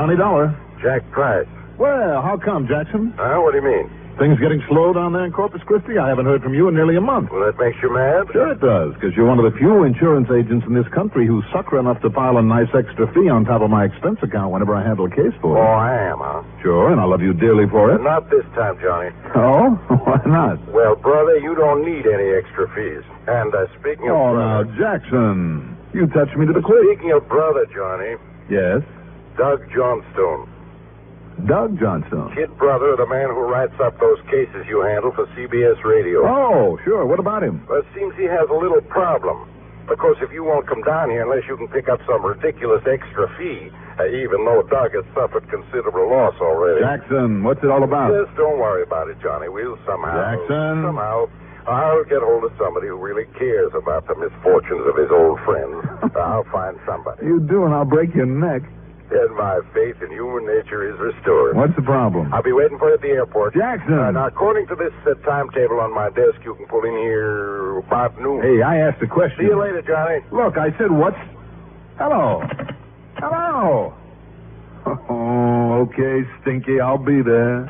Johnny Dollar. Jack Price. Well, how come, Jackson? What do you mean? Things getting slow down there in Corpus Christi? I haven't heard from you in nearly a month. Well, that makes you mad? Sure it does, because you're one of the few insurance agents in this country who's sucker enough to pile a nice extra fee on top of my expense account whenever I handle a case for you. Oh, I am, huh? Sure, and I love you dearly for it. Not this time, Johnny. Oh? Why not? Well, brother, you don't need any extra fees. And speaking of brother... now, Jackson, you touched me to the quick. Speaking of brother, Johnny... Yes? Doug Johnstone. Doug Johnstone? Kid brother of the man who writes up those cases you handle for CBS Radio. Oh, sure. What about him? Well, it seems he has a little problem. Of course, if you won't come down here unless you can pick up some ridiculous extra fee, even though Doug has suffered considerable loss already. Jackson, what's it all about? Just don't worry about it, Johnny. We'll somehow... Jackson? Somehow, I'll get hold of somebody who really cares about the misfortunes of his old friends. I'll find somebody. You do, and I'll break your neck. And my faith in human nature is restored. What's the problem? I'll be waiting for you at the airport. Jackson! Now, according to this timetable on my desk, you can pull in here about noon. Hey, I asked a question. See you later, Johnny. Look, I said what's... Hello. Hello. Oh, okay, Stinky. I'll be there.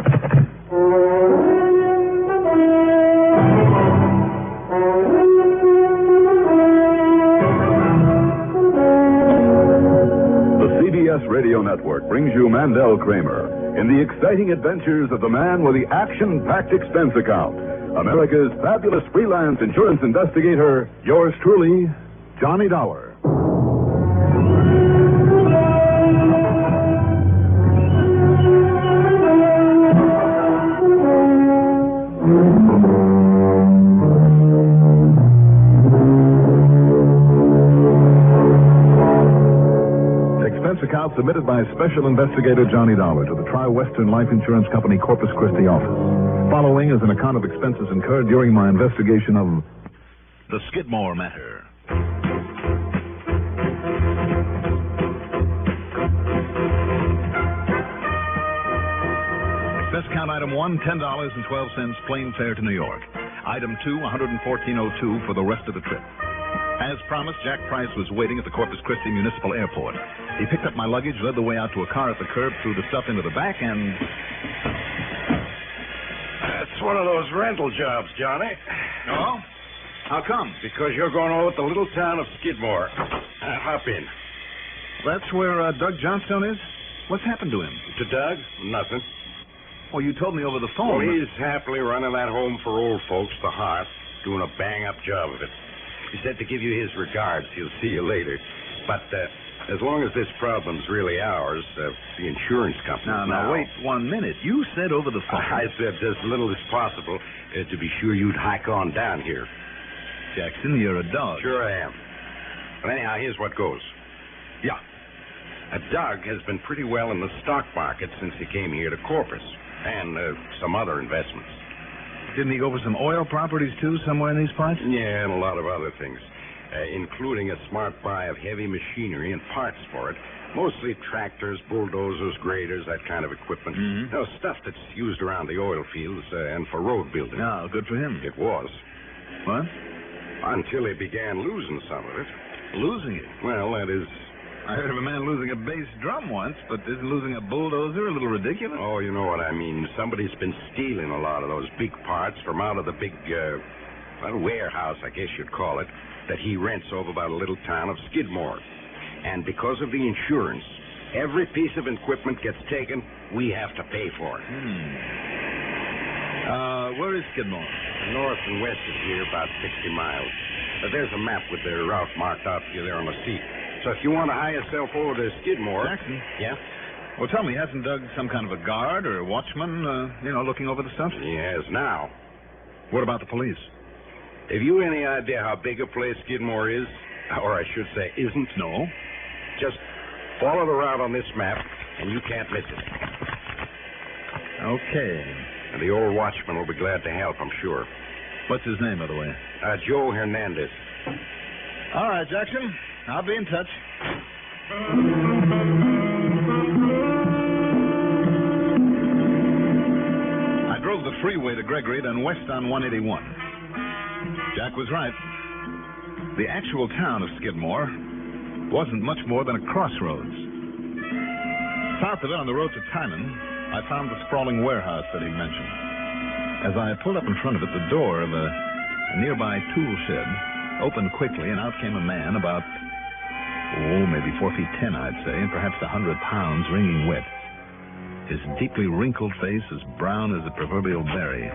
CBS Radio Network brings you Mandel Kramer in the exciting adventures of the man with the action-packed expense account. America's fabulous freelance insurance investigator, yours truly, Johnny Dollar. Account submitted by Special Investigator Johnny Dollar to the Tri-Western Life Insurance Company Corpus Christi office. Following is an account of expenses incurred during my investigation of the Skidmore matter. Expense account item 1, $10.12, plane fare to New York. Item 2, $114.02 for the rest of the trip. As promised, Jack Price was waiting at the Corpus Christi Municipal Airport. He picked up my luggage, led the way out to a car at the curb, threw the stuff into the back, and... That's one of those rental jobs, Johnny. Oh? How come? Because you're going over to the little town of Skidmore. Hop in. That's where Doug Johnstone is? What's happened to him? To Doug? Nothing. Well, you told me over the phone. Well, he's happily running that home for old folks, the Hearth, doing a bang-up job of it. He said to give you his regards. He'll see you later. But as long as this problem's really ours, the insurance company... Now, wait 1 minute. You said over the phone... I said as little as possible to be sure you'd hike on down here. Jackson, you're a dog. Sure I am. But anyhow, here's what goes. Yeah. Doug has been pretty well in the stock market since he came here to Corpus. And some other investments. Didn't he go for some oil properties, too, somewhere in these parts? Yeah, and a lot of other things, including a smart buy of heavy machinery and parts for it, mostly tractors, bulldozers, graders, that kind of equipment. Mm-hmm. You know, stuff that's used around the oil fields and for road building. No, good for him. It was. What? Until he began losing some of it. Losing it? Well, that is... I heard of a man losing a bass drum once, but isn't losing a bulldozer a little ridiculous? Oh, you know what I mean. Somebody's been stealing a lot of those big parts from out of the big, warehouse, I guess you'd call it, that he rents over by the little town of Skidmore. And because of the insurance, every piece of equipment gets taken, we have to pay for it. Where is Skidmore? North and west of here, about 60 miles. There's a map with the route marked out for you there on the seat. So if you want to hire yourself over to Skidmore... Jackson? Yeah? Well, tell me, hasn't Doug some kind of a guard or a watchman, looking over the stuff? He has now. What about the police? Have you any idea how big a place Skidmore is? Or I should say, isn't? No. Just follow the route on this map, and you can't miss it. Okay. And the old watchman will be glad to help, I'm sure. What's his name, by the way? Joe Hernandez. All right, Jackson. I'll be in touch. I drove the freeway to Gregory, then west on 181. Jack was right. The actual town of Skidmore wasn't much more than a crossroads. South of it, on the road to Timon, I found the sprawling warehouse that he mentioned. As I pulled up in front of it, the door of a nearby tool shed opened quickly, and out came a man about, maybe 4 feet 10, I'd say, and perhaps 100 pounds, wringing wet. His deeply wrinkled face as brown as a proverbial berry.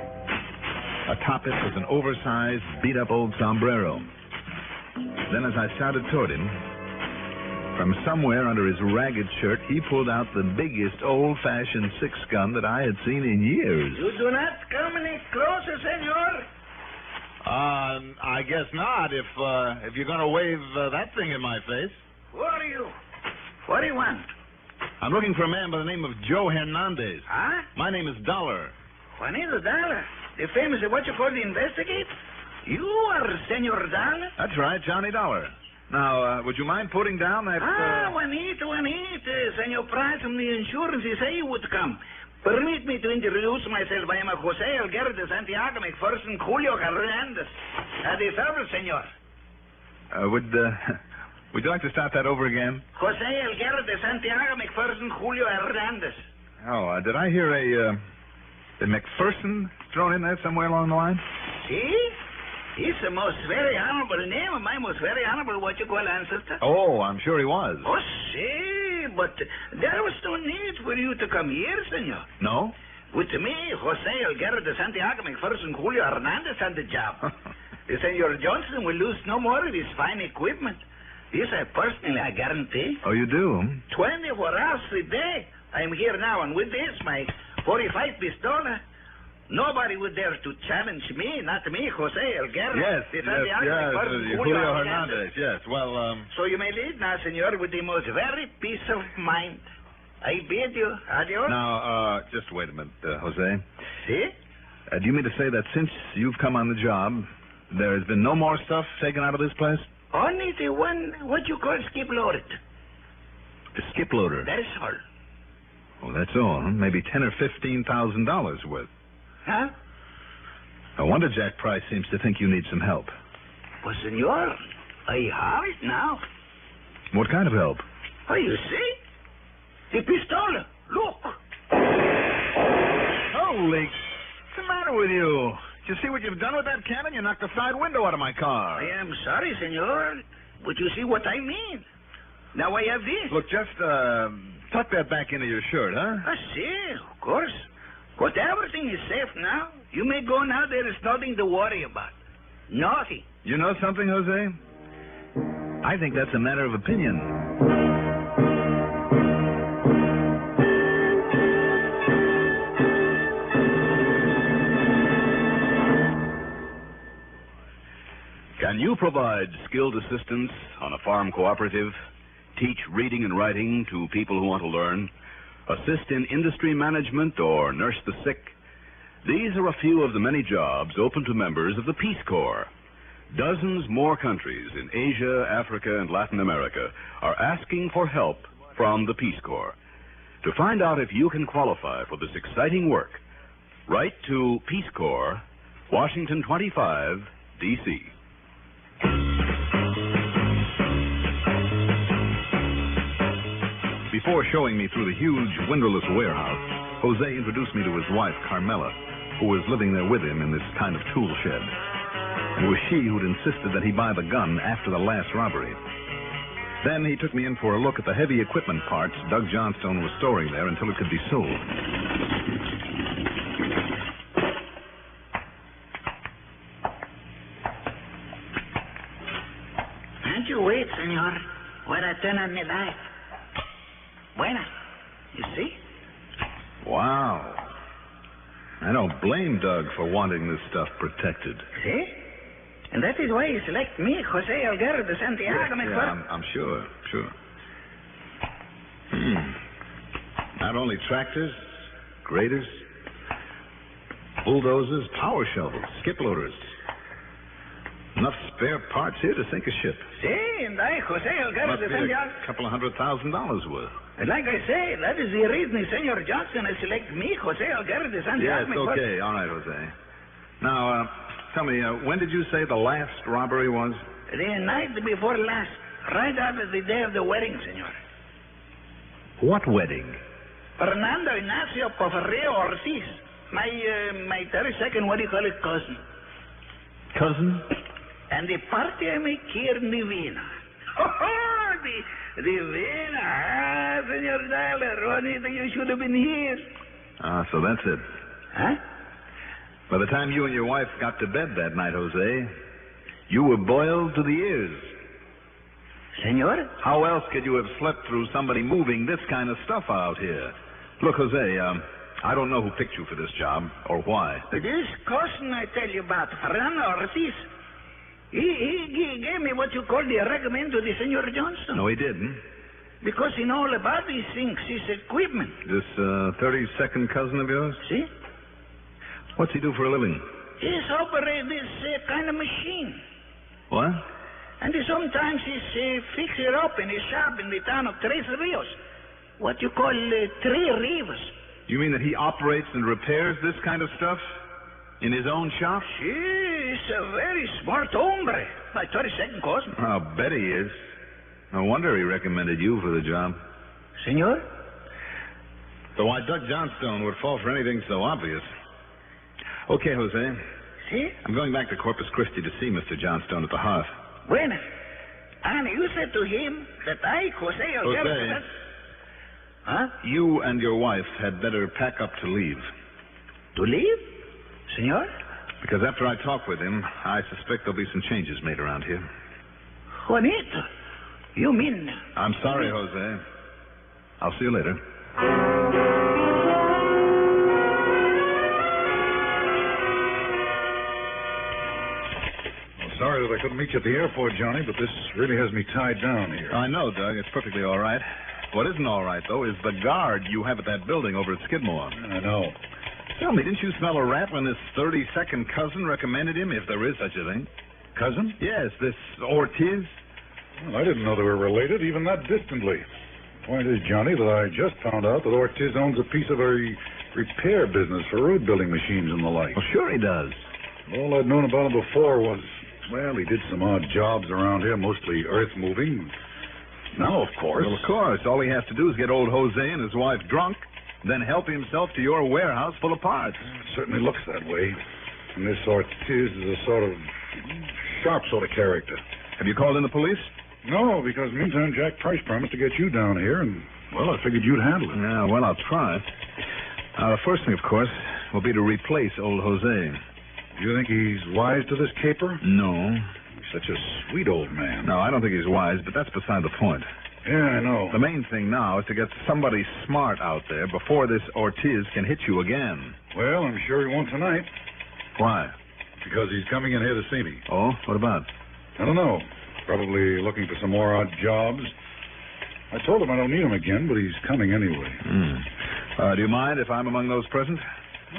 Atop it was an oversized, beat-up old sombrero. Then as I started toward him, from somewhere under his ragged shirt, he pulled out the biggest old-fashioned six-gun that I had seen in years. You do not come any closer, senor. I guess not, if you're going to wave that thing in my face. Who are you? What do you want? I'm looking for a man by the name of Joe Hernandez. Huh? My name is Dollar. Juanito Dollar? The famous, what you call the investigator? You are Senor Dollar? That's right, Johnny Dollar. Now, would you mind putting down that... Juanito. Senor Price from the insurance, he say he would come. Permit me to introduce myself. I am Jose Elguera de Santiago, McPherson, Julio Hernandez. At the service, senor. Would you like to start that over again? Jose Elguera de Santiago, McPherson, Julio Hernandez. Oh, did I hear a McPherson thrown in there somewhere along the line? See? He's the most very honorable name of my most very honorable what you call ancestor. Oh, I'm sure he was. Oh, see, but there was no need for you to come here, senor. No? With me, Jose Elguera de Santiago, McPherson, Julio Hernandez on the job. Senor Johnson will lose no more of his fine equipment. This I personally, I guarantee. Oh, you do? 24 hours a day. I'm here now, and with this, my 45 pistola, nobody would dare to challenge me, not me, Jose Elguera. Yes, Julio Hernandez, yes. Well, So you may leave now, senor, with the most very peace of mind. I bid you adios. Now, just wait a minute, Jose. See? Do you mean to say that since you've come on the job, there has been no more stuff taken out of this place? Only the one, what you call skip loaded. The skip loader? That is all. Oh, that's all, huh? Maybe $10,000 or $15,000 worth. Huh? No wonder Jack Price seems to think you need some help. Well, senor, I have it now. What kind of help? Oh, you see? The pistola. Look. Holy... What's the matter with you? Did you see what you've done with that cannon? You knocked the side window out of my car. I am sorry, senor, but you see what I mean. Now I have this. Look, just tuck that back into your shirt, huh? I see, of course. But everything is safe now. You may go now. There is nothing to worry about. Nothing. You know something, Jose? I think that's a matter of opinion. Can you provide skilled assistance on a farm cooperative? Teach reading and writing to people who want to learn? Assist in industry management or nurse the sick? These are a few of the many jobs open to members of the Peace Corps. Dozens more countries in Asia, Africa, and Latin America are asking for help from the Peace Corps. To find out if you can qualify for this exciting work, write to Peace Corps, Washington 25, D.C. Before showing me through the huge windowless warehouse, Jose introduced me to his wife, Carmela, who was living there with him in this kind of tool shed. It was she who'd insisted that he buy the gun after the last robbery. Then he took me in for a look at the heavy equipment parts Doug Johnstone was storing there until it could be sold. Can't you wait, senor, while I turn on the light? Buena. You see? Wow. I don't blame Doug for wanting this stuff protected. See? And that is why he select me, Jose Elguera de Santiago. I'm sure. Not only tractors, graders, bulldozers, power shovels, skip loaders. Enough spare parts here to sink a ship. See, and I, Jose Elguera de Santiago. A couple of $100,000 worth. And like I say, that is the reason Senor Johnson has selected me, Jose Elguera de Santiago. Yes, okay. All right, Jose. Now, tell me, when did you say the last robbery was? The night before last, right after the day of the wedding, senor. What wedding? Fernando Ignacio Porfirio Ortiz. My 32nd, what do you call it, cousin? Cousin? And the party I make here in the Vina. Oh, the Vina. Ah, Senor Dollar, Juanita, you should have been here. Ah, so that's it. Huh? By the time you and your wife got to bed that night, Jose, you were boiled to the ears. Senor? How else could you have slept through somebody moving this kind of stuff out here? Look, Jose, I don't know who picked you for this job or why. This cousin I tell you about, Fernando Ortiz, he gave me what you call the recommend to the Senor Johnston. No, he didn't. Because he know all about these things, his equipment. This 32nd cousin of yours? See? What's he do for a living? He's operate this kind of machine. What? And sometimes he's fix it up in his shop in the town of Tres Rios. What you call Three Rivers. You mean that he operates and repairs this kind of stuff? In his own shop? He's a very smart hombre. My 32nd cousin. I'll bet he is. No wonder he recommended you for the job. Senor? So why Doug Johnstone would fall for anything so obvious. Okay, Jose. See? I'm going back to Corpus Christi to see Mr. Johnstone at the hearth. Bueno. And you said to him that I, Jose... Huh? You and your wife had better pack up to leave. To leave? Senor? Because after I talk with him, I suspect there'll be some changes made around here. Juanito, you mean... I'm sorry, Jose. I'll see you later. Sorry that I couldn't meet you at the airport, Johnny, but this really has me tied down here. I know, Doug. It's perfectly all right. What isn't all right, though, is the guard you have at that building over at Skidmore. I know. Tell me, didn't you smell a rat when this 32nd cousin recommended him, if there is such a thing? Cousin? Yes, this Ortiz. Well, I didn't know they were related, even that distantly. Point is, Johnny, that I just found out that Ortiz owns a piece of a repair business for road building machines and the like. Well, sure he does. All I'd known about him before was, well, he did some odd jobs around here, mostly earth moving. Now, of course. Well, of course. All he has to do is get old Jose and his wife drunk, then help himself to your warehouse full of parts. It certainly looks that way. And this Ortiz is a sort of sharp sort of character. Have you called in the police? No, because meantime Jack Price promised to get you down here, and, well, I figured you'd handle it. Yeah, well, I'll try. The first thing, of course, will be to replace old Jose. Do you think he's wise to this caper? No. He's such a sweet old man. No, I don't think he's wise, but that's beside the point. Yeah, I know. The main thing now is to get somebody smart out there before this Ortiz can hit you again. Well, I'm sure he won't tonight. Why? Because he's coming in here to see me. Oh? What about? I don't know. Probably looking for some more odd jobs. I told him I don't need him again, but he's coming anyway. Do you mind if I'm among those present?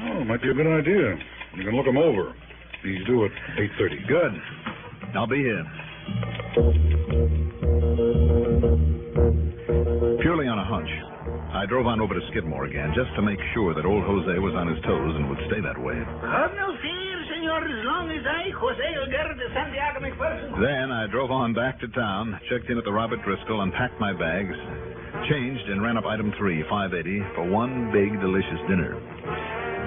Oh, might be a good idea. You can look him over. He's due at 8:30. Good. I'll be here. Purely on a hunch, I drove on over to Skidmore again just to make sure that old Jose was on his toes and would stay that way. Have no fear, senor, as long as I, Jose Elguera de Santiago McPherson. Then I drove on back to town, checked in at the Robert Driscoll, unpacked my bags, changed, and ran up item 3, $5.80, for one big, delicious dinner.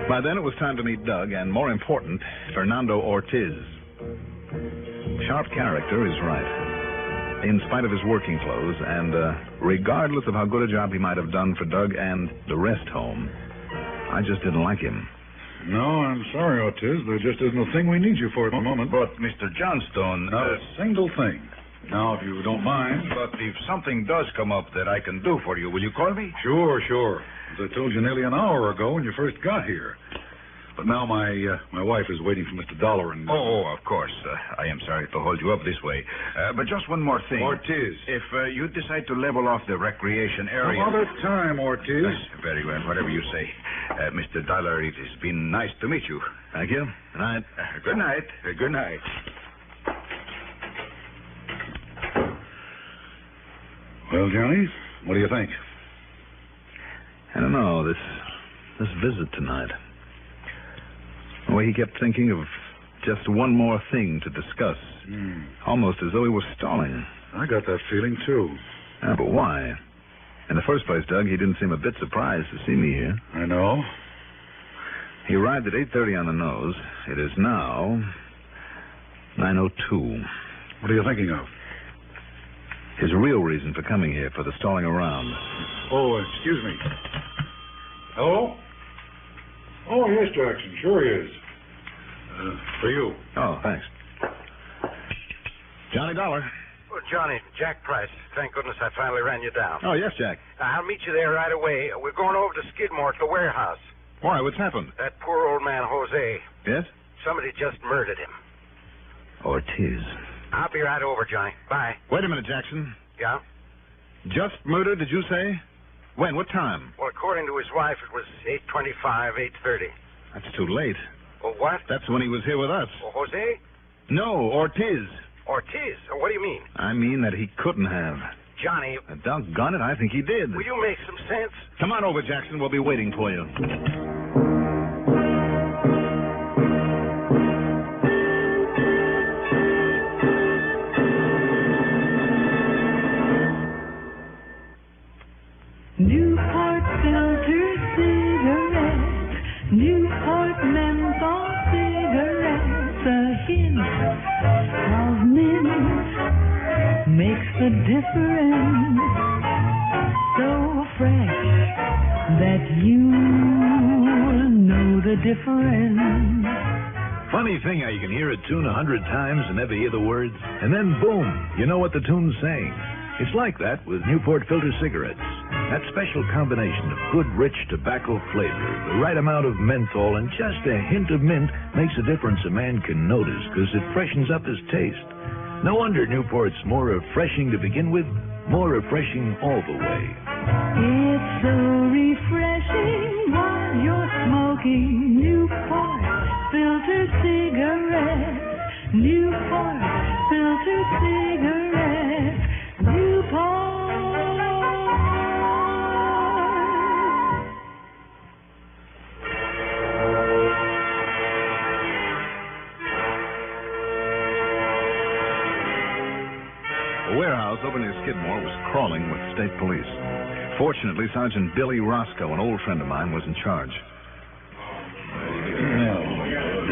By then, it was time to meet Doug, and more important, Fernando Ortiz. Sharp character is right. In spite of his working clothes, and regardless of how good a job he might have done for Doug and the rest home, I just didn't like him. No, I'm sorry, Ortiz. There just isn't a thing we need you for at the moment. But, Mr. Johnstone... Not a single thing. Now, if you don't mind... But if something does come up that I can do for you, will you call me? Sure. As I told you nearly an hour ago when you first got here. But now my wife is waiting for Mr. Dollar and... Oh, of course. I am sorry to hold you up this way. But just one more thing. Ortiz. If you decide to level off the recreation area... Another time, Ortiz. Very well, whatever you say. Mr. Dollar, it has been nice to meet you. Thank you. Good night. Good night. Good night. Well, Johnny, what do you think? I don't know, this visit tonight. The way he kept thinking of just one more thing to discuss. Almost as though he was stalling. I got that feeling, too. But why? In the first place, Doug, he didn't seem a bit surprised to see me here. I know. He arrived at 8:30 on the nose. It is now 9:02. What are you thinking of? His real reason for coming here, for the stalling around. Oh, excuse me. Hello? Oh, yes, Jackson. Sure he is. For you. Oh, thanks. Johnny Dollar. Oh, Johnny, Jack Price. Thank goodness I finally ran you down. Oh, yes, Jack. I'll meet you there right away. We're going over to Skidmore to the warehouse. Why, what's happened? That poor old man, Jose. Yes? Somebody just murdered him. Ortiz. I'll be right over, Johnny. Bye. Wait a minute, Jackson. Yeah? Just murdered, did you say? When? What time? Well, according to his wife, it was 8:25, 8:30. That's too late. Well, what? That's when he was here with us. Well, Jose? No, Ortiz. Ortiz? What do you mean? I mean that he couldn't have. Johnny... Doggone it, I think he did. Will you make some sense? Come on over, Jackson. We'll be waiting for you. Newport filtered cigarettes, Newport menthol cigarettes, a hint of mint makes the difference. So fresh that you know the difference. Funny thing how you can hear a tune 100 times and never hear the words, and then boom, you know what the tune's saying. It's like that with Newport filter cigarettes. That special combination of good, rich tobacco flavor, the right amount of menthol, and just a hint of mint makes a difference a man can notice because it freshens up his taste. No wonder Newport's more refreshing to begin with, more refreshing all the way. It's so refreshing while you're smoking Newport filtered cigarettes, Newport filtered cigarettes, Newport. The warehouse over near Skidmore was crawling with state police. Fortunately, Sergeant Billy Roscoe, an old friend of mine, was in charge.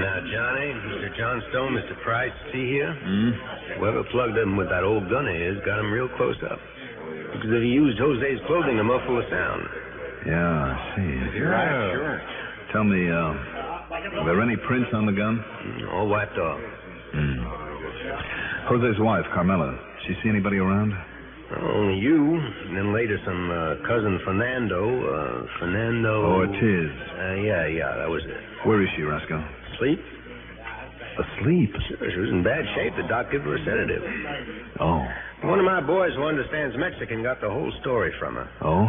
Now, Johnny, Mr. Johnstone, Mr. Price, see here? Whoever plugged him with that old gun of his got him real close up. Because if he used Jose's clothing to muffle the sound. Yeah, I see. Right, sure. Tell me, are there any prints on the gun? All wiped off. Jose's wife, Carmela, she see anybody around? Only you, and then later some cousin Fernando. Ortiz. Yeah, that was it. Where is she, Roscoe? Asleep? Asleep? Sure, she was in bad shape. The doc gave her a sedative. Oh. One of my boys who understands Mexican got the whole story from her. Oh?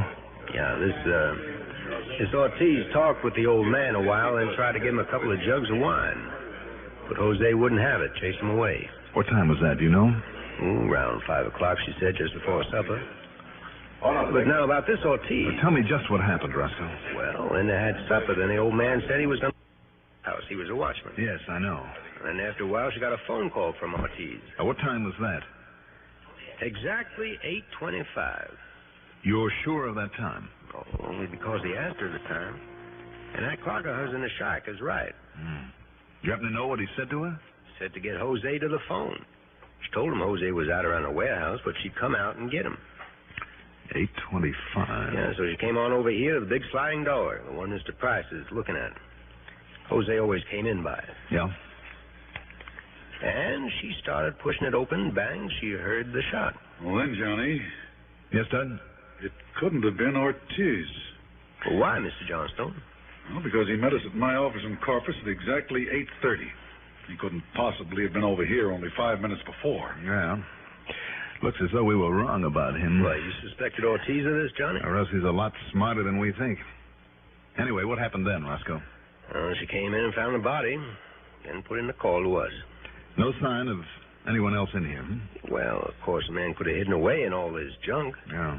Yeah, this Ortiz talked with the old man a while and tried to give him a couple of jugs of wine. But Jose wouldn't have it, chased him away. What time was that, do you know? Around 5 o'clock, she said, just before supper. But now about this Ortiz. Tell me just what happened, Roscoe. Well, when they had supper, then the old man said he was going to the house. He was a watchman. Yes, I know. And after a while, she got a phone call from Ortiz. What time was that? Exactly 8:25. You're sure of that time? Oh, only because he asked her the time. And that clock of hers in the shack is right. You happen to know what he said to her? Said to get Jose to the phone. She told him Jose was out around the warehouse, but she'd come out and get him. 8:25. Yeah, so she came on over here to the big sliding door, the one Mr. Price is looking at. Jose always came in by it. Yeah? And she started pushing it open. Bang, she heard the shot. Well, then, Johnny, Yes, Doug? it couldn't have been Ortiz. Well, why, Mr. Johnstone? Well, because he met us at my office in Corpus at exactly 8:30. He couldn't possibly have been over here only 5 minutes before. Yeah. Looks as though we were wrong about him. Well, you suspected Ortiz of this, Johnny? Or else he's a lot smarter than we think. Anyway, what happened then, Roscoe? She came in and found the body, and put in the call to us. No sign of anyone else in here? Well, of course, the man could have hidden away in all his junk. Yeah.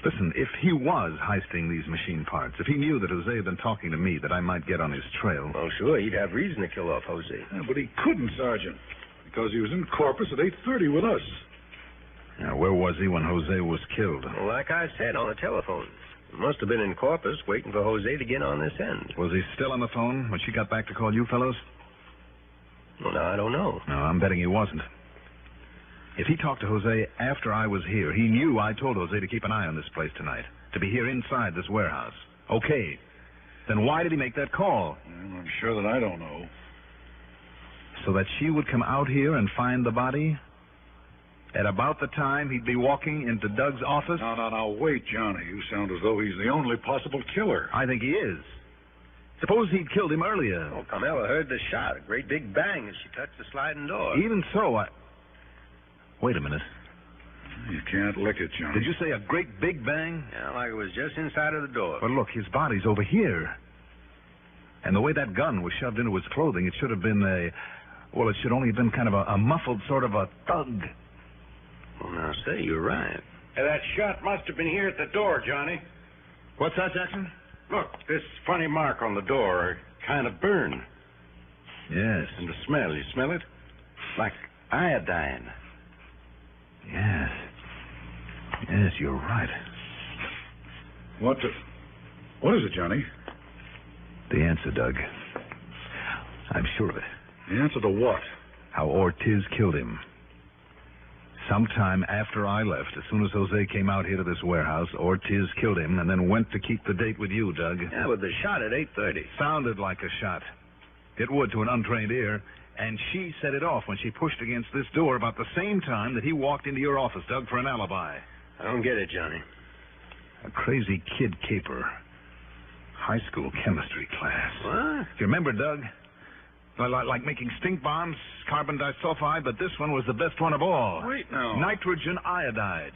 Listen, if he was heisting these machine parts, if he knew that Jose had been talking to me, that I might get on his trail... Well, sure, he'd have reason to kill off Jose. Yeah, but he couldn't, Sergeant, because he was in Corpus at 8:30 with us. Now, where was he when Jose was killed? Well, like I said, on the telephone. He must have been in Corpus waiting for Jose to get on this end. Was he still on the phone when she got back to call you fellows? Well, now, I don't know. No, I'm betting he wasn't. If he talked to Jose after I was here, he knew I told Jose to keep an eye on this place tonight, to be here inside this warehouse. Okay. Then why did he make that call? Well, I'm sure that I don't know. So that she would come out here and find the body? At about the time he'd be walking into Doug's office? No, wait, Johnny. You sound as though he's the only possible killer. I think he is. Suppose he'd killed him earlier. Oh, Carmela heard the shot, a great big bang as she touched the sliding door. Even so, Wait a minute. You can't lick it, Johnny. Did you say a great big bang? Yeah, like it was just inside of the door. But look, his body's over here. And the way that gun was shoved into his clothing, it should have been it should only have been kind of a muffled sort of a thug. Well, now, say, you're right. That shot must have been here at the door, Johnny. What's that, Jackson? Look, this funny mark on the door, kind of burned. Yes. And the smell, you smell it? Like iodine. Yes. Yes, you're right. What is it, Johnny? The answer, Doug. I'm sure of it. The answer to what? How Ortiz killed him. Sometime after I left, as soon as Jose came out here to this warehouse, Ortiz killed him and then went to keep the date with you, Doug. Yeah, with the shot at 8:30. Sounded like a shot. It would to an untrained ear. And she set it off when she pushed against this door about the same time that he walked into your office, Doug, for an alibi. I don't get it, Johnny. A crazy kid caper. High school chemistry class. What? You remember, Doug? Like making stink bombs, carbon disulfide, but this one was the best one of all. Wait now. Nitrogen iodide.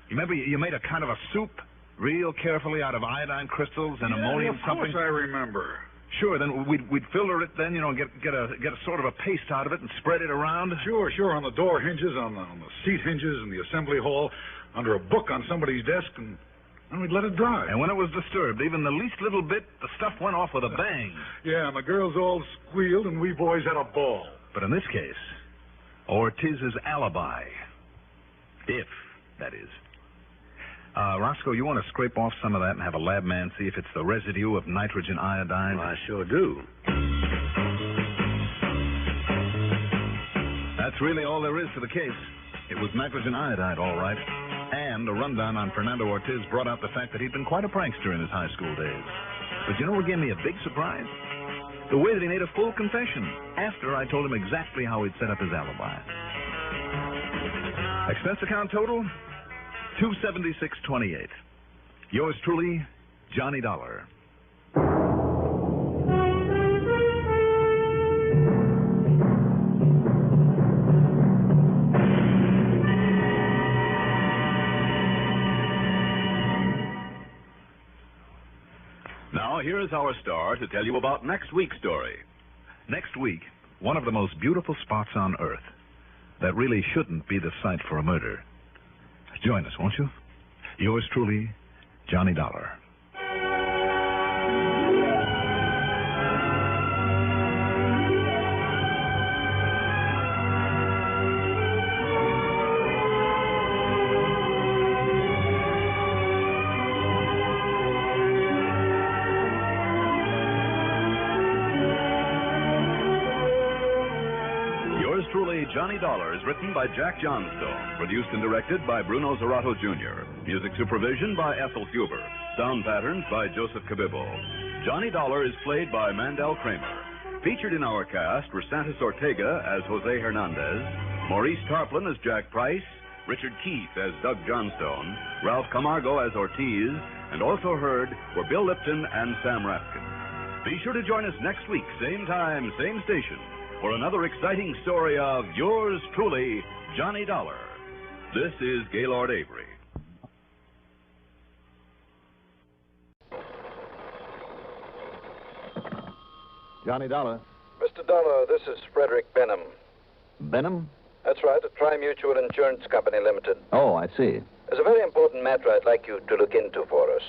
You remember you made a kind of a soup real carefully out of iodine crystals and ammonium something? Of course I remember. Sure, then we'd filter it then, get a sort of a paste out of it and spread it around. Sure, on the door hinges, on the seat hinges in the assembly hall, under a book on somebody's desk, and we'd let it dry. And when it was disturbed, even the least little bit, the stuff went off with a bang. Yeah, and the girls all squealed, and we boys had a ball. But in this case, Ortiz's alibi. If, that is. Roscoe, you want to scrape off some of that and have a lab man see if it's the residue of nitrogen iodide? Well, I sure do. That's really all there is to the case. It was nitrogen iodide, all right. And a rundown on Fernando Ortiz brought out the fact that he'd been quite a prankster in his high school days. But you know what gave me a big surprise? The way that he made a full confession after I told him exactly how he'd set up his alibi. Expense account total? $276.28. Yours truly, Johnny Dollar. Now, here's our star to tell you about next week's story. Next week, one of the most beautiful spots on Earth that really shouldn't be the site for a murder. Join us, won't you? Yours truly, Johnny Dollar. Johnny Dollar is written by Jack Johnstone, produced and directed by Bruno Zerato Jr., music supervision by Ethel Huber, sound patterns by Joseph Cabibbo. Johnny Dollar is played by Mandel Kramer. Featured in our cast were Santos Ortega as Jose Hernandez, Maurice Tarplin as Jack Price, Richard Keith as Doug Johnstone, Ralph Camargo as Ortiz, and also heard were Bill Lipton and Sam Raskin. Be sure to join us next week, same time, same station, for another exciting story of yours truly, Johnny Dollar. This is Gaylord Avery. Johnny Dollar. Mr. Dollar, this is Frederick Benham. Benham? That's right, a Tri-Mutual Insurance Company Limited. Oh, I see. There's a very important matter I'd like you to look into for us.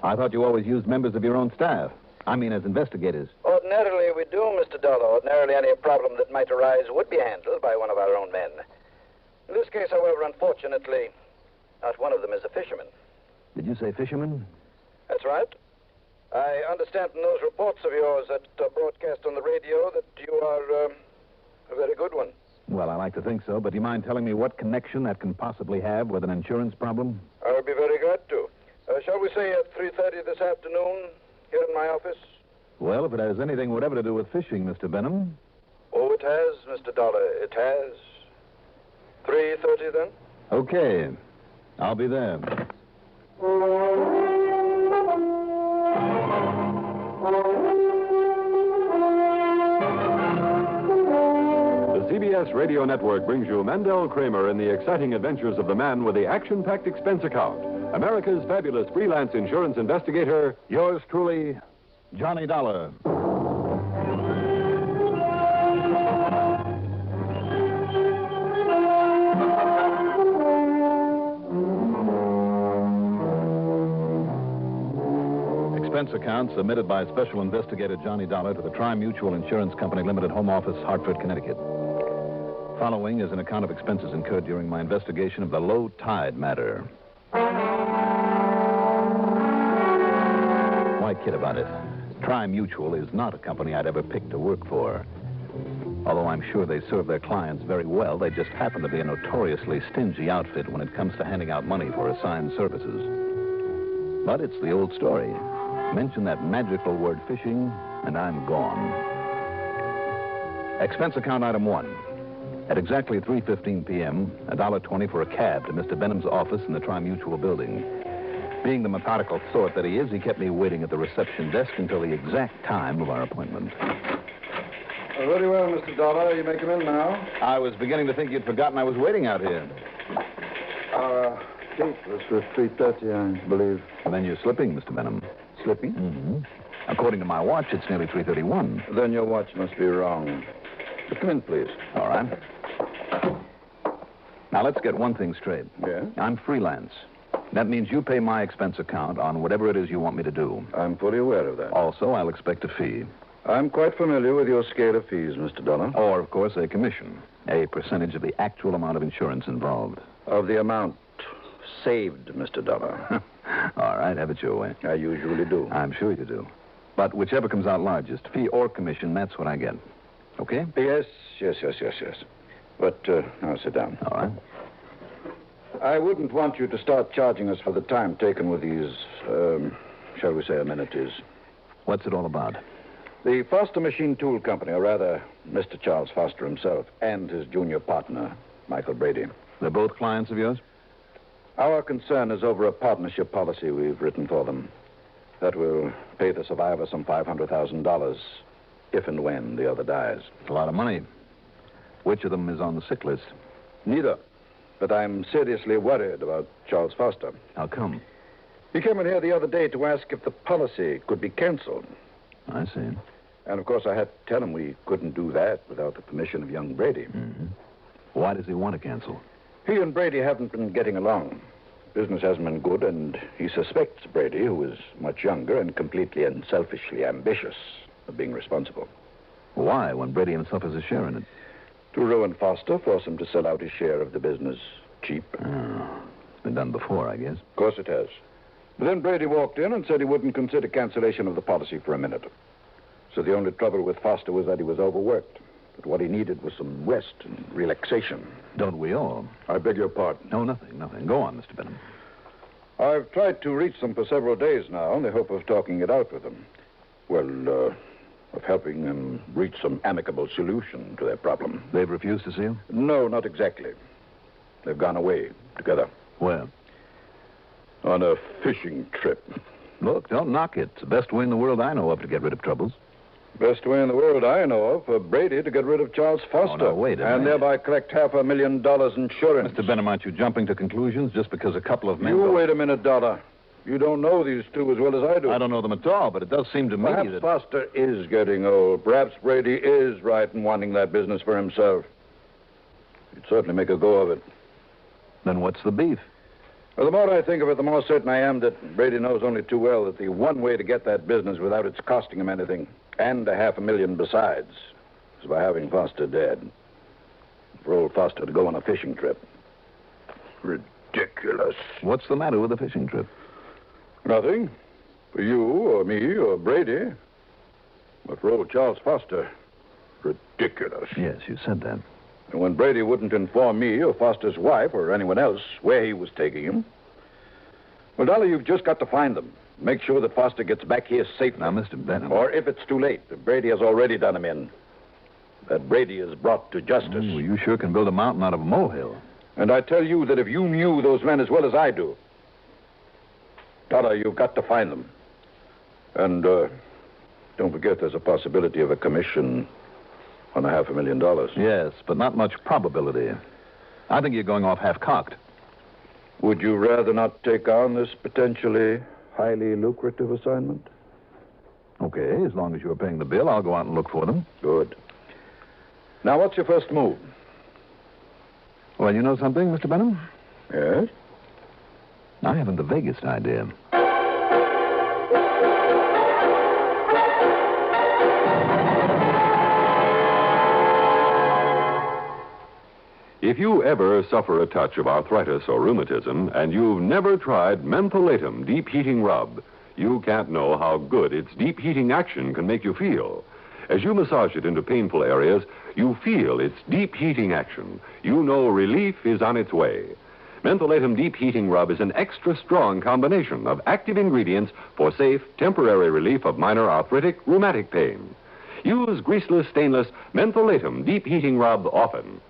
I thought you always used members of your own staff. I mean, as investigators. Ordinarily, we do, Mr. Dollar. Ordinarily, any problem that might arise would be handled by one of our own men. In this case, case, however, unfortunately, not one of them is a fisherman. Did you say fisherman? That's right. I understand from those reports of yours that broadcast on the radio that you are a very good one. Well, I like to think so, but do you mind telling me what connection that can possibly have with an insurance problem? I would be very glad to. Shall we say at 3:30 this afternoon here in my office? Well, if it has anything whatever to do with fishing, Mr. Benham. Oh, it has, Mr. Dollar. It has. 3:30 then? Okay. I'll be there. The CBS Radio Network brings you Mandel Kramer in the exciting adventures of the man with the action-packed expense account. America's fabulous freelance insurance investigator, Yours truly, Johnny Dollar. Expense account submitted by Special Investigator Johnny Dollar to the Tri-Mutual Insurance Company Limited Home Office, Hartford, Connecticut. Following is an account of expenses incurred during my investigation of the low tide matter. Why kid about it? Tri-Mutual is not a company I'd ever pick to work for. Although I'm sure they serve their clients very well, they just happen to be a notoriously stingy outfit when it comes to handing out money for assigned services. But it's the old story. Mention that magical word fishing, and I'm gone. Expense account item 1. At exactly 3:15 p.m., $1.20 for a cab to Mr. Benham's office in the Tri-Mutual building. Being the methodical sort that he is, he kept me waiting at the reception desk until the exact time of our appointment. Very well, Mr. Dollar. You may come in now. I was beginning to think you'd forgotten I was waiting out here. Date was for 3:30, I believe. And then you're slipping, Mr. Benham. Slipping? Mm-hmm. According to my watch, it's nearly 3:31. Then your watch must be wrong. Come in, please. All right. Now, let's get one thing straight. Yeah? I'm freelance. That means you pay my expense account on whatever it is you want me to do. I'm fully aware of that. Also, I'll expect a fee. I'm quite familiar with your scale of fees, Mr. Dollar. Or, of course, a commission. A percentage of the actual amount of insurance involved. Of the amount saved, Mr. Dollar. All right, have it your way. I usually do. I'm sure you do. But whichever comes out largest, fee or commission, that's what I get. Okay? Yes. But now sit down. All right. I wouldn't want you to start charging us for the time taken with these, shall we say, amenities. What's it all about? The Foster Machine Tool Company, or rather, Mr. Charles Foster himself, and his junior partner, Michael Brady. They're both clients of yours? Our concern is over a partnership policy we've written for them. That will pay the survivor some $500,000 if and when the other dies. It's a lot of money. Which of them is on the sick list? Neither. But I'm seriously worried about Charles Foster. How come? He came in here the other day to ask if the policy could be canceled. I see. And, of course, I had to tell him we couldn't do that without the permission of young Brady. Mm-hmm. Why does he want to cancel? He and Brady haven't been getting along. Business hasn't been good, and he suspects Brady, who is much younger and completely and selfishly ambitious, of being responsible. Why, when Brady himself has a share in it? To ruin Foster, force him to sell out his share of the business cheap. Oh, it's been done before, I guess. Of course it has. But then Brady walked in and said he wouldn't consider cancellation of the policy for a minute. So the only trouble with Foster was that he was overworked. But what he needed was some rest and relaxation. Don't we all? I beg your pardon. No, nothing. Go on, Mr. Benham. I've tried to reach them for several days now in the hope of talking it out with them. Well, of helping them reach some amicable solution to their problem. They've refused to see you? No, not exactly. They've gone away together. Where? On a fishing trip. Look, don't knock it. It's the best way in the world I know of to get rid of troubles. Best way in the world I know of for Brady to get rid of Charles Foster. Oh, no, wait a minute. And thereby collect $500,000 insurance. Mr. Benham, aren't you jumping to conclusions just because a couple of men... You wait a minute, Dollar. You don't know these two as well as I do. I don't know them at all, but it does seem to me Perhaps that... Foster is getting old. Perhaps Brady is right in wanting that business for himself. He'd certainly make a go of it. Then what's the beef? Well, the more I think of it, the more certain I am that Brady knows only too well that the one way to get that business without its costing him anything, and $500,000 besides, is by having Foster dead. For old Foster to go on a fishing trip. Ridiculous. What's the matter with the fishing trip? Nothing. For you or me or Brady. But for old Charles Foster, ridiculous. Yes, you said that. And when Brady wouldn't inform me or Foster's wife or anyone else where he was taking him. Well, Dolly, you've just got to find them. Make sure that Foster gets back here safely. Now, Mr. Benham. Or if it's too late, that Brady has already done him in. That Brady is brought to justice. Well, you sure can build a mountain out of a molehill. And I tell you that if you knew those men as well as I do, Dada, you've got to find them. And don't forget there's a possibility of a commission on $500,000. Yes, but not much probability. I think you're going off half-cocked. Would you rather not take on this potentially highly lucrative assignment? Okay, as long as you're paying the bill, I'll go out and look for them. Good. Now, what's your first move? Well, you know something, Mr. Benham? Yes? I haven't the vaguest idea. If you ever suffer a touch of arthritis or rheumatism and you've never tried Mentholatum Deep Heating Rub, you can't know how good its deep heating action can make you feel. As you massage it into painful areas, you feel its deep heating action. You know relief is on its way. Mentholatum Deep Heating Rub is an extra strong combination of active ingredients for safe, temporary relief of minor arthritic, rheumatic pain. Use greaseless, stainless Mentholatum Deep Heating Rub often.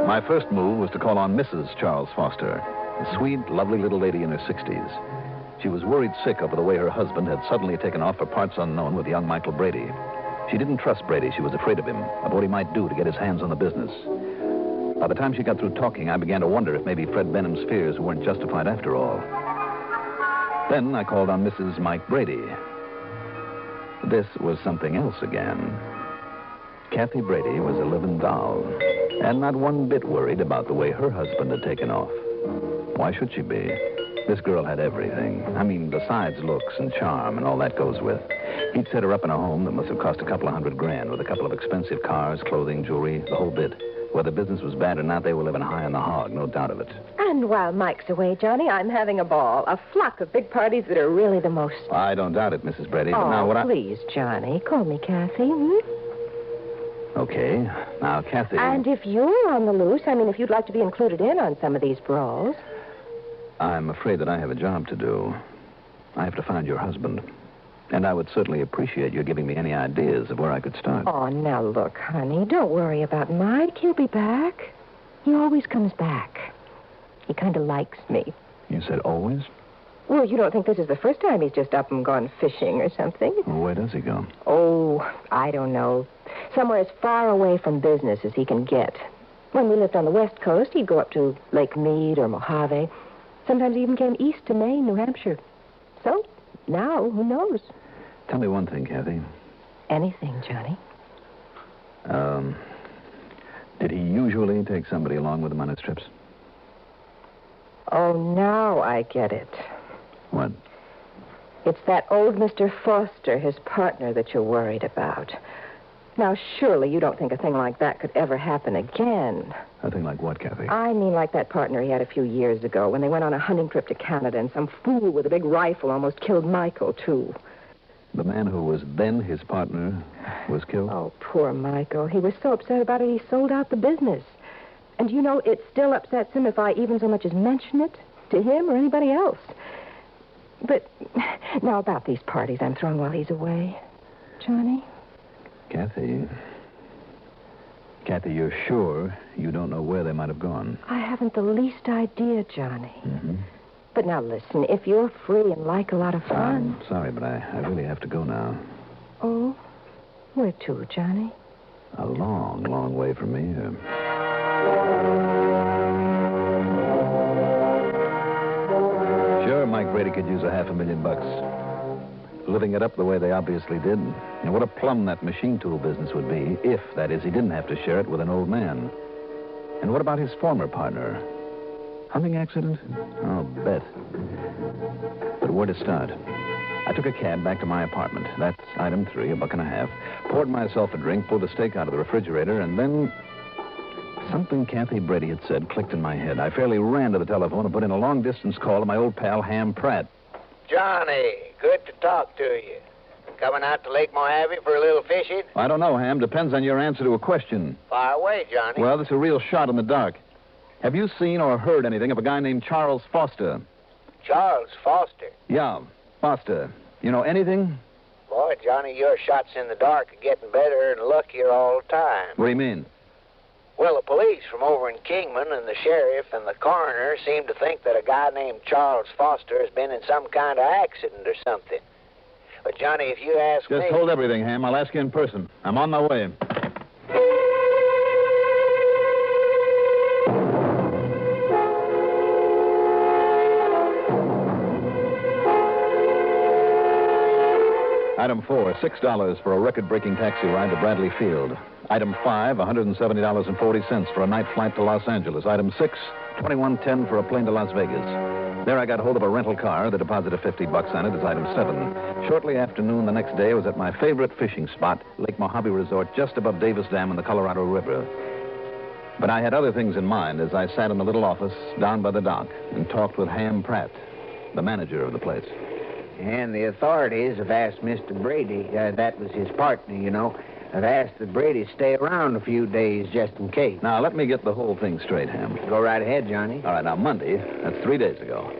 My first move was to call on Mrs. Charles Foster, a sweet, lovely little lady in her 60s. She was worried sick over the way her husband had suddenly taken off for parts unknown with young Michael Brady. She didn't trust Brady. She was afraid of him, of what he might do to get his hands on the business. By the time she got through talking, I began to wonder if maybe Fred Benham's fears weren't justified after all. Then I called on Mrs. Mike Brady. This was something else again. Kathy Brady was a living doll, and not one bit worried about the way her husband had taken off. Why should she be? This girl had everything. I mean, besides looks and charm and all that goes with. He'd set her up in a home that must have cost a couple of $100,000 with a couple of expensive cars, clothing, jewelry, the whole bit. Whether business was bad or not, they were living high on the hog, no doubt of it. And while Mike's away, Johnny, I'm having a ball. A flock of big parties that are really the most... I don't doubt it, Mrs. Brady. But Oh, now what please, Johnny. Call me Kathy, hmm? Okay. Now, Kathy... And if you're on the loose, I mean, if you'd like to be included in on some of these brawls... I'm afraid that I have a job to do. I have to find your husband. And I would certainly appreciate your giving me any ideas of where I could start. Oh, now look, honey, don't worry about Mike. He'll be back. He always comes back. He kind of likes me. You said always? Well, you don't think this is the first time he's just up and gone fishing or something? Well, where does he go? Oh, I don't know. Somewhere as far away from business as he can get. When we lived on the West Coast, he'd go up to Lake Mead or Mojave. Sometimes he even came east to Maine, New Hampshire. So, now, who knows? Tell me one thing, Kathy. Anything, Johnny. Did he usually take somebody along with him on his trips? Oh, now I get it. What? It's that old Mr. Foster, his partner, that you're worried about. Now, surely you don't think a thing like that could ever happen again. A thing like what, Kathy? I mean like that partner he had a few years ago when they went on a hunting trip to Canada and some fool with a big rifle almost killed Michael, too. The man who was then his partner was killed? Oh, poor Michael. He was so upset about it, he sold out the business. And you know, it still upsets him if I even so much as mention it to him or anybody else. But now about these parties I'm throwing while he's away. Johnny? Kathy, you're sure you don't know where they might have gone? I haven't the least idea, Johnny. Mm-hmm. But now listen, if you're free and like a lot of fun... I'm sorry, but I really have to go now. Oh? Where to, Johnny? A long, long way from here. Sure, Mike Brady could use $500,000. Living it up the way they obviously did. And what a plum that machine tool business would be if, that is, he didn't have to share it with an old man. And what about his former partner? Hunting accident? I'll bet. But where to start? I took a cab back to my apartment. That's item 3, $1.50. Poured myself a drink, pulled a steak out of the refrigerator, and then something Kathy Brady had said clicked in my head. I fairly ran to the telephone and put in a long-distance call to my old pal, Ham Pratt. Johnny, good to talk to you. Coming out to Lake Mojave for a little fishing? I don't know, Ham. Depends on your answer to a question. Fire away, Johnny. Well, this is a real shot in the dark. Have you seen or heard anything of a guy named Charles Foster? Charles Foster? Yeah, Foster. You know anything? Boy, Johnny, your shots in the dark are getting better and luckier all the time. What do you mean? Well, the police from over in Kingman and the sheriff and the coroner seem to think that a guy named Charles Foster has been in some kind of accident or something. But, Johnny, if you ask me... Just hold everything, Ham. I'll ask you in person. I'm on my way. Item 4, $6 for a record-breaking taxi ride to Bradley Field. Item 5, $170.40 for a night flight to Los Angeles. Item 6, $21.10 for a plane to Las Vegas. There I got hold of a rental car. The deposit of $50 on it is item 7. Shortly after noon the next day, I was at my favorite fishing spot, Lake Mojave Resort, just above Davis Dam in the Colorado River. But I had other things in mind as I sat in the little office down by the dock and talked with Ham Pratt, the manager of the place. And the authorities have asked Mr. Brady, that was his partner, you know, have asked that Brady stay around a few days just in case. Now, let me get the whole thing straight, Ham. Go right ahead, Johnny. All right, now, Monday, that's 3 days ago,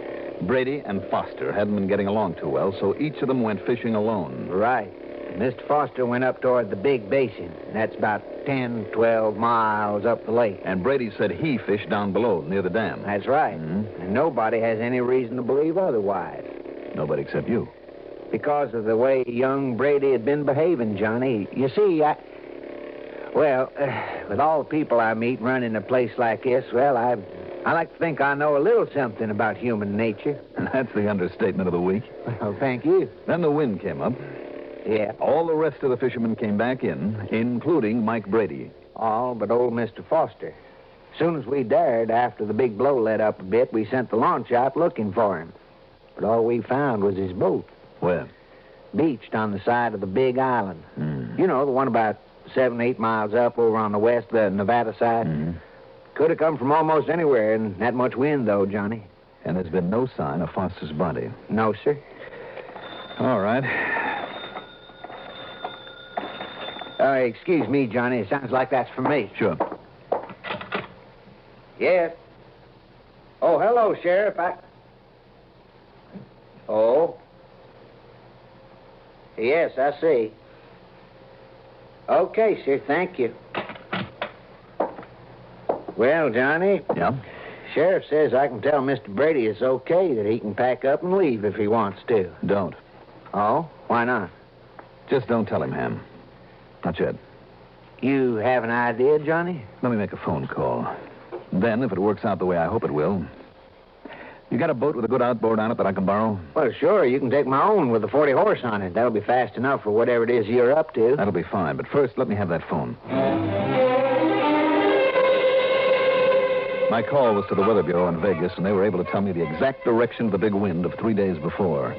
Brady and Foster hadn't been getting along too well, so each of them went fishing alone. Right. Mr. Foster went up toward the Big Basin. That's about 10, 12 miles up the lake. And Brady said he fished down below, near the dam. That's right. Mm-hmm. And nobody has any reason to believe otherwise. Nobody except you. Because of the way young Brady had been behaving, Johnny. You see, with all the people I meet running a place like this, well, I like to think I know a little something about human nature. That's the understatement of the week. Well, thank you. Then the wind came up. Yeah. All the rest of the fishermen came back in, including Mike Brady. All but old Mr. Foster. As soon as we dared, after the big blow let up a bit, we sent the launch out looking for him. But all we found was his boat. Where? Beached on the side of the big island. Mm. You know, the one about 7, 8 miles up over on the west, the Nevada side. Mm. Could have come from almost anywhere, and that much wind, though, Johnny. And there's been no sign of Foster's body? No, sir. All right. Excuse me, Johnny. It sounds like that's for me. Sure. Yes. Oh, hello, Sheriff. Oh. Yes, I see. Okay, sir. Thank you. Well, Johnny. Yeah? Sheriff says I can tell Mr. Brady it's okay, that he can pack up and leave if he wants to. Don't. Oh? Why not? Just don't tell him, Ham. Not yet. You have an idea, Johnny? Let me make a phone call. Then, if it works out the way I hope it will... You got a boat with a good outboard on it that I can borrow? Well, sure. You can take my own with a 40 horse on it. That'll be fast enough for whatever it is you're up to. That'll be fine. But first, let me have that phone. My call was to the Weather Bureau in Vegas, and they were able to tell me the exact direction of the big wind of 3 days before.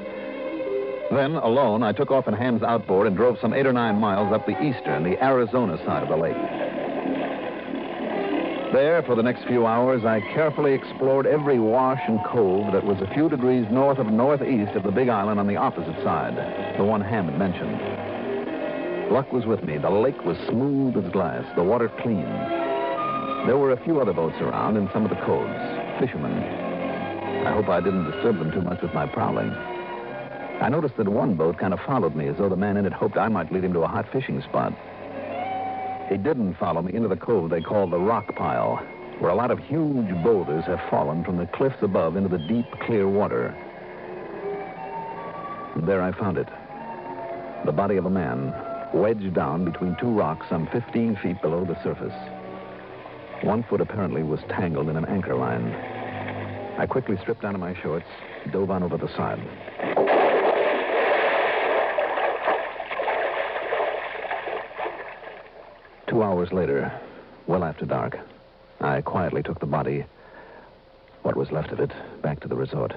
Then, alone, I took off in Ham's outboard and drove some 8 or 9 miles up the eastern, the Arizona side of the lake. There, for the next few hours, I carefully explored every wash and cove that was a few degrees north of northeast of the big island on the opposite side, the one Ham had mentioned. Luck was with me. The lake was smooth as glass, the water clean. There were a few other boats around in some of the coves, fishermen. I hope I didn't disturb them too much with my prowling. I noticed that one boat kind of followed me, as though the man in it hoped I might lead him to a hot fishing spot. He didn't follow me into the cove they call the rock pile, where a lot of huge boulders have fallen from the cliffs above into the deep, clear water. And there I found it. The body of a man, wedged down between 2 rocks some 15 feet below the surface. 1 foot apparently was tangled in an anchor line. I quickly stripped down to my shorts, dove on over the side. Two hours later, well after dark, I quietly took the body, what was left of it, back to the resort.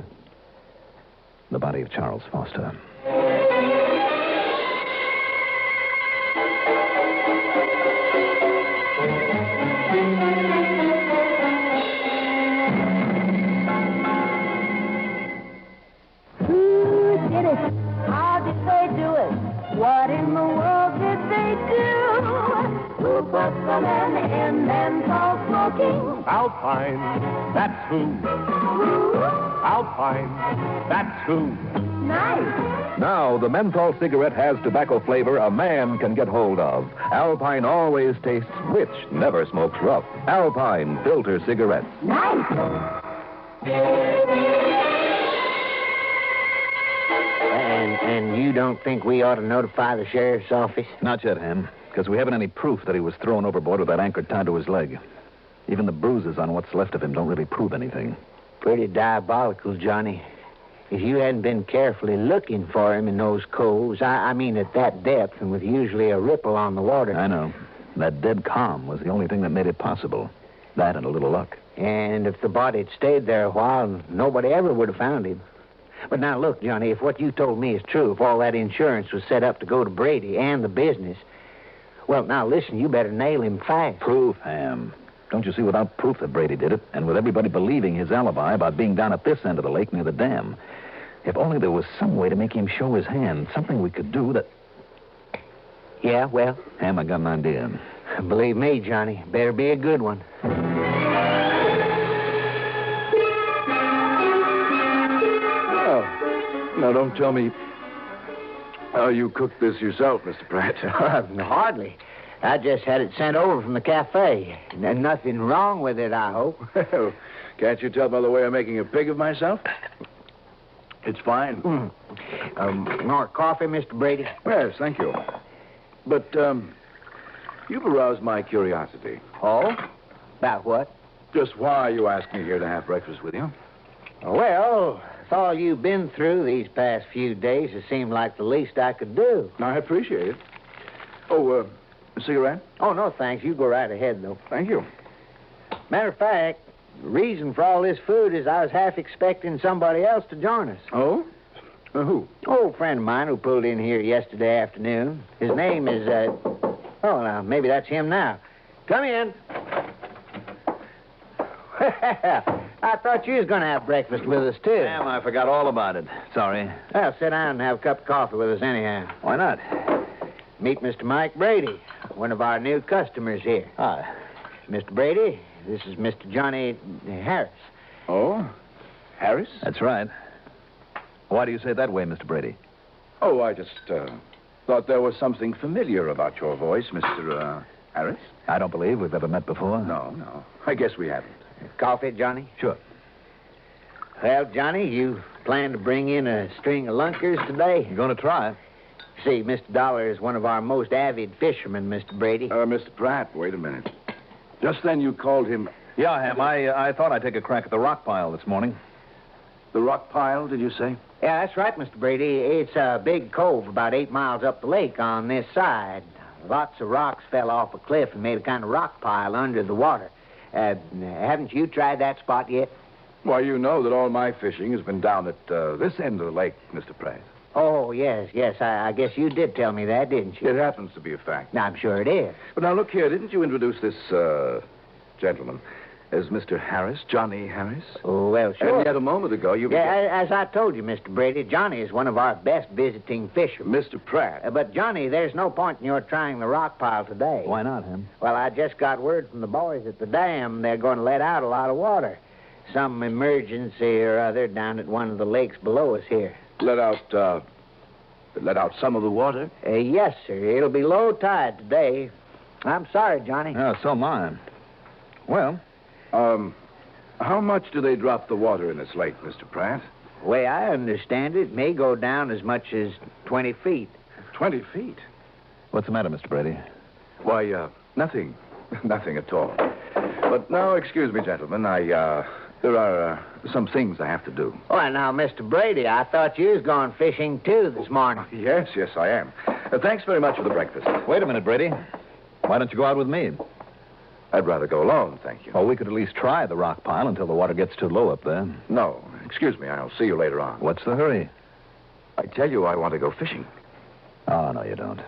The body of Charles Foster. put the men in menthol smoking. Alpine, that's who. Alpine, that's who. Nice. Now, the menthol cigarette has tobacco flavor a man can get hold of. Alpine always tastes rich, never smokes rough. Alpine filter cigarettes. Nice. And you don't think we ought to notify the sheriff's office? Not yet, Ham, because we haven't any proof that he was thrown overboard with that anchor tied to his leg. Even the bruises on what's left of him don't really prove anything. Pretty diabolical, Johnny. If you hadn't been carefully looking for him in those coves, I mean at that depth and with usually a ripple on the water. I know. That dead calm was the only thing that made it possible. That and a little luck. And if the body had stayed there a while, nobody ever would have found him. But now look, Johnny, if what you told me is true, if all that insurance was set up to go to Brady and the business, well, now listen, you better nail him fast. Proof, Ham. Don't you see, without proof that Brady did it, and with everybody believing his alibi about being down at this end of the lake near the dam, if only there was some way to make him show his hand, something we could do that... Yeah, well? Ham, I got an idea. Believe me, Johnny, better be a good one. Now, don't tell me how you cooked this yourself, Mr. Pratt. Hardly. I just had it sent over from the cafe. And nothing wrong with it, I hope. Well, can't you tell by the way I'm making a pig of myself? It's fine. More coffee, Mr. Brady? Yes, thank you. But, you've aroused my curiosity. Oh? About what? Just why you asked me here to have breakfast with you. Well, with all you've been through these past few days, it seemed like the least I could do. I appreciate it. Oh, a cigarette? Oh, no, thanks. You go right ahead, though. Thank you. Matter of fact, the reason for all this food is I was half expecting somebody else to join us. Oh? Who? Old friend of mine who pulled in here yesterday afternoon. His name is, oh, now, maybe that's him now. Come in. I thought you was going to have breakfast with us, too. Damn, I forgot all about it. Sorry. Well, sit down and have a cup of coffee with us anyhow. Why not? Meet Mr. Mike Brady, one of our new customers here. Hi. Mr. Brady, this is Mr. Johnny Harris. Oh? Harris? That's right. Why do you say it that way, Mr. Brady? Oh, I just thought there was something familiar about your voice, Mr. Harris. I don't believe we've ever met before. No. I guess we haven't. Coffee, Johnny? Sure. Well, Johnny, you plan to bring in a string of lunkers today? You're going to try. See, Mr. Dollar is one of our most avid fishermen, Mr. Brady. Mr. Pratt, wait a minute. Just then you called him... Yeah, Ham, I thought I'd take a crack at the rock pile this morning. The rock pile, did you say? Yeah, that's right, Mr. Brady. It's a big cove about 8 miles up the lake on this side. Lots of rocks fell off a cliff and made a kind of rock pile under the water. Haven't you tried that spot yet? Why, you know that all my fishing has been down at this end of the lake, Mr. Pratt. Oh, yes. I guess you did tell me that, didn't you? It happens to be a fact. I'm sure it is. But now, look here. Didn't you introduce this gentleman as Mr. Harris, Johnny Harris? Oh, well, sure. And yet a moment ago you... Yeah, as I told you, Mr. Brady, Johnny is one of our best visiting fishermen. Mr. Pratt. But, Johnny, there's no point in your trying the rock pile today. Why not, Ham? Well, I just got word from the boys at the dam. They're going to let out a lot of water. Some emergency or other down at one of the lakes below us here. Let out some of the water? Yes, sir. It'll be low tide today. I'm sorry, Johnny. Yeah, so am I. Well... how much do they drop the water in this lake, Mr. Pratt? The way I understand it, may go down as much as 20 feet. 20 feet? What's the matter, Mr. Brady? Why, nothing. Nothing at all. But now, excuse me, gentlemen, there are some things I have to do. Oh, now, Mr. Brady, I thought you was going fishing, too, this morning. Yes, I am. Thanks very much for the breakfast. Wait a minute, Brady. Why don't you go out with me? I'd rather go alone, thank you. Well, we could at least try the rock pile until the water gets too low up there. No, excuse me. I'll see you later on. What's the hurry? I tell you I want to go fishing. Oh, no, you don't.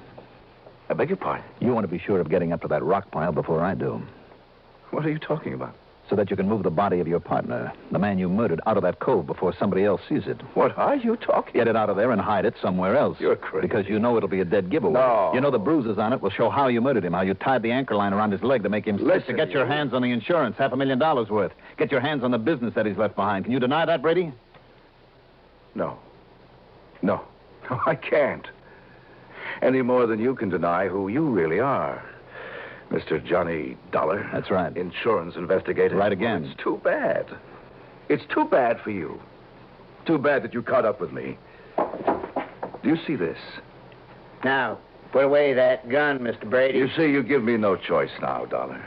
I beg your pardon? You want to be sure of getting up to that rock pile before I do. What are you talking about? so that you can move the body of your partner, the man you murdered, out of that cove before somebody else sees it. What are you talking? Get it out of there and hide it somewhere else. You're crazy. Because you know it'll be a dead giveaway. No. You know the bruises on it will show how you murdered him, how you tied the anchor line around his leg to make him sick, to get your hands on the insurance, $500,000 worth. Get your hands on the business that he's left behind. Can you deny that, Brady? No, I can't. Any more than you can deny who you really are. Mr. Johnny Dollar. That's right. Insurance investigator. Right again. Well, it's too bad. It's too bad for you. Too bad that you caught up with me. Do you see this? Now, put away that gun, Mr. Brady. You see, you give me no choice now, Dollar.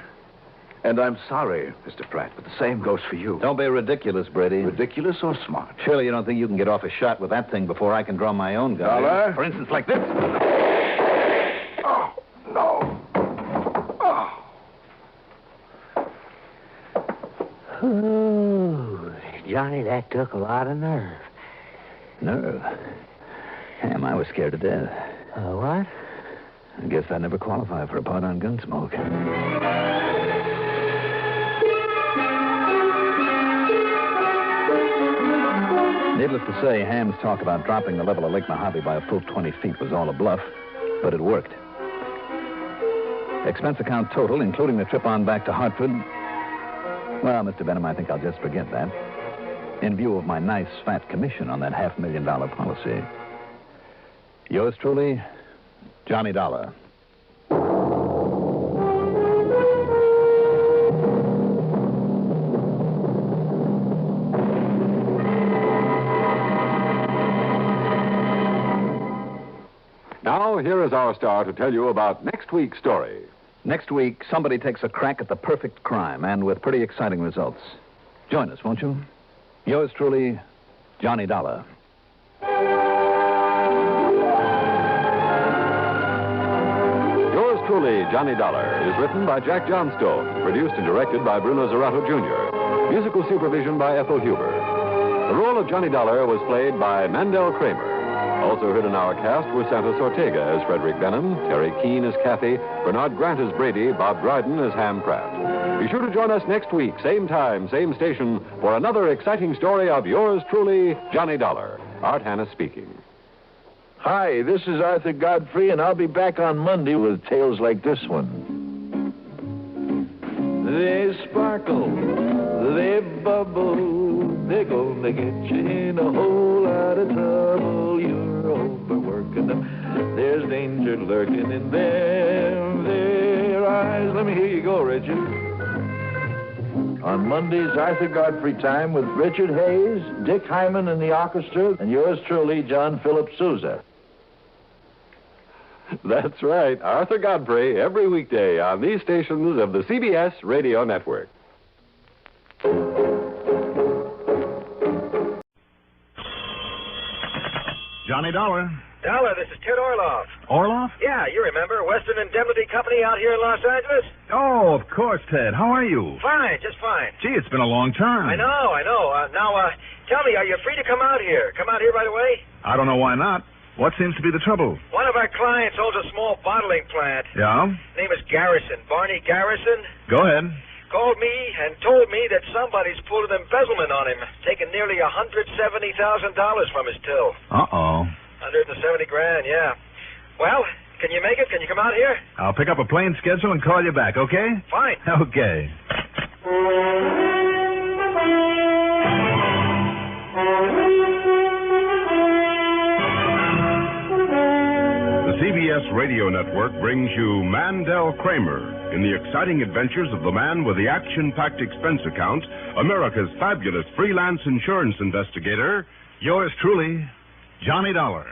And I'm sorry, Mr. Pratt, but the same goes for you. Don't be ridiculous, Brady. Ridiculous or smart? Surely you don't think you can get off a shot with that thing before I can draw my own gun. Dollar? For instance, like this. Oh, no. Oh, Johnny, that took a lot of nerve. Nerve? Damn, I was scared to death. What? I guess I never qualify for a part on Gunsmoke. Needless to say, Ham's talk about dropping the level of Lake Mojave by a full 20 feet was all a bluff, but it worked. Expense account total, including the trip on back to Hartford. Well, Mr. Benham, I think I'll just forget that. In view of my nice fat commission on that $500,000 policy. Yours truly, Johnny Dollar. Now, here is our star to tell you about next week's story. Next week, somebody takes a crack at the perfect crime, and with pretty exciting results. Join us, won't you? Yours truly, Johnny Dollar. Yours truly, Johnny Dollar, is written by Jack Johnstone, produced and directed by Bruno Zerato, Jr., musical supervision by Ethel Huber. The role of Johnny Dollar was played by Mandel Kramer. Also heard in our cast were Santos Ortega as Frederick Benham, Terry Keane as Kathy, Bernard Grant as Brady, Bob Dryden as Ham Pratt. Be sure to join us next week, same time, same station, for another exciting story of yours truly, Johnny Dollar. Art Hanna speaking. Hi, this is Arthur Godfrey, and I'll be back on Monday with tales like this one. They sparkle, they bubble, they're gonna get you in a whole lot of trouble. You're overworking them. There's danger lurking in their eyes. Let me hear you go, Richard. On Monday's Arthur Godfrey time with Richard Hayes, Dick Hyman and the orchestra, and yours truly, John Philip Sousa. That's right, Arthur Godfrey, every weekday on these stations of the CBS Radio Network. Johnny Dollar. Dollar, this is Ted Orloff. Orloff? Yeah, you remember Western Indemnity Company out here in Los Angeles? Oh, of course, Ted. How are you? Fine, just fine. Gee, it's been a long time. I know. Now, tell me, are you free to come out here? Come out here right away? I don't know why not. What seems to be the trouble? One of our clients owns a small bottling plant. Yeah? Name is Garrison, Barney Garrison. Go ahead. Called me and told me that somebody's pulled an embezzlement on him, taking nearly $170,000 from his till. Uh-oh. 170 grand, yeah. Well, can you make it? Can you come out here? I'll pick up a plane schedule and call you back, okay? Fine. Okay. The CBS Radio Network brings you Mandel Kramer in the exciting adventures of the man with the action-packed expense account, America's fabulous freelance insurance investigator, yours truly, Johnny Dollar.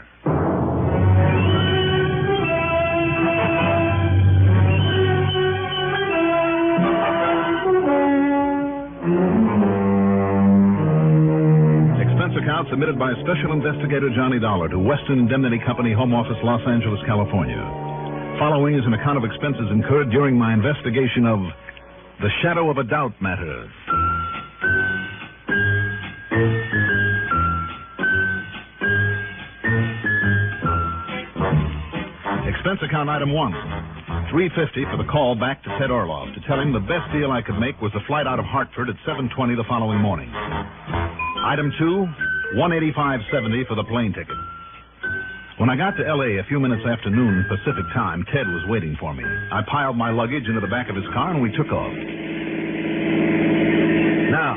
Expense account submitted by Special Investigator Johnny Dollar to Western Indemnity Company, Home Office, Los Angeles, California. Following is an account of expenses incurred during my investigation of the Shadow of a Doubt matter. Expense account item 1, $3.50 for the call back to Ted Orloff to tell him the best deal I could make was the flight out of Hartford at 7:20 the following morning. Item 2, $185.70 for the plane ticket. When I got to L.A. a few minutes after noon Pacific time, Ted was waiting for me. I piled my luggage into the back of his car and we took off. Now,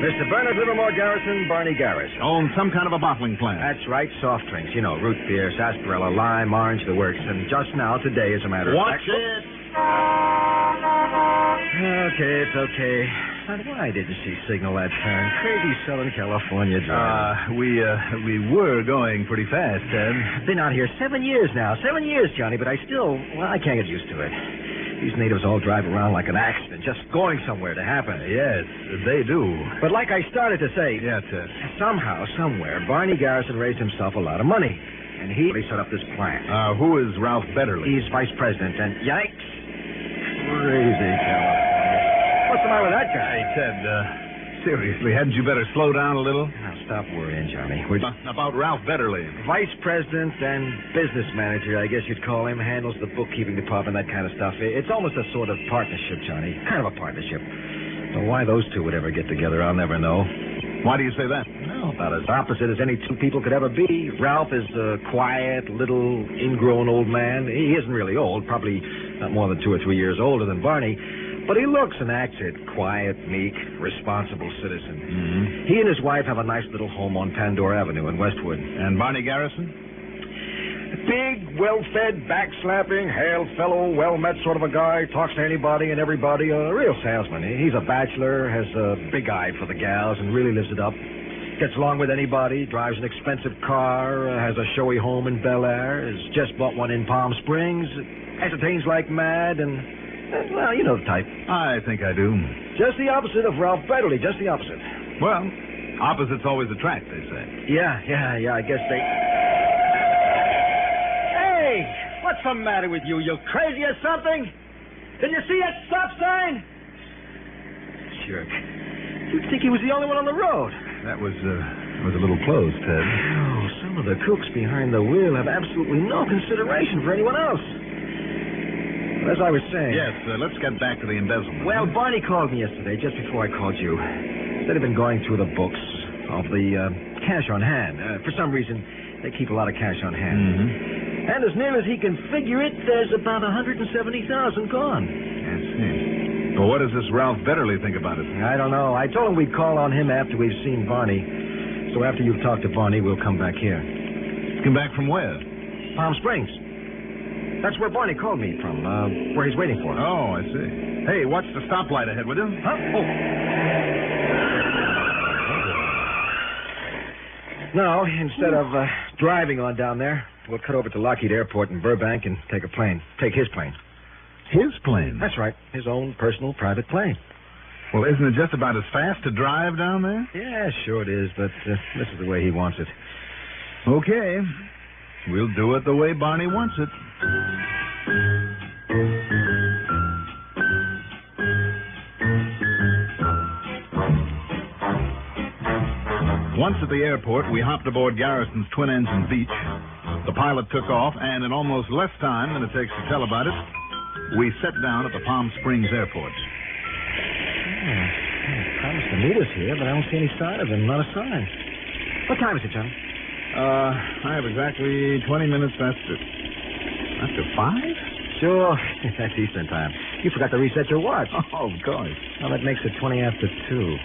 Mr. Bernard Livermore Garrison, Barney Garrison. Own some kind of a bottling plant. That's right, soft drinks. You know, root beer, sarsaparilla, lime, orange, the works. And just now, today, as a matter of fact... Watch it! Okay, it's okay. Now, why didn't she signal that turn? Crazy Southern California drive. We were going pretty fast, Ted. Been out here 7 years now. 7 years, Johnny, but I can't get used to it. These natives all drive around like an accident, just going somewhere to happen. Yes, they do. But like I started to say... Yeah, Ted. Somehow, somewhere, Barney Garrison raised himself a lot of money. And he set up this plant. Who is Ralph Betterly? He's vice president, and yikes. Crazy California. What's the matter with that guy? Hey, Ted, seriously, hadn't you better slow down a little? Now, stop worrying, Johnny. About Ralph Betterly. Vice president and business manager, I guess you'd call him, handles the bookkeeping department, that kind of stuff. It's almost a sort of partnership, Johnny. Kind of a partnership. But why those two would ever get together, I'll never know. Why do you say that? Well, about as opposite as any two people could ever be. Ralph is a quiet, little, ingrown old man. He isn't really old, probably not more than 2 or 3 years older than Barney. But he looks and acts it. Quiet, meek, responsible citizen. Mm-hmm. He and his wife have a nice little home on Pandora Avenue in Westwood. And Barney Garrison? Big, well-fed, back-slapping, hail fellow, well-met sort of a guy. Talks to anybody and everybody. A real salesman. He's a bachelor, has a big eye for the gals, and really lives it up. Gets along with anybody, drives an expensive car, has a showy home in Bel Air, has just bought one in Palm Springs, entertains like mad, and... Well, you know the type. I think I do. Just the opposite of Ralph Betterly, just the opposite. Well, opposites always attract, they say. Yeah, I guess they... Hey, what's the matter with you? You crazy or something? Did you see that stop sign? Jerk. You'd think he was the only one on the road. That was a little close, Ted. Oh, some of the crooks behind the wheel have absolutely no consideration for anyone else. As I was saying... Yes, let's get back to the embezzlement. Well, Barney called me yesterday, just before I called you. Said he'd been going through the books of the cash on hand. For some reason, they keep a lot of cash on hand. Mm-hmm. And as near as he can figure it, there's about $170,000 gone. I see. Well, what does this Ralph Betterly think about it? I don't know. I told him we'd call on him after we've seen Barney. So after you've talked to Barney, we'll come back here. Come back from where? Palm Springs. That's where Barney called me from, where he's waiting for us. Oh, I see. Hey, watch the stoplight ahead, will you? Huh? Oh. Now, instead of driving on down there, we'll cut over to Lockheed Airport in Burbank and take a plane. Take his plane. His plane? That's right. His own personal private plane. Well, isn't it just about as fast to drive down there? Yeah, sure it is, but this is the way he wants it. Okay. We'll do it the way Barney wants it. Once at the airport, we hopped aboard Garrison's twin-engine Beach. The pilot took off, and in almost less time than it takes to tell about it, we set down at the Palm Springs airport. He promised to meet us here, but I don't see any sign of him. Not a sign. What time is it, John? I have exactly 20 minutes after 5? Sure. That's Eastern time. You forgot to reset your watch. Oh, of course. Well, that makes it 20 after 2.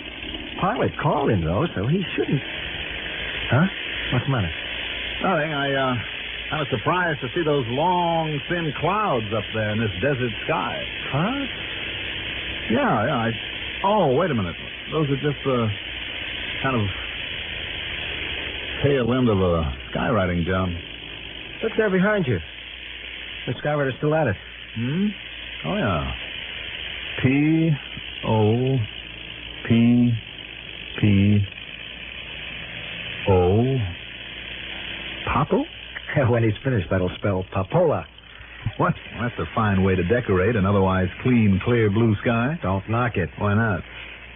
Pilot called him, though, so he shouldn't... Huh? What's the matter? Nothing. I was surprised to see those long, thin clouds up there in this desert sky. Clouds? Yeah. Oh, wait a minute. Those are just the kind of tail end of a skywriting job. Look there behind you. The skywriter's still at it. Oh, yeah. P-O-P-P-O. Papo? When he's finished, that'll spell Papola. What? Well, that's a fine way to decorate an otherwise clean, clear blue sky. Don't knock it. Why not?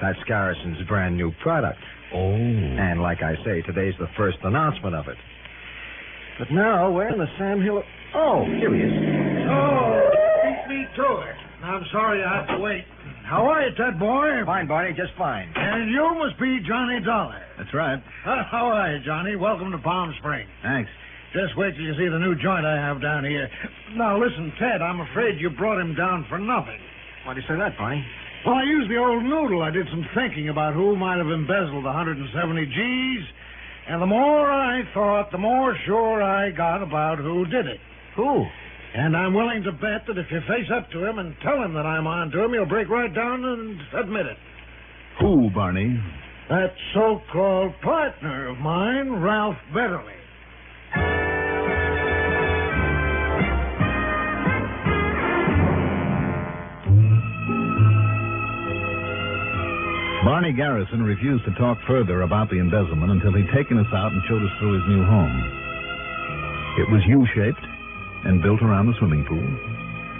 That's Garrison's brand new product. Oh. And like I say, today's the first announcement of it. But now we're in the Sam Hill... Oh, here he is. Oh, beat me to it. I'm sorry I had to wait. How are you, Ted boy? Fine, Barney, just fine. And you must be Johnny Dollar. That's right. How are you, Johnny? Welcome to Palm Springs. Thanks. Just wait till you see the new joint I have down here. Now, listen, Ted, I'm afraid you brought him down for nothing. Why do you say that, Barney? Well, I used the old noodle. I did some thinking about who might have embezzled 170 G's, and the more I thought, the more sure I got about who did it. Who? And I'm willing to bet that if you face up to him and tell him that I'm on to him, he'll break right down and admit it. Who, Barney? That so-called partner of mine, Ralph Betterly. Barney Garrison refused to talk further about the embezzlement until he'd taken us out and showed us through his new home. It was U-shaped and built around the swimming pool,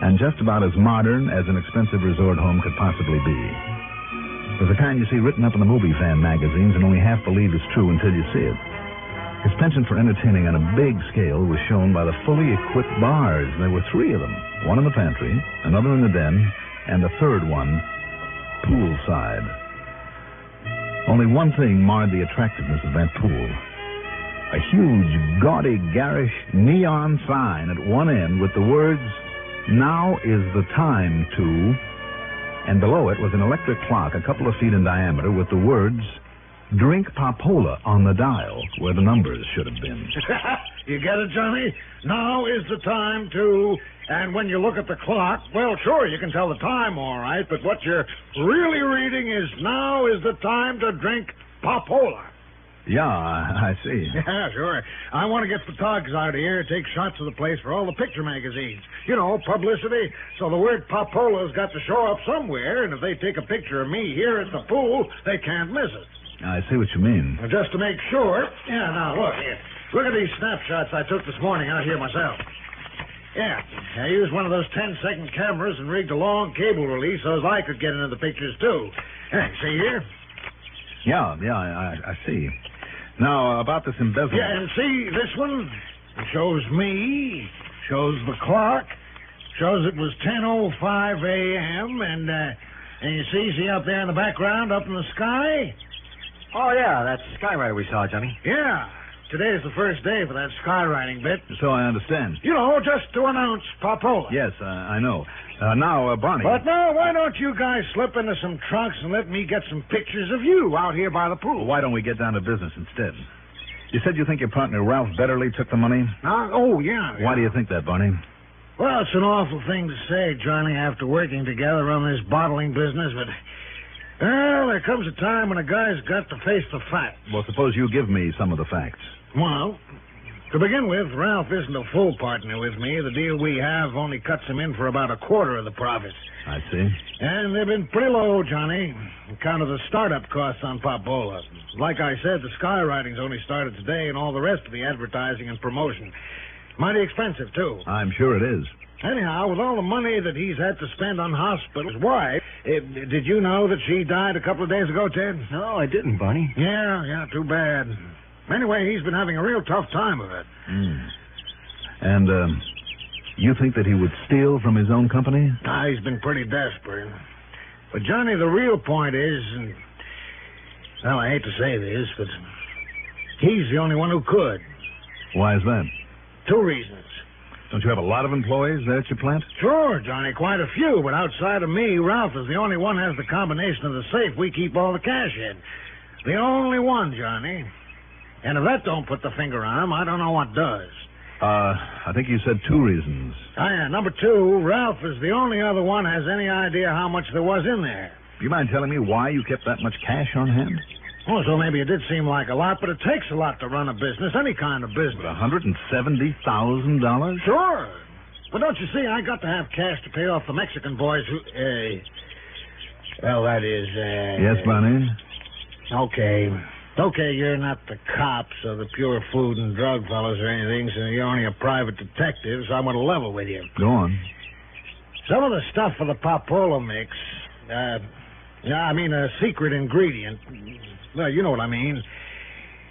and just about as modern as an expensive resort home could possibly be. It was the kind you see written up in the movie fan magazines and only half believe is true until you see it. His penchant for entertaining on a big scale was shown by the fully equipped bars. There were 3 of them, one in the pantry, another in the den, and the third one poolside. Only one thing marred the attractiveness of that pool. A huge, gaudy, garish neon sign at one end with the words, "Now is the time to," and below it was an electric clock a couple of feet in diameter with the words, "Drink Papola" on the dial, where the numbers should have been. You get it, Johnny? Now is the time to... And when you look at the clock, well, sure, you can tell the time all right, but what you're really reading is, "Now is the time to drink Papola." Yeah, I see. Yeah, sure. I want to get photographers out here, take shots of the place for all the picture magazines. You know, publicity. So the word Papola's got to show up somewhere, and if they take a picture of me here at the pool, they can't miss it. I see what you mean. Well, just to make sure. Yeah, now, look here. Look at these snapshots I took this morning out here myself. Yeah, I used one of those 10-second cameras and rigged a long cable release so as I could get into the pictures, too. See here? Yeah, I see. Now, about this embezzlement... Yeah, and see this one? It shows me, shows the clock, shows it was 10:05 a.m., and you see up there in the background, up in the sky? Oh, yeah, that skywriter we saw, Johnny. Yeah. Today's the first day for that skywriting bit. So I understand. You know, just to announce Papola. Yes, I know. Now, Barney... But now, why don't you guys slip into some trunks and let me get some pictures of you out here by the pool? Well, why don't we get down to business instead? You said you think your partner, Ralph Betterly, took the money? Oh, yeah. Why do you think that, Barney? Well, it's an awful thing to say, Johnny, after working together on this bottling business, but... Well, there comes a time when a guy's got to face the facts. Well, suppose you give me some of the facts. Well, to begin with, Ralph isn't a full partner with me. The deal we have only cuts him in for about a quarter of the profits. I see. And they've been pretty low, Johnny, on account of the startup costs on Papola. Like I said, the skywriting's only started today, and all the rest of the advertising and promotion. Mighty expensive, too. I'm sure it is. Anyhow, with all the money that he's had to spend on hospitals, why? Did you know that she died a couple of days ago, Ted? No, I didn't, Barney. Yeah, too bad. Anyway, he's been having a real tough time of it. And, you think that he would steal from his own company? He's been pretty desperate. But, Johnny, the real point is, and, well, I hate to say this, but he's the only one who could. Why is that? 2 reasons. Don't you have a lot of employees there at your plant? Sure, Johnny, quite a few, but outside of me, Ralph is the only one who has the combination of the safe we keep all the cash in. The only one, Johnny. And if that don't put the finger on him, I don't know what does. I think you said 2 reasons. Yeah. Number 2, Ralph is the only other one who has any idea how much there was in there. Do you mind telling me why you kept that much cash on hand? Oh, so maybe it did seem like a lot, but it takes a lot to run a business, any kind of business. But $170,000? Sure. But don't you see, I got to have cash to pay off the Mexican boys who... well, that is... Yes, Barney? Okay, you're not the cops or the pure food and drug fellows or anything, so you're only a private detective, so I'm going to level with you. Go on. Some of the stuff for the Papola mix, a secret ingredient. Well, you know what I mean.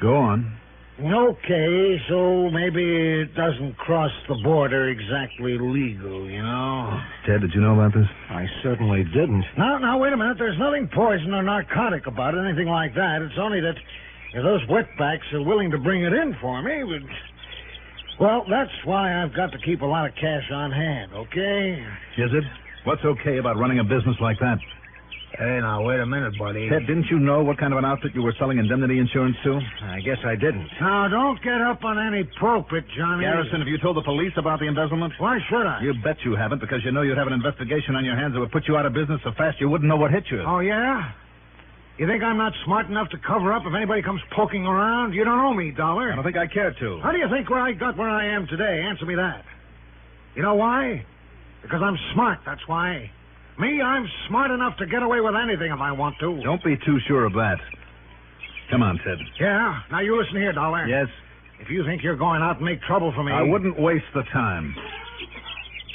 Go on. Okay, so maybe it doesn't cross the border exactly legal, you know? Ted, did you know about this? I certainly didn't. Now, wait a minute. There's nothing poison or narcotic about it, anything like that. It's only that if those wetbacks are willing to bring it in for me, well, that's why I've got to keep a lot of cash on hand, okay? Is it? What's okay about running a business like that? Hey, now, wait a minute, buddy. Ted, didn't you know what kind of an outfit you were selling indemnity insurance to? I guess I didn't. Now, don't get up on any pulpit, Johnny. Garrison, have you told the police about the embezzlement? Why should I? You bet you haven't, because you know you'd have an investigation on your hands that would put you out of business so fast you wouldn't know what hit you. Oh, yeah? You think I'm not smart enough to cover up if anybody comes poking around? You don't owe me, Dollar. I don't think I care to. How do you think I got where I am today? Answer me that. You know why? Because I'm smart, that's why. Me, I'm smart enough to get away with anything if I want to. Don't be too sure of that. Come on, Ted. Yeah? Now, you listen here, Dollar. Yes? If you think you're going out and make trouble for me... I wouldn't waste the time.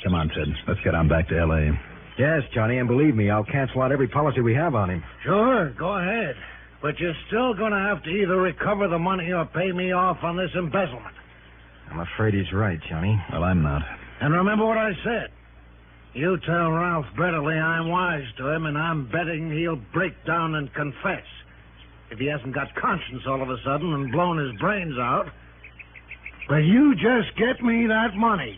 Come on, Ted. Let's get on back to L.A. Yes, Johnny, and believe me, I'll cancel out every policy we have on him. Sure, go ahead. But you're still going to have to either recover the money or pay me off on this embezzlement. I'm afraid he's right, Johnny. Well, I'm not. And remember what I said. You tell Ralph Betterly I'm wise to him, and I'm betting he'll break down and confess. If he hasn't got conscience all of a sudden and blown his brains out. But you just get me that money.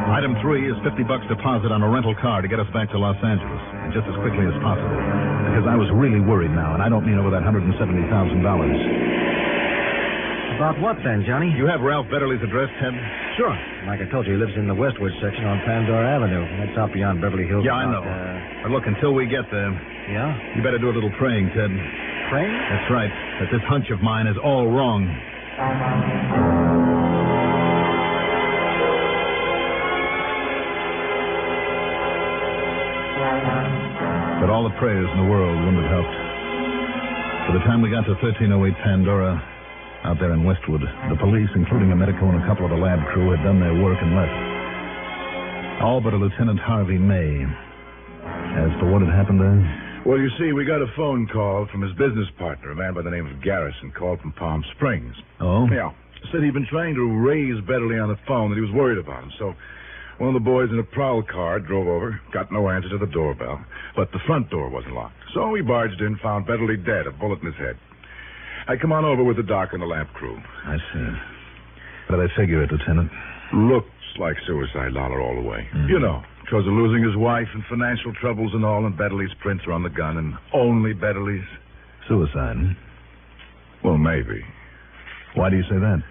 Item 3 is $50 deposit on a rental car to get us back to Los Angeles, and just as quickly as possible. Because I was really worried now, and I don't mean over that $170,000. About what then, Johnny? You have Ralph Betterly's address, Ted? Sure. Like I told you, he lives in the Westwood section on Pandora Avenue. That's out beyond Beverly Hills. Yeah, I know. But look, until we get there... Yeah? You better do a little praying, Ted. Praying? That's right. That this hunch of mine is all wrong. But all the prayers in the world wouldn't have helped. By the time we got to 1308 Pandora... out there in Westwood, the police, including a medico and a couple of the lab crew, had done their work and left. All but a Lieutenant Harvey May. As for what had happened there... Well, you see, we got a phone call from his business partner, a man by the name of Garrison, called from Palm Springs. Oh? Yeah. Said he'd been trying to raise Betterly on the phone, that he was worried about him. So one of the boys in a prowl car drove over, got no answer to the doorbell, but the front door wasn't locked. So we barged in, found Betterly dead, a bullet in his head. I come on over with the doc and the lab crew. I see. But I figure it, Lieutenant. Looks like suicide, Dollar, all the way. Mm-hmm. You know, because of losing his wife and financial troubles and all, and Betterly's prints are on the gun, and only Betterly's. Suicide, hmm? Well, maybe. Why do you say that?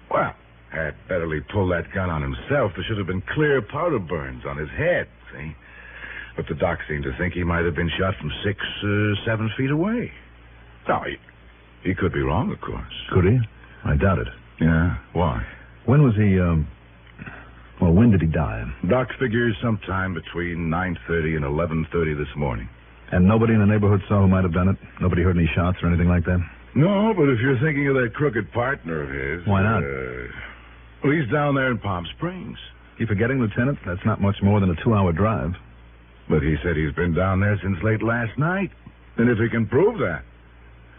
Well, had Betterly pulled that gun on himself, there should have been clear powder burns on his head, see? But the doc seemed to think he might have been shot from 6 or 7 feet away. No, he could be wrong, of course. Could he? I doubt it. Yeah? Why? When was he, well, when did he die? Doc figures sometime between 9:30 and 11:30 this morning. And nobody in the neighborhood saw who might have done it? Nobody heard any shots or anything like that? No, but if you're thinking of that crooked partner of his... Why not? Well, he's down there in Palm Springs. You forgetting, Lieutenant? That's not much more than a 2-hour drive. But he said he's been down there since late last night. And if he can prove that...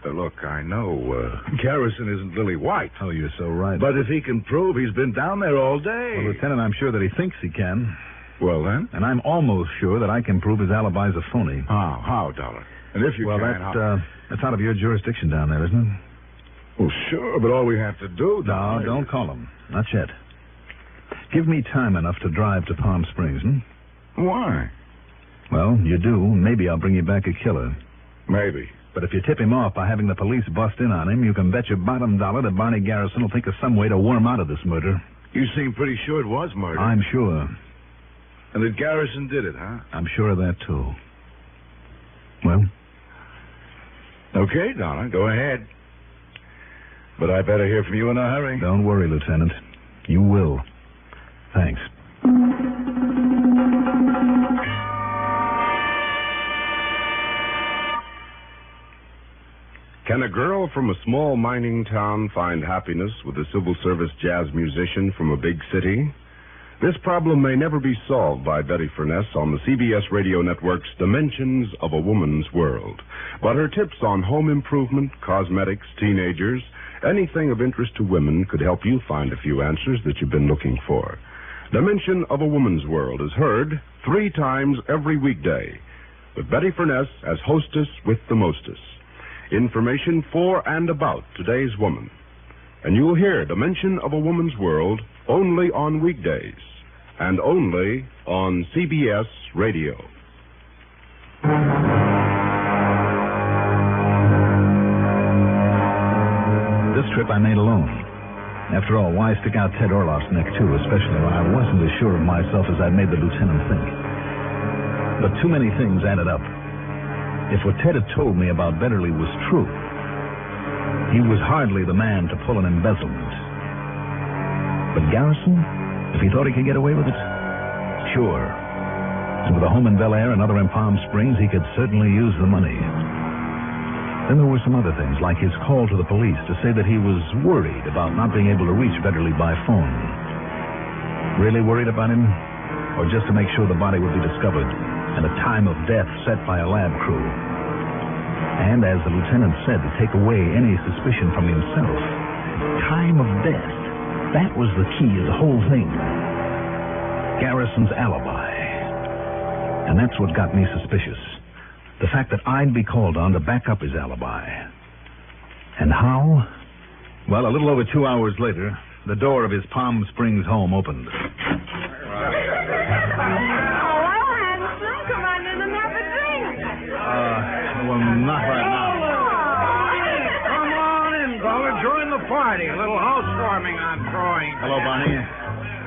look, I know Garrison isn't Lily White. Oh, you're so right. But if he can prove he's been down there all day... Well, Lieutenant, I'm sure that he thinks he can. Well, then? And I'm almost sure that I can prove his alibi's a phony. How, Dollar? And if you can... That's out of your jurisdiction down there, isn't it? Well, sure, but all we have to do... No, don't call him. Not yet. Give me time enough to drive to Palm Springs, Why? Well, you do. Maybe I'll bring you back a killer. Maybe. But if you tip him off by having the police bust in on him, you can bet your bottom dollar that Barney Garrison will think of some way to worm out of this murder. You seem pretty sure it was murder. I'm sure. And that Garrison did it, huh? I'm sure of that, too. Well? Okay, Dollar, go ahead. But I better hear from you in a hurry. Don't worry, Lieutenant. You will. Thanks. Can a girl from a small mining town find happiness with a civil service jazz musician from a big city? This problem may never be solved by Betty Furness on the CBS Radio Network's Dimensions of a Woman's World. But her tips on home improvement, cosmetics, teenagers, anything of interest to women could help you find a few answers that you've been looking for. Dimension of a Woman's World is heard 3 times every weekday, with Betty Furness as hostess with the mostess. Information for and about today's woman. And you'll hear Dimension of a Woman's World only on weekdays and only on CBS Radio. This trip I made alone. After all, why stick out Ted Orloff's neck, too, especially when I wasn't as sure of myself as I'd made the lieutenant think. But too many things added up. If what Ted had told me about Betterly was true, he was hardly the man to pull an embezzlement. But Garrison, if he thought he could get away with it, sure. And with a home in Bel Air, another in Palm Springs, he could certainly use the money. Then there were some other things, like his call to the police to say that he was worried about not being able to reach Betterly by phone. Really worried about him? Or just to make sure the body would be discovered and a time of death set by a lab crew? And as the lieutenant said, to take away any suspicion from himself. Time of death. That was the key of the whole thing. Garrison's alibi. And that's what got me suspicious. The fact that I'd be called on to back up his alibi. And how? Well, a little over 2 hours later, the door of his Palm Springs home opened. Hello, handsome. Come on in and have a drink. Well, not right now. Come on in, Dollar. Join the party. A little housewarming I'm throwing. Hello, Barney.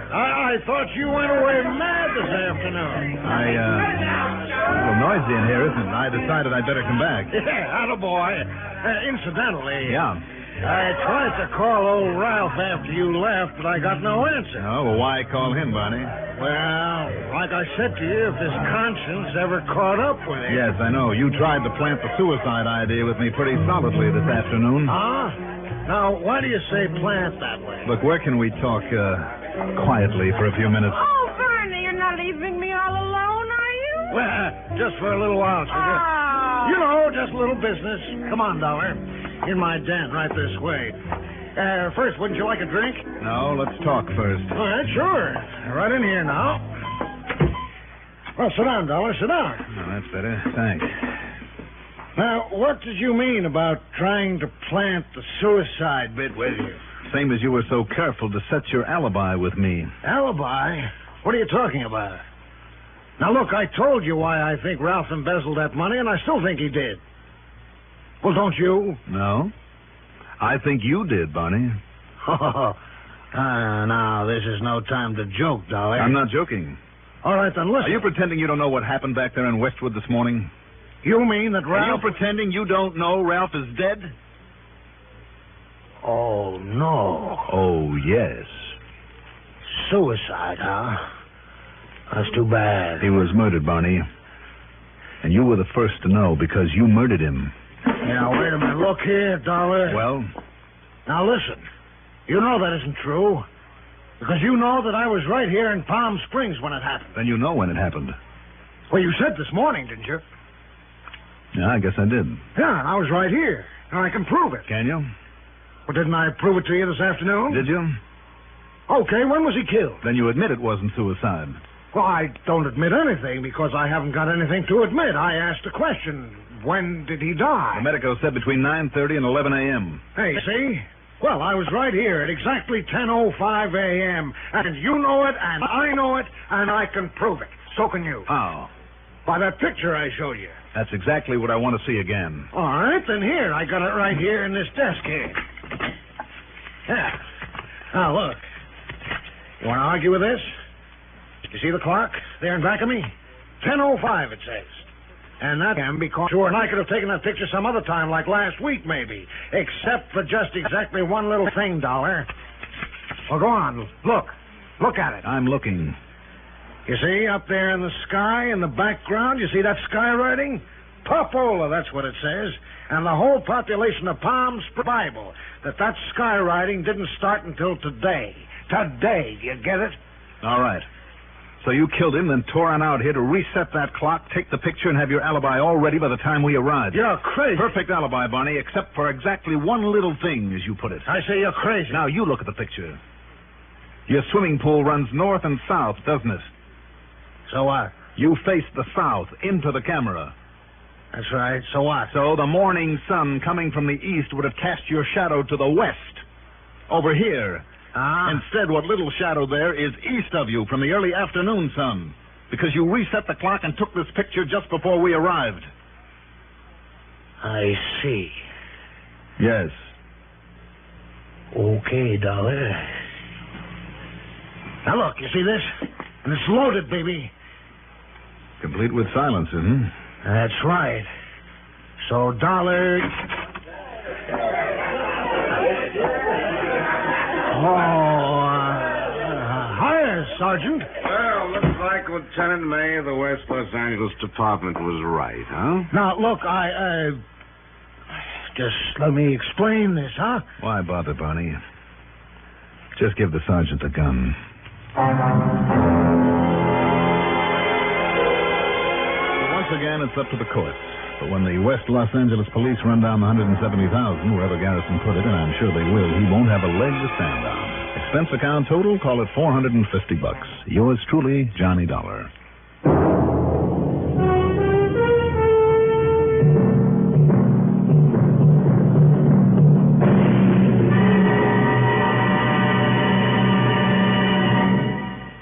I thought you went away mad this afternoon. A little noisy in here, isn't it? I decided I'd better come back. Yeah, attaboy. Incidentally... Yeah? I tried to call old Ralph after you left, but I got no answer. Oh, well, why call him, Barney? Well, like I said to you, if his conscience ever caught up with him... Yes, I know. You tried to plant the suicide idea with me pretty solidly this afternoon. Huh? Now, why do you say plant that way? Look, where can we talk quietly for a few minutes? Oh, Barney, you're not leaving me all alone, are you? Well, just for a little while, sugar. You know, just a little business. Come on, Dollar. In my den, right this way. First, wouldn't you like a drink? No, let's talk first. All right, sure. Right in here now. Well, sit down, Dollar. Sit down. Oh, that's better. Thanks. Now, what did you mean about trying to plant the suicide bit with you? Same as you were so careful to set your alibi with me. Alibi? What are you talking about? Now, look, I told you why I think Ralph embezzled that money, and I still think he did. Well, don't you? No. I think you did, Barney. Now, this is no time to joke, Dolly. I'm not joking. All right, then listen. Are you pretending you don't know what happened back there in Westwood this morning? You mean that Ralph... Are you pretending you don't know Ralph is dead? Oh, no. Oh, yes. Suicide, huh? That's too bad. He was murdered, Barney. And you were the first to know because you murdered him. Now, wait a minute. Look here, Dollar. Well? Now, listen. You know that isn't true. Because you know that I was right here in Palm Springs when it happened. Then you know when it happened. Well, you said this morning, didn't you? Yeah, I guess I did. Yeah, and I was right here. Now, I can prove it. Can you? Well, didn't I prove it to you this afternoon? Did you? Okay, when was he killed? Then you admit it wasn't suicide. Well, I don't admit anything because I haven't got anything to admit. I asked a question. When did he die? The medico said between 9:30 and 11 a.m. Hey, see? Well, I was right here at exactly 10:05 a.m. And you know it, and I know it, and I can prove it. So can you. How? By that picture I showed you. That's exactly what I want to see again. All right, then here. I got it right here in this desk here. Yeah. Now, look. You want to argue with this? You see the clock there in back of me? 10:05, it says. And that can be caught. Sure, and I could have taken that picture some other time, like last week, maybe. Except for just exactly one little thing, Dollar. Well, go on. Look. Look at it. I'm looking. You see, up there in the sky, in the background, you see that skywriting? Popola, that's what it says. And the whole population of Palm Springs Bible, that skywriting didn't start until today. Today, do you get it? All right. So you killed him, then tore on out here to reset that clock, take the picture, and have your alibi all ready by the time we arrived. You're crazy. Perfect alibi, Barney, except for exactly one little thing, as you put it. I say you're crazy. Now, you look at the picture. Your swimming pool runs north and south, doesn't it? So what? You face the south, into the camera. That's right. So what? So the morning sun coming from the east would have cast your shadow to the west. Over here. Instead, what little shadow there is east of you from the early afternoon sun. Because you reset the clock and took this picture just before we arrived. I see. Yes. Okay, Dollar. Now look, you see this? And it's loaded, baby. Complete with silencer, hmm? That's right. So, Dollar... Hiya, Sergeant. Well, looks like Lieutenant May of the West Los Angeles Department was right, huh? Now, look, just let me explain this, huh? Why bother, Barney? Just give the sergeant the gun. Once again, it's up to the courts. But when the West Los Angeles police run down the $170,000, wherever Garrison put it, and I'm sure they will, he won't have a leg to stand on. Expense account total, call it $450. Yours truly, Johnny Dollar.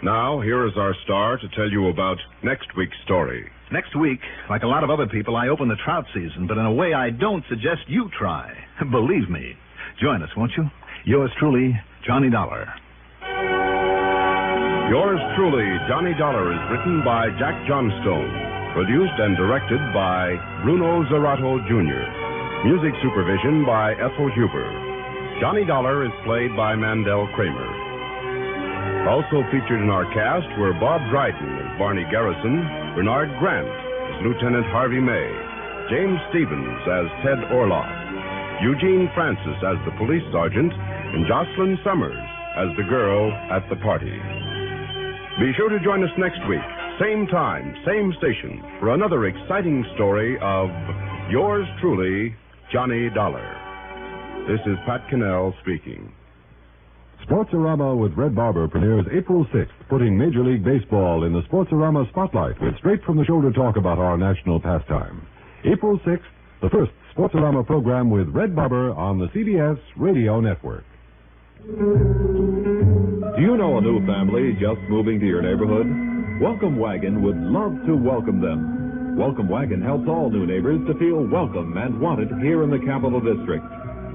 Now, here is our star to tell you about next week's story. Next week, like a lot of other people, I open the trout season, but in a way I don't suggest you try. Believe me. Join us, won't you? Yours truly, Johnny Dollar. Yours truly, Johnny Dollar, is written by Jack Johnstone, produced and directed by Bruno Zerato, Jr., music supervision by Ethel Huber. Johnny Dollar is played by Mandel Kramer. Also featured in our cast were Bob Dryden as Barney Garrison, Bernard Grant as Lieutenant Harvey May, James Stevens as Ted Orloff, Eugene Francis as the police sergeant, and Jocelyn Summers as the girl at the party. Be sure to join us next week, same time, same station, for another exciting story of yours truly, Johnny Dollar. This is Pat Cannell speaking. Sportsorama with Red Barber premieres April 6th, putting Major League Baseball in the Sportsorama spotlight with straight-from-the-shoulder talk about our national pastime. April 6th, the first Sportsorama program with Red Barber on the CBS Radio Network. Do you know a new family just moving to your neighborhood? Welcome Wagon would love to welcome them. Welcome Wagon helps all new neighbors to feel welcome and wanted here in the Capital District.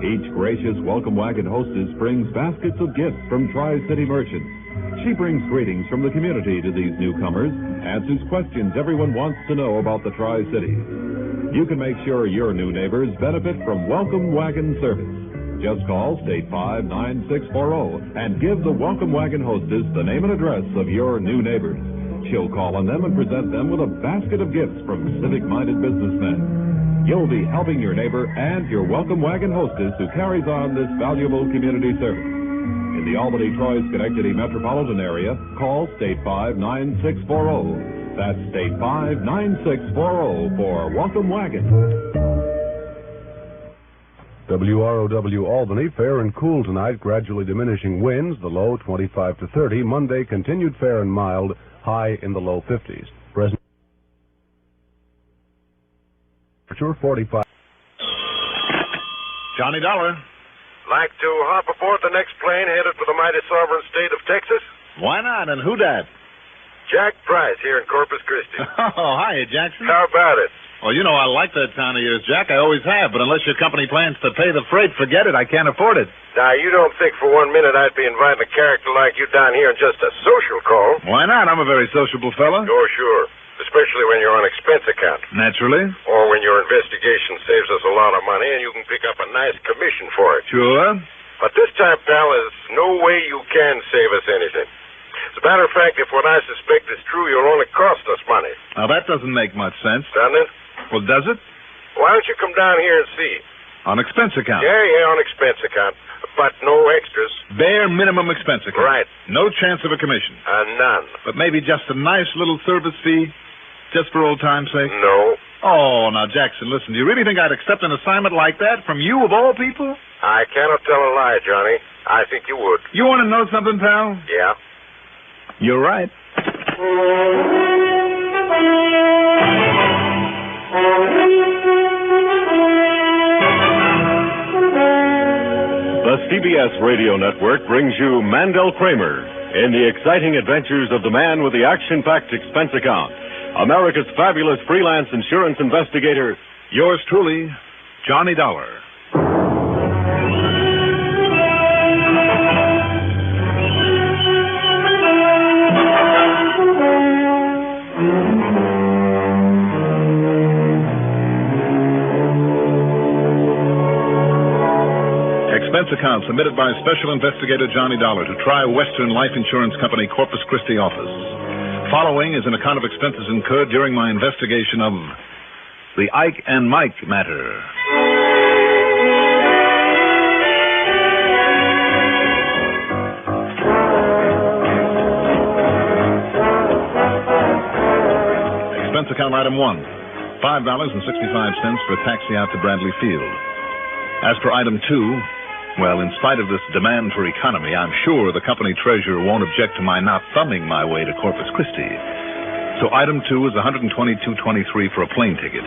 Each gracious Welcome Wagon hostess brings baskets of gifts from Tri-City merchants. She brings greetings from the community to these newcomers, answers questions everyone wants to know about the Tri-Cities. You can make sure your new neighbors benefit from Welcome Wagon service. Just call State 59640 and give the Welcome Wagon hostess the name and address of your new neighbors. She'll call on them and present them with a basket of gifts from civic-minded businessmen. You'll be helping your neighbor and your Welcome Wagon hostess who carries on this valuable community service. In the Albany, Troy, Schenectady metropolitan area, call State 59640. That's State 59640 for Welcome Wagon. WROW Albany, fair and cool tonight, gradually diminishing winds, the low 25 to 30. Monday, continued fair and mild, high in the low 50s. Present 45. Johnny Dollar. Like to hop aboard the next plane headed for the mighty sovereign state of Texas? Why not? And who dat? Jack Price here in Corpus Christi. Oh, hiya, Jackson. How about it? Well, you know I like that town of yours, Jack. I always have, but unless your company plans to pay the freight, forget it. I can't afford it. Now, you don't think for 1 minute I'd be inviting a character like you down here on just a social call? Why not? I'm a very sociable fella. Oh, sure. Especially when you're on expense account. Naturally. Or when your investigation saves us a lot of money and you can pick up a nice commission for it. Sure. But this time, pal, there's no way you can save us anything. As a matter of fact, if what I suspect is true, you'll only cost us money. Now, that doesn't make much sense. Doesn't it? Well, does it? Why don't you come down here and see? On expense account? Yeah, on expense account. but no extras. Bare minimum expense account. Right. No chance of a commission. None. But maybe just a nice little service fee, just for old time's sake? No. Oh, now, Jackson, listen, do you really think I'd accept an assignment like that from you of all people? I cannot tell a lie, Johnny. I think you would. You want to know something, pal? Yeah. You're right. The CBS Radio Network brings you Mandel Kramer in the exciting adventures of the man with the action-packed expense account, America's fabulous freelance insurance investigator. Yours truly, Johnny Dollar. Expense account submitted by Special Investigator Johnny Dollar to Tri-Western Life Insurance Company, Corpus Christi office. Following is an account of expenses incurred during my investigation of the Ike and Mike matter. Expense account item 1, $5.65 for a taxi out to Bradley Field. As for item 2, well, in spite of this demand for economy, I'm sure the company treasurer won't object to my not thumbing my way to Corpus Christi. So item 2 is $122.23 for a plane ticket.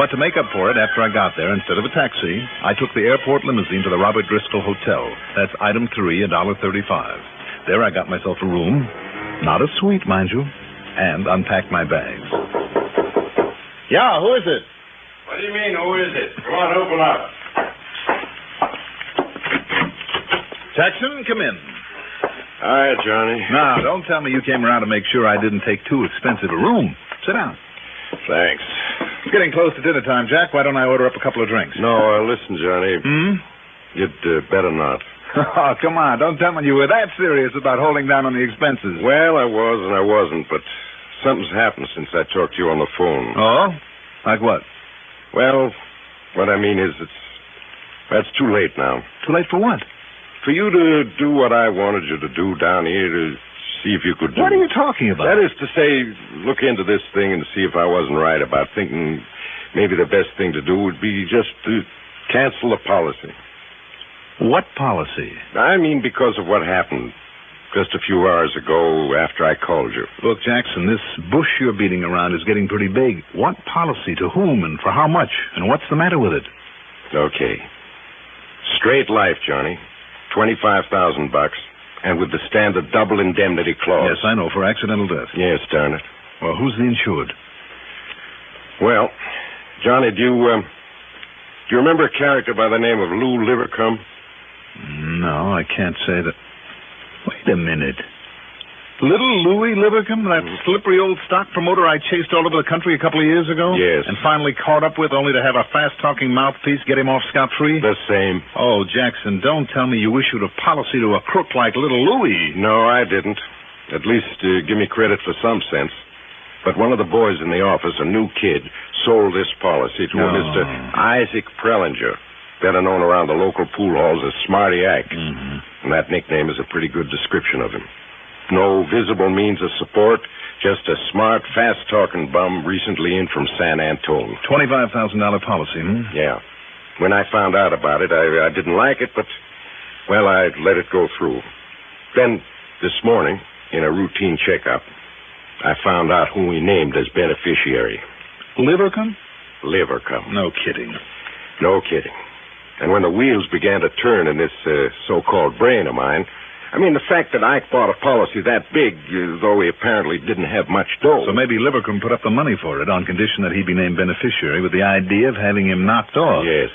But to make up for it, after I got there, instead of a taxi, I took the airport limousine to the Robert Driscoll Hotel. That's item 3, $1.35. There I got myself a room, not a suite, mind you, and unpacked my bags. Yeah, who is it? What do you mean, who is it? Come on, open up. Jackson, come in. Hi, Johnny. Now, don't tell me you came around to make sure I didn't take too expensive a room. Sit down. Thanks. It's getting close to dinner time, Jack. Why don't I order up a couple of drinks? No, listen, Johnny. You'd better not. Oh, come on. Don't tell me you were that serious about holding down on the expenses. Well, I was and I wasn't, but something's happened since I talked to you on the phone. Oh? Like what? Well, what I mean is that's too late now. Too late for what? For you to do what I wanted you to do down here to see if you could do. What are you talking about? That is to say, look into this thing and see if I wasn't right about thinking maybe the best thing to do would be just to cancel the policy. What policy? I mean because of what happened just a few hours ago after I called you. Look, Jackson, this bush you're beating around is getting pretty big. What policy? To whom and for how much? And what's the matter with it? Okay. Straight life, Johnny. $25,000, and with the standard double indemnity clause. Yes, I know, for accidental death. Yes, darn it. Well, who's the insured? Well, Johnny, do you remember a character by the name of Lou Livercombe? No, I can't say that. Wait a minute. Little Louie Livercombe, that slippery old stock promoter I chased all over the country a couple of years ago? Yes. And finally caught up with only to have a fast-talking mouthpiece get him off scot-free? The same. Oh, Jackson, don't tell me you issued a policy to a crook like Little Louie. No, I didn't. At least give me credit for some sense. But one of the boys in the office, a new kid, sold this policy to a Mr. Isaac Prellinger, better known around the local pool halls as Smarty Ike. And that nickname is a pretty good description of him. No visible means of support, just a smart, fast-talking bum recently in from San Antone. $25,000 policy, Yeah. When I found out about it, I didn't like it, but, well, I let it go through. Then, this morning, in a routine checkup, I found out who he named as beneficiary. Livercombe? Livercombe. No kidding. No kidding. And when the wheels began to turn in this so-called brain of mine, I mean, the fact that Ike bought a policy that big, though he apparently didn't have much dough. So maybe Livercombe put up the money for it on condition that he be named beneficiary with the idea of having him knocked off. Yes.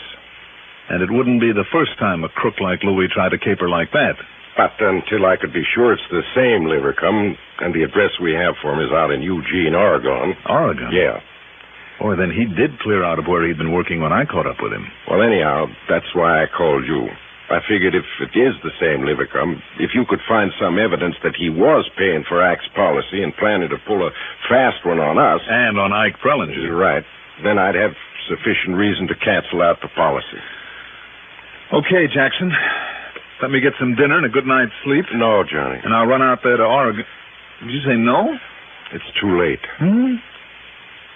And it wouldn't be the first time a crook like Louie tried to caper like that. But until I could be sure it's the same Livercombe, and the address we have for him is out in Eugene, Oregon. Oregon? Yeah. Boy, then he did clear out of where he'd been working when I caught up with him. Well, anyhow, that's why I called you. I figured if it is the same Livercombe, if you could find some evidence that he was paying for Ike's policy and planning to pull a fast one on us. And on Ike Prellinger. Right. Then I'd have sufficient reason to cancel out the policy. Okay, Jackson. Let me get some dinner and a good night's sleep. No, Johnny. And I'll run out there to Oregon. Did you say no? It's too late.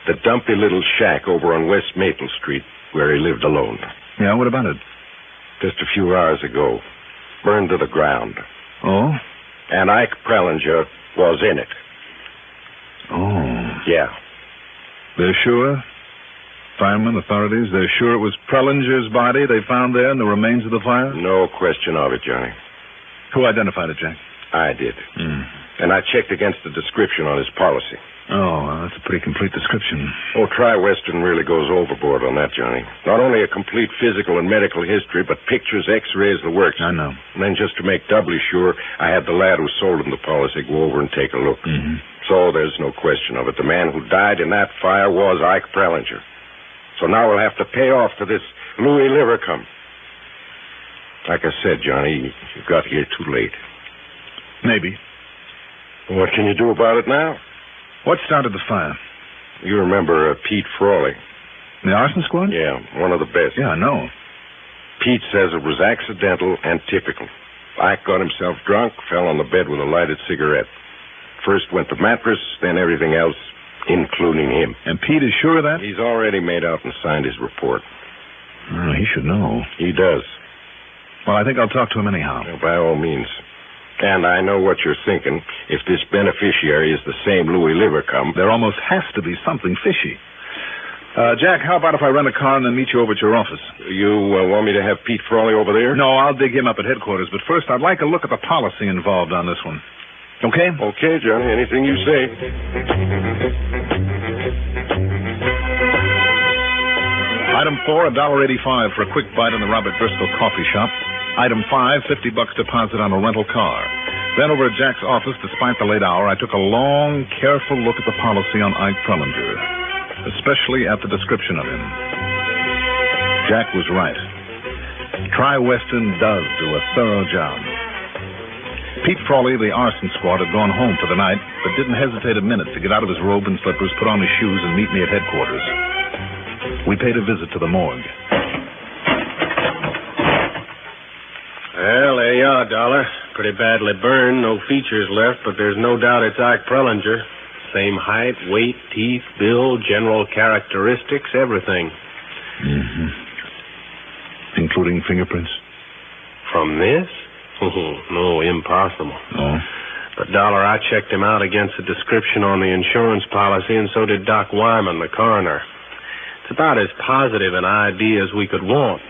The dumpy little shack over on West Maple Street where he lived alone. Yeah, what about it? Just a few hours ago. Burned to the ground. Oh? And Ike Prellinger was in it. Oh. Yeah. They're sure? Firemen, authorities, they're sure it was Prellinger's body they found there in the remains of the fire? No question of it, Johnny. Who identified it, Jack? I did. And I checked against the description on his policy. Oh, well, that's a pretty complete description. Oh, Tri-Western really goes overboard on that, Johnny. Not only a complete physical and medical history, but pictures, x-rays, the works. I know. And then just to make doubly sure, I had the lad who sold him the policy go over and take a look. So there's no question of it. The man who died in that fire was Ike Prellinger. So now we'll have to pay off to this Louis Livercombe. Like I said, Johnny, you got here too late. Maybe. What can you do about it now? What started the fire? You remember Pete Frawley. The arson squad? Yeah, one of the best. Yeah, I know. Pete says it was accidental and typical. Ike got himself drunk, fell on the bed with a lighted cigarette. First went the mattress, then everything else, including him. And Pete is sure of that? He's already made out and signed his report. Oh, he should know. He does. Well, I think I'll talk to him anyhow. Well, by all means. And I know what you're thinking. If this beneficiary is the same Louis Livercombe... There almost has to be something fishy. Jack, how about if I rent a car and then meet you over at your office? You want me to have Pete Frawley over there? No, I'll dig him up at headquarters. But first, I'd like a look at the policy involved on this one. Okay? Okay, Johnny. Anything you say. Item 4, $1.85 for a quick bite in the Robert Driscoll coffee shop. Item 5, $50 deposit on a rental car. Then over at Jack's office, despite the late hour, I took a long, careful look at the policy on Ike Prellinger, especially at the description of him. Jack was right. Tri-Western does do a thorough job. Pete Frawley, the arson squad, had gone home for the night, but didn't hesitate a minute to get out of his robe and slippers, put on his shoes, and meet me at headquarters. We paid a visit to the morgue. Well, there you are, Dollar. Pretty badly burned, no features left, but there's no doubt it's Ike Prellinger. Same height, weight, teeth, build, general characteristics, everything. Including fingerprints? From this? No, impossible. Oh? But, Dollar, I checked him out against the description on the insurance policy, and so did Doc Wyman, the coroner. It's about as positive an ID as we could want.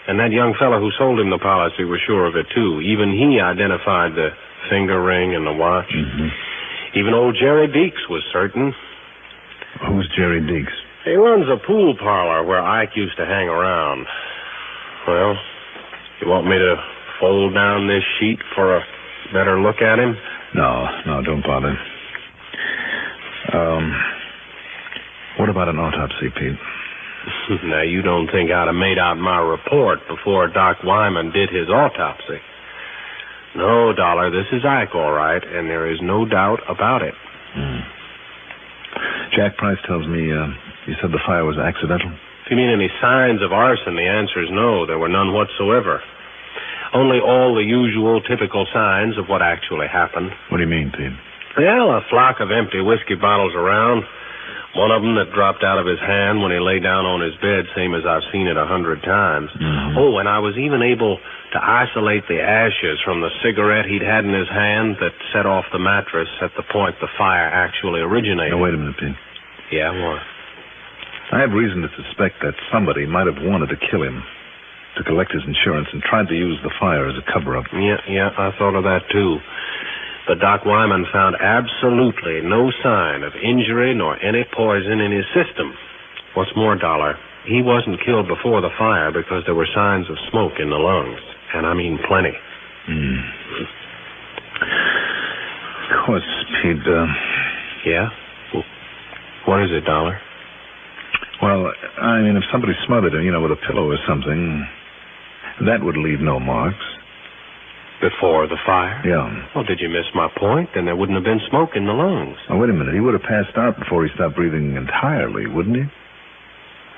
And that young fellow who sold him the policy was sure of it, too. Even he identified the finger ring and the watch. Even old Jerry Deeks was certain. Who's Jerry Deeks? He runs a pool parlor where Ike used to hang around. Well, you want me to fold down this sheet for a better look at him? No, don't bother. What about an autopsy, Pete? Now, you don't think I'd have made out my report before Doc Wyman did his autopsy. No, Dollar, this is Ike, all right, and there is no doubt about it. Jack Price tells me you said the fire was accidental. If you mean any signs of arson, the answer is no. There were none whatsoever. Only all the usual, typical signs of what actually happened. What do you mean, Pete? Well, a flock of empty whiskey bottles around. One of them that dropped out of his hand when he lay down on his bed, same as I've seen it 100 times. Oh, and I was even able to isolate the ashes from the cigarette he'd had in his hand that set off the mattress at the point the fire actually originated. Now, wait a minute, Pete. Yeah, what? I have reason to suspect that somebody might have wanted to kill him, to collect his insurance, and tried to use the fire as a cover-up. Yeah, I thought of that, too. But Doc Wyman found absolutely no sign of injury nor any poison in his system. What's more, Dollar, he wasn't killed before the fire because there were signs of smoke in the lungs. And I mean plenty. Of course, Pete, Yeah? What is it, Dollar? Well, I mean, if somebody smothered him, with a pillow or something, that would leave no marks. Before the fire? Yeah. Well, did you miss my point? Then there wouldn't have been smoke in the lungs. Now, wait a minute. He would have passed out before he stopped breathing entirely, wouldn't he?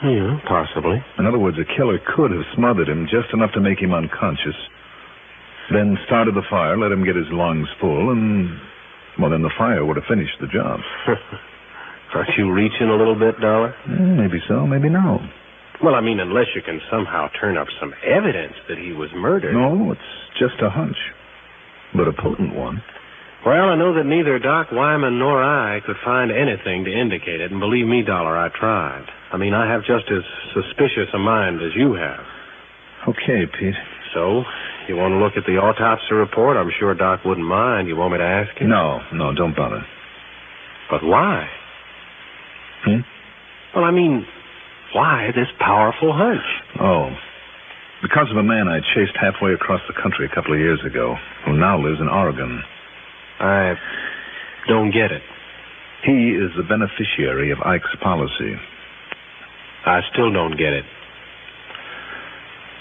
Yeah, possibly. In other words, a killer could have smothered him just enough to make him unconscious, then started the fire, let him get his lungs full, and, well, then the fire would have finished the job. Aren't you reaching a little bit, Dollar? Maybe so, maybe no. Well, I mean, unless you can somehow turn up some evidence that he was murdered. No, it's just a hunch, but a potent one. Well, I know that neither Doc Wyman nor I could find anything to indicate it, and believe me, Dollar, I tried. I mean, I have just as suspicious a mind as you have. Okay, Pete. So, you want to look at the autopsy report? I'm sure Doc wouldn't mind. You want me to ask him? No, don't bother. But why? Well, I mean, why this powerful hunch? Oh, because of a man I chased halfway across the country a couple of years ago, who now lives in Oregon. I don't get it. He is the beneficiary of Ike's policy. I still don't get it.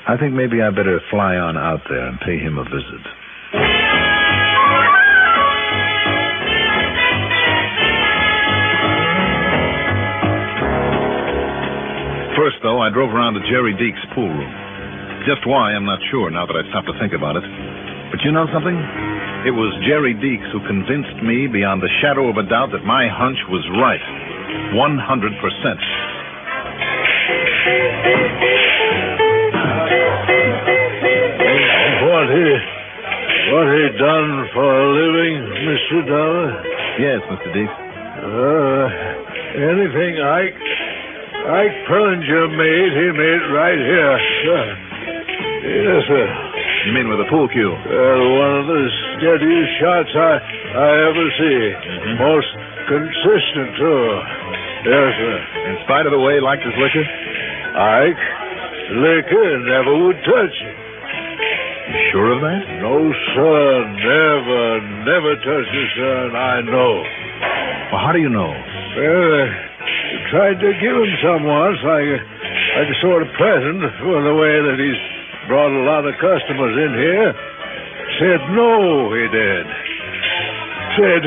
I think maybe I better fly on out there and pay him a visit. First, though, I drove around to Jerry Deek's pool room. Just why, I'm not sure now that I stopped to think about it. But you know something? It was Jerry Deeks who convinced me beyond the shadow of a doubt that my hunch was right. 100%. What he done for a living, Mr. Dollar? Yes, Mr. Deeks. Anything Ike Perlinger made, he made right here. Yes, sir. You mean with a pool cue? One of the steadiest shots I ever see. Mm-hmm. Most consistent, too. Yes, sir. In spite of the way he liked his liquor? Ike, liquor never would touch it. You sure of that? No, sir. Never touched it, sir, and I know. Well, how do you know? Well, I tried to give him some once, like a sort of present for the way that he's brought a lot of customers in here. Said no, he did. Said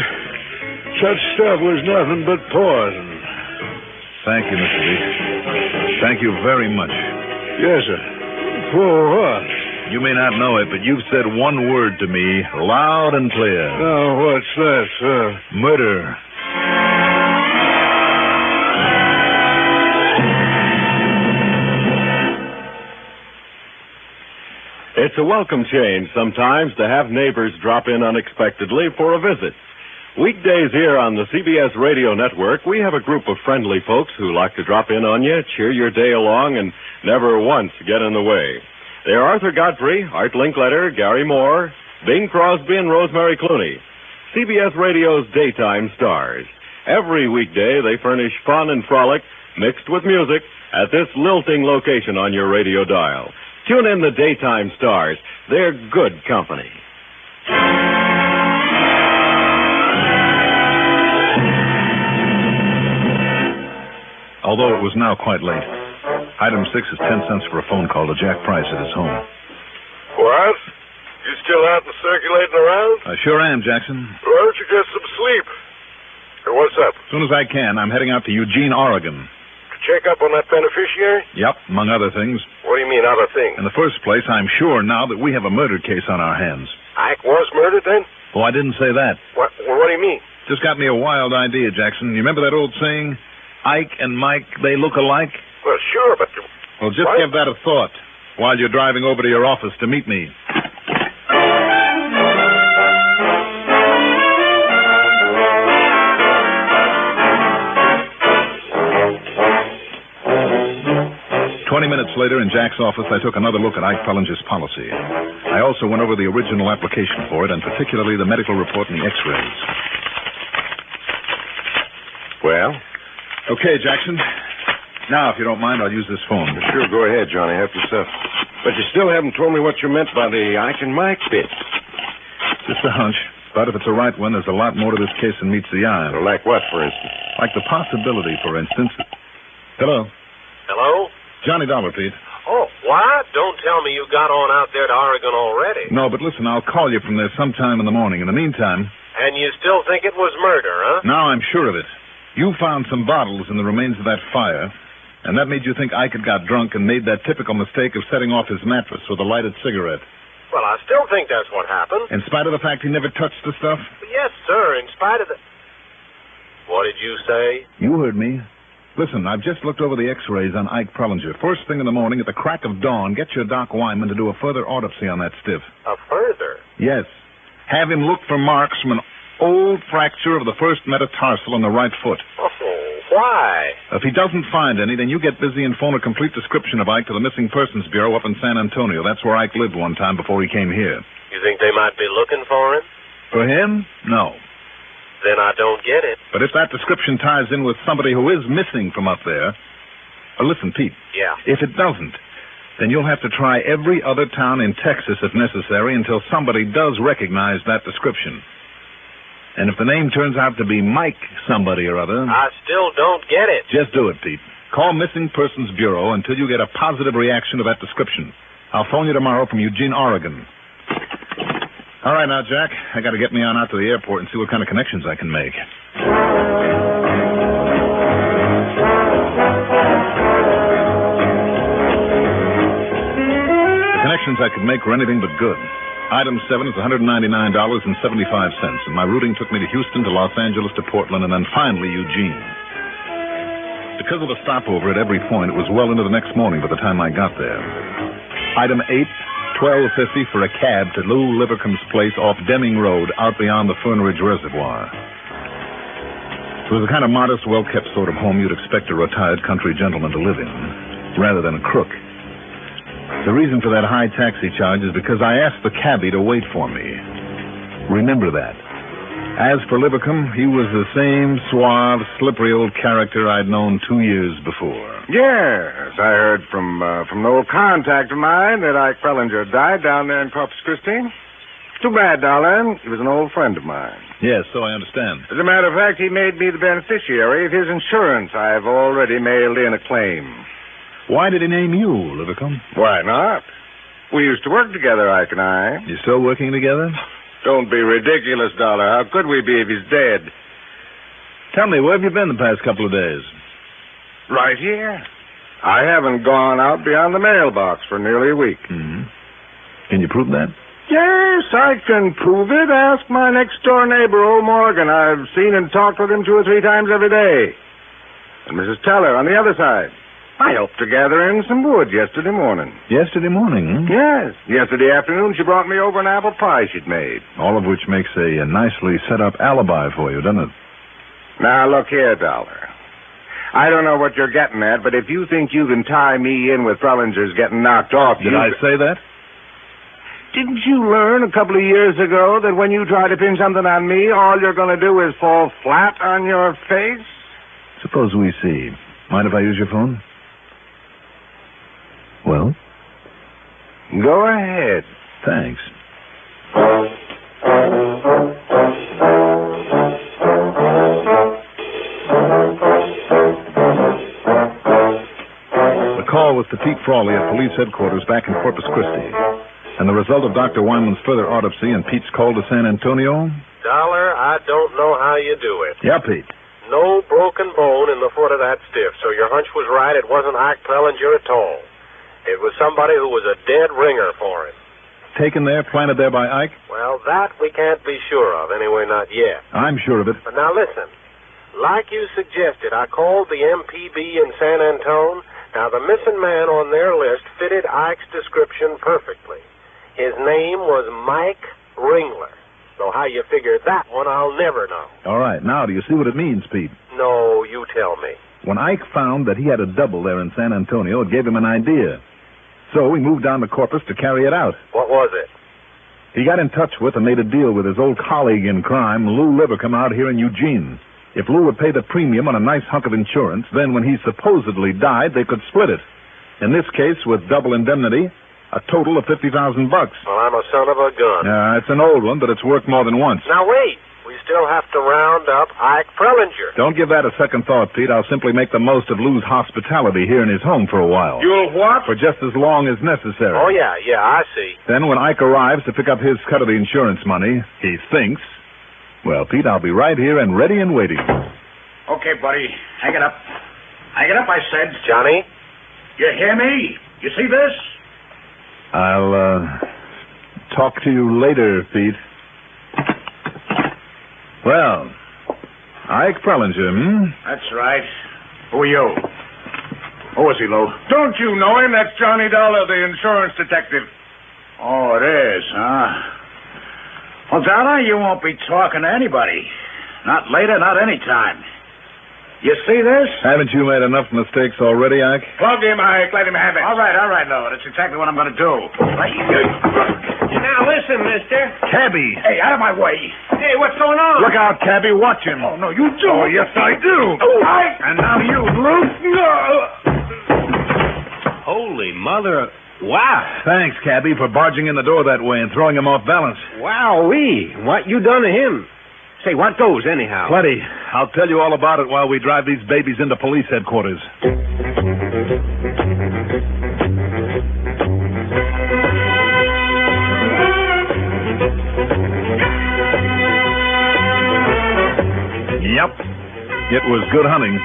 such stuff was nothing but poison. Thank you, Mr. Deeks. Thank you very much. Yes, sir. For what? You may not know it, but you've said one word to me loud and clear. Now, what's that, sir? Murder. It's a welcome change sometimes to have neighbors drop in unexpectedly for a visit. Weekdays here on the CBS Radio Network, we have a group of friendly folks who like to drop in on you, cheer your day along, and never once get in the way. They're Arthur Godfrey, Art Linkletter, Gary Moore, Bing Crosby, and Rosemary Clooney, CBS Radio's daytime stars. Every weekday, they furnish fun and frolic mixed with music at this lilting location on your radio dial. Tune in the daytime stars. They're good company. Although it was now quite late. Item 6 is 10 cents for a phone call to Jack Price at his home. What? You still out and circulating around? I sure am, Jackson. Why don't you get some sleep? Hey, what's up? As soon as I can, I'm heading out to Eugene, Oregon. To check up on that beneficiary? Yep, among other things. What do you mean, other things? In the first place, I'm sure now that we have a murder case on our hands. Ike was murdered, then? Oh, I didn't say that. What do you mean? Just got me a wild idea, Jackson. You remember that old saying, Ike and Mike, they look alike? Well, sure, but... Well, just give that a thought while you're driving over to your office to meet me. Minutes later, in Jack's office, I took another look at Ike Pellinger's policy. I also went over the original application for it, and particularly the medical report and the x-rays. Well? Okay, Jackson. Now, if you don't mind, I'll use this phone. Sure, go ahead, Johnny. Have yourself. But you still haven't told me what you meant by the Ike and Mike bit. Just a hunch. But if it's a right one, there's a lot more to this case than meets the eye. Like what, for instance? Like the possibility, for instance. Hello? Hello? Johnny Dollar, Pete. Oh, what? Don't tell me you got on out there to Oregon already. No, but listen, I'll call you from there sometime in the morning. In the meantime... And you still think it was murder, huh? Now I'm sure of it. You found some bottles in the remains of that fire. And that made you think Ike had got drunk and made that typical mistake of setting off his mattress with a lighted cigarette. Well, I still think that's what happened. In spite of the fact he never touched the stuff? Yes, sir, in spite of the... What did you say? You heard me. Listen, I've just looked over the x-rays on Ike Prellinger. First thing in the morning, at the crack of dawn, get your Doc Wyman to do a further autopsy on that stiff. A further? Yes. Have him look for marks from an old fracture of the first metatarsal on the right foot. Oh, why? If he doesn't find any, then you get busy and phone a complete description of Ike to the Missing Persons Bureau up in San Antonio. That's where Ike lived one time before he came here. You think they might be looking for him? For him? No. Then I don't get it. But if that description ties in with somebody who is missing from up there... listen, Pete. Yeah? If it doesn't, then you'll have to try every other town in Texas if necessary until somebody does recognize that description. And if the name turns out to be Mike somebody or other... I still don't get it. Just do it, Pete. Call Missing Persons Bureau until you get a positive reaction to that description. I'll phone you tomorrow from Eugene, Oregon. All right, now, Jack. I got to get me on out to the airport and see what kind of connections I can make. The connections I could make were anything but good. Item 7 is $199.75, and my routing took me to Houston, to Los Angeles, to Portland, and then finally Eugene. Because of the stopover at every point, it was well into the next morning by the time I got there. Item 8, $12.50 for a cab to Lou Livercomb's place off Deming Road, out beyond the Fern Ridge Reservoir. It was the kind of modest, well-kept sort of home you'd expect a retired country gentleman to live in, rather than a crook. The reason for that high taxi charge is because I asked the cabbie to wait for me. Remember that. As for Livercombe, he was the same suave, slippery old character I'd known 2 years before. Yes, I heard from an old contact of mine that Ike Prellinger died down there in Corpus Christi. Too bad, darling. He was an old friend of mine. Yes, so I understand. As a matter of fact, he made me the beneficiary of his insurance. I've already mailed in a claim. Why did he name you, Livercombe? Why not? We used to work together, Ike and I. You still working together? Don't be ridiculous, Dollar. How could we be if he's dead? Tell me, where have you been the past couple of days? Right here. I haven't gone out beyond the mailbox for nearly a week. Mm-hmm. Can you prove that? Yes, I can prove it. Ask my next-door neighbor, old Morgan. I've seen and talked with him 2 or 3 times every day. And Mrs. Teller on the other side. I helped her gather in some wood yesterday morning. Yesterday morning? Yes. Yesterday afternoon, she brought me over an apple pie she'd made. All of which makes a nicely set-up alibi for you, doesn't it? Now, look here, Dollar. I don't know what you're getting at, but if you think you can tie me in with Prellinger's getting knocked off... Did I say that? Didn't you learn a couple of years ago that when you try to pin something on me, all you're going to do is fall flat on your face? Suppose we see. Mind if I use your phone? Well? Go ahead. Thanks. The call was to Pete Frawley at police headquarters back in Corpus Christi. And the result of Dr. Wyman's further autopsy and Pete's call to San Antonio? Dollar, I don't know how you do it. Yeah, Pete. No broken bone in the foot of that stiff, so your hunch was right. It wasn't Ike Prellinger at all. It was somebody who was a dead ringer for him. Taken there, planted there by Ike? Well, that we can't be sure of. Anyway, not yet. I'm sure of it. But now listen. Like you suggested, I called the MPB in San Antone. Now, the missing man on their list fitted Ike's description perfectly. His name was Mike Ringler. So how you figured that one, I'll never know. All right. Now, do you see what it means, Pete? No, you tell me. When Ike found that he had a double there in San Antonio, it gave him an idea. So he moved down to Corpus to carry it out. What was it? He got in touch with and made a deal with his old colleague in crime, Lou Livercombe, out here in Eugene. If Lou would pay the premium on a nice hunk of insurance, then when he supposedly died, they could split it. In this case, with double indemnity, a total of $50,000. Well, I'm a son of a gun. It's an old one, but it's worked more than once. Now, wait. We still have to round up Ike Prellinger. Don't give that a second thought, Pete. I'll simply make the most of Lou's hospitality here in his home for a while. You'll what? For just as long as necessary. Oh, yeah, I see. Then when Ike arrives to pick up his cut of the insurance money, he thinks, well, Pete, I'll be right here and ready and waiting. Okay, buddy. Hang it up. Hang it up, I said. Johnny? You hear me? You see this? I'll, talk to you later, Pete. Well, Ike Prellinger, That's right. Who are you? Who is he, Lou? Don't you know him? That's Johnny Dollar, the insurance detective. Oh, it is, huh? Well, Dollar, you won't be talking to anybody. Not later, not any time. You see this? Haven't you made enough mistakes already, Ike? Plug him, Ike. Let him have it. All right, Lou. That's exactly what I'm going to do. Now listen, mister. Cabby! Hey, out of my way. Hey, what's going on? Look out, Cabby. Watch him. Oh, no, you do. Oh, yes, I do. Oh, Ike. And now you, Lou. Holy mother. Wow. Thanks, Cabby, for barging in the door that way and throwing him off balance. Wowee. What you done to him? Say, what goes anyhow? Plenty. I'll tell you all about it while we drive these babies into police headquarters. Yep. It was good hunting.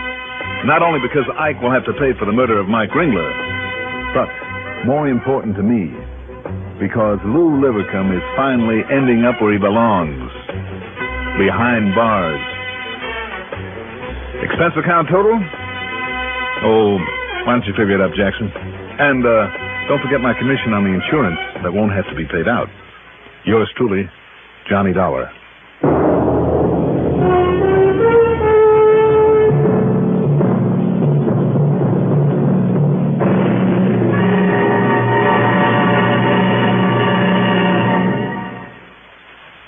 Not only because Ike will have to pay for the murder of Mike Ringler, but more important to me, because Lou Livercombe is finally ending up where he belongs. Behind bars. Expense account total? Oh, why don't you figure it up, Jackson? And don't forget my commission on the insurance that won't have to be paid out. Yours truly, Johnny Dollar.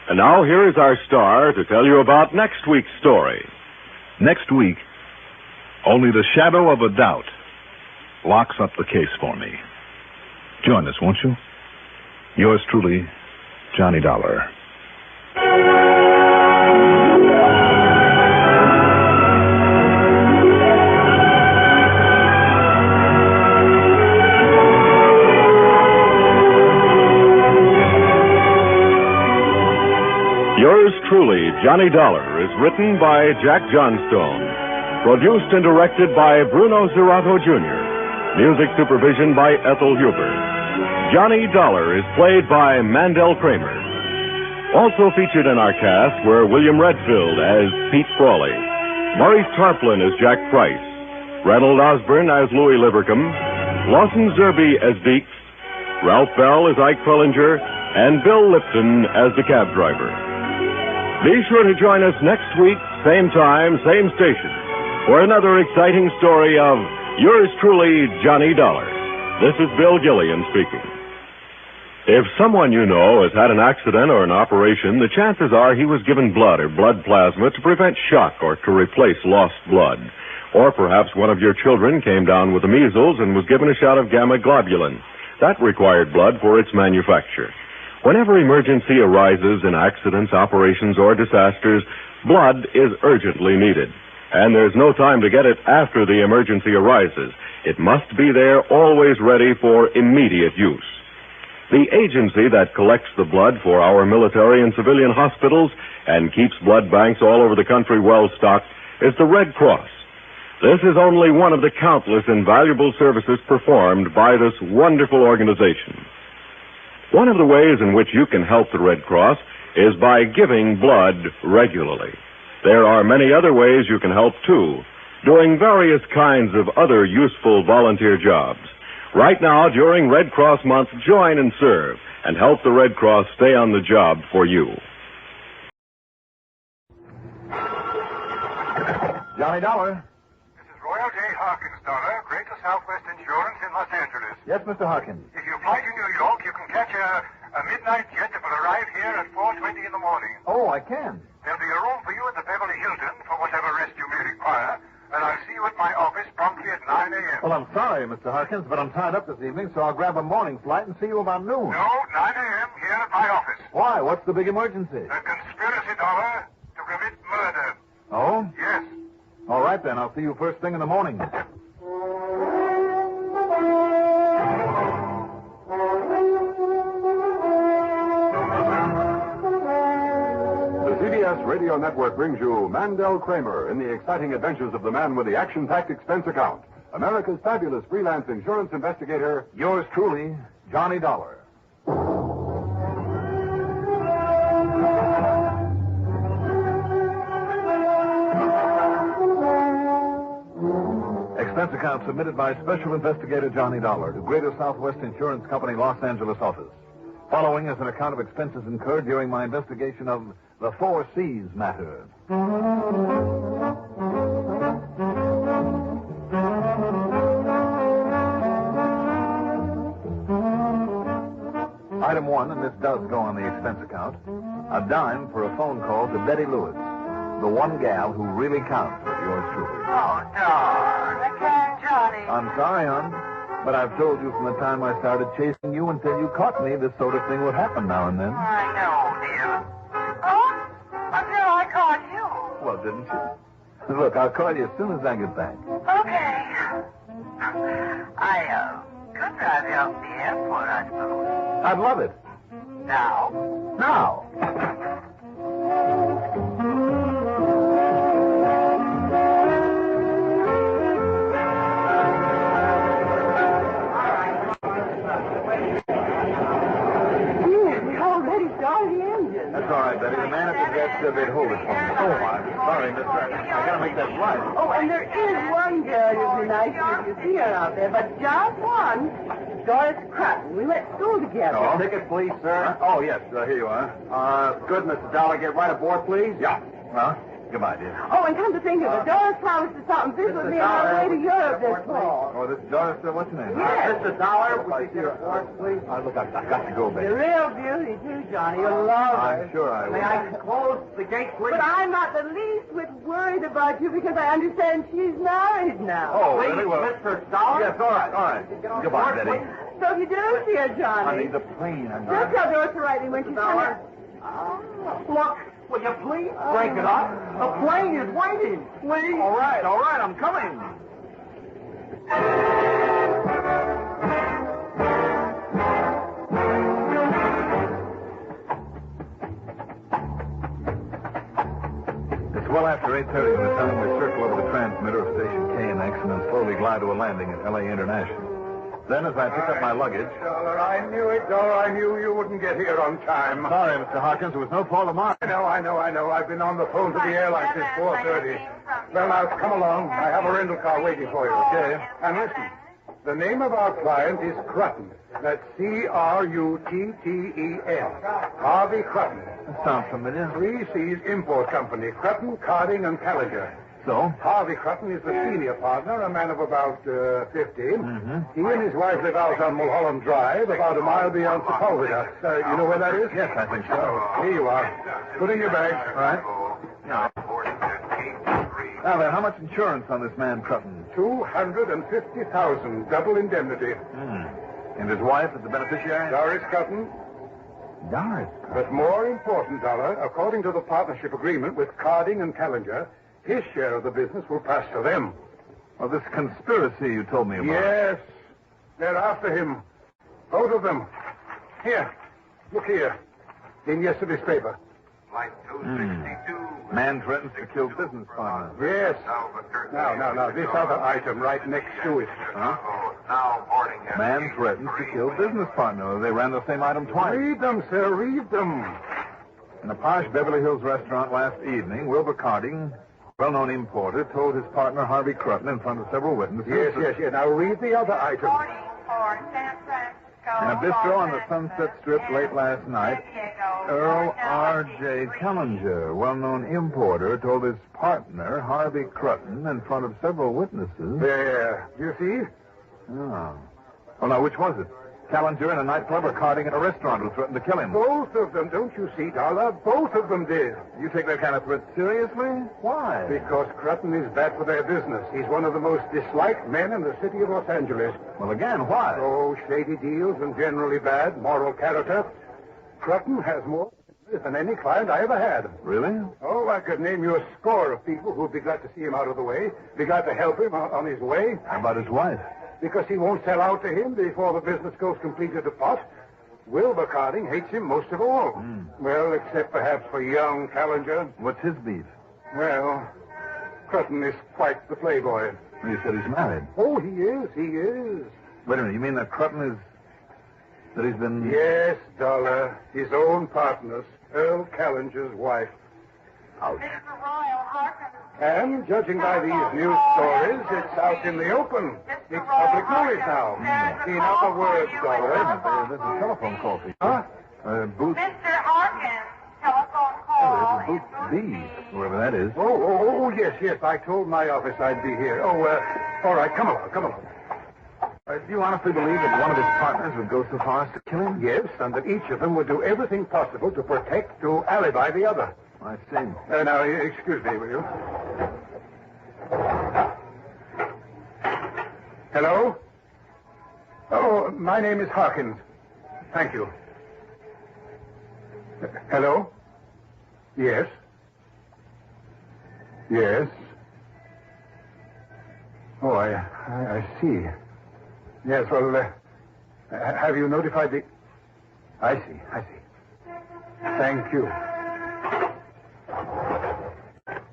And now here is our star to tell you about next week's story. Next week, only the shadow of a doubt locks up the case for me. Join us, won't you? Yours truly, Johnny Dollar. Yours truly, Johnny Dollar, is written by Jack Johnstone. Produced and directed by Bruno Zerato, Jr. Music supervision by Ethel Huber. Johnny Dollar is played by Mandel Kramer. Also featured in our cast were William Redfield as Pete Frawley, Maurice Tarplin as Jack Price, Reynold Osborne as Louis Livercombe, Lawson Zerby as Deeks, Ralph Bell as Ike Prellinger, and Bill Lipton as the cab driver. Be sure to join us next week, same time, same station, for another exciting story of yours truly, Johnny Dollar. This is Bill Gillian speaking. If someone you know has had an accident or an operation, the chances are he was given blood or blood plasma to prevent shock or to replace lost blood. Or perhaps one of your children came down with the measles and was given a shot of gamma globulin. That required blood for its manufacture. Whenever emergency arises in accidents, operations, or disasters, blood is urgently needed. And there's no time to get it after the emergency arises. It must be there, always ready for immediate use. The agency that collects the blood for our military and civilian hospitals and keeps blood banks all over the country well stocked is the Red Cross. This is only one of the countless invaluable services performed by this wonderful organization. One of the ways in which you can help the Red Cross is by giving blood regularly. There are many other ways you can help, too, doing various kinds of other useful volunteer jobs. Right now, during Red Cross Month, join and serve and help the Red Cross stay on the job for you. Johnny Dollar. This is Royal J. Harkins, Dollar, Greater Southwest Insurance in Los Angeles. Yes, Mr. Harkins. If you fly to New York, you can catch a midnight jet that will arrive here at 4:20 in the morning. Oh, I can. There'll be a room for you at the Beverly Hilton for whatever rest you may require, and I'll see you at my office promptly at 9 a.m. Well, I'm sorry, Mr. Harkins, but I'm tied up this evening, so I'll grab a morning flight and see you about noon. No, 9 a.m. here at my office. Why? What's the big emergency? A conspiracy, Dollar, to commit murder. Oh? Yes. All right, then. I'll see you first thing in the morning. The CBS Radio Network brings you Mandel Kramer in the exciting adventures of the man with the action-packed expense account. America's fabulous freelance insurance investigator, Yours truly, Johnny Dollar. Expense account submitted by Special Investigator Johnny Dollar to Greater Southwest Insurance Company, Los Angeles office. Following is an account of expenses incurred during my investigation of the 4 C's matter. Item 1, and this does go on the expense account, a dime for a phone call to Betty Lewis, the one gal who really counts with yours truly. Oh, darn. Again, Johnny. I'm sorry, hon, but I've told you from the time I started chasing you until you caught me, this sort of thing would happen now and then. I know, dear. Oh, until I caught you. Well, didn't you? Look, I'll call you as soon as I get back. Okay. I could drive you up to the airport, I suppose. I'd love it. Now? Now. That's all right, Betty. The man at the desk said they'd hold it for me. Oh, I'm sorry, mister. I gotta make that right. Oh, and there is one girl who'd be nice if you see her out there, but just one. Doris Crutton. We went to school together. Oh. Ticket, please, sir. Oh, yes. Here you are. Good, Mr. Dollar. Get right aboard, please. Yeah. Well, goodbye, dear. Oh, and come to think of it, Doris promised to stop and visit with me on our way to Europe this fall. Oh, this is Doris. What's your name? Yes. Mr. Dollar, would you get aboard, please? Look, I've got to go, baby. You're a real beauty, too, Johnny. You'll love her. I'm sure I will. May I close the gate, please? But I'm not the least bit worried about you because I understand she's married now. Oh, really? Well, Mr. Dollar? Yes, all right, all right. Goodbye, Betty. So if you do see her, Johnny. Honey, the plane. Just tell Doris to write me when she's coming. Look, will you please break it up? The plane is waiting. Please? All right, I'm coming. It's well after 8:30 by the time we circle over the transmitter of station KNX and then slowly glide to a landing at L.A. International. Then, as I pick up my luggage... Dollar, I knew it, Dollar. I knew you wouldn't get here on time. Sorry, Mr. Hawkins. It was no fault of mine. I know. I've been on the phone to the airline since 4:30. Well, now, come along. I have a rental car waiting for you. Okay. And listen, the name of our client is Crutton. That's Crutten. Harvey Crutton. That sounds familiar. 3 C's Import Company. Crutton, Carding, and Callinger. So? Harvey Crutton is the senior partner, a man of about 50. Mm-hmm. He and his wife live out on Mulholland Drive, about a mile beyond Sepulveda. You know where that is? Yes, I think so. Here you are. Put in your bag. All right. Now then, how much insurance on this man Crutton? $250,000, double indemnity. And his wife is the beneficiary? Doris Crutton. Doris? But more important, Dollar, according to the partnership agreement with Carding and Callinger, his share of the business will pass to them. Well, this conspiracy you told me about. Yes. They're after him. Both of them. Here. Look here. In yesterday's paper. Flight 262. Man threatens to kill business partner. Yes. Now, this other item right next to it. Huh? Now boarding. Man threatens to kill business partner. They ran the same item twice. Read them, sir. Read them. In a posh Beverly Hills restaurant last evening, Wilbur Carding, well-known importer, told his partner Harvey Crutton in front of several witnesses. Yes. Now read the other item. For San Francisco. In a bistro on the Sunset Strip late last night, Earl R.J. Callinger, well-known importer, told his partner Harvey Crutton in front of several witnesses. There. You see? Oh. Well, now, which was it? Callinger in a nightclub or Carding at a restaurant who threatened to kill him? Both of them. Don't you see, Dollar? Both of them did. You take that kind of threat seriously? Why? Because Crutton is bad for their business. He's one of the most disliked men in the city of Los Angeles. Well, again, why? Oh, shady deals and generally bad moral character. Crutton has more than any client I ever had. Really? Oh, I could name you a score of people who'd be glad to see him out of the way, be glad to help him on his way. How about his wife? Because he won't sell out to him before the business goes completely to pot. Wilbur Carding hates him most of all. Well, except perhaps for young Callinger. What's his beef? Well, Crutton is quite the playboy. You said he's married. Oh, he is. Wait a minute, you mean that Crutton is... that he's been... Yes, Dollar. His own partner's, Earl Callinger's wife. Ouch. And, judging by these news stories, it's out in the open. It's public knowledge now. In other words, Dollar... There's a telephone call for you. Huh? Booth... Mr. Harkins, telephone call. Booth B, whoever that is. Oh, yes. I told my office I'd be here. Oh, all right, come along. Do you honestly believe that one of his partners would go so far as to kill him? Yes, and that each of them would do everything possible to protect, to alibi the other. I see. Now, excuse me, will you? Hello? Oh, my name is Harkins. Thank you. Hello? Yes? Oh, I see. Yes, well, have you notified the... I see. Thank you.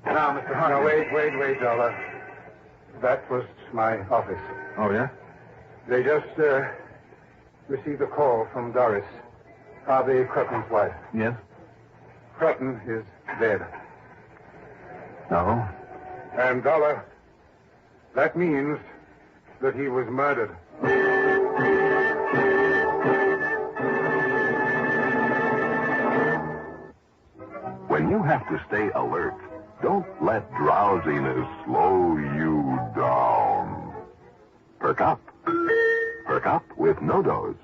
Now, Mr. Harkins... Now, wait, Dollar. That was my office. Oh, yeah? They just received a call from Doris, Padre Crutton's wife. Yes? Crutton is dead. No. And, Dollar, that means that he was murdered. When you have to stay alert, don't let drowsiness slow you down. Perk up. Perk up with No-Dose.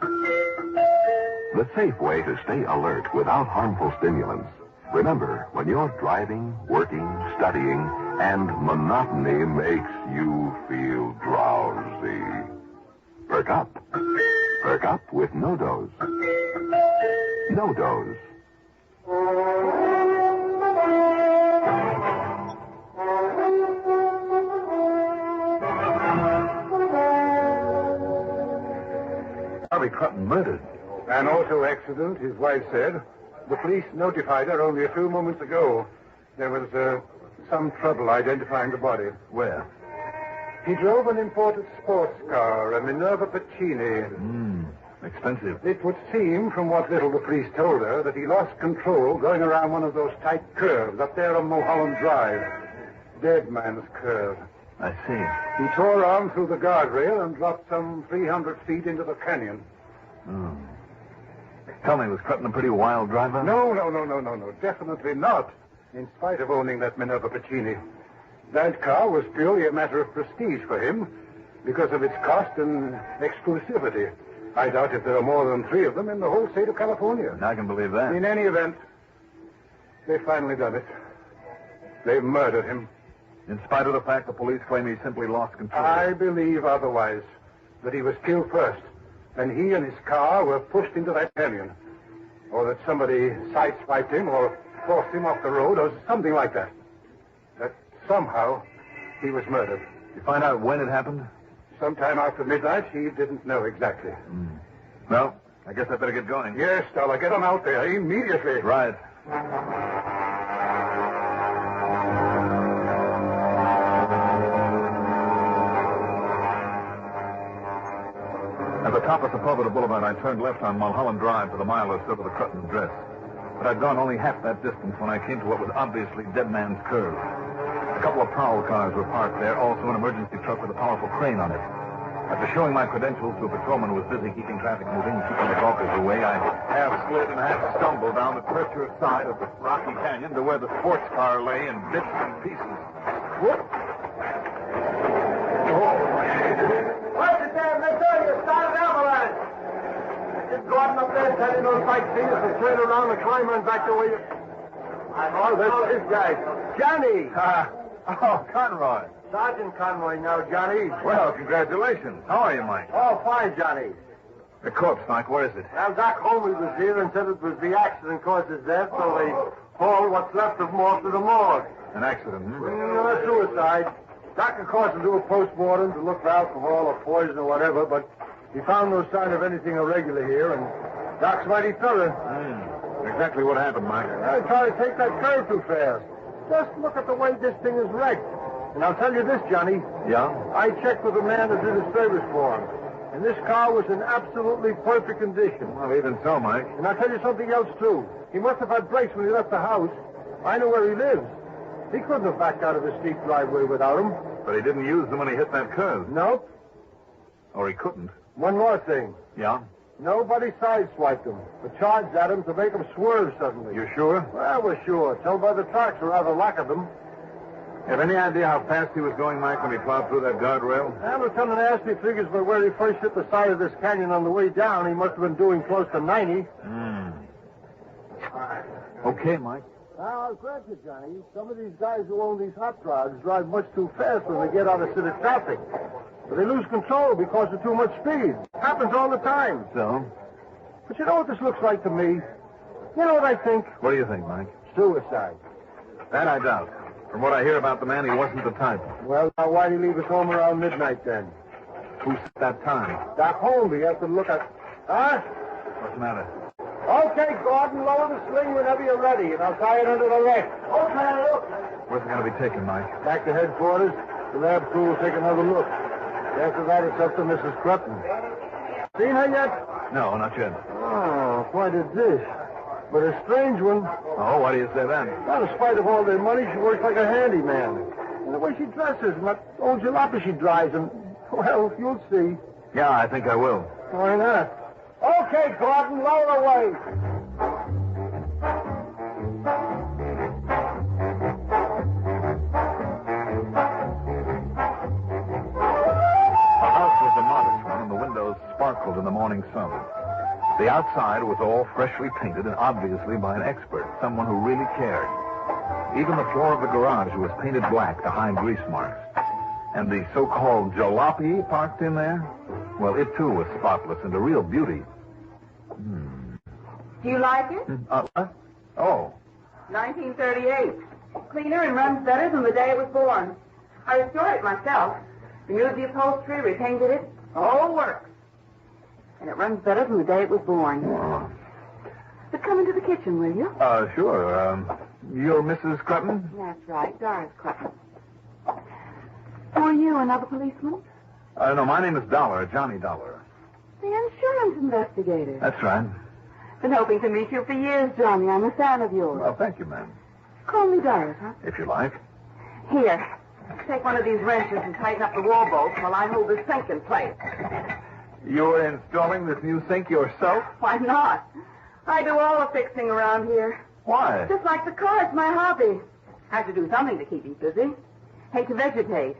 The safe way to stay alert without harmful stimulants. Remember, when you're driving, working, studying, and monotony makes you feel drowsy. Perk up. Perk up with No-Dose. No-Dose. Harvey Crutton murdered. An auto accident, his wife said. The police notified her only a few moments ago. There was some trouble identifying the body. Where? He drove an imported sports car, a Minerva Pacini. Expensive. It would seem, from what little the police told her, that he lost control going around one of those tight curves up there on Mulholland Drive. Dead man's curve. I see. He tore on through the guardrail and dropped some 300 feet into the canyon. Tell me, was Crutton a pretty wild driver? No. Definitely not. In spite of owning that Minerva Pacini. That car was purely a matter of prestige for him because of its cost and exclusivity. I doubt if there are more than 3 of them in the whole state of California. I can believe that. In any event, they've finally done it. They've murdered him. In spite of the fact the police claim he simply lost control. I believe otherwise. That he was killed first. And he and his car were pushed into that canyon. Or that somebody sideswiped him or forced him off the road or something like that. That somehow he was murdered. You find out when it happened? Sometime after midnight. He didn't know exactly. Well, I guess I better get going. Yes, Dollar. Get him out there immediately. Right. At the top of Sepulveda Boulevard, I turned left on Mulholland Drive for the mile or so to the Crutton address. But I'd gone only half that distance when I came to what was obviously Dead Man's Curve. A couple of prowl cars were parked there, also an emergency truck with a powerful crane on it. After showing my credentials to a patrolman who was busy keeping traffic moving and keeping the gawkers away, I half slid and half stumbled down the treacherous side of the rocky canyon to where the sports car lay in bits and pieces. Whoop! What's the damn mister? You started avalanche. Just go on up there telling those sightseers to turn around and climb on back the way you... Oh, that's this guy. Johnny! Conroy. Sergeant Conroy now, Johnny. Well, congratulations. How are you, Mike? Oh, fine, Johnny. The corpse, Mike, where is it? Well, Doc Holmes was here and said it was the accident caused his death, so they hauled what's left of him off to the morgue. An accident, Suicide. Doc, of course, will do a post-mortem to look for alcohol or poison or whatever, but he found no sign of anything irregular here, and Doc's mighty thorough. Exactly what happened, Mike. I try to take that curve too fast. Just look at the way this thing is wrecked. And I'll tell you this, Johnny. Yeah? I checked with the man that did his service for him. And this car was in absolutely perfect condition. Well, even so, Mike. And I'll tell you something else, too. He must have had brakes when he left the house. I know where he lives. He couldn't have backed out of the steep driveway without him. But he didn't use them when he hit that curve. Nope. Or he couldn't. One more thing. Yeah? Nobody sideswiped him, but charged at him to make him swerve suddenly. You sure? Well, we're sure. Tell by the tracks, or rather lack of them. Have any idea how fast he was going, Mike, when he plowed through that guardrail? Lieutenant Ashley figures by where he first hit the side of this canyon on the way down, he must have been doing close to 90. Okay, Mike. Now, I'll grant you, Johnny, some of these guys who own these hot rods drive much too fast when they get out of city traffic. But they lose control because of too much speed. Happens all the time. So? But you know what this looks like to me? You know what I think? What do you think, Mike? Suicide. That I doubt. From what I hear about the man, he wasn't the type. Well, now why'd he leave us home around midnight then? Who set that time? Doc Holmby has to look at... Huh? What's the matter? Okay, Gordon, lower the sling whenever you're ready, and I'll tie it under the wreck. Okay. Where's it going to be taken, Mike? Back to headquarters. The lab crew will take another look. After that, it's up to Mrs. Crutton. Seen her yet? No, not yet. Oh, quite a dish. But a strange one. Oh, why do you say that? Well, in spite of all their money, she works like a handyman. And the way she dresses, and that old jalopy she drives, and, well, you'll see. Yeah, I think I will. Why not? Okay, Gordon, lower away. The house was a modest one, and the windows sparkled in the morning sun. The outside was all freshly painted, and obviously by an expert, someone who really cared. Even the floor of the garage was painted black to hide grease marks. And the so-called jalopy parked in there? Well, it too was spotless and a real beauty. Do you like it? What? Oh. 1938. Cleaner and runs better than the day it was born. I restored it myself. Removed the upholstery, repainted it. All works. And it runs better than the day it was born. Oh. But come into the kitchen, will you? Sure. You're Mrs. Crutton? That's right, Doris Crutton. Who are you, another policeman? No, my name is Dollar, Johnny Dollar. The insurance investigator. That's right. Been hoping to meet you for years, Johnny. I'm a fan of yours. Well, thank you, ma'am. Call me Doris, huh? If you like. Here. Take one of these wrenches and tighten up the wall bolts while I hold this sink in place. You're installing this new sink yourself? Why not? I do all the fixing around here. Why? Just like the car, it's my hobby. Have to do something to keep me busy. Hate to vegetate.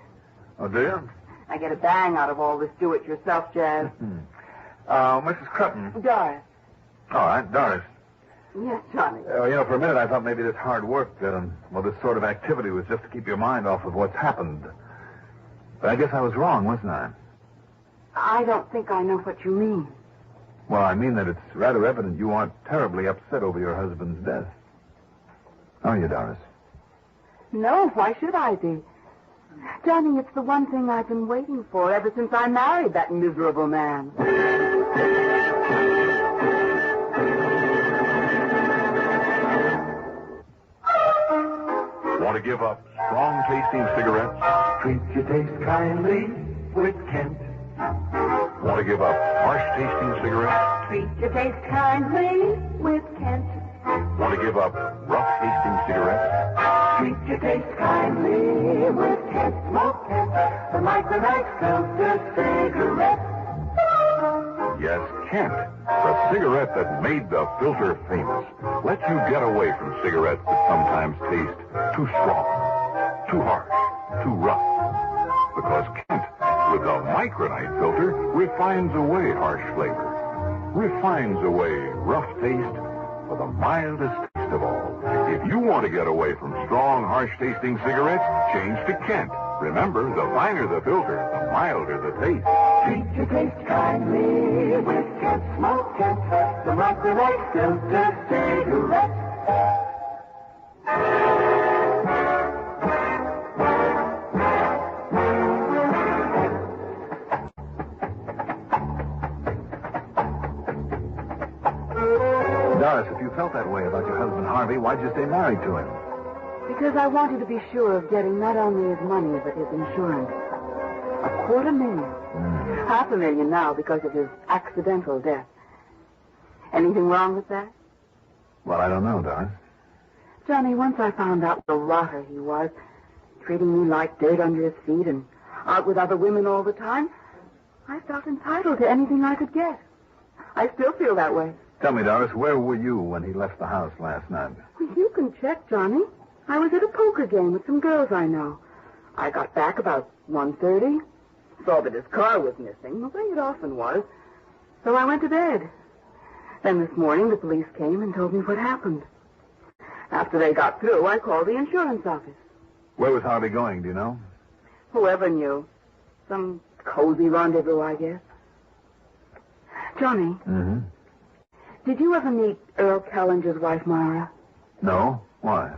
Oh, do you? I get a bang out of all this do-it-yourself jazz. Mrs. Crutton. Doris. All right, Doris. Yes, Johnny. For a minute I thought maybe this hard work, this sort of activity was just to keep your mind off of what's happened. But I guess I was wrong, wasn't I? I don't think I know what you mean. Well, I mean that it's rather evident you aren't terribly upset over your husband's death. Are you, Doris? No, why should I be? Johnny, it's the one thing I've been waiting for ever since I married that miserable man. Want to give up strong-tasting cigarettes? Treat your taste kindly with Kent. Want to give up harsh-tasting cigarettes? Treat your taste kindly with Kent. Want to give up rough-tasting cigarettes? Treat your taste kindly with Kent. Smoke Kent, the micronite filter cigarette. Yes, Kent, the cigarette that made the filter famous, lets you get away from cigarettes that sometimes taste too strong, too harsh, too rough. Because Kent, with the micronite filter, refines away harsh flavor, refines away rough taste for the mildest taste of all. If you want to get away from strong, harsh-tasting cigarettes, change to Kent. Remember, the finer the filter, the milder the taste. Treat your taste kindly with Kent. Smoke Kent, the micronite filter cigarette. Harvey, why'd you stay married to him? Because I wanted to be sure of getting not only his money, but his insurance. $250,000. $500,000 now because of his accidental death. Anything wrong with that? Well, I don't know, Doris. Johnny, once I found out what a rotter he was, treating me like dirt under his feet and out with other women all the time, I felt entitled to anything I could get. I still feel that way. Tell me, Doris, where were you when he left the house last night? You can check, Johnny. I was at a poker game with some girls I know. I got back about 1:30. Saw that his car was missing, the way it often was. So I went to bed. Then this morning the police came and told me what happened. After they got through, I called the insurance office. Where was Harvey going, do you know? Whoever knew. Some cozy rendezvous, I guess. Johnny. Mm-hmm. Did you ever meet Earl Kellinger's wife, Myra? No. Why?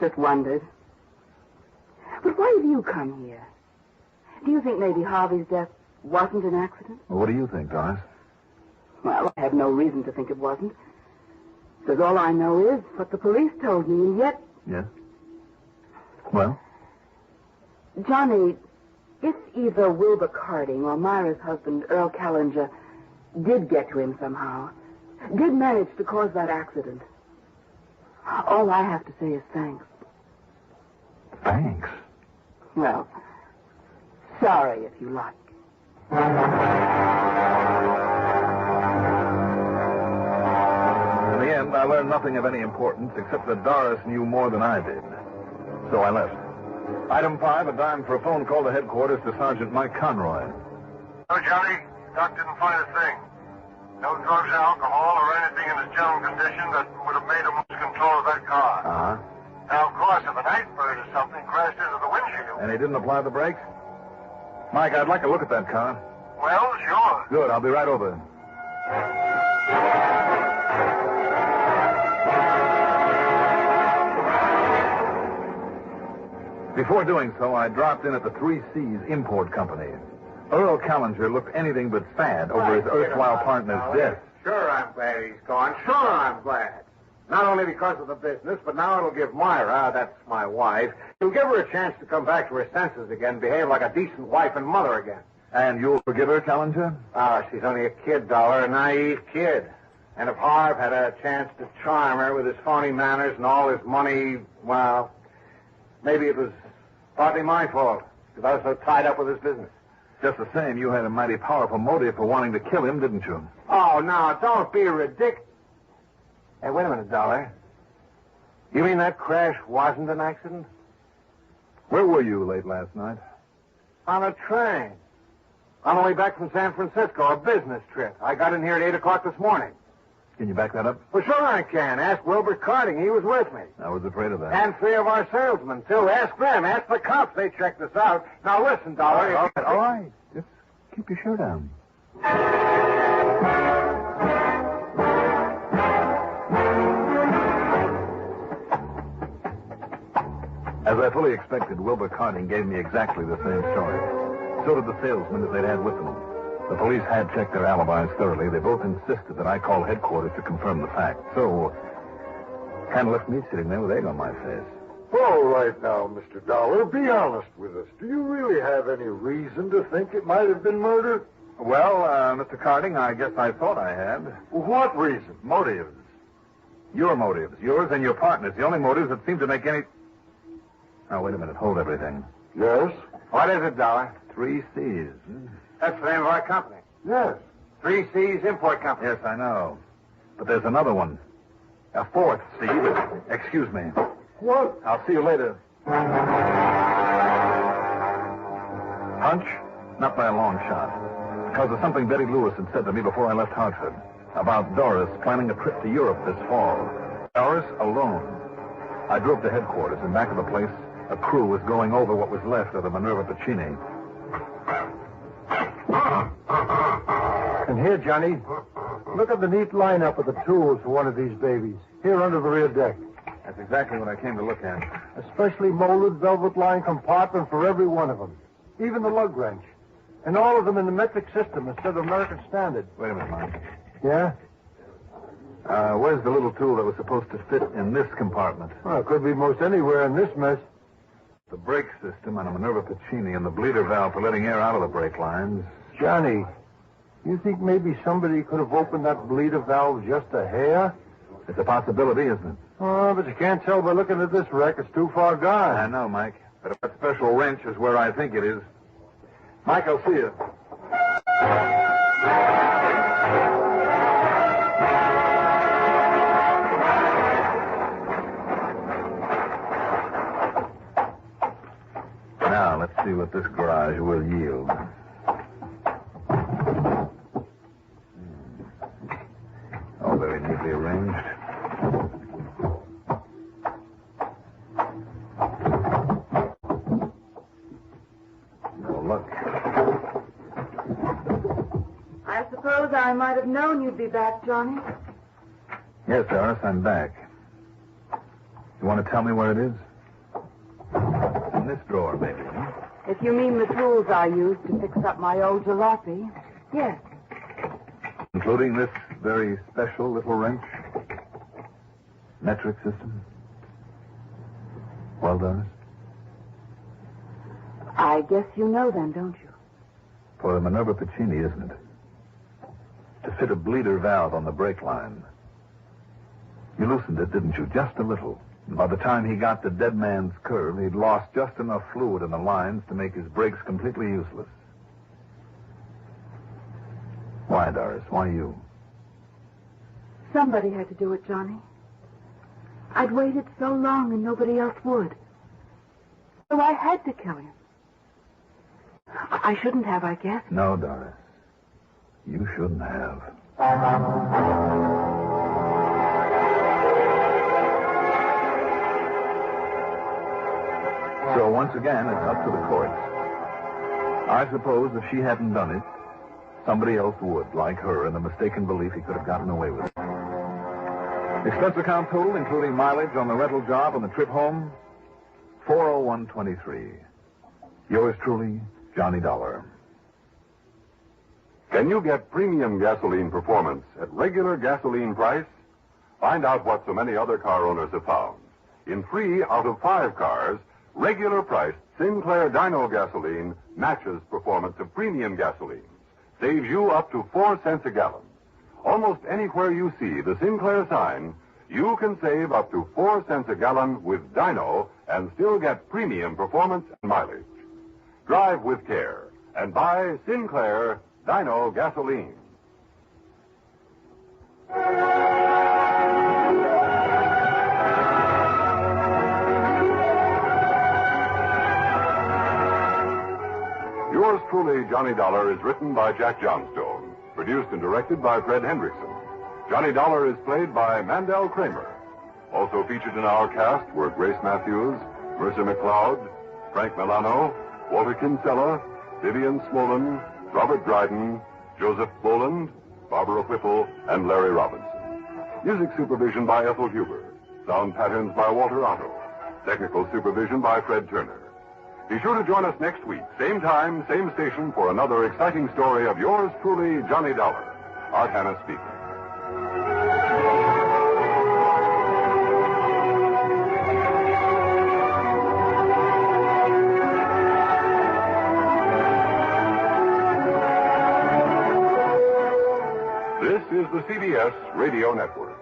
Just wondered. But why have you come here? Do you think maybe Harvey's death wasn't an accident? Well, what do you think, Doris? Well, I have no reason to think it wasn't. Because all I know is what the police told me, and yet... Yes? Well? Johnny, if either Wilbur Carding or Myra's husband, Earl Kellinger, did get to him somehow, did manage to cause that accident, all I have to say is thanks. Thanks? Well, sorry if you like. In the end, I learned nothing of any importance except that Doris knew more than I did. So I left. Item 5, a dime for a phone call to headquarters to Sergeant Mike Conroy. No, Johnny. Doc didn't find a thing. No drugs or alcohol or anything in his general condition that would have made him lose control of that car. Uh-huh. Now, of course, if an ice bird or something crashed into the windshield... And he didn't apply the brakes? Mike, I'd like to look at that car. Well, sure. Good, I'll be right over. Before doing so, I dropped in at the 3 C's Import Company. Earl Kellinger looked anything but sad over his erstwhile partner's death. Sure, I'm glad he's gone. Sure, I'm glad. Not only because of the business, but now it'll give Myra, that's my wife, it'll give her a chance to come back to her senses again, behave like a decent wife and mother again. And you'll forgive her, Kellinger? Ah, she's only a kid, Dollar, a naive kid. And if Harv had a chance to charm her with his phony manners and all his money, well, maybe it was partly my fault, because I was so tied up with his business. Just the same, you had a mighty powerful motive for wanting to kill him, didn't you? Oh, now, don't be ridiculous. Hey, wait a minute, Dollar. You mean that crash wasn't an accident? Where were you late last night? On a train. On the way back from San Francisco, a business trip. I got in here at 8 o'clock this morning. Can you back that up? Well, sure I can. Ask Wilbur Carding. He was with me. I was afraid of that. And 3 of our salesmen, too. Ask them. Ask the cops. They checked us out. Now, listen, Dollar. All right. Just keep your shirt on. As I fully expected, Wilbur Carding gave me exactly the same story. So did the salesmen that they'd had with them. The police had checked their alibis thoroughly. They both insisted that I call headquarters to confirm the fact. So, kind of left me sitting there with egg on my face. All right now, Mr. Dollar, be honest with us. Do you really have any reason to think it might have been murder? Well, Mr. Carding, I guess I thought I had. What reason? Motives. Your motives. Yours and your partner's. The only motives that seem to make any... Now, wait a minute. Hold everything. Yes? What is it, Dollar? 3 C's. That's the name of our company. Yes. 3 C's Import Company. Yes, I know. But there's another one. A 4th C, but... Excuse me. What? I'll see you later. Hunch? Not by a long shot. Because of something Betty Lewis had said to me before I left Hartford. About Doris planning a trip to Europe this fall. Doris alone. I drove to headquarters, and back of the place, a crew was going over what was left of the Minerva Pacini. And here, Johnny, look at the neat lineup of the tools for one of these babies. Here under the rear deck. That's exactly what I came to look at. A specially molded velvet-lined compartment for every one of them. Even the lug wrench. And all of them in the metric system instead of American Standard. Wait a minute, Mike. Yeah? Where's the little tool that was supposed to fit in this compartment? Well, it could be most anywhere in this mess. The brake system on a Minerva Piccini and the bleeder valve for letting air out of the brake lines. Johnny, you think maybe somebody could have opened that bleeder valve just a hair? It's a possibility, isn't it? Oh, but you can't tell by looking at this wreck. It's too far gone. I know, Mike. But if that special wrench is where I think it is. Mike, I'll see you. Now, let's see what this garage will yield. All very neatly arranged. Oh, look. I suppose I might have known you'd be back, Johnny. Yes, Doris, I'm back. You want to tell me where it is? In this drawer, maybe. If you mean the tools I used to fix up my old jalopy, yes. Including this very special little wrench? Metric system? Well done. I guess you know then, don't you? For a Minerva Piccini, isn't it? To fit a bleeder valve on the brake line. You loosened it, didn't you? Just a little. And by the time he got to Dead Man's Curve, he'd lost just enough fluid in the lines to make his brakes completely useless. Why, Doris? Why you? Somebody had to do it, Johnny. I'd waited so long and nobody else would. So I had to kill him. I shouldn't have, I guess. No, Doris. You shouldn't have. So once again, it's up to the courts. I suppose if she hadn't done it, somebody else would, like her, in the mistaken belief he could have gotten away with it. Expense account total, including mileage on the rental job and the trip home, $401.23. Yours truly, Johnny Dollar. Can you get premium gasoline performance at regular gasoline price? Find out what so many other car owners have found. In 3 out of 5 cars, regular priced Sinclair Dyno gasoline matches performance of premium gasoline. Saves you up to 4 cents a gallon. Almost anywhere you see the Sinclair sign, you can save up to 4 cents a gallon with Dyno and still get premium performance and mileage. Drive with care and buy Sinclair Dyno gasoline. Yours truly, Johnny Dollar, is written by Jack Johnstone, produced and directed by Fred Hendrickson. Johnny Dollar is played by Mandel Kramer. Also featured in our cast were Grace Matthews, Mercer McLeod, Frank Milano, Walter Kinsella, Vivian Smolin, Robert Dryden, Joseph Boland, Barbara Whipple, and Larry Robinson. Music supervision by Ethel Huber. Sound patterns by Walter Otto. Technical supervision by Fred Turner. Be sure to join us next week, same time, same station, for another exciting story of yours truly, Johnny Dollar. Art Hanna speaking. This is the CBS Radio Network.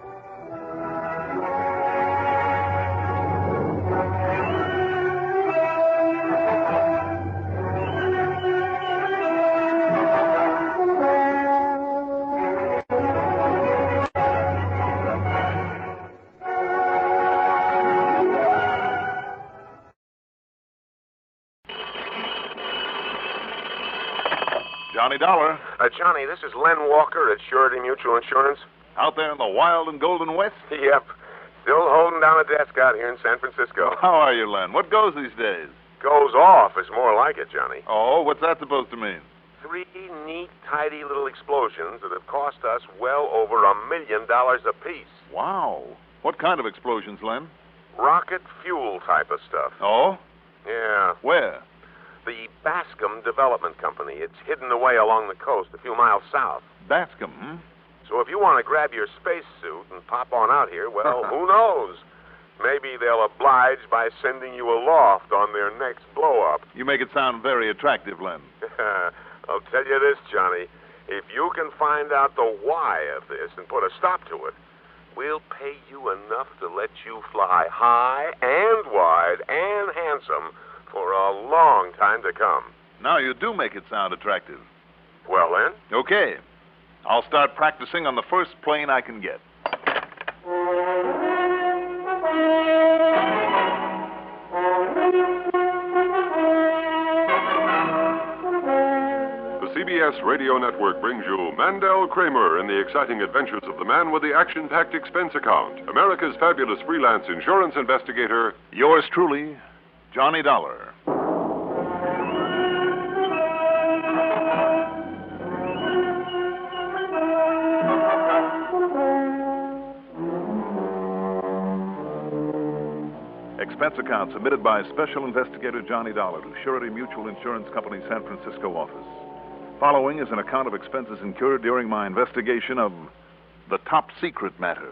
Johnny Dollar. Johnny, this is Len Walker at Surety Mutual Insurance. Out there in the wild and golden west? Yep. Still holding down a desk out here in San Francisco. How are you, Len? What goes these days? Goes off is more like it, Johnny. Oh, what's that supposed to mean? 3 neat, tidy little explosions that have cost us well over $1 million apiece. Wow. What kind of explosions, Len? Rocket fuel type of stuff. Oh? Yeah. Where? The Bascom Development Company. It's hidden away along the coast, a few miles south. Bascom, hmm? So if you want to grab your spacesuit and pop on out here, well, who knows? Maybe they'll oblige by sending you aloft on their next blow-up. You make it sound very attractive, Len. I'll tell you this, Johnny. If you can find out the why of this and put a stop to it, we'll pay you enough to let you fly high and wide and handsome for a long time to come. Now you do make it sound attractive. Well, then? Okay. I'll start practicing on the first plane I can get. The CBS Radio Network brings you Mandel Kramer in the exciting adventures of the man with the action-packed expense account, America's fabulous freelance insurance investigator. Yours truly, Johnny Dollar. Expense account submitted by Special Investigator Johnny Dollar to Surety Mutual Insurance Company, San Francisco office. Following is an account of expenses incurred during my investigation of the top secret matter.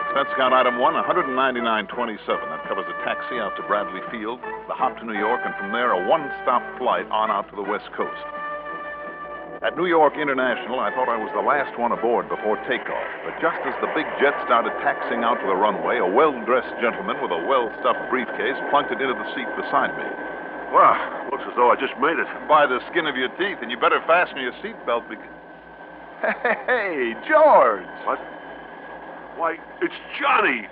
Expense account item 1, $199.27. That covers a taxi out to Bradley Field, the hop to New York, and from there a one-stop flight on out to the West Coast. At New York International, I thought I was the last one aboard before takeoff. But just as the big jet started taxiing out to the runway, a well-dressed gentleman with a well-stuffed briefcase plunking into the seat beside me. Wow, looks as though I just made it. By the skin of your teeth, and you better fasten your seatbelt because... Hey, George! What? Why, it's Johnny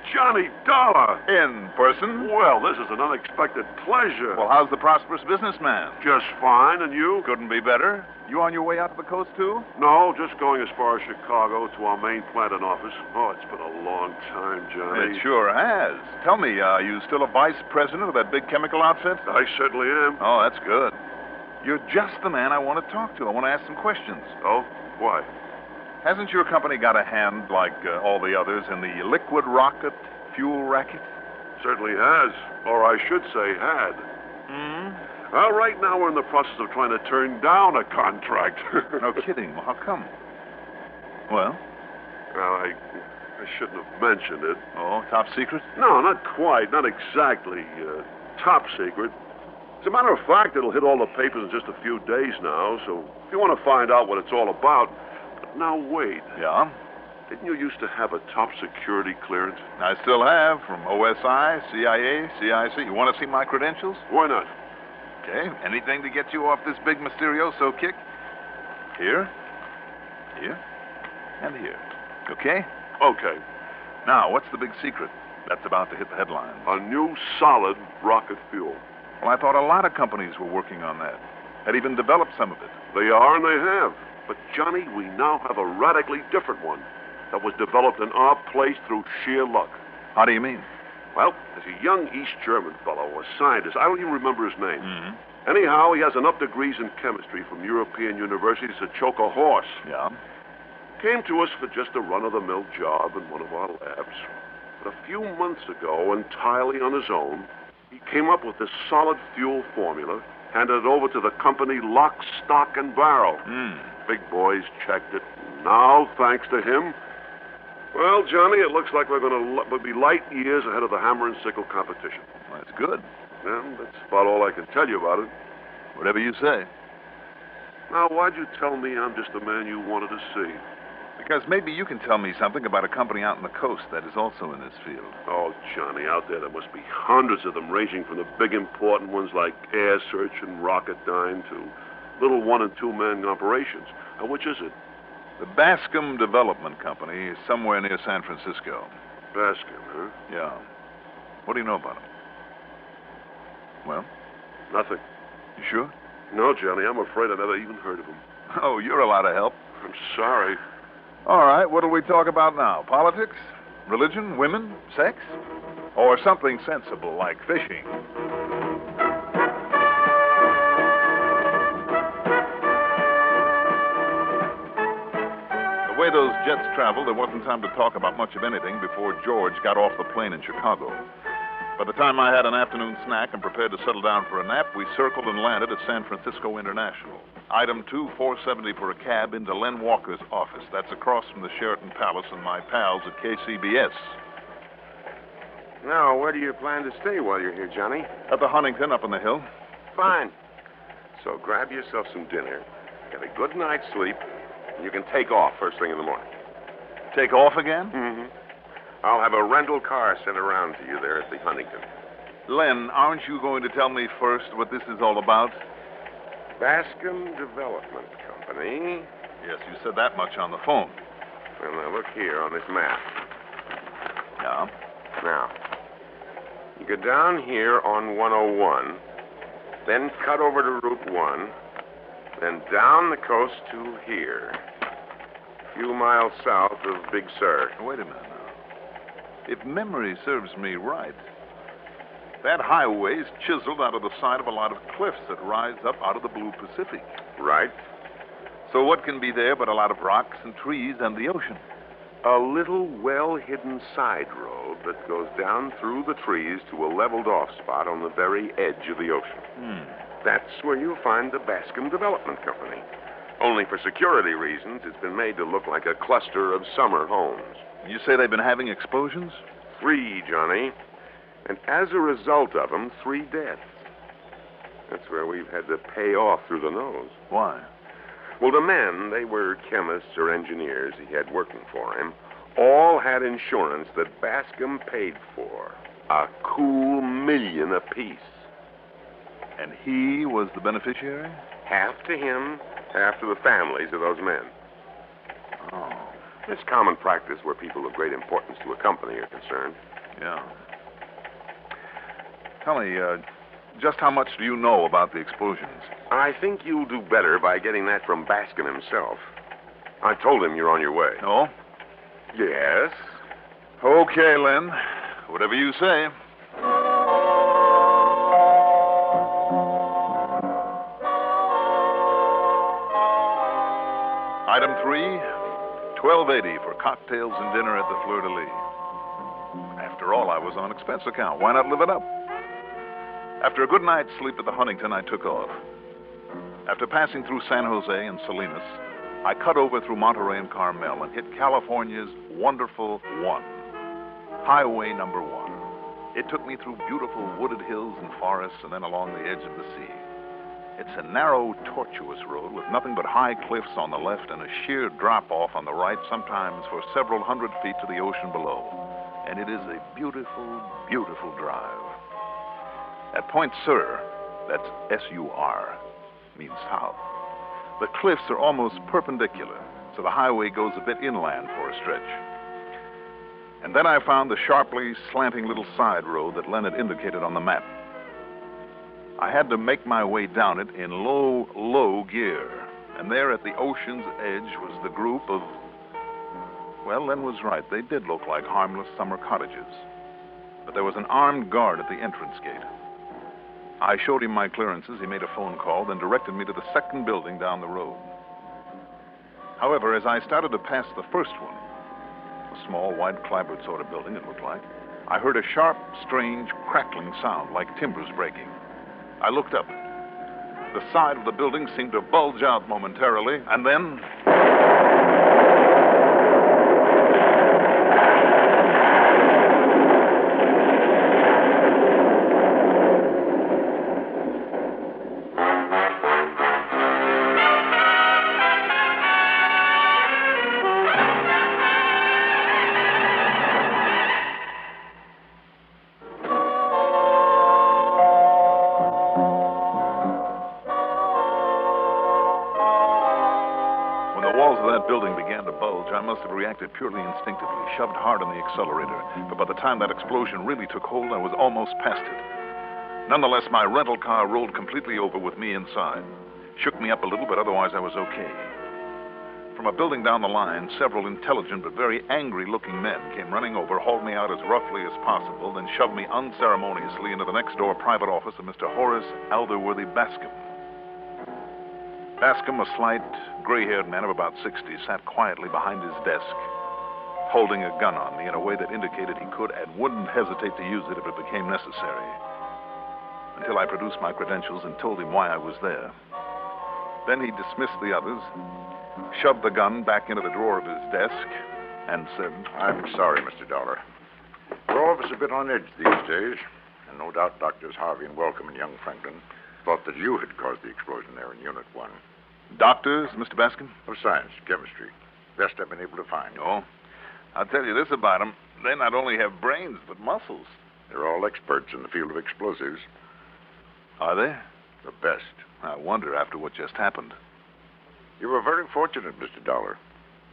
Dollar. In person? Well, this is an unexpected pleasure. Well, how's the prosperous businessman? Just fine, and you? Couldn't be better. You on your way out to the coast, too? No, just going as far as Chicago to our main plant and office. Oh, it's been a long time, Johnny. It sure has. Tell me, are you still a vice president of that big chemical outfit? I certainly am. Oh, that's good. You're just the man I want to talk to. I want to ask some questions. Oh? Why? Hasn't your company got a hand, like all the others, in the liquid rocket fuel racket? Certainly has. Or I should say had. Well, right now we're in the process of trying to turn down a contract. No kidding. Well, how come? Well? Well, I shouldn't have mentioned it. Oh, top secret? No, not quite. Not exactly top secret. As a matter of fact, it'll hit all the papers in just a few days now, so if you want to find out what it's all about... Now, wait. Yeah? Didn't you used to have a top security clearance? I still have, from OSI, CIA, CIC. You want to see my credentials? Why not? Okay. Anything to get you off this big mysterioso kick? Here, and here. Okay? Okay. Now, what's the big secret that's about to hit the headlines? A new solid rocket fuel. Well, I thought a lot of companies were working on that. Had even developed some of it. They are and they have. But, Johnny, we now have a radically different one that was developed in our place through sheer luck. How do you mean? Well, there's a young East German fellow, a scientist. I don't even remember his name. Mm-hmm. Anyhow, he has enough degrees in chemistry from European universities to choke a horse. Yeah? Came to us for just a run-of-the-mill job in one of our labs. But a few months ago, entirely on his own, he came up with this solid fuel formula, handed it over to the company lock, stock, and barrel. Big boys checked it. Now, thanks to him, well, Johnny, it looks like we're going to be light years ahead of the hammer and sickle competition. Well, that's good. Yeah, that's about all I can tell you about it. Whatever you say. Now, why'd you tell me I'm just the man you wanted to see? Because maybe you can tell me something about a company out on the coast that is also in this field. Oh, Johnny, out there must be hundreds of them, ranging from the big important ones like Air Search and Rocketdyne to little 1- and 2-man operations. Now, which is it? The Bascom Development Company is somewhere near San Francisco. Bascom, huh? Yeah. What do you know about them? Well? Nothing. You sure? No, Johnny, I'm afraid I never even heard of them. Oh, you're a lot of help. I'm sorry. All right, what'll we talk about now? Politics? Religion? Women? Sex? Or something sensible like fishing? The way those jets traveled, there wasn't time to talk about much of anything before George got off the plane in Chicago. By the time I had an afternoon snack and prepared to settle down for a nap, we circled and landed at San Francisco International. Item 2, $4.70 for a cab into Len Walker's office. That's across from the Sheraton Palace and my pals at KCBS. Now, where do you plan to stay while you're here, Johnny? At the Huntington up on the hill. Fine. So grab yourself some dinner, get a good night's sleep, and you can take off first thing in the morning. Take off again? Mm-hmm. I'll have a rental car sent around to you there at the Huntington. Len, aren't you going to tell me first what this is all about? Bascom Development Company. Yes, you said that much on the phone. Well, now look here on this map. Yeah? Now, you go down here on 101, then cut over to Route 1, then down the coast to here, a few miles south of Big Sur. Wait a minute now. If memory serves me right, that highway is chiseled out of the side of a lot of cliffs that rise up out of the blue Pacific. Right. So what can be there but a lot of rocks and trees and the ocean? A little well-hidden side road that goes down through the trees to a leveled-off spot on the very edge of the ocean. That's where you'll find the Bascom Development Company. Only for security reasons, it's been made to look like a cluster of summer homes. You say they've been having explosions? 3, Johnny. And as a result of them, 3 deaths. That's where we've had to pay off through the nose. Why? Well, the men, they were chemists or engineers he had working for him, all had insurance that Bascom paid for. A cool $1 million apiece. And he was the beneficiary? Half to him, half to the families of those men. Oh. It's common practice where people of great importance to a company are concerned. Yeah. Tell me, just how much do you know about the explosions? I think you'll do better by getting that from Bascom himself. I told him you're on your way. Oh? Yes. Okay, Len. Whatever you say. Item 3, $12.80 for cocktails and dinner at the Fleur-de-Lis. After all, I was on expense account. Why not live it up? After a good night's sleep at the Huntington, I took off. After passing through San Jose and Salinas, I cut over through Monterey and Carmel and hit California's wonderful 1, Highway number 1. It took me through beautiful wooded hills and forests and then along the edge of the sea. It's a narrow, tortuous road with nothing but high cliffs on the left and a sheer drop-off on the right, sometimes for several hundred feet to the ocean below. And it is a beautiful, beautiful drive. At Point Sur, that's S-U-R, means south, the cliffs are almost perpendicular, so the highway goes a bit inland for a stretch. And then I found the sharply slanting little side road that Len had indicated on the map. I had to make my way down it in low, low gear. And there at the ocean's edge was the group of... Well, Len was right. They did look like harmless summer cottages. But there was an armed guard at the entrance gate. I showed him my clearances. He made a phone call, then directed me to the second building down the road. However, as I started to pass the first one, a small, white clapboard sort of building it looked like, I heard a sharp, strange, crackling sound like timbers breaking. I looked up. The side of the building seemed to bulge out momentarily, and then... reacted purely instinctively, shoved hard on the accelerator. But by the time that explosion really took hold, I was almost past it. Nonetheless, my rental car rolled completely over with me inside. Shook me up a little, but otherwise I was okay. From a building down the line, several intelligent but very angry-looking men came running over, hauled me out as roughly as possible, then shoved me unceremoniously into the next-door private office of Mr. Horace Alderworthy Bascom. Bascom, a slight, gray-haired man of about 60, sat quietly behind his desk. holding a gun on me in a way that indicated he could and wouldn't hesitate to use it if it became necessary. Until I produced my credentials and told him why I was there. Then he dismissed the others, shoved the gun back into the drawer of his desk, and said, I'm sorry, Mr. Dollar. We're always a bit on edge these days, and no doubt Doctors Harvey and Welcome and young Franklin thought that you had caused the explosion there in Unit 1. Doctors, Mr. Bascom? Of science, chemistry. Best I've been able to find. Oh, I'll tell you this about them. They not only have brains, but muscles. They're all experts in the field of explosives. Are they? The best. I wonder after what just happened. You were very fortunate, Mr. Dollar.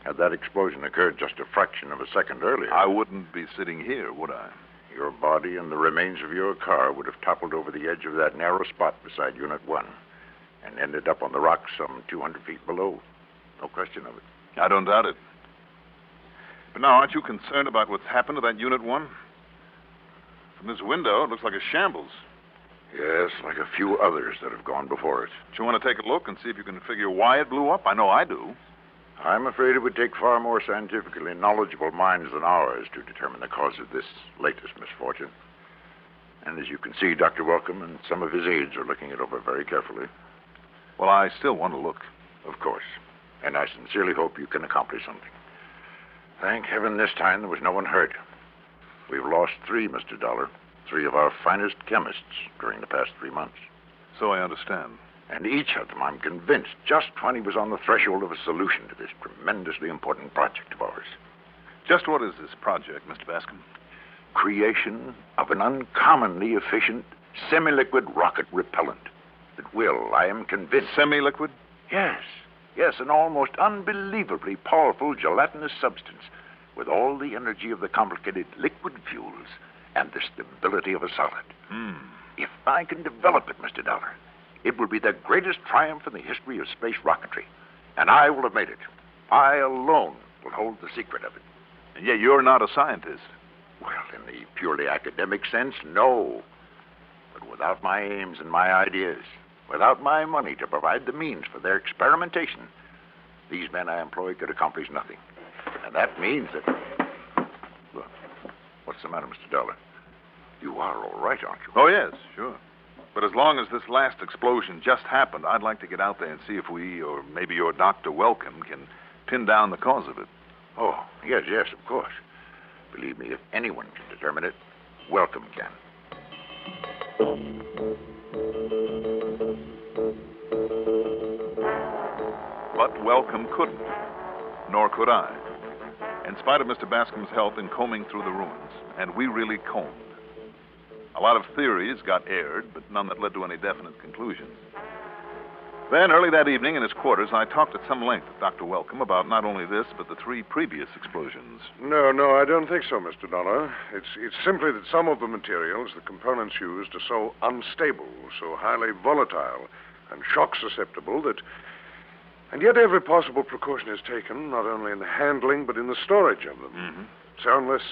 Had that explosion occurred just a fraction of a second earlier, I wouldn't be sitting here, would I? Your body and the remains of your car would have toppled over the edge of that narrow spot beside Unit 1 and ended up on the rocks some 200 feet below. No question of it. I don't doubt it. But now, aren't you concerned about what's happened to that Unit 1? From this window, it looks like a shambles. Yes, like a few others that have gone before it. Do you want to take a look and see if you can figure why it blew up? I know I do. I'm afraid it would take far more scientifically knowledgeable minds than ours to determine the cause of this latest misfortune. And as you can see, Dr. Welcome and some of his aides are looking it over very carefully. Well, I still want to look. Of course. And I sincerely hope you can accomplish something. Thank heaven this time there was no one hurt. We've lost 3, Mr. Dollar. 3 of our finest chemists during the past 3 months. So I understand. And each of them, I'm convinced, just when he was on the threshold of a solution to this tremendously important project of ours. Just what is this project, Mr. Bascom? Creation of an uncommonly efficient semi-liquid rocket repellent that will, I am convinced... Semi-liquid? Yes. Yes, an almost unbelievably powerful gelatinous substance with all the energy of the complicated liquid fuels and the stability of a solid. If I can develop it, Mr. Dollar, it will be the greatest triumph in the history of space rocketry. And I will have made it. I alone will hold the secret of it. And yet you're not a scientist. Well, in the purely academic sense, no. But without my aims and my ideas, without my money to provide the means for their experimentation, these men I employ could accomplish nothing. And that means that... Well, what's the matter, Mr. Dollar? You are all right, aren't you? Oh, yes, sure. But as long as this last explosion just happened, I'd like to get out there and see if we, or maybe your Dr. Welcome, can pin down the cause of it. Oh, yes, of course. Believe me, if anyone can determine it, Welcome can. But Welcome couldn't, nor could I. In spite of Mr. Bascom's help in combing through the ruins, and we really combed. A lot of theories got aired, but none that led to any definite conclusions. Then, early that evening in his quarters, I talked at some length with Dr. Welcome about not only this, but the 3 previous explosions. No, I don't think so, Mr. Dollar. It's simply that some of the materials, the components used, are so unstable, so highly volatile, and shock susceptible that... And yet every possible precaution is taken, not only in the handling, but in the storage of them. Mm-hmm. So unless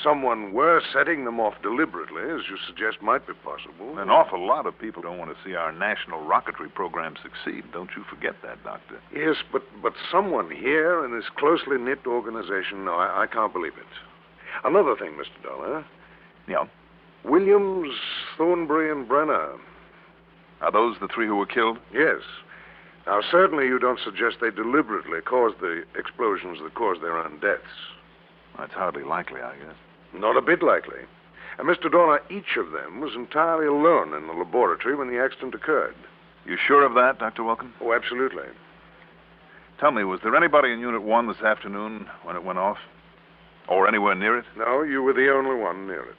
someone were setting them off deliberately, as you suggest might be possible... An awful lot of people don't want to see our national rocketry program succeed. Don't you forget that, Doctor. Yes, but someone here in this closely knit organization, no, I can't believe it. Another thing, Mr. Dollar. Yeah? Williams, Thornbury, and Brenner. Are those the 3 who were killed? Yes. Now, certainly you don't suggest they deliberately caused the explosions that caused their own deaths. That's hardly likely, I guess. Not a bit likely. And, Mr. Dollar, each of them was entirely alone in the laboratory when the accident occurred. You sure of that, Dr. Welcome? Oh, absolutely. Tell me, was there anybody in Unit 1 this afternoon when it went off? Or anywhere near it? No, you were the only one near it.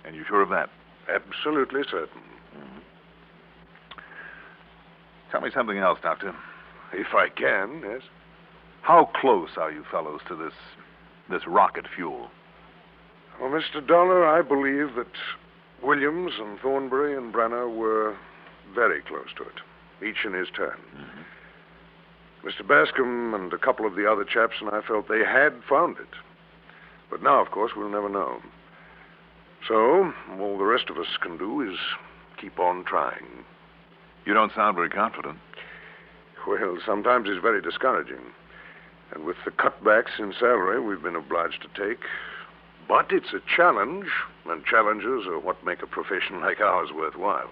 And you sure of that? Absolutely certain. Mm-hmm. Tell me something else, Doctor. If I can, yes. How close are you fellows to this rocket fuel? Well, Mr. Dollar, I believe that Williams and Thornbury and Brenner were very close to it, each in his turn. Mm-hmm. Mr. Bascom and a couple of the other chaps and I felt they had found it. But now, of course, we'll never know. So, all the rest of us can do is keep on trying. You don't sound very confident. Well, sometimes it's very discouraging. And with the cutbacks in salary we've been obliged to take. But it's a challenge, and challenges are what make a profession like ours worthwhile.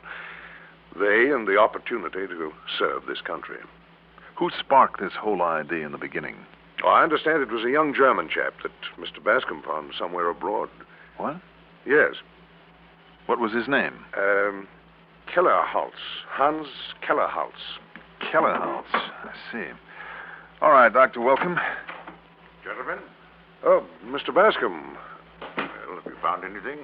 They and the opportunity to serve this country. Who sparked this whole idea in the beginning? Oh, I understand it was a young German chap that Mr. Bascom found somewhere abroad. What? Yes. What was his name? Kellerholz. Hans Kellerholz. Kellerholz. I see. All right, Doctor, welcome. Gentlemen? Oh, Mr. Bascom. Well, have you found anything?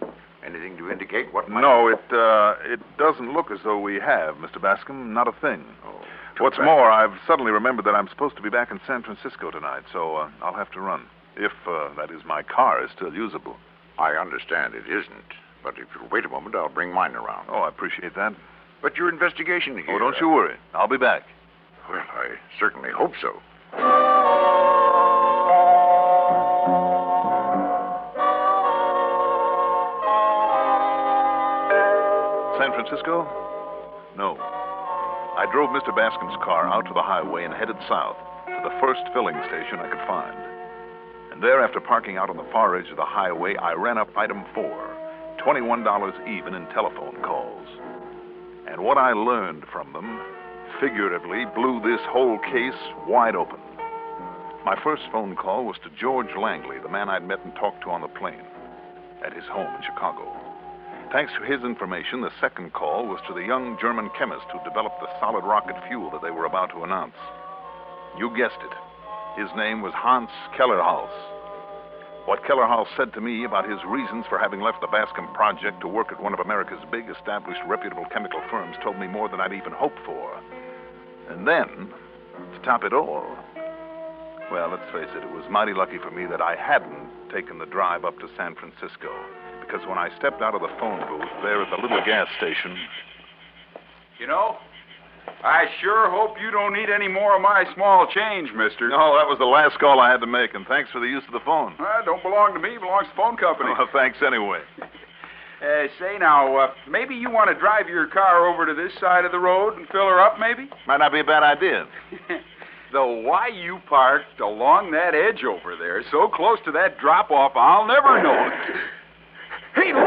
Anything to indicate what might... No, it doesn't look as though we have, Mr. Bascom. Not a thing. Oh, What's more, I've suddenly remembered that I'm supposed to be back in San Francisco tonight, so I'll have to run. If, that is, my car is still usable. I understand it isn't. But if you'll wait a moment, I'll bring mine around. Oh, I appreciate that. But your investigation here... Oh, don't you worry. I'll be back. Well, I certainly hope so. San Francisco? No. I drove Mr. Bascom's car out to the highway and headed south to the first filling station I could find. And there, after parking out on the far edge of the highway, I ran up item 4, $21 even in telephone calls. And what I learned from them, figuratively, blew this whole case wide open. My first phone call was to George Langley, the man I'd met and talked to on the plane, at his home in Chicago. Thanks to his information, the second call was to the young German chemist who developed the solid rocket fuel that they were about to announce. You guessed it. His name was Hans Kellerholz. What Kellerholz said to me about his reasons for having left the Bascom project to work at one of America's big, established, reputable chemical firms told me more than I'd even hoped for. And then, to top it all, well, let's face it, it was mighty lucky for me that I hadn't taken the drive up to San Francisco. Because when I stepped out of the phone booth there at the little gas station... You know, I sure hope you don't need any more of my small change, mister. No, that was the last call I had to make, and thanks for the use of the phone. Don't belong to me, belongs to the phone company. Well, thanks anyway. Say now, maybe you want to drive your car over to this side of the road and fill her up, maybe? Might not be a bad idea. Though why you parked along that edge over there, so close to that drop-off, I'll never know. Hey, look!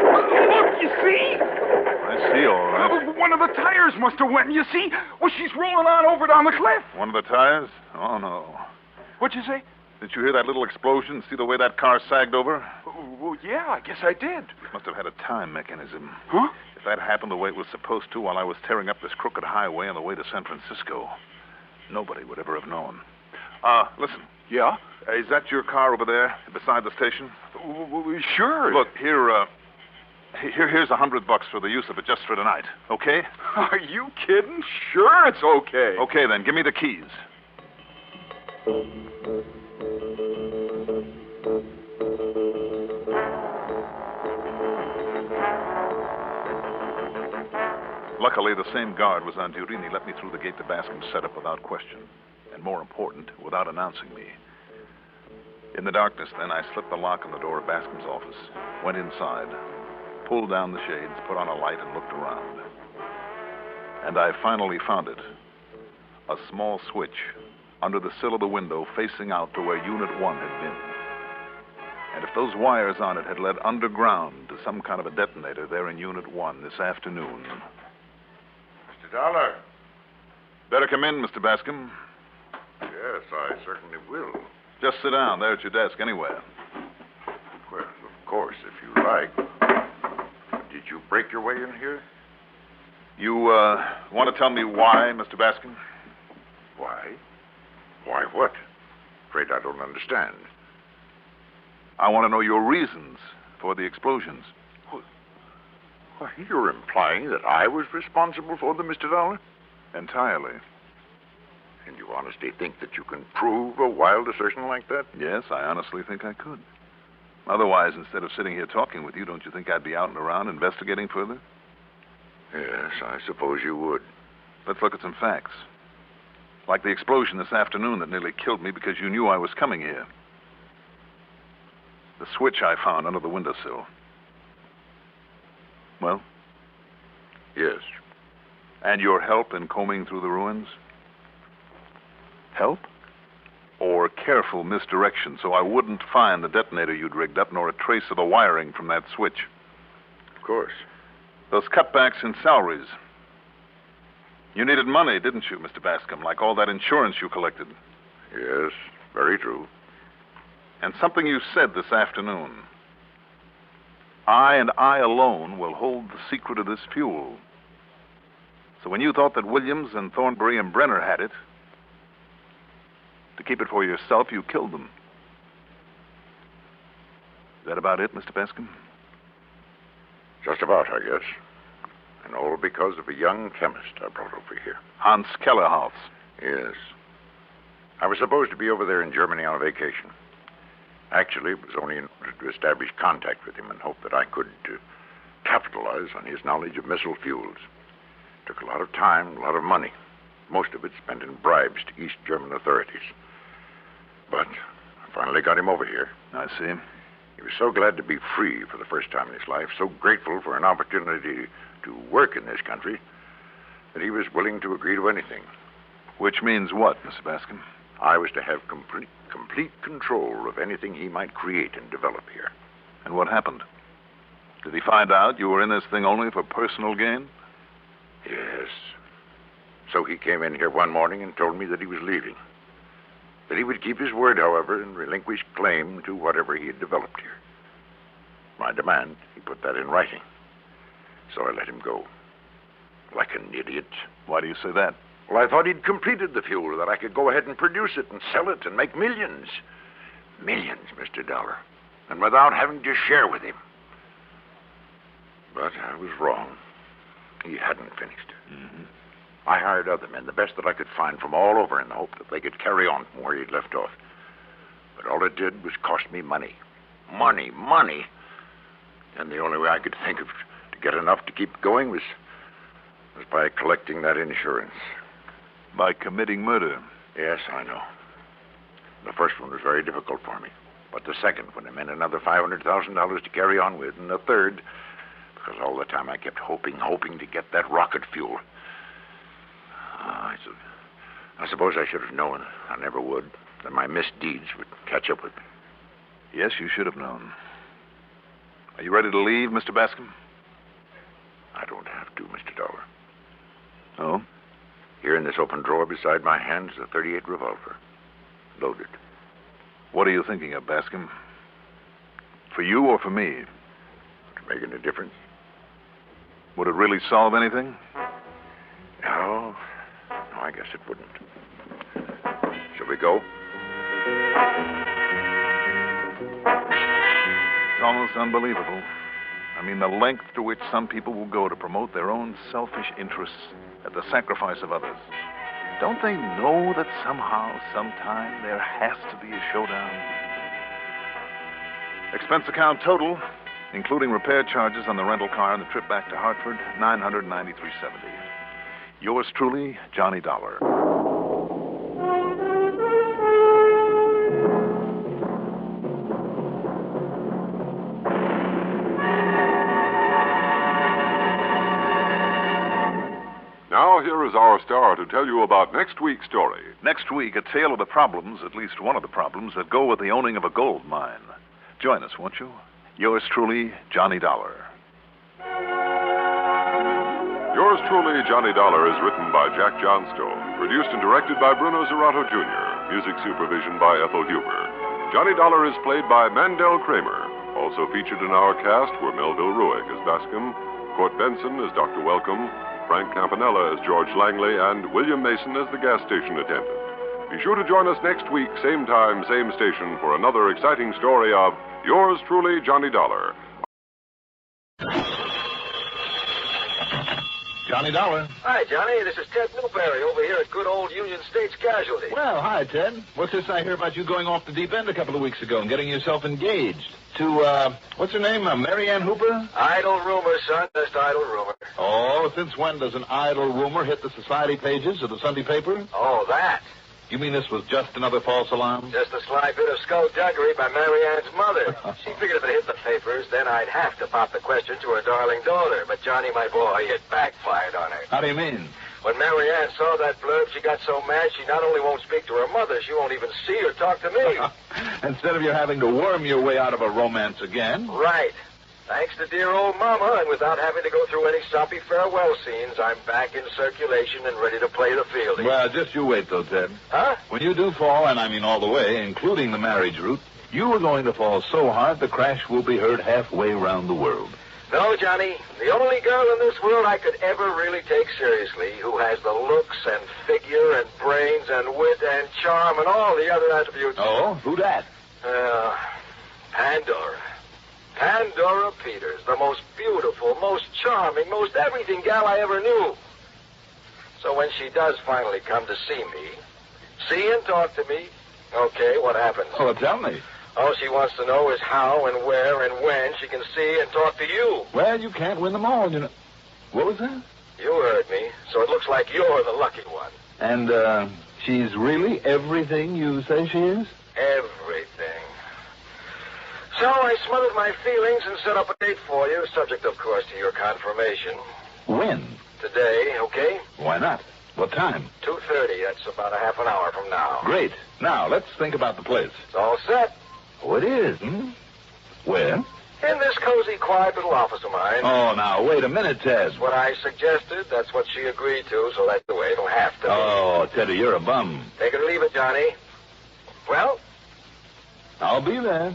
Look, you see? I see, all right. One of the tires must have went, you see? Well, she's rolling on over down the cliff. One of the tires? Oh, no. What'd you say? Did you hear that little explosion? See the way that car sagged over? Well, yeah, I guess I did. Must have had a time mechanism. Huh? If that happened the way it was supposed to while I was tearing up this crooked highway on the way to San Francisco, nobody would ever have known. Listen. Yeah? Is that your car over there beside the station? Sure. Look, here's $100 for the use of it just for tonight, okay? Are you kidding? Sure, it's okay. Okay, then. Give me the keys. Luckily, the same guard was on duty, and he let me through the gate to Bascom's setup without question. And more important, without announcing me. In the darkness, then, I slipped the lock on the door of Bascom's office, went inside, pulled down the shades, put on a light, and looked around. And I finally found it. A small switch under the sill of the window facing out to where Unit 1 had been. And if those wires on it had led underground to some kind of a detonator there in Unit 1 this afternoon... Mr. Dollar. Better come in, Mr. Bascom. Yes, I certainly will. Just sit down there at your desk, anywhere. Well, of course, if you like. Did you break your way in here? You, want to tell me why, Mr. Bascom? Why? Why what? Afraid I don't understand. I want to know your reasons for the explosions. Why, you're implying that I was responsible for them, Mr. Dollar? Entirely. And you honestly think that you can prove a wild assertion like that? Yes, I honestly think I could. Otherwise, instead of sitting here talking with you, don't you think I'd be out and around investigating further? Yes, I suppose you would. Let's look at some facts. Like the explosion this afternoon that nearly killed me because you knew I was coming here. The switch I found under the windowsill. Well? Yes. And your help in combing through the ruins? Help? or careful misdirection, so I wouldn't find the detonator you'd rigged up, nor a trace of the wiring from that switch. Of course. Those cutbacks in salaries. You needed money, didn't you, Mr. Bascom, like all that insurance you collected? Yes, very true. And something you said this afternoon. I and I alone will hold the secret of this fuel. So when you thought that Williams and Thornbury and Brenner had it, to keep it for yourself, you killed them. Is that about it, Mr. Bascom? Just about, I guess. And all because of a young chemist I brought over here. Hans Kellerhaus. Yes. I was supposed to be over there in Germany on a vacation. Actually, it was only in order to establish contact with him and hope that I could capitalize on his knowledge of missile fuels. Took a lot of time, a lot of money. Most of it spent in bribes to East German authorities. But I finally got him over here. I see. He was so glad to be free for the first time in his life, so grateful for an opportunity to work in this country, that he was willing to agree to anything. Which means what, Mr. Bascom? I was to have complete control of anything he might create and develop here. And what happened? Did he find out you were in this thing only for personal gain? Yes. So he came in here one morning and told me that he was leaving. That he would keep his word, however, and relinquish claim to whatever he had developed here. My demand, he put that in writing. So I let him go. Like an idiot. Why do you say that? Well, I thought he'd completed the fuel, that I could go ahead and produce it and sell it and make millions. Millions, Mr. Dollar. And without having to share with him. But I was wrong. He hadn't finished. Mm-hmm. I hired other men, the best that I could find from all over, in the hope that they could carry on from where he'd left off. But all it did was cost me money. Money. And the only way I could think of to get enough to keep going was by collecting that insurance. By committing murder? Yes, I know. The first one was very difficult for me. But the second one, it meant another $500,000 to carry on with, and the third, because all the time I kept hoping to get that rocket fuel. I suppose I should have known. I never would. That my misdeeds would catch up with me. Yes, you should have known. Are you ready to leave, Mr. Bascom? I don't have to, Mr. Dollar. Oh? Here in this open drawer beside my hand is a .38 revolver. Loaded. What are you thinking of, Bascom? For you or for me? To make any difference? Would it really solve anything? No, I guess it wouldn't. Shall we go? It's almost unbelievable. I mean, the length to which some people will go to promote their own selfish interests at the sacrifice of others. Don't they know that somehow, sometime, there has to be a showdown? Expense account total, including repair charges on the rental car and the trip back to Hartford, $993.70. Yours truly, Johnny Dollar. Now, here is our star to tell you about next week's story. Next week, a tale of the problems, at least one of the problems, that go with the owning of a gold mine. Join us, won't you? Yours truly, Johnny Dollar. Yours truly, Johnny Dollar, is written by Jack Johnstone, produced and directed by Bruno Zerato Jr., music supervision by Ethel Huber. Johnny Dollar is played by Mandel Kramer. Also featured in our cast were Melville Ruick as Bascom, Court Benson as Dr. Welcome, Frank Campanella as George Langley, and William Mason as the gas station attendant. Be sure to join us next week, same time, same station, for another exciting story of Yours truly, Johnny Dollar. Johnny Dollar. Hi, Johnny. This is Ted Newberry over here at good old Union States Casualty. Well, hi, Ted. What's this I hear about you going off the deep end a couple of weeks ago and getting yourself engaged to, what's her name, Mary Ann Hooper? Idle rumor, son. Just idle rumor. Oh, since when does an idle rumor hit the society pages of the Sunday paper? Oh, that. You mean this was just another false alarm? Just a sly bit of skullduggery by Mary Ann's mother. She figured if it hit the papers, then I'd have to pop the question to her darling daughter. But Johnny, my boy, it backfired on her. How do you mean? When Mary Ann saw that blurb, she got so mad she not only won't speak to her mother, she won't even see or talk to me. Instead of you having to worm your way out of a romance again. Right. Thanks to dear old Mama, and without having to go through any soppy farewell scenes, I'm back in circulation and ready to play the fielding. Well, just you wait, though, Ted. Huh? When you do fall, and I mean all the way, including the marriage route, you are going to fall so hard the crash will be heard halfway around the world. No, Johnny. The only girl in this world I could ever really take seriously, who has the looks and figure and brains and wit and charm and all the other attributes. Oh? Who that? Pandora. Pandora Peters, the most beautiful, most charming, most everything gal I ever knew. So when she does finally come to see and talk to me, okay, what happens? Oh, tell me. All she wants to know is how and where and when she can see and talk to you. Well, you can't win them all, you know. What was that? You heard me, so it looks like you're the lucky one. And, she's really everything you say she is? Everything. So I smothered my feelings and set up a date for you, subject, of course, to your confirmation. When? Today, okay? Why not? What time? 2:30. That's about a half an hour from now. Great. Now, let's think about the place. It's all set. Oh, it is, hmm? Where? In this cozy, quiet little office of mine. Oh, now, wait a minute, Ted. That's what I suggested. That's what she agreed to, so that's the way it'll have to be. Oh, Teddy, you're a bum. Take it or leave it, Johnny. Well? I'll be there.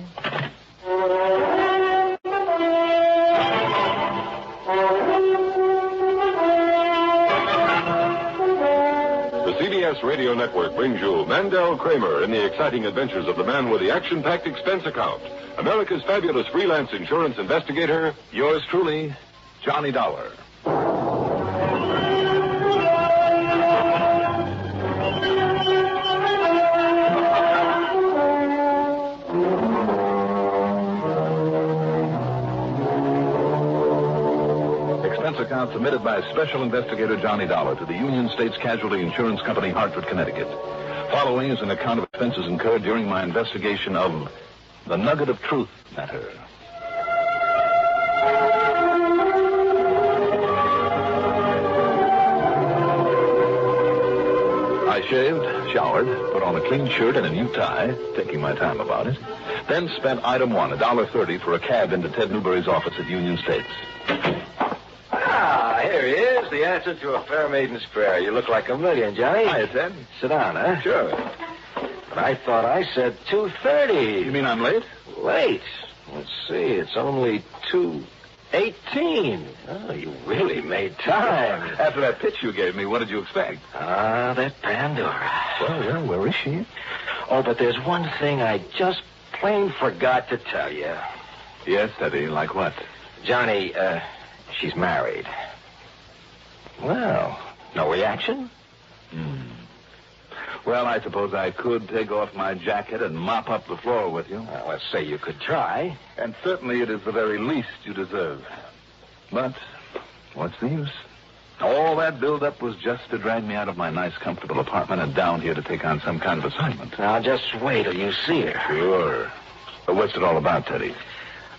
The CBS Radio Network brings you Mandel Kramer in the exciting adventures of the man with the action-packed expense account. America's fabulous freelance insurance investigator. Yours truly, Johnny Dollar. Expense account submitted by Special Investigator Johnny Dollar to the Union States Casualty Insurance Company, Hartford, Connecticut. Following is an account of expenses incurred during my investigation of the Nugget of Truth matter. I shaved, showered, put on a clean shirt and a new tie, taking my time about it, then spent item one, $1.30 for a cab into Ted Newberry's office at Union States. Ah, here he is, the answer to a fair maiden's prayer. You look like a million, Johnny. Hiya, Ted. Sit down, huh? Sure. But I thought I said 2:30. You mean I'm late? Late? Let's see, it's only 2:18. Oh, you really made time. After that pitch you gave me, what did you expect? Ah, that Pandora. Well, where is she? Oh, but there's one thing I just plain forgot to tell you. Yes, Teddy, like what? Johnny, she's married. Well, no reaction? Well, I suppose I could take off my jacket and mop up the floor with you. Well, let's say you could try. And certainly it is the very least you deserve. But what's the use? All that build-up was just to drag me out of my nice, comfortable apartment and down here to take on some kind of assignment. Now, just wait till you see her. Sure. But what's it all about, Teddy?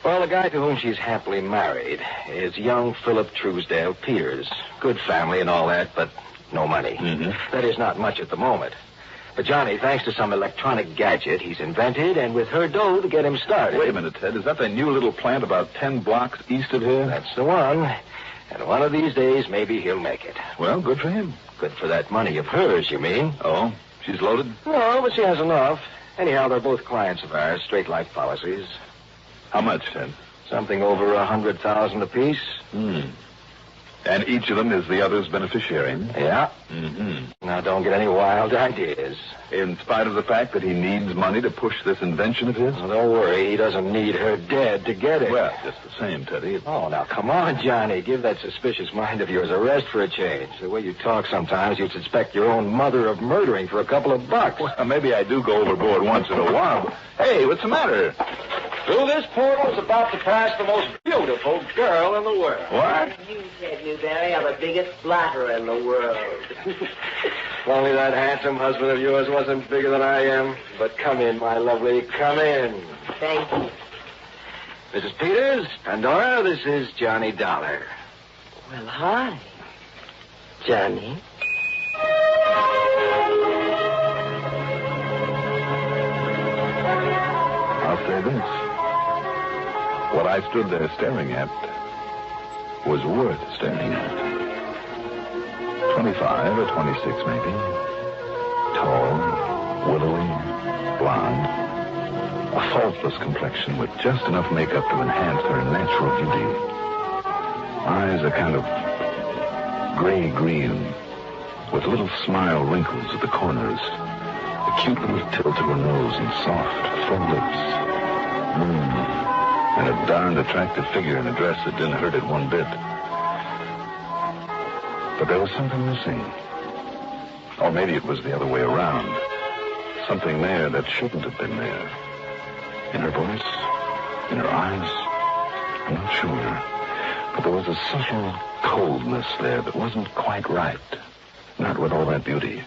Well, the guy to whom she's happily married is young Philip Truesdale Peters. Good family and all that, but no money. That is, not much at the moment. But, Johnny, thanks to some electronic gadget he's invented, and with her dough to get him started. Wait a minute, Ted. Is that the new little plant about 10 blocks east of here? That's the one. And one of these days, maybe he'll make it. Well, good for him. Good for that money of hers, you mean? Oh, she's loaded? No, but she has enough. Anyhow, they're both clients of ours, straight life policies. How much, Ted? Something over $100,000 apiece. And each of them is the other's beneficiary? Yeah. Now, don't get any wild ideas. In spite of the fact that he needs money to push this invention of his? Well, don't worry. He doesn't need her dead to get it. Well, just the same, Teddy. Oh, now, come on, Johnny. Give that suspicious mind of yours a rest for a change. The way you talk sometimes, you'd suspect your own mother of murdering for a couple of bucks. Well, maybe I do go overboard once in a while. Hey, what's the matter? Through this portal is about to pass the most beautiful girl in the world. What? You, Ted Newberry, are the biggest flatterer in the world. If only that handsome husband of yours wasn't bigger than I am. But come in, my lovely, come in. Thank you. Mrs. Peters, Pandora, this is Johnny Dollar. Well, hi. Johnny. I'll say this. What I stood there staring at was worth staring at. 25 or 26, maybe. Tall, willowy, blonde. A faultless complexion with just enough makeup to enhance her natural beauty. Eyes a kind of gray-green, with little smile wrinkles at the corners. A cute little tilt to her nose and soft, full lips. And a darned attractive figure in a dress that didn't hurt it one bit. But there was something missing. Or maybe it was the other way around. Something there that shouldn't have been there. In her voice, in her eyes, I'm not sure. But there was a subtle coldness there that wasn't quite right. Not with all that beauty.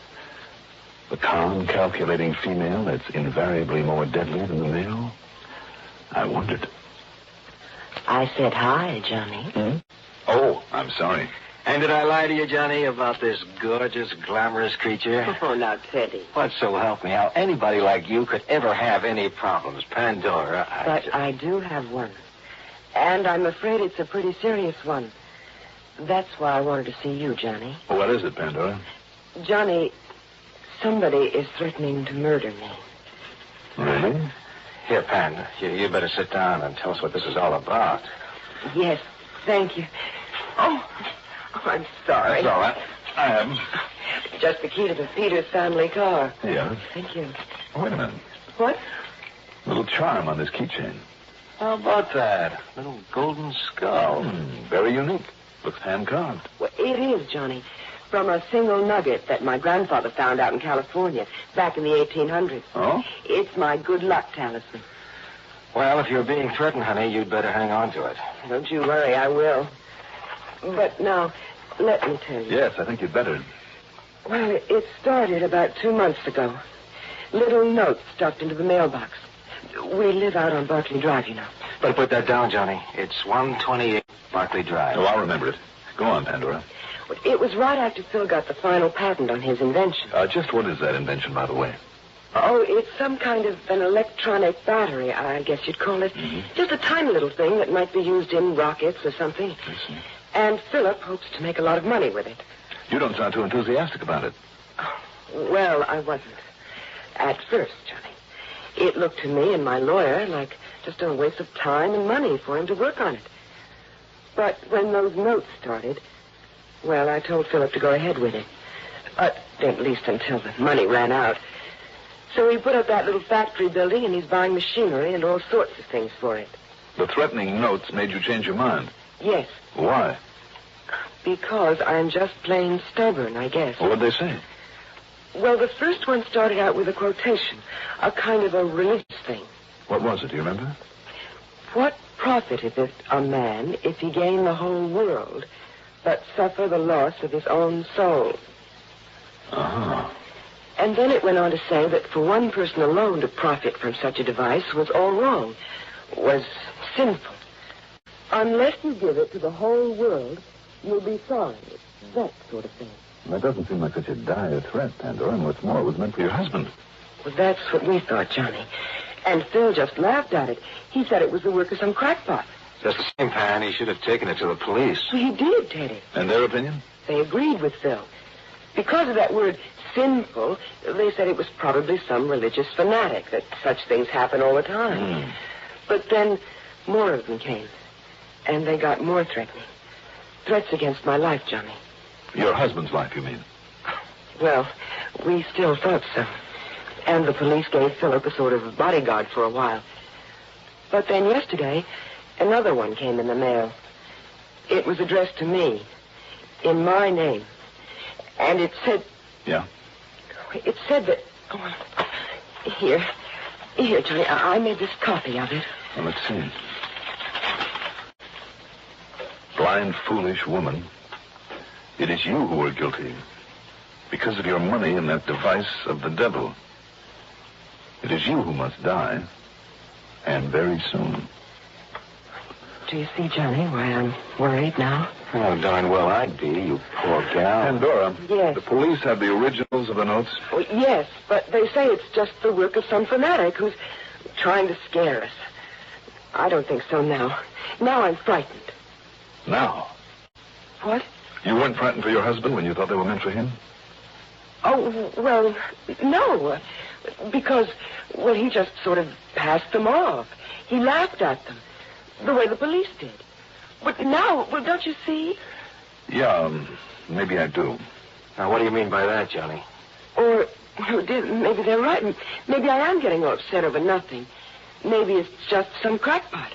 The calm, calculating female that's invariably more deadly than the male. I wondered. I said hi, Johnny. Oh, I'm sorry. And did I lie to you, Johnny, about this gorgeous, glamorous creature? Oh, now, Teddy. What, so help me, how anybody like you could ever have any problems? Pandora, But I do have one. And I'm afraid it's a pretty serious one. That's why I wanted to see you, Johnny. What is it, Pandora? Johnny, somebody is threatening to murder me. Really? Here, Pan, you better sit down and tell us what this is all about. Yes, thank you. Oh, I'm sorry. That's all right. I am. Just the key to the Peters family car. Yeah. Thank you. Oh, wait a minute. What? Little charm on this keychain. How about that? Little golden skull. Very unique. Looks hand-carved. Well, it is, Johnny. From a single nugget that my grandfather found out in California back in the 1800s. Oh? It's my good luck talisman. Well, if you're being threatened, honey, you'd better hang on to it. Don't you worry, I will. But now, let me tell you. Yes, I think you'd better. Well, it started about 2 months ago. Little notes stuffed into the mailbox. We live out on Barclay Drive, you know. Better put that down, Johnny. It's 128 Barclay Drive. Oh, I'll remember it. Go on, Pandora. It was right after Phil got the final patent on his invention. Just what is that invention, by the way? Oh, it's some kind of an electronic battery, I guess you'd call it. Just a tiny little thing that might be used in rockets or something. I see. And Philip hopes to make a lot of money with it. You don't sound too enthusiastic about it. Well, I wasn't. At first, Johnny. It looked to me and my lawyer like just a waste of time and money for him to work on it. But when those notes started, well, I told Philip to go ahead with it. At least until the money ran out. So he put up that little factory building, and he's buying machinery and all sorts of things for it. The threatening notes made you change your mind? Yes. Why? Because I'm just plain stubborn, I guess. What did they say? Well, the first one started out with a quotation, a kind of a religious thing. What was it, do you remember? What profiteth it a man if he gain the whole world, but suffer the loss of his own soul? Uh-huh. And then it went on to say that for one person alone to profit from such a device was all wrong, was sinful. Unless you give it to the whole world, you'll be sorry. That sort of thing. That doesn't seem like such a dire threat, Pandora, and what's more, it was meant for your husband. Well, that's what we thought, Johnny. And Phil just laughed at it. He said it was the work of some crackpot. Just the same, Pan. He should have taken it to the police. Well, he did, Teddy. And their opinion? They agreed with Phil. Because of that word sinful, they said it was probably some religious fanatic, that such things happen all the time. But then more of them came. And they got more threatening. Threats against my life, Johnny. Your husband's life, you mean? Well, we still thought so. And the police gave Philip a sort of bodyguard for a while. But then yesterday, another one came in the mail. It was addressed to me, in my name. And it said... Yeah? It said that... Oh, here, Johnny, I made this copy of it. Well, let's see. Blind, foolish woman. It is you who are guilty. Because of your money and that device of the devil. It is you who must die. And very soon. Do you see, Johnny, why I'm worried now? Oh, darn well I'd be, you poor gal. Pandora. Yes. The police have the originals of the notes? Well, yes, but they say it's just the work of some fanatic who's trying to scare us. I don't think so now. Now I'm frightened. Now? What? You weren't frightened for your husband when you thought they were meant for him? Oh, well, no. Because, well, he just sort of passed them off. He laughed at them, the way the police did. But now, well, don't you see? Yeah, maybe I do. Now, what do you mean by that, Johnny? Or, oh, dear, maybe they're right. Maybe I am getting all upset over nothing. Maybe it's just some crackpot.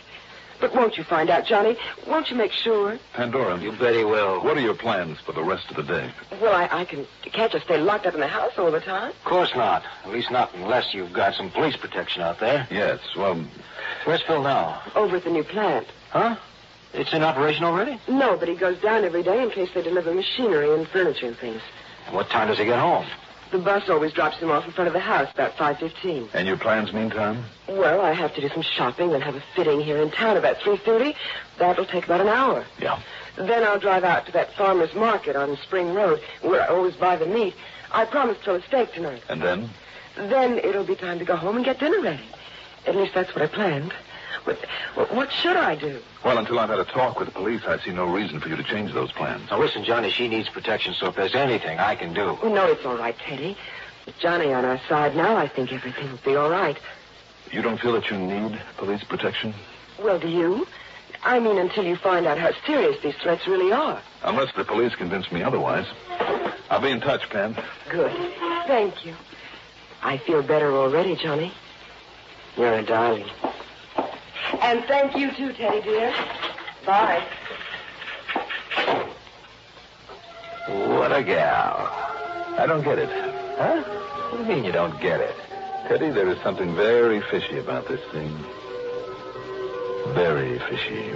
But won't you find out, Johnny? Won't you make sure? Pandora. You bet he will. What are your plans for the rest of the day? Well, I can't just stay locked up in the house all the time. Of course not. At least not unless you've got some police protection out there. Yes, well... Where's Phil now? Over at the new plant. Huh? It's in operation already? No, but he goes down every day in case they deliver machinery and furniture and things. And what time does he get home? The bus always drops him off in front of the house about 5:15. And your plans meantime? Well, I have to do some shopping and have a fitting here in town about 3:30. That'll take about an hour. Yeah. Then I'll drive out to that farmer's market on Spring Road, where I always buy the meat. I promised Phil a steak tonight. And then? Then it'll be time to go home and get dinner ready. At least that's what I planned. What should I do? Well, until I've had a talk with the police, I see no reason for you to change those plans. Now, listen, Johnny, she needs protection, so if there's anything I can do... Oh, no, it's all right, Teddy. With Johnny on our side now, I think everything will be all right. You don't feel that you need police protection? Well, do you? I mean, until you find out how serious these threats really are. Unless the police convince me otherwise. I'll be in touch, Pam. Good. Thank you. I feel better already, Johnny. You're a darling. And thank you, too, Teddy, dear. Bye. What a gal. I don't get it. Huh? What do you mean you don't get it? Teddy, there is something very fishy about this thing. Very fishy.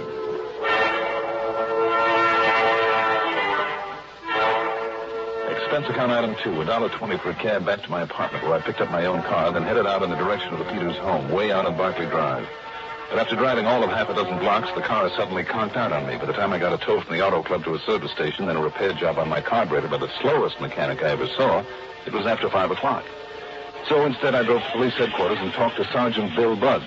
Expense account item 2, $1.20 for a cab back to my apartment where I picked up my own car, then headed out in the direction of the Peters home, way out on Barclay Drive. But after driving all of half a dozen blocks, the car suddenly conked out on me. By the time I got a tow from the auto club to a service station, then a repair job on my carburetor by the slowest mechanic I ever saw, it was after 5 o'clock. So instead, I drove to police headquarters and talked to Sergeant Bill Budd.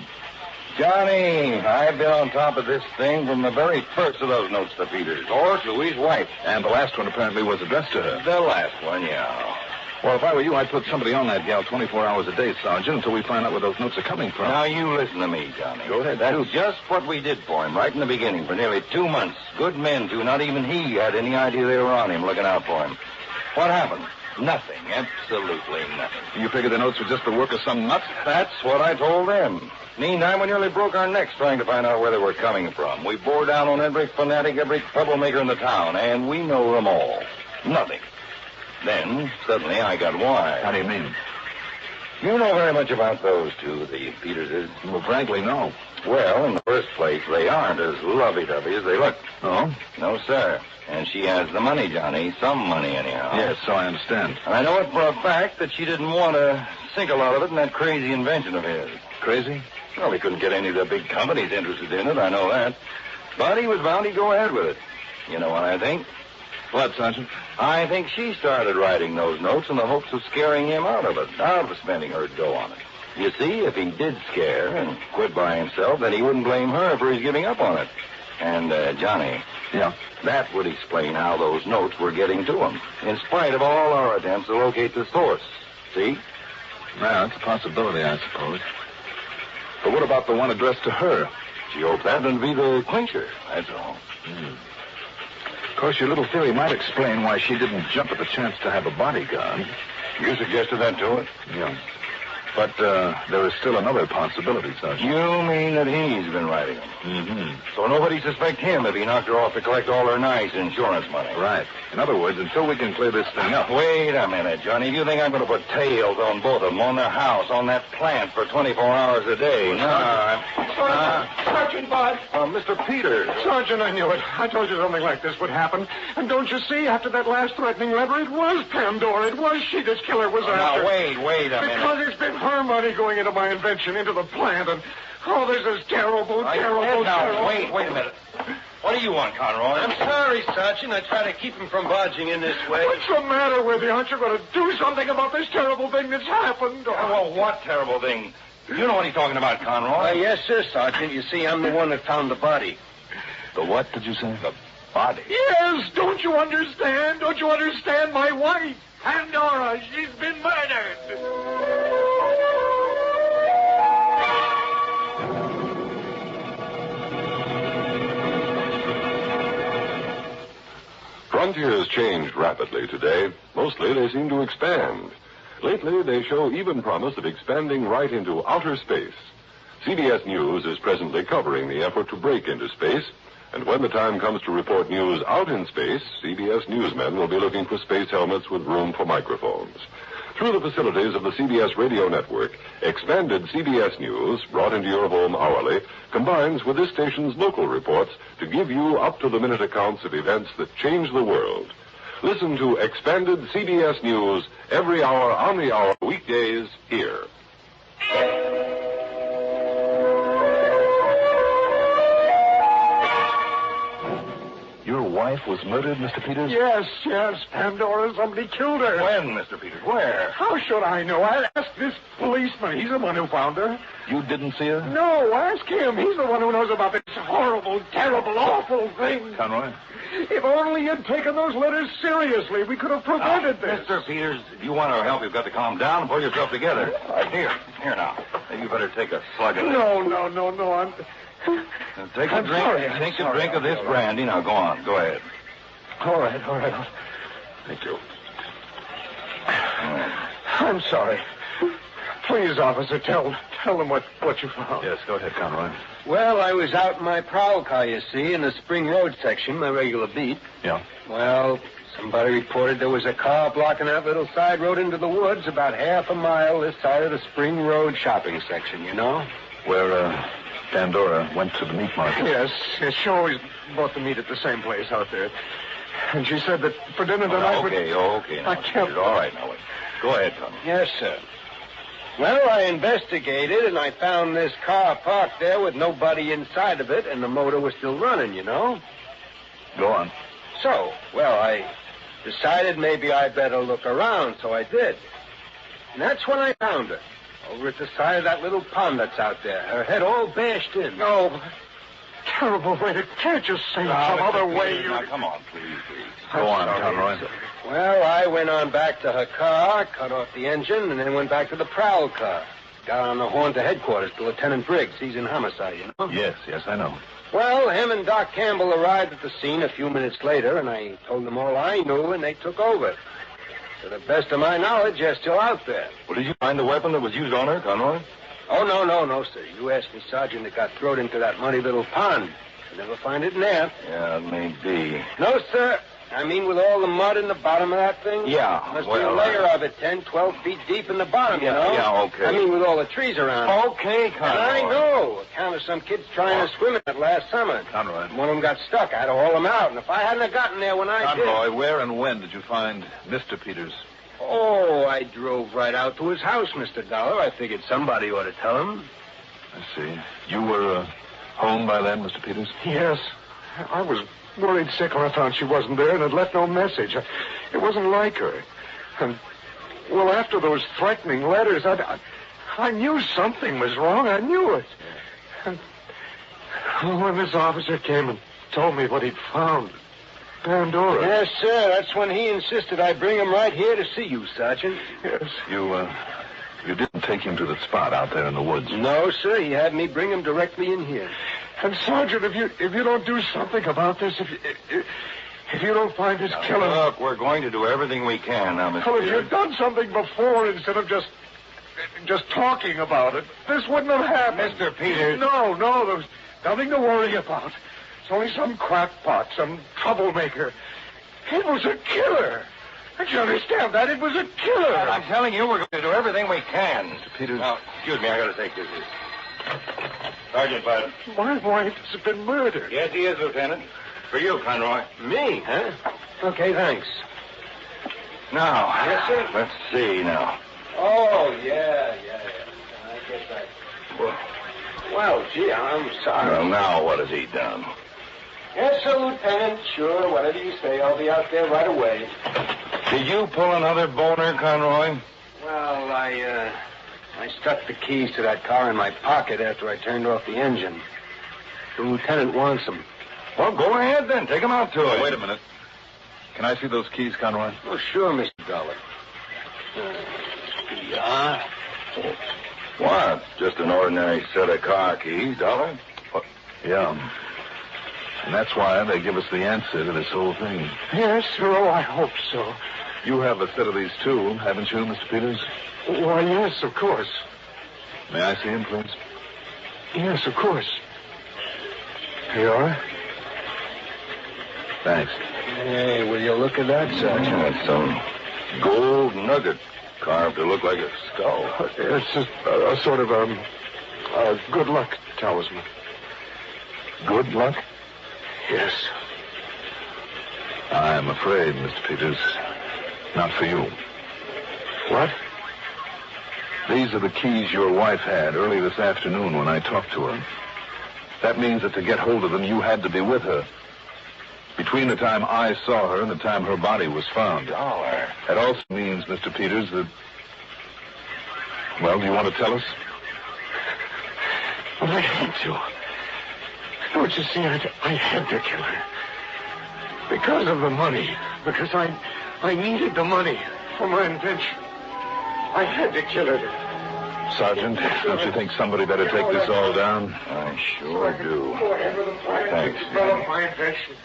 Johnny, I've been on top of this thing from the very first of those notes to Peters, or to his wife. And the last one apparently was addressed to her. The last one, yeah. Well, if I were you, I'd put somebody on that gal 24 hours a day, Sergeant, until we find out where those notes are coming from. Now, you listen to me, Johnny. Go ahead. That's just what we did for him right in the beginning for nearly 2 months. Good men, too. Not even he had any idea they were on him, looking out for him. What happened? Nothing. Absolutely nothing. You figured the notes were just the work of some nut? That's what I told them. Meantime, we nearly broke our necks trying to find out where they were coming from. We bore down on every fanatic, every troublemaker in the town, and we know them all. Nothing. Then, suddenly, I got wise. How do you mean? You know very much about those two, the Peterses. Well, frankly, no. Well, in the first place, they aren't as lovey-dovey as they look. Oh? No, sir. And she has the money, Johnny. Some money, anyhow. Yes, so I understand. And I know it for a fact that she didn't want to sink a lot of it in that crazy invention of his. Crazy? Well, he couldn't get any of the big companies interested in it, I know that. But he was bound he'd go ahead with it. You know what I think? What, Sergeant? I think she started writing those notes in the hopes of scaring him out of it, out of spending her dough on it. You see, if he did scare and quit by himself, then he wouldn't blame her for his giving up on it. And, Johnny. Yeah? That would explain how those notes were getting to him, in spite of all our attempts to locate the source. See? Yeah, it's a possibility, I suppose. But what about the one addressed to her? She hoped that would be the clincher, that's all. Of course, your little theory might explain why she didn't jump at the chance to have a bodyguard. You suggested that to her? Yeah. But there is still another possibility, Sergeant. You mean that he's been writing them? Mm-hmm. So nobody suspect him if he knocked her off to collect all her nice insurance money? Right. In other words, until we can clear this thing up. Wait a minute, Johnny. You think I'm going to put tails on both of them, on their house, on that plant for 24 hours a day? No. Sergeant Budd. Mr. Peters. Sergeant, I knew it. I told you something like this would happen. And don't you see, after that last threatening letter, it was Pandora. It was she this killer was after. Now, wait a minute. Because it's been her money going into my invention, into the plant, and... Oh, this is terrible, terrible. Now, Wait a minute. What do you want, Conroy? I'm sorry, Sergeant. I try to keep him from barging in this way. What's the matter with you? Aren't you going to do something about this terrible thing that's happened? Well, what terrible thing? You know what he's talking about, Conroy. Yes, sir, Sergeant. You see, I'm the one that found the body. The what did you say? The body? Yes, don't you understand? Don't you understand? My wife, Pandora, she's been murdered. Frontiers changed rapidly today. Mostly they seem to expand. Lately, they show even promise of expanding right into outer space. CBS News is presently covering the effort to break into space, and when the time comes to report news out in space, CBS newsmen will be looking for space helmets with room for microphones. Through the facilities of the CBS Radio Network, expanded CBS News, brought into your home hourly, combines with this station's local reports to give you up-to-the-minute accounts of events that change the world. Listen to expanded CBS News every hour on the hour weekdays here. Your wife was murdered, Mr. Peters? Yes. Pandora, somebody killed her. When, Mr. Peters? Where? How should I know? I'll ask this policeman. He's the one who found her. You didn't see her? No, ask him. He's the one who knows about this horrible, terrible, awful thing. Conroy? If only you'd taken those letters seriously, we could have prevented this. Mr. Peters, if you want our help, you've got to calm down and pull yourself together. Here now. Maybe you better take a slug of it. No. Take a drink of this brandy. Now, go on. Go ahead. All right. Thank you. I'm sorry. Please, officer, tell them what you found. Yes, go ahead, Conroy. Well, I was out in my prowl car, you see, in the Spring Road section, my regular beat. Yeah. Well, somebody reported there was a car blocking that little side road into the woods about half a mile this side of the Spring Road shopping section, you know? Where, Pandora went to the meat market. Yes, she always bought the meat at the same place out there. And she said that for dinner tonight... Okay. I can't... All right, now, wait. Go ahead, Tom. Yes, sir. Well, I investigated, and I found this car parked there with nobody inside of it, and the motor was still running, you know? Go on. So, well, I decided maybe I'd better look around, so I did. And that's when I found her. Over at the side of that little pond that's out there. Her head all bashed in. No. Terrible way. Can't you say some other way? Now, come on, please. Go on, Conroy. Well, I went on back to her car, cut off the engine, and then went back to the prowl car. Got on the horn to headquarters to Lieutenant Briggs. He's in homicide, you know? Yes, I know. Well, him and Doc Campbell arrived at the scene a few minutes later, and I told them all I knew, and they took over. To the best of my knowledge, they're still out there. Well, did you find the weapon that was used on her, Conroy? Oh, no, sir. You asked me, Sergeant, it got thrown into that muddy little pond. You'll never find it in there. Yeah, it may be. No, sir. I mean, with all the mud in the bottom of that thing? Yeah, Must be a layer of it 10, 12 feet deep in the bottom, you know? Yeah, okay. I mean, with all the trees around it. Okay, Conroy. And I know. Account of some kids trying to swim in it last summer. Conroy. One of them got stuck. I had to haul him out. And if I hadn't have gotten there when I did... Conroy, where and when did you find Mr. Peters? Oh, I drove right out to his house, Mr. Dollar. I figured somebody ought to tell him. I see. You were home by then, Mr. Peters? Yes. I was worried sick when I found she wasn't there and had left no message. It wasn't like her. And, well, after those threatening letters, I knew something was wrong. I knew it. And when this officer came and told me what he'd found, Pandora. Yes, sir. That's when he insisted I bring him right here to see you, Sergeant. Yes. You didn't take him to the spot out there in the woods? No, sir. He had me bring him directly in here. And, Sergeant, if you don't do something about this, if you don't find this killer... Look, we're going to do everything we can now, Mr. Well, if Peters. you'd done something before instead of just talking about it, this wouldn't have happened. Mr. Peters. No, there's nothing to worry about. It's only some crackpot, some troublemaker. It was a killer. Don't you understand that? It was a killer. I'm telling you, we're going to do everything we can. Mr. Peters. Now, excuse me, I got to take this. Sergeant Bud. My wife has been murdered. Yes, he is, Lieutenant. For you, Conroy. Me, huh? Okay, thanks. Now. Yes, sir? Let's see now. Oh, yeah. I guess I... Well, Well, gee, I'm sorry. Well, now what has he done? Yes, sir, Lieutenant. Sure, whatever you say. I'll be out there right away. Did you pull another boner, Conroy? Well, I stuck the keys to that car in my pocket after I turned off the engine. The lieutenant wants them. Well, go ahead then. Take them out to him. Wait a minute. Can I see those keys, Conroy? Oh, sure, Mr. Dollar. Yeah. What? Just an ordinary set of car keys, Dollar? What? Yeah. And that's why they give us the answer to this whole thing. Yes, sir. Oh, I hope so. You have a set of these, too, haven't you, Mr. Peters? Why, yes, of course. May I see him, please? Yes, of course. Here you are. Thanks. Hey, will you look at that, Sergeant? That's some gold nugget carved to look like a skull. It's a sort of a good luck talisman. Good luck? Yes. I'm afraid, Mr. Peters, not for you. What? These are the keys your wife had early this afternoon when I talked to her. That means that to get hold of them, you had to be with her. Between the time I saw her and the time her body was found. Dollar. That also means, Mr. Peters, that... Well, do you want to tell us? Well, I had to. Don't you see, I had to kill her. Because of the money. Because I needed the money for my invention. I had to kill her. Sergeant, don't you think somebody better take this all down? I sure do. Thanks. My invention.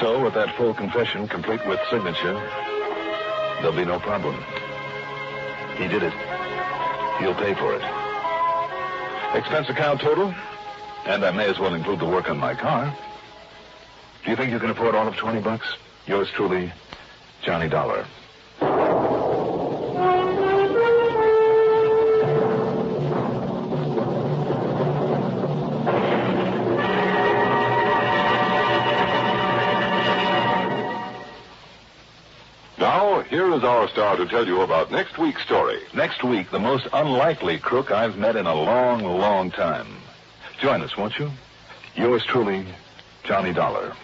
So, with that full confession, complete with signature, there'll be no problem. He did it. He'll pay for it. Expense account total, and I may as well include the work on my car. Do you think you can afford all of $20? Yours truly, Johnny Dollar. Now, here is our star to tell you about next week's story. Next week, the most unlikely crook I've met in a long, long time. Join us, won't you? Yours truly, Johnny Dollar.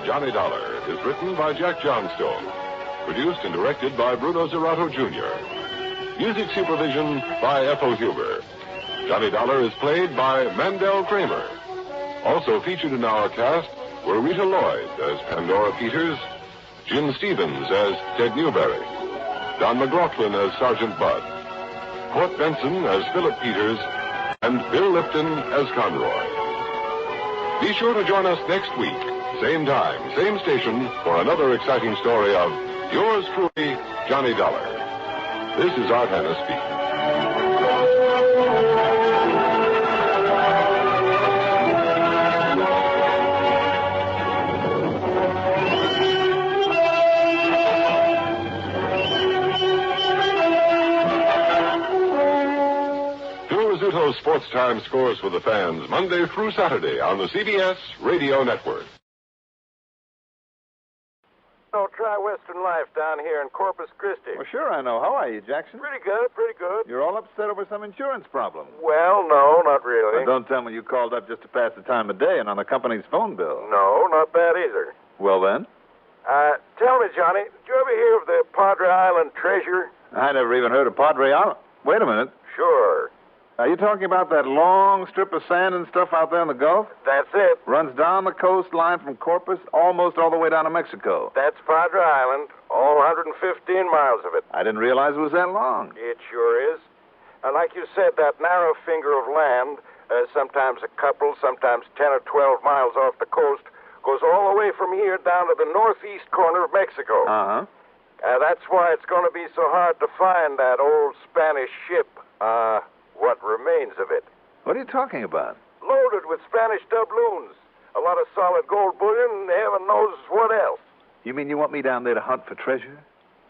Johnny Dollar is written by Jack Johnstone. Produced and directed by Bruno Zerato, Jr. Music supervision by Ethel Huber. Johnny Dollar is played by Mandel Kramer. Also featured in our cast were Rita Lloyd as Pandora Peters, Jim Stevens as Ted Newberry, Don McLaughlin as Sergeant Bud, Court Benson as Philip Peters, and Bill Lipton as Conroy. Be sure to join us next week. Same time, same station, for another exciting story of yours truly, Johnny Dollar. This is Art Hanna speaking. Rizzuto's Sports Time scores for the fans Monday through Saturday on the CBS Radio Network. So try Western Life down here in Corpus Christi. Well, sure I know. How are you, Jackson? Pretty good, pretty good. You're all upset over some insurance problem. Well, no, not really. Well, don't tell me you called up just to pass the time of day and on the company's phone bill. No, not that either. Well, then? Tell me, Johnny, did you ever hear of the Padre Island treasure? I never even heard of Padre Island. Wait a minute. Sure. Are you talking about that long strip of sand and stuff out there in the Gulf? That's it. Runs down the coastline from Corpus almost all the way down to Mexico. That's Padre Island, all 115 miles of it. I didn't realize it was that long. It sure is. And like you said, that narrow finger of land, sometimes a couple, sometimes 10 or 12 miles off the coast, goes all the way from here down to the northeast corner of Mexico. Uh-huh. That's why it's going to be so hard to find that old Spanish ship, What remains of it. What are you talking about? Loaded with Spanish doubloons. A lot of solid gold bullion and heaven knows what else. You mean you want me down there to hunt for treasure?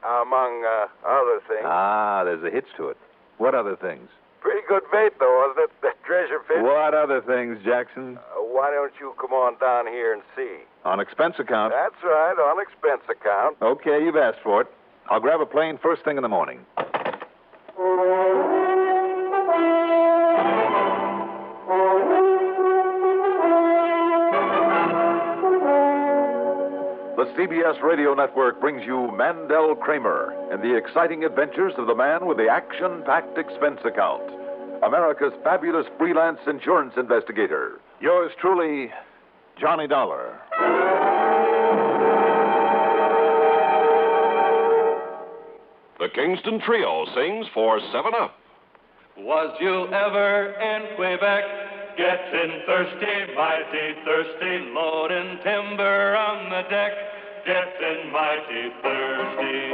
Among other things. Ah, there's a hitch to it. What other things? Pretty good bait, though, wasn't it? That treasure fish. What other things, Jackson? Why don't you come on down here and see? On expense account. That's right, on expense account. Okay, you've asked for it. I'll grab a plane first thing in the morning. The CBS Radio Network brings you Mandel Kramer and the exciting adventures of the man with the action-packed expense account, America's fabulous freelance insurance investigator. Yours truly, Johnny Dollar. The Kingston Trio sings for 7-Up. Was you ever in Quebec? Getting thirsty, mighty thirsty, loading timber on the deck, getting mighty thirsty.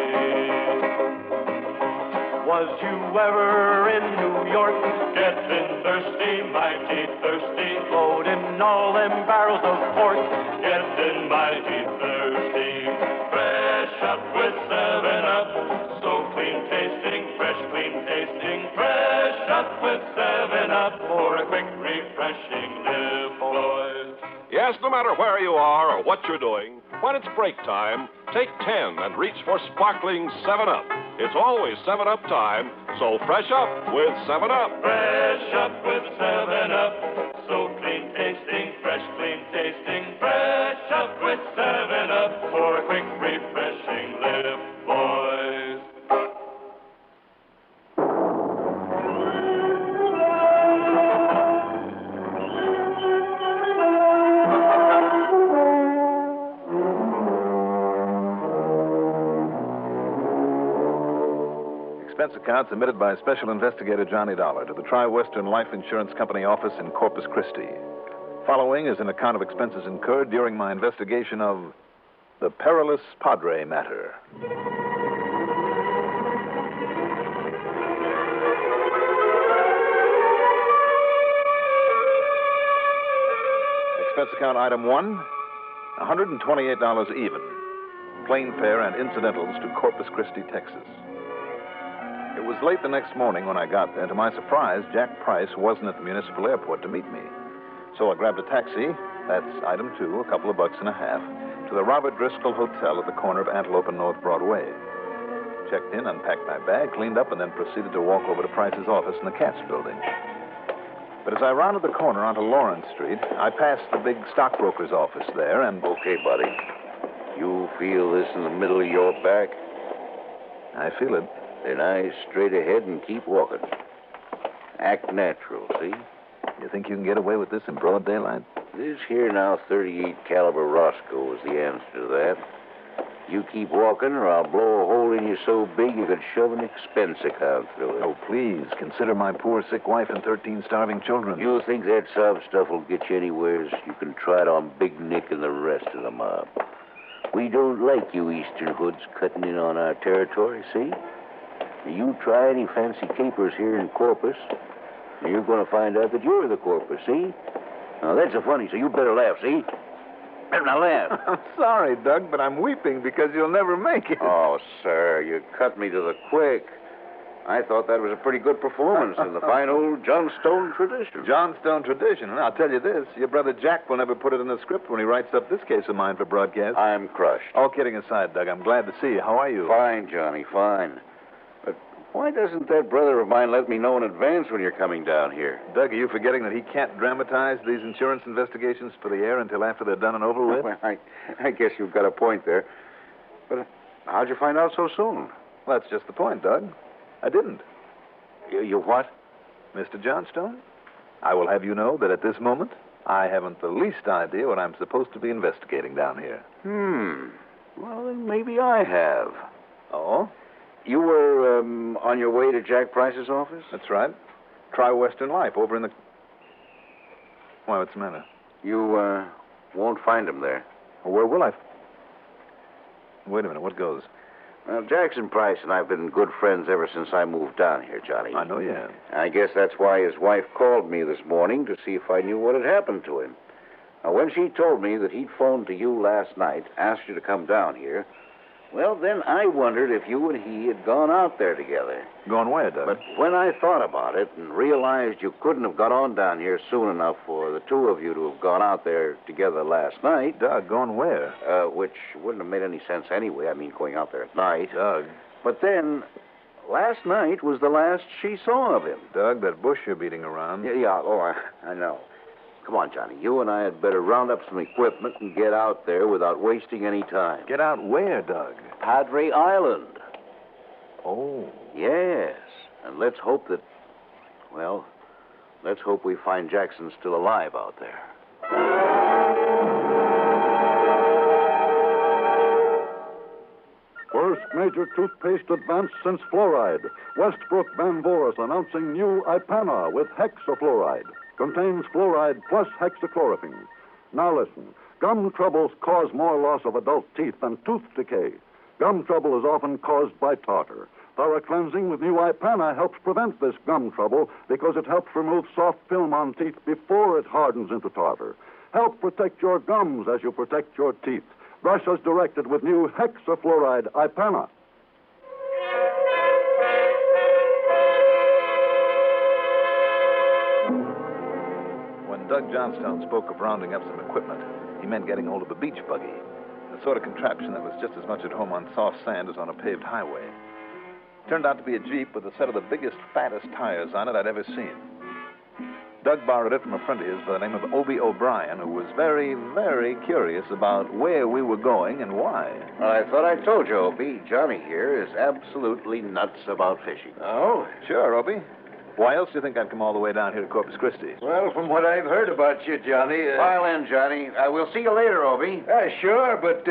Was you ever in New York? Getting thirsty, mighty thirsty, loading all them barrels of pork, getting mighty thirsty. Fresh up with 7-Up, so clean tasting, fresh clean tasting, fresh up with 7-Up for a quick refreshing nip, boys. Yes, no matter where you are or what you're doing, when it's break time, take 10 and reach for sparkling 7-Up. It's always 7-Up time, so fresh up with 7-Up. Fresh up with 7-Up, so clean tasting, fresh clean tasting, fresh up with 7-Up for a quick refreshing nip, boys. Expense account submitted by Special Investigator Johnny Dollar to the Tri-Western Life Insurance Company office in Corpus Christi. Following is an account of expenses incurred during my investigation of the Perilous Padre matter. Expense account item 1, $128 even. Plane fare and incidentals to Corpus Christi, Texas. It was late the next morning when I got there. To my surprise, Jack Price wasn't at the municipal airport to meet me. So I grabbed a taxi, that's item 2, a couple of bucks and a half, to the Robert Driscoll Hotel at the corner of Antelope and North Broadway. Checked in, unpacked my bag, cleaned up, and then proceeded to walk over to Price's office in the Katz building. But as I rounded the corner onto Lawrence Street, I passed the big stockbroker's office there and... Okay, buddy. You feel this in the middle of your back? I feel it. Then eyes straight ahead and keep walking. Act natural, see? You think you can get away with this in broad daylight? This here now 38 caliber Roscoe is the answer to that. You keep walking or I'll blow a hole in you so big you could shove an expense account through it. Oh, please, consider my poor sick wife and 13 starving children. You think that soft stuff will get you anywheres? You can try it on Big Nick and the rest of the mob. We don't like you Eastern hoods cutting in on our territory, see? You try any fancy capers here in Corpus, and you're going to find out that you're the Corpus, see? Now, that's a funny, so you better laugh, see? Now, laugh. I'm sorry, Doug, but I'm weeping because you'll never make it. Oh, sir, you cut me to the quick. I thought that was a pretty good performance in the fine old Johnstone tradition. Johnstone tradition? And I'll tell you this, your brother Jack will never put it in the script when he writes up this case of mine for broadcast. I'm crushed. All kidding aside, Doug, I'm glad to see you. How are you? Fine, Johnny, fine. But why doesn't that brother of mine let me know in advance when you're coming down here? Doug, are you forgetting that he can't dramatize these insurance investigations for the air until after they're done and over with? Well, I guess you've got a point there. But how'd you find out so soon? Well, that's just the point, Doug. I didn't. You what? Mr. Johnstone, I will have you know that at this moment, I haven't the least idea what I'm supposed to be investigating down here. Well, then maybe I have. Oh? You were on your way to Jack Price's office? That's right. Tri-Western Life over in the... Why, what's the matter? You won't find him there. Well, where will I... Wait a minute, what goes? Well, Jackson Price and I have been good friends ever since I moved down here, Johnny. I know you have. I guess that's why his wife called me this morning to see if I knew what had happened to him. Now, when she told me that he'd phoned to you last night, asked you to come down here, well, then I wondered if you and he had gone out there together. Gone where, Doug? But when I thought about it and realized you couldn't have got on down here soon enough for the two of you to have gone out there together last night... Doug, gone where? Which wouldn't have made any sense anyway. I mean, going out there at night. Doug. But then, last night was the last she saw of him. Doug, that bush you're beating around. Yeah. Oh, I know. Come on, Johnny. You and I had better round up some equipment and get out there without wasting any time. Get out where, Doug? Padre Island. Oh. Yes. And let's hope that... Well, let's hope we find Jackson still alive out there. First major toothpaste advance since fluoride. Westbrook Banvoris announcing new Ipana with hexafluoride. Contains fluoride plus hexachlorophene. Now listen. Gum troubles cause more loss of adult teeth than tooth decay. Gum trouble is often caused by tartar. Thorough cleansing with new Ipana helps prevent this gum trouble because it helps remove soft film on teeth before it hardens into tartar. Help protect your gums as you protect your teeth. Brush as directed with new hexafluoride Ipana. When Doug Johnstone spoke of rounding up some equipment, he meant getting hold of a beach buggy, the sort of contraption that was just as much at home on soft sand as on a paved highway. Turned out to be a Jeep with a set of the biggest, fattest tires on it I'd ever seen. Doug borrowed it from a friend of his by the name of Obie O'Brien, who was very, very curious about where we were going and why. I thought I told you, Obie. Johnny here is absolutely nuts about fishing. Oh? Sure, Obie. Why else do you think I'd come all the way down here to Corpus Christi? Well, from what I've heard about you, Johnny... File in, Johnny. We'll see you later, Obie. Sure, but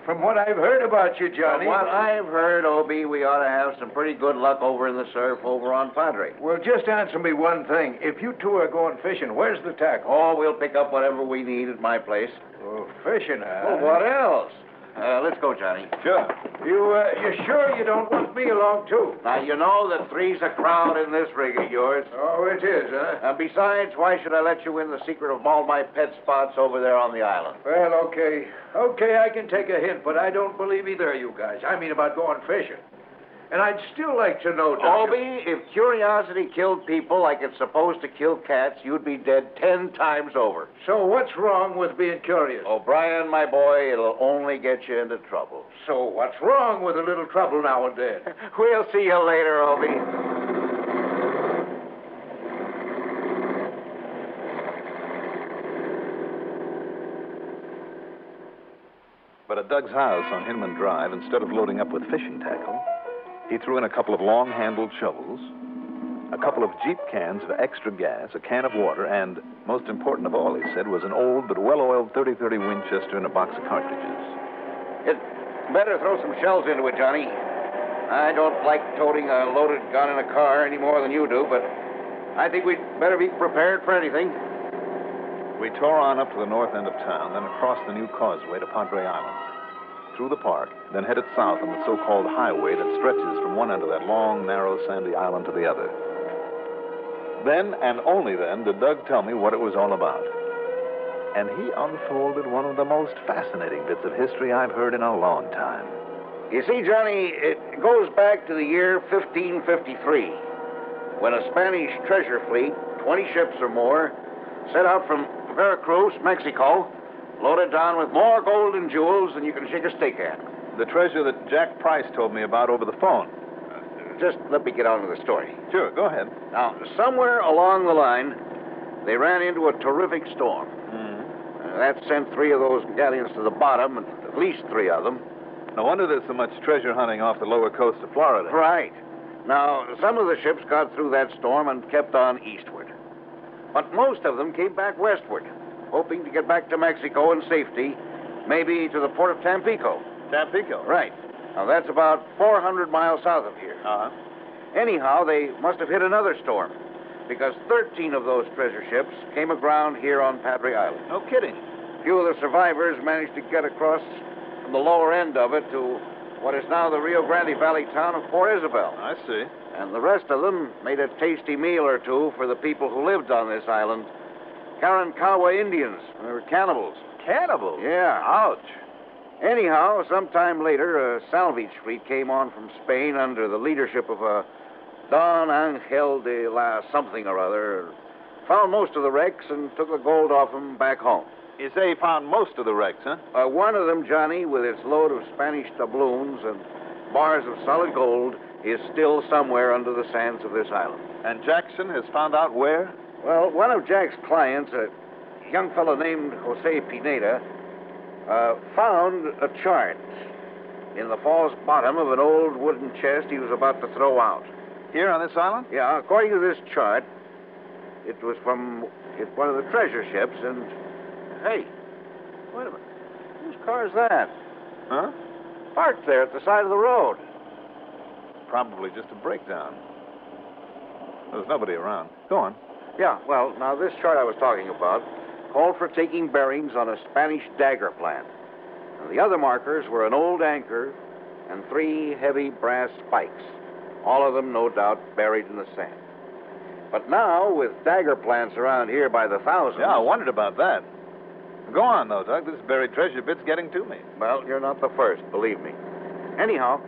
from what I've heard about you, Johnny... From what I've heard, Obie, we ought to have some pretty good luck over in the surf over on Padre. Well, just answer me one thing. If you two are going fishing, where's the tackle? Oh, we'll pick up whatever we need at my place. Oh, fishing, huh? Well, what else? Let's go, Johnny. Sure. You sure you don't want me along, too? Now, you know that three's a crowd in this rig of yours. Oh, it is, huh? And besides, why should I let you in the secret of all my pet spots over there on the island? Well, okay. Okay, I can take a hint, but I don't believe either of you guys. I mean about going fishing. And I'd still like to know, Obie, if curiosity killed people like it's supposed to kill cats, you'd be dead 10 times over. So what's wrong with being curious? O'Brien, my boy, it'll only get you into trouble. So what's wrong with a little trouble now and then? We'll see you later, Obie. But at Doug's house on Hinman Drive, instead of loading up with fishing tackle, he threw in a couple of long-handled shovels, a couple of Jeep cans of extra gas, a can of water, and, most important of all, he said, was an old but well-oiled 30-30 Winchester and a box of cartridges. You'd better throw some shells into it, Johnny. I don't like toting a loaded gun in a car any more than you do, but I think we'd better be prepared for anything. We tore on up to the north end of town, then across the new causeway to Padre Island, through the park, then headed south on the so-called highway that stretches from one end of that long, narrow, sandy island to the other. Then, and only then, did Doug tell me what it was all about. And he unfolded one of the most fascinating bits of history I've heard in a long time. You see, Johnny, it goes back to the year 1553, when a Spanish treasure fleet, 20 ships or more, set out from Veracruz, Mexico, loaded down with more gold and jewels than you can shake a stick at. The treasure that Jack Price told me about over the phone. Just let me get on to the story. Sure, go ahead. Now, somewhere along the line, they ran into a terrific storm. That sent 3 of those galleons to the bottom, and at least 3 of them. No wonder there's so much treasure hunting off the lower coast of Florida. Right. Now, some of the ships got through that storm and kept on eastward. But most of them came back westward, hoping to get back to Mexico in safety, maybe to the port of Tampico. Tampico? Right. Now, that's about 400 miles south of here. Uh-huh. Anyhow, they must have hit another storm, because 13 of those treasure ships came aground here on Padre Island. No kidding. A few of the survivors managed to get across from the lower end of it to what is now the Rio Grande Valley town of Port Isabel. I see. And the rest of them made a tasty meal or two for the people who lived on this island. Karankawa Indians. They were cannibals. Cannibals? Yeah. Ouch. Anyhow, sometime later, a salvage fleet came on from Spain under the leadership of a Don Angel de la something or other. Found most of the wrecks and took the gold off them back home. You say he found most of the wrecks, huh? One of them, Johnny, with its load of Spanish doubloons and bars of solid gold, is still somewhere under the sands of this island. And Jackson has found out where? Well, one of Jack's clients, a young fellow named Jose Pineda, found a chart in the false bottom of an old wooden chest he was about to throw out. Here on this island? Yeah, according to this chart, it was from one of the treasure ships, and... Hey, wait a minute. Whose car is that? Huh? Parked there at the side of the road. Probably just a breakdown. There's nobody around. Go on. Yeah, well, now this chart I was talking about called for taking bearings on a Spanish dagger plant. And the other markers were an old anchor and 3 heavy brass spikes, all of them, no doubt, buried in the sand. But now, with dagger plants around here by the thousands... Yeah, I wondered about that. Go on, though, Doug. This buried treasure bit's getting to me. Well, you're not the first, believe me. Anyhow,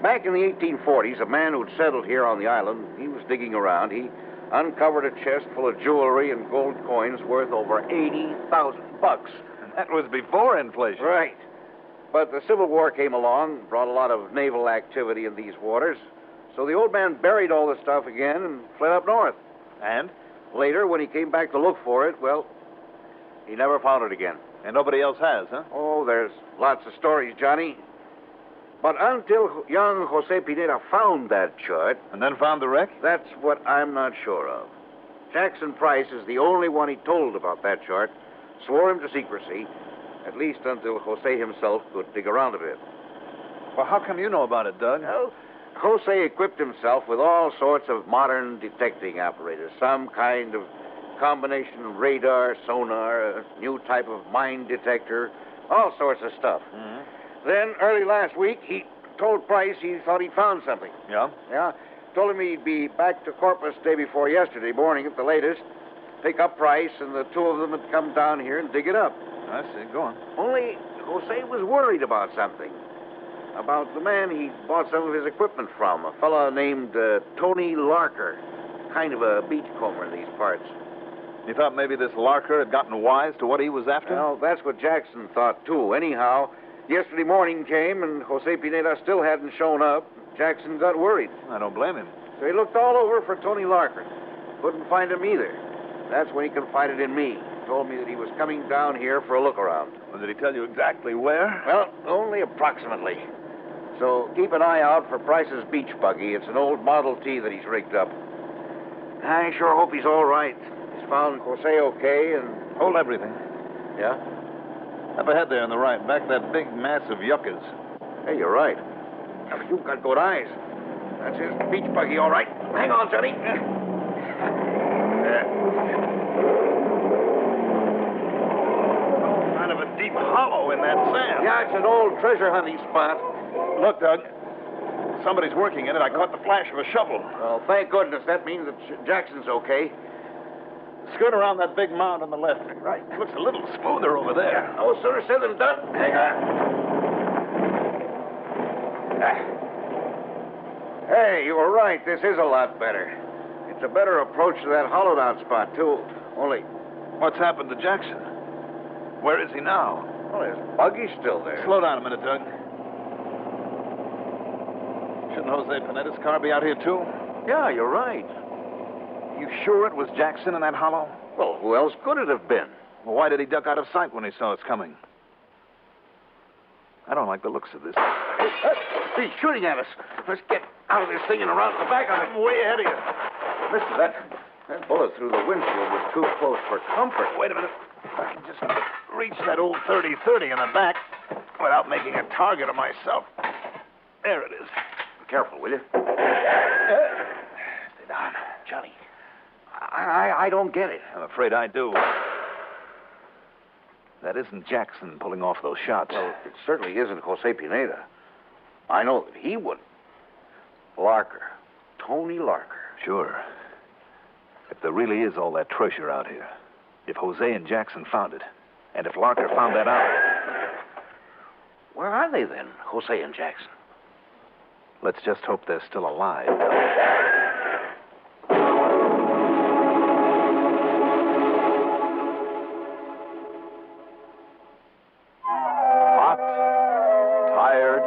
back in the 1840s, a man who'd settled here on the island, he was digging around. He uncovered a chest full of jewelry and gold coins worth over $80,000. And that was before inflation. Right. But the Civil War came along, brought a lot of naval activity in these waters. So the old man buried all the stuff again and fled up north. And? Later, when he came back to look for it, well, he never found it again. And nobody else has, huh? Oh, there's lots of stories, Johnny. But until young Jose Pineda found that chart... And then found the wreck? That's what I'm not sure of. Jackson Price is the only one he told about that chart. Swore him to secrecy, at least until Jose himself could dig around a bit. Well, how come you know about it, Doug? Well, Jose equipped himself with all sorts of modern detecting apparatus, some kind of combination of radar, sonar, a new type of mine detector, all sorts of stuff. Mm-hmm. Then, early last week, he told Price he thought he'd found something. Yeah? Yeah. Told him he'd be back to Corpus day before yesterday morning at the latest, pick up Price, and the two of them would come down here and dig it up. I see. Go on. Only Jose was worried about something. About the man he bought some of his equipment from, a fellow named Tony Larker, kind of a beachcomber in these parts. You thought maybe this Larker had gotten wise to what he was after? Well, that's what Jackson thought, too. Anyhow, yesterday morning came, and Jose Pineda still hadn't shown up. Jackson got worried. I don't blame him. So he looked all over for Tony Larker. Couldn't find him either. That's when he confided in me. Told me that he was coming down here for a look around. Well, did he tell you exactly where? Well, only approximately. So keep an eye out for Price's beach buggy. It's an old Model T that he's rigged up. I sure hope he's all right. He's found Jose okay and... Hold everything. Yeah? Up ahead there on the right, back that big mass of yuccas. Hey, you're right. Now, you've got good eyes. That's his beach buggy, all right. Hang on, Johnny. Kind of a deep hollow in that sand. Yeah, it's an old treasure hunting spot. Look, Doug. Somebody's working in it. I caught the flash of a shovel. Well, thank goodness. That means that Jackson's okay. Skirt around that big mound on the left. Right. It looks a little smoother over there. Yeah, no sooner said than done. Hang on. Hey, you were right. This is a lot better. It's a better approach to that hollowed-out spot, too. Only... What's happened to Jackson? Where is he now? Well, his buggy's still there. Slow down a minute, Doug. Shouldn't Jose Pineda's car be out here, too? Yeah, you're right. You sure it was Jackson in that hollow? Well, who else could it have been? Well, why did he duck out of sight when he saw us coming? I don't like the looks of this. He's shooting at us. Let's get out of this thing and around the back of it. I'm way ahead of you. Mister, that bullet through the windshield was too close for comfort. Wait a minute. I can just reach that old 30-30 in the back without making a target of myself. There it is. Be careful, will you? Stay down. Johnny, I don't get it. I'm afraid I do. That isn't Jackson pulling off those shots. Well, it certainly isn't Jose Pineda. I know that he wouldn't. Larker. Tony Larker. Sure. If there really is all that treasure out here, if Jose and Jackson found it, and if Larker found that out... Where are they then, Jose and Jackson? Let's just hope they're still alive. Hot, tired,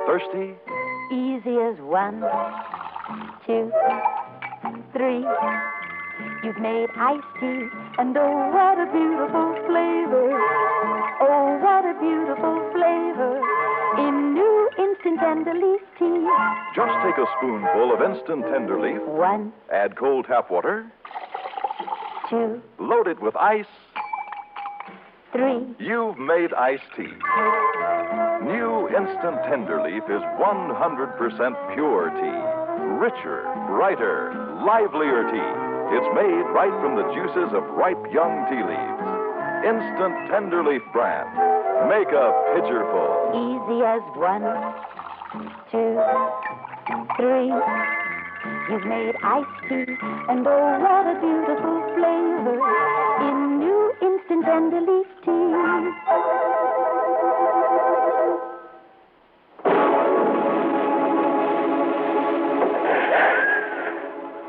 thirsty. Easy as 1, 2, 3. You've made iced tea, and oh, what a beautiful flavor. Oh, what a beautiful flavor in new instant tender leaf tea. Just take a spoonful of instant tender leaf. 1, Add cold tap water. 2, Load it with ice. 3. You've made iced tea. New instant tender leaf is 100% pure tea. Richer, brighter, livelier tea. It's made right from the juices of ripe young tea leaves. Instant tender leaf brand. Make a pitcher full. Easy as 1, 2, 3. You've made iced tea, and oh, what a beautiful flavor in new instant tender leaf tea.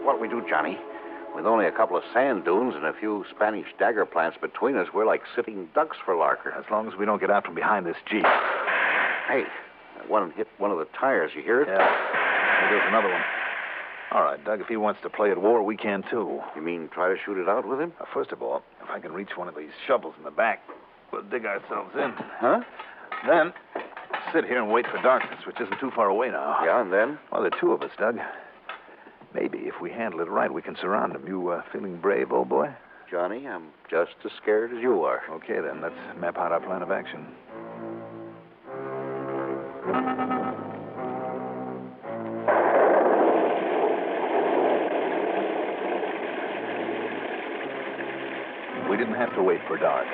What we do, Johnny? With only a couple of sand dunes and a few Spanish dagger plants between us, we're like sitting ducks for Larker. As long as we don't get out from behind this Jeep. Hey, that one hit one of the tires. You hear it? Yeah. There's another one. All right, Doug, if he wants to play at war, we can too. You mean try to shoot it out with him? First of all, if I can reach one of these shovels in the back, we'll dig ourselves in. Huh? Then, sit here and wait for darkness, which isn't too far away now. Yeah, and then? Well, there are 2 of us, Doug. Maybe if we handle it right, we can surround him. You feeling brave, old boy? Johnny, I'm just as scared as you are. Okay, then. Let's map out our plan of action. We didn't have to wait for dark.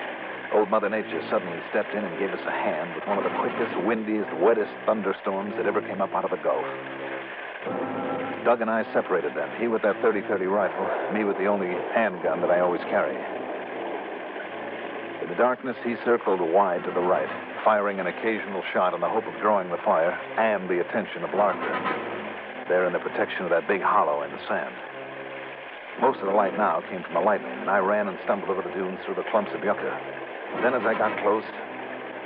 Old Mother Nature suddenly stepped in and gave us a hand with one of the quickest, windiest, wettest thunderstorms that ever came up out of the Gulf. Doug and I separated them. He with that 30-30 rifle, me with the only handgun that I always carry. In the darkness, he circled wide to the right, firing an occasional shot in the hope of drawing the fire and the attention of Larker, there in the protection of that big hollow in the sand. Most of the light now came from the lightning, and I ran and stumbled over the dunes through the clumps of yucca. Then as I got close,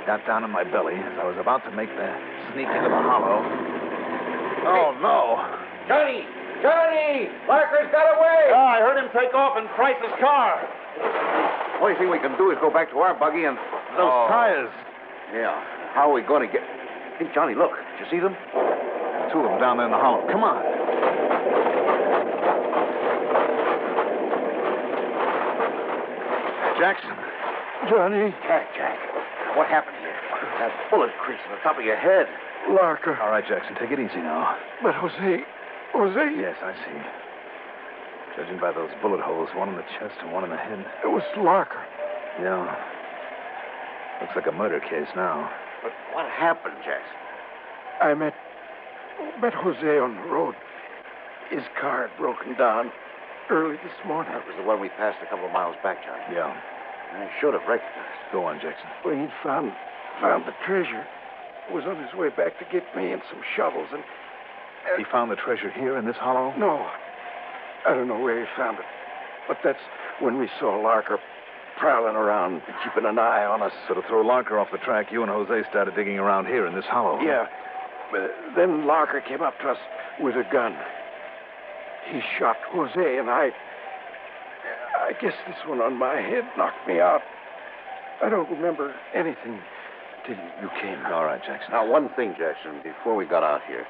got down on my belly, as I was about to make the sneak into the hollow. Oh, no. Johnny! Johnny! Larker's got away! I heard him take off in Price's car. Only thing we can do is go back to our buggy and... Those tires. Yeah. How are we going to get... Hey, Johnny, look. Did you see them? 2 of them down there in the hollow. Come on. Jackson. Johnny. Jack. What happened here? That bullet crease on the top of your head. Larker. All right, Jackson, take it easy now. But Jose... Yes, I see. Judging by those bullet holes, one in the chest and one in the head. It was Larker. Yeah. Looks like a murder case now. But what happened, Jackson? I met Jose on the road. His car had broken down early this morning. That was the one we passed a couple of miles back, Johnny. Yeah. I should have recognized. Go on, Jackson. Well, he'd found the treasure. Was on his way back to get me and some shovels, and... He found the treasure here in this hollow? No. I don't know where he found it. But that's when we saw Larker prowling around, keeping an eye on us. So to throw Larker off the track, you and Jose started digging around here in this hollow. Yeah. Then Larker came up to us with a gun. He shot Jose, and I guess this one on my head knocked me out. I don't remember anything till you came. All right, Jackson. Now, one thing, Jackson, before we got out here.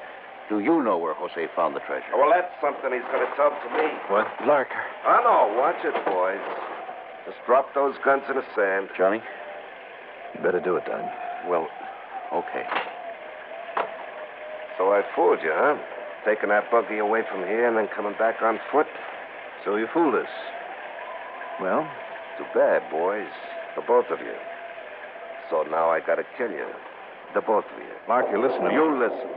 Do you know where Jose found the treasure? Well, that's something he's going to tell to me. What? Larker. I know. Watch it, boys. Just drop those guns in the sand. Johnny? You better do it, Doug. Well, okay. So I fooled you, huh? Taking that buggy away from here and then coming back on foot? So you fooled us. Well? Too bad, boys. For both of you. So now I got to kill you. The both of you. Mark, you're listening. You listen.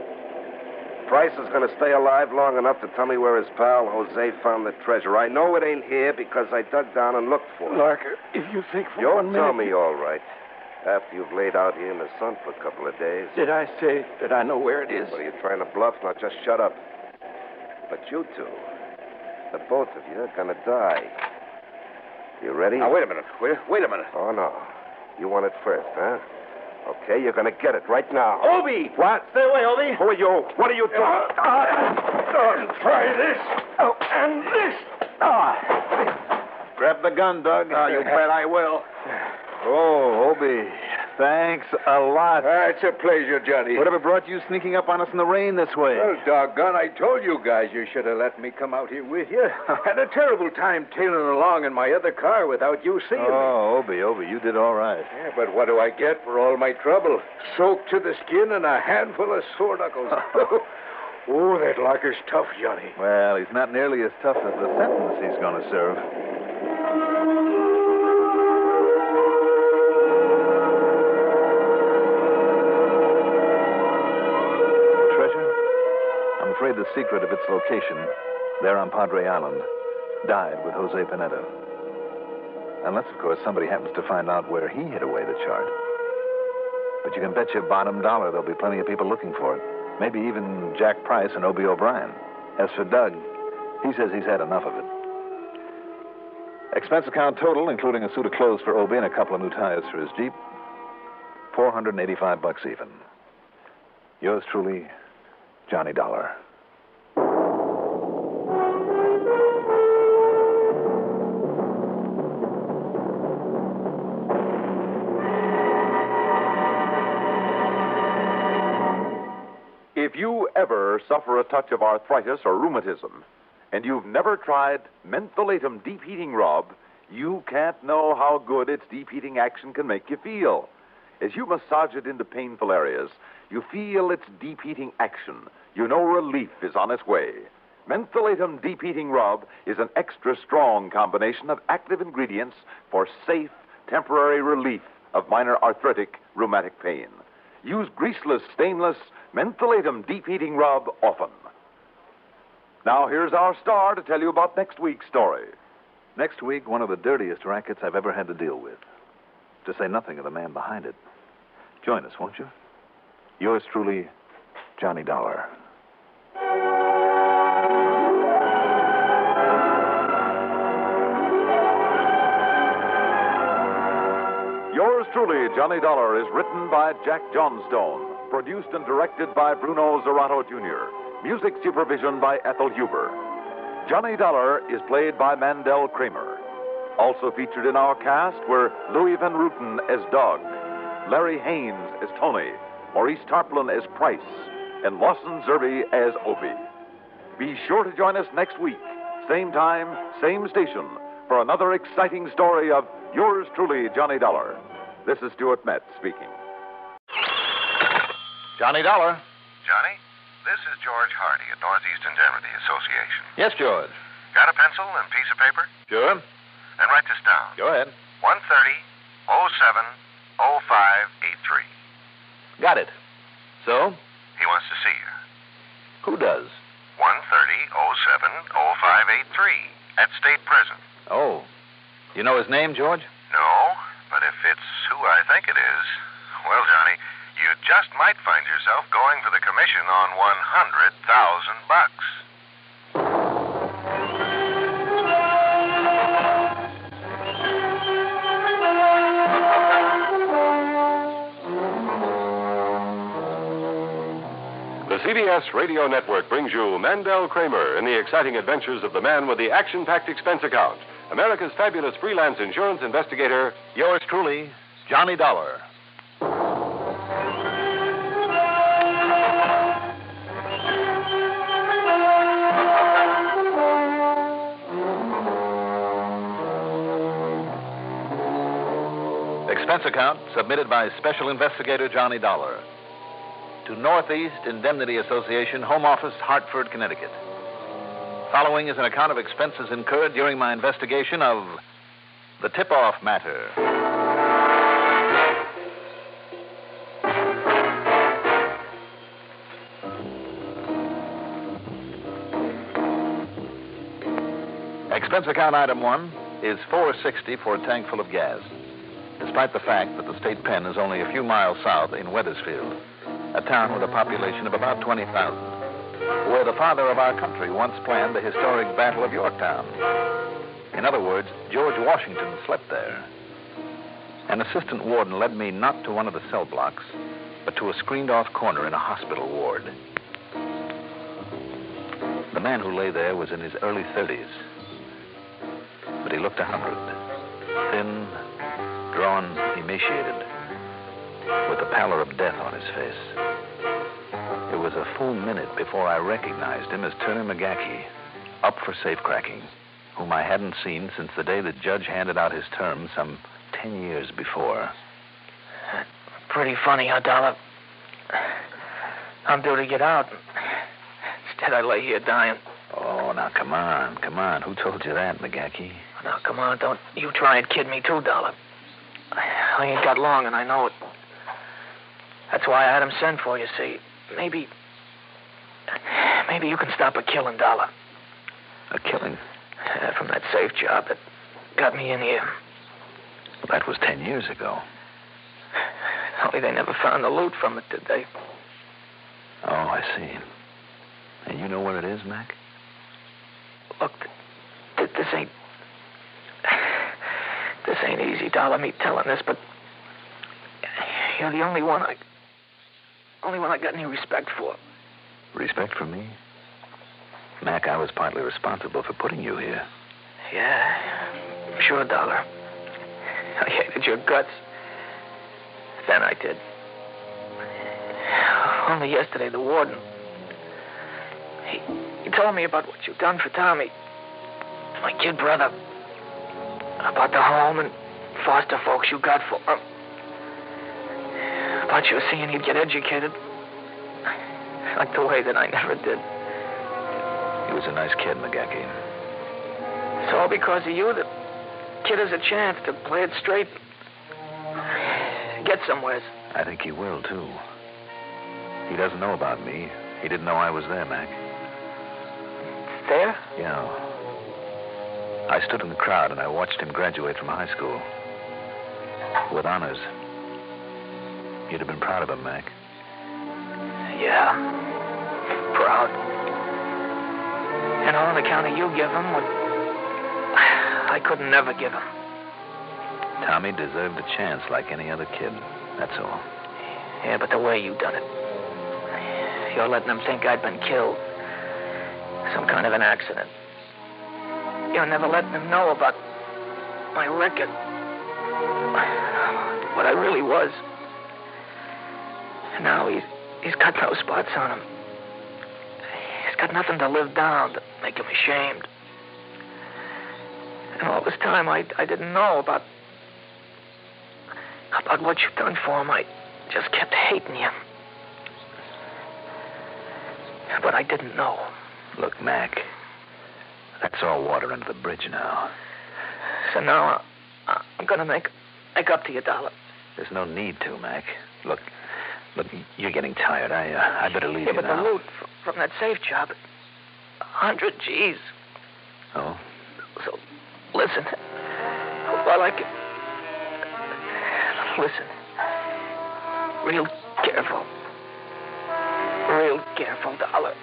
Price is going to stay alive long enough to tell me where his pal Jose found the treasure. I know it ain't here because I dug down and looked for it. Larker, if you think for You'll 1 minute... tell me all right. After you've laid out here in the sun for a couple of days. Did I say that I know where it is? What, are you trying to bluff? Now, just shut up. But you two, the both of you, are going to die. You ready? Now, wait a minute. Wait a minute. Oh, no. You want it first, huh? Okay, you're going to get it right now. Obi! What? Stay away, Obi. Who are you? What are you doing? Try this. Oh, and this. Grab the gun, Doug. You bet I will. Oh, Obi. Thanks a lot. It's a pleasure, Johnny. Whatever brought you sneaking up on us in the rain this way? Well, doggone, I told you guys you should have let me come out here with you. Had a terrible time tailing along in my other car without you seeing me. Oh, Obi, you did all right. Yeah, but what do I get for all my trouble? Soaked to the skin and a handful of sore knuckles. Oh, that locker's tough, Johnny. Well, he's not nearly as tough as the sentence he's going to serve. I'm afraid the secret of its location, there on Padre Island, died with Jose Pineda. Unless, of course, somebody happens to find out where he hid away the chart. But you can bet your bottom dollar there'll be plenty of people looking for it. Maybe even Jack Price and Obie O'Brien. As for Doug, he says he's had enough of it. Expense account total, including a suit of clothes for Obie and a couple of new tires for his Jeep, $485 even. Yours truly, Johnny Dollar. If you ever suffer a touch of arthritis or rheumatism, and you've never tried mentholatum deep heating rub, you can't know how good its deep heating action can make you feel. As you massage it into painful areas, you feel its deep heating action. You know relief is on its way. Mentholatum deep heating rub is an extra strong combination of active ingredients for safe, temporary relief of minor arthritic rheumatic pain. Use greaseless, stainless mentholatum deep heating rub often. Now here's our star to tell you about next week's story. Next week, one of the dirtiest rackets I've ever had to deal with. To say nothing of the man behind it. Join us, won't you? Yours truly, Johnny Dollar. Yours truly, Johnny Dollar, is written by Jack Johnstone, produced and directed by Bruno Zerato Jr., music supervision by Ethel Huber. Johnny Dollar is played by Mandel Kramer. Also featured in our cast were Louis Van Ruten as Doug, Larry Haynes as Tony, Maurice Tarplin as Price, and Lawson Zerby as Obie. Be sure to join us next week, same time, same station, for another exciting story of yours truly, Johnny Dollar. This is Stuart Metz speaking. Johnny Dollar. Johnny, this is George Hardy at Northeast Indemnity Association. Yes, George. Got a pencil and piece of paper? Sure. Then write this down. Go ahead. 130-07-0583. Got it. So? He wants to see you. Who does? 130-07-0583 at State Prison. Oh. You know his name, George? No, but if it's who I think it is, well, Johnny, you just might find yourself going for the commission on $100,000. The CBS Radio Network brings you Mandel Kramer in the exciting adventures of the man with the action-packed expense account, America's fabulous freelance insurance investigator, yours truly, Johnny Dollar. Expense account submitted by Special Investigator Johnny Dollar to Northeast Indemnity Association, Home Office, Hartford, Connecticut. Following is an account of expenses incurred during my investigation of the tip-off matter. Expense account item 1 is $4.60 for a tank full of gas, despite the fact that the state pen is only a few miles south in Wethersfield, a town with a population of about 20,000, where the father of our country once planned the historic Battle of Yorktown. In other words, George Washington slept there. An assistant warden led me not to one of the cell blocks, but to a screened-off corner in a hospital ward. The man who lay there was in his early 30s, but he looked 100, thin, drawn, emaciated, with the pallor of death on his face. It was a full minute before I recognized him as Turner McGackie, up for safecracking, whom I hadn't seen since the day the judge handed out his term some 10 years before. Pretty funny, huh, Dollar? I'm due to get out. Instead, I lay here dying. Oh, now, come on. Who told you that, McGackie? Now, come on, don't you try and kid me too, Dollar. I ain't got long, and I know it. That's why I had him send for you, see. Maybe you can stop a killing, Dollar. A killing? From that safe job that got me in here. Well, that was 10 years ago. Only they never found the loot from it, did they? Oh, I see. And you know where it is, Mac? Look, this ain't easy, Dollar, me telling this, but you're the only one I got any respect for. Respect for me? Mac, I was partly responsible for putting you here. Yeah, sure, Dollar. I hated your guts. Then I did. Only yesterday, the warden, he told me about what you've done for Tommy, my kid brother, about the home and foster folks you got for him, about you seeing he'd get educated, like the way that I never did. He was a nice kid, McGackie. It's all because of you that kid has a chance to play it straight, get somewhere. I think he will, too. He doesn't know about me. He didn't know I was there, Mac. There? Yeah. I stood in the crowd and I watched him graduate from high school. With honors. You'd have been proud of him, Mac. Yeah. Proud. And all on account of you give him what I couldn't never give him. Tommy deserved a chance like any other kid. That's all. Yeah, but the way you done it. You're letting them think I'd been killed. Some kind of an accident. You're never letting them know about my record. What I really was. And now he's got no spots on him. He's got nothing to live down to make him ashamed. And all this time I didn't know about what you've done for him. I just kept hating you. But I didn't know. Look, Mac, that's all water under the bridge now. So now I'm going to make up to you, Dollar. There's no need to, Mac. Look, you're getting tired. I better leave you but now. The loot from that safe job, 100 G's. Oh? So, listen. While I can... Listen. Real careful. Real careful, Dollar.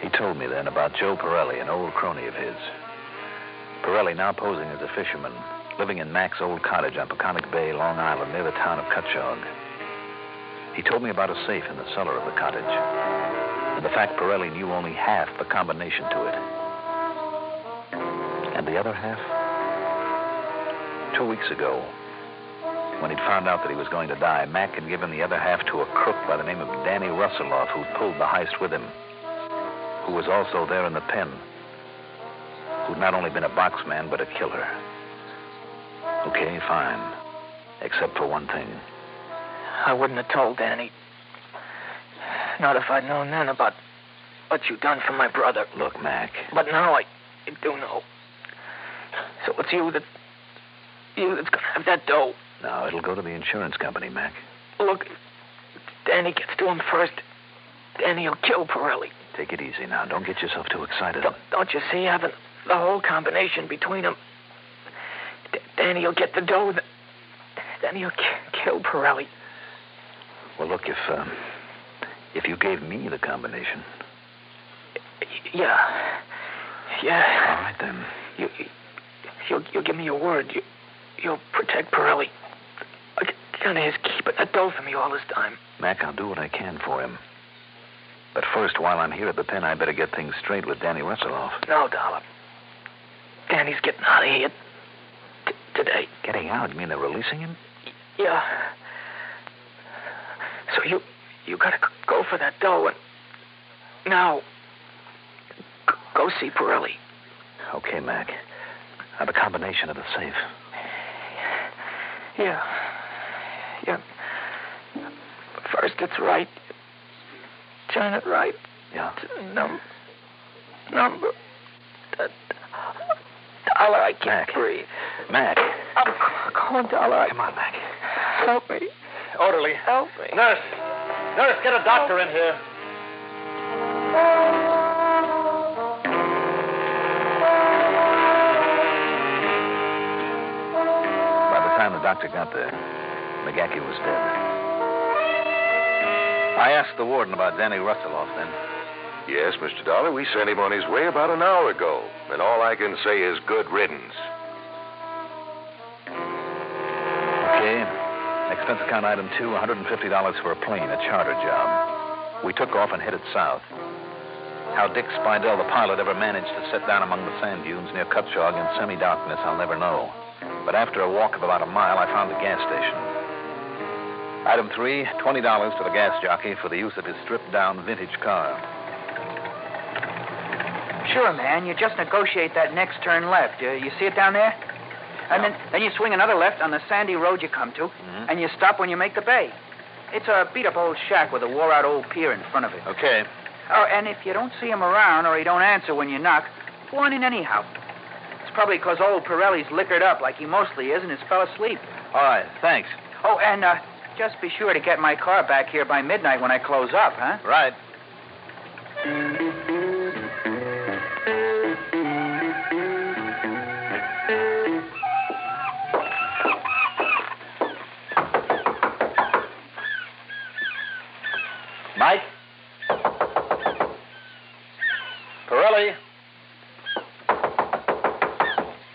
He told me then about Joe Pirelli, an old crony of his. Pirelli, now posing as a fisherman, living in Mac's old cottage on Peconic Bay, Long Island, near the town of Cutchogue. He told me about a safe in the cellar of the cottage, and the fact Pirelli knew only half the combination to it. And the other half? 2 weeks ago, when he'd found out that he was going to die, Mac had given the other half to a crook by the name of Danny Russelloff, who pulled the heist with him, who was also there in the pen, who'd not only been a boxman, but a killer. Okay, fine. Except for one thing. I wouldn't have told Danny. Not if I'd known then about what you done for my brother. Look, Mac. But now I do know. So it's you that's gonna have that dough. No, it'll go to the insurance company, Mac. Look, if Danny gets to him first, Danny will kill Pirelli. Take it easy now. Don't get yourself too excited. Don't you see, having the whole combination between them? Danny will get the dough. Then he'll kill Pirelli. Well, look, if you gave me the combination. Yeah. All right, then. You'll give me your word. You'll protect Pirelli. Kind of his keeping that dough for me all this time. Mac, I'll do what I can for him. But first, while I'm here at the pen, I better get things straight with Danny Russelloff. No, Dollar. Danny's getting out of here today. Getting out? You mean they're releasing him? Yeah. So you gotta go for that dough and now go see Pirelli. Okay, Mac. Now the combination of the safe. Yeah. First it's right. Turn it right. Yeah. Number. Dollar, I can't breathe. Mac. I'm calling Dollar. Come on, Mac. Help me. Orderly. Help me. Nurse, get a doctor in here. By the time the doctor got there, McGackie was dead. I asked the warden about Danny Russelloff then. Yes, Mr. Dollar, we sent him on his way about an hour ago. And all I can say is good riddance. Okay. Expense account item 2, $150 for a plane, a charter job. We took off and headed south. How Dick Spidell, the pilot, ever managed to sit down among the sand dunes near Cutchogue in semi-darkness, I'll never know. But after a walk of about a mile, I found the gas station. Item 3, $20 to the gas jockey for the use of his stripped-down vintage car. Sure, man. You just negotiate that next turn left. You see it down there? And then you swing another left on the sandy road you come to, and you stop when you make the bay. It's a beat-up old shack with a wore-out old pier in front of it. Okay. Oh, and if you don't see him around or he don't answer when you knock, go on in anyhow. It's probably because old Pirelli's liquored up like he mostly is and has fell asleep. All right, thanks. Oh, and just be sure to get my car back here by midnight when I close up, huh? Right. Mike? Pirelli?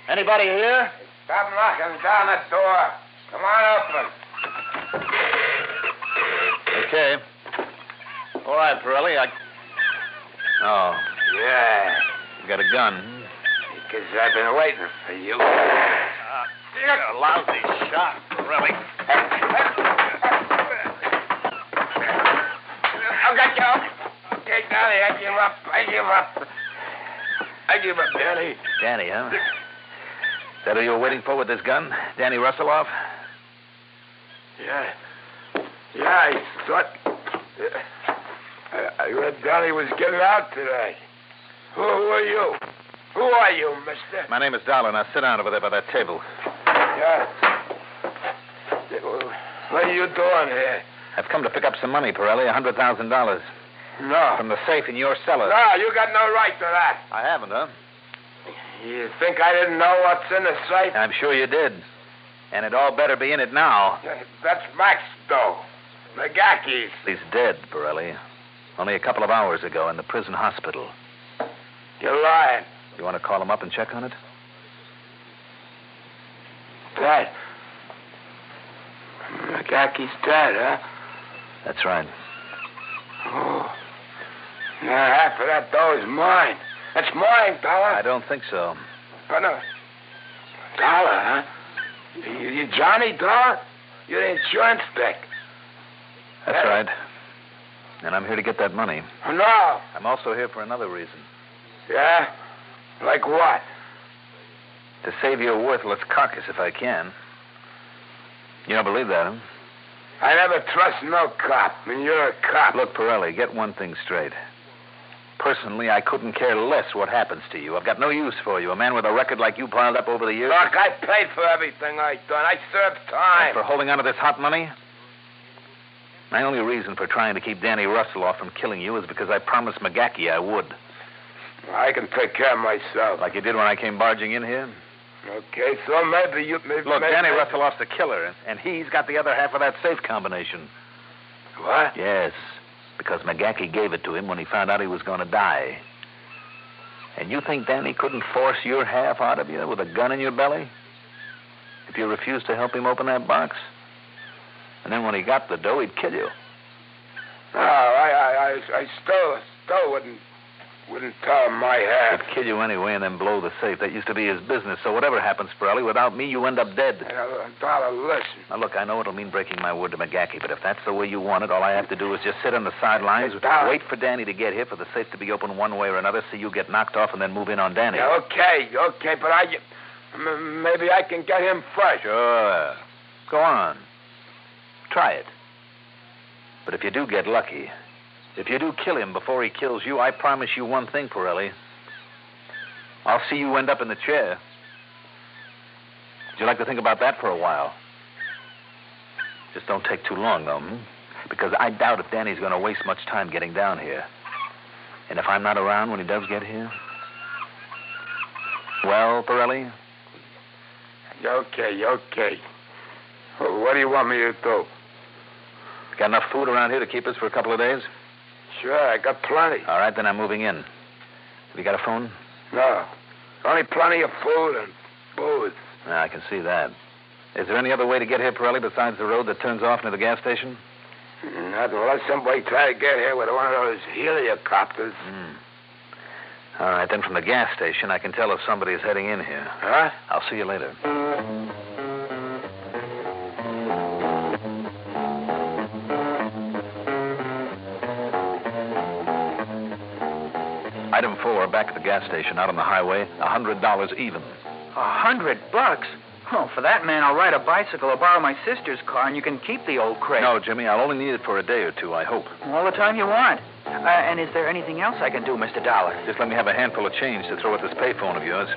Anybody here? Stop knocking down that door. Come on, open. Okay. All right, Pirelli, Oh. Yeah. You got a gun? Because I've been waiting for you. You're a lousy shot, Pirelli. I've got you. Okay, Danny, I give up. I give up, Danny. Danny, huh? Is that who you were waiting for with this gun? Danny Russelloff? Yeah, I thought... I read Danny was getting out today. Who are you? Who are you, mister? My name is Dollar. Now sit down over there by that table. Yeah. What are you doing here? I've come to pick up some money, Pirelli, $100,000. No. From the safe in your cellar. No, you got no right to that. I haven't, huh? You think I didn't know what's in the safe? I'm sure you did. And it all better be in it now. That's Mac's dough. McGackie's. He's dead, Pirelli. Only a couple of hours ago in the prison hospital. You're lying. You want to call him up and check on it? Dead. McGackie's dead, huh? That's right. Oh. Now half of that dough is mine. That's mine, Dollar. I don't think so. Oh, no. Dollar, huh? You Johnny Dollar? You're the insurance dick. That's right. And I'm here to get that money. Oh, no. I'm also here for another reason. Yeah? Like what? To save your worthless carcass if I can. You don't believe that, huh? I never trust no cop. I mean, you're a cop. Look, Pirelli, get one thing straight. Personally, I couldn't care less what happens to you. I've got no use for you. A man with a record like you piled up over the years. Look, I paid for everything I done. I served time. And for holding on to this hot money? My only reason for trying to keep Danny Russell off from killing you is because I promised McGackey I would. I can take care of myself. Like you did when I came barging in here? Okay, so maybe you... Look, Danny Russelloff's the killer, and he's got the other half of that safe combination. What? Yes, because McGackey gave it to him when he found out he was going to die. And you think Danny couldn't force your half out of you with a gun in your belly? If you refused to help him open that box? And then when he got the dough, he'd kill you. No, I still wouldn't tell him my half. He'd kill you anyway and then blow the safe. That used to be his business. So whatever happens, Pirelli, without me, you end up dead. Dollar, listen. Now, look, I know it'll mean breaking my word to McGackey, but if that's the way you want it, all I have to do is just sit on the sidelines, wait for Danny to get here, for the safe to be open one way or another, see you get knocked off, and then move in on Danny. Yeah, okay, but maybe I can get him fresh. Sure. Go on. Try it. But if you do get lucky, if you do kill him before he kills you, I promise you one thing, Pirelli. I'll see you end up in the chair. Would you like to think about that for a while? Just don't take too long, though, Because I doubt if Danny's going to waste much time getting down here. And if I'm not around when he does get here... Well, Pirelli? Okay. What do you want me to do? Got enough food around here to keep us for a couple of days? Sure, I got plenty. All right, then I'm moving in. Have you got a phone? No. Only plenty of food and booze. I can see that. Is there any other way to get here, Pirelli, besides the road that turns off near the gas station? Not unless somebody try to get here with one of those helicopters. All right, then from the gas station, I can tell if somebody is heading in here. Huh? I'll see you later. Item 4, back at the gas station, out on the highway, $100 even. $100? Oh, for that, man, I'll ride a bicycle or borrow my sister's car, and you can keep the old crate. No, Jimmy, I'll only need it for a day or two, I hope. All the time you want. And is there anything else I can do, Mr. Dollar? Just let me have a handful of change to throw at this payphone of yours.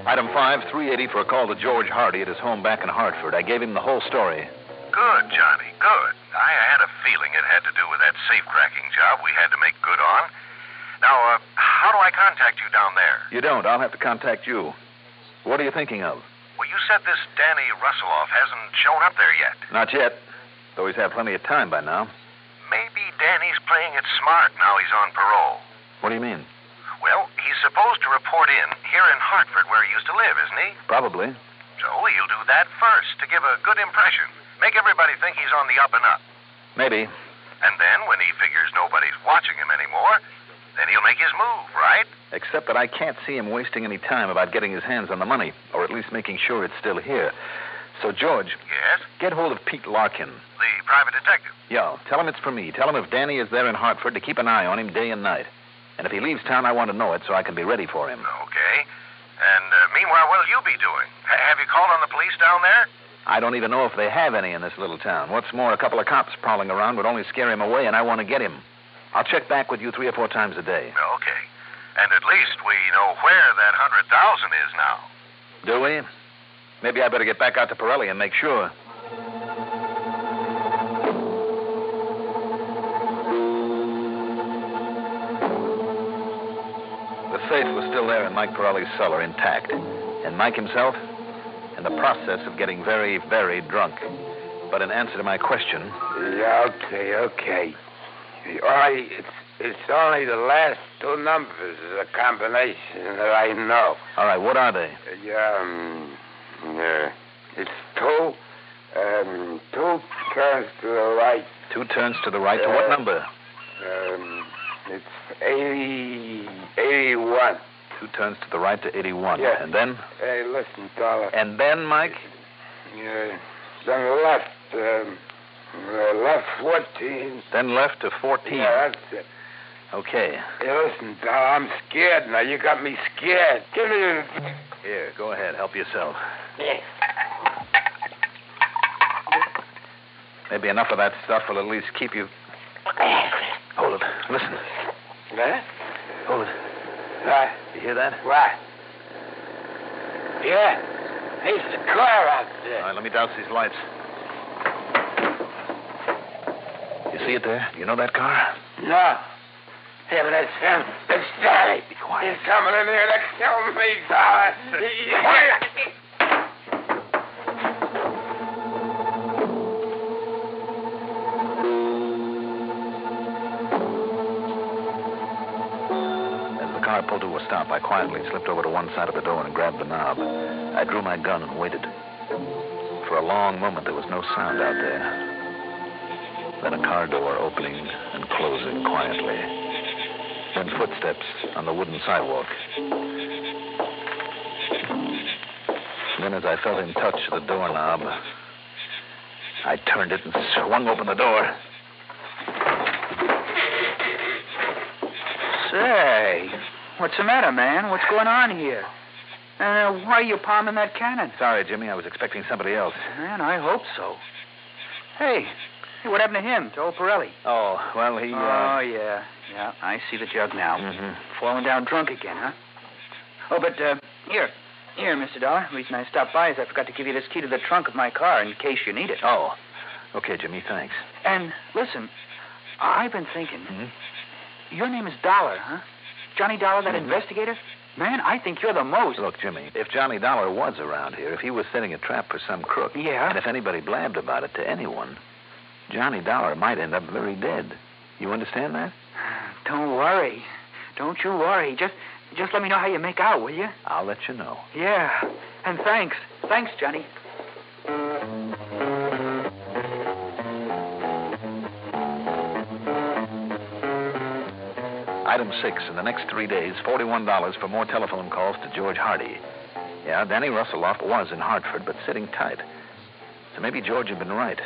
Item 5, $3.80 for a call to George Hardy at his home back in Hartford. I gave him the whole story. Good, Johnny, good. I had a feeling it had to do with that safe-cracking job we had to make good on. Now, how do I contact you down there? You don't. I'll have to contact you. What are you thinking of? Well, you said this Danny Russelloff hasn't shown up there yet. Not yet, though he's had plenty of time by now. Maybe Danny's playing it smart now he's on parole. What do you mean? Well, he's supposed to report in here in Hartford where he used to live, isn't he? Probably. So he'll do that first to give a good impression. Make everybody think he's on the up and up. Maybe. And then when he figures nobody's watching him anymore, then he'll make his move, right? Except that I can't see him wasting any time about getting his hands on the money, or at least making sure it's still here. So, George. Yes? Get hold of Pete Larkin. The private detective. Yeah, tell him it's for me. Tell him if Danny is there in Hartford to keep an eye on him day and night. And if he leaves town, I want to know it so I can be ready for him. Okay. And meanwhile, what'll you be doing? Have you called on the police down there? I don't even know if they have any in this little town. What's more, a couple of cops prowling around would only scare him away, and I want to get him. I'll check back with you 3 or 4 times a day. Okay. And at least we know where that 100,000 is now. Do we? Maybe I better get back out to Pirelli and make sure. The safe was still there in Mike Pirelli's cellar, intact. And Mike himself, in the process of getting very, very drunk. But in answer to my question... Yeah, okay. It's only the last 2 numbers of the combination that I know. All right, what are they? It's 2 turns to the right. 2 turns to the right? To what number? It's 81. 2 turns to the right to 81. Yeah. And then? Hey, listen, Dollar. And then, Mike? Then left. Left 14. Then left to 14. Yeah, that's it. Okay. Hey, listen, Dollar, I'm scared now. You got me scared. Give me the... Here, go ahead. Help yourself. Yeah. Maybe enough of that stuff will at least keep you... Hold it. Listen. What? Hold it. What? You hear that? What? Yeah. There's a car out there. All right, let me douse these lights. You see it there? You know that car? No. Hey, but that's him. That's Daddy. Be quiet. He's coming in here to kill me, Dollar. Quiet. As the car pulled to a stop, I quietly slipped over to one side of the door and grabbed the knob. I drew my gun and waited. For a long moment, there was no sound out there. Then a car door opening and closing quietly. Then footsteps on the wooden sidewalk. Then as I felt him touch the doorknob, I turned it and swung open the door. Say, what's the matter, man? What's going on here? Why are you palming that cannon? Sorry, Jimmy. I was expecting somebody else. Man, I hope so. Hey, what happened to him, to old Pirelli? Oh, well, he... Oh, yeah. Yeah, I see the jug now. Mm-hmm. Falling down drunk again, huh? Oh, but, here, Mr. Dollar. The reason I stopped by is I forgot to give you this key to the trunk of my car in case you need it. Oh, okay, Jimmy, thanks. And, listen, I've been thinking. Mm-hmm. Your name is Dollar, huh? Johnny Dollar, that investigator? Man, I think you're the most. Look, Jimmy, if Johnny Dollar was around here, if he was setting a trap for some crook... Yeah? And if anybody blabbed about it to anyone, Johnny Dollar might end up very dead. You understand that? Don't worry. Don't you worry. Just let me know how you make out, will you? I'll let you know. Yeah. And thanks. Thanks, Johnny. Item 6, in the next 3 days, $41 for more telephone calls to George Hardy. Yeah, Danny Russelloff was in Hartford, but sitting tight. So maybe George had been right.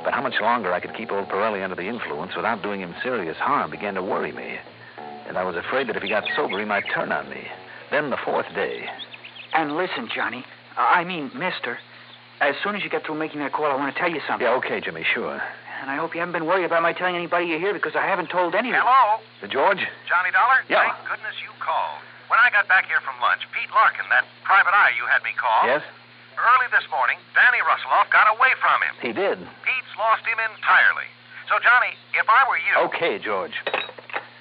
But how much longer I could keep old Pirelli under the influence without doing him serious harm began to worry me. And I was afraid that if he got sober, he might turn on me. Then the 4th day. And listen, Johnny. I mean, mister. As soon as you get through making that call, I want to tell you something. Yeah, okay, Jimmy, sure. And I hope you haven't been worried about my telling anybody you're here because I haven't told anyone. Hello? George? Johnny Dollar? Yeah. Thank goodness you called. When I got back here from lunch, Pete Larkin, that private eye you had me call... Yes? Early this morning, Danny Russelloff got away from him. He did. Pete's lost him entirely. So, Johnny, if I were you... Okay, George.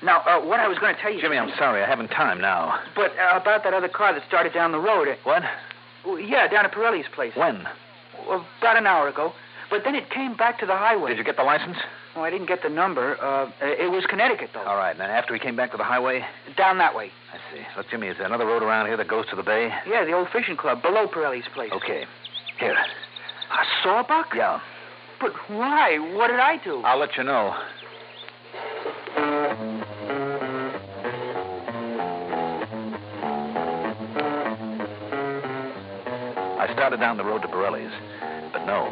Now, what I was going to tell you... Jimmy, I'm sorry. I haven't time now. But about that other car that started down the road... What? Yeah, down at Pirelli's place. When? Well, about an hour ago. But then it came back to the highway. Did you get the license? Oh, I didn't get the number. It was Connecticut, though. All right. And then after he came back to the highway? Down that way. I see. Look, Jimmy, is there another road around here that goes to the bay? Yeah, the old fishing club, below Pirelli's place. Okay. Here. A sawbuck? Yeah. But why? What did I do? I'll let you know. I started down the road to Pirelli's. But no.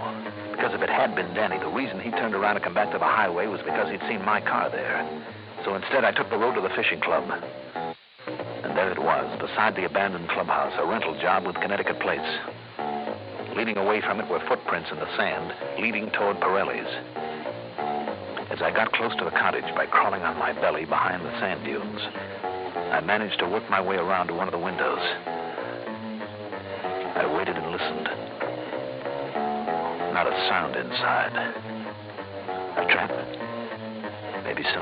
Because if it had been Danny, the reason he turned around to come back to the highway was because he'd seen my car there. So instead, I took the road to the fishing club. And there it was, beside the abandoned clubhouse, a rental job with Connecticut plates. Leading away from it were footprints in the sand, leading toward Pirelli's. As I got close to the cottage by crawling on my belly behind the sand dunes, I managed to work my way around to one of the windows. I waited and listened. Not a sound inside. A trap? Maybe so.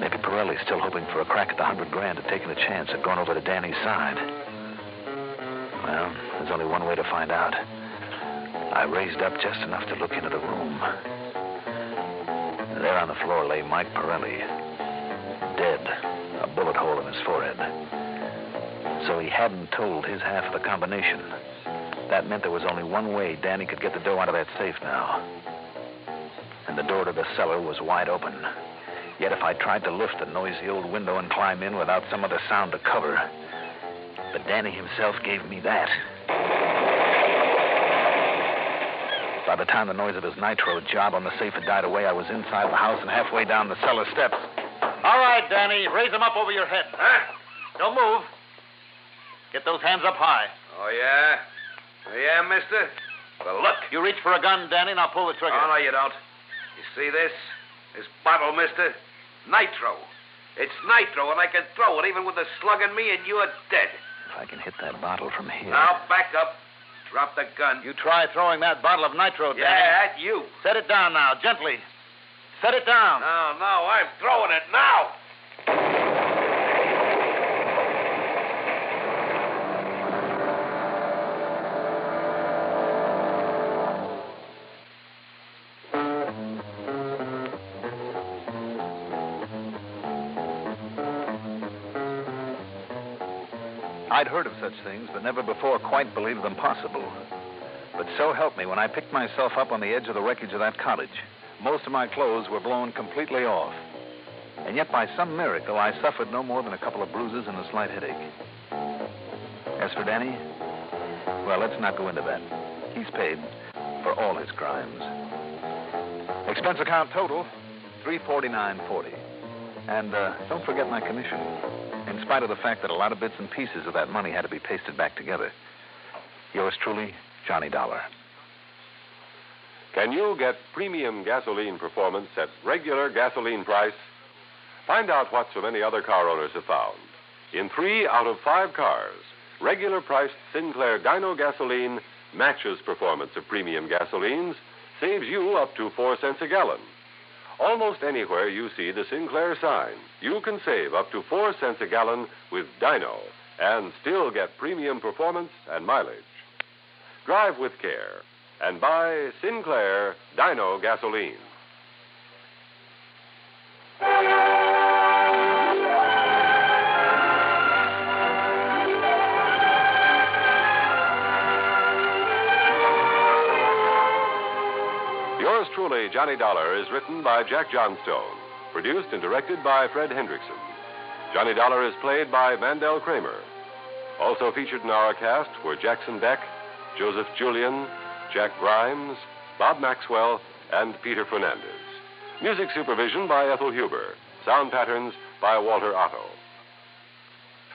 Maybe Pirelli's still hoping for a crack at the $100,000 had taken a chance had gone over to Danny's side. Well, there's only one way to find out. I raised up just enough to look into the room. There on the floor lay Mike Pirelli, dead, a bullet hole in his forehead. So he hadn't told his half of the combination. That meant there was only one way Danny could get the dough out of that safe now. And the door to the cellar was wide open. Yet if I tried to lift the noisy old window and climb in without some other sound to cover... But Danny himself gave me that. By the time the noise of his nitro job on the safe had died away, I was inside the house and halfway down the cellar steps. All right, Danny, raise them up over your head. Huh? Don't move. Get those hands up high. Oh, yeah? Oh, yeah, mister? Well, look. You reach for a gun, Danny, now pull the trigger. Oh, no, you don't. You see this? This bottle, mister? Nitro. It's nitro, and I can throw it even with a slug in me, and you're dead. If I can hit that bottle from here. Now, back up. Drop the gun. You try throwing that bottle of nitro, Danny. Yeah, at you. Set it down now, gently. Set it down. No, I'm throwing it now. I'd heard of such things, but never before quite believed them possible. But so help me, when I picked myself up on the edge of the wreckage of that cottage, most of my clothes were blown completely off. And yet, by some miracle, I suffered no more than a couple of bruises and a slight headache. As for Danny, well, let's not go into that. He's paid for all his crimes. Expense account total, $349.40. And don't forget my commission, in spite of the fact that a lot of bits and pieces of that money had to be pasted back together. Yours truly, Johnny Dollar. Can you get premium gasoline performance at regular gasoline price? Find out what so many other car owners have found. In 3 out of 5 cars, regular priced Sinclair Dyno gasoline matches performance of premium gasolines, saves you up to 4 cents a gallon. Almost anywhere you see the Sinclair sign, you can save up to 4 cents a gallon with Dyno and still get premium performance and mileage. Drive with care and buy Sinclair Dyno gasoline. Yours truly, Johnny Dollar, is written by Jack Johnstone, produced and directed by Fred Hendrickson. Johnny Dollar is played by Mandel Kramer. Also featured in our cast were Jackson Beck, Joseph Julian, Jack Grimes, Bob Maxwell, and Peter Fernandez. Music supervision by Ethel Huber. Sound patterns by Walter Otto.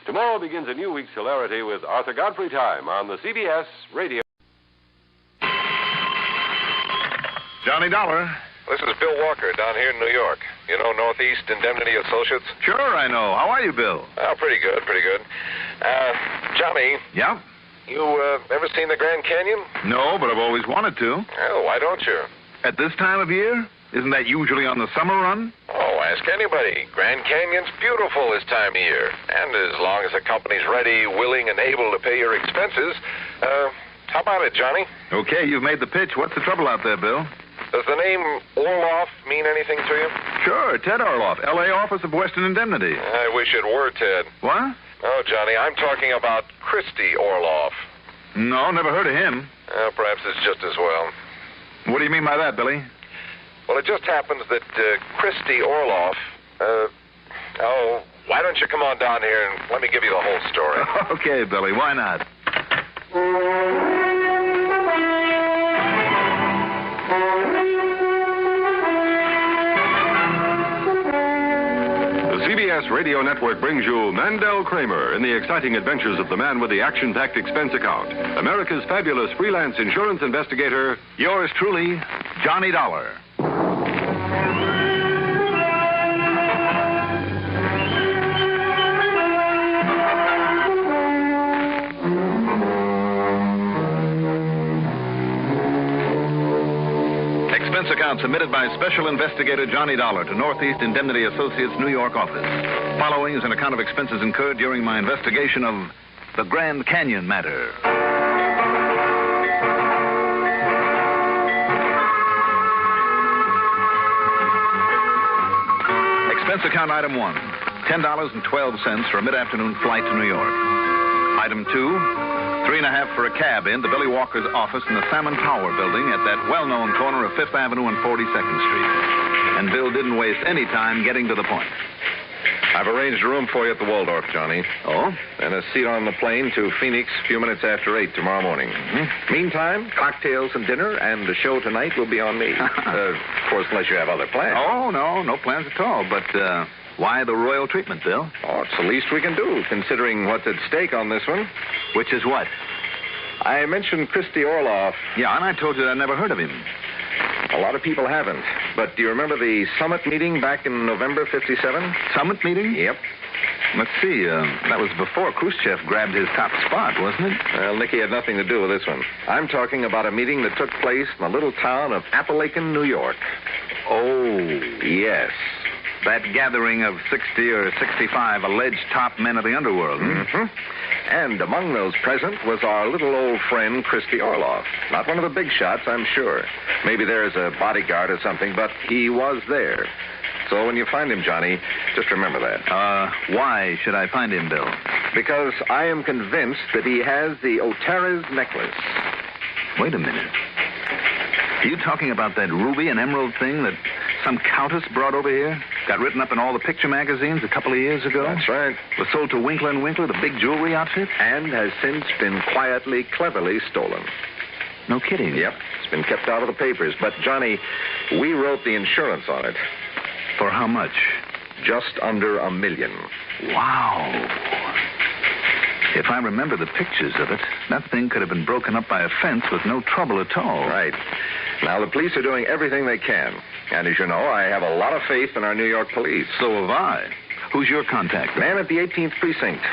Tomorrow begins a new week's hilarity with Arthur Godfrey Time on the CBS Radio. Johnny Dollar. This is Bill Walker down here in New York. You know Northeast Indemnity Associates? Sure, I know. How are you, Bill? Oh, pretty good, pretty good. Johnny. Yeah? You ever seen the Grand Canyon? No, but I've always wanted to. Oh, why don't you? At this time of year? Isn't that usually on the summer run? Oh, ask anybody. Grand Canyon's beautiful this time of year. And as long as the company's ready, willing, and able to pay your expenses, how about it, Johnny? Okay, you've made the pitch. What's the trouble out there, Bill? Does the name Orloff mean anything to you? Sure, Ted Orloff, L.A. Office of Western Indemnity. I wish it were Ted. What? Oh, Johnny, I'm talking about Christy Orloff. No, never heard of him. Perhaps it's just as well. What do you mean by that, Billy? Well, it just happens that Christy Orloff, why don't you come on down here and let me give you the whole story? Okay, Billy, why not? The CBS Radio Network brings you Mandel Kramer in the exciting adventures of the man with the action-packed expense account. America's fabulous freelance insurance investigator. Yours truly, Johnny Dollar. Expense account submitted by Special Investigator Johnny Dollar to Northeast Indemnity Associates, New York office. Following is an account of expenses incurred during my investigation of the Grand Canyon matter. Expense account item 1, $10.12 for a mid-afternoon flight to New York. Item 2, $3.50 for a cab in to Billy Walker's office in the Salmon Tower building at that well-known corner of 5th Avenue and 42nd Street. And Bill didn't waste any time getting to the point. I've arranged a room for you at the Waldorf, Johnny. Oh? And a seat on the plane to Phoenix a few minutes after 8 tomorrow morning. Mm-hmm. Meantime, cocktails and dinner, and the show tonight will be on me. Of course, unless you have other plans. Oh, no plans at all. But why the royal treatment, Bill? Oh, it's the least we can do, considering what's at stake on this one. Which is what? I mentioned Christy Orloff. Yeah, and I told you I never heard of him. A lot of people haven't. But do you remember the summit meeting back in November '57? Summit meeting? Yep. Let's see. That was before Khrushchev grabbed his top spot, wasn't it? Well, Nicky had nothing to do with this one. I'm talking about a meeting that took place in the little town of Appalachian, New York. Oh. Yes. That gathering of 60 or 65 alleged top men of the underworld. Mm-hmm. And among those present was our little old friend, Christy Orloff. Not one of the big shots, I'm sure. Maybe there is a bodyguard or something, but he was there. So when you find him, Johnny, just remember that. Why should I find him, Bill? Because I am convinced that he has the Otera's necklace. Wait a minute. Are you talking about that ruby and emerald thing that some countess brought over here? Got written up in all the picture magazines a couple of years ago? That's right. Was sold to Winkler & Winkler, the big jewelry outfit? And has since been quietly, cleverly stolen. No kidding? Yep. It's been kept out of the papers. But, Johnny, we wrote the insurance on it. For how much? Just under $1 million. Wow. If I remember the pictures of it, that thing could have been broken up by a fence with no trouble at all. Right. Now, the police are doing everything they can. And as you know, I have a lot of faith in our New York police. So have I. Who's your contact? Man at the 18th Precinct.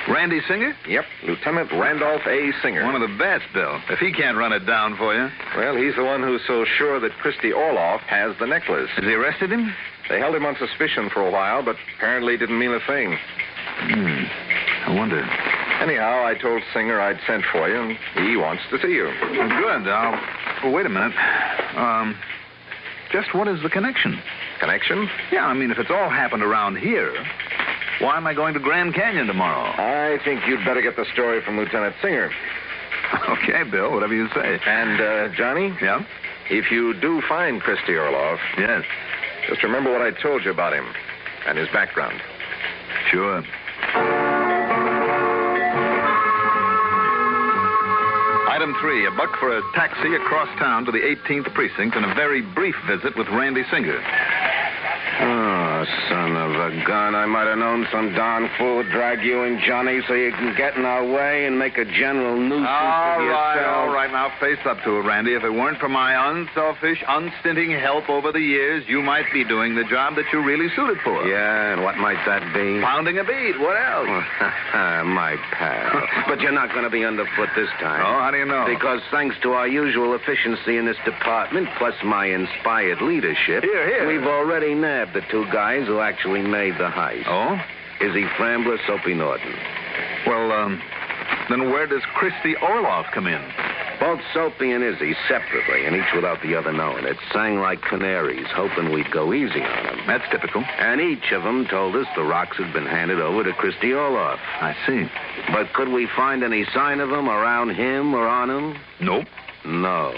Randy Singer? Yep, Lieutenant Randolph A. Singer. One of the best, Bill. If he can't run it down for you. Well, he's the one who's so sure that Christy Orloff has the necklace. Has he arrested him? They held him on suspicion for a while, but apparently didn't mean a thing. I wonder. Anyhow, I told Singer I'd sent for you, and he wants to see you. Good. Well, wait a minute. Just what is the connection? Connection? Yeah, I mean, if it's all happened around here, why am I going to Grand Canyon tomorrow? I think you'd better get the story from Lieutenant Singer. Okay, Bill, whatever you say. And, Johnny? Yeah? If you do find Christy Orloff... Yes. Just remember what I told you about him and his background. Sure. Item 3, a buck for a taxi across town to the 18th Precinct and a very brief visit with Randy Singer. Oh, son of a gun. I might have known some darn fool would drag you and Johnny so you can get in our way and make a general nuisance of yourself. All right. Now face up to it, Randy. If it weren't for my unselfish, unstinting help over the years, you might be doing the job that you're really suited for. Yeah, and what might that be? Pounding a beat. What else? My pal. But you're not going to be underfoot this time. Oh, how do you know? Because thanks to our usual efficiency in this department, plus my inspired leadership, we've already nabbed the two guys who actually made the heist. Oh? Izzy Frambler, Soapy Norton. Well, then where does Christy Orloff come in? Both Soapy and Izzy, separately, and each without the other knowing it, sang like canaries, hoping we'd go easy on them. That's typical. And each of them told us the rocks had been handed over to Christy Orloff. I see. But could we find any sign of them around him or on him? Nope. No.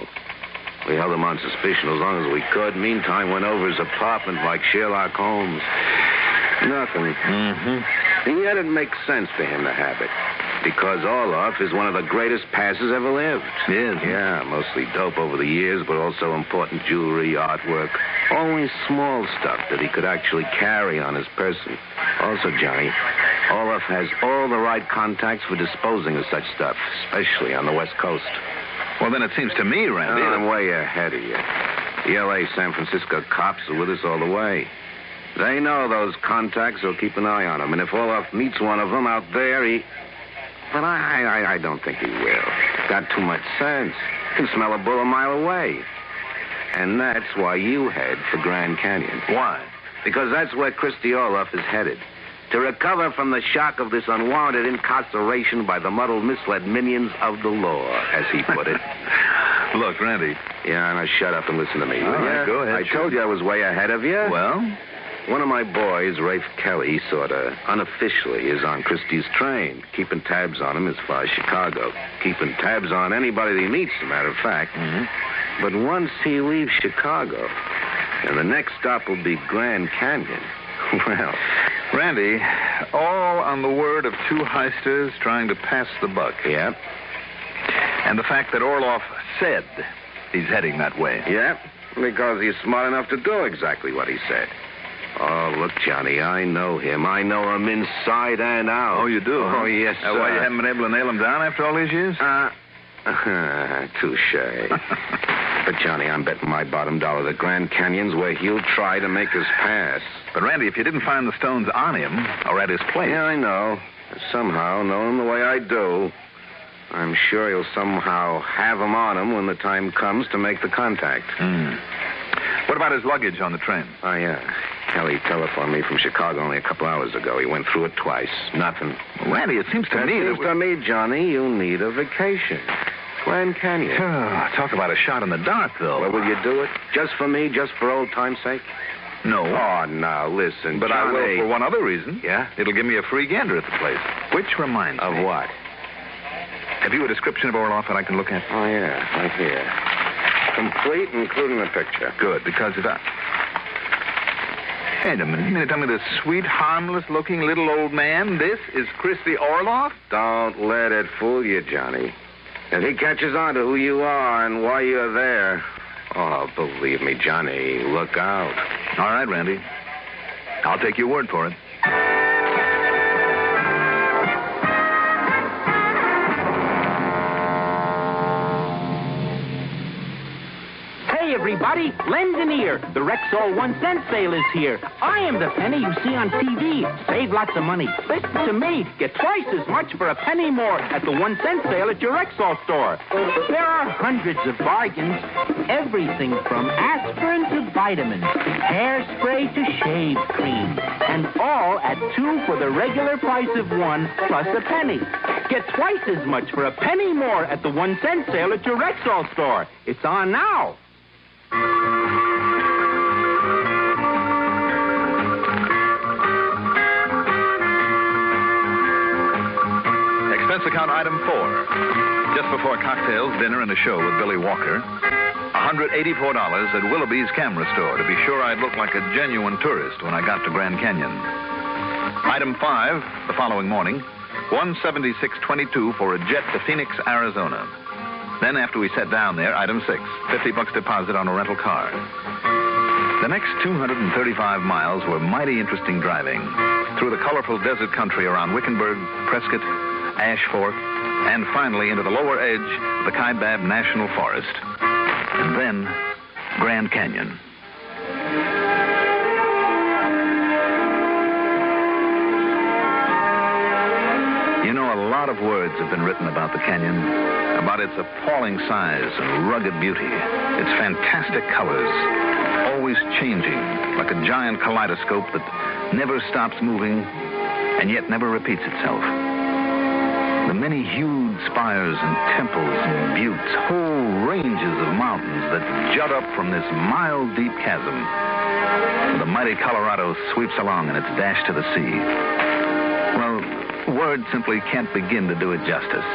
We held him on suspicion as long as we could. Meantime, went over his apartment like Sherlock Holmes. Nothing. Mm-hmm. And yet it makes sense to him to have it. Because Orloff is one of the greatest passers ever lived. Yes. Yeah, mostly dope over the years, but also important jewelry, artwork. Always small stuff that he could actually carry on his person. Also, Johnny, Orloff has all the right contacts for disposing of such stuff, especially on the West Coast. Well, then it seems to me, Randy... I'm way ahead of you. The L.A. San Francisco cops are with us all the way. They know those contacts will keep an eye on him, and if Orloff meets one of them out there, he... But I don't think he will. Got too much sense. Can smell a bull a mile away. And that's why you head for Grand Canyon. Why? Because that's where Christy Orloff is headed. To recover from the shock of this unwarranted incarceration by the muddled, misled minions of the law, as he put it. Look, Randy. Yeah, now shut up and listen to me. All right, go ahead. I told you I was way ahead of you. Well? One of my boys, Rafe Kelly, sort of unofficially is on Christie's train, keeping tabs on him as far as Chicago. Keeping tabs on anybody he meets, as a matter of fact. Mm-hmm. But once he leaves Chicago, and the next stop will be Grand Canyon, well... Randy, all on the word of two heisters trying to pass the buck. Yep. And the fact that Orloff said he's heading that way. Yep, because he's smart enough to do exactly what he said. Oh, look, Johnny, I know him. I know him inside and out. Oh, you do? Oh, yes, sir. Why you haven't been able to nail him down after all these years? Touche. But, Johnny, I'm betting my bottom dollar that Grand Canyon's where he'll try to make us pass. But, Randy, if you didn't find the stones on him or at his place... Yeah, I know. Somehow, knowing the way I do, I'm sure he'll somehow have them on him when the time comes to make the contact. What about his luggage on the train? Oh, yeah. Kelly telephoned me from Chicago only a couple hours ago. He went through it twice. Nothing. Well, Randy, it seems to me to me, Johnny, you need a vacation. Grand Canyon. Talk about a shot in the dark, though. Well, will you do it? Just for me? Just for old time's sake? No. Oh, now, listen, But Johnny. I will for one other reason. Yeah? It'll give me a free gander at the place. Which reminds me. Of what? Have you a description of Orloff that I can look at? Oh, yeah, right here. Complete, including the picture. Good, because if I... Wait a minute. You mean to tell me this sweet, harmless-looking little old man, this is Christy Orloff? Don't let it fool you, Johnny. If he catches on to who you are and why you're there, oh, believe me, Johnny, look out. All right, Randy. I'll take your word for it. Hey, everybody, lend an ear. The Rexall 1 cent sale is here. I am the penny you see on TV. Save lots of money. Listen to me. Get twice as much for a penny more at the 1 cent sale at your Rexall store. There are hundreds of bargains. Everything from aspirin to vitamins, hairspray to shave cream, and all at 2 for the regular price of 1 plus a penny. Get twice as much for a penny more at the 1 cent sale at your Rexall store. It's on now. Expense account item 4. Just before cocktails, dinner, and a show with Billy Walker. $184 at Willoughby's camera store to be sure I'd look like a genuine tourist when I got to Grand Canyon. Item 5, the following morning, $176.22 for a jet to Phoenix, Arizona. Then, after we sat down there, item 6, $50 deposit on a rental car. The next 235 miles were mighty interesting driving through the colorful desert country around Wickenburg, Prescott, Ash Fork, and finally into the lower edge of the Kaibab National Forest. And then, Grand Canyon. You know, a lot of words have been written about the canyon, about its appalling size and rugged beauty, its fantastic colors, always changing like a giant kaleidoscope that never stops moving and yet never repeats itself. The many hued spires and temples and buttes, whole ranges of mountains that jut up from this mile-deep chasm. The mighty Colorado sweeps along in its dash to the sea. Well, words simply can't begin to do it justice.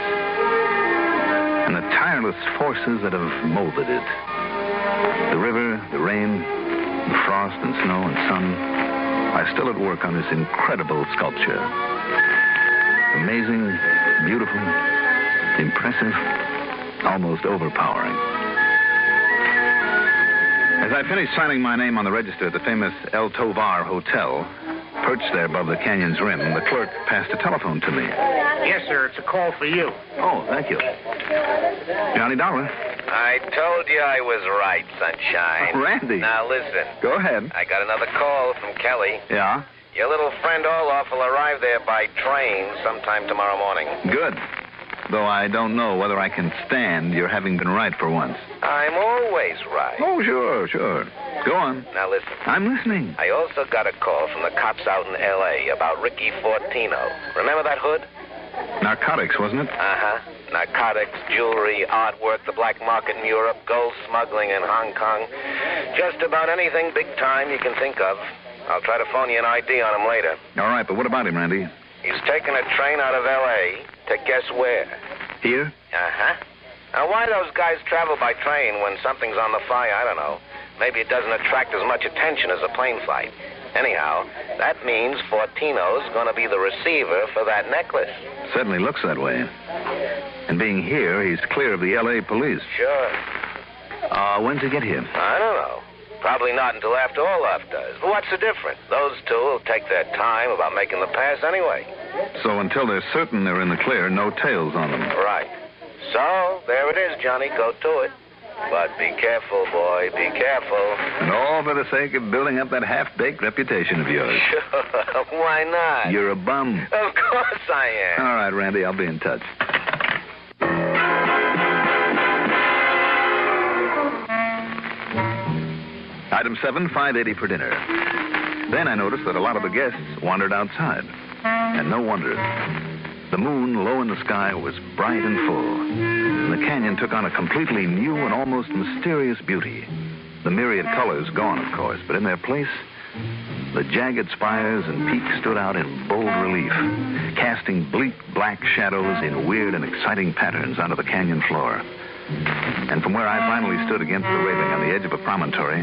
And the tireless forces that have molded it. The river, the rain, the frost and snow and sun are still at work on this incredible sculpture. Amazing, beautiful, impressive, almost overpowering. As I finished signing my name on the register at the famous El Tovar Hotel, perched there above the canyon's rim, the clerk passed a telephone to me. Yes, sir. It's a call for you. Oh, thank you. Johnny Dollar. I told you I was right, Sunshine. Randy. Now, listen. Go ahead. I got another call from Kelly. Yeah? Your little friend Orloff will arrive there by train sometime tomorrow morning. Good. Though I don't know whether I can stand your having been right for once. I'm always right. Oh, sure. Go on. Now, listen. I'm listening. I also got a call from the cops out in L.A. about Ricky Fortino. Remember that hood? Narcotics, wasn't it? Uh-huh. Narcotics, jewelry, artwork, the black market in Europe, gold smuggling in Hong Kong. Just about anything big time you can think of. I'll try to phone you an ID on him later. All right, but what about him, Randy? He's taking a train out of L.A. to guess where? Here? Uh-huh. Now, why those guys travel by train when something's on the fly, I don't know. Maybe it doesn't attract as much attention as a plane flight. Anyhow, that means Fortino's going to be the receiver for that necklace. Certainly looks that way. And being here, he's clear of the L.A. police. Sure. When's he get here? I don't know. Probably not until after Orloff does. But what's the difference? Those two will take their time about making the pass anyway. So until they're certain they're in the clear, no tails on them. Right. So, there it is, Johnny. Go to it. But be careful, boy. Be careful. And all for the sake of building up that half-baked reputation of yours. Sure. Why not? You're a bum. Of course I am. All right, Randy, I'll be in touch. Item 7, $5.80 for dinner. Then I noticed that a lot of the guests wandered outside. And no wonder. The moon, low in the sky, was bright and full. And the canyon took on a completely new and almost mysterious beauty. The myriad colors gone, of course, but in their place, the jagged spires and peaks stood out in bold relief, casting bleak black shadows in weird and exciting patterns onto the canyon floor. And from where I finally stood against the railing on the edge of a promontory,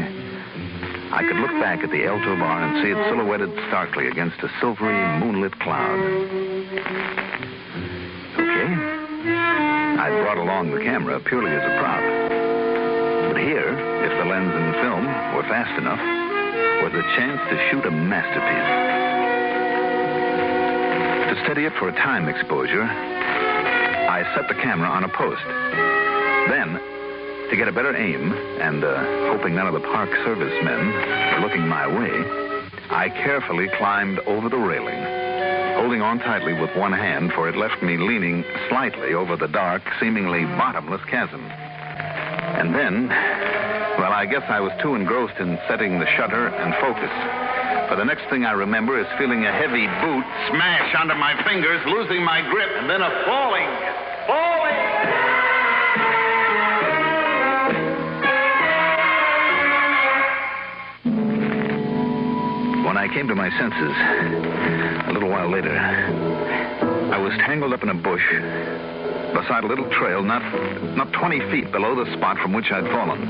I could look back at the Alto Bar and see it silhouetted starkly against a silvery, moonlit cloud. Okay. I brought along the camera purely as a prop. But here, if the lens and film were fast enough, was a chance to shoot a masterpiece. To steady it for a time exposure, I set the camera on a post. Then, to get a better aim, and hoping none of the park service men were looking my way, I carefully climbed over the railing, holding on tightly with one hand, for it left me leaning slightly over the dark, seemingly bottomless chasm. And then, well, I guess I was too engrossed in setting the shutter and focus. For the next thing I remember is feeling a heavy boot smash onto my fingers, losing my grip, and then a falling. When I came to my senses, a little while later, I was tangled up in a bush beside a little trail not 20 feet below the spot from which I'd fallen.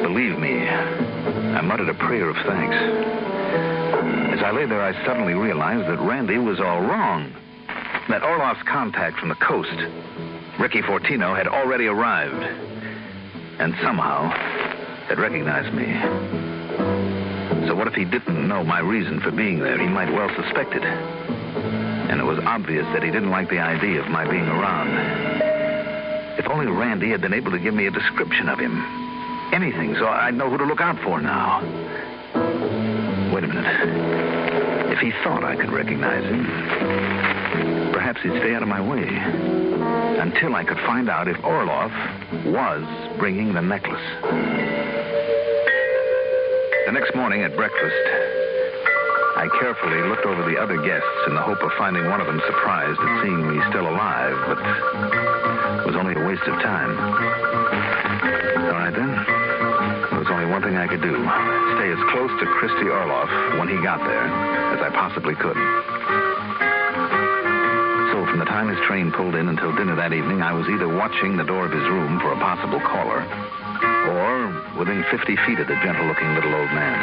Believe me, I muttered a prayer of thanks. As I lay there, I suddenly realized that Randy was all wrong. That Orloff's contact from the coast, Ricky Fortino, had already arrived. And somehow had recognized me. So what if he didn't know my reason for being there? He might well suspect it. And it was obvious that he didn't like the idea of my being around. If only Randy had been able to give me a description of him. Anything, so I'd know who to look out for now. Wait a minute. If he thought I could recognize him, perhaps he'd stay out of my way. Until I could find out if Orloff was bringing the necklace. The next morning at breakfast, I carefully looked over the other guests in the hope of finding one of them surprised at seeing me still alive, but it was only a waste of time. All right, then. There was only one thing I could do. Stay as close to Christy Orloff when he got there as I possibly could. So from the time his train pulled in until dinner that evening, I was either watching the door of his room for a possible caller, or within 50 feet of the gentle-looking little old man.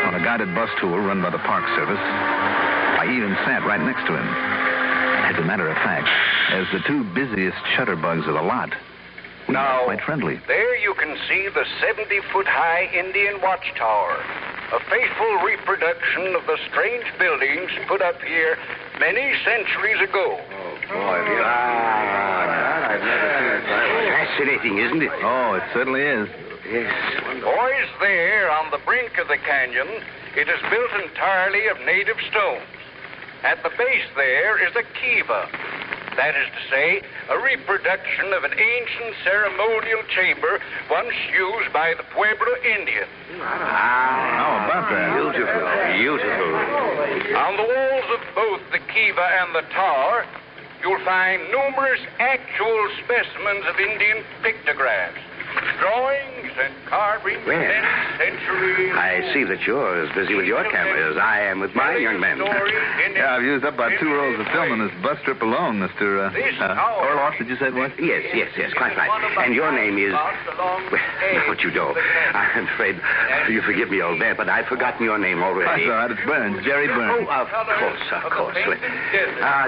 On a guided bus tour run by the Park Service, I even sat right next to him. As a matter of fact, as the two busiest shutterbugs of the lot, we were quite friendly. There you can see the 70-foot-high Indian watchtower, a faithful reproduction of the strange buildings put up here many centuries ago. Boy, I've never seen it. Fascinating, isn't it? Oh, it certainly is. Yes. Boys, there on the brink of the canyon, it is built entirely of native stones. At the base there is a kiva. That is to say, a reproduction of an ancient ceremonial chamber once used by the Pueblo Indian. How about that? Beautiful, beautiful. On the walls of both the kiva and the tower, you'll find numerous actual specimens of Indian pictographs, drawings and carvings Well, many centuries. I see that you're as busy with your camera as I am with mine, young man. Yeah, I've used up about 2 rolls of film on this bus trip alone, Mr. Orloff, did you say it was? Yes, quite right. And your name is... Well, don't you know? I'm afraid you forgive me, old man, but I've forgotten your name already. That's all right, it's Burns, Jerry Burns. Oh, of course.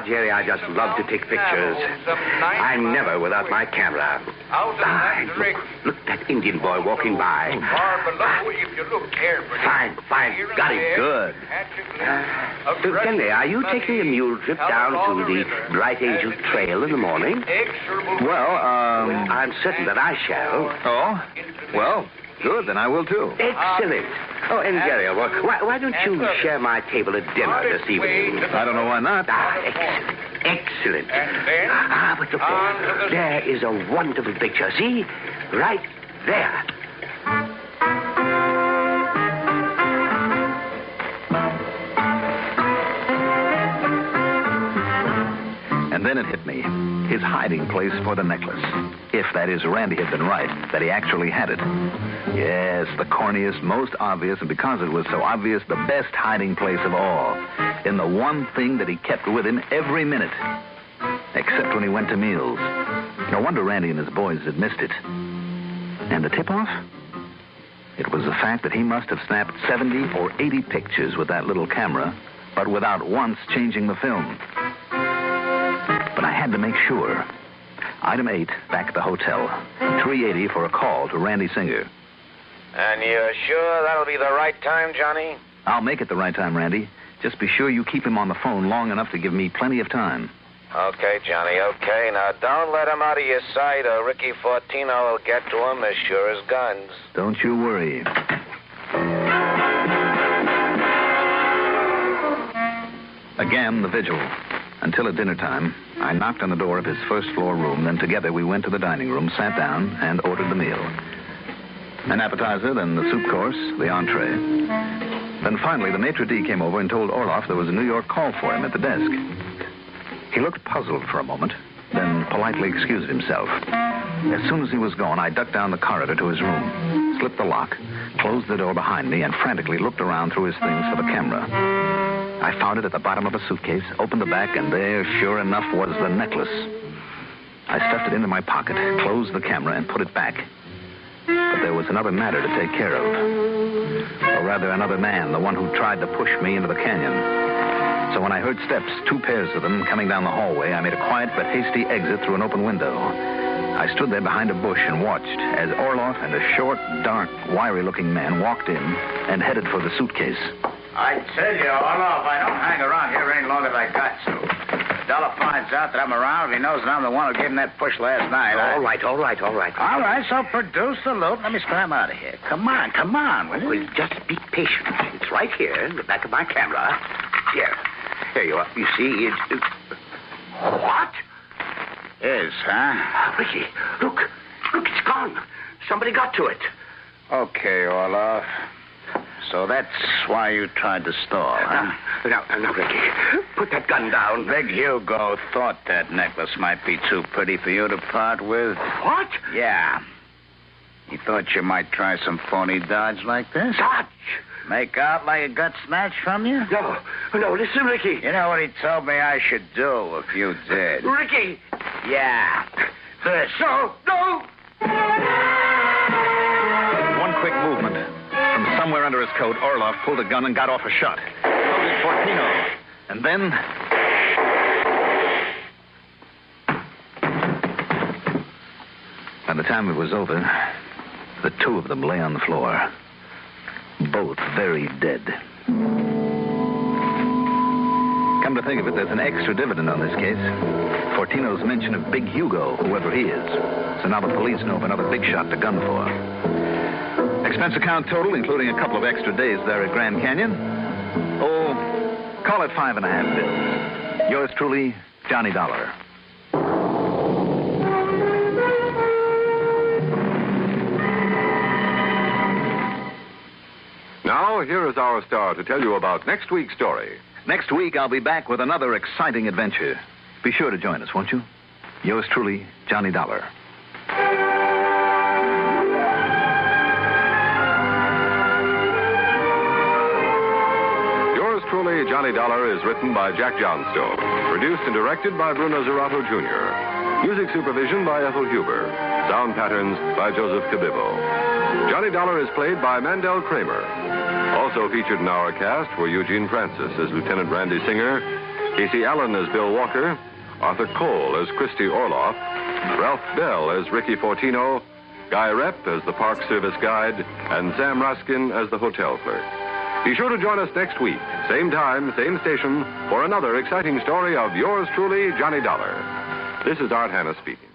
Jerry, I just love to take pictures. I'm never without my camera. Out of that brick Look, that Indian boy walking by. Far below, if you look carefully. Fine. Got him. Good. Tell me, are you taking a mule trip down to the Bright Angel Trail in the morning? Well, I'm certain that I shall. Oh? Well, good, then I will too. Excellent. Oh, and Jerry, why don't you share my table at dinner this evening? I don't know why not. Excellent. But look there is a wonderful picture. See? Right there. And then it hit me. His hiding place for the necklace. If, that is, Randy had been right, that he actually had it. Yes, the corniest, most obvious, and because it was so obvious, the best hiding place of all. In the one thing that he kept with him every minute. Except when he went to meals. No wonder Randy and his boys had missed it. And the tip-off? It was the fact that he must have snapped 70 or 80 pictures with that little camera, but without once changing the film. But I had to make sure. Item 8, back at the hotel. $380 for a call to Randy Singer. And you're sure that'll be the right time, Johnny? I'll make it the right time, Randy. Just be sure you keep him on the phone long enough to give me plenty of time. Okay, Johnny, okay. Now, don't let him out of your sight or Ricky Fortino will get to him as sure as guns. Don't you worry. Again, the vigil. Until at dinner time, I knocked on the door of his first-floor room, then together we went to the dining room, sat down, and ordered the meal. An appetizer, then the soup course, the entree. Then finally, the maitre d' came over and told Orloff there was a New York call for him at the desk. He looked puzzled for a moment, then politely excused himself. As soon as he was gone, I ducked down the corridor to his room, slipped the lock, closed the door behind me, and frantically looked around through his things for the camera. I found it at the bottom of a suitcase, opened the back, and there, sure enough, was the necklace. I stuffed it into my pocket, closed the camera, and put it back. But there was another matter to take care of. Or rather, another man, the one who tried to push me into the canyon. So when I heard steps, 2 pairs of them, coming down the hallway, I made a quiet but hasty exit through an open window. I stood there behind a bush and watched as Orloff and a short, dark, wiry-looking man walked in and headed for the suitcase. I tell you, Orloff, I don't hang around here any longer than I got to. If Dollar finds out that I'm around, if he knows that I'm the one who gave him that push last night. All right. All right, so produce the loot. Let me scram out of here. Come on, will you? Well, just be patient. It's right here in the back of my camera. Here you are. You see, it's... What? Is, huh? Ricky, look, it's gone. Somebody got to it. Okay, Orloff. So that's why you tried to stall, huh? Now, Ricky, put that gun down. Big Hugo thought that necklace might be too pretty for you to part with. What? Yeah. He thought you might try some phony dodge like this. Dodge? Make out like it got snatched from you? No, listen, Ricky. You know what he told me I should do if you did? Ricky! Yeah. This. No! One quick movement. From somewhere under his coat, Orloff pulled a gun and got off a shot. So did Fortino. And then... By the time it was over, the 2 of them lay on the floor. Both very dead. Come to think of it, there's an extra dividend on this case. Fortino's mention of Big Hugo, whoever he is. So now the police know of another big shot to gun for. Expense account total, including a couple of extra days there at Grand Canyon. Oh, call it 5.5 bills. Yours truly, Johnny Dollar. Now, here is our star to tell you about next week's story. Next week, I'll be back with another exciting adventure. Be sure to join us, won't you? Yours truly, Johnny Dollar. Yours truly, Johnny Dollar, is written by Jack Johnstone. Produced and directed by Bruno Zerato Jr. Music supervision by Ethel Huber. Sound patterns by Joseph Cabibbo. Johnny Dollar is played by Mandel Kramer. Also featured in our cast were Eugene Francis as Lieutenant Randy Singer, Casey Allen as Bill Walker, Arthur Cole as Christy Orloff, Ralph Bell as Ricky Fortino, Guy Rep as the Park Service guide, and Sam Ruskin as the hotel clerk. Be sure to join us next week, same time, same station, for another exciting story of yours truly, Johnny Dollar. This is Art Hanna speaking.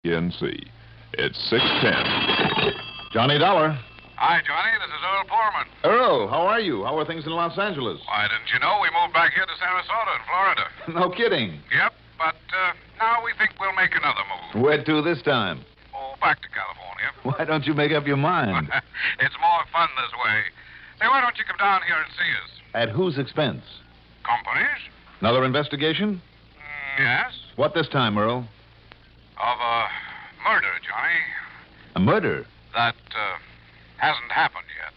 NC. It's 6:10. Johnny Dollar. Hi, Johnny. This is Earl Poorman. Earl, how are you? How are things in Los Angeles? Why, didn't you know we moved back here to Sarasota in Florida? No kidding. Yep, but now we think we'll make another move. Where to this time? Oh, back to California. Why don't you make up your mind? It's more fun this way. Say, why don't you come down here and see us? At whose expense? Company's? Another investigation? Yes. What this time, Earl? Of a murder, Johnny. A murder? That hasn't happened yet.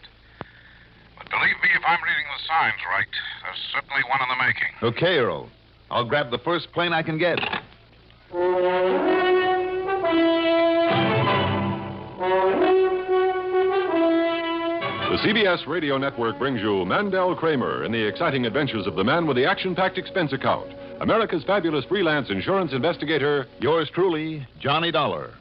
But believe me, if I'm reading the signs right, there's certainly one in the making. Okay, Earl. I'll grab the first plane I can get. The CBS Radio Network brings you Mandel Kramer in the exciting adventures of the man with the action-packed expense account. America's fabulous freelance insurance investigator, yours truly, Johnny Dollar.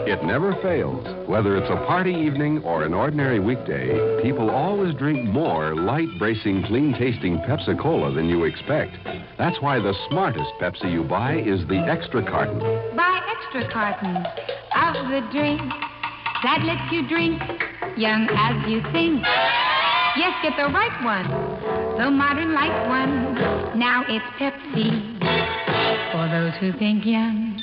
It never fails. Whether it's a party evening or an ordinary weekday, people always drink more light, bracing, clean-tasting Pepsi-Cola than you expect. That's why the smartest Pepsi you buy is the extra carton. Buy extra carton of the drink that lets you drink young as you think. Yes, get the right one, the modern light one. Now it's Pepsi for those who think young.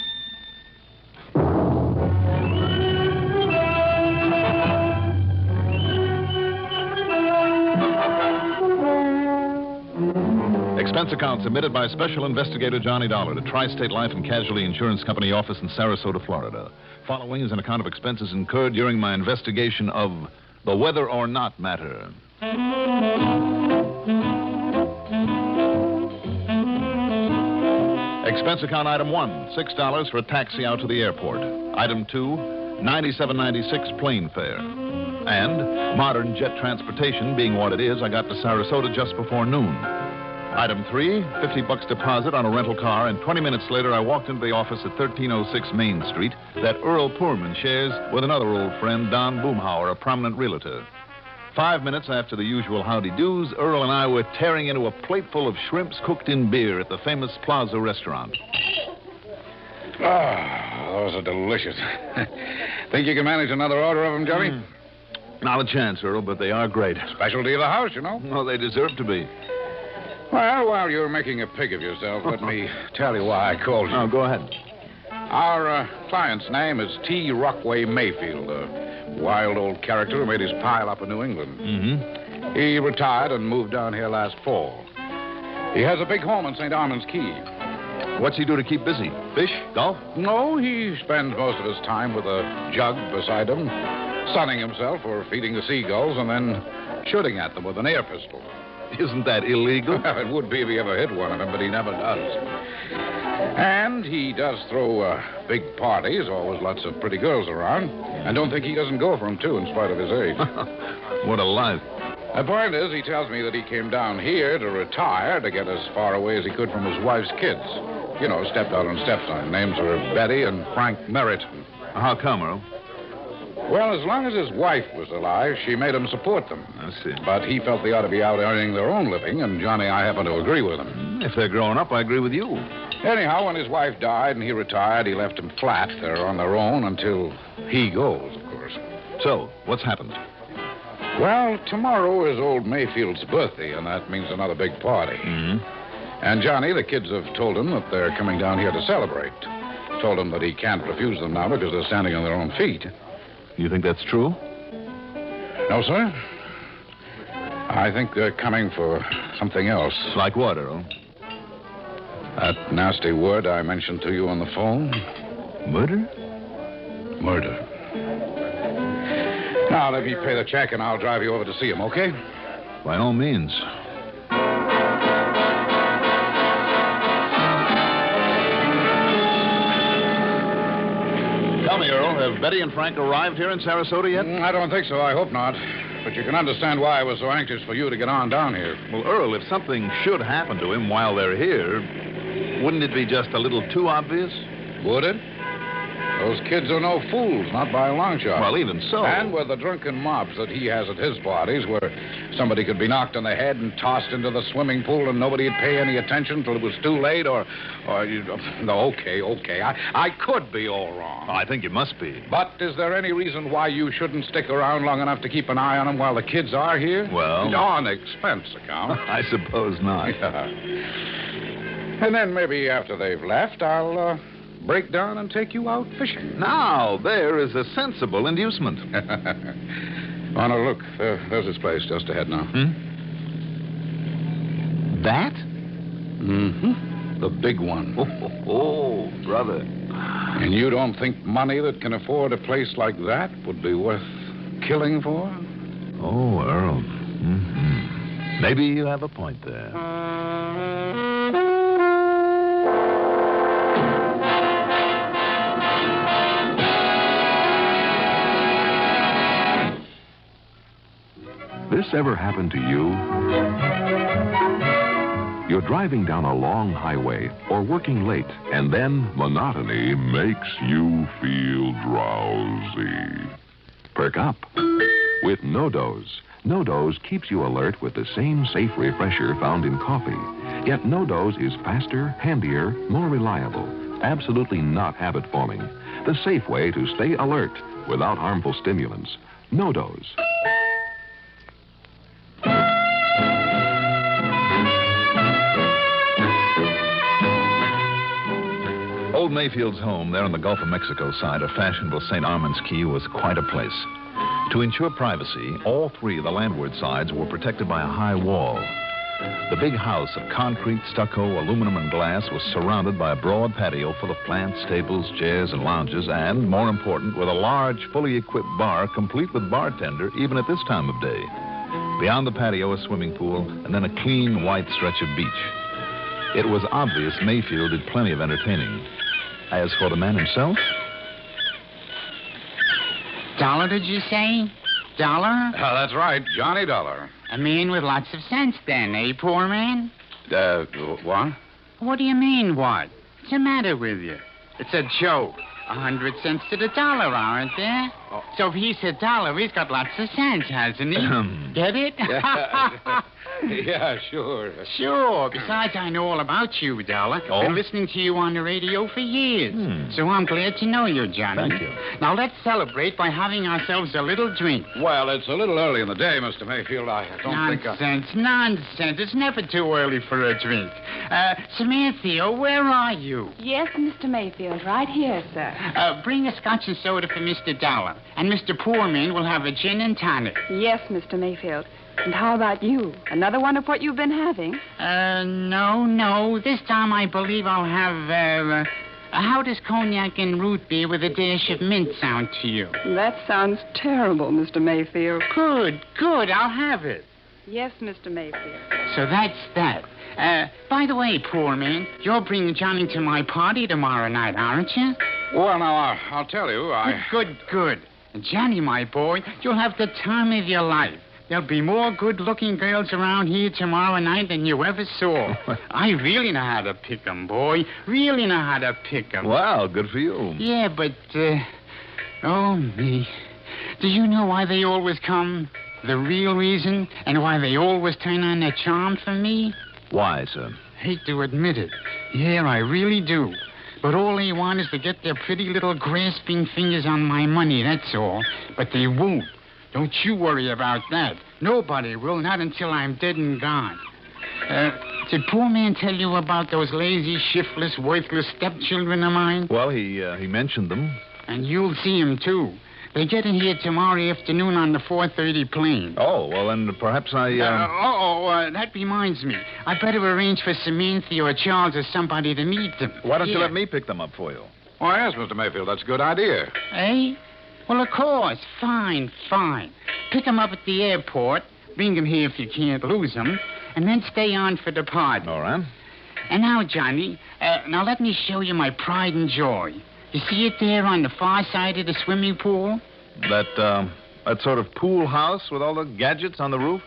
Expense account submitted by Special Investigator Johnny Dollar to Tri-State Life and Casualty Insurance Company office in Sarasota, Florida. Following is an account of expenses incurred during my investigation of the whether or not matter. Expense account item 1, $6 for a taxi out to the airport. Item 2, $97.96 plane fare. And modern jet transportation being what it is, I got to Sarasota just before noon. Item 3, $50 deposit on a rental car, and 20 minutes later I walked into the office at 1306 Main Street that Earl Poorman shares with another old friend, Don Boomhauer, a prominent realtor. 5 minutes after the usual howdy-doos, Earl and I were tearing into a plateful of shrimps cooked in beer at the famous Plaza restaurant. Oh, those are delicious. Think you can manage another order of them, Johnny? Not a chance, Earl, but they are great. Specialty of the house, you know. Oh, they deserve to be. Well, while you're making a pig of yourself, let me tell you why I called you. Oh, go ahead. Our client's name is T. Rockway Mayfield, a wild old character who made his pile up in New England. Mm-hmm. He retired and moved down here last fall. He has a big home in St. Armand's Key. What's he do to keep busy? Fish? Golf? No, he spends most of his time with a jug beside him, sunning himself or feeding the seagulls and then shooting at them with an air pistol. Isn't that illegal? Well, it would be if he ever hit one of them, but he never does. And he does throw big parties, always lots of pretty girls around. And don't think he doesn't go for them, too, in spite of his age. What a life. The point is, he tells me that he came down here to retire to get as far away as he could from his wife's kids. You know, stepdaughter and stepson. Names were Betty and Frank Merritt. How come, Earl? Well, as long as his wife was alive, she made him support them. I see. But he felt they ought to be out earning their own living, and Johnny, I happen to agree with him. If they're growing up, I agree with you. Anyhow, when his wife died and he retired, he left them flat. They're on their own until he goes, of course. So, what's happened? Well, tomorrow is old Mayfield's birthday, and that means another big party. Mm-hmm. And Johnny, the kids have told him that they're coming down here to celebrate. Told him that he can't refuse them now because they're standing on their own feet. You think that's true? No, sir. I think they're coming for something else. Like what, Earl? That nasty word I mentioned to you on the phone. Murder? Murder. Now, let me pay the check, and I'll drive you over to see him, okay? By all means. Tell me, Earl, have Betty and Frank arrived here in Sarasota yet? I don't think so. I hope not. But you can understand why I was so anxious for you to get on down here. Well, Earl, if something should happen to him while they're here... Wouldn't it be just a little too obvious? Would it? Those kids are no fools, not by a long shot. Well, even so. And with the drunken mobs that he has at his parties, where somebody could be knocked on the head and tossed into the swimming pool and nobody'd pay any attention till it was too late, no, okay. I could be all wrong. I think you must be. But is there any reason why you shouldn't stick around long enough to keep an eye on them while the kids are here? Well... On expense account. I suppose not. Yeah. And then maybe after they've left, I'll... break down and take you out fishing. Now, there is a sensible inducement. Oh, no, look. There's this place just ahead now. That? Mm-hmm. The big one. Oh, brother. And you don't think money that can afford a place like that would be worth killing for? Oh, Earl. Mm-hmm. Maybe you have a point there. This ever happened to you? You're driving down a long highway or working late, and then monotony makes you feel drowsy. Perk up with No-Dose. No-Dose keeps you alert with the same safe refresher found in coffee. Yet No-Dose is faster, handier, more reliable. Absolutely not habit-forming. The safe way to stay alert without harmful stimulants. No-Dose. Old Mayfield's home there on the Gulf of Mexico side of fashionable St. Armand's Key was quite a place. To ensure privacy, all three of the landward sides were protected by a high wall. The big house of concrete, stucco, aluminum, and glass was surrounded by a broad patio full of plants, tables, chairs, and lounges, and, more important, with a large, fully equipped bar complete with bartender even at this time of day. Beyond the patio, a swimming pool, and then a clean, white stretch of beach. It was obvious Mayfield did plenty of entertaining. As for the man himself... Dollar, did you say? Dollar? That's right, Johnny Dollar. A man with lots of sense, then, eh, poor man? What? What do you mean, what? What's the matter with you? It's a joke. 100 cents to the dollar, aren't there? Oh. So if he's a dollar, he's got lots of sense, hasn't he? Get it? Yeah, sure. Sure. Besides, I know all about you, Dollar. Oh? Been listening to you on the radio for years. So I'm glad to know you, Johnny. Thank you. Now, let's celebrate by having ourselves a little drink. Well, it's a little early in the day, Mr. Mayfield. I don't think Nonsense. It's never too early for a drink. Samantha, where are you? Yes, Mr. Mayfield, right here, sir. Bring a scotch and soda for Mr. Dollar. And Mr. Poorman will have a gin and tonic. Yes, Mr. Mayfield. And how about you? Another one of what you've been having? No. This time I believe I'll have, how does cognac and root beer with a dash of mint sound to you? That sounds terrible, Mr. Mayfield. Good. I'll have it. Yes, Mr. Mayfield. So that's that. By the way, poor man, you're bringing Johnny to my party tomorrow night, aren't you? Well, now, I'll tell you, Good. And Johnny, my boy, you'll have the time of your life. There'll be more good-looking girls around here tomorrow night than you ever saw. I really know how to pick 'em, boy. Really know how to pick 'em. Wow, good for you. Yeah, but, oh, me. Do you know why they always come? The real reason? And why they always turn on their charm for me? Why, sir? Hate to admit it. Yeah, I really do. But all they want is to get their pretty little grasping fingers on my money, that's all. But they won't. Don't you worry about that. Nobody will, not until I'm dead and gone. Did poor man tell you about those lazy, shiftless, worthless stepchildren of mine? Well, he mentioned them. And you'll see them, too. They get in here tomorrow afternoon on the 4:30 plane. Oh, well, then perhaps I... that reminds me. I better arrange for Samantha or Charles or somebody to meet them. Why don't you let me pick them up for you? Oh, yes, Mr. Mayfield, that's a good idea. Eh? Well, of course. Fine. Pick them up at the airport, bring them here if you can't lose them, and then stay on for the party. All right. And now, Johnny, now let me show you my pride and joy. You see it there on the far side of the swimming pool? That sort of pool house with all the gadgets on the roof?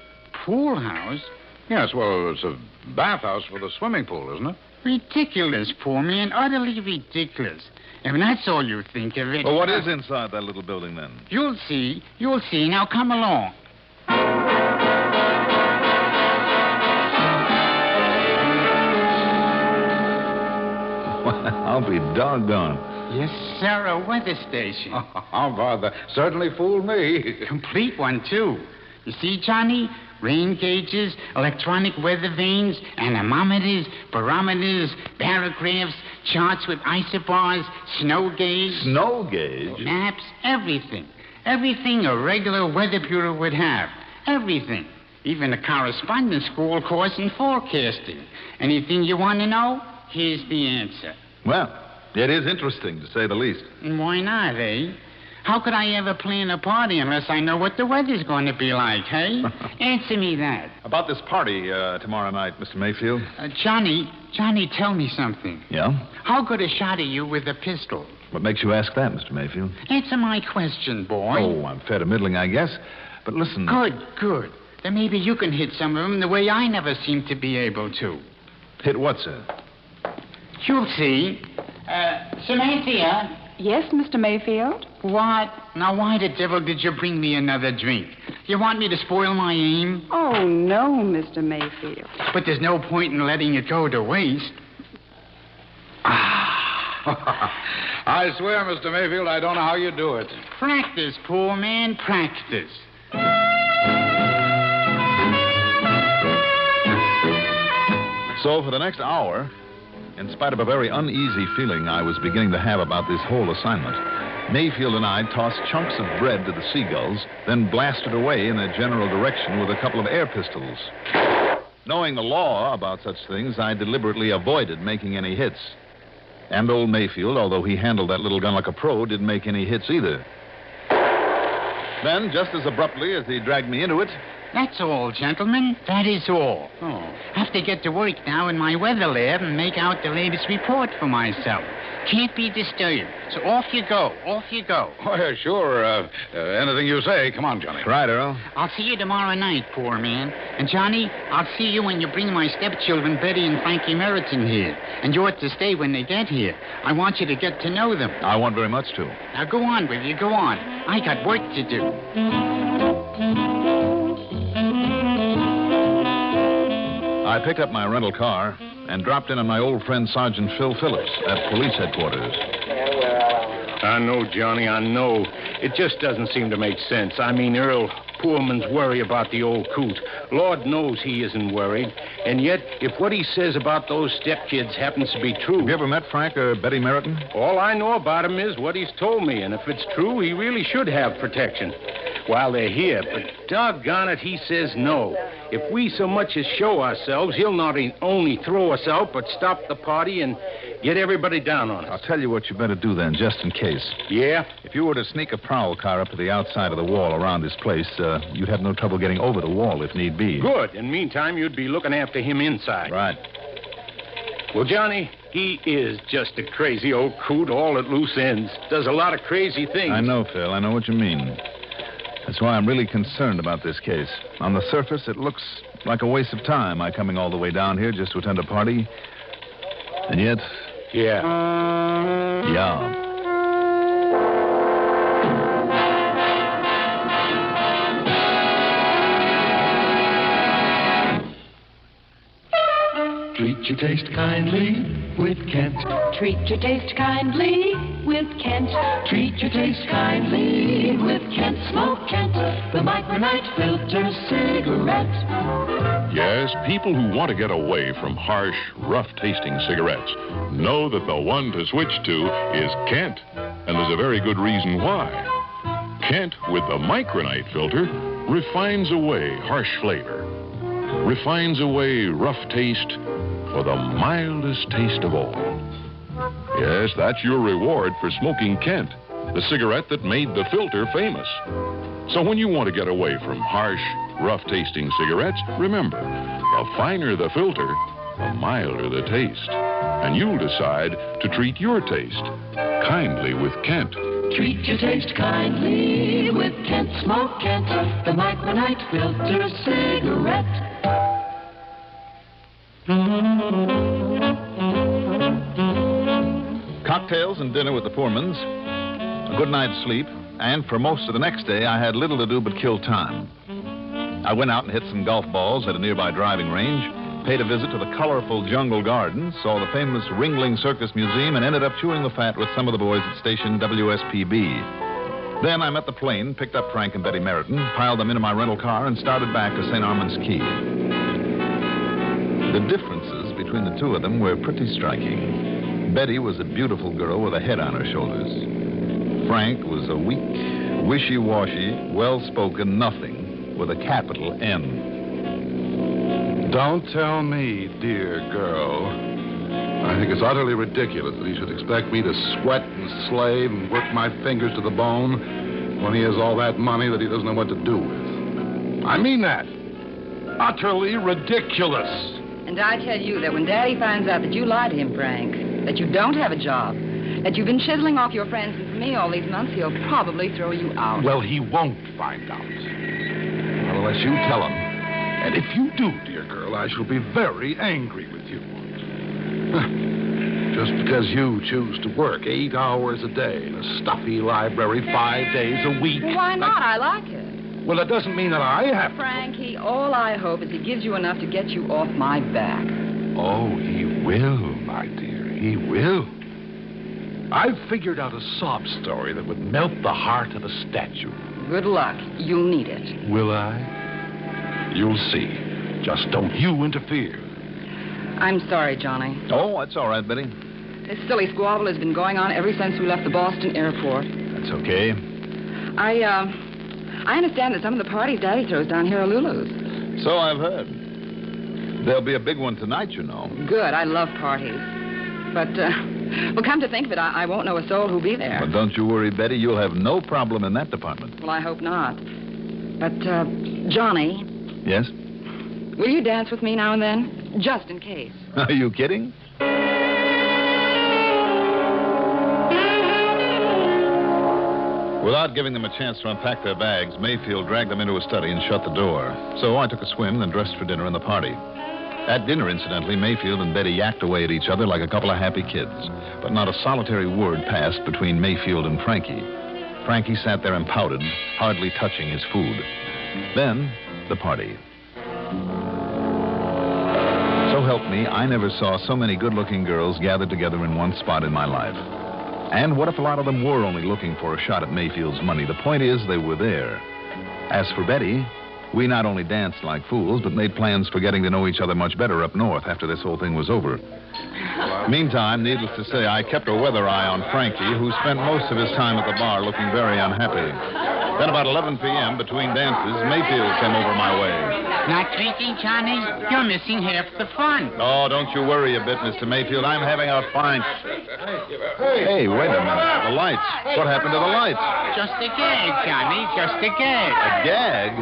Pool house? Yes, well, it's a bathhouse with a swimming pool, isn't it? Ridiculous, poor man. Utterly ridiculous. If that's all you think of it... Well, what is inside that little building, then? You'll see. You'll see. Now, come along. I'll be doggone. Yes, sir, a weather station. How about that? Certainly fooled me. Complete one, too. You see, Johnny? Rain gauges, electronic weather vanes, anemometers, barometers, barographs, charts with isobars, snow gauge. Snow gauge? Maps, everything. Everything a regular weather bureau would have. Everything. Even a correspondence school course in forecasting. Anything you want to know? Here's the answer. Well, it is interesting, to say the least. Why not, eh? How could I ever plan a party unless I know what the weather's going to be like, hey? Answer me that. About this party tomorrow night, Mr. Mayfield. Johnny, tell me something. Yeah? How good a shot are you with a pistol? What makes you ask that, Mr. Mayfield? Answer my question, boy. Oh, I'm fair to middling, I guess. But listen... Good. Then maybe you can hit some of them the way I never seem to be able to. Hit what, sir? You'll see. Samantha? Yes, Mr. Mayfield? What? Now, why the devil did you bring me another drink? You want me to spoil my aim? Oh, no, Mr. Mayfield. But there's no point in letting it go to waste. I swear, Mr. Mayfield, I don't know how you do it. Practice, poor man, practice. So, for the next hour, in spite of a very uneasy feeling I was beginning to have about this whole assignment, Mayfield and I tossed chunks of bread to the seagulls, then blasted away in a general direction with a couple of air pistols. Knowing the law about such things, I deliberately avoided making any hits. And old Mayfield, although he handled that little gun like a pro, didn't make any hits either. Then, just as abruptly as he dragged me into it... That's all, gentlemen. That is all. Oh. Have to get to work now in my weather lab and make out the latest report for myself. Can't be disturbed. So off you go. Oh, yeah, sure. Anything you say. Come on, Johnny. Right, Earl. I'll see you tomorrow night, poor man. And, Johnny, I'll see you when you bring my stepchildren, Betty and Frankie Meriton, here. And you ought to stay when they get here. I want you to get to know them. I want very much to. Now, go on with you. Go on. I got work to do. I picked up my rental car and dropped in on my old friend Sergeant Phil Phillips at police headquarters. I know, Johnny, I know. It just doesn't seem to make sense. I mean, Earl Poorman's worry about the old coot. Lord knows he isn't worried. And yet, if what he says about those stepkids happens to be true... Have you ever met Frank or Betty Meriton? All I know about him is what he's told me. And if it's true, he really should have protection while they're here. But doggone it, he says no. If we so much as show ourselves, he'll not only throw us out, but stop the party and get everybody down on us. I'll tell you what you better do then, just in case. Yeah? If you were to sneak a prowl car up to the outside of the wall around this place, you'd have no trouble getting over the wall if need be. Good. In the meantime, you'd be looking after him inside. Right. Well, Johnny, he is just a crazy old coot, all at loose ends. Does a lot of crazy things. I know, Phil. I know what you mean. That's why I'm really concerned about this case. On the surface, it looks like a waste of time, my coming all the way down here just to attend a party. And yet... Yeah. Yeah. Treat your taste kindly with Kent. Treat your taste kindly with Kent. Treat your taste kindly with Kent. Smoke Kent, the micronite filter cigarette. Yes, people who want to get away from harsh, rough-tasting cigarettes know that the one to switch to is Kent. And there's a very good reason why. Kent, with the micronite filter, refines away harsh flavor, refines away rough taste for the mildest taste of all. Yes, that's your reward for smoking Kent, the cigarette that made the filter famous. So when you want to get away from harsh, rough-tasting cigarettes, remember, the finer the filter, the milder the taste. And you'll decide to treat your taste kindly with Kent. Treat your taste kindly with Kent. Smoke Kent, the micronite filter cigarette. Cocktails and dinner with the Poormans, a good night's sleep, and for most of the next day, I had little to do but kill time. I went out and hit some golf balls at a nearby driving range, paid a visit to the colorful Jungle Gardens, saw the famous Ringling Circus Museum, and ended up chewing the fat with some of the boys at station WSPB. Then I met the plane, picked up Frank and Betty Meriton, piled them into my rental car, and started back to St. Armand's Key. The differences between the two of them were pretty striking. Betty was a beautiful girl with a head on her shoulders. Frank was a weak, wishy-washy, well-spoken nothing with a capital N. Don't tell me, dear girl. I think it's utterly ridiculous that he should expect me to sweat and slave and work my fingers to the bone when he has all that money that he doesn't know what to do with. I mean that. Utterly ridiculous. And I tell you that when Daddy finds out that you lied to him, Frank, that you don't have a job, that you've been chiseling off your friends and for me all these months, he'll probably throw you out. Well, he won't find out. Not unless you tell him. And if you do, dear girl, I shall be very angry with you. Just because you choose to work 8 hours a day in a stuffy library 5 days a week. Well, why not? I like it. Well, it doesn't mean that I have to. Frankie, all I hope is he gives you enough to get you off my back. Oh, he will, my dear. He will. I've figured out a sob story that would melt the heart of a statue. Good luck. You'll need it. Will I? You'll see. Just don't you interfere. I'm sorry, Johnny. Oh, that's all right, Betty. This silly squabble has been going on ever since we left the Boston airport. That's okay. I understand that some of the parties Daddy throws down here are Lulu's. So I've heard. There'll be a big one tonight, you know. Good. I love parties. But, well, come to think of it, I won't know a soul who'll be there. But don't you worry, Betty. You'll have no problem in that department. Well, I hope not. But, Johnny. Yes? Will you dance with me now and then? Just in case. Are you kidding? Without giving them a chance to unpack their bags, Mayfield dragged them into a study and shut the door. So I took a swim and dressed for dinner and the party. At dinner, incidentally, Mayfield and Betty yacked away at each other like a couple of happy kids. But not a solitary word passed between Mayfield and Frankie. Frankie sat there and pouted, hardly touching his food. Then, the party. So help me, I never saw so many good-looking girls gathered together in one spot in my life. And what if a lot of them were only looking for a shot at Mayfield's money? The point is, they were there. As for Betty, we not only danced like fools, but made plans for getting to know each other much better up north after this whole thing was over. Meantime, needless to say, I kept a weather eye on Frankie, who spent most of his time at the bar looking very unhappy. Then about 11 p.m., between dances, Mayfield came over my way. Not drinking, Johnny? You're missing half the fun. Oh, don't you worry a bit, Mr. Mayfield. I'm having a fine... Hey, wait a minute. The lights. What happened to the lights? Just a gag, Johnny. Just a gag. A gag?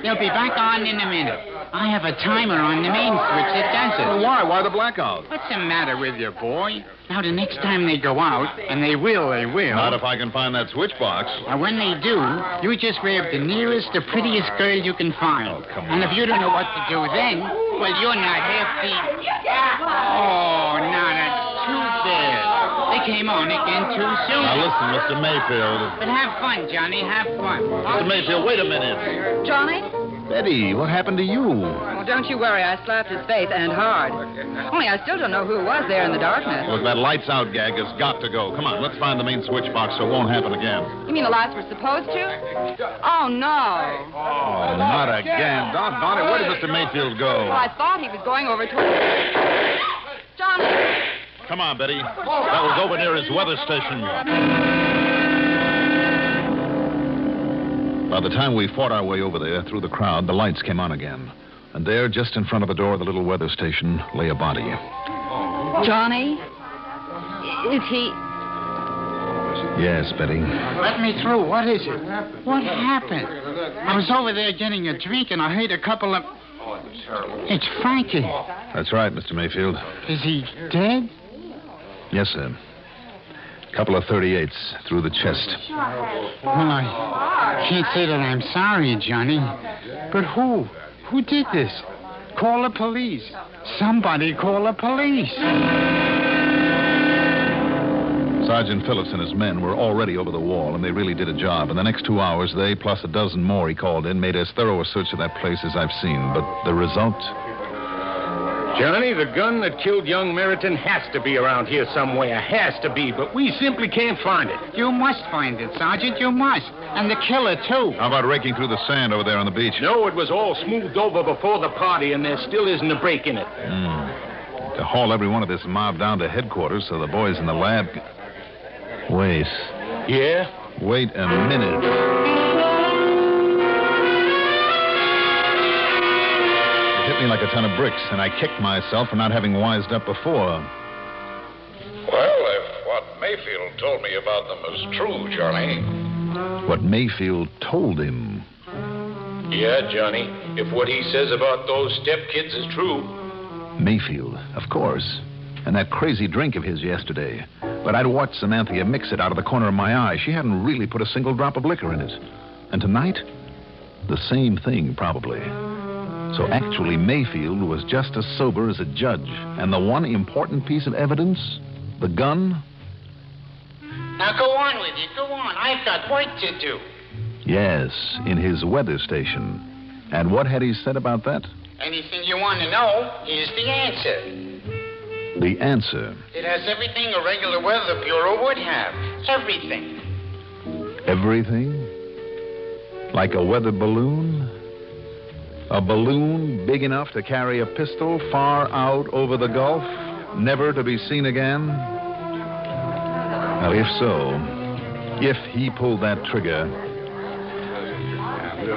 They'll be back on in a minute. I have a timer on the main switch that does it. Well, why? Why the blackout? What's the matter with you, boy? Now, the next time they go out, and they will. Not if I can find that switch box. Now, when they do, you just grab the nearest, the prettiest girl you can find. Oh, come on. And if you don't know what to do then, well, you're not half the... Oh, now that's too bad. They came on again too soon. Now, listen, Mr. Mayfield. But have fun, Johnny. Have fun. Mr. Mayfield, wait a minute. Johnny? Betty, what happened to you? Well, don't you worry. I slapped his face, and hard. Only I still don't know who it was there in the darkness. Look, that lights out gag has got to go. Come on, let's find the main switch box so it won't happen again. You mean the lights were supposed to? Oh, no. Oh, not again. Doggone it. Where did Mr. Mayfield go? Well, I thought he was going over toward... Johnny! Come on, Betty. That was over near his weather station. By the time we fought our way over there through the crowd, the lights came on again. And there, just in front of the door of the little weather station, lay a body. Johnny? Is he... Yes, Betty. Let me through. What is it? What happened? I was over there getting a drink, and I heard a couple of... It's Frankie. That's right, Mr. Mayfield. Is he dead? Yes, sir. Couple of 38s through the chest. Well, I can't say that I'm sorry, Johnny. But who? Who did this? Call the police. Somebody call the police. Sergeant Phillips and his men were already over the wall, and they really did a job. In the next 2 hours, they, plus a dozen more he called in, made as thorough a search of that place as I've seen. But the result? Johnny, the gun that killed young Meriton has to be around here somewhere. Has to be, but we simply can't find it. You must find it, Sergeant. You must. And the killer, too. How about raking through the sand over there on the beach? No, it was all smoothed over before the party, and there still isn't a break in it. To haul every one of this mob down to headquarters so the boys in the lab... Wait. Yeah? Wait a minute. It hit me like a ton of bricks, and I kicked myself for not having wised up before. Well, if what Mayfield told me about them is true, Johnny... What Mayfield told him. Yeah, Johnny. If what he says about those stepkids is true. Mayfield, of course. And that crazy drink of his yesterday. But I'd watched Samantha mix it out of the corner of my eye. She hadn't really put a single drop of liquor in it. And tonight, the same thing, probably. So actually, Mayfield was just as sober as a judge. And the one important piece of evidence, the gun... Now go on with it. Go on. I've got work to do. Yes, in his weather station. And what had he said about that? Anything you want to know, here's the answer. The answer. It has everything a regular weather bureau would have. Everything. Everything? Like a weather balloon? A balloon big enough to carry a pistol far out over the Gulf, never to be seen again? Well, if so, if he pulled that trigger...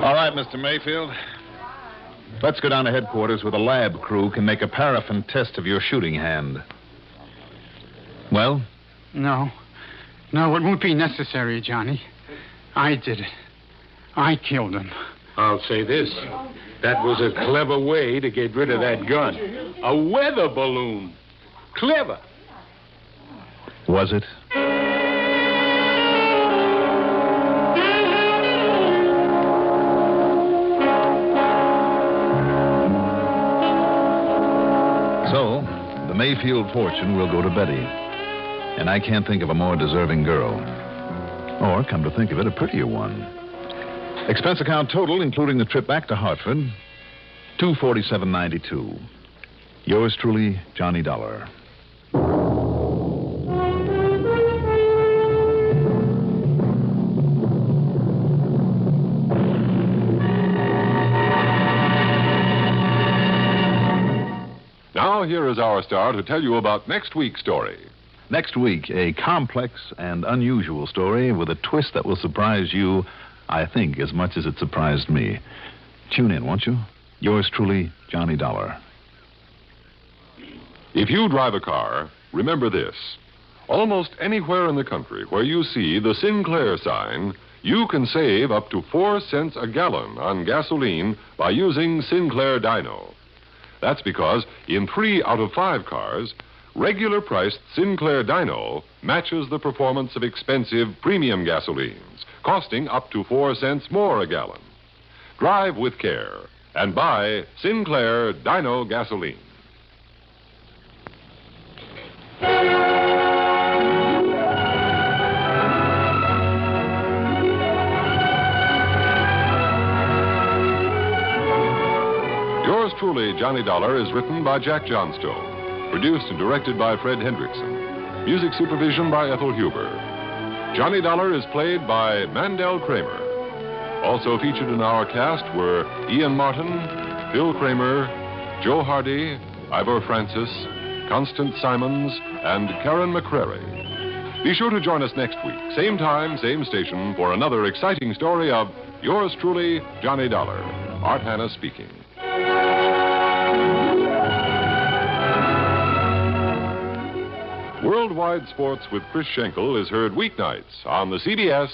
All right, Mr. Mayfield. Let's go down to headquarters where the lab crew can make a paraffin test of your shooting hand. Well? No, it won't be necessary, Johnny. I did it. I killed him. I'll say this. That was a clever way to get rid of that gun. A weather balloon. Clever. Was it? So, the Mayfield fortune will go to Betty. And I can't think of a more deserving girl. Or, come to think of it, a prettier one. Expense account total, including the trip back to Hartford, $247.92. Yours truly, Johnny Dollar. Now, here is our star to tell you about next week's story. Next week, a complex and unusual story with a twist that will surprise you, I think, as much as it surprised me. Tune in, won't you? Yours truly, Johnny Dollar. If you drive a car, remember this. Almost anywhere in the country where you see the Sinclair sign, you can save up to 4 cents a gallon on gasoline by using Sinclair Dyno. That's because in 3 out of 5 cars, regular-priced Sinclair Dyno matches the performance of expensive premium gasolines, costing up to 4 cents more a gallon. Drive with care and buy Sinclair Dyno gasoline. Yours truly, Johnny Dollar, is written by Jack Johnstone. Produced and directed by Fred Hendrickson. Music supervision by Ethel Huber. Johnny Dollar is played by Mandel Kramer. Also featured in our cast were Ian Martin, Bill Kramer, Joe Hardy, Ivor Francis, Constance Simons, and Karen McCrary. Be sure to join us next week, same time, same station, for another exciting story of yours truly, Johnny Dollar. Art Hanna speaking. Worldwide Sports with Chris Schenkel is heard weeknights on the CBS.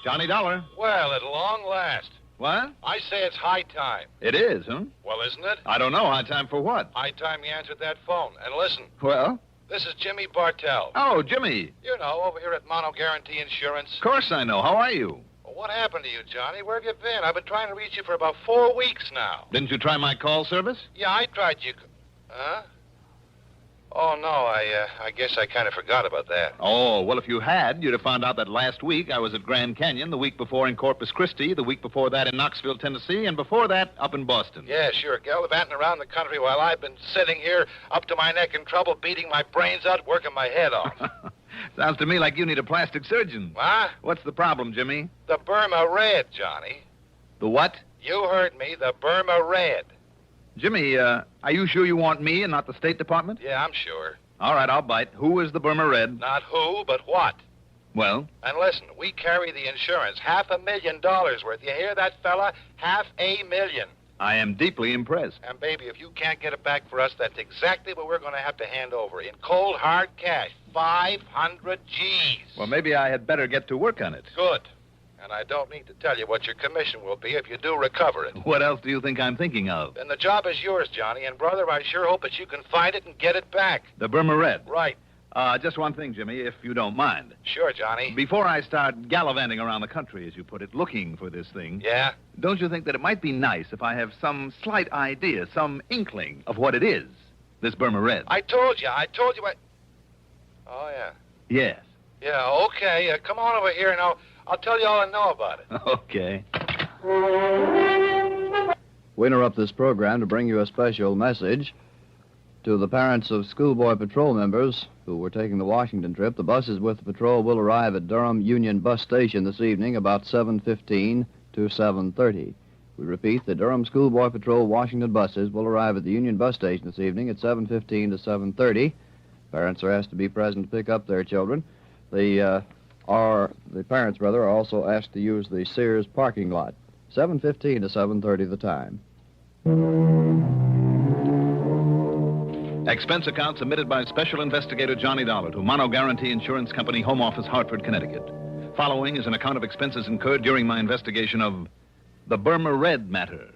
Johnny Dollar. Well, at long last. What? I say it's high time. It is, huh? Well, isn't it? I don't know. High time for what? High time you answered that phone. And listen. Well? This is Jimmy Bartell. Oh, Jimmy. You know, over here at Mono Guarantee Insurance. Of course I know. How are you? Well, what happened to you, Johnny? Where have you been? I've been trying to reach you for about 4 weeks now. Didn't you try my call service? Yeah, I tried you. Huh? no. I guess I kind of forgot about that. Oh, well, if you had, you'd have found out that last week I was at Grand Canyon, the week before in Corpus Christi, the week before that in Knoxville, Tennessee, and before that up in Boston. Yeah, sure. Gallivanting around the country while I've been sitting here up to my neck in trouble, beating my brains out, working my head off. Sounds to me like you need a plastic surgeon. What? What's the problem, Jimmy? The Burma Red, Johnny. The what? You heard me, the Burma Red. Jimmy, are you sure you want me and not the State Department? Yeah, I'm sure. All right, I'll bite. Who is the Burma Red? Not who, but what. Well? And listen, we carry the insurance, $500,000 worth. You hear that, fella? $500,000. I am deeply impressed. And, baby, if you can't get it back for us, that's exactly what we're going to have to hand over. In cold, hard cash. 500 G's. Well, maybe I had better get to work on it. Good. And I don't need to tell you what your commission will be if you do recover it. What else do you think I'm thinking of? Then the job is yours, Johnny. And, brother, I sure hope that you can find it and get it back. The Burma Red? Right. Just one thing, Jimmy, if you don't mind. Sure, Johnny. Before I start gallivanting around the country, as you put it, looking for this thing... Yeah? Don't you think that it might be nice if I have some slight idea, some inkling of what it is, this Burma Red? I told you. Oh, yeah. Yes. Yeah, okay. Come on over here and I'll tell you all I know about it. Okay. We interrupt this program to bring you a special message. To the parents of schoolboy patrol members who were taking the Washington trip, the buses with the patrol will arrive at Durham Union Bus Station this evening about 7:15 to 7:30. We repeat, the Durham Schoolboy Patrol Washington buses will arrive at the Union Bus Station this evening at 7:15 to 7:30. Parents are asked to be present to pick up their children. The parents, are also asked to use the Sears parking lot. 7:15 to 7:30 the time. Expense account submitted by Special Investigator Johnny Dollar to Mono Guarantee Insurance Company, Home Office, Hartford, Connecticut. Following is an account of expenses incurred during my investigation of the Burma Red matter.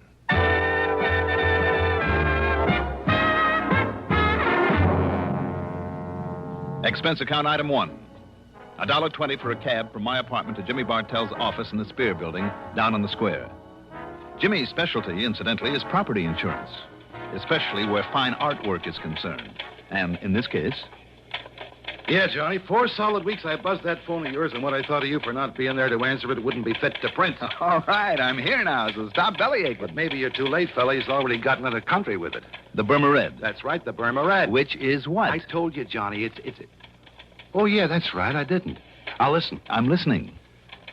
Expense account item 1. $1.20 for a cab from my apartment to Jimmy Bartell's office in the Spear Building down on the square. Jimmy's specialty, incidentally, is property insurance, especially where fine artwork is concerned. And in this case... Yeah, Johnny, 4 solid weeks I buzzed that phone of yours, and what I thought of you for not being there to answer it wouldn't be fit to print. All right, I'm here now, so stop bellyaching. But maybe you're too late, fella. He's already gotten into the country with it. The Burma Red. That's right, the Burma Red. Which is what? I told you, Johnny, it's... Oh, yeah, that's right, I didn't. Now, listen. I'm listening.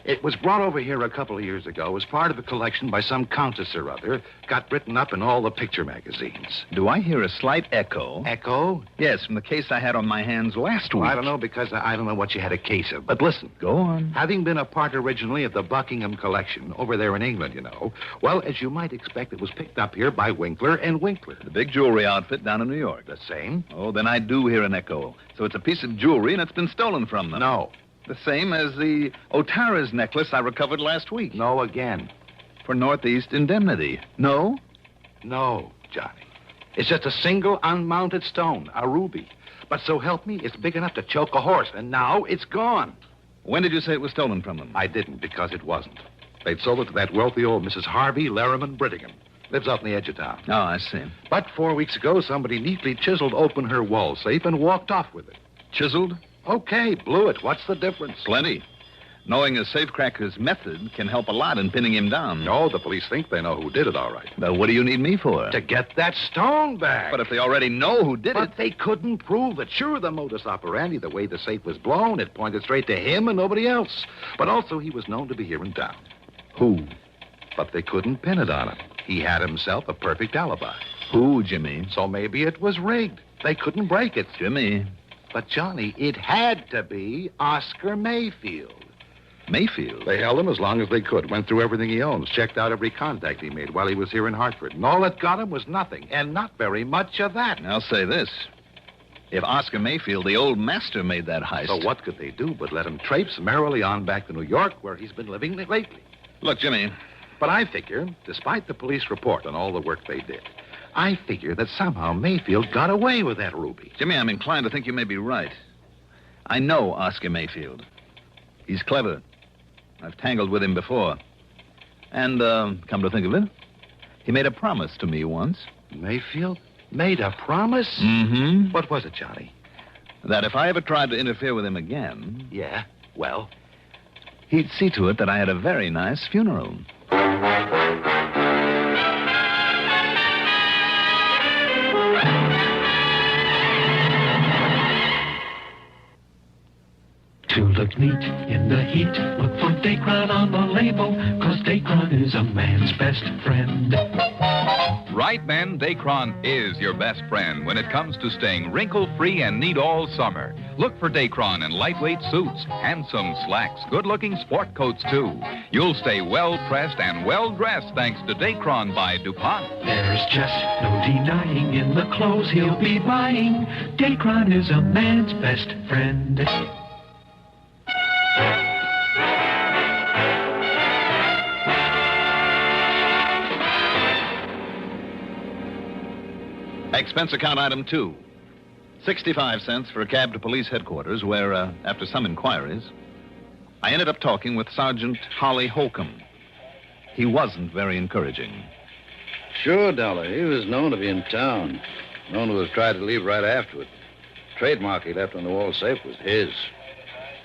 It was brought over here a couple of years ago as part of a collection by some countess or other. Got written up in all the picture magazines. Do I hear a slight echo? Echo? Yes, from the case I had on my hands last week. I don't know, because I don't know what you had a case of. But listen. Go on. Having been a part originally of the Buckingham collection, over there in England, you know, well, as you might expect, it was picked up here by Winkler and Winkler. The big jewelry outfit down in New York. The same? Oh, then I do hear an echo. So it's a piece of jewelry and it's been stolen from them. No. The same as the Otara's necklace I recovered last week. No again. For Northeast indemnity. No? No, Johnny. It's just a single unmounted stone, a ruby. But so help me, it's big enough to choke a horse, and now it's gone. When did you say it was stolen from them? I didn't, because it wasn't. They'd sold it to that wealthy old Mrs. Harvey Larriman Brittingham. Lives out in the edge of town. Oh, I see. But 4 weeks ago, somebody neatly chiseled open her wall safe and walked off with it. Chiseled? Okay, blew it. What's the difference? Plenty. Knowing a safecracker's method can help a lot in pinning him down. No, the police think they know who did it, all right. But what do you need me for? To get that stone back. But if they already know who did it... But they couldn't prove it. Sure, the modus operandi, the way the safe was blown, it pointed straight to him and nobody else. But also he was known to be here in town. Who? But they couldn't pin it on him. He had himself a perfect alibi. Who, Jimmy? So maybe it was rigged. They couldn't break it. Jimmy... But, Johnny, it had to be Oscar Mayfield. Mayfield? They held him as long as they could, went through everything he owns, checked out every contact he made while he was here in Hartford. And all that got him was nothing, and not very much of that. I'll say this. If Oscar Mayfield, the old master, made that heist... So what could they do but let him traipse merrily on back to New York, where he's been living lately? Look, Jimmy... But I figure, despite the police report and all the work they did, I figure that somehow Mayfield got away with that ruby. Jimmy, I'm inclined to think you may be right. I know Oscar Mayfield. He's clever. I've tangled with him before. And, come to think of it, he made a promise to me once. Mayfield made a promise? Mm-hmm. What was it, Johnny? That if I ever tried to interfere with him again... Yeah? Well? He'd see to it that I had a very nice funeral. To look neat in the heat, look for Dacron on the label, 'cause Dacron is a man's best friend. Right, men, Dacron is your best friend when it comes to staying wrinkle-free and neat all summer. Look for Dacron in lightweight suits, handsome slacks, good-looking sport coats, too. You'll stay well-pressed and well-dressed thanks to Dacron by DuPont. There's just no denying in the clothes he'll be buying, Dacron is a man's best friend. Expense account item 2. 65 cents for a cab to police headquarters where, after some inquiries, I ended up talking with Sergeant Holly Holcomb. He wasn't very encouraging. Sure, Dollar. He was known to be in town. Known to have tried to leave right afterward. Trademark he left on the wall safe was his.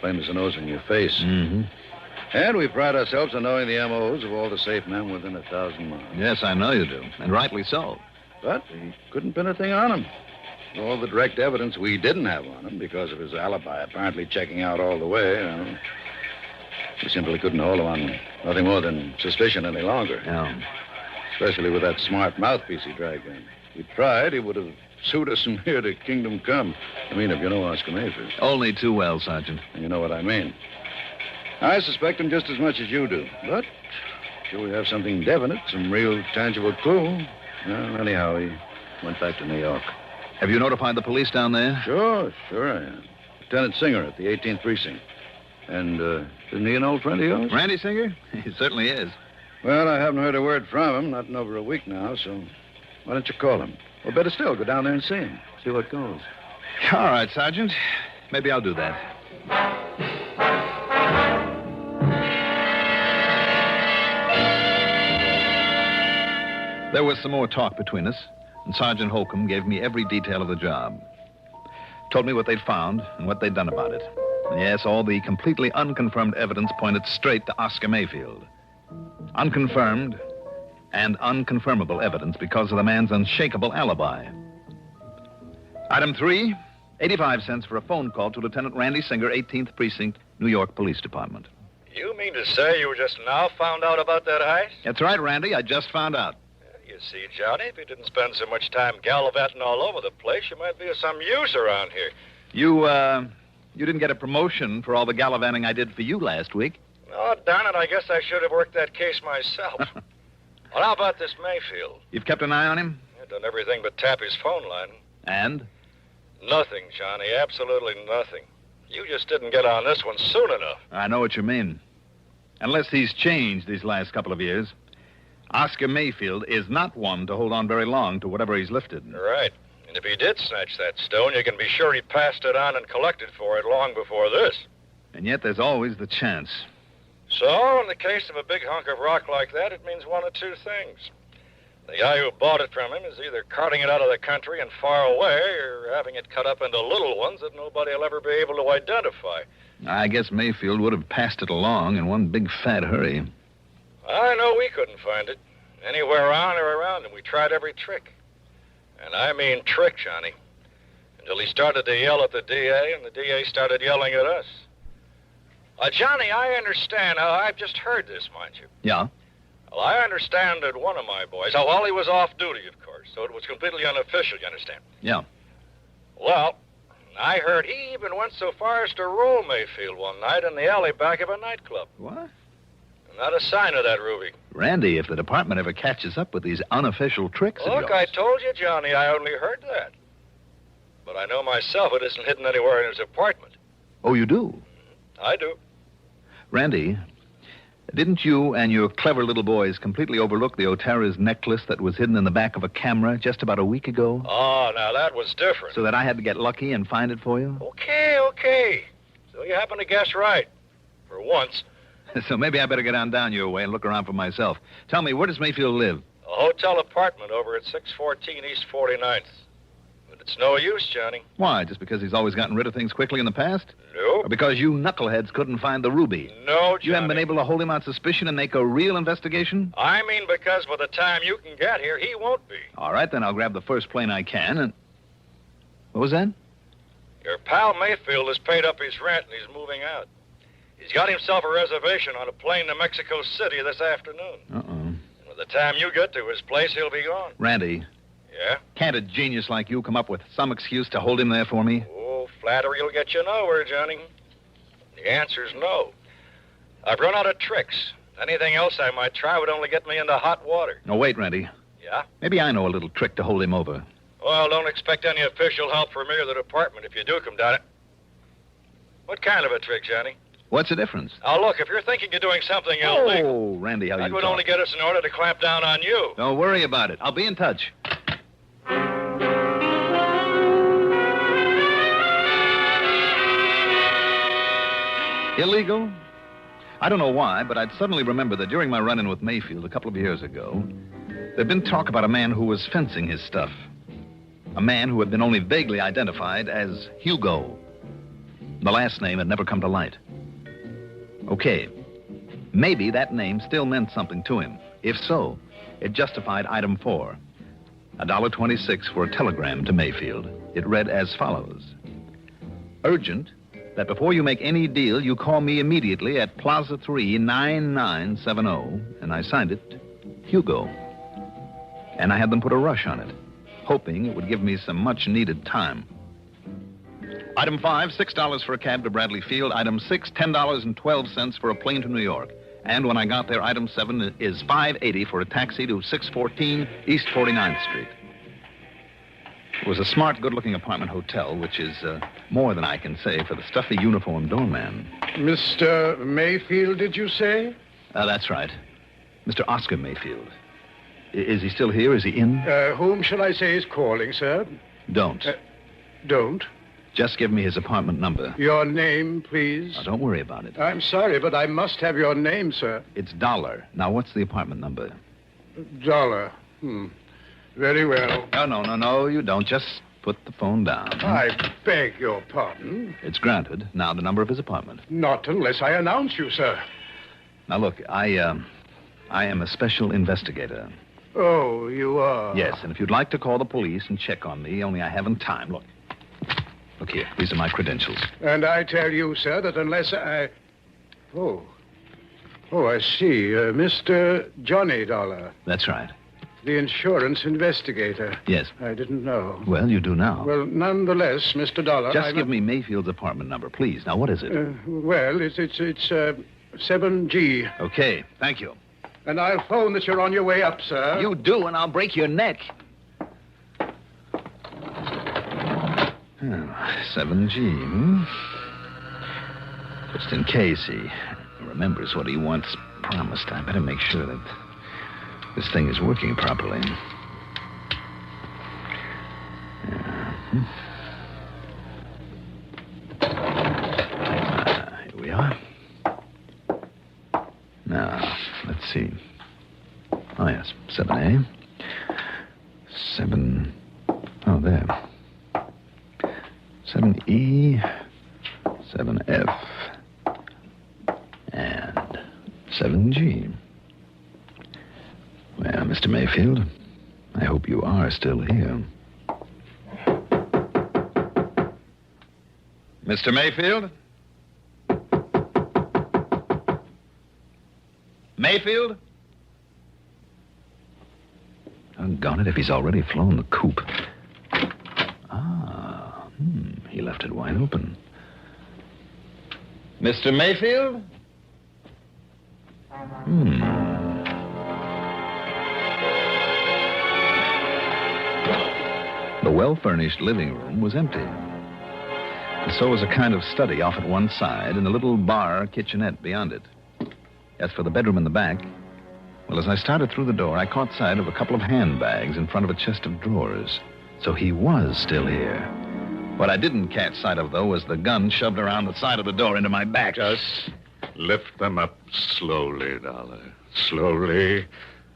Plain as the nose in your face. Mm-hmm. And we pride ourselves on knowing the MOs of all the safe men within 1,000 miles. Yes, I know you do, and rightly so. But we couldn't pin a thing on him. All the direct evidence we didn't have on him because of his alibi apparently checking out all the way. We simply couldn't hold him on nothing more than suspicion any longer. Yeah. Especially with that smart mouthpiece he dragged in. If he tried, he would have sued us from here to Kingdom Come. I mean, if you know Oscar Mayfield. Only too well, Sergeant. And you know what I mean. I suspect him just as much as you do. But till we have something definite, some real tangible clue... Well, anyhow, he went back to New York. Have you notified the police down there? Sure I am. Lieutenant Singer at the 18th Precinct. And, isn't he an old friend of yours? Randy Singer? He certainly is. Well, I haven't heard a word from him, not in over a week now, so why don't you call him? Or better still, go down there and see him. See what goes. All right, Sergeant. Maybe I'll do that. There was some more talk between us, and Sergeant Holcomb gave me every detail of the job. Told me what they'd found and what they'd done about it. And yes, all the completely unconfirmed evidence pointed straight to Oscar Mayfield. Unconfirmed and unconfirmable evidence because of the man's unshakable alibi. Item 3, 85 cents for a phone call to Lieutenant Randy Singer, 18th Precinct, New York Police Department. You mean to say you just now found out about that heist? That's right, Randy. I just found out. You see, Johnny, if you didn't spend so much time gallivanting all over the place, you might be of some use around here. You didn't get a promotion for all the gallivanting I did for you last week. Oh, darn it, I guess I should have worked that case myself. Well, how about this Mayfield? You've kept an eye on him? I've done everything but tap his phone line. And? Nothing, Johnny, absolutely nothing. You just didn't get on this one soon enough. I know what you mean. Unless he's changed these last couple of years. Oscar Mayfield is not one to hold on very long to whatever he's lifted. Right. And if he did snatch that stone, you can be sure he passed it on and collected for it long before this. And yet there's always the chance. So, in the case of a big hunk of rock like that, it means one of two things. The guy who bought it from him is either carting it out of the country and far away, or having it cut up into little ones that nobody will ever be able to identify. I guess Mayfield would have passed it along in one big fat hurry. I know we couldn't find it. Anywhere on or around him. We tried every trick. And I mean trick, Johnny. Until he started to yell at the DA, and the DA started yelling at us. Johnny, I understand. I've just heard this, mind you. Yeah? Well, I understand that one of my boys... Oh, well, he was off duty, of course, so it was completely unofficial, you understand? Yeah. Well, I heard he even went so far as to roll Mayfield one night in the alley back of a nightclub. What? Not a sign of that, Ruby. Randy, if the department ever catches up with these unofficial tricks of yours... Look, I told you, Johnny, I only heard that. But I know myself it isn't hidden anywhere in his apartment. Oh, you do? I do. Randy, didn't you and your clever little boys completely overlook the Otara's necklace that was hidden in the back of a camera just about a week ago? Oh, now that was different. So that I had to get lucky and find it for you? Okay. So you happen to guess right. For once. So maybe I better get on down your way and look around for myself. Tell me, where does Mayfield live? A hotel apartment over at 614 East 49th. But It's no use, Johnny. Why? Just because he's always gotten rid of things quickly in the past? Nope. Or because you knuckleheads couldn't find the ruby? No, Johnny. You haven't been able to hold him on suspicion and make a real investigation? I mean because by the time you can get here, he won't be. All right, then I'll grab the first plane I can and... What was that? Your pal Mayfield has paid up his rent and he's moving out. He's got himself a reservation on a plane to Mexico City this afternoon. Uh-oh. And by the time you get to his place, he'll be gone. Randy. Yeah? Can't a genius like you come up with some excuse to hold him there for me? Oh, flattery will get you nowhere, Johnny. The answer's no. I've run out of tricks. Anything else I might try would only get me into hot water. No, wait, Randy. Yeah? Maybe I know a little trick to hold him over. Well, don't expect any official help from me or the department if you do come down it. What kind of a trick, Johnny? What's the difference? Now, look, if you're thinking you're doing something illegal... Oh, Randy, how you that would talk. only get us in order to clamp down on you. Don't worry about it. I'll be in touch. Illegal? I don't know why, but I'd suddenly remember that during my run-in with Mayfield a couple of years ago, there'd been talk about a man who was fencing his stuff. A man who had been only vaguely identified as Hugo. The last name had never come to light. Okay, maybe that name still meant something to him. If so, it justified item 4. $1.26 for a telegram to Mayfield. It read as follows. Urgent, that before you make any deal, you call me immediately at Plaza 3, 9970. And I signed it, Hugo. And I had them put a rush on it, hoping it would give me some much-needed time. Item 5, $6 for a cab to Bradley Field. Item 6, $10.12 for a plane to New York. And when I got there, item 7 is $5.80 for a taxi to 614 East 49th Street. It was a smart, good-looking apartment hotel, which is more than I can say for the stuffy uniformed doorman. Mr. Mayfield, did you say? That's right. Mr. Oscar Mayfield. Is he still here? Is he in? Whom shall I say is calling, sir? Don't. Don't? Just give me his apartment number. Your name, please? Now, don't worry about it. I'm sorry, but I must have your name, sir. It's Dollar. Now, what's the apartment number? Dollar. Very well. No, you don't. Just put the phone down. I beg your pardon. It's granted. Now, the number of his apartment. Not unless I announce you, sir. Now, look, I am a special investigator. Oh, you are? Yes, and if you'd like to call the police and check on me, only I haven't time. Look here. These are my credentials. And I tell you, sir, that unless I... Oh, I see. Mr. Johnny Dollar. That's right. The insurance investigator. Yes. I didn't know. Well, you do now. Well, nonetheless, Mr. Dollar... Just give me Mayfield's apartment number, please. Now, what is it? Well, it's 7G. Okay, thank you. And I'll phone that you're on your way up, sir. You do, and I'll break your neck. 7G, Just in case he remembers what he once promised, I better make sure that this thing is working properly. Here we are. Now, let's see. Oh, yes, 7A. 7... Oh, there. 7E, 7F, and 7G. Well, Mr. Mayfield, I hope you are still here. Mr. Mayfield? Mayfield? Doggone it, if he's already flown the coop. He left it wide open. Mr. Mayfield? The well-furnished living room was empty. And so was a kind of study off at one side and a little bar kitchenette beyond it. As for the bedroom in the back, well, as I started through the door, I caught sight of a couple of handbags in front of a chest of drawers. So he was still here. What I didn't catch sight of, though, was the gun shoved around the side of the door into my back. Just lift them up slowly, Dollar. Slowly.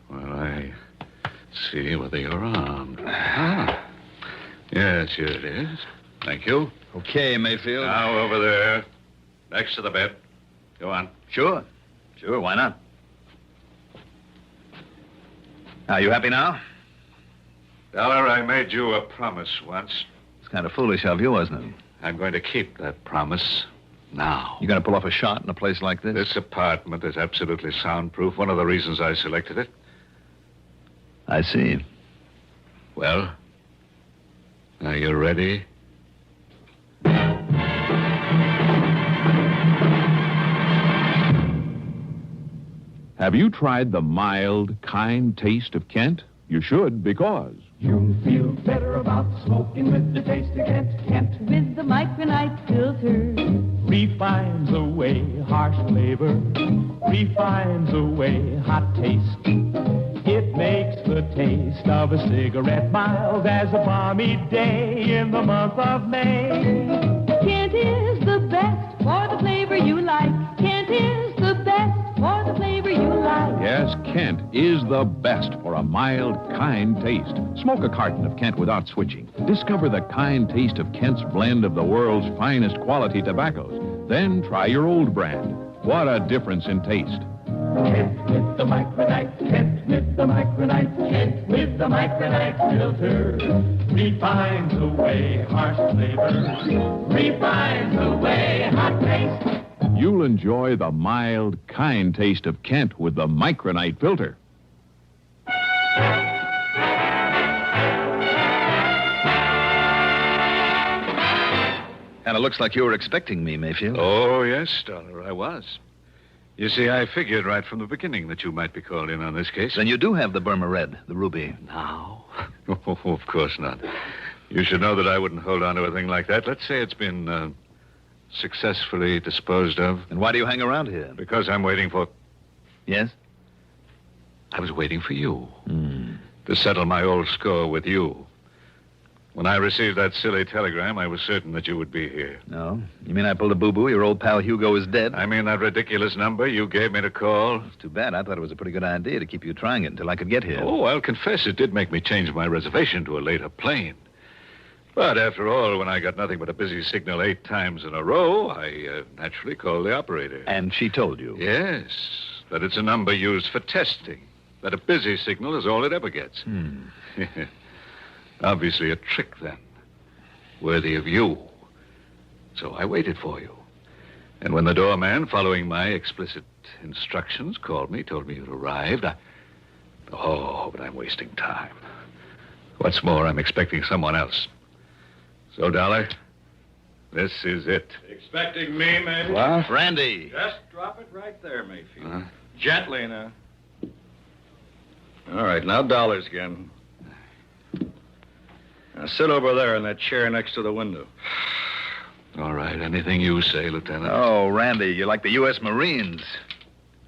While I see whether you're armed. Yes, here it is. Thank you. Okay, Mayfield. Now, over there, next to the bed. Go on. Sure. Sure, why not? Are you happy now? Dollar, I made you a promise once. It's kind of foolish of you, wasn't it? I'm going to keep that promise now. You going to pull off a shot in a place like this? This apartment is absolutely soundproof. One of the reasons I selected it. I see. Well, are you ready? Have you tried the mild, kind taste of Kent? You should, because You'll feel better about smoking with the taste of Kent. Kent with the micronite filter refines away harsh flavor, refines away hot taste. It makes the taste of a cigarette mild as a balmy day in the month of May. Kent is the best for the flavor you like. Kent is the best for the flavor you like. yes, Kent is the best for a mild, kind taste. Smoke a carton of Kent without switching. Discover the kind taste of Kent's blend of the world's finest quality tobaccos. Then try your old brand. What a difference in taste. Kent with the micronite, Kent with the micronite, Kent with the micronite filter refines away harsh flavor, refines away hot taste. You'll enjoy the mild, kind taste of Kent with the micronite filter. And it looks like you were expecting me, Mayfield. Oh, yes, Dollar, I was. You see, I figured right from the beginning that you might be called in on this case. Then you do have the Burma Red, the ruby. Now? Oh, of course not. You should know that I wouldn't hold on to a thing like that. Let's say it's been successfully disposed of. And why do you hang around here? Because I'm waiting for... Yes? I was waiting for you. To settle my old score with you. When I received that silly telegram, I was certain that you would be here. No? You mean I pulled a boo-boo? Your old pal Hugo is dead? I mean that ridiculous number you gave me to call. It's too bad. I thought it was a pretty good idea to keep you trying it until I could get here. Oh, I'll confess it did make me change my reservation to a later plane. But after all, when I got nothing but a busy signal 8 times in a row, I naturally called the operator. And she told you? Yes, that it's a number used for testing. That a busy signal is all it ever gets. Obviously a trick, then. Worthy of you. So I waited for you. And when the doorman, following my explicit instructions, called me, told me you'd arrived, Oh, but I'm wasting time. What's more, I'm expecting someone else. So, Dollar, this is it. Expecting me, maybe? What? Randy. Just drop it right there, Mayfield. Gently now. All right, now dollars again. Now sit over there in that chair next to the window. All right, anything you say, Lieutenant. Oh, Randy, you're like the U.S. Marines.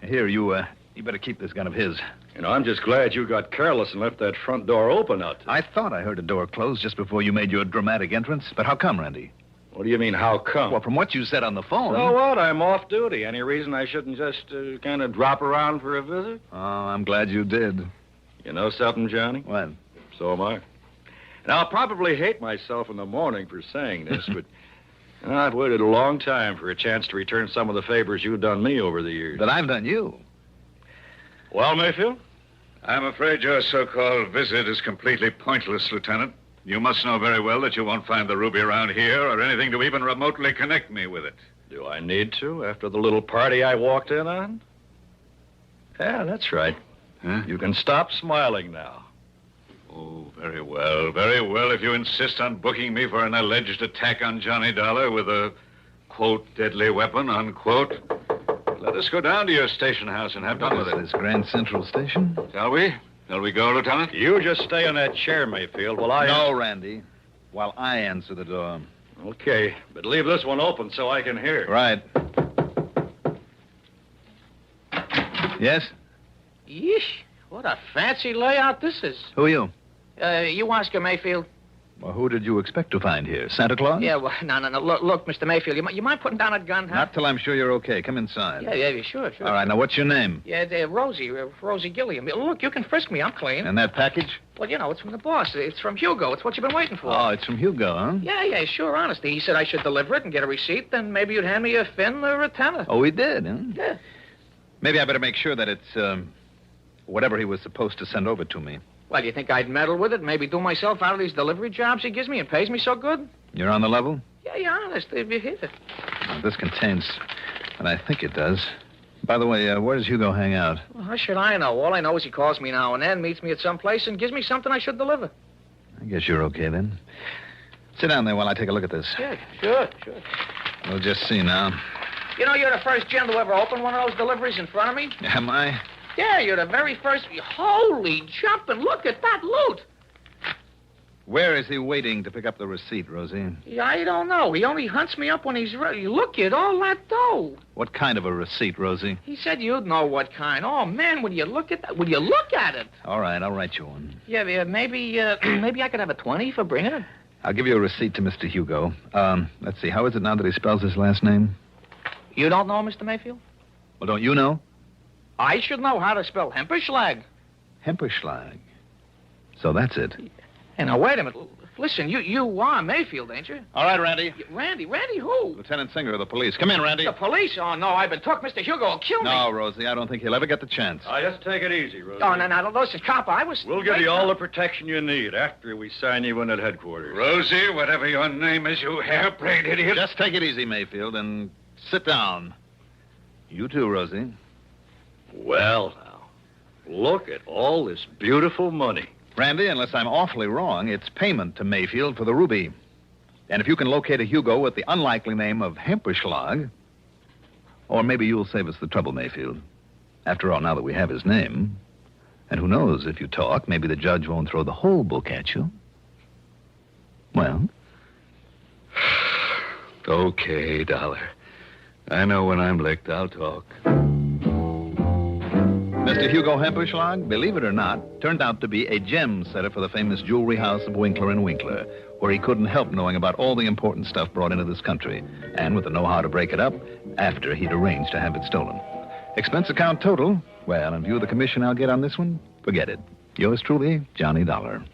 Here, you better keep this gun of his. You know, I'm just glad you got careless and left that front door open out there. I thought I heard a door close just before you made your dramatic entrance. But how come, Randy? What do you mean, how come? Well, from what you said on the phone... So what? I'm off duty. Any reason I shouldn't just kind of drop around for a visit? Oh, I'm glad you did. You know something, Johnny? What? So am I. And I'll probably hate myself in the morning for saying this, but I've waited a long time for a chance to return some of the favors you've done me over the years. That I've done you. Well, Mayfield? I'm afraid your so-called visit is completely pointless, Lieutenant. You must know very well that you won't find the ruby around here or anything to even remotely connect me with it. Do I need to, after the little party I walked in on? Yeah, that's right. Huh? You can stop smiling now. Oh, very well. Very well, if you insist on booking me for an alleged attack on Johnny Dollar with a, quote, deadly weapon, unquote. Let us go down to your station house and have done with it. This Grand Central Station? Shall we? Shall we go, Lieutenant? You just stay in that chair, Mayfield, while I... No, Randy. While I answer the door. Okay, but leave this one open so I can hear. Right. Yes? Yeesh, what a fancy layout this is. Who are you? You ask her, Mayfield. Well, who did you expect to find here? Santa Claus? Yeah, well, no. Look, Mr. Mayfield, you mind putting down a gun, huh? Not till I'm sure you're okay. Come inside. Yeah, sure. All right, now what's your name? Yeah, Rosie Gilliam. Look, you can frisk me. I'm clean. And that package? Well, it's from the boss. It's from Hugo. It's what you've been waiting for. Oh, it's from Hugo, huh? Yeah, sure, honestly. He said I should deliver it and get a receipt, then maybe you'd hand me a fin or a tenner. Oh, he did, huh? Yeah. Maybe I better make sure that it's, whatever he was supposed to send over to me. Well, do you think I'd meddle with it and maybe do myself out of these delivery jobs he gives me and pays me so good? You're on the level? Yeah, honestly, if you hit it. Now, this contains, and I think it does. By the way, where does Hugo hang out? Well, how should I know? All I know is he calls me now and then, meets me at some place, and gives me something I should deliver. I guess you're okay, then. Sit down there while I take a look at this. Yeah, sure. We'll just see now. You're the first gent to ever open one of those deliveries in front of me. Am I? Yeah, you're the very first. Holy jumping, look at that loot. Where is he waiting to pick up the receipt, Rosie? Yeah, I don't know. He only hunts me up when he's ready. Look at all that dough. What kind of a receipt, Rosie? He said you'd know what kind. Oh, man, would you look at that? Would you look at it? All right, I'll write you one. Yeah, maybe I could have a 20 for bringing it. I'll give you a receipt to Mr. Hugo. Let's see, how is it now that he spells his last name? You don't know, Mr. Mayfield? Well, don't you know? I should know how to spell Hemperschlag. Hemperschlag. So that's it. Hey, now, wait a minute. Listen, you are Mayfield, ain't you? All right, Randy. Randy who? Lieutenant Singer of the police. Come in, Randy. The police? Oh, no, I've been took. Mr. Hugo will kill me. No, Rosie, I don't think he'll ever get the chance. Just take it easy, Rosie. Oh, no, listen, cop, We'll give you all the protection you need after we sign you in at headquarters. Rosie, whatever your name is, you hair-brained idiot. Just take it easy, Mayfield, and sit down. You too, Rosie. Well, now, look at all this beautiful money. Randy, unless I'm awfully wrong, it's payment to Mayfield for the ruby. And if you can locate a Hugo with the unlikely name of Hemperschlag, or maybe you'll save us the trouble, Mayfield. After all, now that we have his name, and who knows, if you talk, maybe the judge won't throw the whole book at you. Well? Okay, Dollar. I know when I'm licked, I'll talk. Mr. Hugo Hemperschlag, believe it or not, turned out to be a gem setter for the famous jewelry house of Winkler & Winkler, where he couldn't help knowing about all the important stuff brought into this country, and with the know-how to break it up after he'd arranged to have it stolen. Expense account total? Well, in view of the commission I'll get on this one, forget it. Yours truly, Johnny Dollar.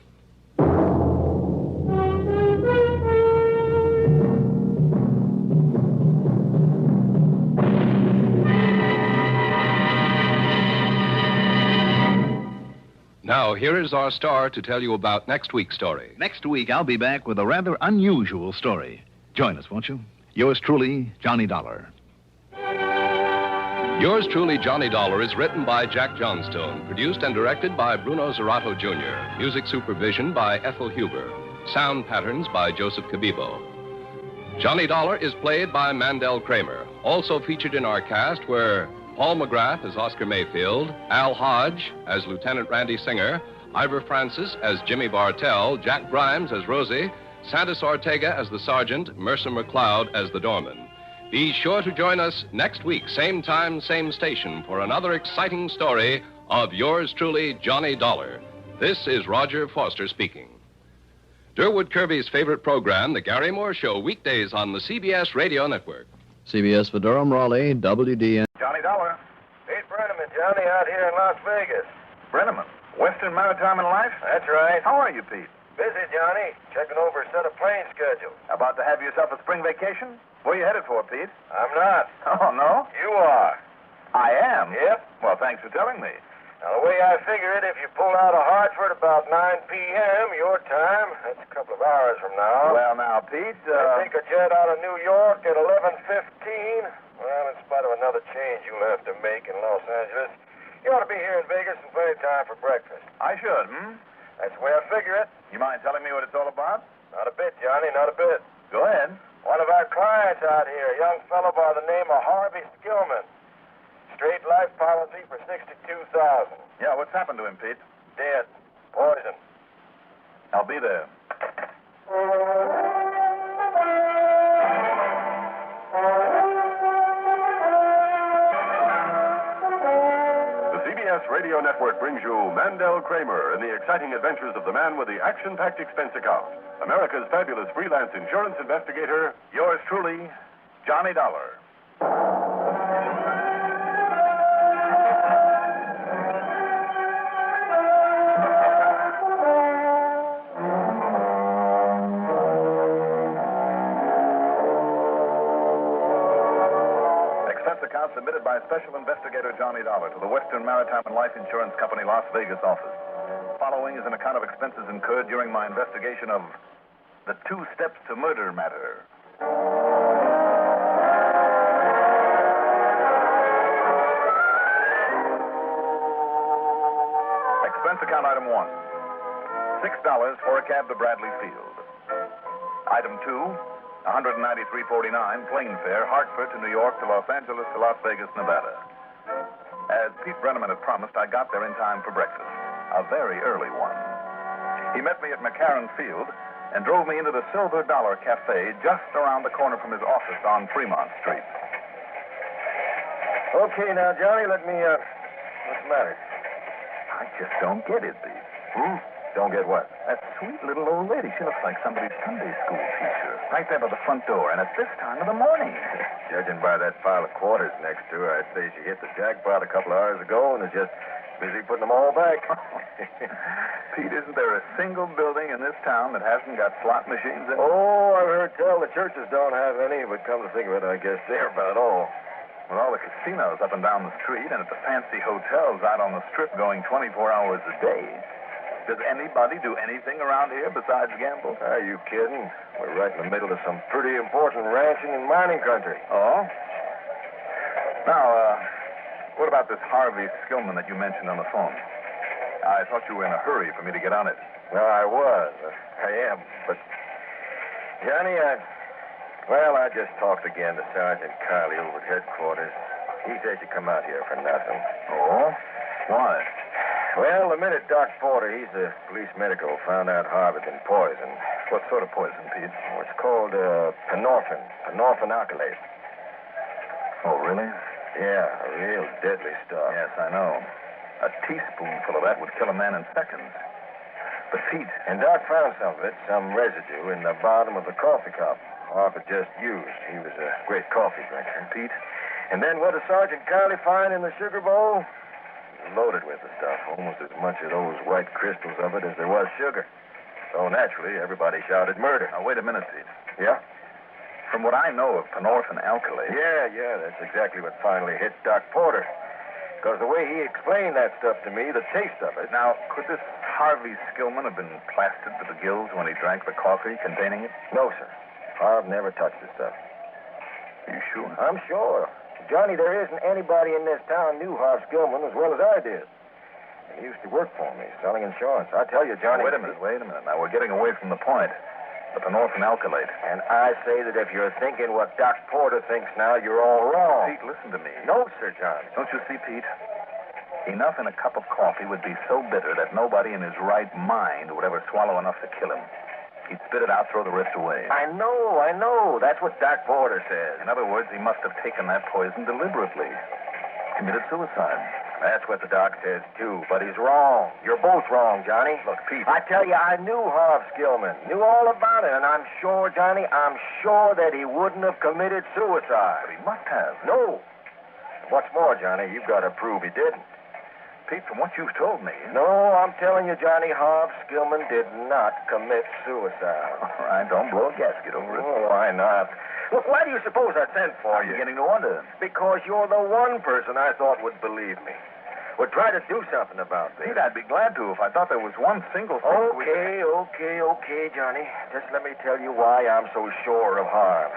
Now, here is our star to tell you about next week's story. Next week, I'll be back with a rather unusual story. Join us, won't you? Yours truly, Johnny Dollar. Yours truly, Johnny Dollar, is written by Jack Johnstone, produced and directed by Bruno Zerato Jr., music supervision by Ethel Huber, sound patterns by Joseph Cabibo. Johnny Dollar is played by Mandel Kramer. Also featured in our cast were Paul McGrath as Oscar Mayfield, Al Hodge as Lieutenant Randy Singer, Ivor Francis as Jimmy Bartell, Jack Grimes as Rosie, Santos Ortega as the sergeant, Mercer McLeod as the doorman. Be sure to join us next week, same time, same station, for another exciting story of yours truly, Johnny Dollar. This is Roger Foster speaking. Durwood Kirby's favorite program, The Gary Moore Show, weekdays on the CBS Radio Network. CBS for Durham, Raleigh, WDN. Johnny Dollar. Pete Brenneman, Johnny, out here in Las Vegas. Brenneman? Western Maritime and Life? That's right. How are you, Pete? Busy, Johnny. Checking over a set of plane schedules. About to have yourself a spring vacation? Where are you headed for, Pete? I'm not. Oh, no? You are. I am? Yep. Well, thanks for telling me. Now, the way I figure it, if you pull out of Hartford about 9 p.m., your time, that's a couple of hours from now. Well, now, Pete, I take a jet out of New York at 11:15. Well, in spite of another change you'll have to make in Los Angeles, you ought to be here in Vegas in plenty of time for breakfast. I should, That's the way I figure it. You mind telling me what it's all about? Not a bit, Johnny, not a bit. Go ahead. One of our clients out here, a young fellow by the name of Harvey Skillman. Straight life policy for $62,000. Yeah, what's happened to him, Pete? Dead. Poison. I'll be there. The CBS Radio Radio Network brings you Mandel Kramer in the exciting adventures of the man with the action-packed expense account. America's fabulous freelance insurance investigator, yours truly, Johnny Dollar. Account submitted by Special Investigator Johnny Dollar to the Western Maritime and Life Insurance Company, Las Vegas office. Following is an account of expenses incurred during my investigation of the 2 steps to murder matter. Expense account item 1. $6 for a cab to Bradley Field. Item 2. $193.49 plane fare, Hartford to New York to Los Angeles to Las Vegas, Nevada. As Pete Brenneman had promised, I got there in time for breakfast, a very early one. He met me at McCarran Field and drove me into the Silver Dollar Cafe just around the corner from his office on Fremont Street. Okay, now, Johnny, what's the matter? I just don't get it, Pete. Don't get what? That sweet little old lady. She looks like somebody's Sunday school teacher. Right there by the front door, and at this time of the morning. Judging by that pile of quarters next to her, I'd say she hit the jackpot a couple of hours ago and is just busy putting them all back. Pete, isn't there a single building in this town that hasn't got slot machines in it? Oh, I've heard tell the churches don't have any, but come to think of it, I guess they're about all. With all the casinos up and down the street and at the fancy hotels out on the strip going 24 hours a day, does anybody do anything around here besides gamble? Are you kidding? We're right in the middle of some pretty important ranching and mining country. Oh? Now, what about this Harvey Skillman that you mentioned on the phone? I thought you were in a hurry for me to get on it. Well, I was. I am. But, Johnny, I just talked again to Sergeant Carley over at headquarters. He said you come out here for nothing. Oh? Why? Well, the minute Doc Porter, he's the police medical, found out Harvey'd been poisoned. What sort of poison, Pete? Oh, it's called penorphin alkylate. Oh, really? Yeah, real deadly stuff. Yes, I know. A teaspoonful of that would kill a man in seconds. But, Pete... And Doc found some of it, some residue, in the bottom of the coffee cup Harvey just used. He was a great coffee drinker. And, Pete? And then what did Sergeant Carley find in the sugar bowl? Loaded with the stuff, almost as much of those white crystals of it as there was sugar. So naturally, everybody shouted murder. Now, wait a minute, Pete. Yeah? From what I know of penorphin alkylate... Yeah, that's exactly what finally hit Doc Porter. Because the way he explained that stuff to me, the taste of it... Now, could this Harvey Skillman have been plastered to the gills when he drank the coffee containing it? No, sir. Harv never touched the stuff. Are you sure? I'm sure. Johnny, there isn't anybody in this town knew Harv Skillman as well as I did. And he used to work for me, selling insurance. I tell you, Johnny... Wait a minute. Now, we're getting away from the point. The penorphin alkylate. And I say that if you're thinking what Doc Porter thinks now, you're all wrong. Pete, listen to me. No, sir, Johnny. Don't you see, Pete? Enough in a cup of coffee would be so bitter that nobody in his right mind would ever swallow enough to kill him. He'd spit it out, throw the rest away. I know. That's what Doc Porter says. In other words, he must have taken that poison deliberately. Committed suicide. That's what the doc says, too. But he's wrong. You're both wrong, Johnny. Look, Pete. I tell you, I knew Harv Skillman. Knew all about it. And I'm sure, Johnny, that he wouldn't have committed suicide. But he must have. No. What's more, Johnny, you've got to prove he didn't. Pete, from what you've told me... No, I'm telling you, Johnny, Harv Skillman did not commit suicide. All right, don't blow a gasket over it. Oh, why not? Look, why do you suppose I sent for you? I'm beginning to wonder. Because you're the one person I thought would believe me. Would try to do something about this. Pete, I'd be glad to if I thought there was one single thing... Okay, Johnny. Just let me tell you why I'm so sure of Harv.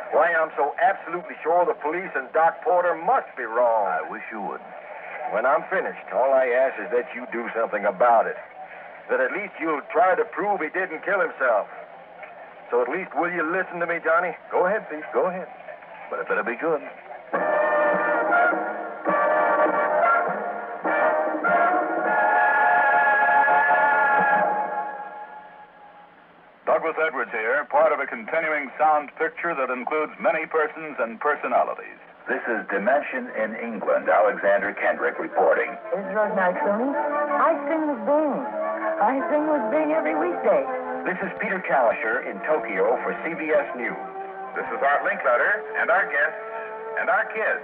Why I'm so absolutely sure the police and Doc Porter must be wrong. I wish you would. When I'm finished, all I ask is that you do something about it. That at least you'll try to prove he didn't kill himself. So at least will you listen to me, Johnny? Go ahead, Pete. Go ahead. But it better be good. Douglas Edwards here, part of a continuing sound picture that includes many persons and personalities. This is Dimension in England. Alexander Kendrick reporting. It's Rose Night, Tony. I sing with Bing. I sing with Bing every weekday. This is Peter Kalisher in Tokyo for CBS News. This is Art Linkletter and our guests and our kids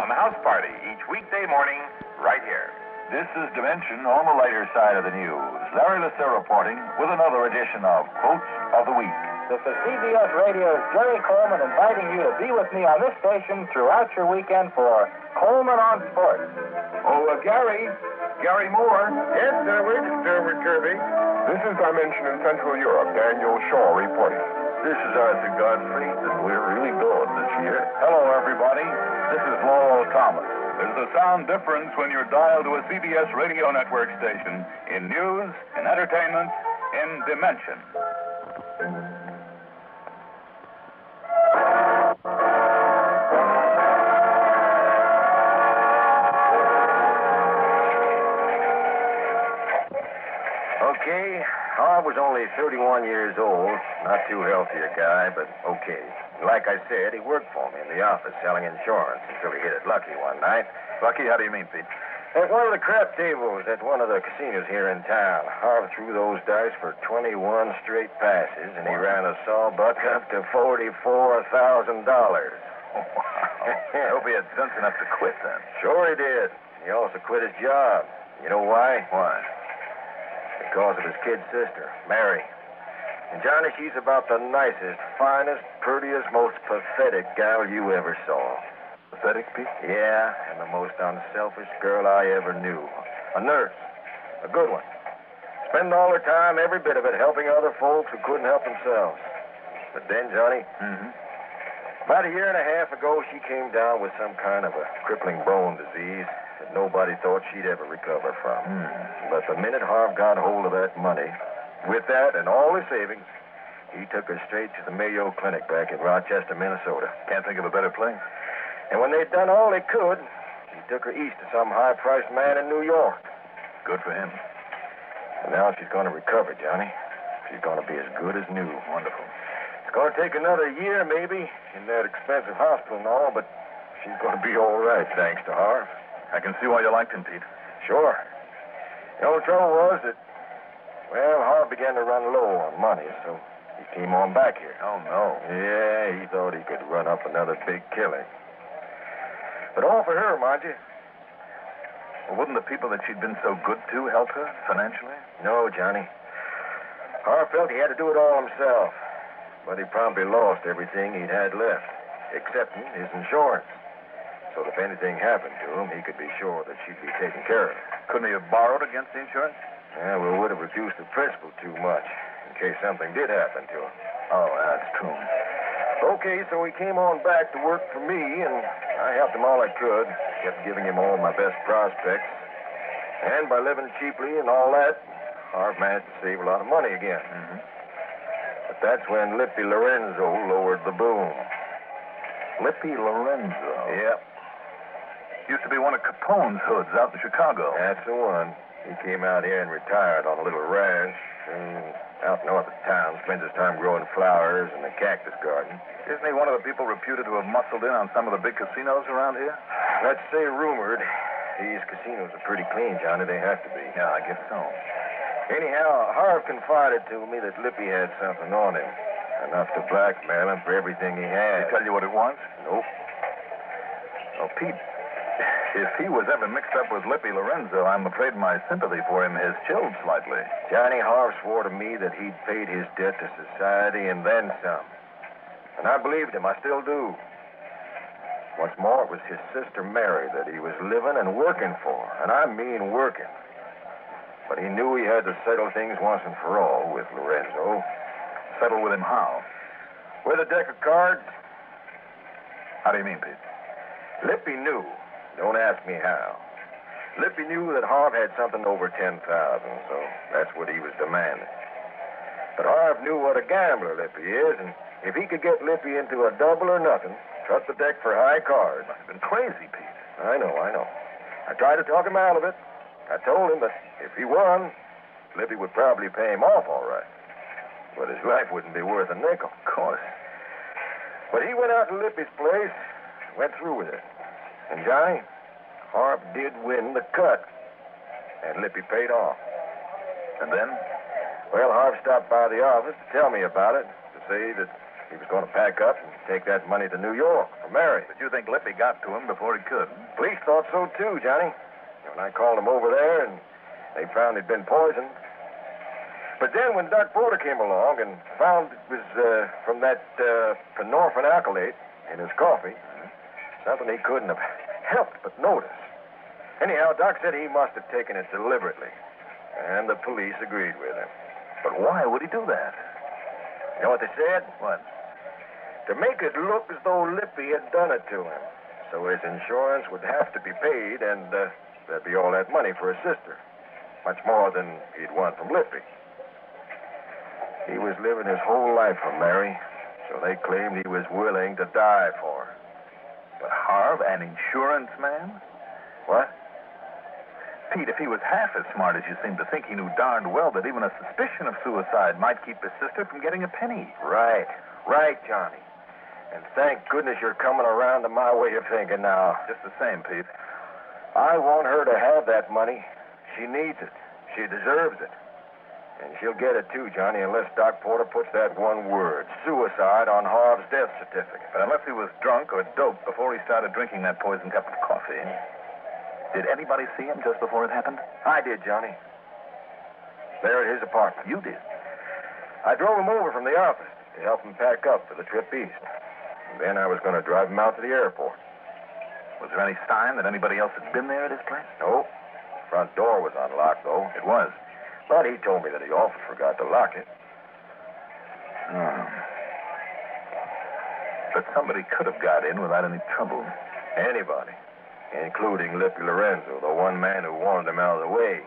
on the house party each weekday morning right here. This is Dimension on the lighter side of the news. Larry Lasser reporting with another edition of Quotes of the Week. This is CBS Radio's Jerry Coleman inviting you to be with me on this station throughout your weekend for Coleman on Sports. Oh, Gary Moore. Yes, Derwent Kirby. This is Dimension in Central Europe. Daniel Shaw reporting. This is Arthur Godfrey, and we're really going this year. Hello, everybody. This is Laurel Thomas. There's a sound difference when you're dialed to a CBS radio network station in news, in entertainment, in Dimension. Okay, Harv was only 31 years old. Not too healthy a guy, but okay. Like I said, he worked for me in the office selling insurance until he hit it lucky one night. Lucky? How do you mean, Pete? At one of the crap tables at one of the casinos here in town, Harv threw those dice for 21 straight passes, and he ran a sawbuck up to $44,000. Wow. I hope he had sense enough to quit then. Sure he did. He also quit his job. You know why? Why? Because of his kid sister, Mary. And Johnny, she's about the nicest, finest, prettiest, most pathetic gal you ever saw. Pathetic, Pete? Yeah, and the most unselfish girl I ever knew. A nurse. A good one. Spend all her time, every bit of it, helping other folks who couldn't help themselves. But then, Johnny, about a year and a half ago, she came down with some kind of a crippling bone disease that nobody thought she'd ever recover from. But the minute Harv got hold of that money, with that and all his savings, he took her straight to the Mayo Clinic back in Rochester, Minnesota. Can't think of a better place. And when they'd done all they could, he took her east to some high-priced man in New York. Good for him. And now she's going to recover, Johnny. She's going to be as good as new. Wonderful. It's going to take another year, maybe, in that expensive hospital and all, but she's going to be all right, thanks to Harv. I can see why you liked him, Pete. Sure. The only trouble was that, well, Harv began to run low on money, so he came on back here. Oh, no. Yeah, he thought he could run up another big killing. But all for her, mind you. Well, wouldn't the people that she'd been so good to help her financially? No, Johnny. Harv felt he had to do it all himself. But he promptly lost everything he'd had left, excepting his insurance. So if anything happened to him, he could be sure that she'd be taken care of. Couldn't he have borrowed against the insurance? Yeah, we would have reduced the principal too much, in case something did happen to him. Oh, that's true. Okay, so he came on back to work for me, and I helped him all I could. Kept giving him all my best prospects. And by living cheaply and all that, Harv managed to save a lot of money again. But that's when Lippy Lorenzo lowered the boom. Lippy Lorenzo? Yep. Used to be one of Capone's hoods out in Chicago. That's the one. He came out here and retired on a little ranch out north of town. Spends his time growing flowers in the cactus garden. Isn't he one of the people reputed to have muscled in on some of the big casinos around here? Let's say rumored. These casinos are pretty clean, Johnny. They have to be. Yeah, I guess so. Anyhow, Harv confided to me that Lippy had something on him. Enough to blackmail him for everything he had. Did he tell you what it was? Nope. Oh, Pete, if he was ever mixed up with Lippy Lorenzo, I'm afraid my sympathy for him has chilled slightly. Johnny Harv swore to me that he'd paid his debt to society and then some. And I believed him. I still do. What's more, it was his sister Mary that he was living and working for. And I mean working. But he knew he had to settle things once and for all with Lorenzo. Settle with him how? With a deck of cards. How do you mean, Pete? Lippy knew. Don't ask me how. Lippy knew that Harv had something over $10,000, so that's what he was demanding. But Harv knew what a gambler Lippy is, and if he could get Lippy into a double or nothing, trust the deck for high cards. Must have been crazy, Pete. I know. I tried to talk him out of it. I told him that if he won, Lippy would probably pay him off all right. But his life wouldn't be worth a nickel. Of course. But he went out to Lippy's place, went through with it. And Johnny, Harp did win the cut. And Lippy paid off. And then? Well, Harp stopped by the office to tell me about it, to say that he was going to pack up and take that money to New York for Mary. But you think Lippy got to him before he could? Police thought so, too, Johnny. When I called him over there, and they found he'd been poisoned. But then when Doc Porter came along and found it was from that penorphin alkylate in his coffee, something he couldn't have helped but notice. Anyhow, Doc said he must have taken it deliberately, and the police agreed with him. But why would he do that? You know what they said? What? To make it look as though Lippy had done it to him. So his insurance would have to be paid, and there'd be all that money for his sister. Much more than he'd won from Lippy. He was living his whole life for Mary, so they claimed he was willing to die for her. But Harv, an insurance man? What? Pete, if he was half as smart as you seem to think, he knew darned well that even a suspicion of suicide might keep his sister from getting a penny. Right, Johnny. And thank goodness you're coming around to my way of thinking now. Just the same, Pete. I want her to have that money. She needs it. She deserves it. And she'll get it, too, Johnny, unless Doc Porter puts that one word, suicide, on Harv's death certificate. But unless he was drunk or doped before he started drinking that poisoned cup of coffee. Did anybody see him just before it happened? I did, Johnny. There at his apartment. You did? I drove him over from the office to help him pack up for the trip east. And then I was going to drive him out to the airport. Was there any sign that anybody else had been there at his place? No. Front door was unlocked, though. It was? But he told me that he often forgot to lock it. But somebody could have got in without any trouble. Anybody. Including Lippy Lorenzo, the one man who wanted him out of the way.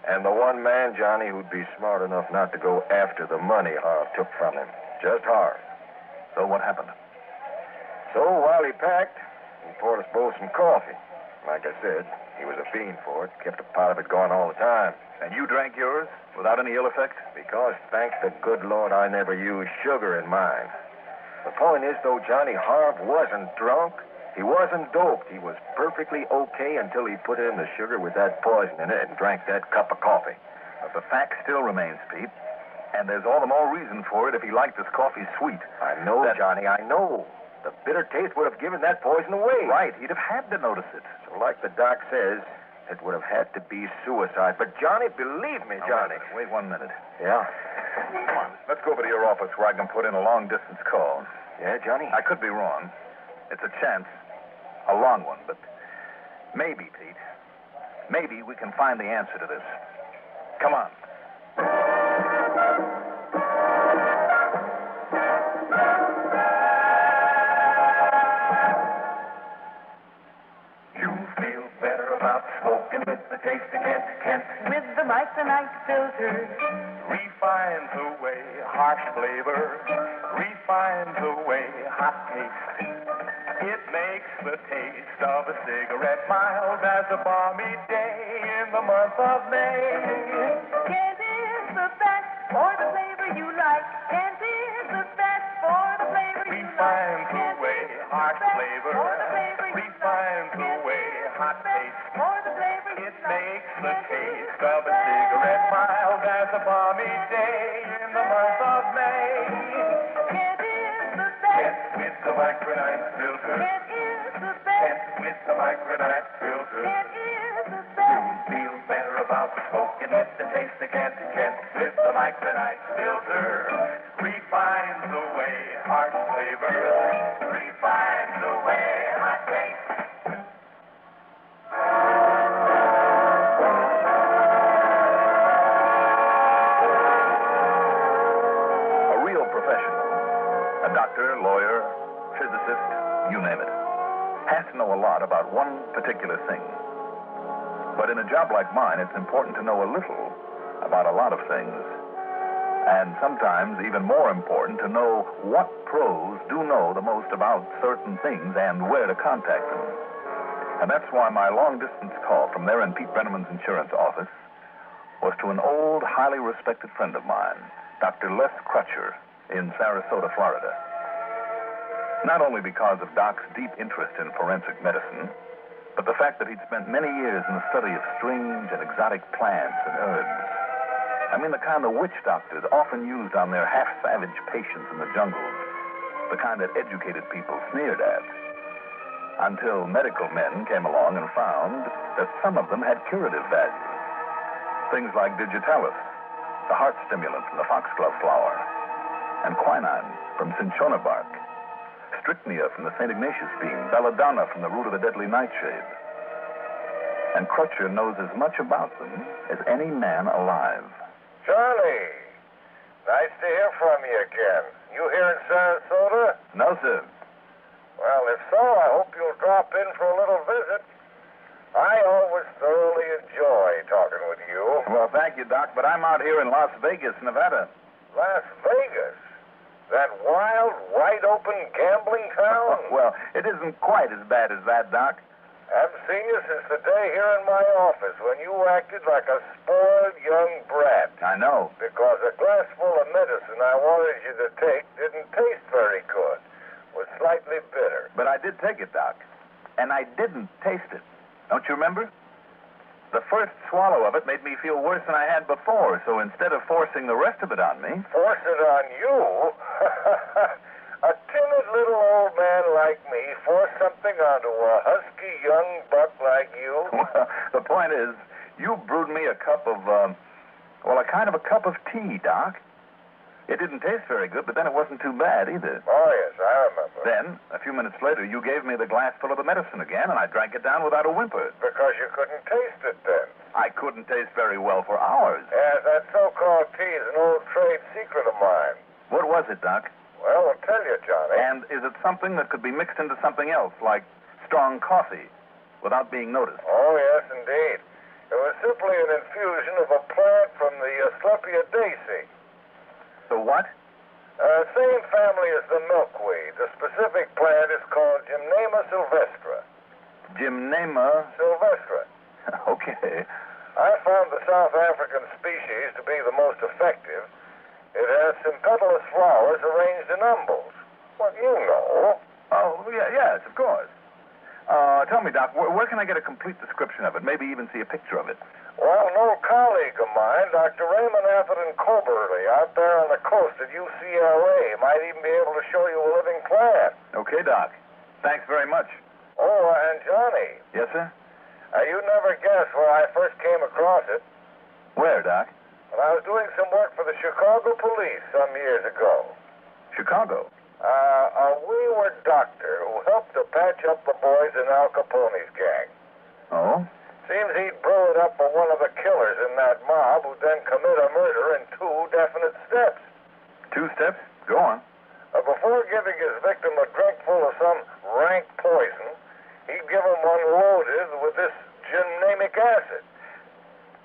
And the one man, Johnny, who'd be smart enough not to go after the money Harv took from him. Just Harv. So what happened? So while he packed, he poured us both some coffee. Like I said, he was a fiend for it. Kept a pot of it going all the time. And you drank yours without any ill effect? Because, thank the good Lord, I never used sugar in mine. The point is, though, Johnny, Harv wasn't drunk. He wasn't doped. He was perfectly okay until he put in the sugar with that poison in it and drank that cup of coffee. But the fact still remains, Pete. And there's all the more reason for it if he liked his coffee sweet. I know, Johnny, I know. The bitter taste would have given that poison away. Right. He'd have had to notice it. So like the doc says, it would have had to be suicide. But, Johnny, believe me, Johnny. Wait 1 minute. Yeah? Come on. Let's go over to your office where I can put in a long-distance call. Yeah, Johnny? I could be wrong. It's a chance. A long one, but maybe, Pete. Maybe we can find the answer to this. Come on. You feel better about smoking with the taste of Kent. With the micronite filter. Refines away harsh flavor. Refines away hot taste. It makes the taste of a cigarette mild as a balmy day in the month of May. Kent is the best for the flavor you like. Kent is the best for the flavor you like. Refines away harsh flavor. Refines away hot taste. For the flavor you like. It makes the taste of a cigarette mild as a balmy day in the month of May. Kent is the best. Kent with the micronite filter. Kent is the best. Kent with the micronite filter. Kent is the best. You feel better about smoking with the taste of Kent. Kent with the micronite filter. Refines away harsh flavor. Refines away hot taste. A real professional. A doctor, lawyer, physicist, you name it. Has to know a lot about one particular thing. But in a job like mine, it's important to know a little about a lot of things. And sometimes even more important to know what pros do know the most about certain things and where to contact them. And that's why my long-distance call from there in Pete Brenneman's insurance office was to an old, highly respected friend of mine, Dr. Les Crutcher, in Sarasota, Florida. Not only because of Doc's deep interest in forensic medicine, but the fact that he'd spent many years in the study of strange and exotic plants and herbs. I mean, the kind the witch doctors often used on their half-savage patients in the jungles. The kind that educated people sneered at. Until medical men came along and found that some of them had curative value. Things like digitalis, the heart stimulant from the foxglove flower, and quinine from cinchona bark, strychnia from the St. Ignatius bean, belladonna from the root of the deadly nightshade. And Crutcher knows as much about them as any man alive. Charlie, nice to hear from you again. You here in Sarasota? No, sir. Well, if so, I hope you'll drop in for a little visit. I always thoroughly enjoy talking with you. Well, thank you, Doc, but I'm out here in Las Vegas, Nevada. Las Vegas? That wild, wide-open gambling town? Well, it isn't quite as bad as that, Doc. Haven't seen you since the day here in my office when you acted like a spoiled young brat. I know. Because a glass full of medicine I wanted you to take didn't taste very good. Was slightly bitter. But I did take it, Doc. And I didn't taste it. Don't you remember? The first swallow of it made me feel worse than I had before, so instead of forcing the rest of it on me... Force it on you? A timid little old man like me force something onto a husky young buck like you? Well, the point is, you brewed me a cup of, a kind of a cup of tea, Doc. It didn't taste very good, but then it wasn't too bad either. Oh, yes, I remember. Then, a few minutes later, you gave me the glass full of the medicine again, and I drank it down without a whimper. Because you couldn't taste it then. I couldn't taste very well for hours. Yes, that so-called tea is an old trade secret of mine. What was it, Doc? Well, I'll tell you, Johnny. And is it something that could be mixed into something else, like strong coffee, without being noticed? Oh, yes, indeed. It was simply an infusion of a plant from the Asclepiadaceae. The what? Same family as the milkweed. The specific plant is called Gymnema sylvestra. Gymnema? Sylvestra. Okay. I found the South African species to be the most effective. It has sympedalous flowers arranged in umbels. Well, you know. Oh, yeah, yes, of course. Tell me, Doc, where can I get a complete description of it? Maybe even see a picture of it. Well, an old colleague of mine, Dr. Raymond Atherton Coberly, out there on the coast at UCLA, might even be able to show you a living plant. Okay, Doc. Thanks very much. Oh, and Johnny. Yes, sir? You'd never guess where I first came across it. Where, Doc? When I was doing some work for the Chicago police some years ago. Chicago? A wayward doctor who helped to patch up the boys in Al Capone's gang. Oh? Seems he'd brew it up for one of the killers in that mob who then commit a murder in 2 definite steps. 2 steps? Go on. Before giving his victim a drink full of some rank poison, he'd give him one loaded with this gymnamic acid.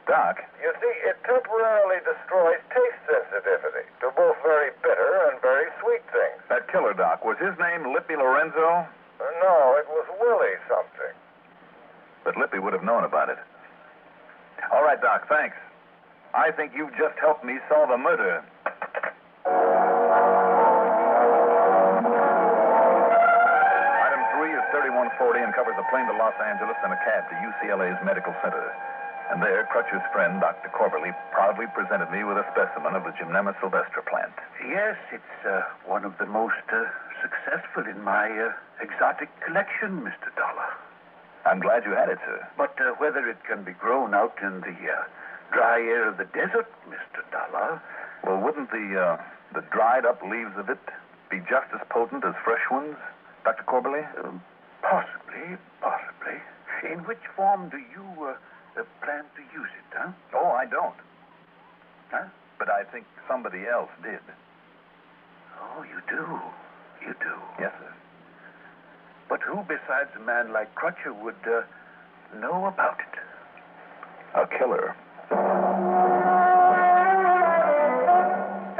Doc? You see, it temporarily destroys taste sensitivity to both very bitter and very sweet things. That killer, Doc, was his name Lippy Lorenzo? No, it was Willie something. But Lippy would have known about it. All right, Doc, thanks. I think you've just helped me solve a murder. Item 3 is 3140 and covers a plane to Los Angeles and a cab to UCLA's medical center. And there, Crutcher's friend, Dr. Coberly, proudly presented me with a specimen of the Gymnema sylvestra plant. Yes, it's one of the most successful in my exotic collection, Mr. Dollar. I'm glad you had it, sir. But whether it can be grown out in the dry air of the desert, Mr. Dollar... Well, wouldn't the dried-up leaves of it be just as potent as fresh ones, Dr. Coberly? Possibly. In which form do you plan to use it, huh? Oh, I don't. Huh? But I think somebody else did. Oh, you do? You do? Yes, sir. But who besides a man like Crutcher would know about it? A killer.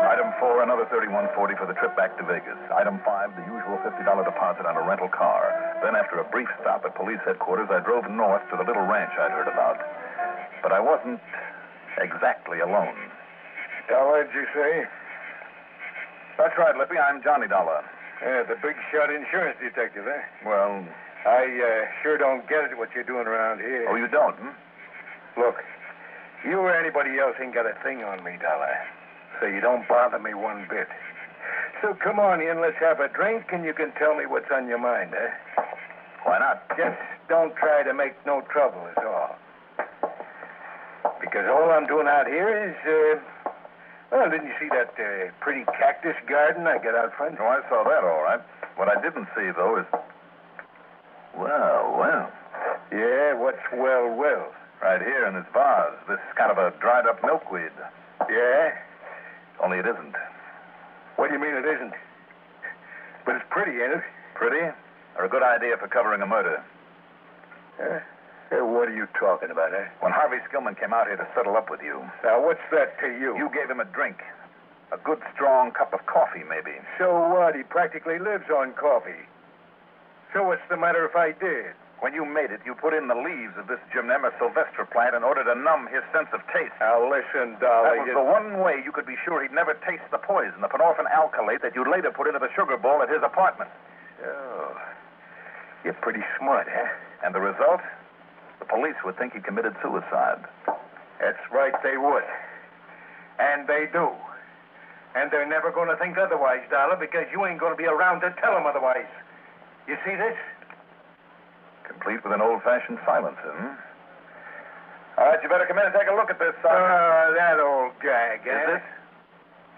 Item 4, another 3140 for the trip back to Vegas. Item 5, the usual $50 deposit on a rental car. Then after a brief stop at police headquarters, I drove north to the little ranch I'd heard about. But I wasn't exactly alone. Dollar, did you say? That's right, Lippy. I'm Johnny Dollar. Yeah, the big shot insurance detective, eh? Well... I sure don't get it what you're doing around here. Oh, you don't, Look, you or anybody else ain't got a thing on me, Dollar. So you don't bother me one bit. So come on in, let's have a drink, and you can tell me what's on your mind, eh? Why not? Just don't try to make no trouble, is all. Because all I'm doing out here is, well, didn't you see that pretty cactus garden I got out front? Oh, I saw that, all right. What I didn't see, though, is... Well. Yeah, what's well? Right here in this vase, this kind of a dried-up milkweed. Yeah? Only it isn't. What do you mean it isn't? But it's pretty, ain't it? Pretty? Or a good idea for covering a murder? What are you talking about, eh? When Harvey Skillman came out here to settle up with you... Now, what's that to you? You gave him a drink. A good, strong cup of coffee, maybe. So what? He practically lives on coffee. So what's the matter if I did? When you made it, you put in the leaves of this Gymnema sylvestre plant in order to numb his sense of taste. Now, listen, Dolly. That was the one way you could be sure he'd never taste the poison, the penorphin alkylate that you later put into the sugar bowl at his apartment. Oh. You're pretty smart, huh? And the result? The police would think he committed suicide. That's right, they would. And they do. And they're never going to think otherwise, Dollar, because you ain't going to be around to tell them otherwise. You see this? Complete with an old-fashioned silencer, All right, you better come in and take a look at this, that old gag, Is it?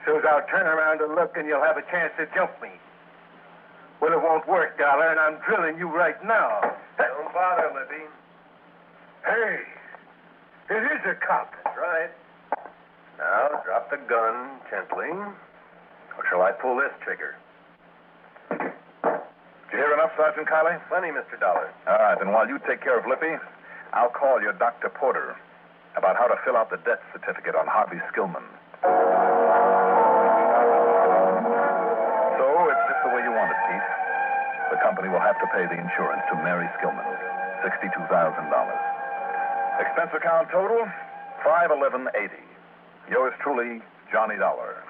So's I'll turn around to look and you'll have a chance to jump me. Well, it won't work, Dollar, and I'm drilling you right now. Don't bother, Libby. Hey, it is a cop. That's right. Now, drop the gun gently. Or shall I pull this trigger? Did you hear enough, Sergeant Kiley? Plenty, Mr. Dollar. All right, then while you take care of Lippy, I'll call your Dr. Porter about how to fill out the death certificate on Harvey Skillman. So, it's just the way you want it, Pete. The company will have to pay the insurance to Mary Skillman, $62,000. Expense account total, $511.80. Yours truly, Johnny Dollar.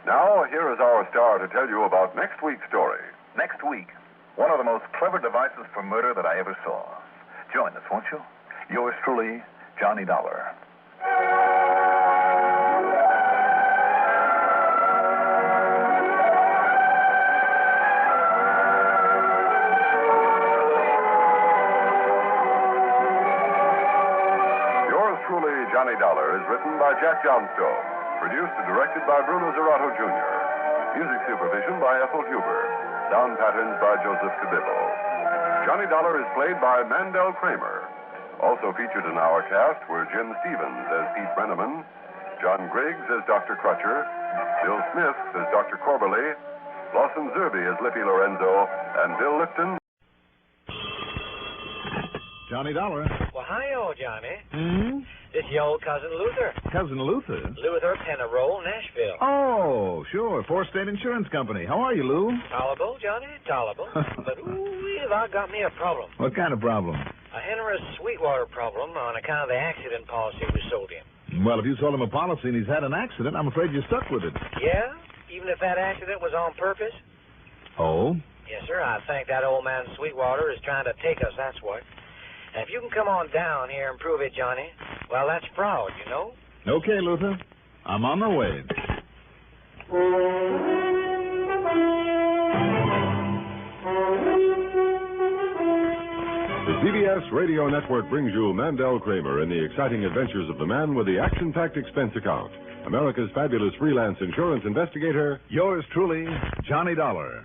Now, here is our star to tell you about next week's story. Next week, one of the most clever devices for murder that I ever saw. Join us, won't you? Yours truly, Johnny Dollar. Yours truly, Johnny Dollar, is written by Jack Johnstone. Produced and directed by Bruno Zerato, Jr. Music supervision by Ethel Huber. Sound patterns by Joseph Cabibbo. Johnny Dollar is played by Mandel Kramer. Also featured in our cast were Jim Stevens as Pete Brenneman, John Griggs as Dr. Crutcher, Bill Smith as Dr. Corberly, Lawson Zerby as Lippy Lorenzo, and Bill Lipton. Johnny Dollar. Well, hi, old Johnny. This is your old cousin Luther. Cousin Luther? Luther Pennaroll, Nashville. Oh, sure. Four State Insurance Company. How are you, Lou? Tolerable, Johnny, tolerable. But, have I got me a problem. What kind of problem? A Henry Sweetwater problem on account of the accident policy we sold him. Well, if you sold him a policy and he's had an accident, I'm afraid you're stuck with it. Yeah? Even if that accident was on purpose? Oh? Yes, sir. I think that old man Sweetwater is trying to take us, that's what. And if you can come on down here and prove it, Johnny, well, that's fraud, you know? Okay, Luther. I'm on my way. The CBS Radio Network brings you Mandel Kramer in the exciting adventures of the man with the action-packed expense account. America's fabulous freelance insurance investigator. Yours truly, Johnny Dollar.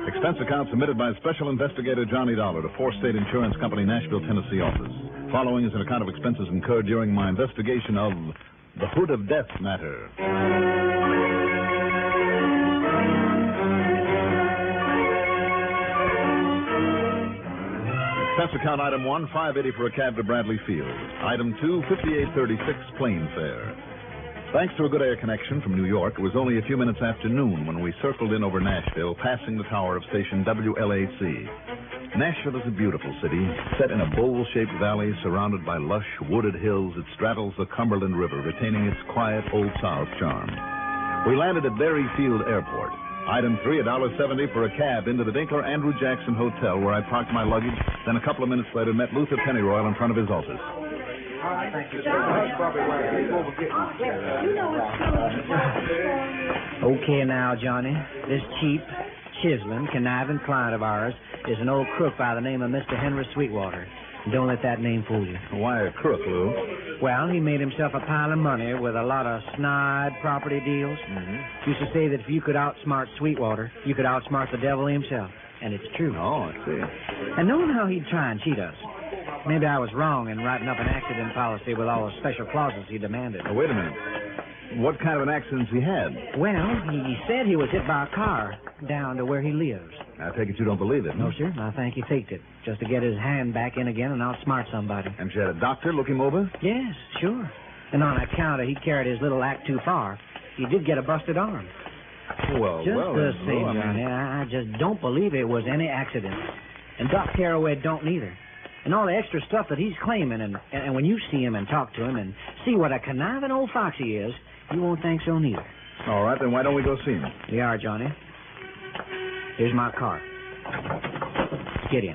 Expense account submitted by Special Investigator Johnny Dollar to Four State Insurance Company, Nashville, Tennessee office. Following is an account of expenses incurred during my investigation of the Hood of Death matter. Expense account item 1, $580 for a cab to Bradley Field. Item 2, $58.36 plane fare. Thanks to a good air connection from New York, it was only a few minutes after noon when we circled in over Nashville, passing the tower of station WLAC. Nashville is a beautiful city, set in a bowl-shaped valley surrounded by lush, wooded hills. It straddles the Cumberland River, retaining its quiet Old South charm. We landed at Berry Field Airport. Item 3, $1.70 for a cab into the Dinkler Andrew Jackson Hotel, where I parked my luggage. Then a couple of minutes later, met Luther Pennyroyal in front of his office. Okay now, Johnny. This cheap, chiseling, conniving client of ours is an old crook by the name of Mr. Henry Sweetwater. Don't let that name fool you. Why a crook, Lou? Well, he made himself a pile of money with a lot of snide property deals. Used to say that if you could outsmart Sweetwater, you could outsmart the devil himself. And it's true. Oh, I see. And knowing how he'd try and cheat us, maybe I was wrong in writing up an accident policy with all the special clauses he demanded. Oh, wait a minute. What kind of an accident he had? Well, he said he was hit by a car down to where he lives. I take it you don't believe it. No, sir. I think he faked it, just to get his hand back in again and outsmart somebody. And you had a doctor look him over? Yes, sure. And on account of he carried his little act too far, he did get a busted arm. Well, just the same, Lou, Johnny, I just don't believe it was any accident. And Doc Carraway don't neither. And all the extra stuff that he's claiming, and when you see him and talk to him and see what a conniving old fox he is, you won't think so neither. All right, then why don't we go see him? We are, Johnny. Here's my car. Get in.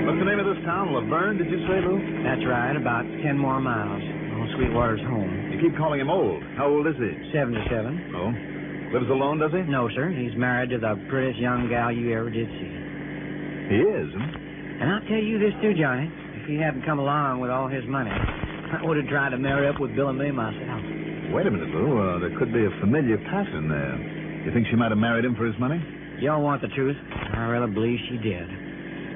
What's the name of this town? Laverne, did you say, Lou? That's right, about 10 more miles. Old Sweetwater's home. You keep calling him old. How old is he? 77. Oh? Lives alone, does he? No, sir. He's married to the prettiest young gal you ever did see. He is, huh? And I'll tell you this, too, Johnny. If he hadn't come along with all his money, I would have tried to marry up with Bill and May myself. Wait a minute, Lou. There could be a familiar pattern there. You think she might have married him for his money? You don't want the truth? I really believe she did.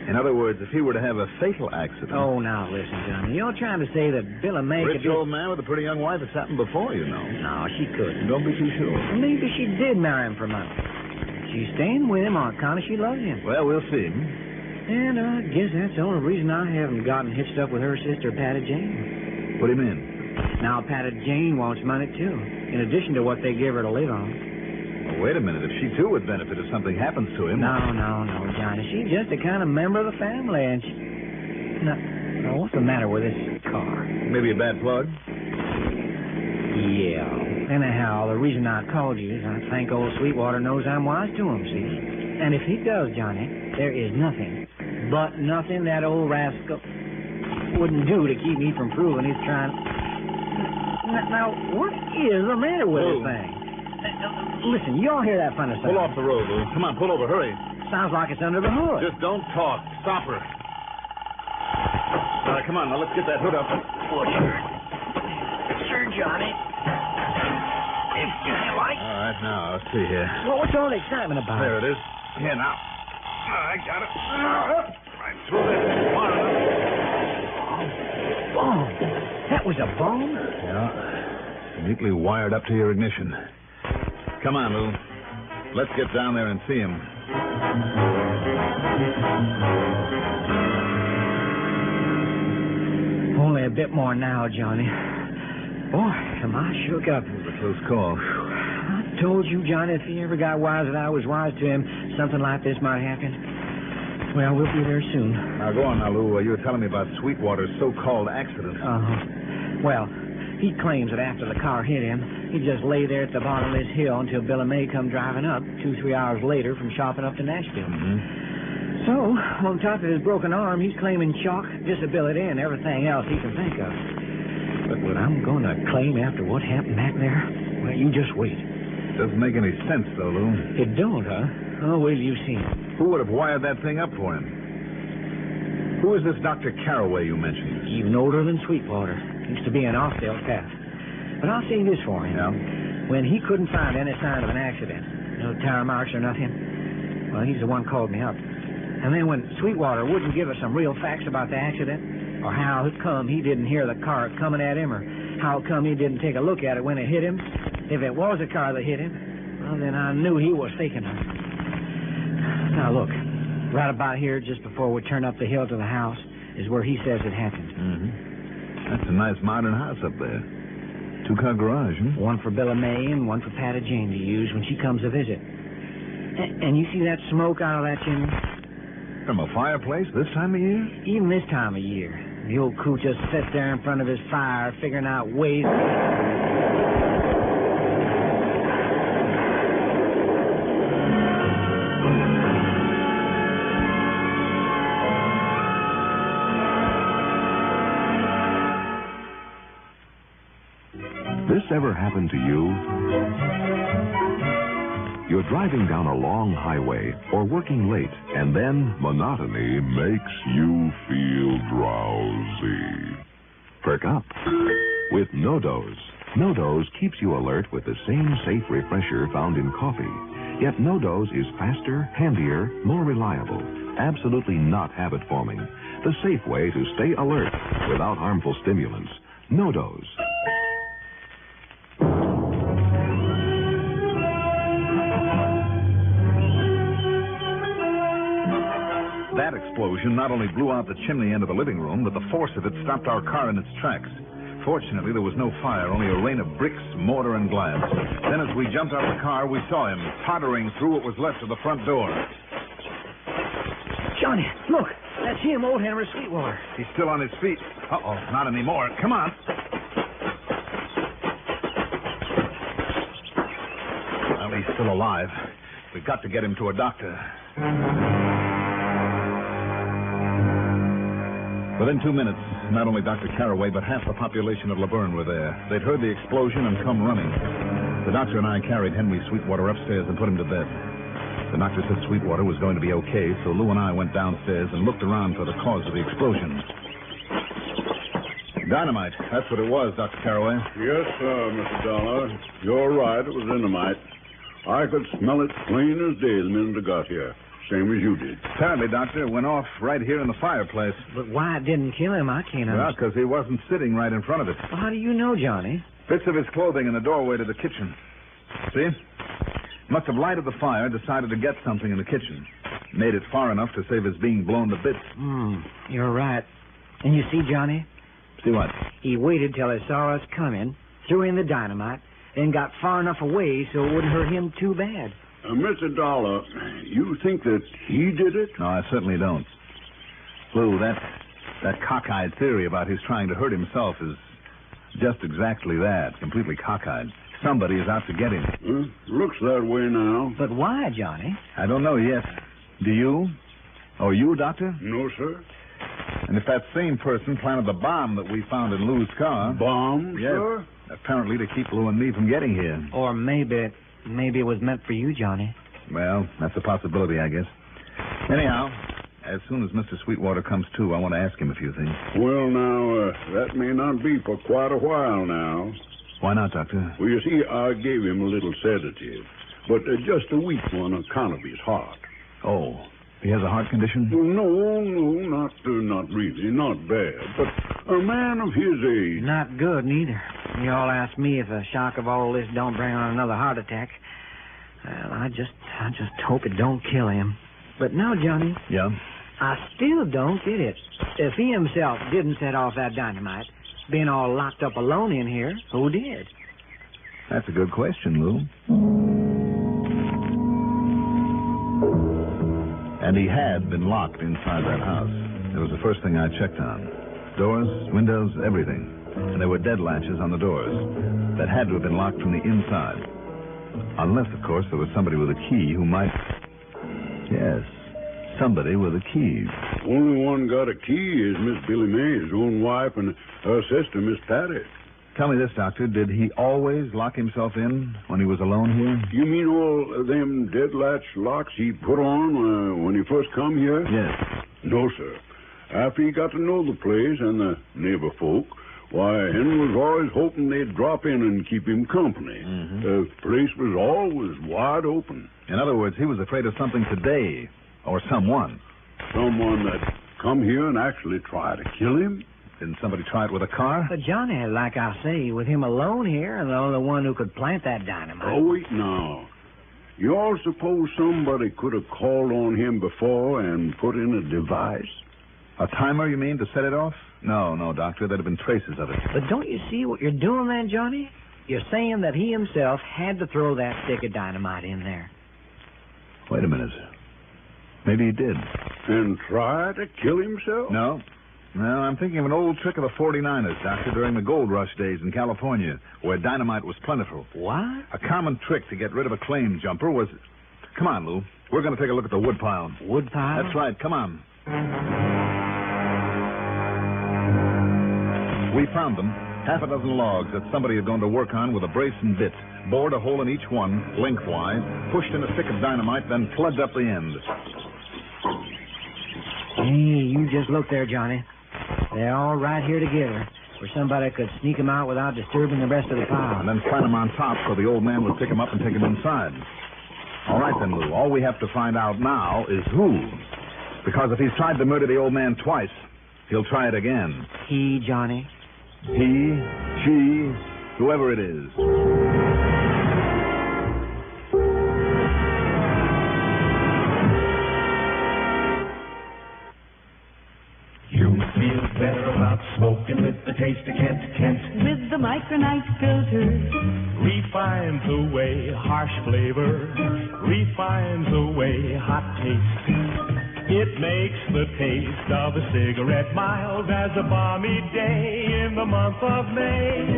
In other words, if he were to have a fatal accident... Oh, now, listen, Johnny. You're trying to say that Bill and May Rich could be... old man with a pretty young wife. It's happened before, you know. No, she couldn't. Don't be too sure. Maybe she did marry him for money. She's staying with him on account of she loves him. Well, we'll see. And I guess that's the only reason I haven't gotten hitched up with her sister, Padre Jane. What do you mean? Now, Padre Jane wants money, too, in addition to what they give her to live on. Well, wait a minute. If she, too, would benefit if something happens to him... No, Johnny. She's just a kind of member of the family, and she... Now, what's the matter with this car? Maybe a bad plug? Yeah. Anyhow, the reason I called you is I think old Sweetwater knows I'm wise to him, see? And if he does, Johnny, there is nothing that old rascal wouldn't do to keep me from proving he's trying... Now, what is the matter with this thing? Listen, you all hear that funny sound? Pull off the road, Lou. Come on, pull over. Hurry. Sounds like it's under the hood. Just don't talk. Stop her. All right, come on. Now, let's get that hood up. Oh, sure, Johnny. If you like. All right, now, let's see here. Well, what's all the excitement about? There it is. Here, now. I got it. Right through this bar. Bomb. That was a bomb? Yeah. Neatly wired up to your ignition. Come on, Lou. Let's get down there and see him. Only a bit more now, Johnny. Boy, am I shook up. It was a close call. I told you, Johnny, if he ever got wise that I was wise to him, something like this might happen. Well, we'll be there soon. Now, go on now, Lou. You were telling me about Sweetwater's so-called accident. Uh-huh. Well, he claims that after the car hit him, he just lay there at the bottom of this hill until Bill and May come driving up 2-3 hours later from shopping up to Nashville. So, on top of his broken arm, he's claiming shock, disability, and everything else he can think of. But what I'm going to claim after what happened back there, well, you just wait. Doesn't make any sense, though, Lou. It don't, huh? Oh, well, you see. Who would have wired that thing up for him? Who is this Dr. Carraway you mentioned? Even older than Sweetwater. Used to be an Austell staff. But I'll say this for him. Yeah? When he couldn't find any sign of an accident, no tire marks or nothing, well, he's the one called me up. And then when Sweetwater wouldn't give us some real facts about the accident, or how it come he didn't hear the car coming at him, or how it come he didn't take a look at it when it hit him, if it was a car that hit him, well, then I knew he was faking us. Now, look, right about here, just before we turn up the hill to the house, is where he says it happened. Mm-hmm. That's a nice modern house up there. Two-car garage, huh? One for Billa May and one for Padre Jane to use when she comes to visit. And you see that smoke out of that chimney? From a fireplace this time of year? Even this time of year. The old coot just sits there in front of his fire, figuring out ways... This ever happened to you? You're driving down a long highway or working late, and then monotony makes you feel drowsy. Perk up with No-Dose. No-Dose keeps you alert with the same safe refresher found in coffee. Yet No-Dose is faster, handier, more reliable. Absolutely not habit-forming. The safe way to stay alert without harmful stimulants. No-Dose. That explosion not only blew out the chimney end of the living room, but the force of it stopped our car in its tracks. Fortunately, there was no fire, only a rain of bricks, mortar, and glass. Then as we jumped out of the car, we saw him tottering through what was left of the front door. Johnny, look. That's him, old Henry Sweetwater. He's still on his feet. Uh-oh, not anymore. Come on. Well, he's still alive. We've got to get him to a doctor. Within 2 minutes, not only Dr. Carraway, but half the population of Laverne were there. They'd heard the explosion and come running. The doctor and I carried Henry Sweetwater upstairs and put him to bed. The doctor said Sweetwater was going to be okay, so Lou and I went downstairs and looked around for the cause of the explosion. Dynamite, that's what it was, Dr. Carraway. Yes, sir, Mr. Dollar. You're right, it was dynamite. I could smell it plain as day the minute I got here. Same as you did. Apparently, Doctor, it went off right here in the fireplace. But why it didn't kill him, I can't understand. Well, because he wasn't sitting right in front of it. Well, how do you know, Johnny? Bits of his clothing in the doorway to the kitchen. See? Must have lighted the fire, decided to get something in the kitchen. Made it far enough to save his being blown to bits. You're right. And you see, Johnny? See what? He waited till he saw us coming, threw in the dynamite, then got far enough away so it wouldn't hurt him too bad. Mr. Dollar, you think that he did it? No, I certainly don't. Lou, that cockeyed theory about his trying to hurt himself is just exactly that, completely cockeyed. Somebody is out to get him. Looks that way now. But why, Johnny? I don't know yet. Do you? Oh, you, Doctor? No, sir. And if that same person planted the bomb that we found in Lou's car... Bomb, yes, sir? Apparently to keep Lou and me from getting here. Or maybe it was meant for you, Johnny. Well, that's a possibility, I guess. Anyhow, as soon as Mr. Sweetwater comes to, I want to ask him a few things. Well, now, that may not be for quite a while now. Why not, Doctor? Well, you see, I gave him a little sedative, but just a weak one on account of his heart. Oh, he has a heart condition? No, not really, not bad, but a man of his age. Not good, neither. You all ask me if the shock of all this don't bring on another heart attack. Well, I just hope it don't kill him. But now, Johnny. Yeah? I still don't get it. If he himself didn't set off that dynamite, being all locked up alone in here, who did? That's a good question, Lou. And he had been locked inside that house. It was the first thing I checked on. Doors, windows, everything. And there were dead latches on the doors that had to have been locked from the inside. Unless, of course, there was somebody with a key who might... Yes, somebody with a key. Only one got a key is Miss Billy May, his own wife, and her sister, Miss Padre. Tell me this, Doctor. Did he always lock himself in when he was alone here? You mean all them dead latch locks he put on when he first come here? Yes. No, sir. After he got to know the place and the neighbor folk, why, Henry was always hoping they'd drop in and keep him company. Mm-hmm. The place was always wide open. In other words, he was afraid of something today, or someone. Someone that come here and actually try to kill him? Didn't somebody try it with a car? But Johnny, like I say, with him alone here and the only one who could plant that dynamite. Oh, wait now. You all suppose somebody could have called on him before and put in a device? A timer, you mean, to set it off? No, Doctor. There'd have been traces of it. But don't you see what you're doing there, Johnny? You're saying that he himself had to throw that stick of dynamite in there. Wait a minute. Maybe he did. And try to kill himself? No, I'm thinking of an old trick of the 49ers, Doctor, during the gold rush days in California, where dynamite was plentiful. What? A common trick to get rid of a claim jumper was... Come on, Lou. We're going to take a look at the woodpile. Woodpile? That's right. Come on. We found them. Half a dozen logs that somebody had gone to work on with a brace and bit, bored a hole in each one, lengthwise, pushed in a stick of dynamite, then plugged up the end. Hey, you just look there, Johnny. They're all right here together, where somebody could sneak them out without disturbing the rest of the pile. And then plant them on top so the old man would pick them up and take them inside. All right, then, Lou. All we have to find out now is who. Because if he's tried to murder the old man twice, he'll try it again. He, Johnny? He, she, whoever it is. You feel better about smoking with the taste of Kent. With the micronite filter. Refines away harsh flavor. Refines away hot taste. It makes the taste of a cigarette mild as a balmy day in the month of May.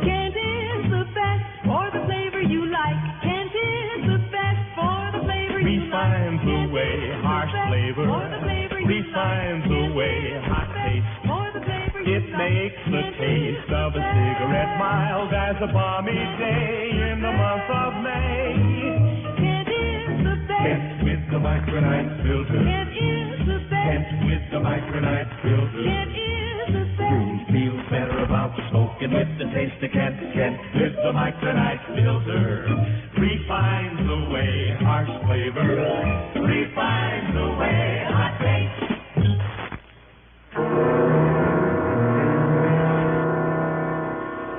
Kent is the best for the flavor you like. Kent is the best for the flavor you like. Refines away harsh flavor. Refines away hot taste. It makes the taste of a cigarette mild as a balmy day in the month of May. Kent is the best. Kent with the micronite filter. Kent is the best. Kent with the micronite filter. Kent is the best. You feel better about smoking with the taste of Kent. Kent with the micronite filter. Refines away harsh flavor. Refines away hot taste.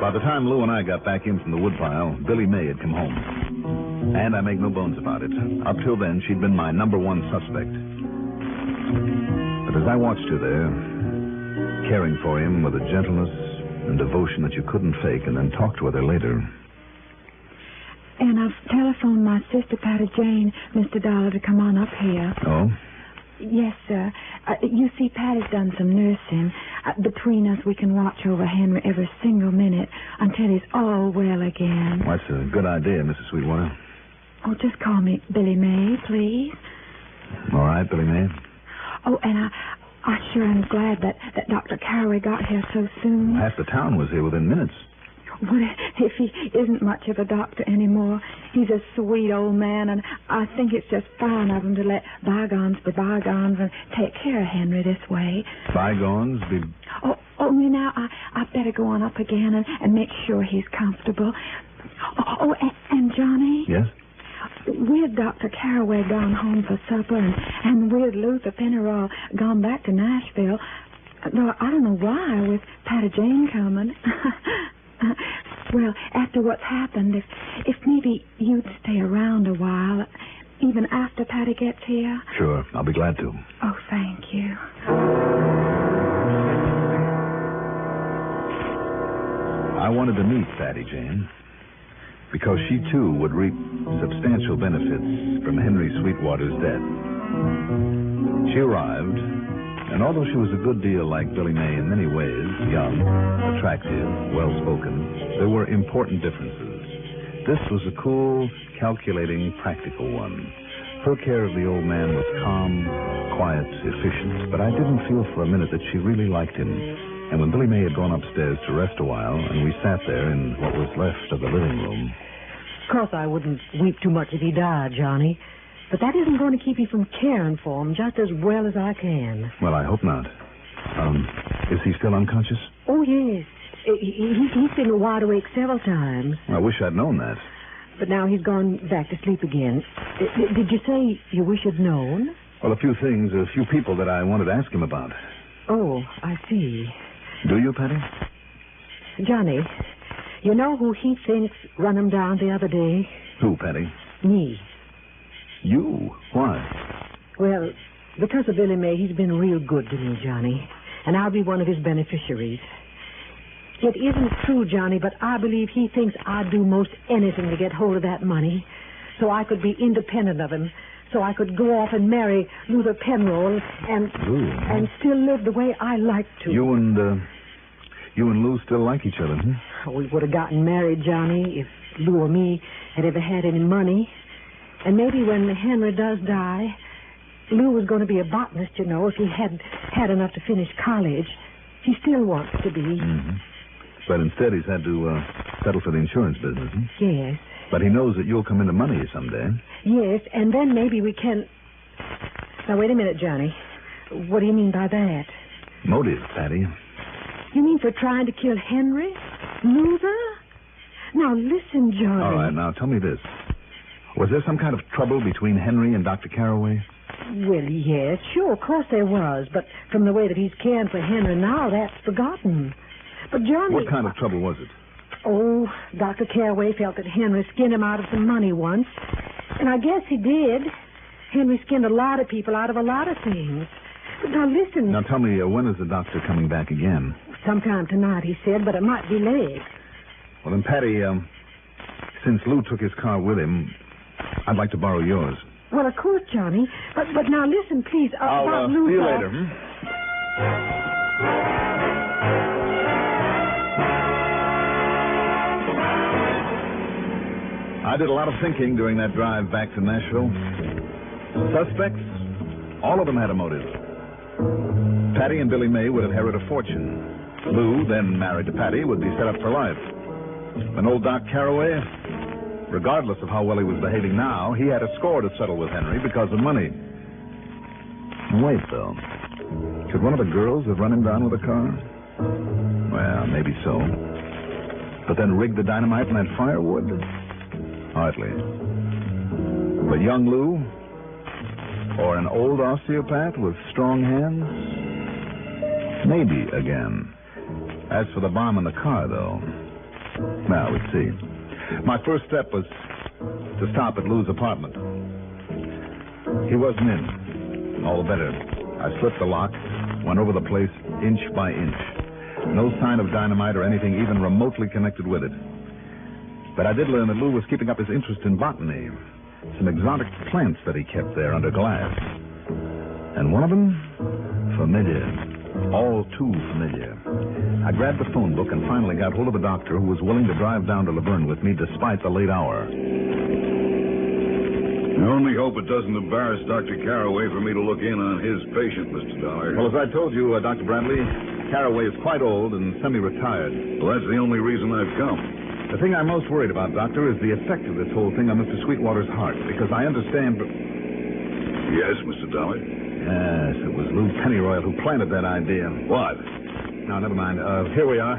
By the time Lou and I got back in from the woodpile, Billy May had come home. And I make no bones about it. Up till then, she'd been my number one suspect. But as I watched her there, caring for him with a gentleness and devotion that you couldn't fake, and then talked with her later. And I've telephoned my sister, Padre Jane, Mr. Dollar, to come on up here. Oh? Yes, sir. You see, Patty's done some nursing. Between us, we can watch over Henry every single minute until he's all well again. Well, that's a good idea, Mrs. Sweetwater. Oh, just call me Billy May, please. All right, Billy May. Oh, and I sure am glad that Dr. Carraway got here so soon. Half the town was here within minutes. Well, if he isn't much of a doctor anymore, he's a sweet old man, and I think it's just fine of him to let bygones be bygones and take care of Henry this way. Bygones be... Only now I better go on up again and make sure he's comfortable. Oh, and Johnny? Yes? With Dr. Carraway gone home for supper, and with Luther Pennerall gone back to Nashville, though I don't know why, with Padre Jane coming... Well, after what's happened, if maybe you'd stay around a while, even after Patty gets here. Sure, I'll be glad to. Oh, thank you. I wanted to meet Patty Jane because she, too, would reap substantial benefits from Henry Sweetwater's death. She arrived, and although she was a good deal like Billy May in many ways, young, attractive, well-spoken, there were important differences. This was a cool, calculating, practical one. Her care of the old man was calm, quiet, efficient, but I didn't feel for a minute that she really liked him. And when Billy May had gone upstairs to rest a while, and we sat there in what was left of the living room... Of course, I wouldn't weep too much if he died, Johnny. But that isn't going to keep me from caring for him just as well as I can. Well, I hope not. Is he still unconscious? Oh, yes. He's been wide awake several times. I wish I'd known that. But now he's gone back to sleep again. Did you say you wish you'd known? Well, a few people that I wanted to ask him about. Oh, I see. Do you, Patty? Johnny, you know who he thinks run him down the other day? Who, Patty? Me. You? Why? Well, Because of Billy May, he's been real good to me, Johnny. And I'll be one of his beneficiaries. It isn't true, Johnny, but I believe he thinks I'd do most anything to get hold of that money so I could be independent of him, so I could go off and marry Luther Penrose and still live the way I like to. You and Lou still like each other, huh? We would have gotten married, Johnny, if Lou or me had ever had any money. And maybe when Henry does die, Lou was going to be a botanist, you know, if he hadn't had enough to finish college. He still wants to be. Mm-hmm. But instead he's had to settle for the insurance business, huh? Yes. But he knows that you'll come into money someday. Yes, and then maybe we can... Now, wait a minute, Johnny. What do you mean by that? Motive, Patty. You mean for trying to kill Henry? Luther? Now, listen, Johnny. All right, now, tell me this. Was there some kind of trouble between Henry and Dr. Carraway? Well, yes, sure, of course there was. But from the way that he's caring for Henry now, that's forgotten. But, Johnny... What kind of trouble was it? Oh, Dr. Carraway felt that Henry skinned him out of some money once. And I guess he did. Henry skinned a lot of people out of a lot of things. But now, listen... Now, tell me, when is the doctor coming back again? Sometime tonight, he said, but it might be late. Well, then, Patty, since Lou took his car with him, I'd like to borrow yours. Well, of course, Johnny. But now, listen, please. I'll see you later, I did a lot of thinking during that drive back to Nashville. Suspects, all of them had a motive. Patty and Billy May would inherit a fortune. Lou, then married to Patty, would be set up for life. And old Doc Carraway, regardless of how well he was behaving now, he had a score to settle with Henry because of money. Wait, though. Could one of the girls have run him down with a car? Well, maybe so. But then rig the dynamite in that firewood? Hardly. But young Lou? Or an old osteopath with strong hands? Maybe again. As for the bomb in the car, though, well, let's see. My first step was to stop at Lou's apartment. He wasn't in. All the better. I slipped the lock, went over the place inch by inch. No sign of dynamite or anything even remotely connected with it. But I did learn that Lou was keeping up his interest in botany. Some exotic plants that he kept there under glass. And one of them, familiar. All too familiar. I grabbed the phone book and finally got hold of a doctor who was willing to drive down to Laverne with me despite the late hour. I only hope it doesn't embarrass Dr. Carraway for me to look in on his patient, Mr. Dollar. Well, as I told you, Dr. Bradley, Carraway is quite old and semi-retired. Well, that's the only reason I've come. The thing I'm most worried about, Doctor, is the effect of this whole thing on Mr. Sweetwater's heart, because I understand... Yes, Mr. Dollar? Yes, it was Lou Pennyroyal who planted that idea. What? No, never mind. Here we are.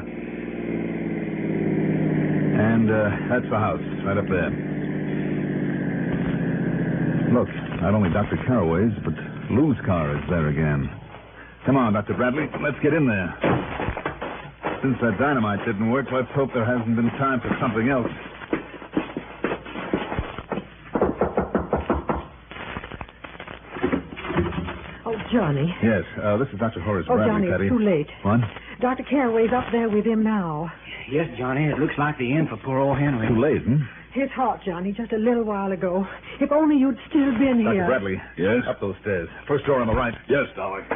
And that's the house, right up there. Look, not only Dr. Carraway's, but Lou's car is there again. Come on, Dr. Bradley, let's get in there. Since that dynamite didn't work, let's hope there hasn't been time for something else. Oh, Johnny. Yes, this is Dr. Horace Oh, Bradley, Johnny, Patty. it's too late. What? Dr. Carraway's up there with him now. Yes, Johnny, it looks like the end for poor old Henry. Too late, hmm? His heart, Johnny, just a little while ago. If only you'd still been here. Dr. Bradley. Yes? Up those stairs. First door on the right. Yes, Dollar.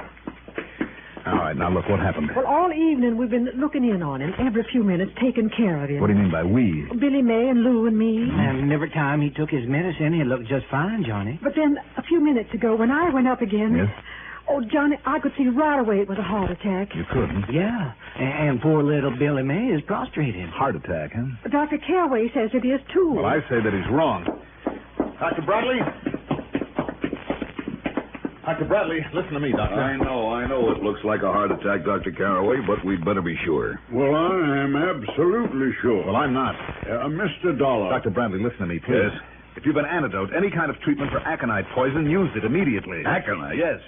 All right, now look, what happened? Well, all evening we've been looking in on him, every few minutes, taking care of him. What do you mean by we? Billy May and Lou and me. And every time he took his medicine, he looked just fine, Johnny. But then, a few minutes ago, when I went up again... Yes? Oh, Johnny, I could see right away it was a heart attack. You couldn't? Yeah, and poor little Billy May is prostrated. Heart attack, huh? Dr. Carraway says it is, too. Well, I say that he's wrong. Dr. Bradley? Dr. Bradley, listen to me, Doctor. I know it looks like a heart attack, Dr. Carraway, but we'd better be sure. Well, I am absolutely sure. Well, I'm not. Mr. Dollar. Dr. Bradley, listen to me, please. Yes? If you've an antidote, any kind of treatment for aconite poison, use it immediately. Aconite? Yes.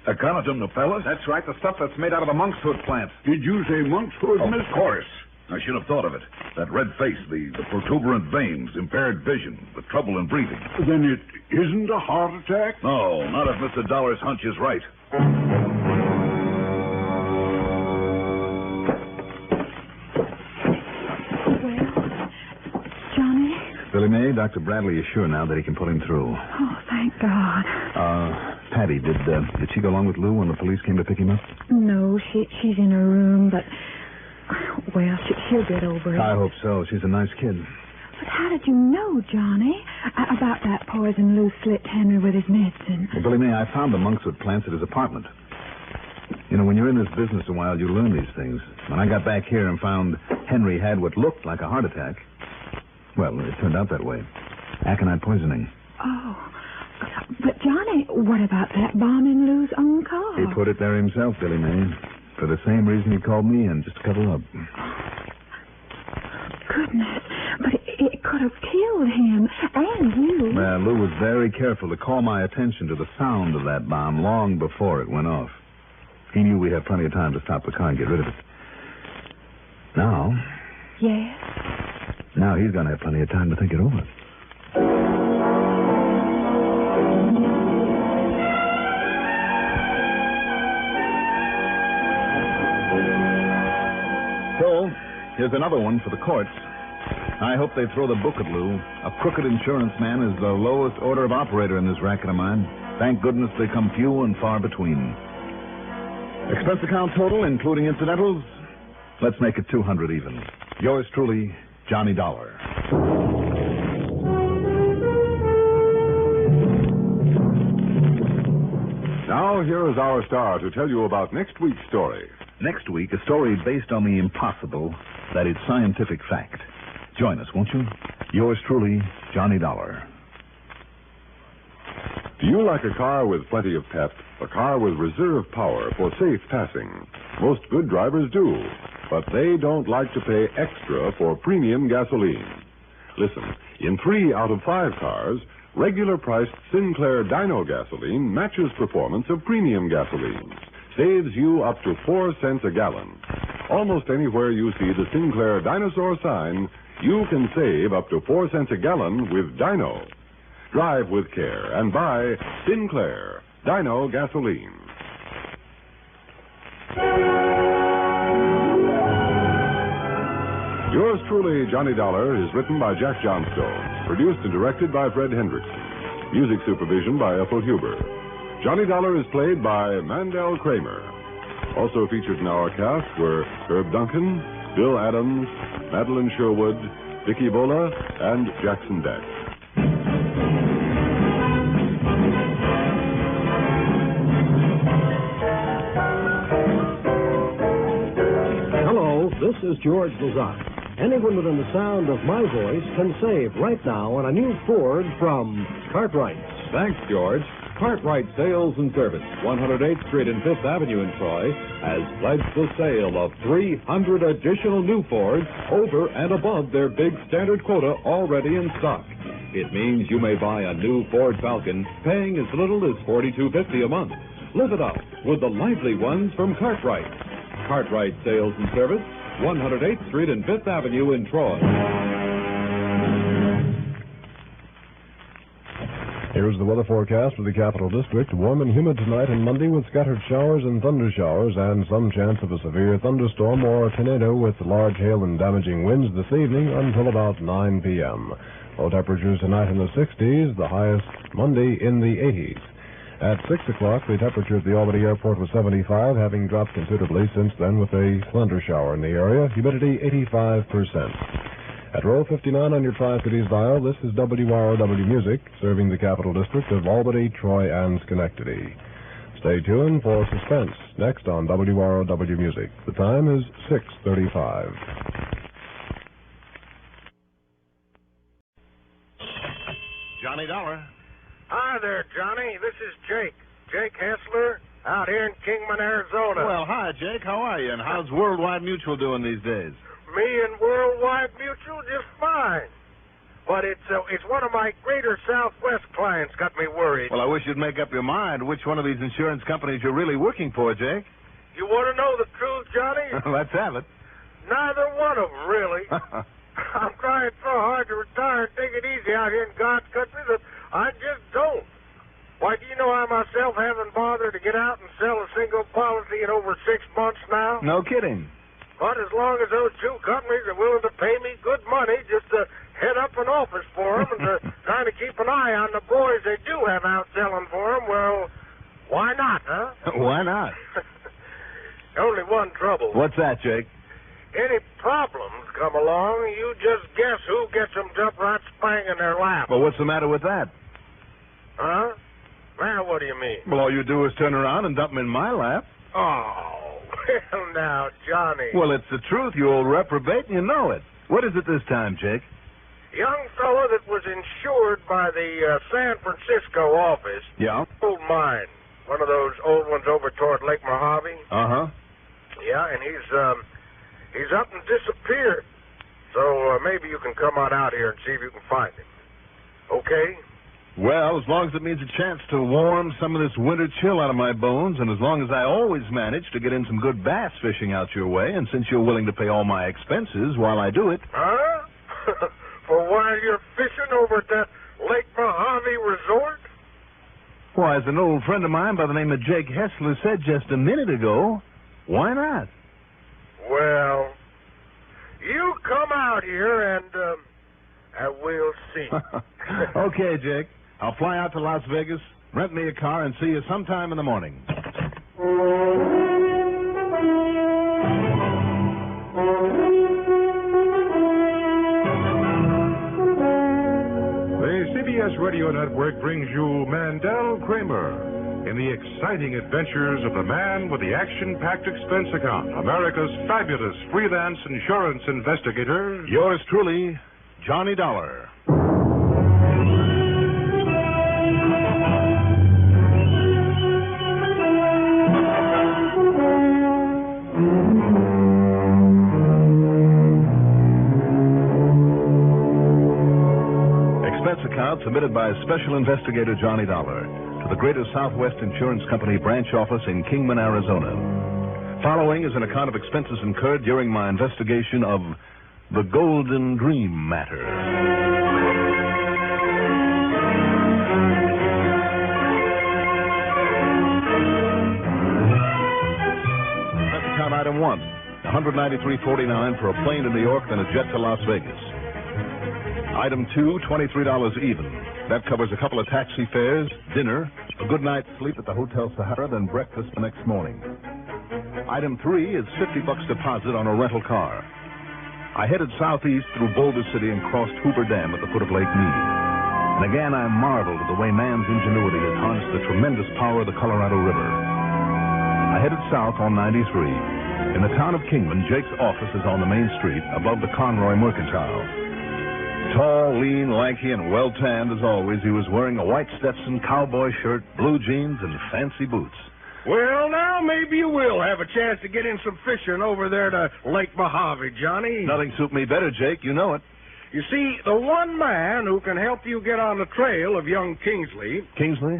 Aconitum napellus? That's right, the stuff that's made out of the monkshood plant. Did you say monkshood? Of course. I should have thought of it. That red face, the protuberant veins, impaired vision, the trouble in breathing. Then it isn't a heart attack? No, not if Mr. Dollar's hunch is right. Johnny? Billy May, Dr. Bradley is sure now that he can pull him through. Oh, thank God. Patty, did she go along with Lou when the police came to pick him up? No, she's in her room, but... Well, she'll get over it. I hope so. She's a nice kid. But how did you know, Johnny, about that poison Lou slipped Henry with his medicine? Well, Billy May, I found the monkshood plants at his apartment. You know, when you're in this business a while, you learn these things. When I got back here and found Henry had what looked like a heart attack, well, it turned out that way. Aconite poisoning. Oh. But, Johnny, what about that bomb in Lou's own car? He put it there himself, Billy May. For the same reason he called me in, just to cover up. Goodness, but it could have killed him and you. Well, Lou was very careful to call my attention to the sound of that bomb long before it went off. He knew we'd have plenty of time to stop the car and get rid of it. Now... Yes? Now he's going to have plenty of time to think it over. So, here's another one for the courts. I hope they throw the book at Lou. A crooked insurance man is the lowest order of operator in this racket of mine. Thank goodness they come few and far between. Expense account total, including incidentals, let's make it 200 even. Yours truly, Johnny Dollar. Now, here is our star to tell you about next week's story. Next week, a story based on the impossible, that is scientific fact. Join us, won't you? Yours truly, Johnny Dollar. Do you like a car with plenty of pep? A car with reserve power for safe passing? Most good drivers do, but they don't like to pay extra for premium gasoline. Listen, in 3 out of 5 cars, regular-priced Sinclair Dino gasoline matches performance of premium gasolines. Saves you up to 4 cents a gallon. Almost anywhere you see the Sinclair Dinosaur sign, you can save up to 4 cents a gallon with Dino. Drive with care and buy Sinclair Dino gasoline. Yours truly, Johnny Dollar, is written by Jack Johnstone, produced and directed by Fred Hendrickson, music supervision by Ethel Huber. Johnny Dollar is played by Mandel Kramer. Also featured in our cast were Herb Duncan, Bill Adams, Madeline Sherwood, Vicky Bola, and Jackson Beck. Hello, this is George Lazat. Anyone within the sound of my voice can save right now on a new Ford from Cartwright. Thanks, George. Cartwright Sales and Service, 108th Street and 5th Avenue in Troy, has pledged the sale of 300 additional new Fords over and above their big standard quota already in stock. It means you may buy a new Ford Falcon paying as little as $42.50 a month. Live it up with the lively ones from Cartwright. Cartwright Sales and Service, 108th Street and 5th Avenue in Troy. Here's the weather forecast for the Capital District. Warm and humid tonight and Monday with scattered showers and thunder showers and some chance of a severe thunderstorm or tornado with large hail and damaging winds this evening until about 9 p.m. Low temperatures tonight in the 60s, the highest Monday in the 80s. At 6 o'clock, the temperature at the Albany Airport was 75, having dropped considerably since then with a slender shower in the area. Humidity 85%. At row 59 on your Tri-Cities dial, this is WROW Music, serving the Capital District of Albany, Troy, and Schenectady. Stay tuned for Suspense, next on WROW Music. The time is 6:35. Johnny Dollar. Hi there, Johnny. This is Jake Hessler, out here in Kingman, Arizona. Well, hi, Jake. How are you? And how's Worldwide Mutual doing these days? Me and Worldwide Mutual just fine. But it's one of my greater Southwest clients got me worried. Well, I wish you'd make up your mind which one of these insurance companies you're really working for, Jake. You want to know the truth, Johnny? Let's have it. Neither one of them, really. I'm trying so hard to retire and take it easy out here in God's country that I just don't. Why, do you know I myself haven't bothered to get out and sell a single policy in over 6 months now? No kidding. But as long as those two companies are willing to pay me good money just to head up an office for them and to kind of keep an eye on the boys they do have out selling for them, well, why not, huh? Why not? Only one trouble. What's that, Jake? Any problems come along, you just guess who gets them dumped right spang in their lap. Well, what's the matter with that? Huh? Well, what do you mean? Well, all you do is turn around and dump them in my lap. Oh, well, now, Johnny. Well, it's the truth, you old reprobate, and you know it. What is it this time, Jake? Young fellow that was insured by the San Francisco office. Yeah? Old mine. One of those old ones over toward Lake Mojave. Uh-huh. Yeah, and he's up and disappeared. So maybe you can come on out here and see if you can find him. Okay? Well, as long as it means a chance to warm some of this winter chill out of my bones, and as long as I always manage to get in some good bass fishing out your way, and since you're willing to pay all my expenses while I do it... Huh? For while you're fishing over at that Lake Mojave resort? Why, as an old friend of mine by the name of Jake Hessler said just a minute ago, why not? Well, you come out here and we'll see. Okay, Jake. I'll fly out to Las Vegas, rent me a car, and see you sometime in the morning. The CBS Radio Network brings you Mandel Kramer in the exciting adventures of the man with the action-packed expense account, America's fabulous freelance insurance investigator. Yours truly, Johnny Dollar. Expense account submitted by Special Investigator Johnny Dollar to the Greater Southwest Insurance Company branch office in Kingman, Arizona. Following is an account of expenses incurred during my investigation of the Golden Dream matter. Expense account item 1, $193.49 for a plane to New York, then a jet to Las Vegas. Item 2, $23 even. That covers a couple of taxi fares, dinner, a good night's sleep at the Hotel Sahara, then breakfast the next morning. Item 3 is $50 deposit on a rental car. I headed southeast through Boulder City and crossed Hoover Dam at the foot of Lake Mead. And again, I marveled at the way man's ingenuity has harnessed the tremendous power of the Colorado River. I headed south on 93. In the town of Kingman, Jake's office is on the main street above the Conroy Mercantile. Tall, lean, lanky, and well-tanned as always, he was wearing a white Stetson cowboy shirt, blue jeans, and fancy boots. Well, now, maybe you will have a chance to get in some fishing over there to Lake Mojave, Johnny. Nothing suit me better, Jake. You know it. You see, the one man who can help you get on the trail of young Kingsley... Kingsley?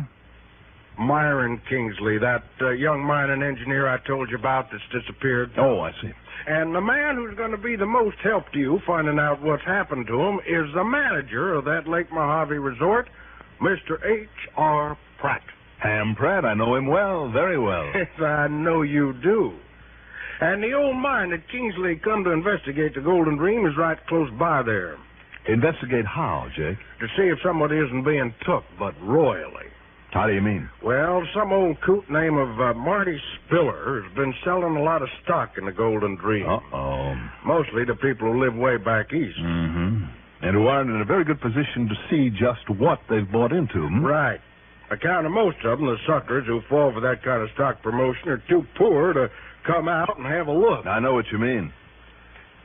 Myron Kingsley, that young mining engineer I told you about that's disappeared. Oh, I see. And the man who's going to be the most help to you finding out what's happened to him is the manager of that Lake Mojave resort, Mr. H.R. Pratt. Ham Pratt, I know him well, very well. Yes, I know you do. And the old mine that Kingsley come to investigate the Golden Dream is right close by there. Investigate how, Jake? To see if somebody isn't being took, but royally. How do you mean? Well, some old coot name of Marty Spiller has been selling a lot of stock in the Golden Dream. Uh-oh. Mostly to people who live way back east. Mm-hmm. And who aren't in a very good position to see just what they've bought into. Right. Account of most of them, the suckers who fall for that kind of stock promotion, are too poor to come out and have a look. I know what you mean.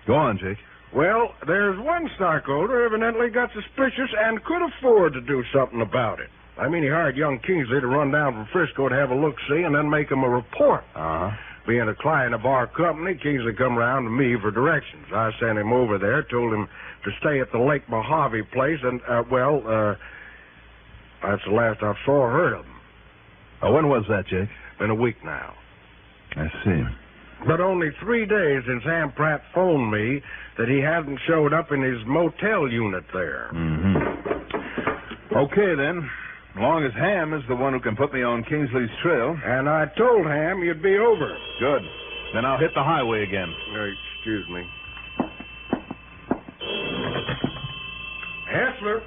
Go on, Jake. Well, there's one stockholder evidently got suspicious and could afford to do something about it. I mean, he hired young Kingsley to run down from Frisco to have a look-see and then make him a report. Uh-huh. Being a client of our company, Kingsley come around to me for directions. I sent him over there, told him to stay at the Lake Mojave place, and, that's the last I saw or heard of him. When was that, Jake? Been a week now. I see. But only 3 days since Ham Pratt phoned me that he hadn't showed up in his motel unit there. Mm-hmm. Okay, then. As long as Ham is the one who can put me on Kingsley's trail. And I told Ham you'd be over. Good. Then I'll hit the highway again. Excuse me. Hessler?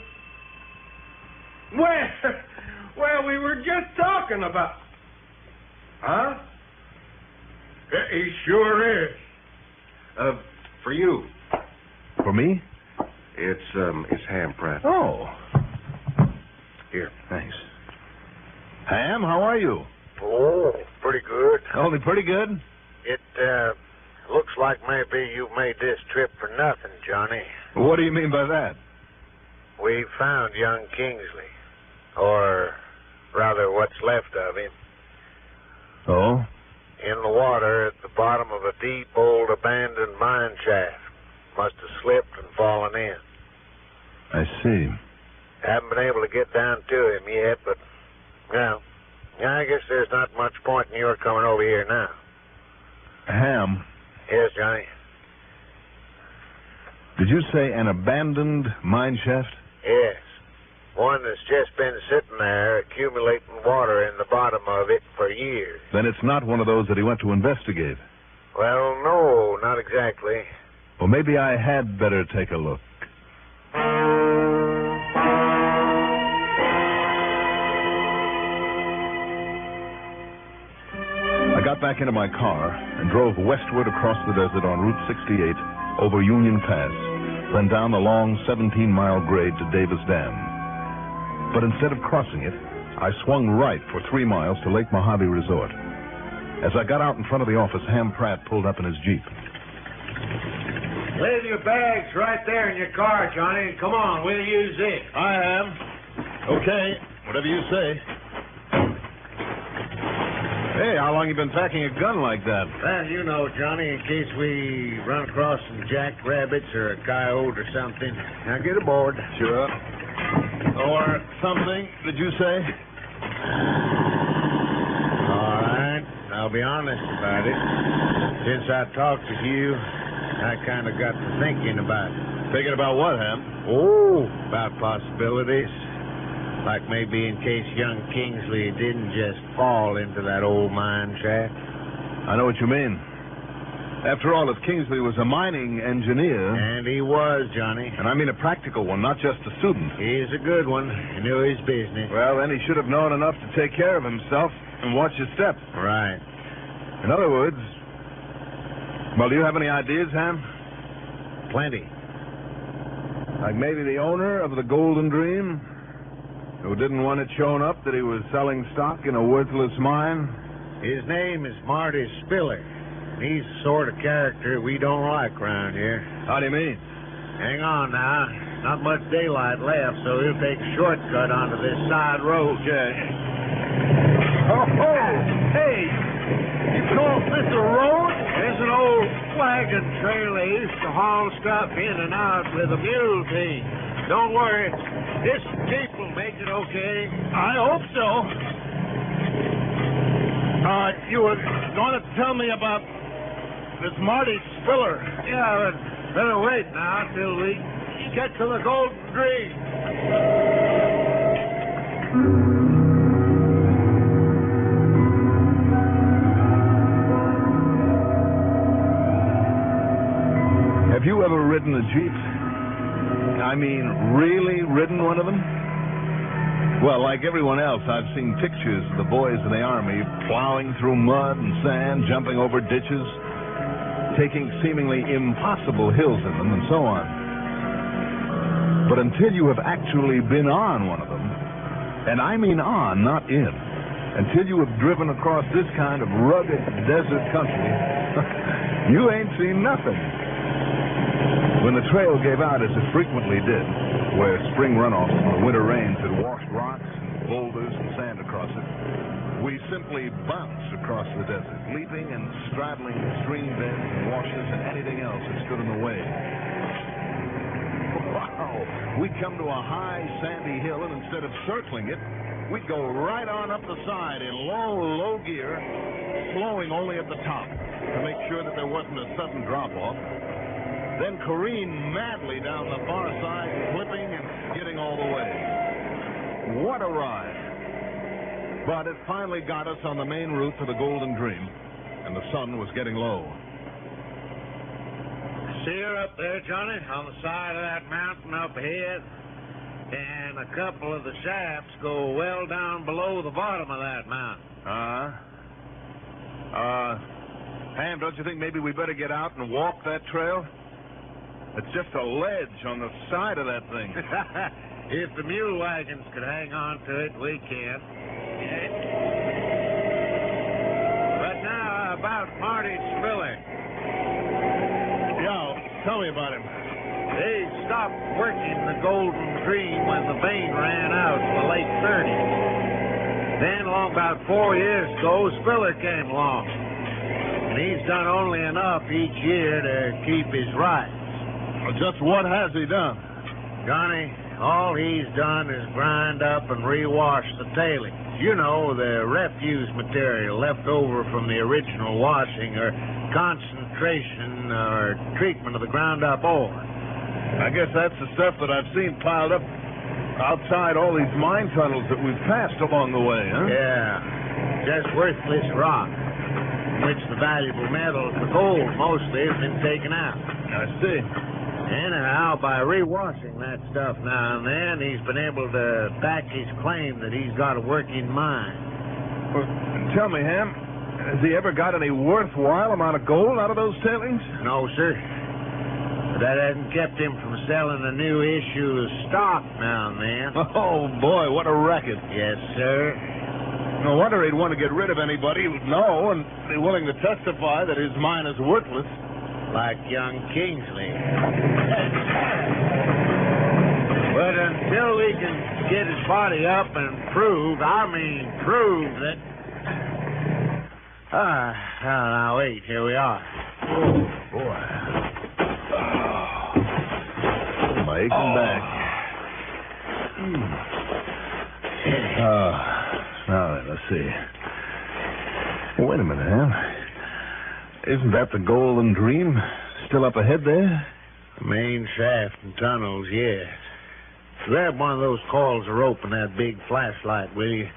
Well, we were just talking about... Huh? He sure is. For you. For me? It's Ham Pratt. Oh. Here. Thanks. Ham, how are you? Oh, pretty good. Only pretty good? It, looks like maybe you made this trip for nothing, Johnny. What do you mean by that? We found young Kingsley. Or, rather, what's left of him. Oh? In the water at the bottom of a deep, old, abandoned mine shaft. Must have slipped and fallen in. I see. Haven't been able to get down to him yet, but, well, I guess there's not much point in your coming over here now. Ham. Yes, Johnny? Did you say an abandoned mine shaft? Yes. One that's just been sitting there accumulating water in the bottom of it for years. Then it's not one of those that he went to investigate. Well, no, not exactly. Well, maybe I had better take a look. I got back into my car and drove westward across the desert on Route 68 over Union Pass, then down the long 17-mile grade to Davis Dam. But instead of crossing it, I swung right for 3 miles to Lake Mojave Resort. As I got out in front of the office, Ham Pratt pulled up in his Jeep. Leave your bags right there in your car, Johnny. Come on, we'll use it. I am. Okay, whatever you say. Hey, how long you been packing a gun like that? Well, you know, Johnny, in case we run across some jackrabbits or a coyote or something. Now get aboard. Sure. Or something, did you say? All right. I'll be honest about it. Since I talked to you, I kind of got to thinking about it. Thinking about what, Ham? Oh, about possibilities. Like maybe in case young Kingsley didn't just fall into that old mine shaft. I know what you mean. After all, if Kingsley was a mining engineer... And he was, Johnny. And I mean a practical one, not just a student. He's a good one. He knew his business. Well, then he should have known enough to take care of himself and watch his step. Right. In other words... Well, do you have any ideas, Ham? Plenty. Like maybe the owner of the Golden Dream, who didn't want it shown up that he was selling stock in a worthless mine? His name is Marty Spiller. He's the sort of character we don't like around here. How do you mean? Hang on now. Not much daylight left, so he'll take a shortcut onto this side road. Okay. Oh, hey! You call this a road? It's an old wagon trail they used to haul stuff in and out with a mule team. Don't worry. This Jeep will make it okay. I hope so. You were going to tell me about this Marty Spiller. Yeah, but better wait now till we get to the Golden Dream. Have you ever ridden a Jeep? I mean, really ridden one of them? Well, like everyone else, I've seen pictures of the boys in the Army plowing through mud and sand, jumping over ditches, taking seemingly impossible hills in them, and so on. But until you have actually been on one of them, and I mean on, not in, until you have driven across this kind of rugged desert country, you ain't seen nothing. When the trail gave out, as it frequently did, where spring runoffs from the winter rains had washed rocks and boulders and sand across it, we simply bounced across the desert, leaping and straddling stream beds and washes and anything else that stood in the way. Wow! We'd come to a high, sandy hill, and instead of circling it, we'd go right on up the side in low, low gear, slowing only at the top. to make sure that there wasn't a sudden drop-off, then careened madly down the far side, flipping and skidding all the way. What a ride. But it finally got us on the main route to the Golden Dream, and the sun was getting low. See her up there, Johnny, on the side of that mountain up ahead? And a couple of the shafts go well down below the bottom of that mountain. Ham, don't you think maybe we better get out and walk that trail? It's just a ledge on the side of that thing. If the mule wagons could hang on to it, we can. But now about Marty Spiller. Yeah, tell me about him. They stopped working the Golden Dream when the vein ran out in the late 30s. Then, along about 4 years ago, Spiller came along. And he's done only enough each year to keep his rights. Well, just what has he done? Johnny, all he's done is grind up and rewash the tailings. You know, the refuse material left over from the original washing or concentration or treatment of the ground up ore. I guess that's the stuff that I've seen piled up outside all these mine tunnels that we've passed along the way, huh? Yeah, just worthless rock, in which the valuable metals, the gold mostly, has been taken out. I see. Anyhow, by rewashing that stuff now and then, he's been able to back his claim that he's got a working mine. Well, tell me, Ham, has he ever got any worthwhile amount of gold out of those tailings? No, sir. But that hasn't kept him from selling a new issue of stock now and then. Oh, boy, what a racket. Yes, sir. No wonder he'd want to get rid of anybody who'd know and be willing to testify that his mine is worthless. Like young Kingsley. But until we can get his body up and prove that... now, wait, here we are. Oh, boy. My aching back. Now then, let's see. Wait a minute, Ham. Isn't that the Golden Dream still up ahead there? The main shaft and tunnels, yes. Grab one of those coils of rope and that big flashlight, will you?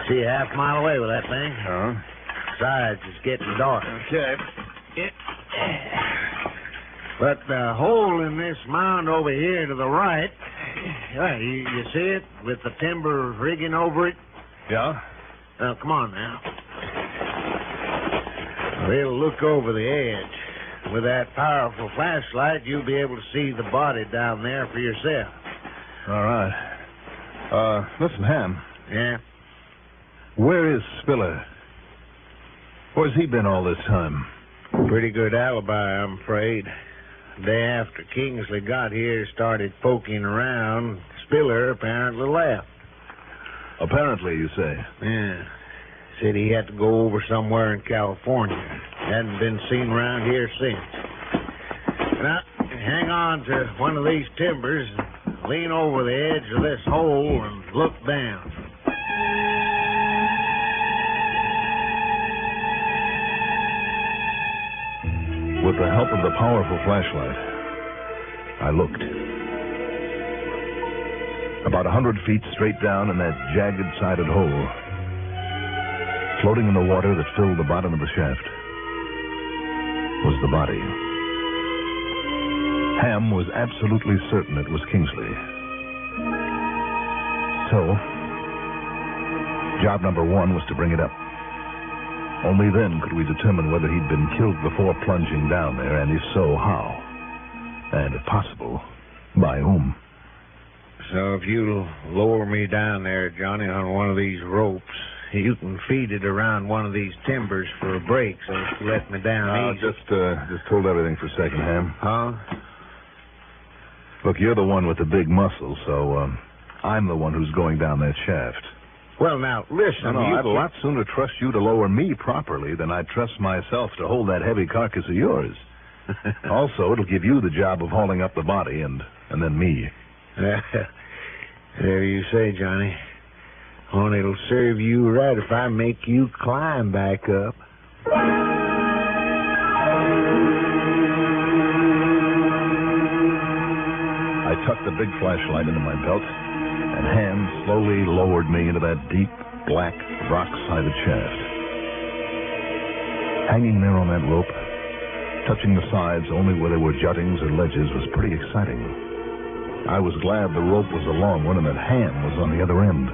See a half mile away with that thing. Besides, it's getting dark. Okay. But the hole in this mound over here to the right, you see it with the timber rigging over it? Yeah? Come on now. We'll look over the edge. With that powerful flashlight, you'll be able to see the body down there for yourself. All right. Listen, Ham. Yeah? Where is Spiller? Where's he been all this time? Pretty good alibi, I'm afraid. The day after Kingsley got here, started poking around, Spiller apparently left. Apparently, you say? Yeah. Said he had to go over somewhere in California. Hadn't been seen around here since. Now, hang on to one of these timbers and lean over the edge of this hole and look down. With the help of the powerful flashlight, I looked. About 100 feet straight down in that jagged-sided hole, floating in the water that filled the bottom of the shaft, was the body. Ham was absolutely certain it was Kingsley. So, job number one was to bring it up. Only then could we determine whether he'd been killed before plunging down there, and if so, how. And, if possible, by whom. So if you'll lower me down there, Johnny, on one of these ropes, you can feed it around one of these timbers for a break, so you let me down easy. Just hold everything for a second, Ham. Huh? Look, you're the one with the big muscles, so I'm the one who's going down that shaft. Well, now, listen. No, I'd a lot sooner trust you to lower me properly than I'd trust myself to hold that heavy carcass of yours. Also, it'll give you the job of hauling up the body, and then me. There you say, Johnny. Only it'll serve you right if I make you climb back up. tucked the big flashlight into my belt, and Ham slowly lowered me into that deep, black, rock-sided shaft. Hanging there on that rope, touching the sides only where there were juttings or ledges, was pretty exciting. I was glad the rope was a long one and that Ham was on the other end.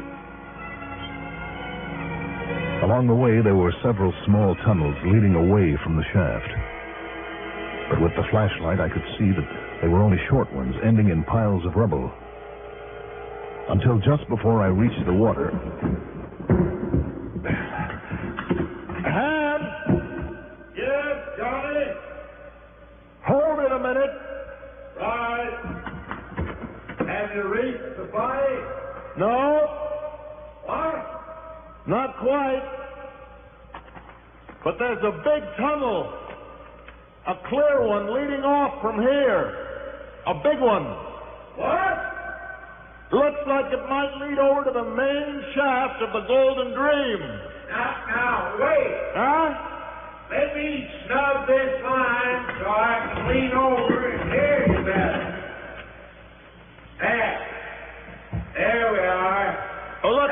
Along the way, there were several small tunnels leading away from the shaft. But with the flashlight, I could see that they were only short ones, ending in piles of rubble. Until just before I reached the water. Ham! Yes, Johnny? Hold it a minute. Right. Have you reached the body? No. What? Not quite. But there's a big tunnel. A clear one leading off from here. A big one. What? Looks like it might lead over to the main shaft of the Golden Dream. Now, wait. Huh? Let me snub this line so I can lean over and hear you better. There we are. Oh, look,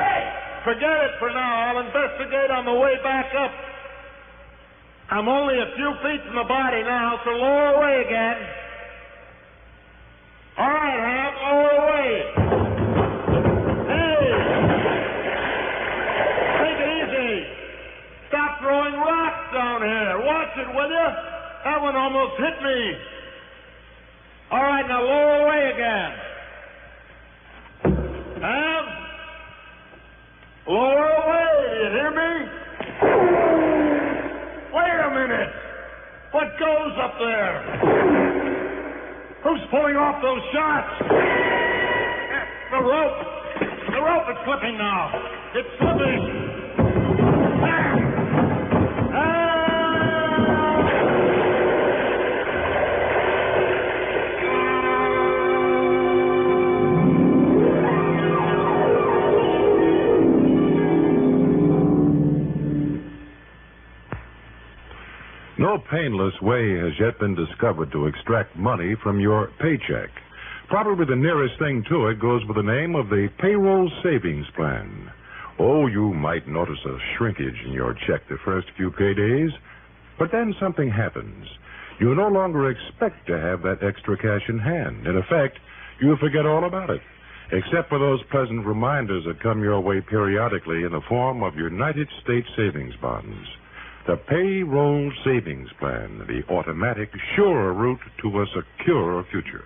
forget it for now. I'll investigate on the way back up. I'm only a few feet from the body now, so lower away again. All right, Ham, lower away. Hey! Take it easy. Stop throwing rocks down here. Watch it, will you? That one almost hit me. All right, now lower away again. Ham? Lower away, do you hear me? Wait a minute! What goes up there? Who's pulling off those shots? The rope! The rope is slipping now. It's slipping. No painless way has yet been discovered to extract money from your paycheck. Probably the nearest thing to it goes with the name of the payroll savings plan. Oh, you might notice a shrinkage in your check the first few paydays, but then something happens. You no longer expect to have that extra cash in hand. In effect, you forget all about it, except for those pleasant reminders that come your way periodically in the form of United States savings bonds. The payroll savings plan, the automatic, sure route to a secure future.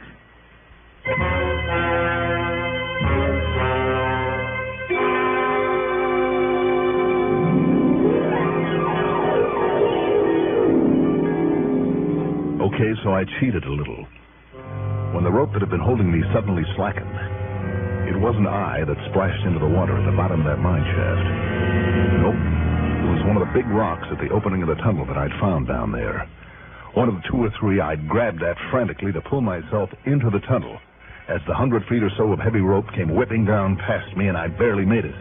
Okay, so I cheated a little. When the rope that had been holding me suddenly slackened, it wasn't I that splashed into the water at the bottom of that mine shaft. Nope. It was one of the big rocks at the opening of the tunnel that I'd found down there. One of the two or three I'd grabbed at frantically to pull myself into the tunnel as the 100 feet or so of heavy rope came whipping down past me and I barely made it.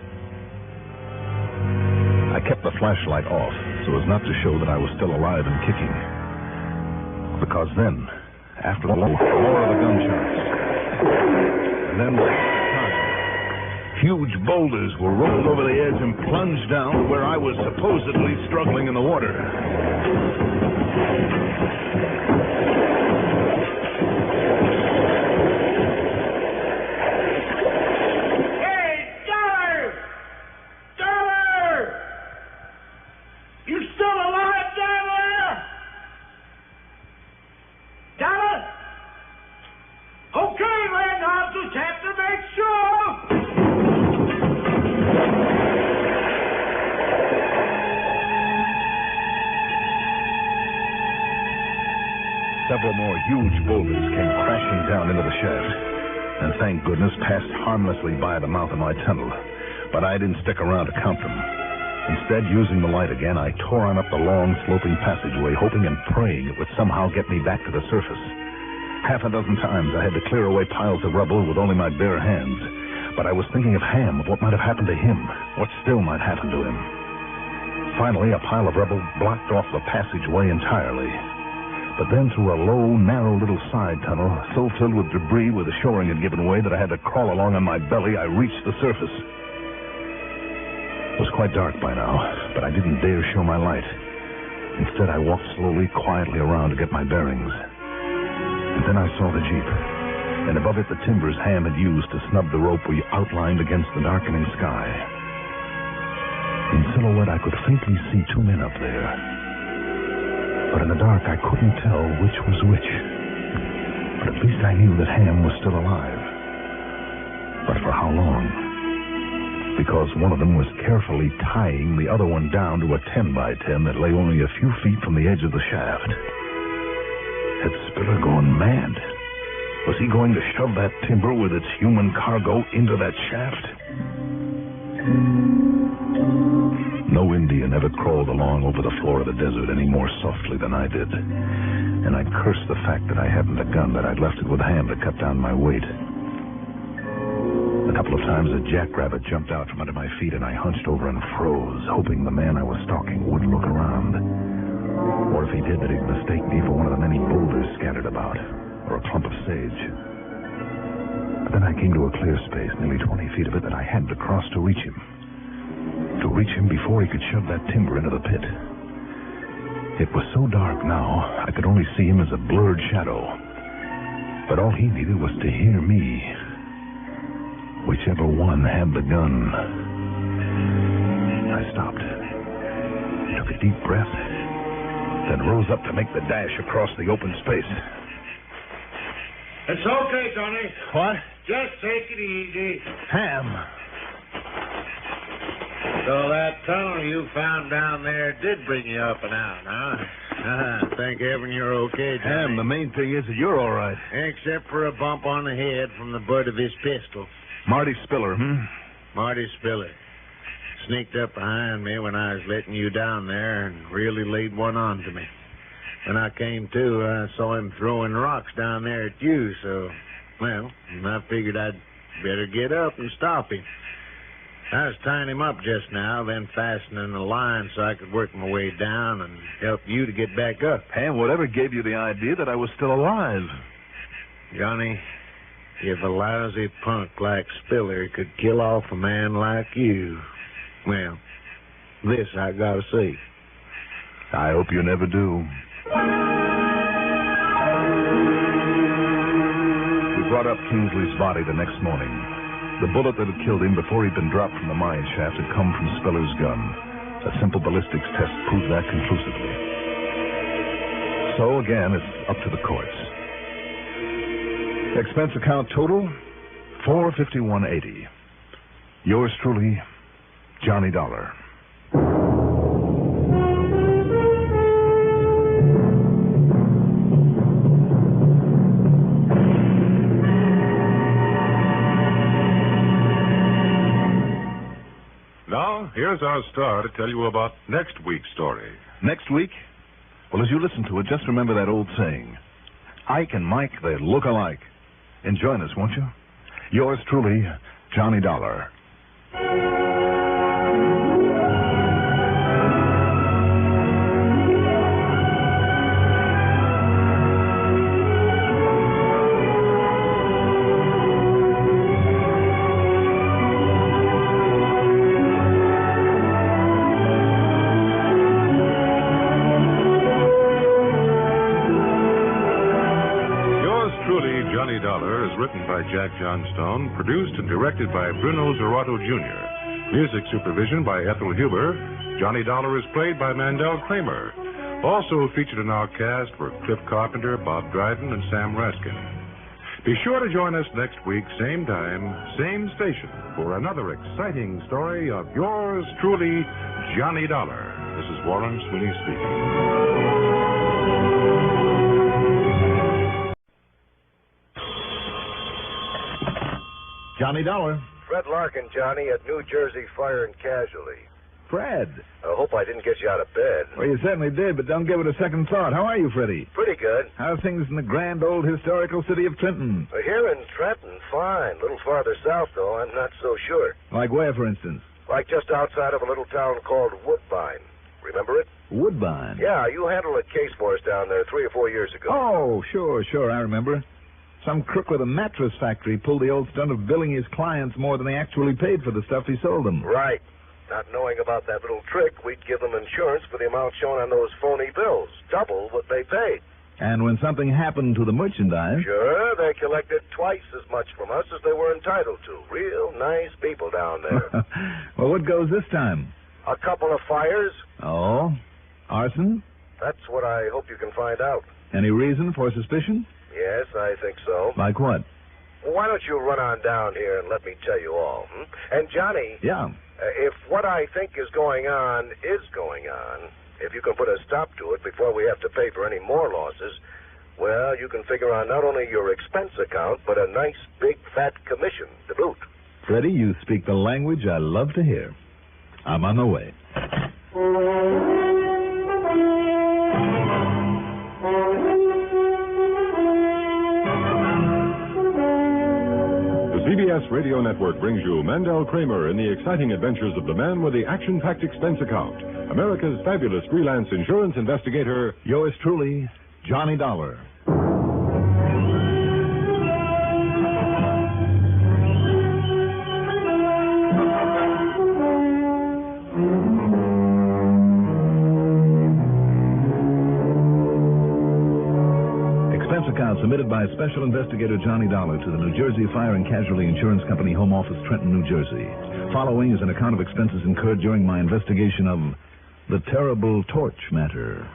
I kept the flashlight off so as not to show that I was still alive and kicking. Because then, after the roar of the gunshots, and then huge boulders were rolled over the edge and plunged down to where I was supposedly struggling in the water. Hey, Dollar! Dollar! You still alive down there? Dollar? Okay, then, I'll just have to make sure. Several more huge boulders came crashing down into the shaft, and thank goodness passed harmlessly by the mouth of my tunnel. But I didn't stick around to count them. Instead, using the light again, I tore on up the long, sloping passageway, hoping and praying it would somehow get me back to the surface. Half a dozen times I had to clear away piles of rubble with only my bare hands. But I was thinking of Ham, of what might have happened to him, what still might happen to him. Finally, a pile of rubble blocked off the passageway entirely. But then through a low, narrow little side tunnel, so filled with debris where the shoring had given way that I had to crawl along on my belly, I reached the surface. It was quite dark by now, but I didn't dare show my light. Instead, I walked slowly, quietly around to get my bearings. And then I saw the Jeep. And above it, the timbers Ham had used to snub the rope we outlined against the darkening sky. In silhouette, I could faintly see two men up there. But in the dark, I couldn't tell which was which. But at least I knew that Ham was still alive. But for how long? Because one of them was carefully tying the other one down to a 10x10 that lay only a few feet from the edge of the shaft. Had Spiller gone mad? Was he going to shove that timber with its human cargo into that shaft? No Indian ever crawled along over the floor of the desert any more softly than I did. And I cursed the fact that I hadn't a gun, that I'd left it with Ham to cut down my weight. A couple of times a jackrabbit jumped out from under my feet, and I hunched over and froze, hoping the man I was stalking would look around. Or if he did, that he'd mistake me for one of the many boulders scattered about, or a clump of sage. But then I came to a clear space, nearly 20 feet of it, that I had to cross to reach him. To reach him before he could shove that timber into the pit. It was so dark now, I could only see him as a blurred shadow. But all he needed was to hear me. Whichever one had the gun. I stopped. Took a deep breath. Then rose up to make the dash across the open space. It's okay, Tony. What? Just take it easy. Ham. So that tunnel you found down there did bring you up and out, huh? Thank heaven you're okay, Johnny. Ham, the main thing is that you're all right. Except for a bump on the head from the butt of his pistol. Marty Spiller, Marty Spiller. Sneaked up behind me when I was letting you down there and really laid one on to me. When I came to, I saw him throwing rocks down there at you, so, well, I figured I'd better get up and stop him. I was tying him up just now, then fastening the line so I could work my way down and help you to get back up. Ham, whatever gave you the idea that I was still alive? Johnny, if a lousy punk like Spiller could kill off a man like you, well, this I gotta see. I hope you never do. We brought up Kingsley's body the next morning. The bullet that had killed him before he'd been dropped from the mine shaft had come from Spiller's gun. A simple ballistics test proved that conclusively. So, again, it's up to the courts. Expense account total, $451.80. Yours truly, Johnny Dollar. Now, here's our star to tell you about next week's story. Next week? Well, as you listen to it, just remember that old saying. Ike and Mike, they look alike. And join us, won't you? Yours truly, Johnny Dollar. Jack Johnstone, produced and directed by Bruno Zerato Jr. Music supervision by Ethel Huber. Johnny Dollar is played by Mandel Kramer. Also featured in our cast were Cliff Carpenter, Bob Dryden, and Sam Raskin. Be sure to join us next week, same time, same station, for another exciting story of yours truly, Johnny Dollar. This is Warren Sweeney speaking. Johnny Dollar. Fred Larkin, Johnny, at New Jersey Fire and Casualty. Fred. I hope I didn't get you out of bed. Well, you certainly did, but don't give it a second thought. How are you, Freddie? Pretty good. How's things in the grand old historical city of Trenton? Here in Trenton, fine. A little farther south, though, I'm not so sure. Like where, for instance? Like just outside of a little town called Woodbine. Remember it? Woodbine. Yeah, you handled a case for us down there 3 or 4 years ago. Oh, sure, I remember. Some crook with a mattress factory pulled the old stunt of billing his clients more than they actually paid for the stuff he sold them. Right. Not knowing about that little trick, we'd give them insurance for the amount shown on those phony bills. Double what they paid. And when something happened to the merchandise... Sure, they collected twice as much from us as they were entitled to. Real nice people down there. Well, what goes this time? A couple of fires. Oh? Arson? That's what I hope you can find out. Any reason for suspicion? Yes, I think so. Like what? Well, why don't you run on down here and let me tell you all? And, Johnny... Yeah? If what I think is going on, if you can put a stop to it before we have to pay for any more losses, well, you can figure on not only your expense account, but a nice big fat commission to boot. Freddie, you speak the language I love to hear. I'm on the way. The CBS Radio Network brings you Mandel Kramer in the exciting adventures of the man with the action-packed expense account, America's fabulous freelance insurance investigator, Yours truly, Johnny Dollar. Account submitted by Special Investigator Johnny Dollar to the New Jersey Fire and Casualty Insurance Company, Home Office, Trenton, New Jersey. Following is an account of expenses incurred during my investigation of the terrible torch matter.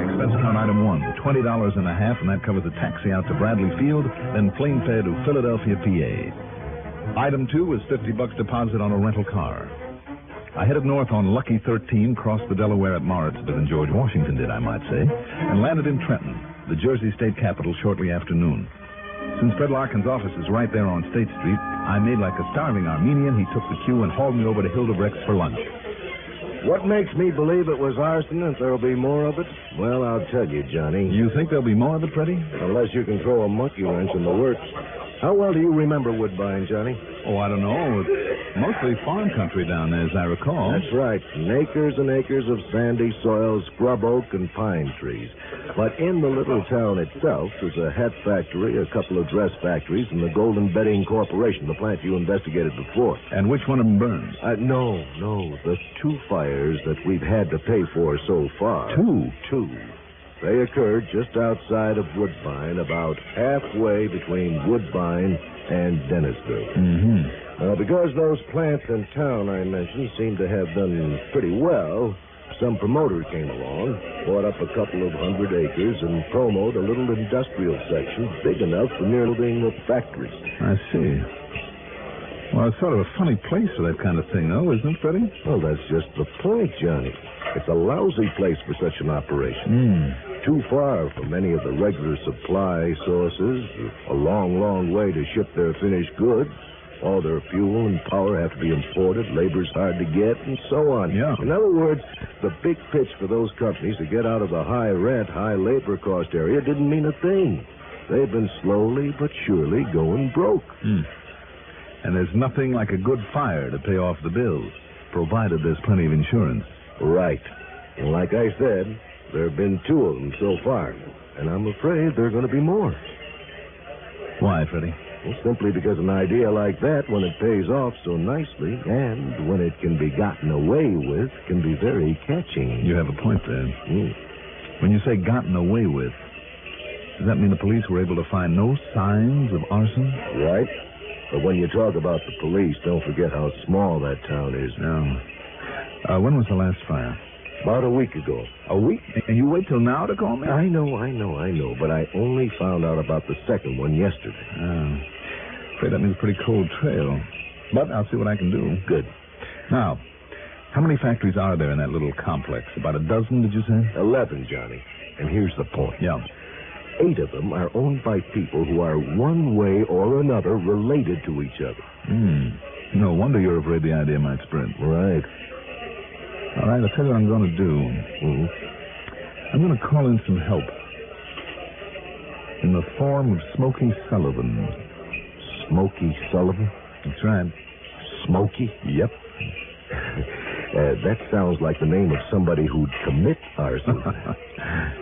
Expense account item 1, $20.50, and that covers a taxi out to Bradley Field, then plane fare to Philadelphia, PA. Item 2 was $50 deposit on a rental car. I headed north on Lucky 13, crossed the Delaware at Morris, better than George Washington did, I might say, and landed in Trenton, the Jersey state capital, shortly after noon. Since Fred Larkin's office is right there on State Street, I made like a starving Armenian. He took the cue and hauled me over to Hildebrecht's for lunch. What makes me believe it was arson and there'll be more of it? Well, I'll tell you, Johnny. You think there'll be more of it, Freddie? Unless you can throw a monkey wrench in the works. How well do you remember Woodbine, Johnny? Oh, I don't know. It's mostly farm country down there, as I recall. That's right. And acres of sandy soil, scrub oak, and pine trees. But in the little town itself, there's a hat factory, a couple of dress factories, and the Golden Bedding Corporation, the plant you investigated before. And which one of them burned? No. The 2 fires that we've had to pay for so far. 2? 2. They occurred just outside of Woodbine, about halfway between Woodbine and Dennisville. Mm-hmm. Now, because those plants in town I mentioned seemed to have done pretty well, some promoter came along, bought up a couple of 100 acres, and promoted a little industrial section big enough for nearly being a factory. I see. Well, it's sort of a funny place for that kind of thing, though, isn't it, Freddie? Well, that's just the point, Johnny. It's a lousy place for such an operation. Too far from any of the regular supply sources, a long way to ship their finished goods. All their fuel and power have to be imported, labor's hard to get, and so on. Yeah. In other words, the big pitch for those companies to get out of the high rent, high labor cost area didn't mean a thing. They've been slowly but surely going broke. And there's nothing like a good fire to pay off the bills, provided there's plenty of insurance. Right. And like I said, there have been 2 of them so far. And I'm afraid there are going to be more. Why, Freddie? Well, simply because an idea like that, when it pays off so nicely, and when it can be gotten away with, can be very catching. You have a point there. When you say gotten away with, does that mean the police were able to find no signs of arson? Right. But when you talk about the police, don't forget how small that town is. No. When was the last fire? About a week ago. A week? And you wait till now to call me? I know. But I only found out about the second one yesterday. Afraid that means a pretty cold trail. But I'll see what I can do. Good. Now, how many factories are there in that little complex? About a dozen, did you say? 11, Johnny. And here's the point. Yeah. 8 of them are owned by people who are one way or another related to each other. No wonder you're afraid the idea might spread. Right. All right, I'll tell you what I'm going to do. I'm going to call in some help. In the form of Smokey Sullivan. Smokey Sullivan? That's right. Smokey? Yep. That sounds like the name of somebody who'd commit arson.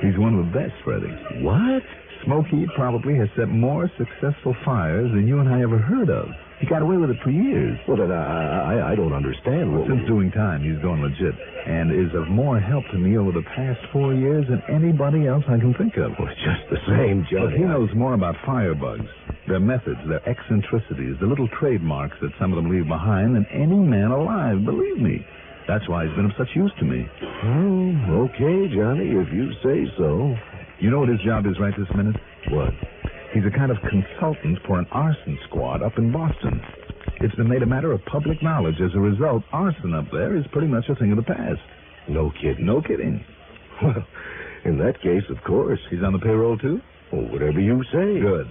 He's one of the best, Freddie. What? Smokey probably has set more successful fires than you and I ever heard of. He got away with it for years. Well, then I don't understand. Since doing time, he's going legit, and is of more help to me over the past 4 years than anybody else I can think of. Well, it's just the same, Johnny. But he knows more about firebugs, their methods, their eccentricities, the little trademarks that some of them leave behind than any man alive, believe me. That's why he's been of such use to me. Oh, okay, Johnny, if you say so. You know what his job is right this minute? What? He's a kind of consultant for an arson squad up in Boston. It's been made a matter of public knowledge. As a result, arson up there is pretty much a thing of the past. No kidding. No kidding. Well, in that case, of course. He's on the payroll, too? Oh, whatever you say. Good.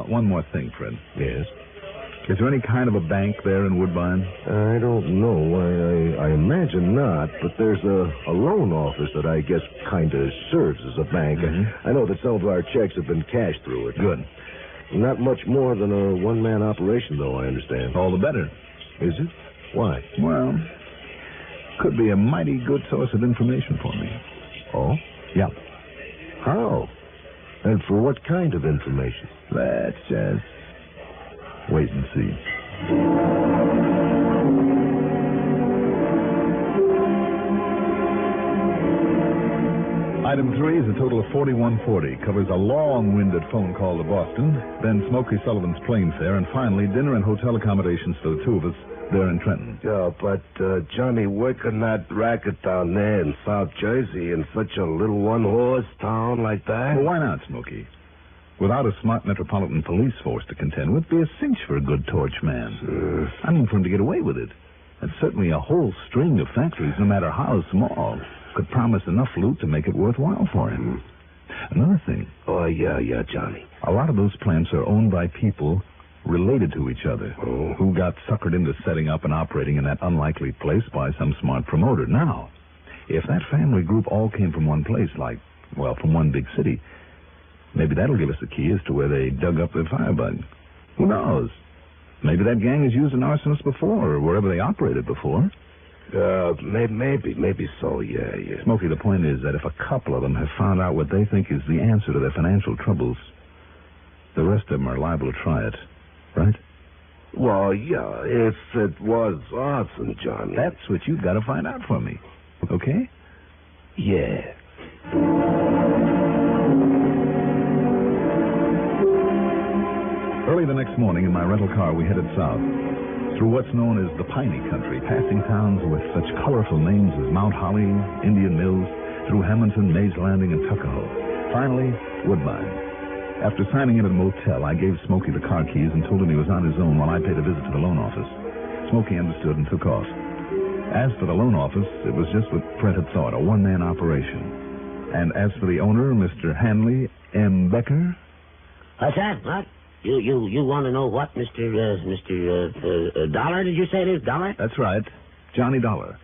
One more thing, Fred. Yes? Is there any kind of a bank there in Woodbine? I don't know. I imagine not, but there's a loan office that I guess kind of serves as a bank. Mm-hmm. I know that some of our checks have been cashed through it. Good. Not much more than a one-man operation, though, I understand. All the better. Is it? Why? Well, could be a mighty good source of information for me. Oh? Yeah. How? And for what kind of information? Let's just wait and see. Item 3 is a total of $41.40. Covers a long-winded phone call to Boston, then Smokey Sullivan's plane fare, and finally dinner and hotel accommodations for the two of us there in Trenton. Yeah, but, Johnny, working that racket down there in South Jersey in such a little one-horse town like that? Well, why not, Smokey? Without a smart metropolitan police force to contend with, it'd be a cinch for a good torch man. I mean, for him to get away with it. And certainly a whole string of factories, no matter how small, could promise enough loot to make it worthwhile for him. Another thing. Oh, yeah, Johnny. A lot of those plants are owned by people related to each other, who got suckered into setting up and operating in that unlikely place by some smart promoter. Now, if that family group all came from one place, from one big city, maybe that'll give us a key as to where they dug up their firebug. Who knows? Maybe that gang has used an arsonist before, or wherever they operated before. Maybe so, yeah. Smokey, the point is that if a couple of them have found out what they think is the answer to their financial troubles, the rest of them are liable to try it, right? Well, yeah, if it was arson, Johnny. That's what you've got to find out for me, okay? Yeah. Early the next morning in my rental car, we headed south, through what's known as the Piney Country, passing towns with such colorful names as Mount Holly, Indian Mills, through Hamilton, Mays Landing, and Tuckahoe. Finally, Woodbine. After signing in at a motel, I gave Smokey the car keys and told him he was on his own while I paid a visit to the loan office. Smokey understood and took off. As for the loan office, it was just what Fred had thought, a one-man operation. And as for the owner, Mr. Hanley M. Becker... What's that? What? You want to know what, Mr. Dollar, did you say it is? Dollar? That's right. Johnny Dollar.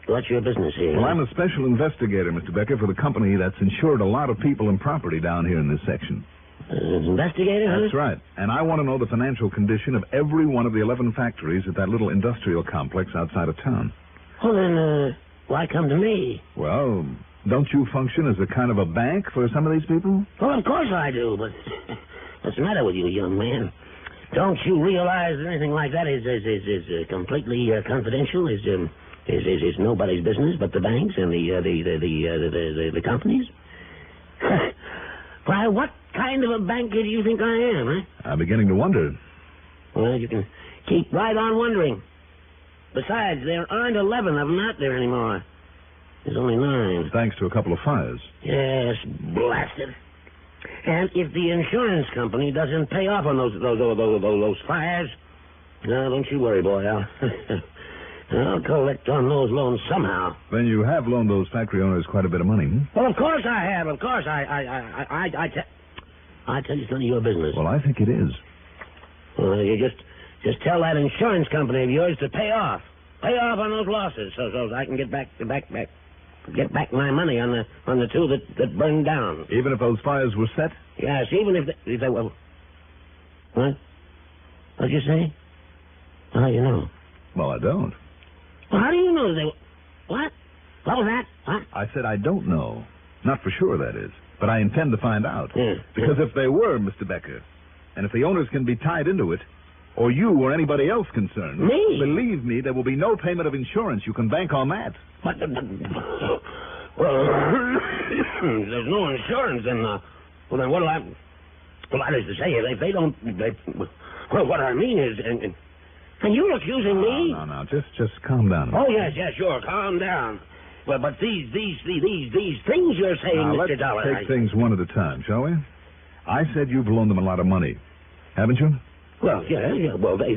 What's your business here? Well, I'm a special investigator, Mr. Becker, for the company that's insured a lot of people and property down here in this section. Investigator, huh? That's right. And I want to know the financial condition of every one of the 11 factories at that little industrial complex outside of town. Well, then, why come to me? Well, don't you function as a kind of a bank for some of these people? Well, of course I do, but... What's the matter with you, young man? Don't you realize that anything like that is completely confidential? Is nobody's business but the banks and the companies? Why, what kind of a banker do you think I am, eh? I'm beginning to wonder. Well, you can keep right on wondering. Besides, there aren't 11 of them out there anymore. There's only 9. Thanks to a couple of fires. Yes, blasted. And if the insurance company doesn't pay off on those fires, no, don't you worry, boy. I'll collect on those loans somehow. Then you have loaned those factory owners quite a bit of money, hmm? Well, of course I have. Of course I tell you, it's none of your business. Well, I think it is. Well, you just tell that insurance company of yours to pay off on those losses, so I can get back my money on the two that burned down. Even if those fires were set? Yes, even if they were. What? What'd you say? How do you know? Well, I don't. Well, how do you know they... What? What was that? What? I said I don't know. Not for sure, that is. But I intend to find out. Because if they were, Mr. Becker, and if the owners can be tied into it, or you or anybody else concerned... Me? Believe me, there will be no payment of insurance. You can bank on that. But... Well, there's no insurance, then... well, then what'll I... Well, that is to say, if they don't... well, what I mean is... And you're accusing me? No. Just calm down. Oh, yes, sure. Calm down. Well, but these things you're saying, Now, Mr. Dollar... let's take things one at a time, shall we? I said you've loaned them a lot of money. Haven't you? Well, yeah. Well, they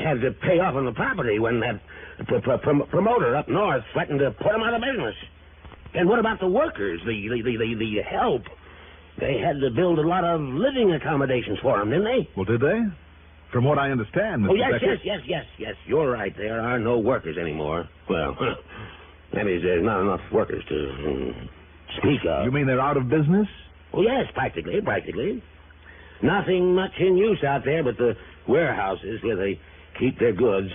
had to pay off on the property when that promoter up north threatened to put them out of business. And what about the workers, the help? They had to build a lot of living accommodations for them, didn't they? Well, did they? From what I understand, Mr. Becker... Yes. You're right. There are no workers anymore. Well, that is, there's not enough workers to speak of. You mean they're out of business? Oh, yes, practically. Nothing much in use out there but the warehouses where they keep their goods.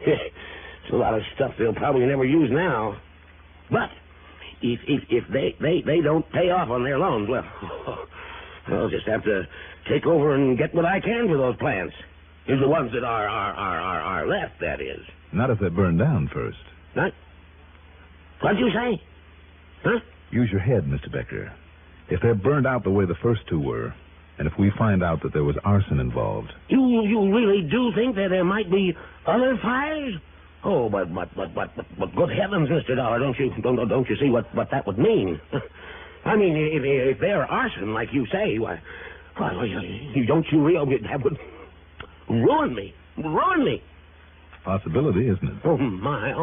It's a lot of stuff they'll probably never use now. But if they don't pay off on their loans, well, I'll just have to take over and get what I can for those plants. Is the ones that are left, that is. Not if they're burned down first. Not? What'd you say? Huh? Use your head, Mr. Becker. If they're burned out the way the first two were, and if we find out that there was arson involved... You really do think that there might be other fires? Oh, but good heavens, Mr. Dollar, don't you see what that would mean? I mean, if they're arson, like you say, why, don't you realize that would ruin me? Possibility, isn't it? Oh, my.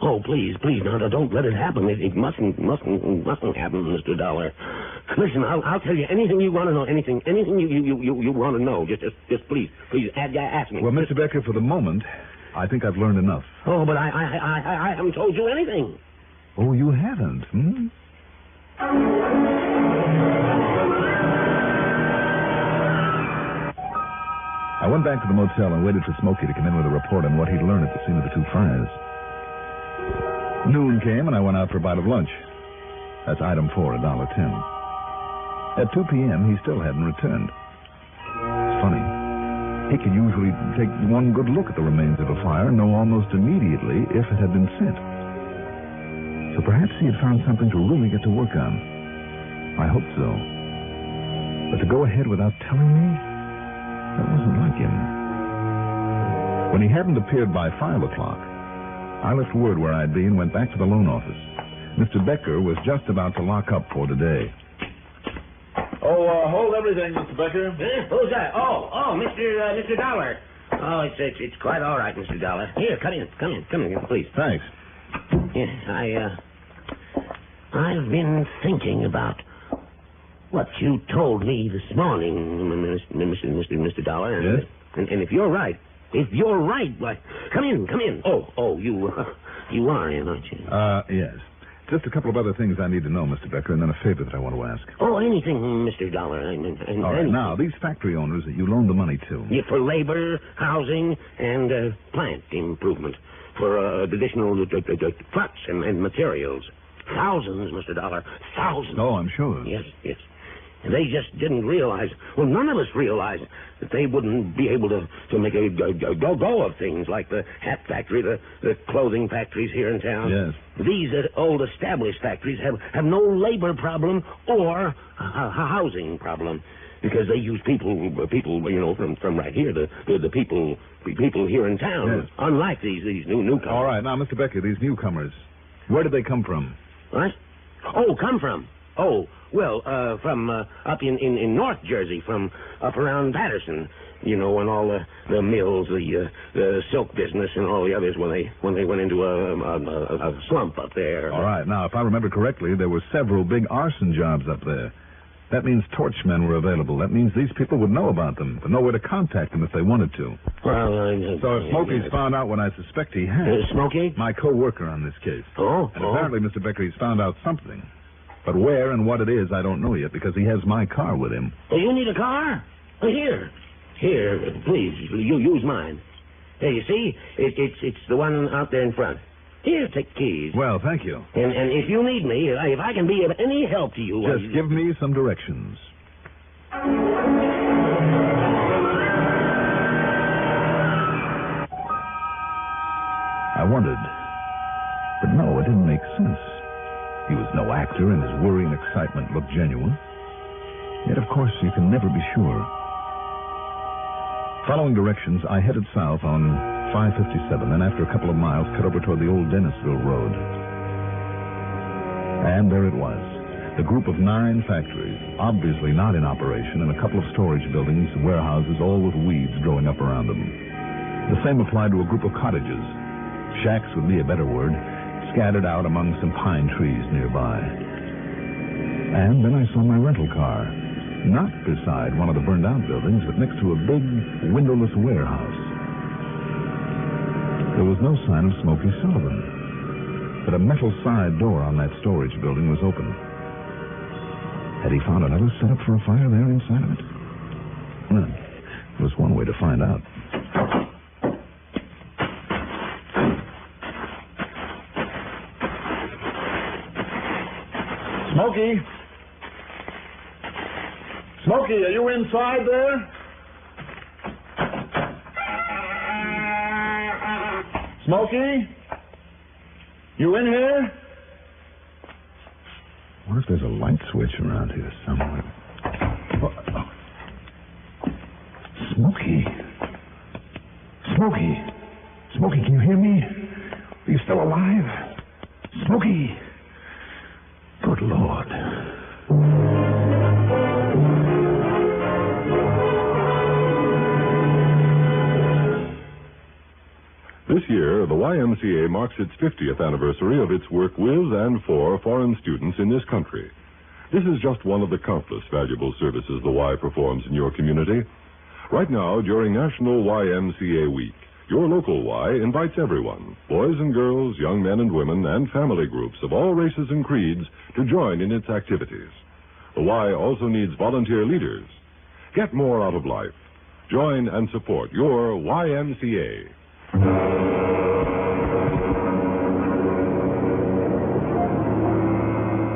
Oh, please, now, don't let it happen. It mustn't happen, Mr. Dollar. Listen, I'll tell you anything you want to know, anything you want to know. Just please, ask me. Well, Mr. Becker, for the moment, I think I've learned enough. Oh, but I haven't told you anything. Oh, you haven't, hmm? I went back to the motel and waited for Smokey to come in with a report on what he'd learned at the scene of the two fires. Noon came, and I went out for a bite of lunch. That's item 4, $1.10. At 2 p.m., he still hadn't returned. It's funny. He could usually take one good look at the remains of a fire and know almost immediately if it had been set. So perhaps he had found something to really get to work on. I hope so. But to go ahead without telling me? That wasn't like him. When he hadn't appeared by 5 o'clock, I left word where I'd be and went back to the loan office. Mr. Becker was just about to lock up for today. Oh, hold everything, Mr. Becker. Who's that? Oh, Mr. Dollar. Oh, it's quite all right, Mr. Dollar. Here, come in, please. Thanks. Yeah, I've been thinking about what you told me this morning, Mr. Dollar. Yes? And if you're right, why, come in. Oh, you are in, aren't you? Yes. Just a couple of other things I need to know, Mr. Becker, and then a favor that I want to ask. Oh, anything, Mr. Dollar. All right, now, these factory owners that you loaned the money to. Yeah, for labor, housing, and plant improvement. For additional trucks and materials. Thousands, Mr. Dollar. Thousands. Oh, I'm sure. Yes. And they just didn't realize, well, none of us realized that they wouldn't be able to make a go of things like the hat factory, the clothing factories here in town. Yes. These old established factories have no labor problem or a housing problem because they use people, from right here, the people here in town, yes. Unlike these newcomers. All right, now, Mr. Becker, these newcomers, where did they come from? What? Oh, come from? Oh, well, from up in North Jersey, from up around Patterson, and all the mills, the silk business, and all the others when they went into a slump up there. All right, now, if I remember correctly, there were several big arson jobs up there. That means torchmen were available. That means these people would know about them, but know where to contact them if they wanted to. Well, so if Smokey's found out what I suspect he has... Smokey? My co-worker on this case. Oh? And apparently, Mr. Becker, he's found out something. But where and what it is, I don't know yet, because he has my car with him. Oh, you need a car? Well, here, please, you use mine. There, you see? It's the one out there in front. Here, take the keys. Well, thank you. And if you need me, if I can be of any help to you... Just give me some directions. I wondered. But no, it didn't make sense. He was no actor, and his worry and excitement looked genuine. Yet, of course, you can never be sure. Following directions, I headed south on 557, and after a couple of miles, cut over toward the old Dennisville Road. And there it was. The group of 9 factories, obviously not in operation, and a couple of storage buildings, warehouses, all with weeds growing up around them. The same applied to a group of cottages. Shacks would be a better word, scattered out among some pine trees nearby. And then I saw my rental car, not beside one of the burned-out buildings, but next to a big, windowless warehouse. There was no sign of Smokey Sullivan, but a metal side door on that storage building was open. Had he found another setup for a fire there inside of it? Well, there was one way to find out. Smokey? Smokey, are you inside there? Smokey? You in here? I wonder if there's a light switch around here somewhere. Smokey. Smokey. Smokey, can you hear me? Are you still alive? Smokey. Good Lord. This year, the YMCA marks its 50th anniversary of its work with and for foreign students in this country. This is just one of the countless valuable services the Y performs in your community. Right now, during National YMCA Week, your local Y invites everyone, boys and girls, young men and women, and family groups of all races and creeds, to join in its activities. The Y also needs volunteer leaders. Get more out of life. Join and support your YMCA.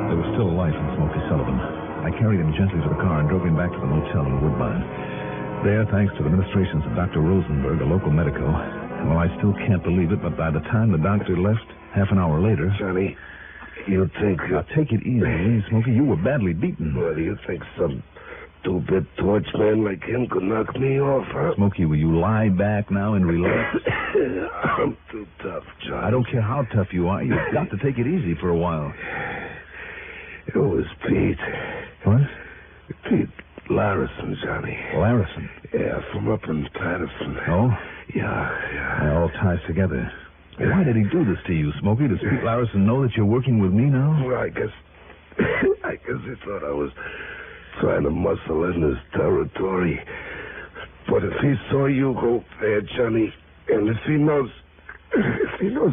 There was still life in Smokey Sullivan. I carried him gently to the car and drove him back to the motel in Woodbine. There, thanks to the ministrations of Dr. Rosenberg, a local medico, and well, I still can't believe it, but by the time the doctor left, half an hour later... Johnny, you think... Now, take it easy, Smokey. You were badly beaten. Well, do you think some two-bit torchman like him could knock me off, huh? Smokey, will you lie back now and relax? I'm too tough, Johnny. I don't care how tough you are. You've got to take it easy for a while. It was Pete. What? Pete Larison, Johnny. Larison? Yeah, from up in Patterson. Oh? Yeah. It all ties together. Why did he do this to you, Smokey? Does Pete Larison know that you're working with me now? Well, I guess he thought I was trying to muscle in his territory. But if he saw you go there, Johnny, and if he knows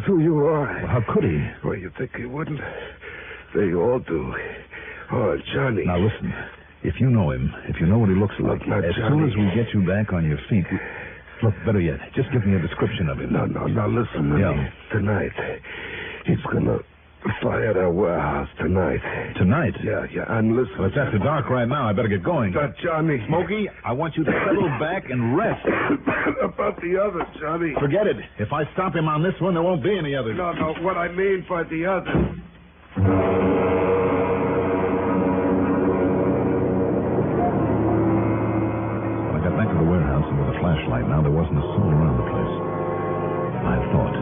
who you are... Well, how could he? Well, you think he wouldn't? They all do. Oh, Johnny. Now, listen. If you know him, if you know what he looks like, as soon as we get you back on your feet... Look, better yet, just give me a description of him. No, listen to me. Tonight, he's gonna fire that warehouse tonight. Tonight? Yeah, and listen... Well, it's after dark right now. I better get going. Johnny... Smokey, I want you to settle back and rest. About the others, Johnny. Forget it. If I stop him on this one, there won't be any others. No, what I mean by the others... Back to the warehouse and with a flashlight now, there wasn't a soul around the place. I thought.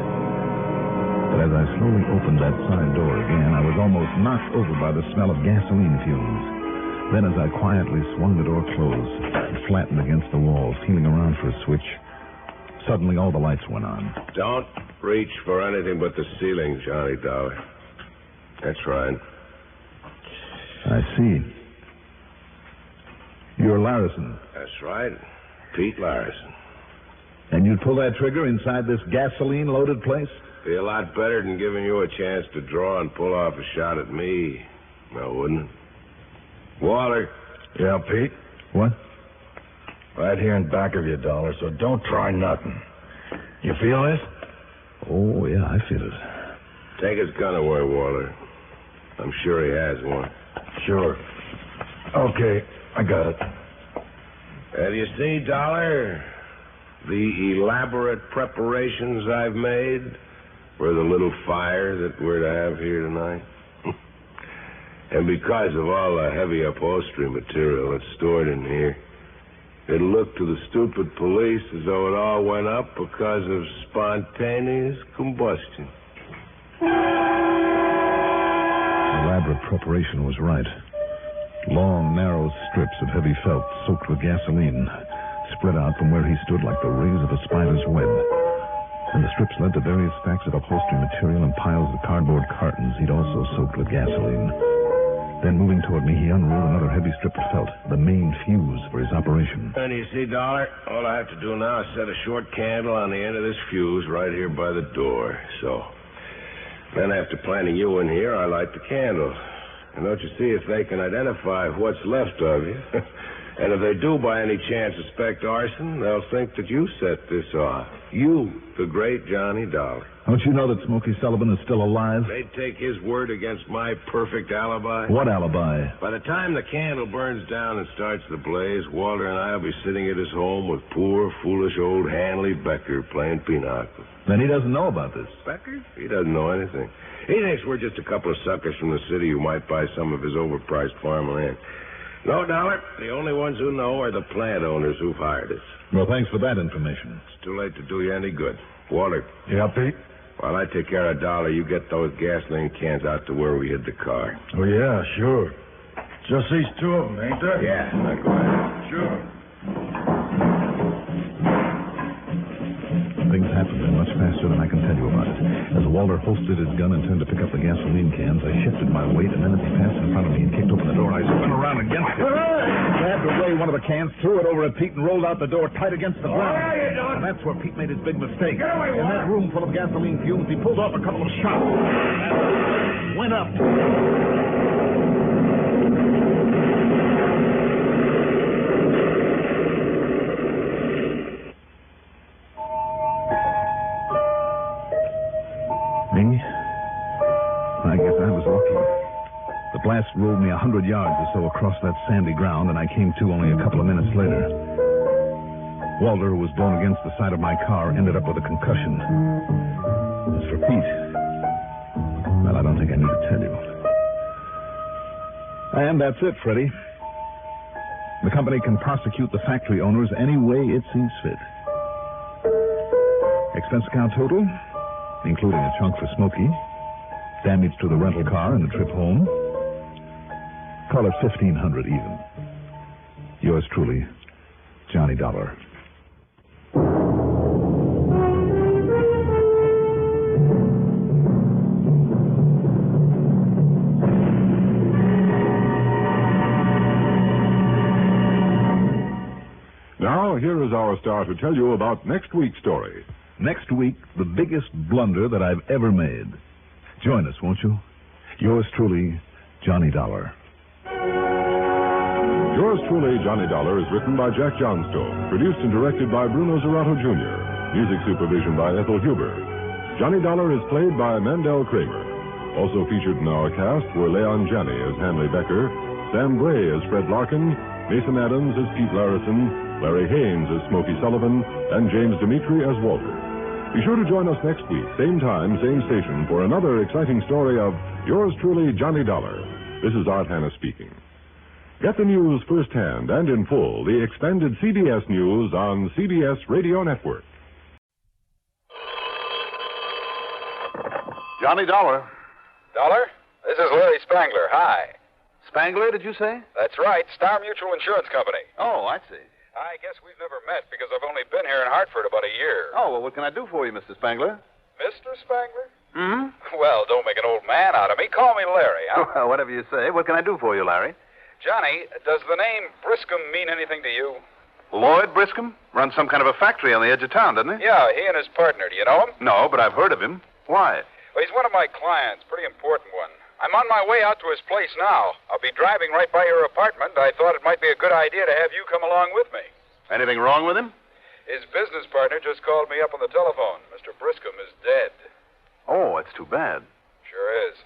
But as I slowly opened that side door again, I was almost knocked over by the smell of gasoline fumes. Then as I quietly swung the door closed and flattened against the wall, feeling around for a switch, suddenly all the lights went on. Don't reach for anything but the ceiling, Johnny Dollar. That's right. I see. You're Larison. That's right. Pete Larison. And you'd pull that trigger inside this gasoline-loaded place? Be a lot better than giving you a chance to draw and pull off a shot at me. Now, wouldn't it? Waller. Yeah, Pete? What? Right here in back of you, Dollar, so don't try nothing. You feel this? Oh, yeah, I feel it. Take his gun away, Waller. I'm sure he has one. Sure. Okay, I got it. Have you seen, Dollar, the elaborate preparations I've made for the little fire that we're to have here tonight? And because of all the heavy upholstery material that's stored in here, it'll look to the stupid police as though it all went up because of spontaneous combustion. Elaborate preparation was right. Long, narrow strips of heavy felt soaked with gasoline spread out from where he stood like the rays of a spider's web. And the strips led to various stacks of upholstery material and piles of cardboard cartons he'd also soaked with gasoline. Then, moving toward me, he unrolled another heavy strip of felt, the main fuse for his operation. And you see, Dollar, all I have to do now is set a short candle on the end of this fuse right here by the door. So, then after planting you in here, I light the candle. And don't you see, if they can identify what's left of you, and if they do by any chance suspect arson, they'll think that you set this off. You, the great Johnny Dollar. Don't you know that Smokey Sullivan is still alive? They'd take his word against my perfect alibi. What alibi? By the time the candle burns down and starts the blaze, Walter and I will be sitting at his home with poor, foolish old Hanley Becker playing pinochle. Then he doesn't know about this. Becker? He doesn't know anything. He thinks we're just a couple of suckers from the city who might buy some of his overpriced farmland. No, Dollar, the only ones who know are the plant owners who've hired us. Well, thanks for that information. It's too late to do you any good. Walter. Yeah, Pete? While I take care of Dollar, you get those gasoline cans out to where we hid the car. Oh, yeah, sure. Just these two of them, ain't there? Yeah, now go ahead. Sure. Things happened then much faster than I can tell you about it. As Walter holstered his gun and turned to pick up the gasoline cans, I shifted my weight, and then as he passed in front of me and kicked open the door, I spun around against it. Grabbed away one of the cans, threw it over at Pete, and rolled out the door tight against the ground. And that's where Pete made his big mistake. In that room full of gasoline fumes, he pulled off a couple of shots. And went up. Me? I guess I was lucky. The blast rolled me 100 yards or so across that sandy ground, and I came to only a couple of minutes later. Walter, who was blown against the side of my car, ended up with a concussion. As for Pete, well, I don't think I need to tell you. And that's it, Freddie. The company can prosecute the factory owners any way it sees fit. Expense account total, including a chunk for Smokey, damage to the rental car and the trip home. Call it $1,500 even. Yours truly, Johnny Dollar. Now, here is our star to tell you about next week's story. Next week, the biggest blunder that I've ever made. Join us, won't you? Yours truly, Johnny Dollar. Yours truly, Johnny Dollar, is written by Jack Johnstone, produced and directed by Bruno Zerato Jr., music supervision by Ethel Huber. Johnny Dollar is played by Mandel Kramer. Also featured in our cast were Leon Janney as Hanley Becker, Sam Gray as Fred Larkin, Mason Adams as Pete Larison, Larry Haynes as Smokey Sullivan, and James Dimitri as Walter. Be sure to join us next week, same time, same station, for another exciting story of Yours truly, Johnny Dollar. This is Art Hanna speaking. Get the news firsthand and in full, the expanded CBS News on CBS Radio Network. Johnny Dollar. Dollar? This is Larry Spangler. Hi. Spangler, did you say? That's right. Star Mutual Insurance Company. Oh, I see. I guess we've never met because I've only been here in Hartford about a year. Oh, well, what can I do for you, Mr. Spangler? Mr. Spangler? Mm-hmm. Well, don't make an old man out of me. Call me Larry, huh? Well, whatever you say. What can I do for you, Larry? Johnny, does the name Briscom mean anything to you? Lloyd Briscom? Runs some kind of a factory on the edge of town, doesn't he? Yeah, he and his partner. Do you know him? No, but I've heard of him. Why? Well, he's one of my clients. Pretty important one. I'm on my way out to his place now. I'll be driving right by your apartment. I thought it might be a good idea to have you come along with me. Anything wrong with him? His business partner just called me up on the telephone. Mr. Briscom is dead. Oh, that's too bad. Sure is.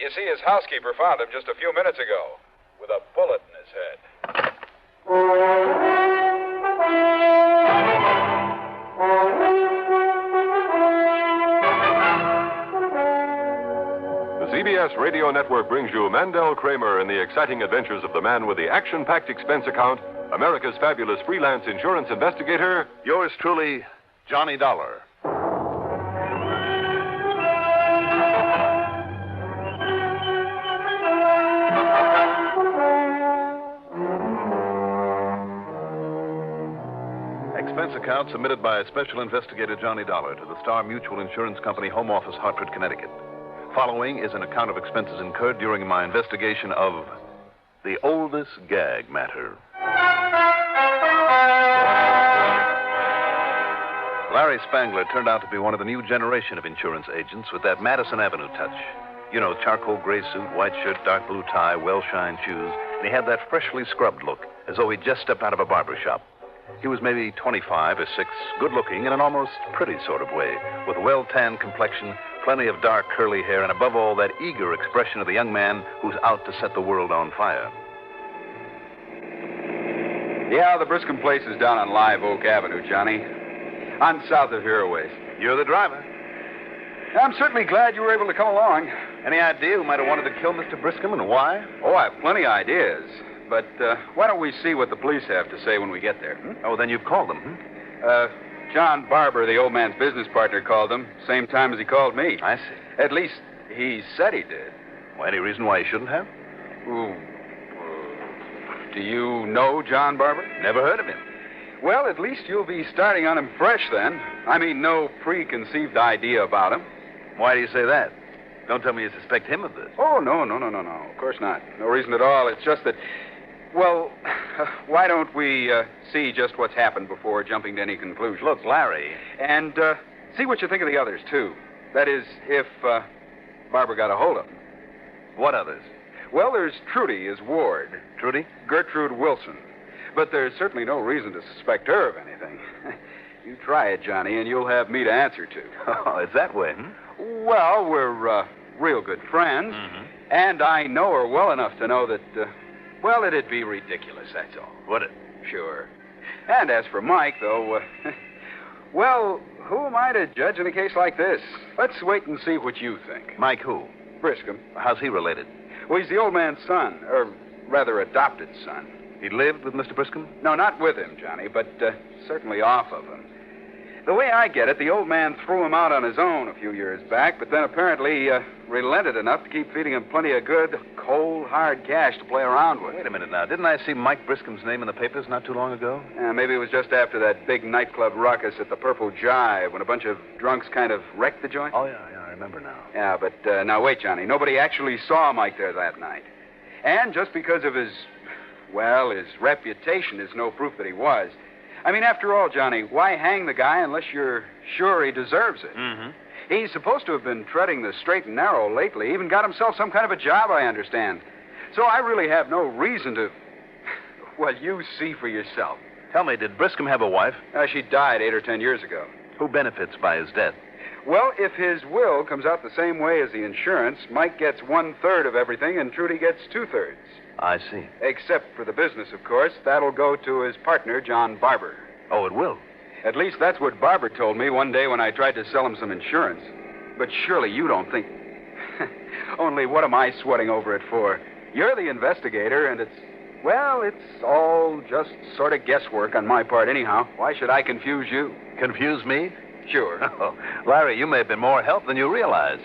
You see, his housekeeper found him just a few minutes ago with a bullet in his head. The CBS Radio Network brings you Mandel Kramer in the exciting adventures of the man with the action-packed expense account, America's fabulous freelance insurance investigator, yours truly, Johnny Dollar. Expense account submitted by Special Investigator Johnny Dollar to the Star Mutual Insurance Company, Home Office, Hartford, Connecticut. Following is an account of expenses incurred during my investigation of the oldest gag matter. Larry Spangler turned out to be one of the new generation of insurance agents with that Madison Avenue touch. You know, charcoal gray suit, white shirt, dark blue tie, well-shined shoes, and he had that freshly scrubbed look, as though he'd just stepped out of a barber shop. He was maybe 25 or 6, good-looking in an almost pretty sort of way, with well-tanned complexion, plenty of dark curly hair, and above all, that eager expression of the young man who's out to set the world on fire. Yeah, the Briscom place is down on Live Oak Avenue, Johnny. On south of here a ways. You're the driver. I'm certainly glad you were able to come along. Any idea who might have wanted to kill Mr. Briscom and why? Oh, I have plenty of ideas. But why don't we see what the police have to say when we get there? Oh, then you've called them, John Barber, the old man's business partner, called them. Same time as he called me. I see. At least he said he did. Well, any reason why he shouldn't have? Ooh. Do you know John Barber? Never heard of him. Well, at least you'll be starting on him fresh then. I mean, no preconceived idea about him. Why do you say that? Don't tell me you suspect him of this. Oh, no. Of course not. No reason at all. It's just that, well, why don't we see just what's happened before jumping to any conclusion? Look, Larry. And see what you think of the others, too. That is, if Barber got a hold of them. What others? Well, there's Trudy, his ward. Trudy? Gertrude Wilson. But there's certainly no reason to suspect her of anything. You try it, Johnny, and you'll have me to answer to. Oh, it's that way, Well, we're real good friends. Mm-hmm. And I know her well enough to know that, well, it'd be ridiculous, that's all. Would it? Sure. And as for Mike, though, well, who am I to judge in a case like this? Let's wait and see what you think. Mike who? Briscom. How's he related? Well, he's the old man's son, or rather adopted son. He lived with Mr. Briscom? No, not with him, Johnny, but certainly off of him. The way I get it, the old man threw him out on his own a few years back, but then apparently relented enough to keep feeding him plenty of good, cold, hard cash to play around with. Wait a minute now. Didn't I see Mike Briscom's name in the papers not too long ago? Maybe it was just after that big nightclub ruckus at the Purple Jive when a bunch of drunks kind of wrecked the joint. Oh, yeah, I remember now. Yeah, but now wait, Johnny. Nobody actually saw Mike there that night. And just because of his reputation is no proof that he was. I mean, after all, Johnny, why hang the guy unless you're sure he deserves it? Mm-hmm. He's supposed to have been treading the straight and narrow lately. Even got himself some kind of a job, I understand. So I really have no reason to... Well, you see for yourself. Tell me, did Briscom have a wife? She died 8 or 10 years ago. Who benefits by his death? Well, if his will comes out the same way as the insurance, Mike gets 1/3 of everything and Trudy gets 2/3. I see. Except for the business, of course. That'll go to his partner, John Barber. Oh, it will? At least that's what Barber told me one day when I tried to sell him some insurance. But surely you don't think... Only what am I sweating over it for? You're the investigator, and it's all just sort of guesswork on my part anyhow. Why should I confuse you? Confuse me? Sure. Oh, Larry, you may have been more help than you realize.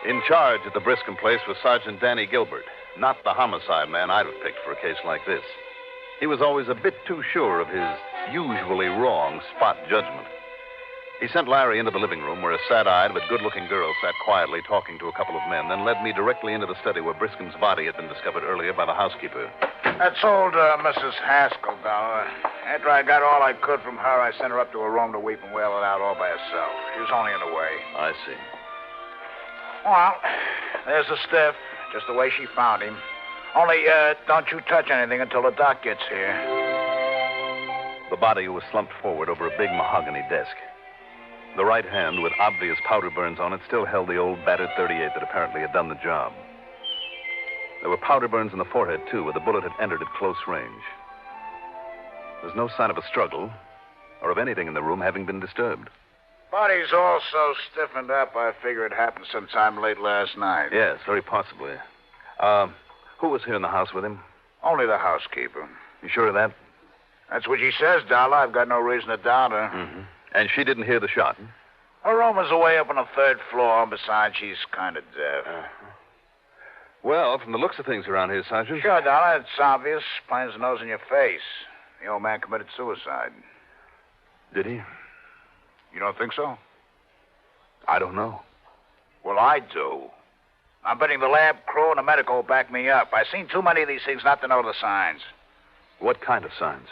In charge at the Briscom place was Sergeant Danny Gilbert, not the homicide man I'd have picked for a case like this. He was always a bit too sure of his usually wrong spot judgment. He sent Larry into the living room where a sad-eyed but good-looking girl sat quietly talking to a couple of men, then led me directly into the study where Briscoe's body had been discovered earlier by the housekeeper. That's old Mrs. Haskell, Dollar. After I got all I could from her, I sent her up to her room to weep and wail it out all by herself. She was only in the way. I see. Well, there's the stiff, just the way she found him. Only, don't you touch anything until the doc gets here. The body was slumped forward over a big mahogany desk. The right hand, with obvious powder burns on it, still held the old battered .38 that apparently had done the job. There were powder burns in the forehead, too, where the bullet had entered at close range. There's no sign of a struggle or of anything in the room having been disturbed. Body's all so stiffened up, I figure it happened sometime late last night. Yes, very possibly. Who was here in the house with him? Only the housekeeper. You sure of that? That's what she says, Dollar. I've got no reason to doubt her. Mm-hmm. And she didn't hear the shot? Her room is away up on the third floor. Besides, she's kind of deaf. Well, from the looks of things around here, Sergeant... Sure, Dollar. It's obvious. Plain as the nose in your face. The old man committed suicide. Did he? You don't think so? I don't know. Well, I do. I'm betting the lab crew and the medical will back me up. I've seen too many of these things not to know the signs. What kind of signs?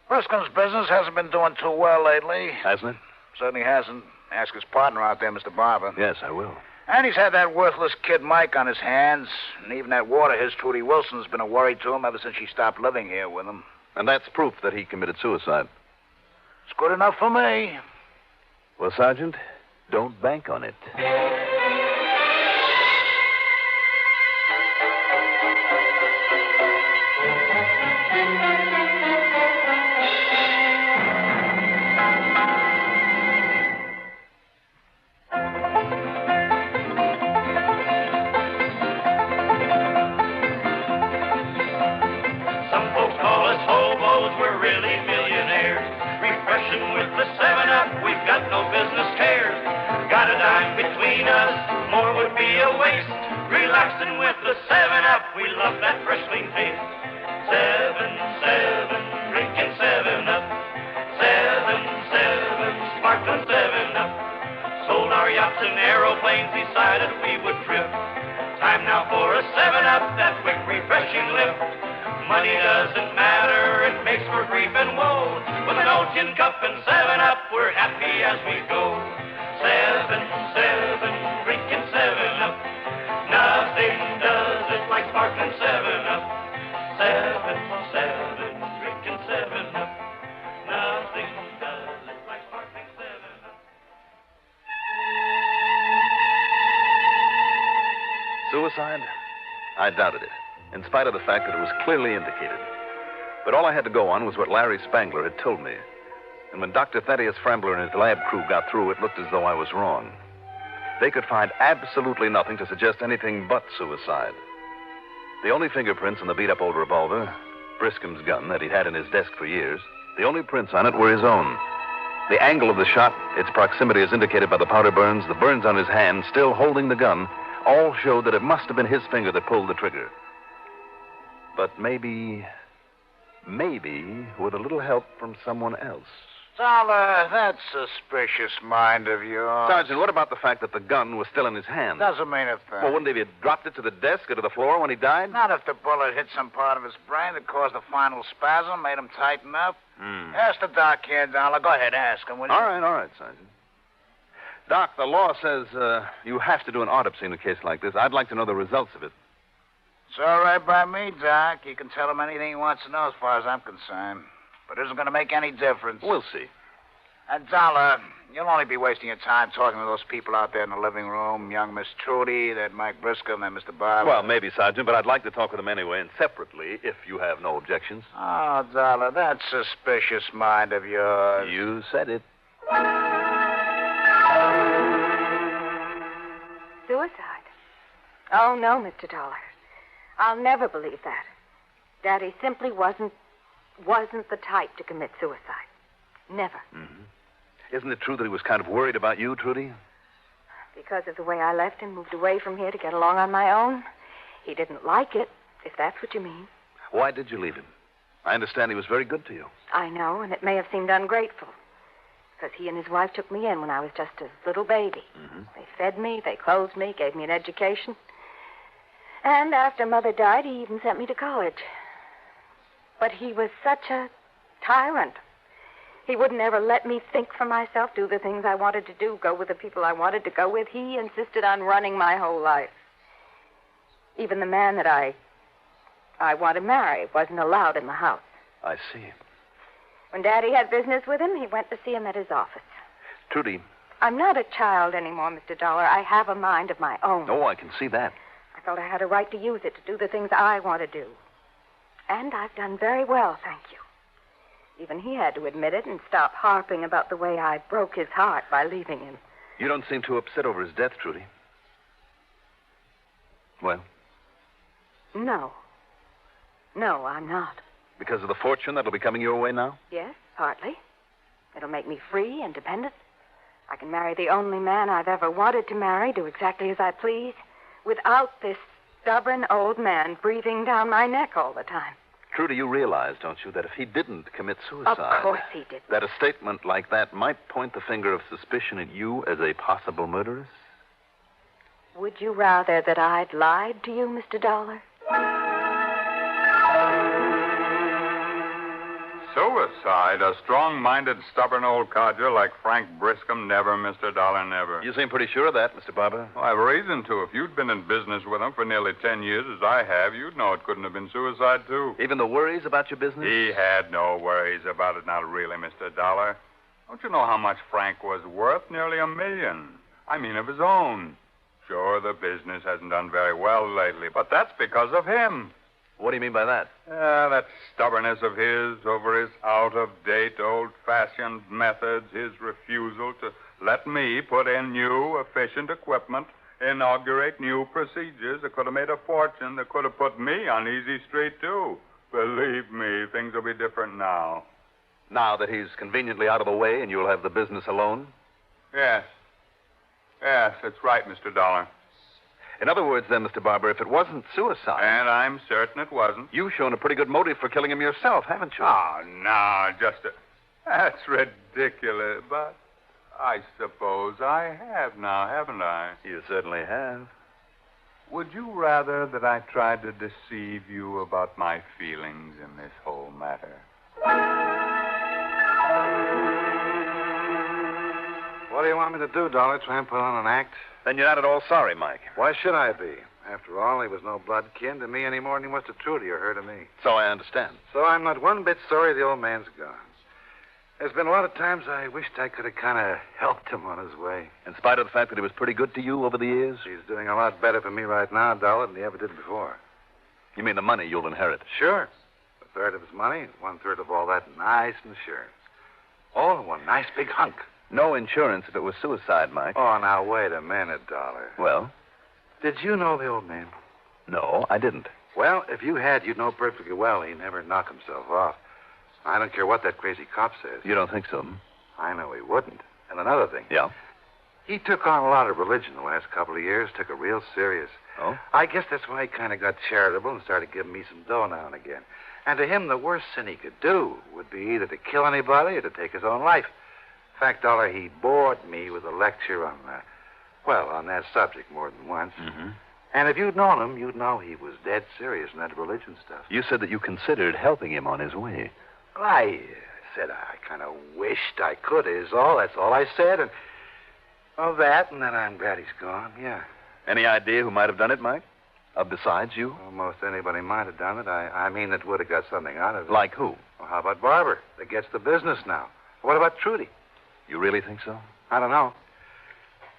Briscoe's business hasn't been doing too well lately. Hasn't it? Certainly hasn't. Ask his partner out there, Mr. Barber. Yes, I will. And he's had that worthless kid Mike on his hands. And even that ward of his, Trudy Wilson's been a worry to him ever since she stopped living here with him. And that's proof that he committed suicide. It's good enough for me. Well, Sergeant, don't bank on it. Suicide? I doubted it, in spite of the fact that it was clearly indicated. But all I had to go on was what Larry Spangler had told me. And when Dr. Thaddeus Frambler and his lab crew got through, it looked as though I was wrong. They could find absolutely nothing to suggest anything but suicide. The only fingerprints on the beat-up old revolver, Briscoe's gun that he'd had in his desk for years, the only prints on it were his own. The angle of the shot, its proximity as indicated by the powder burns, the burns on his hand, still holding the gun, all showed that it must have been his finger that pulled the trigger. But maybe with a little help from someone else. Dollar, that suspicious mind of yours. Sergeant, what about the fact that the gun was still in his hand? Doesn't mean a thing. Well, wouldn't he have dropped it to the desk or to the floor when he died? Not if the bullet hit some part of his brain that caused the final spasm, made him tighten up. Ask the doc here, Dollar. Go ahead, ask him, will you? All right, Sergeant. Doc, the law says you have to do an autopsy in a case like this. I'd like to know the results of it. It's all right by me, Doc. You can tell him anything he wants to know as far as I'm concerned. But it isn't going to make any difference. We'll see. And, Dollar, you'll only be wasting your time talking to those people out there in the living room. Young Miss Trudy, that Mike Briscoe, and that Mr. Barber. Well, maybe, Sergeant, but I'd like to talk with them anyway, and separately, if you have no objections. Oh, Dollar, that suspicious mind of yours. You said it. Suicide? Oh, no, Mr. Dollar. I'll never believe that. Daddy simply wasn't the type to commit suicide. Never. Mm-hmm. Isn't it true that he was kind of worried about you, Trudy? Because of the way I left and moved away from here to get along on my own. He didn't like it, if that's what you mean. Why did you leave him? I understand he was very good to you. I know, and it may have seemed ungrateful. because he and his wife took me in when I was just a little baby. They fed me, they clothed me, gave me an education. And after Mother died, he even sent me to college. But he was such a tyrant. He wouldn't ever let me think for myself, do the things I wanted to do, go with the people I wanted to go with. He insisted on running my whole life. Even the man that I want to marry wasn't allowed in the house. I see. When Daddy had business with him, he went to see him at his office. Trudy. I'm not a child anymore, Mr. Dollar. I have a mind of my own. Oh, I can see that. I felt I had a right to use it to do the things I want to do. And I've done very well, thank you. Even he had to admit it and stop harping about the way I broke his heart by leaving him. You don't seem too upset over his death, Trudy. Well? No. No, I'm not. Because of the fortune that'll be coming your way now? Yes, partly. It'll make me free, independent. I can marry the only man I've ever wanted to marry, do exactly as I please, without this stubborn old man breathing down my neck all the time. Trudy, you realize, don't you, that if he didn't commit suicide... Of course he didn't. ...that a statement like that might point the finger of suspicion at you as a possible murderess? Would you rather that I'd lied to you, Mr. Dollar? Suicide? A strong-minded, stubborn old codger like Frank Briscom? Never, Mr. Dollar, never. You seem pretty sure of that, Mr. Barber. Well, I've reason to. If you'd been in business with him for nearly 10 years, as I have, you'd know it couldn't have been suicide, too. Even the worries about your business? He had no worries about it, not really, Mr. Dollar. Don't you know how much Frank was worth? Nearly $1 million. I mean, of his own. Sure, the business hasn't done very well lately, but that's because of him. What do you mean by that? That stubbornness of his over his out-of-date, old-fashioned methods, his refusal to let me put in new, efficient equipment, inaugurate new procedures that could have made a fortune, that could have put me on easy street, too. Believe me, things will be different now. Now that he's conveniently out of the way and you'll have the business alone? Yes. Yes, that's right, Mr. Dollar. In other words, then, Mr. Barber, if it wasn't suicide... And I'm certain it wasn't. You've shown a pretty good motive for killing him yourself, haven't you? Oh, no, just a... That's ridiculous, but I suppose I have now, haven't I? You certainly have. Would you rather that I tried to deceive you about my feelings in this whole matter? What do you want me to do, Dollar? Try and put on an act? Then you're not at all sorry, Mike. Why should I be? After all, he was no blood kin to me any more than he was to Trudy or her to me. So I understand. So I'm not one bit sorry the old man's gone. There's been a lot of times I wished I could have kind of helped him on his way. In spite of the fact that he was pretty good to you over the years? He's doing a lot better for me right now, Dollar, than he ever did before. You mean the money you'll inherit? Sure. A third of his money, 1/3 of all that nice insurance. All in one nice big hunk. No insurance if it was suicide, Mike. Oh, now, wait a minute, Dollar. Well? Did you know the old man? No, I didn't. Well, if you had, you'd know perfectly well he never knocked himself off. I don't care what that crazy cop says. You don't think so? I know he wouldn't. And another thing. Yeah? He took on a lot of religion the last couple of years, took it real serious. Oh? I guess that's why he kind of got charitable and started giving me some dough now and again. And to him, the worst sin he could do would be either to kill anybody or to take his own life. In fact, Dollar, he bored me with a lecture on, on that subject more than once. Mm-hmm. And if you'd known him, you'd know he was dead serious in that religion stuff. You said that you considered helping him on his way. Well, I said I kind of wished I could, is all. That's all I said. And, that, and then I'm glad he's gone, yeah. Any idea who might have done it, Mike? Besides you? Almost anybody might have done it. I mean, that would have got something out of it. Like who? Well, how about Barber? That gets the business now. What about Trudy? You really think so? I don't know.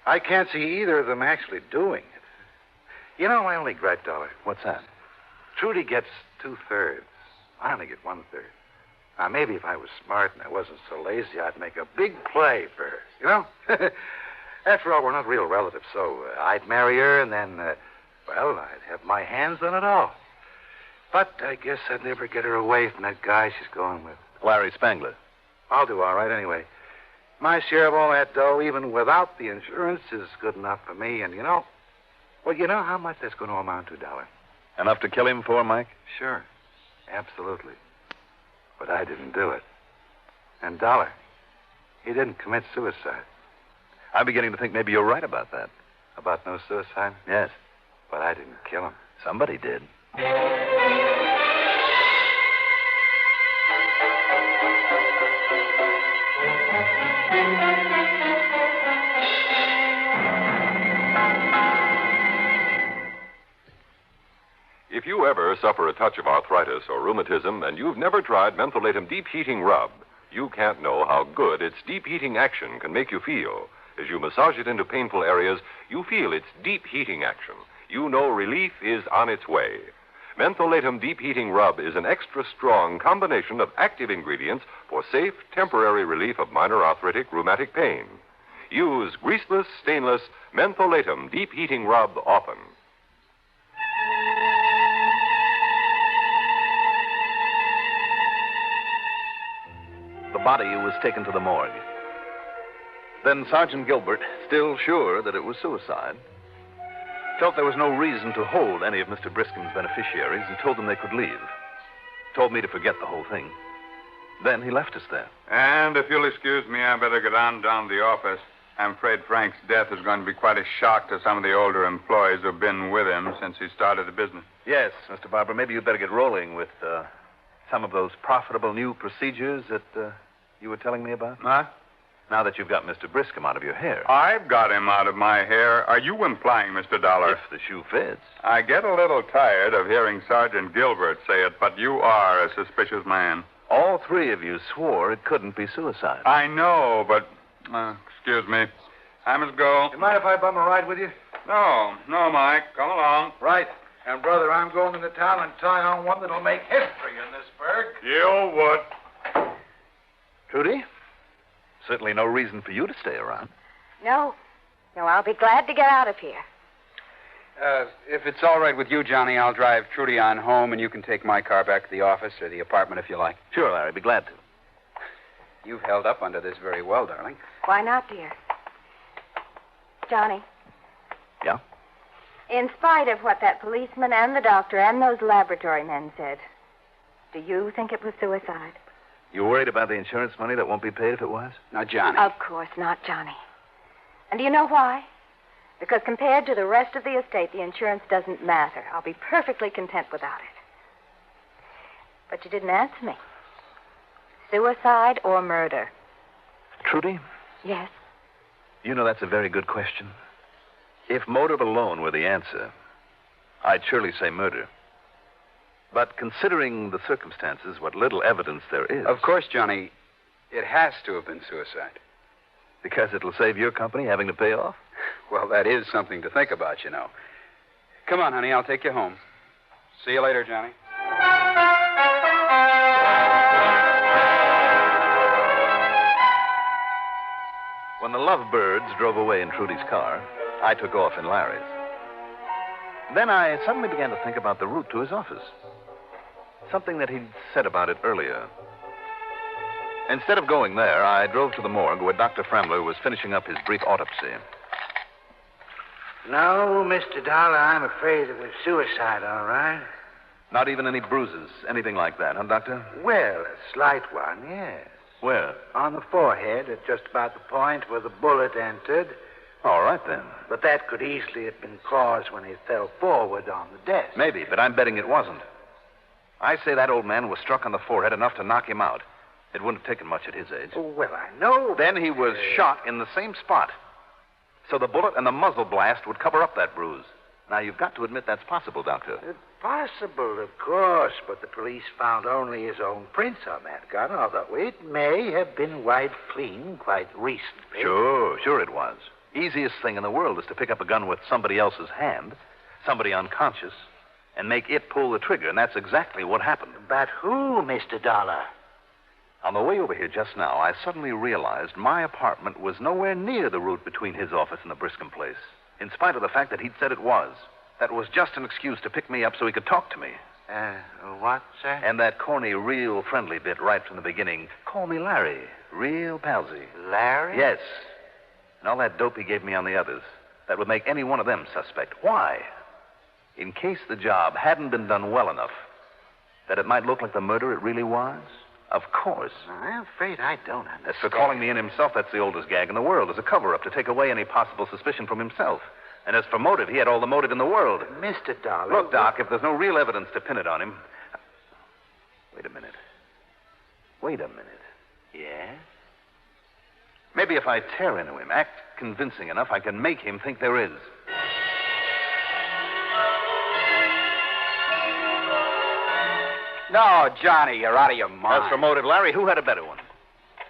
I can't see either of them actually doing it. You know, my only gripe, Dollar. What's that? Trudy gets 2/3. I only get 1/3. Now, maybe if I was smart and I wasn't so lazy, I'd make a big play for her. You know? After all, we're not real relatives, so I'd marry her and then, I'd have my hands on it all. But I guess I'd never get her away from that guy she's going with. Larry Spangler. I'll do all right anyway. My share of all that dough, even without the insurance, is good enough for me. And you know how much that's going to amount to, Dollar? Enough to kill him for, Mike? Sure. Absolutely. But I didn't do it. And, Dollar, He didn't commit suicide. I'm beginning to think maybe you're right about that. About no suicide? Yes. But I didn't kill him. Somebody did. If you ever suffer a touch of arthritis or rheumatism and you've never tried Mentholatum Deep Heating Rub, you can't know how good its deep heating action can make you feel. As you massage it into painful areas, you feel its deep heating action. You know relief is on its way. Mentholatum Deep Heating Rub is an extra strong combination of active ingredients for safe, temporary relief of minor arthritic rheumatic pain. Use greaseless, stainless Mentholatum Deep Heating Rub often. The body was taken to the morgue. Then Sergeant Gilbert, still sure that it was suicide, felt there was no reason to hold any of Mr. Briscoe's beneficiaries and told them they could leave. Told me to forget the whole thing. Then he left us there. And if you'll excuse me, I better get on down to the office. I'm afraid Frank's death is going to be quite a shock to some of the older employees who've been with him since he started the business. Yes, Mr. Barber, maybe you'd better get rolling with some of those profitable new procedures that you were telling me about. Huh? Now that you've got Mr. Briscoe out of your hair. I've got him out of my hair. Are you implying, Mr. Dollar? If the shoe fits. I get a little tired of hearing Sergeant Gilbert say it, but you are a suspicious man. All three of you swore it couldn't be suicide. I know, but... excuse me. I must go. You mind if I bum a ride with you? No, Mike. Come along. Right. And, brother, I'm going into town and tie on one that'll make history in this burg. You would. Trudy? Certainly no reason for you to stay around. No, I'll be glad to get out of here. If it's all right with you, Johnny, I'll drive Trudy on home, and you can take my car back to the office or the apartment if you like. Sure, Larry. Be glad to. You've held up under this very well, darling. Why not, dear? Johnny. Yeah? In spite of what that policeman and the doctor and those laboratory men said, do you think it was suicide? You worried about the insurance money that won't be paid if it was? Now, Johnny. Of course not, Johnny. And do you know why? Because compared to the rest of the estate, the insurance doesn't matter. I'll be perfectly content without it. But you didn't answer me. Suicide or murder? Trudy? Yes. You know that's a very good question. If motive alone were the answer, I'd surely say murder. But considering the circumstances, what little evidence there is... Of course, Johnny, it has to have been suicide. Because it'll save your company having to pay off? Well, that is something to think about, you know. Come on, honey, I'll take you home. See you later, Johnny. When the Lovebirds drove away in Trudy's car, I took off in Larry's. Then I suddenly began to think about the route to his office. Something that he'd said about it earlier. Instead of going there, I drove to the morgue where Dr. Framler was finishing up his brief autopsy. No, Mr. Dollar, I'm afraid it was suicide, all right. Not even any bruises, anything like that, huh, Doctor? Well, a slight one, yes. Where? On the forehead, at just about the point where the bullet entered. All right, then. But that could easily have been caused when he fell forward on the desk. Maybe, but I'm betting it wasn't. I say that old man was struck on the forehead enough to knock him out. It wouldn't have taken much at his age. Oh, well, I know. Then he was shot in the same spot. So the bullet and the muzzle blast would cover up that bruise. Now, you've got to admit that's possible, Doctor. Possible, of course, but the police found only his own prints on that gun, although it may have been wiped clean quite recently. Sure it was. Easiest thing in the world is to pick up a gun with somebody else's hand, somebody unconscious, and make it pull the trigger, and that's exactly what happened. But who, Mr. Dollar? On the way over here just now, I suddenly realized my apartment was nowhere near the route between his office and the Briscoe place, in spite of the fact that he'd said it was. That was just an excuse to pick me up so he could talk to me. What, sir? And that corny, real friendly bit right from the beginning. Call me Larry. Real palsy. Larry? Yes. And all that dope he gave me on the others. That would make any one of them suspect. Why? In case the job hadn't been done well enough, that it might look like the murder it really was, Of course. I'm afraid I don't understand. As for calling me in himself, that's the oldest gag in the world. As a cover-up to take away any possible suspicion from himself. And as for motive, he had all the motive in the world. Mr. Dollar. Look, Doc, if there's no real evidence to pin it on him... Wait a minute. Yes? Maybe if I tear into him, act convincing enough, I can make him think there is. No, Johnny, you're out of your mind. As for motive, Larry, who had a better one?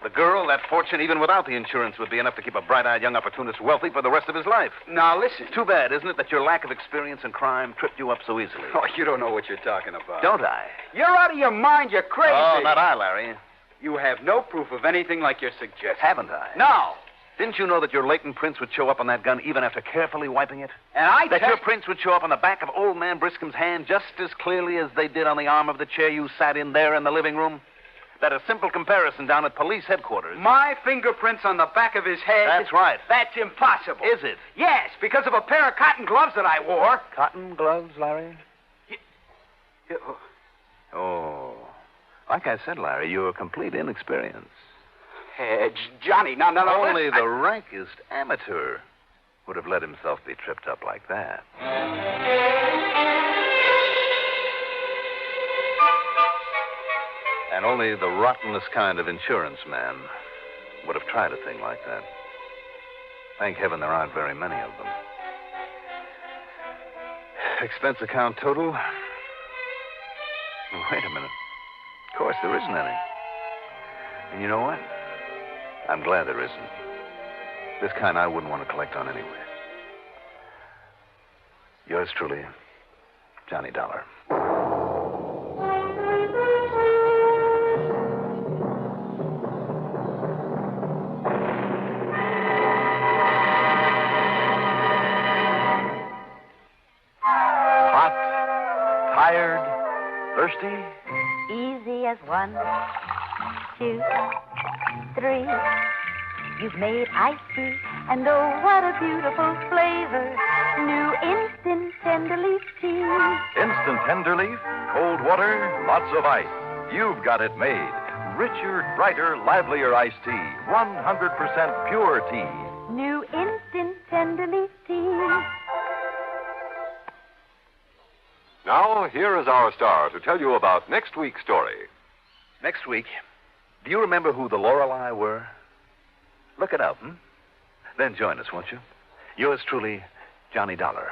The girl, that fortune, even without the insurance, would be enough to keep a bright-eyed young opportunist wealthy for the rest of his life. Now, listen. Too bad, isn't it, that your lack of experience in crime tripped you up so easily? Oh, you don't know what you're talking about. Don't I? You're out of your mind. You're crazy. Oh, not I, Larry. You have no proof of anything like you're suggesting. Haven't I? No. Didn't you know that your latent prints would show up on that gun even after carefully wiping it? And That your prints would show up on the back of old man Briscom's hand just as clearly as they did on the arm of the chair you sat in there in the living room? That a simple comparison down at police headquarters. My fingerprints on the back of his head? That's right. That's impossible. Is it? Yes, because of a pair of cotton gloves that I wore. Cotton gloves, Larry? Oh. Like I said, Larry, you're a complete inexperience. Johnny, now. Only the rankest amateur would have let himself be tripped up like that. And only the rottenest kind of insurance man would have tried a thing like that. Thank heaven there aren't very many of them. Expense account total? Wait a minute. Of course, there isn't any. And you know what? I'm glad there isn't. This kind I wouldn't want to collect on anyway. Yours truly, Johnny Dollar. Hot, tired, thirsty? Easy as 1, 2, 3. You've made iced tea, and oh, what a beautiful flavor. New instant tender leaf tea. Instant tender leaf, cold water, lots of ice. You've got it made. Richer, brighter, livelier iced tea. 100% pure tea. New instant tender leaf tea. Now, here is our star to tell you about next week's story. Next week, do you remember who the Lorelei were? Look it up, Then join us, won't you? Yours truly, Johnny Dollar.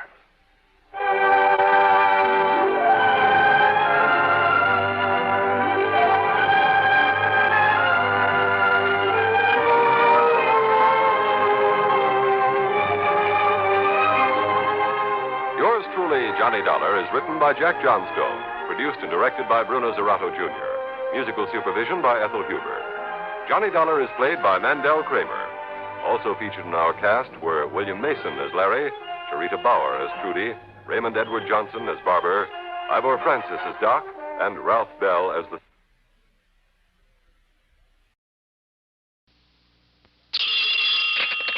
Yours truly, Johnny Dollar, is written by Jack Johnstone, produced and directed by Bruno Zerato Jr., musical supervision by Ethel Huber. Johnny Dollar is played by Mandel Kramer. Also featured in our cast were William Mason as Larry, Charita Bauer as Trudy, Raymond Edward Johnson as Barber, Ivor Francis as Doc, and Ralph Bell as the...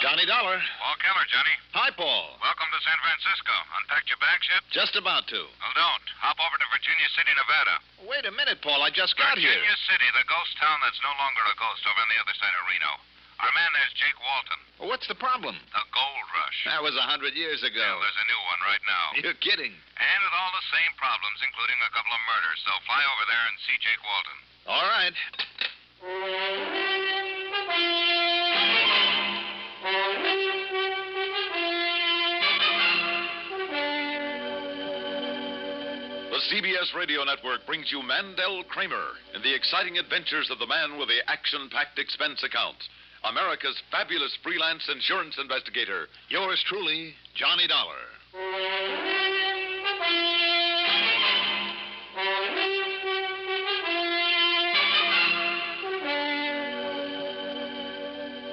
Johnny Dollar. Paul Keller, Johnny. Hi, Paul. Welcome to San Francisco. Unpacked your bags yet? Just about to. Well, don't. Hop over to Virginia City, Nevada. Wait a minute, Paul. I just got here. Virginia City, the ghost town that's no longer a ghost over on the other side of Reno. Our man there's Jake Walton. Well, what's the problem? The gold rush. That was 100 years ago. Yeah, there's a new one right now. You're kidding. And with all the same problems, including a couple of murders. So fly over there and see Jake Walton. All right. The CBS Radio Network brings you Mandel Kramer in the exciting adventures of the man with the action-packed expense account. America's fabulous freelance insurance investigator. Yours truly, Johnny Dollar.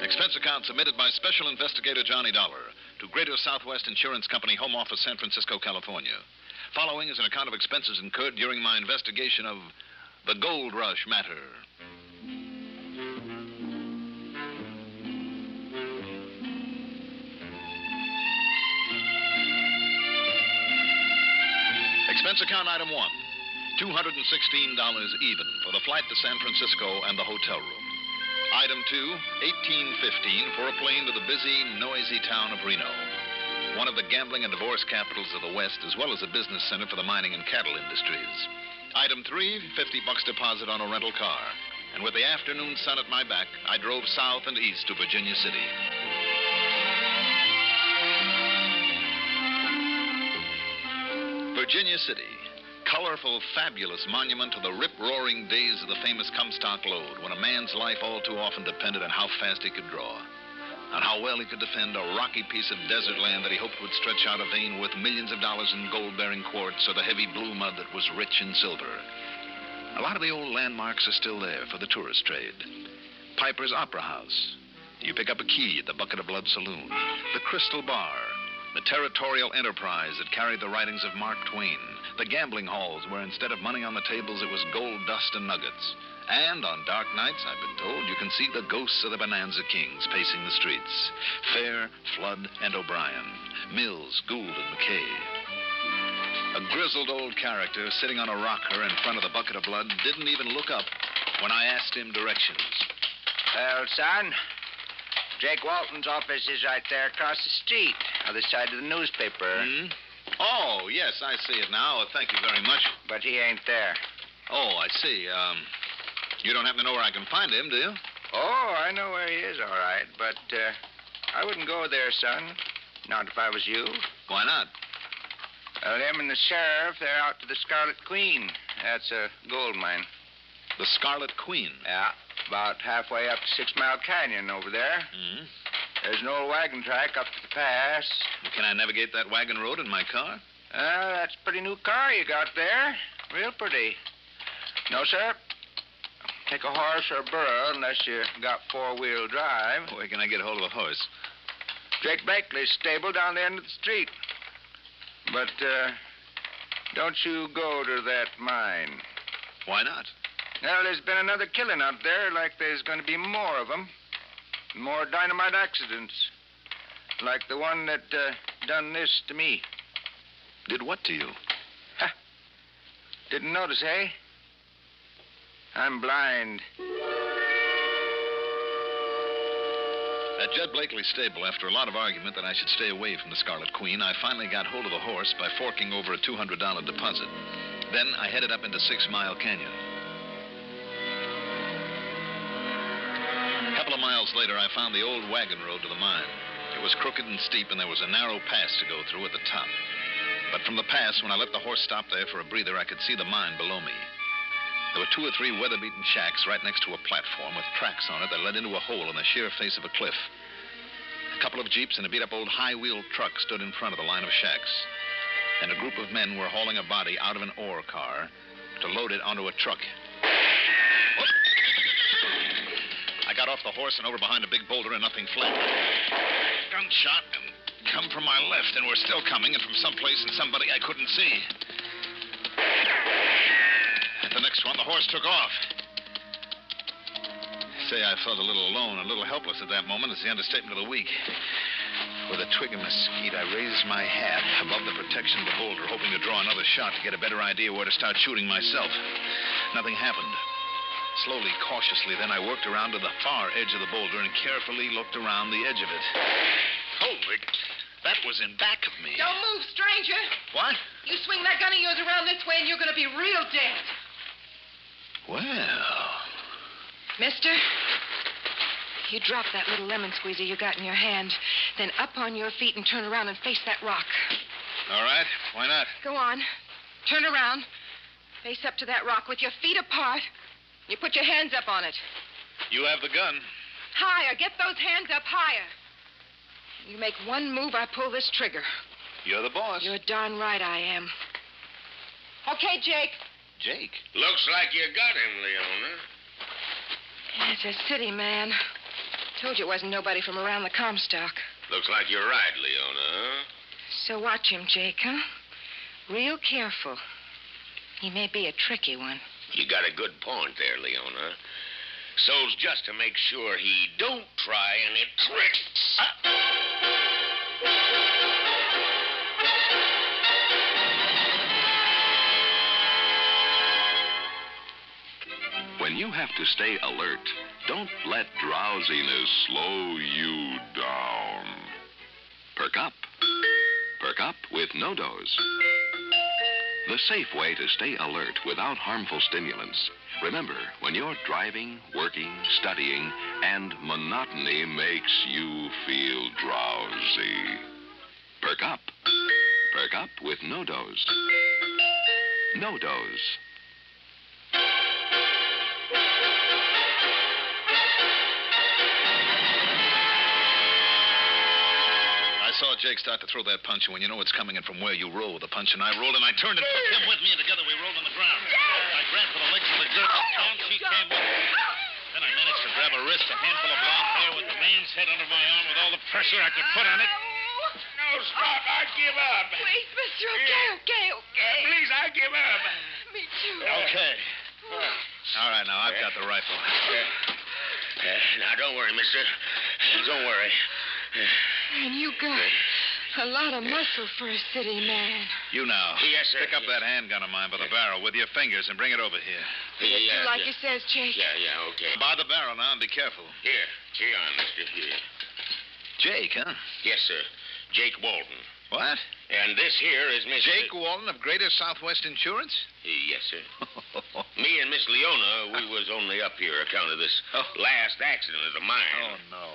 Expense account submitted by Special Investigator Johnny Dollar to Greater Southwest Insurance Company, Home Office, San Francisco, California. Following is an account of expenses incurred during my investigation of the gold rush matter. Expense account item 1. $216 even for the flight to San Francisco and the hotel room. Item 2, $18.15 for a plane to the busy, noisy town of Reno, one of the gambling and divorce capitals of the West, as well as a business center for the mining and cattle industries. Item 3, $50 deposit on a rental car. And with the afternoon sun at my back, I drove south and east to Virginia City. Virginia City. Colorful, fabulous monument to the rip-roaring days of the famous Comstock Lode, when a man's life all too often depended on how fast he could draw, on how well he could defend a rocky piece of desert land that he hoped would stretch out a vein worth millions of dollars in gold-bearing quartz or the heavy blue mud that was rich in silver. A lot of the old landmarks are still there for the tourist trade. Piper's Opera House. You pick up a key at the Bucket of Blood Saloon. The Crystal Bar. The territorial enterprise that carried the writings of Mark Twain. The gambling halls where instead of money on the tables, it was gold dust and nuggets. And on dark nights, I've been told, you can see the ghosts of the Bonanza Kings pacing the streets. Fair, Flood, and O'Brien. Mills, Gould, and McKay. A grizzled old character sitting on a rocker in front of the Bucket of Blood didn't even look up when I asked him directions. Well, son, Jake Walton's office is right there across the street, other side of the newspaper. Hmm? Oh, yes, I see it now. Thank you very much. But he ain't there. Oh, I see. You don't happen to know where I can find him, do you? Oh, I know where he is, all right. But I wouldn't go there, son. Not if I was you. Why not? Well, him and the sheriff, they're out to the Scarlet Queen. That's a gold mine. The Scarlet Queen? Yeah, about halfway up 6 Mile Canyon over there. Hmm? There's an old wagon track up to the pass. Can I navigate that wagon road in my car? That's a pretty new car you got there. Real pretty. No, sir. Take a horse or a burro unless you got 4-wheel drive. Where can I get hold of a horse? Jake Blakely's stable down the end of the street. But don't you go to that mine. Why not? Well, there's been another killing out there, like there's going to be more of them. More dynamite accidents. Like the one that done this to me. Did what to you? Ha! Didn't notice, eh? I'm blind. At Jed Blakely's stable, after a lot of argument that I should stay away from the Scarlet Queen, I finally got hold of the horse by forking over a $200 deposit. Then I headed up into 6 Mile Canyon. A couple of miles later, I found the old wagon road to the mine. It was crooked and steep, and there was a narrow pass to go through at the top. But from the pass, when I let the horse stop there for a breather, I could see the mine below me. There were 2 or 3 weather-beaten shacks right next to a platform with tracks on it that led into a hole in the sheer face of a cliff. A couple of jeeps and a beat-up old high-wheeled truck stood in front of the line of shacks. And a group of men were hauling a body out of an ore car to load it onto a truck. Whoop. I got off the horse and over behind a big boulder and nothing flat. Gunshot and come from my left, and were still coming, and from someplace and somebody I couldn't see. At the next one, the horse took off. Say, I felt a little alone, a little helpless at that moment. It's the understatement of the week. With a twig of mesquite, I raised my hat above the protection of the boulder, hoping to draw another shot to get a better idea where to start shooting myself. Nothing happened. Slowly, cautiously, then I worked around to the far edge of the boulder and carefully looked around the edge of it. Holy, that was in back of me. Don't move, stranger. What? You swing that gun of yours around this way and you're going to be real dead. Well... Mister, you drop that little lemon squeezer you got in your hand, then up on your feet and turn around and face that rock. All right. Why not? Go on. Turn around. Face up to that rock with your feet apart. You put your hands up on it. You have the gun. Higher. Get those hands up higher. You make one move, I pull this trigger. You're the boss. You're darn right I am. Okay, Jake. Jake? Looks like you got him, Leona. It's a city man. Told you it wasn't nobody from around the Comstock. Looks like you're right, Leona, huh? So watch him, Jake, huh? Real careful. He may be a tricky one. You got a good point there, Leona. So's just to make sure he don't try any tricks. to stay alert. Don't let drowsiness slow you down. Perk up. Perk up with No-Dose. The safe way to stay alert without harmful stimulants. Remember, when you're driving, working, studying, and monotony makes you feel drowsy. Perk up. Perk up with No-Dose. No-Dose. I saw Jake start to throw that punch, and when you know it's coming in from where you roll with the punch, and I rolled, and I turned and took him with me, and together we rolled on the ground. I grabbed for the legs of the girl, and she came with me. Then I managed to grab her wrist, a handful of blonde hair with the man's head under my arm with all the pressure I could put on it. No, stop. I give up. Please, mister. Okay. Please, I give up. Me too. Okay. All right, now, I've got the rifle. Now, don't worry, mister. Don't worry. And you got a lot of muscle for a city man. You now. Yes, sir. Pick up that handgun of mine by the barrel with your fingers and bring it over here. Yeah, like he says, Jake. Yeah, okay. By the barrel now, and be careful. Here on, mister. Here. Jake, huh? Yes, sir. Jake Walton. What? And this here is Miss... Jake Walton of Greater Southwest Insurance? Yes, sir. Me and Miss Leona, we was only up here account of this last accident of the mine. Oh, no.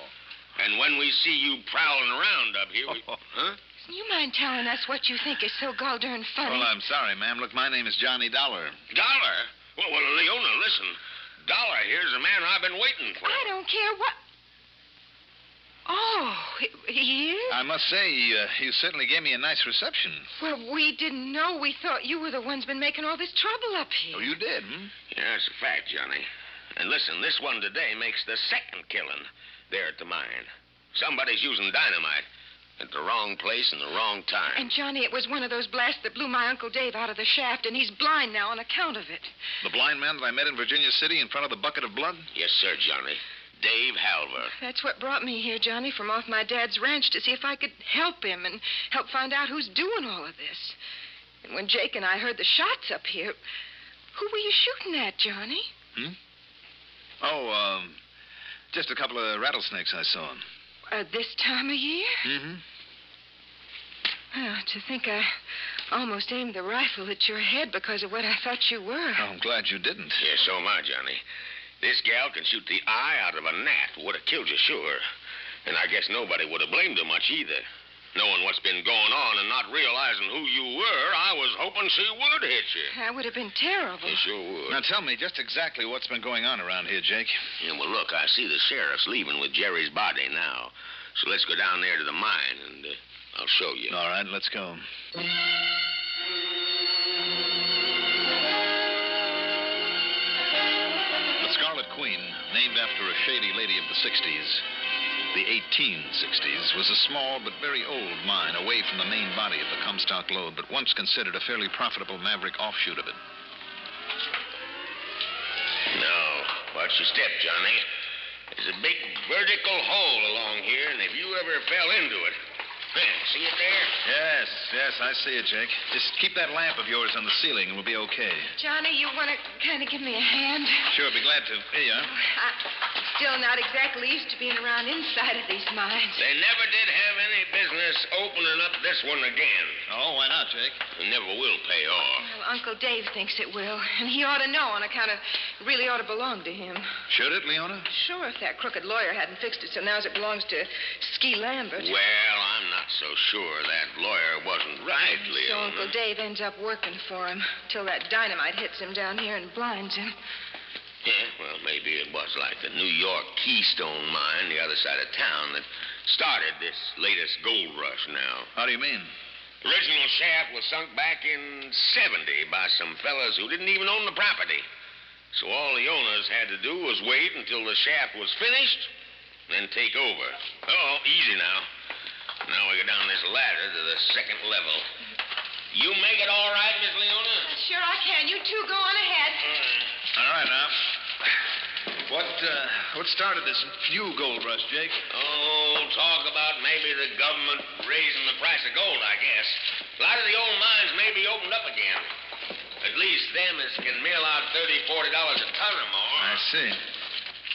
And when we see you prowling around up here, we... Huh? You mind telling us what you think is so gall-darn funny? Well, I'm sorry, ma'am. Look, my name is Johnny Dollar. Dollar? Well, Leona, listen. Dollar here's the man I've been waiting for. I don't care what... Oh, he is? I must say, you certainly gave me a nice reception. Well, we didn't know. We thought you were the ones been making all this trouble up here. Oh, you did, hmm? Yeah, that's a fact, Johnny. And listen, this one today makes the second killing there at the mine. Somebody's using dynamite at the wrong place and the wrong time. And, Johnny, it was one of those blasts that blew my Uncle Dave out of the shaft, and he's blind now on account of it. The blind man that I met in Virginia City in front of the bucket of blood? Yes, sir, Johnny. Dave Halver. That's what brought me here, Johnny, from off my dad's ranch to see if I could help him and help find out who's doing all of this. And when Jake and I heard the shots up here, who were you shooting at, Johnny? Oh, just a couple of rattlesnakes I saw. This time of year? Mm-hmm. Well, to think I almost aimed the rifle at your head because of what I thought you were. Oh, I'm glad you didn't. Yeah, so am I, Johnny. This gal can shoot the eye out of a gnat. Would have killed you, sure. And I guess nobody would have blamed her much either. Knowing what's been going on and not realizing who you were, I was hoping she would hit you. That would have been terrible. It sure would. Now, tell me just exactly what's been going on around here, Jake. Yeah, well, look, I see the sheriff's leaving with Jerry's body now. So let's go down there to the mine, and I'll show you. All right, let's go. The Scarlet Queen, named after a shady lady of the 60s, the 1860s, was a small but very old mine away from the main body of the Comstock lode, but once considered a fairly profitable maverick offshoot of it. Now, watch your step, Johnny. There's a big vertical hole along here, and if you ever fell into it... See it there? Yes, I see it, Jake. Just keep that lamp of yours on the ceiling, and we'll be okay. Johnny, you want to kind of give me a hand? Sure, be glad to. Here you are. I'm still not exactly used to being around inside of these mines. They never did have any business opening up this one again. Oh, why not, Jake? It never will pay off. Well, Uncle Dave thinks it will, and he ought to know on account of it really ought to belong to him. Should it, Leona? Sure, if that crooked lawyer hadn't fixed it so now it belongs to Ski Lambert. Well, I'm not so sure that lawyer wasn't right, Leona. So Uncle Dave ends up working for him till that dynamite hits him down here and blinds him. Yeah, well, maybe it was like the New York Keystone mine, the other side of town, that started this latest gold rush now. How do you mean? Original shaft was sunk back in 70 by some fellas who didn't even own the property. So all the owners had to do was wait until the shaft was finished, then take over. Oh, easy now. Now we go down this ladder to the second level. You make it all right, Miss Leona? Sure I can. You two go on ahead. All right, now. What started this new gold rush, Jake? Oh, talk about maybe the government raising the price of gold, I guess. A lot of the old mines may be opened up again. The at least them as can mill out $30, $40 a ton or more. I see.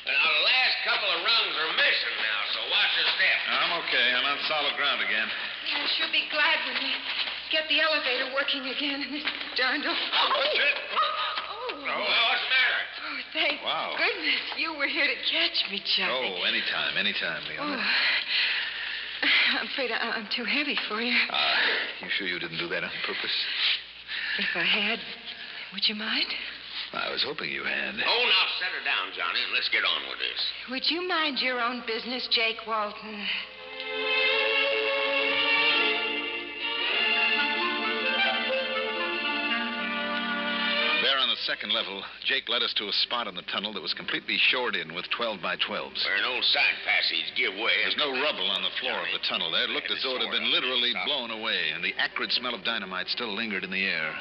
Now, the last couple of rungs are missing now, so watch your step. I'm okay. I'm on solid ground again. Yeah, I sure be glad when they get the elevator working again in this darned old... What's it? Oh, what's the matter? Oh, thank goodness you were here to catch me, Johnny. Oh, anytime, Leona. Oh. I'm afraid I'm too heavy for you. You sure you didn't do that on purpose? If I had, would you mind? I was hoping you had. Oh, now set her down, Johnny, and let's get on with this. Would you mind your own business, Jake Walton? There on the second level, Jake led us to a spot in the tunnel that was completely shored in with 12 by 12s. Where an old side passage give way. There's no rubble on the floor of the tunnel there. It looked as though it had been literally blown away, and the acrid smell of dynamite still lingered in the air.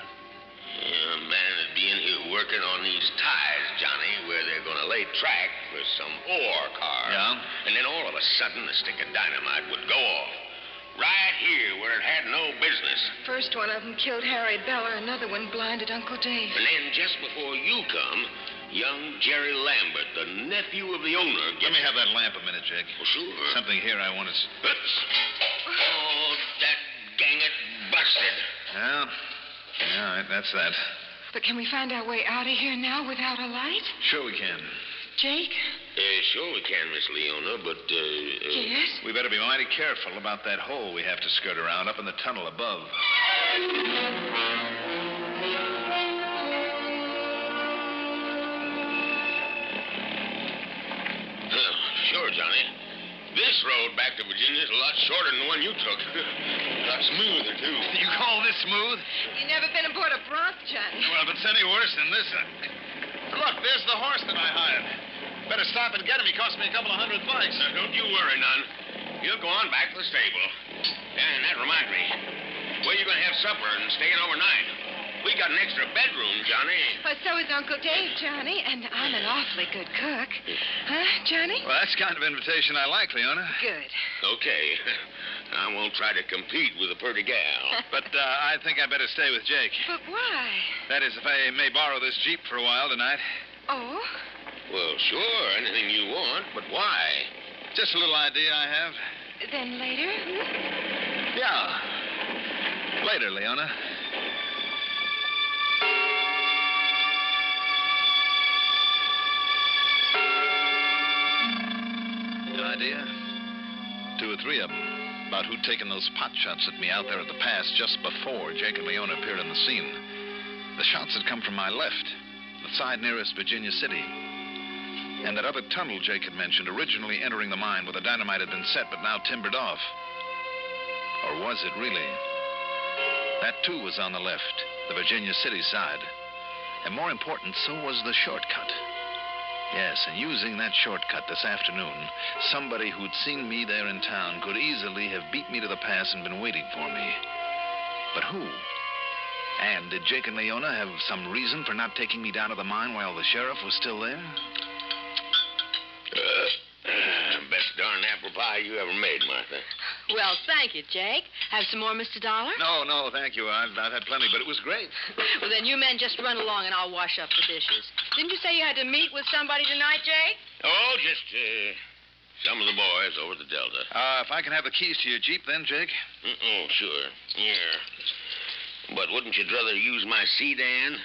Yeah, a man would be in here working on these ties, Johnny, where they're going to lay track for some ore car. Yeah? And then all of a sudden, a stick of dynamite would go off. Right here, where it had no business. First one of them killed Harry Beller. Another one blinded Uncle Dave. And then just before you come, young Jerry Lambert, the nephew of the owner... Let me have that lamp a minute, Jake. Oh, sure. Something here I want to... Oops. Oh, that gang it busted. Yeah. All right, that's that. But can we find our way out of here now without a light? Sure we can. Jake? Sure we can, Miss Leona, but, Yes? We better be mighty careful about that hole we have to skirt around up in the tunnel above. Sure, Johnny. This road back to Virginia is a lot shorter than the one you took. A lot smoother, too. You call this smooth? You never been aboard a bronc, Johnny. Well, if it's any worse than this... Look, there's the horse that I hired. Better stop and get him. He cost me a couple of $100. Don't you worry none. He'll go on back to the stable. And that reminds me. Where you going to have supper and staying overnight? We got an extra bedroom, Johnny. Well, so is Uncle Dave, Johnny, and I'm an awfully good cook. Huh, Johnny? Well, that's the kind of invitation I like, Leona. Good. Okay. I won't try to compete with a pretty gal. But I think I better stay with Jake. But why? That is, if I may borrow this Jeep for a while tonight. Oh? Well, sure, anything you want, but why? Just a little idea I have. Then later? Yeah. Later, Leona. An idea? 2 or 3 of them. About who'd taken those pot shots at me out there at the pass just before Jake and Leona appeared on the scene. The shots had come from my left, the side nearest Virginia City. And that other tunnel Jake had mentioned, originally entering the mine where the dynamite had been set but now timbered off. Or was it really? That, too, was on the left, the Virginia City side. And more important, so was the shortcut. Yes, and using that shortcut this afternoon, somebody who'd seen me there in town could easily have beat me to the pass and been waiting for me. But who? And did Jake and Leona have some reason for not taking me down to the mine while the sheriff was still there? Best darn apple pie you ever made, Martha. Well, thank you, Jake. Have some more, Mr. Dollar? No, thank you. I've had plenty, but it was great. Well, then you men just run along and I'll wash up the dishes. Didn't you say you had to meet with somebody tonight, Jake? Oh, just some of the boys over at the Delta. If I can have the keys to your Jeep then, Jake? Oh, sure. Yeah. But wouldn't you rather use my sedan?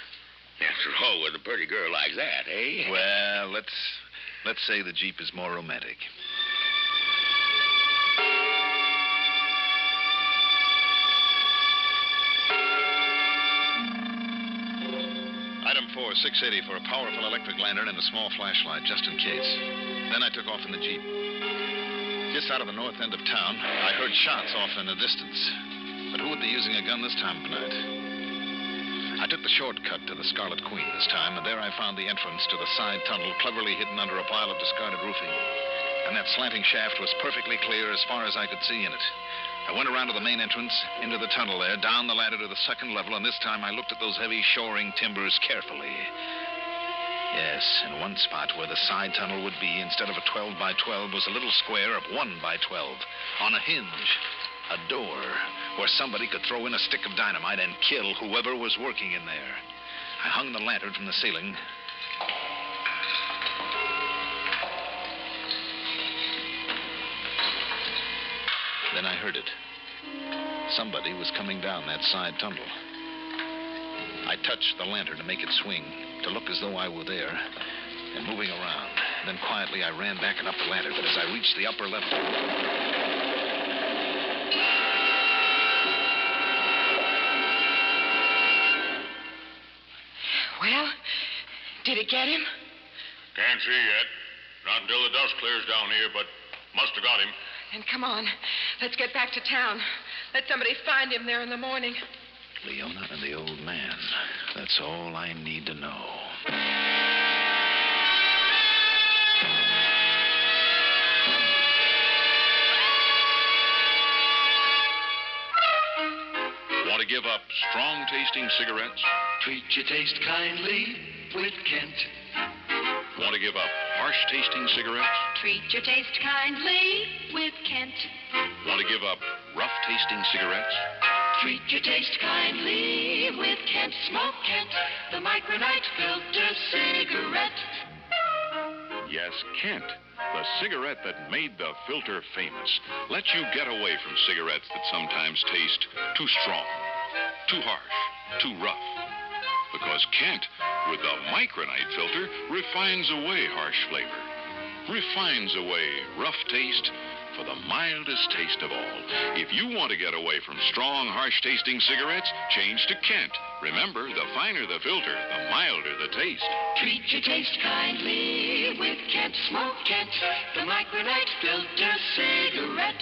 After all, with a pretty girl like that, eh? Well, let's say the Jeep is more romantic. Item 4, $6.80 for a powerful electric lantern and a small flashlight, just in case. Then I took off in the Jeep. Just out of the north end of town, I heard shots off in the distance. But who would be using a gun this time of night? I took the shortcut to the Scarlet Queen this time, and there I found the entrance to the side tunnel cleverly hidden under a pile of discarded roofing. And that slanting shaft was perfectly clear as far as I could see in it. I went around to the main entrance, into the tunnel there, down the ladder to the second level, and this time I looked at those heavy shoring timbers carefully. Yes, in one spot where the side tunnel would be, instead of a 12 by 12, was a little square of 1 by 12, on a hinge. A door where somebody could throw in a stick of dynamite and kill whoever was working in there. I hung the lantern from the ceiling. Then I heard it. Somebody was coming down that side tunnel. I touched the lantern to make it swing, to look as though I were there, and moving around. Then quietly I ran back and up the ladder, but as I reached the upper level... Well, did it get him? Can't see yet. Not until the dust clears down here, but must have got him. Then come on. Let's get back to town. Let somebody find him there in the morning. Leona and the old man. That's all I need to know. Want to give up strong-tasting cigarettes? Treat your taste kindly with Kent. Want to give up harsh-tasting cigarettes? Treat your taste kindly with Kent. Want to give up rough-tasting cigarettes? Treat your taste kindly with Kent. Smoke Kent, the micronite filter cigarette. Yes, Kent, the cigarette that made the filter famous. Lets you get away from cigarettes that sometimes taste too strong, too harsh, too rough. Because Kent, with the micronite filter, refines away harsh flavor, refines away rough taste for the mildest taste of all. If you want to get away from strong, harsh-tasting cigarettes, change to Kent. Remember, the finer the filter, the milder the taste. Treat your taste kindly with Kent. Smoke Kent, the micronite filter cigarette.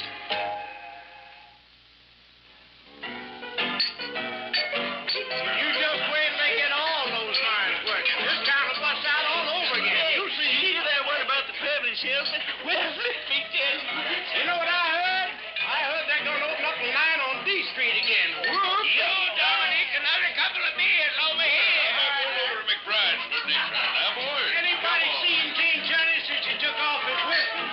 You just wait till they get all those lines working. This town will bust out all over again. You see, hear that word about the privilege here? Well, let me tell you. You know what I heard? I heard they're going to open up a line on D Street again. Whoop. You, Dominic, another couple of beers over here. Over to McBride's for dinner. Now, boys. Anybody seen King Johnny since he took off his whiskey?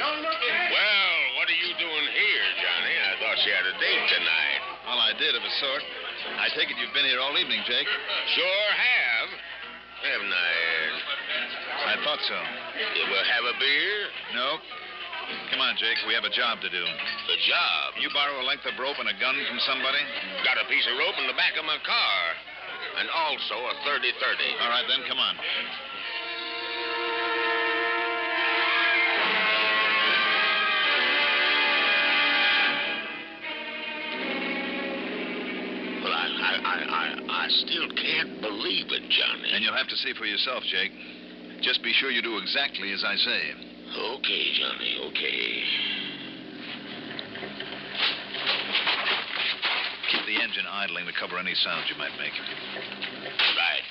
Don't look at it. Well, what are you doing here, Johnny? I thought you had a date tonight. Well, I did of a sort. I take it you've been here all evening, Jake. Sure have. Haven't I? I thought so. We'll have a beer? Nope. Come on, Jake. We have a job to do. A job? You borrow a length of rope and a gun from somebody? Got a piece of rope in the back of my car. And also a 30-30. All right, then, come on. Well, I still can't believe it, Johnny. And you'll have to see for yourself, Jake. Just be sure you do exactly as I say. Okay, Johnny, okay. Keep the engine idling to cover any sounds you might make. Right.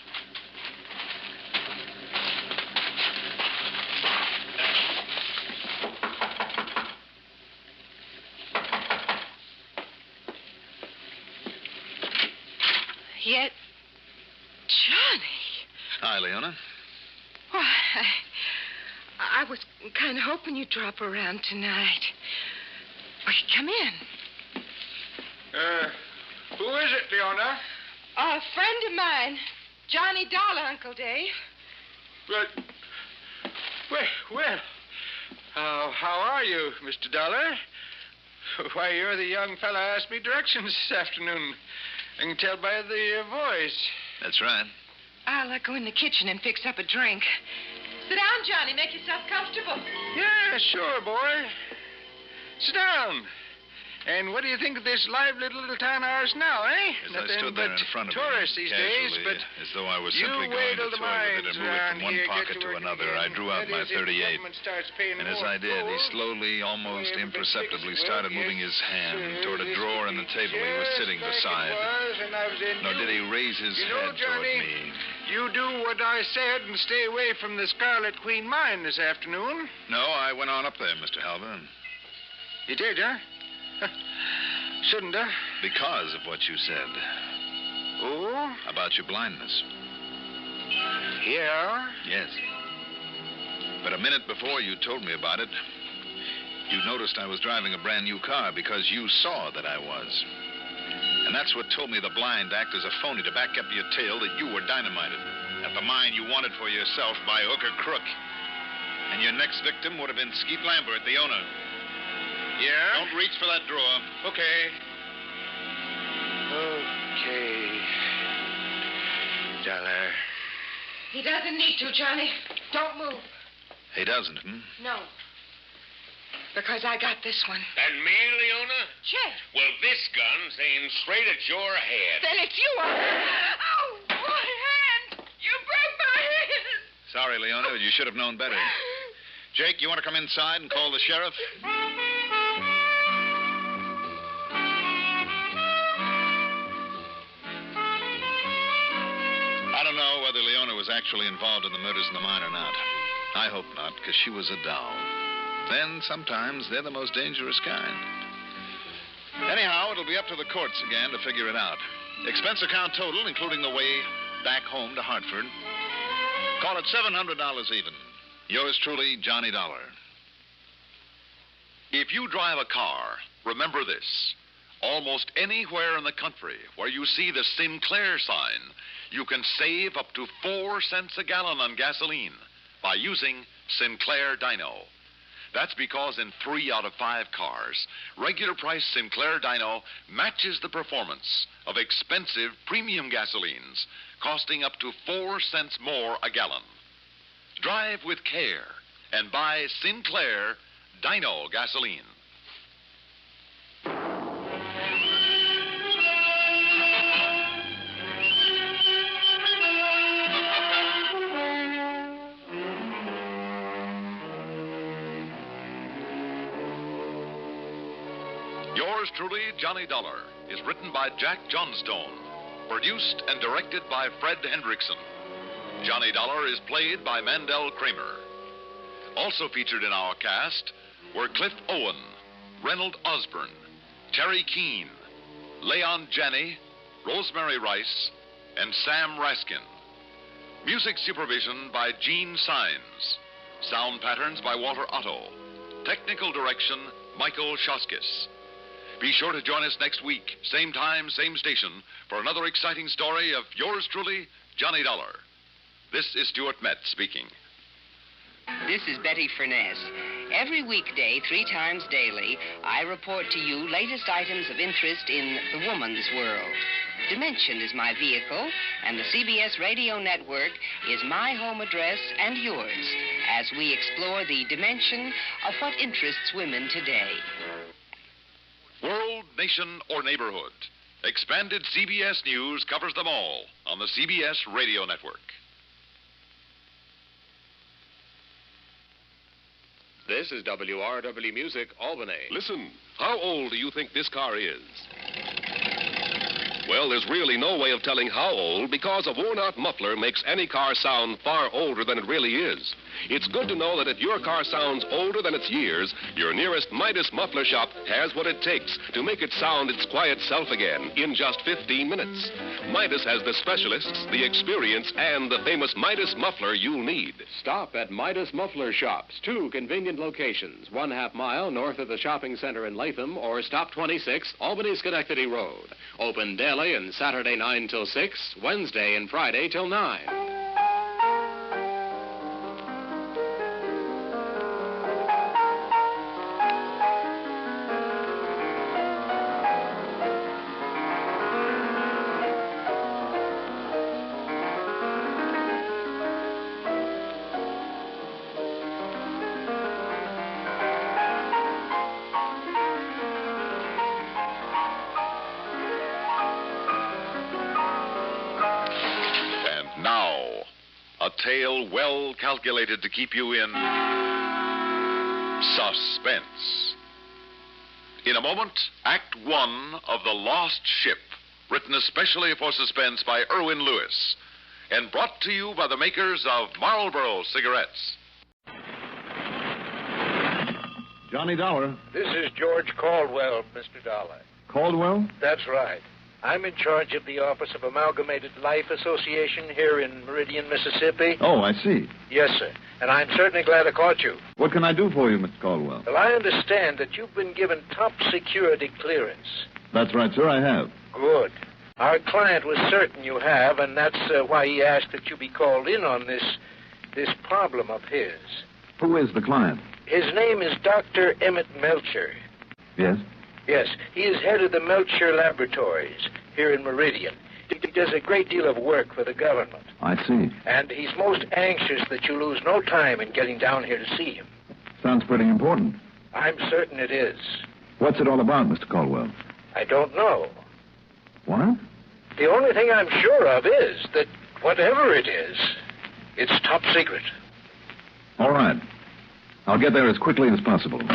Yet, Johnny. Hi, Leona. Why, I was kind of hoping you'd drop around tonight. Well, come in. Who is it, Leona? A friend of mine, Johnny Dollar, Uncle Dave. Well, how are you, Mr. Dollar? Why, you're the young fella asked me directions this afternoon. I can tell by the voice. That's right. I'll go in the kitchen and fix up a drink. Sit down, Johnny. Make yourself comfortable. Yeah, sure, boy. Sit down. And what do you think of this lively little town of ours now, eh? As I stood there in front of tourists him, these days, casually, but as though I was simply going to toy with it and move it from one pocket to another, I drew out my 38. And as I did, he slowly, almost imperceptibly started moving his hand toward a drawer in the table he was sitting beside. Nor did he raise his head toward me. You do what I said and stay away from the Scarlet Queen mine this afternoon. No, I went on up there, Mr. Halver. You did, huh? Shouldn't I? Because of what you said. Oh? About your blindness. Yeah? Yes. But a minute before you told me about it, you noticed I was driving a brand new car because you saw that I was. And that's what told me the blind act as a phony to back up your tale that you were dynamited at the mine you wanted for yourself by hook or crook. And your next victim would have been Skeet Lambert, the owner. Yeah? Don't reach for that drawer. Okay. Okay. Dollar. He doesn't need to, Johnny. Don't move. He doesn't, No. Because I got this one. That me, Leona? Chet. Well, this gun's aimed straight at your head. Then it's you. Oh, my hand. You broke my hand. Sorry, Leona, but you should have known better. Jake, you want to come inside and call the sheriff? I don't know whether Leona was actually involved in the murders in the mine or not. I hope not, because she was a doll. Then, sometimes, they're the most dangerous kind. Anyhow, it'll be up to the courts again to figure it out. Expense account total, including the way back home to Hartford. Call it $700 even. Yours truly, Johnny Dollar. If you drive a car, remember this. Almost anywhere in the country where you see the Sinclair sign, you can save up to 4 cents a gallon on gasoline by using Sinclair Dyno. That's because in 3 out of 5 cars, regular price Sinclair Dyno matches the performance of expensive premium gasolines, costing up to 4 cents more a gallon. Drive with care and buy Sinclair Dyno gasoline. Yours truly, Johnny Dollar, is written by Jack Johnstone, produced and directed by Fred Hendrickson. Johnny Dollar is played by Mandel Kramer. Also featured in our cast were Cliff Owen, Reynold Osborne, Terry Keene, Leon Janney, Rosemary Rice, and Sam Raskin. Music supervision by Gene Sines. Sound patterns by Walter Otto. Technical direction, Michael Shoskis. Be sure to join us next week, same time, same station, for another exciting story of yours truly, Johnny Dollar. This is Stuart Metz speaking. This is Betty Furness. Every weekday, 3 times daily, I report to you latest items of interest in the woman's world. Dimension is my vehicle, and the CBS Radio Network is my home address and yours as we explore the dimension of what interests women today. World, nation, or neighborhood. Expanded CBS News covers them all on the CBS Radio Network. This is WRW Music, Albany. Listen, how old do you think this car is? Well, there's really no way of telling how old because a worn-out muffler makes any car sound far older than it really is. It's good to know that if your car sounds older than its years, your nearest Midas muffler shop has what it takes to make it sound its quiet self again in just 15 minutes. Midas has the specialists, the experience, and the famous Midas muffler you'll need. Stop at Midas Muffler Shops, 2 convenient locations, 1/2 mile north of the shopping center in Latham, or stop 26, Albany-Schenectady Road. Open daily and Saturday 9 till 6, Wednesday and Friday till 9. A tale well calculated to keep you in suspense. In a moment, Act 1 of The Lost Ship, written especially for suspense by Erwin Lewis, and brought to you by the makers of Marlboro cigarettes. Johnny Dollar. This is George Caldwell, Mr. Dollar. Caldwell? That's right. I'm in charge of the Office of Amalgamated Life Association here in Meridian, Mississippi. Oh, I see. Yes, sir. And I'm certainly glad I caught you. What can I do for you, Mr. Caldwell? Well, I understand that you've been given top security clearance. That's right, sir, I have. Good. Our client was certain you have, and that's why he asked that you be called in on this problem of his. Who is the client? His name is Dr. Emmett Melcher. Yes? Yes, he is head of the Melcher Laboratories here in Meridian. He does a great deal of work for the government. I see. And he's most anxious that you lose no time in getting down here to see him. Sounds pretty important. I'm certain it is. What's it all about, Mr. Caldwell? I don't know. What? The only thing I'm sure of is that whatever it is, it's top secret. All right. I'll get there as quickly as possible. The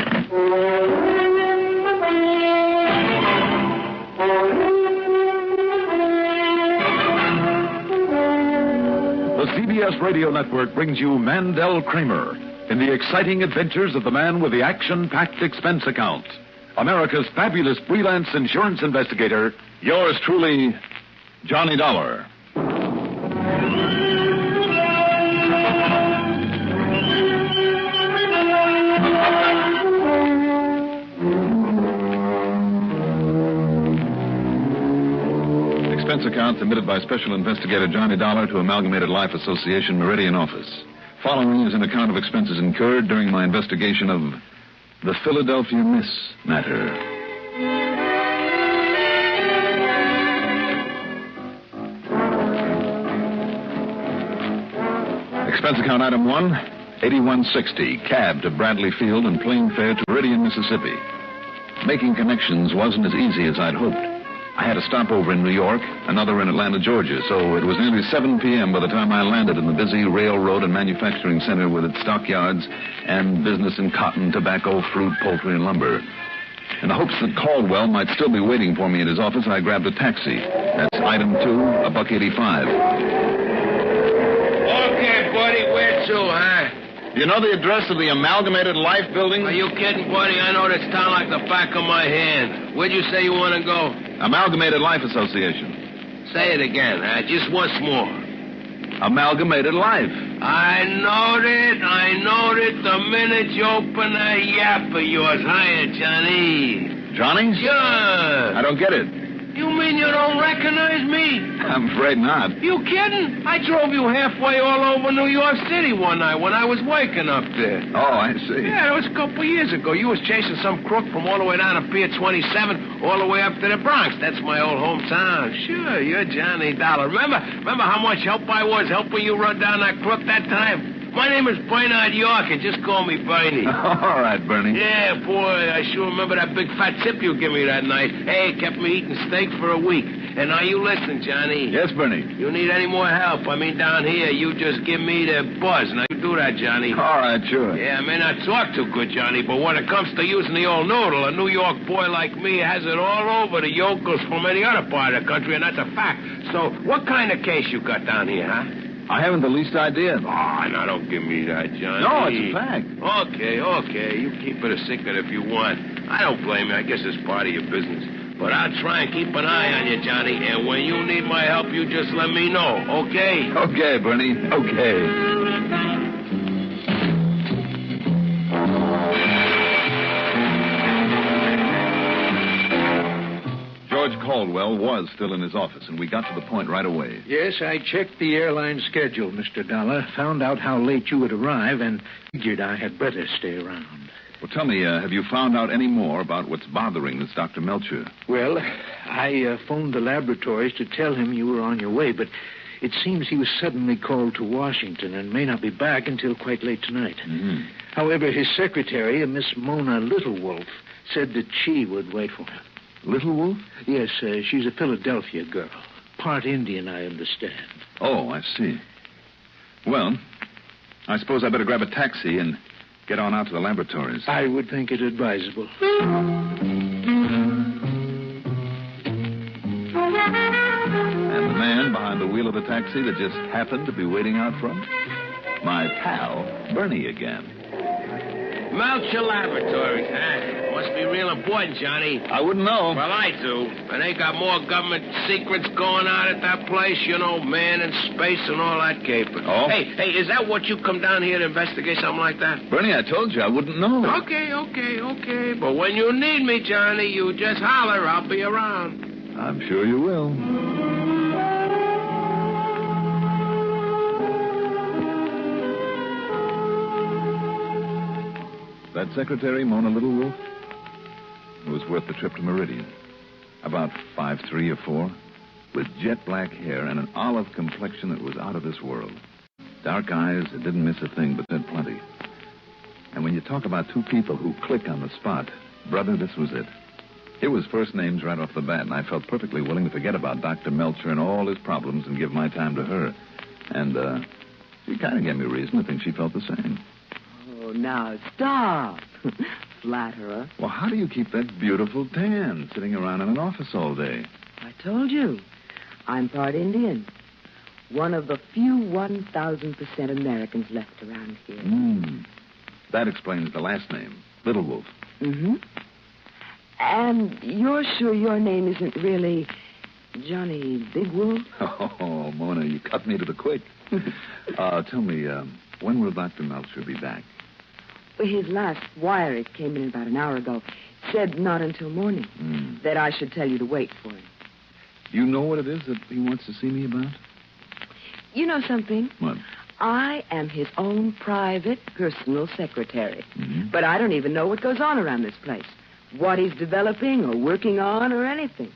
CBS Radio Network brings you Mandel Kramer in the exciting adventures of the man with the action-packed expense account. America's fabulous freelance insurance investigator, yours truly, Johnny Dollar. Expense account submitted by Special Investigator Johnny Dollar to Amalgamated Life Association Meridian office. Following is an account of expenses incurred during my investigation of the Philadelphia Miss matter. Expense account item 1, $81.60, cab to Bradley Field and plane fare to Meridian, Mississippi. Making connections wasn't as easy as I'd hoped. I had a stopover in New York, another in Atlanta, Georgia, so it was nearly 7 p.m. by the time I landed in the busy railroad and manufacturing center with its stockyards and business in cotton, tobacco, fruit, poultry, and lumber. In the hopes that Caldwell might still be waiting for me at his office, I grabbed a taxi. That's item 2, $1.85. Okay, buddy, where to, huh? You know the address of the Amalgamated Life building? Are you kidding, buddy? I know this town like the back of my hand. Where'd you say you want to go? Amalgamated Life Association. Say it again, just once more. Amalgamated Life. I knowed it the minute you open that yap of yours. Hiya, Johnny. Johnny? Sure. I don't get it. You mean you don't recognize me? I'm afraid not. You kidding? I drove you halfway all over New York City one night when I was working up there. Oh, I see. Yeah, it was a couple years ago. You was chasing some crook from all the way down to Pier 27 all the way up to the Bronx. That's my old hometown. Sure, you're Johnny Dollar. Remember how much help I was helping you run down that crook that time? My name is Bernard York, and just call me Bernie. All right, Bernie. Yeah, boy, I sure remember that big fat tip you gave me that night. Hey, kept me eating steak for a week. And now you listen, Johnny. Yes, Bernie. You need any more help, down here, you just give me the buzz. Now, you do that, Johnny. All right, sure. Yeah, I may not talk too good, Johnny, but when it comes to using the old noodle, a New York boy like me has it all over the yokels from any other part of the country, and that's a fact. So, what kind of case you got down here, huh? I haven't the least idea. Oh, now don't give me that, Johnny. No, it's a fact. Okay. You keep it a secret if you want. I don't blame you. I guess it's part of your business. But I'll try and keep an eye on you, Johnny. And when you need my help, you just let me know, okay? Okay, Bernie. Okay. George Caldwell was still in his office, and we got to the point right away. Yes, I checked the airline schedule, Mr. Dollar, found out how late you would arrive, and figured I had better stay around. Well, tell me, have you found out any more about what's bothering this Dr. Melcher? Well, I phoned the laboratories to tell him you were on your way, but it seems he was suddenly called to Washington and may not be back until quite late tonight. Mm-hmm. However, his secretary, Miss Mona Littlewolf, said that she would wait for him. Littlewolf? Yes, she's a Philadelphia girl. Part Indian, I understand. Oh, I see. Well, I suppose I better grab a taxi and get on out to the laboratories. I would think it advisable. And the man behind the wheel of the taxi that just happened to be waiting out front? My pal, Bernie again. Melcher Laboratories, huh? Must be real important, Johnny. I wouldn't know. Well, I do. And they got more government secrets going on at that place, you know, man in space and all that caper. Oh? Hey, is that what you come down here to investigate, something like that? Bernie, I told you I wouldn't know. Okay. But when you need me, Johnny, you just holler. I'll be around. I'm sure you will. That secretary, Mona Littlewolf, it was worth the trip to Meridian. About 5'3" or 4", with jet black hair and an olive complexion that was out of this world. Dark eyes that didn't miss a thing but said plenty. And when you talk about two people who click on the spot, brother, this was it. It was first names right off the bat, and I felt perfectly willing to forget about Dr. Melcher and all his problems and give my time to her. And, she kind of gave me reason to think she felt the same. Oh, now, stop. Flatterer. Well, how do you keep that beautiful tan sitting around in an office all day? I told you. I'm part Indian. One of the few 1,000% Americans left around here. That explains the last name, Littlewolf. Mm-hmm. And you're sure your name isn't really Johnny Big Wolf? Oh, Mona, you cut me to the quick. Tell me, when will Dr. Melcher be back? His last wire, it came in about an hour ago, said not until morning. That I should tell you to wait for him. You know what it is that he wants to see me about? You know something? What? I am his own private, personal secretary. But I don't even know what goes on around this place. What he's developing or working on or anything.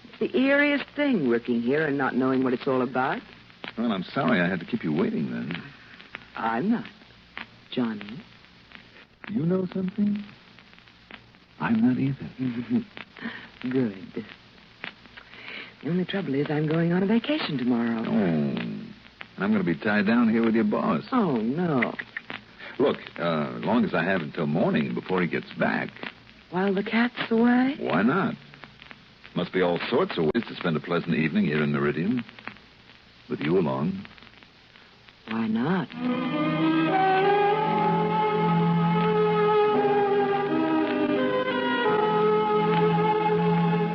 It's the eeriest thing, working here and not knowing what it's all about. Well, I'm sorry I had to keep you waiting then. I'm not. Johnny. You know something? I'm not either. Good. The only trouble is I'm going on a vacation tomorrow. Oh. I'm going to be tied down here with your boss. Oh, no. Look, as long as I have until morning before he gets back. While the cat's away? Why not? Must be all sorts of ways to spend a pleasant evening here in Meridian. With you along. Why not?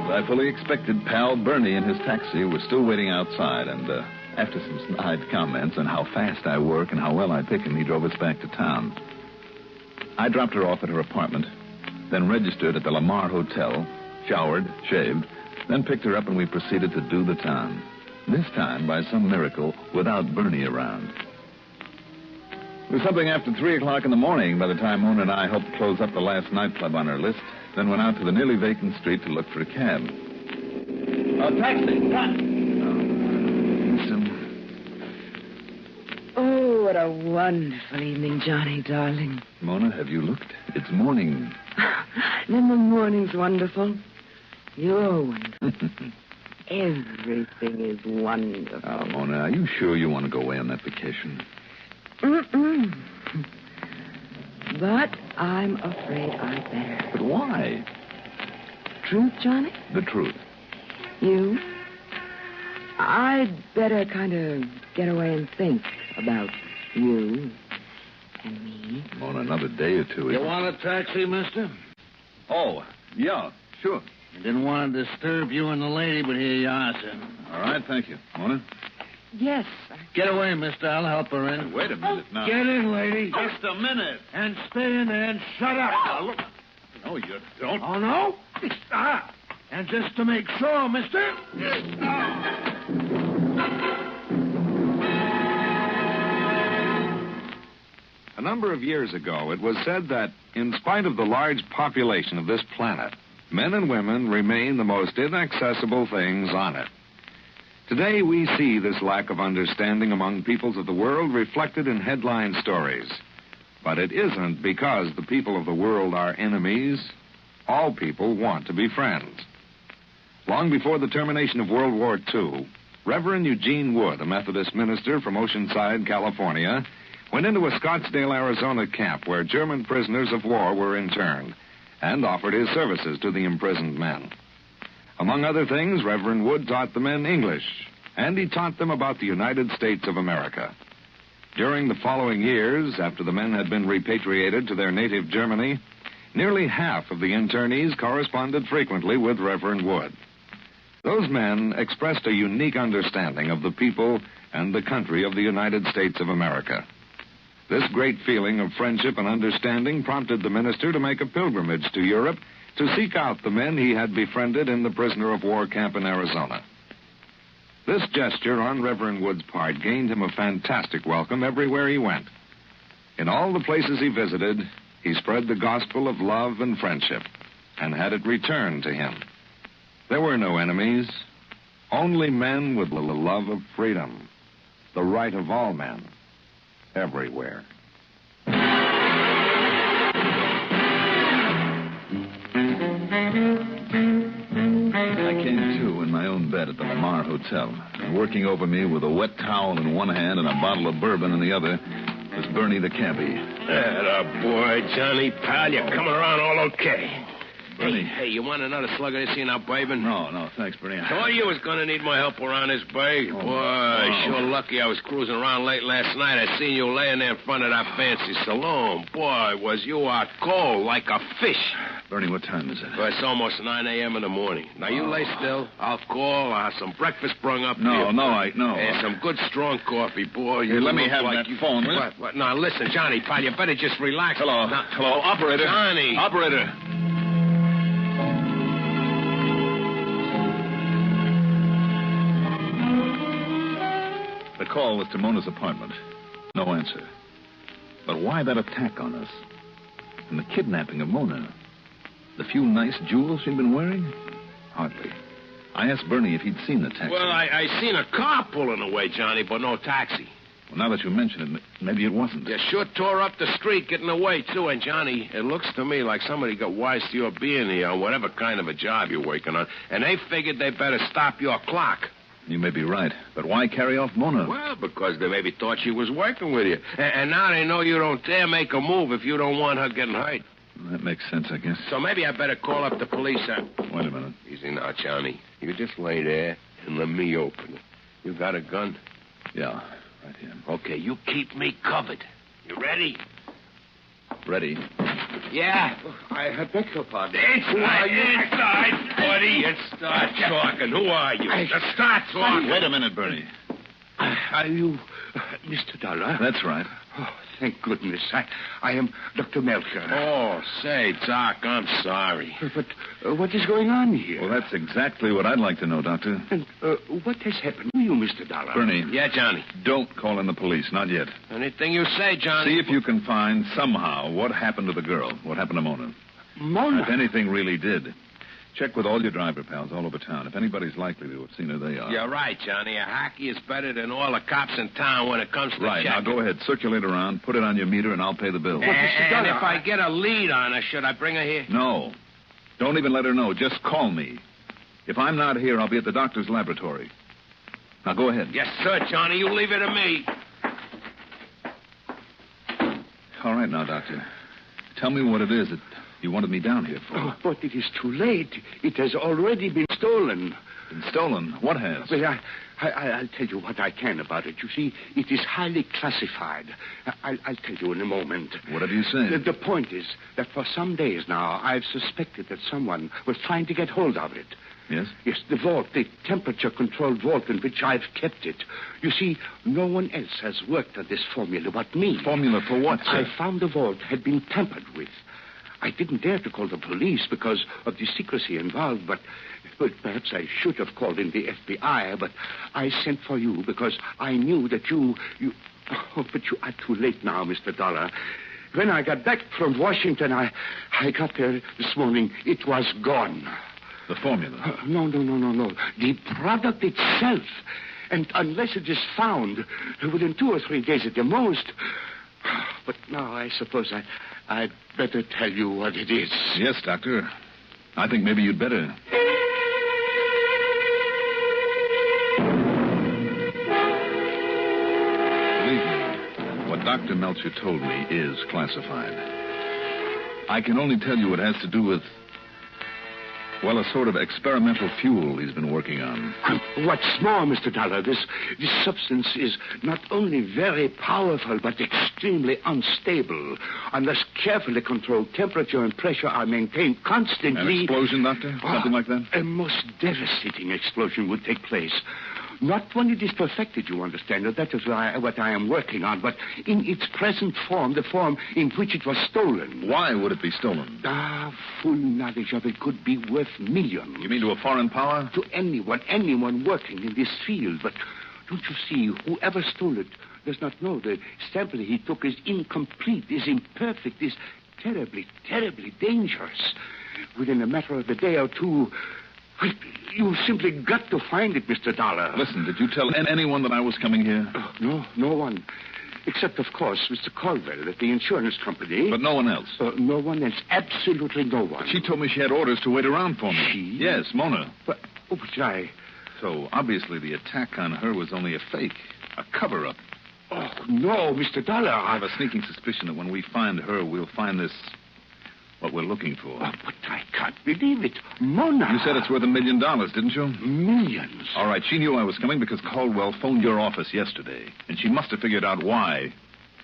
I fully expected pal Bernie and his taxi was still waiting outside, and after some snide comments on how fast I work and how well I pick him, he drove us back to town. I dropped her off at her apartment, then registered at the Lamar Hotel, showered, shaved, then picked her up and we proceeded to do the town. This time, by some miracle, without Bernie around. It was something after 3 o'clock in the morning by the time Mona and I helped close up the last nightclub on our list, then went out to the nearly vacant street to look for a cab. Taxi, cut! Oh, what a wonderful evening, Johnny, darling. Mona, have you looked? It's morning. Then the morning's wonderful. You're wonderful. Everything is wonderful. Oh, Mona, are you sure you want to go away on that vacation? But I'm afraid I better. But why? Truth, Johnny? The truth. You? I'd better kind of get away and think about you and me. Mona, another day or two. You want a taxi, mister? Oh, yeah, sure. I didn't want to disturb you and the lady, but here you are, sir. All right, thank you. Mona? Yes. Get away, mister. I'll help her in. Wait a minute now. Get in, lady. Just a minute. And stay in there and shut up. Now, look. No, you don't. Oh, no? And just to make sure, mister. A number of years ago, it was said that, in spite of the large population of this planet, men and women remain the most inaccessible things on it. Today, we see this lack of understanding among peoples of the world reflected in headline stories. But it isn't because the people of the world are enemies. All people want to be friends. Long before the termination of World War II, Reverend Eugene Wood, a Methodist minister from Oceanside, California, went into a Scottsdale, Arizona camp where German prisoners of war were interned and offered his services to the imprisoned men. Among other things, Reverend Wood taught the men English, and he taught them about the United States of America. During the following years, after the men had been repatriated to their native Germany, Nearly half of the internees corresponded frequently with Reverend Wood. Those men expressed a unique understanding of the people and the country of the United States of America. This great feeling of friendship and understanding prompted the minister to make a pilgrimage to Europe to seek out the men he had befriended in the prisoner of war camp in Arizona. This gesture on Reverend Wood's part gained him a fantastic welcome everywhere he went. In all the places he visited, he spread the gospel of love and friendship and had it returned to him. There were no enemies, only men with the love of freedom, the right of all men, everywhere. I came to in my own bed at the Lamar Hotel. And working over me with a wet towel in one hand and a bottle of bourbon in the other was Bernie the cabbie. Atta boy, Johnny, pal, you're coming around all okay. Bernie. Hey, you want another slug of this here now, bourbon? No, thanks, Bernie. Thought you was going to need my help around this bay. Sure lucky I was cruising around late last night. I seen you laying there in front of that fancy saloon. Boy, was you out cold like a fish. Bernie, what time is it? Well, it's almost 9 a.m. in the morning. Now, you lay still. I'll call. I'll have some breakfast brung up. No. And some good, strong coffee, boy. Here, let me have that phone, will you? What? Now, listen, Johnny, pal, you better just relax. Hello. Now, Hello, operator. Johnny. Operator. The call was to Mona's apartment. No answer. But why that attack on us? And the kidnapping of Mona? The few nice jewels she'd been wearing? Hardly. I asked Bernie if he'd seen the taxi. Well, I seen a car pulling away, Johnny, but no taxi. Well, now that you mention it, maybe it wasn't. You sure tore up the street getting away, too. And, Johnny, it looks to me like somebody got wise to your being here on whatever kind of a job you're working on, and they figured they better stop your clock. You may be right, but why carry off Mona? Well, because they maybe thought she was working with you. And now they know you don't dare make a move if you don't want her getting hurt. Well, that makes sense, I guess. So maybe I better call up the police. Wait a minute. Easy now, Johnny. You just lay there and let me open it. You got a gun? Yeah, right here. Okay, you keep me covered. You ready? Ready. Yeah. I beg your pardon. Inside, buddy. Start talking. Who are you? Start talking. Wait a minute, Bernie. Are you Mr. Dollar? That's right. Oh, thank goodness. I am Dr. Melcher. Oh, say, Doc, I'm sorry. But what is going on here? Well, that's exactly what I'd like to know, Doctor. And what has happened to you, Mr. Dollar? Bernie. Yeah, Johnny. Don't call in the police, not yet. Anything you say, Johnny. See if you can find somehow what happened to the girl, what happened to Mona. Mona? If anything really did. Check with all your driver pals all over town. If anybody's likely to have seen her, they are. You're right, Johnny. A hacky is better than all the cops in town when it comes to Right, checking. now go ahead. Circulate around, put it on your meter, and I'll pay the bill. And if I get a lead on her, should I bring her here? No. Don't even let her know. Just call me. If I'm not here, I'll be at the doctor's laboratory. Now go ahead. Yes, sir, Johnny. You leave it to me. All right now, Doctor. Tell me what it is that you wanted me down here for. Oh, but it is too late. It has already been stolen. Been stolen? What has? Well, I'll tell you what I can about it. You see, it is highly classified. I'll tell you in a moment. Whatever you say. The point is that for some days now, I've suspected that someone was trying to get hold of it. Yes? Yes, the vault, the temperature-controlled vault in which I've kept it. You see, no one else has worked on this formula but me. Formula for what, sir? I found the vault had been tampered with. I didn't dare to call the police because of the secrecy involved, but perhaps I should have called in the FBI, but I sent for you because I knew that you... Oh, but you are too late now, Mr. Dollar. When I got back from Washington, I got there this morning. It was gone. The formula? No. The product itself. And unless it is found within 2 or 3 days at the most... But now I suppose I'd better tell you what it is. Yes, Doctor. I think maybe you'd better. Believe me, what Dr. Melcher told me is classified. I can only tell you it has to do with... Well, a sort of experimental fuel he's been working on. What's more, Mr. Dollar, this substance is not only very powerful, but extremely unstable. Unless carefully controlled temperature and pressure are maintained constantly... An explosion, Doctor? Something like that? A most devastating explosion would take place. Not when it is perfected, you understand. That is what I am working on. But in its present form, the form in which it was stolen. Why would it be stolen? Full knowledge of it could be worth millions. You mean to a foreign power? To anyone working in this field. But don't you see, whoever stole it does not know the sample he took is incomplete, is imperfect, is terribly, terribly dangerous. Within a matter of a day or two... You've simply got to find it, Mr. Dollar. Listen, did you tell anyone that I was coming here? No one. Except, of course, Mr. Caldwell at the insurance company. But no one else? No one else. Absolutely no one. But she told me she had orders to wait around for me. She? Yes, Mona. But I... So, obviously, the attack on her was only a fake. A cover-up. Oh, no, Mr. Dollar. I have a sneaking suspicion that when we find her, we'll find this... what we're looking for. But I can't believe it. Mona. You said it's worth $1 million, didn't you? Millions. All right, she knew I was coming because Caldwell phoned your office yesterday. And she must have figured out why.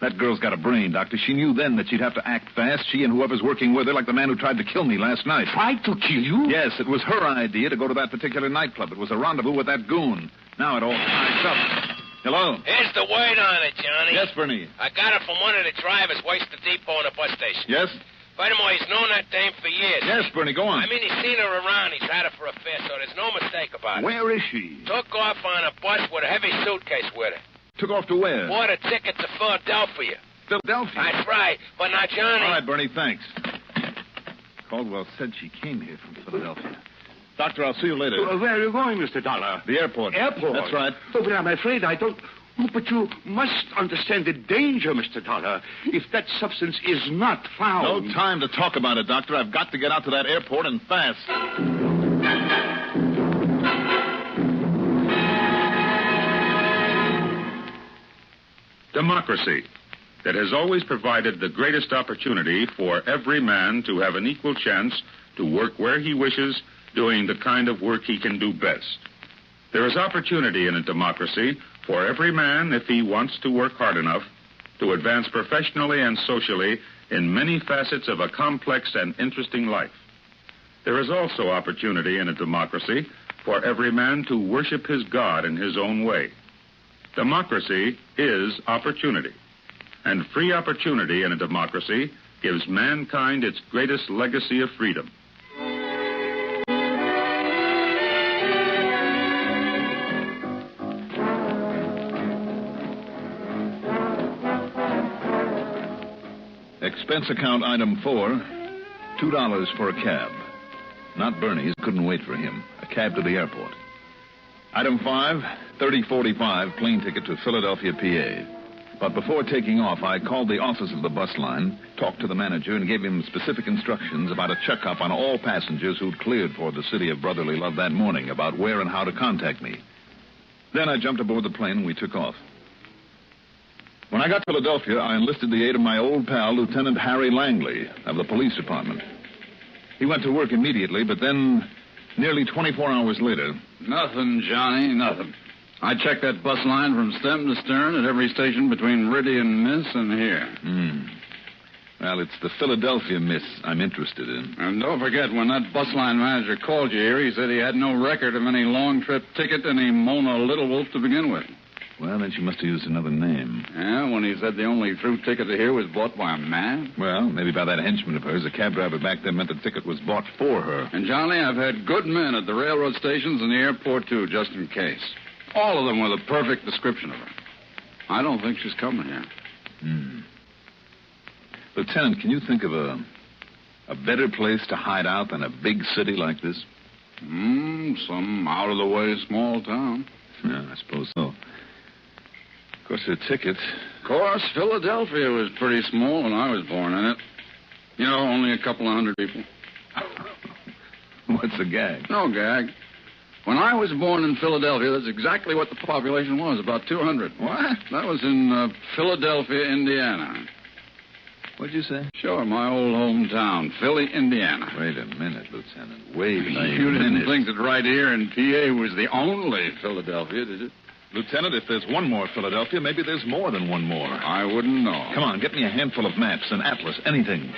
That girl's got a brain, Doctor. She knew then that she'd have to act fast, she and whoever's working with her, like the man who tried to kill me last night. Tried to kill you? Yes, it was her idea to go to that particular nightclub. It was a rendezvous with that goon. Now it all ties up. Hello? Here's the word on it, Johnny. Yes, Bernie. I got it from one of the drivers waits the depot in the bus station. Yes? Furthermore, he's known that dame for years. Yes, Bernie, go on. I mean, he's seen her around. He's had her for a fare, so there's no mistake about it. Where is she? Took off on a bus with a heavy suitcase with her. Took off to where? Bought a ticket to Philadelphia. Philadelphia? That's right. But now, Johnny... All right, Bernie, thanks. Caldwell said she came here from Philadelphia. Doctor, I'll see you later. Where are you going, Mr. Dollar? The airport. Airport? That's right. Oh, but I'm afraid I don't... Oh, but you must understand the danger, Mr. Dollar, if that substance is not found. No time to talk about it, Doctor. I've got to get out to that airport and fast. Democracy, that has always provided the greatest opportunity for every man to have an equal chance to work where he wishes, doing the kind of work he can do best. There is opportunity in a democracy for every man, if he wants to work hard enough, to advance professionally and socially in many facets of a complex and interesting life. There is also opportunity in a democracy for every man to worship his God in his own way. Democracy is opportunity, and free opportunity in a democracy gives mankind its greatest legacy of freedom. Expense account item 4, $2 for a cab. Not Bernie's, couldn't wait for him. A cab to the airport. Item 5, $30.45 plane ticket to Philadelphia, PA. But before taking off, I called the office of the bus line, talked to the manager, and gave him specific instructions about a checkup on all passengers who'd cleared for the city of brotherly love that morning, about where and how to contact me. Then I jumped aboard the plane and we took off. When I got to Philadelphia, I enlisted the aid of my old pal, Lieutenant Harry Langley, of the police department. He went to work immediately, but then, nearly 24 hours later... Nothing, Johnny, nothing. I checked that bus line from stem to stern at every station between Riddy and Miss and here. Well, it's the Philadelphia Miss I'm interested in. And don't forget, when that bus line manager called you here, he said he had no record of any long-trip ticket to any Mona Little Wolf to begin with. Well, then she must have used another name. Yeah, when he said the only through ticket to here was bought by a man? Well, maybe by that henchman of hers. The cab driver back there meant the ticket was bought for her. And, Johnny, I've had good men at the railroad stations and the airport, too, just in case. All of them with a perfect description of her. I don't think she's coming here. Lieutenant, can you think of a better place to hide out than a big city like this? Some out-of-the-way small town. Yeah, I suppose so. Of course, her ticket... Of course, Philadelphia was pretty small when I was born in it. You know, only a couple of hundred people. What's the gag? No gag. When I was born in Philadelphia, that's exactly what the population was, about 200. What? That was in Philadelphia, Indiana. What'd you say? Sure, my old hometown, Philly, Indiana. Wait a minute, Lieutenant. Wait a minute. You didn't think that right here in PA was the only Philadelphia, did you? Lieutenant, if there's one more Philadelphia, maybe there's more than one more. I wouldn't know. Come on, get me a handful of maps, an atlas, anything.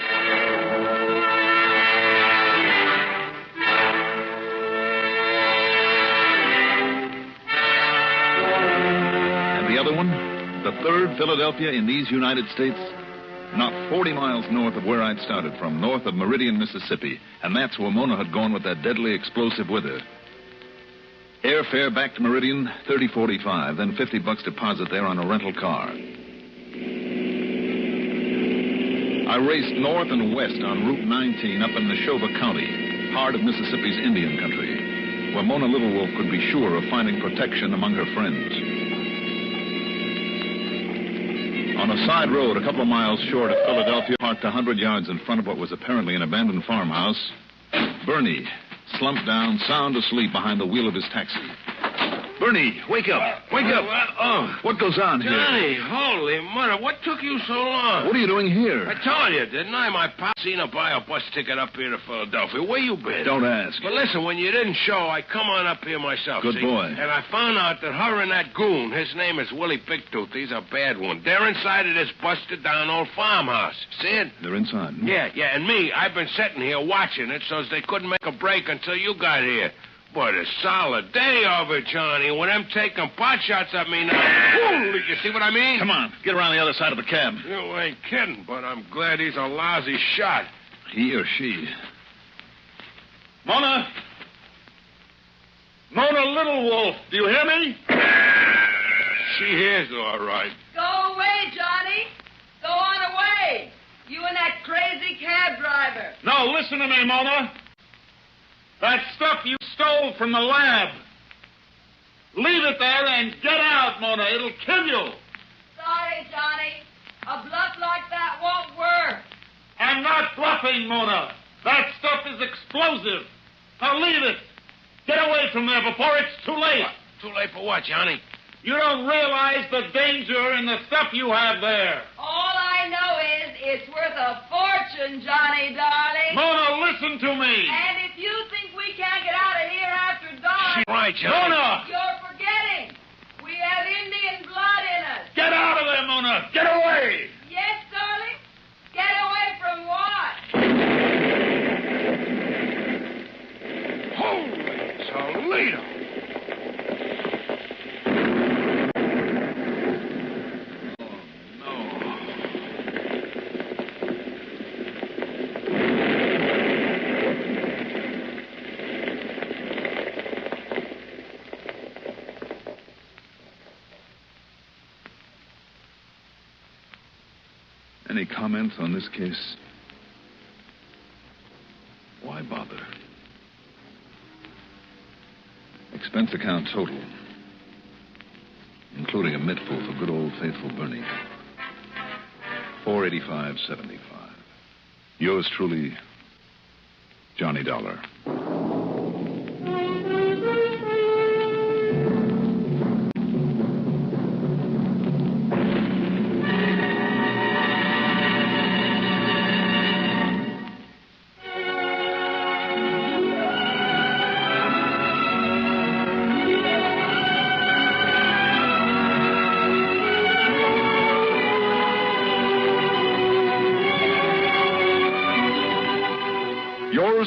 And the other one? The third Philadelphia in these United States? Not 40 miles north of where I'd started from, north of Meridian, Mississippi. And that's where Mona had gone with that deadly explosive with her. Airfare back to Meridian, $30.45, then $50 deposit there on a rental car. I raced north and west on Route 19 up in Neshoba County, heart of Mississippi's Indian country, where Mona Little Wolf could be sure of finding protection among her friends. On a side road a couple of miles short of Philadelphia, parked 100 yards in front of what was apparently an abandoned farmhouse, Bernie slumped down, sound asleep behind the wheel of his taxi. Bernie, wake up. Wake up. Oh. What goes on here? Johnny, holy mother, what took you so long? What are you doing here? I told you, didn't I? My pop seen her buy a bus ticket up here to Philadelphia. Where you been? Don't ask. But listen, when you didn't show, I come on up here myself. Good see? boy. And I found out that her and that goon, his name is Willie Bigtooth, he's a bad one. They're inside of this busted down old farmhouse. See it? They're inside. Yeah, and me, I've been sitting here watching it so they couldn't make a break until you got here. What a solid day of it, Johnny. When them taking pot shots at me now. Holy, you see what I mean? Come on, get around the other side of the cab. You ain't kidding, but I'm glad he's a lousy shot. He or she. Mona! Mona Little Wolf, do you hear me? She hears all right. Go away, Johnny. Go on away. You and that crazy cab driver. No, listen to me, Mona. That stuff you stole from the lab. Leave it there and get out, Mona. It'll kill you. Sorry, Johnny. A bluff like that won't work. I'm not bluffing, Mona. That stuff is explosive. Now leave it. Get away from there before it's too late. What? Too late for what, Johnny? You don't realize the danger in the stuff you have there. All I know is it's worth a fortune, Johnny, darling. Mona, listen to me. And if you think we can't get out of here after dark... She's right, Johnny. Mona! You're forgetting. We have Indian blood in us. Get out of there, Mona. Get away. Yes, darling? Get away from what? Holy Toledo. Any comments on this case? Why bother? Expense account total, including a mitful for good old faithful Bernie, $485.75. Yours truly, Johnny Dollar.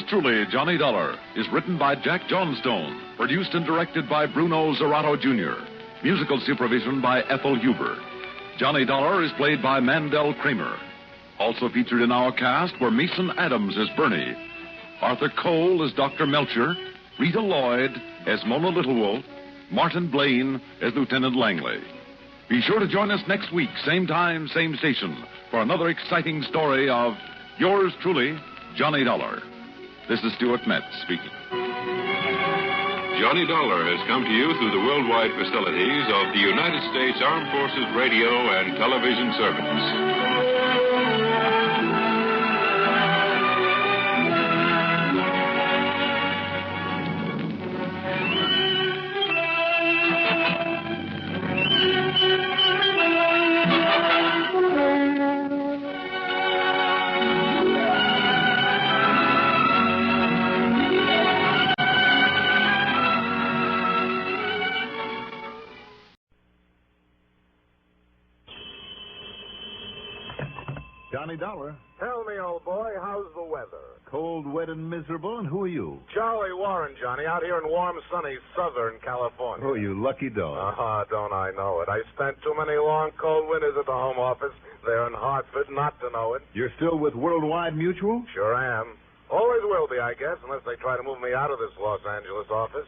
Truly, Johnny Dollar is written by Jack Johnstone, produced and directed by Bruno Zerato Jr., musical supervision by Ethel Huber. Johnny Dollar is played by Mandel Kramer. Also featured in our cast were Mason Adams as Bernie, Arthur Cole as Dr. Melcher, Rita Lloyd as Mona Little Wolf, Martin Blaine as Lieutenant Langley. Be sure to join us next week, same time, same station, for another exciting story of yours truly, Johnny Dollar. This is Stuart Metz speaking. Johnny Dollar has come to you through the worldwide facilities of the United States Armed Forces Radio and Television Service. Johnny Dollar. Tell me, old boy, how's the weather? Cold, wet, and miserable, and who are you? Charlie Warren, Johnny, out here in warm, sunny Southern California. Oh, you lucky dog. Don't I know it. I spent too many long, cold winters at the home office there in Hartford not to know it. You're still with Worldwide Mutual? Sure am. Always will be, I guess, unless they try to move me out of this Los Angeles office.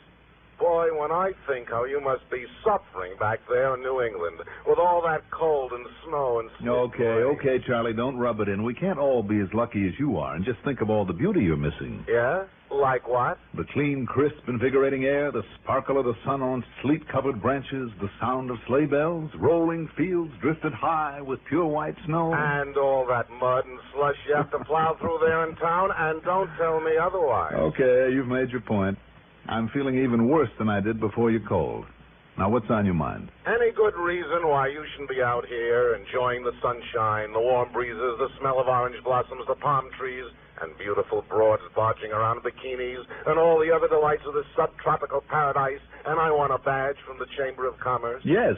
Boy, when I think how you must be suffering back there in New England with all that cold and snow and sleet. Okay, Charlie, don't rub it in. We can't all be as lucky as you are, and just think of all the beauty you're missing. Yeah? Like what? The clean, crisp, invigorating air, the sparkle of the sun on sleet-covered branches, the sound of sleigh bells, rolling fields drifted high with pure white snow. And all that mud and slush you have to plow through there in town, and don't tell me otherwise. Okay, you've made your point. I'm feeling even worse than I did before you called. Now, what's on your mind? Any good reason why you shouldn't be out here enjoying the sunshine, the warm breezes, the smell of orange blossoms, the palm trees, and beautiful broads barging around in bikinis, and all the other delights of this subtropical paradise, and I want a badge from the Chamber of Commerce? Yes.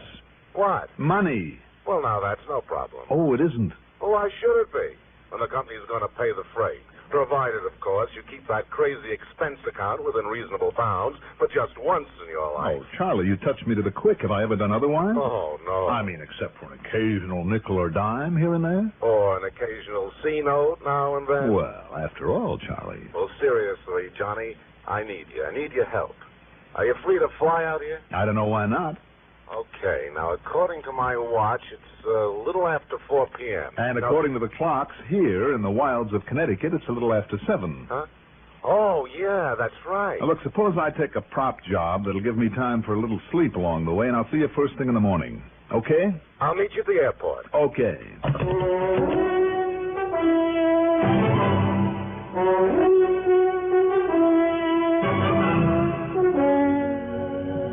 What? Money. Well, now, that's no problem. Oh, it isn't. Well, why should it be? When the company's going to pay the freight. Provided, of course, you keep that crazy expense account within reasonable bounds, but just once in your life. Oh, Charlie, you touched me to the quick. Have I ever done otherwise? Oh, no. I mean, except for an occasional nickel or dime here and there. Or an occasional C-note now and then. Well, after all, Charlie. Well, seriously, Johnny, I need you. I need your help. Are you free to fly out here? I don't know why not. Okay, now, according to my watch, it's a little after 4 p.m. And according to the clocks here in the wilds of Connecticut, it's a little after 7. Huh? Oh, yeah, that's right. Now, look, suppose I take a prop job that'll give me time for a little sleep along the way, and I'll see you first thing in the morning. Okay? I'll meet you at the airport. Okay.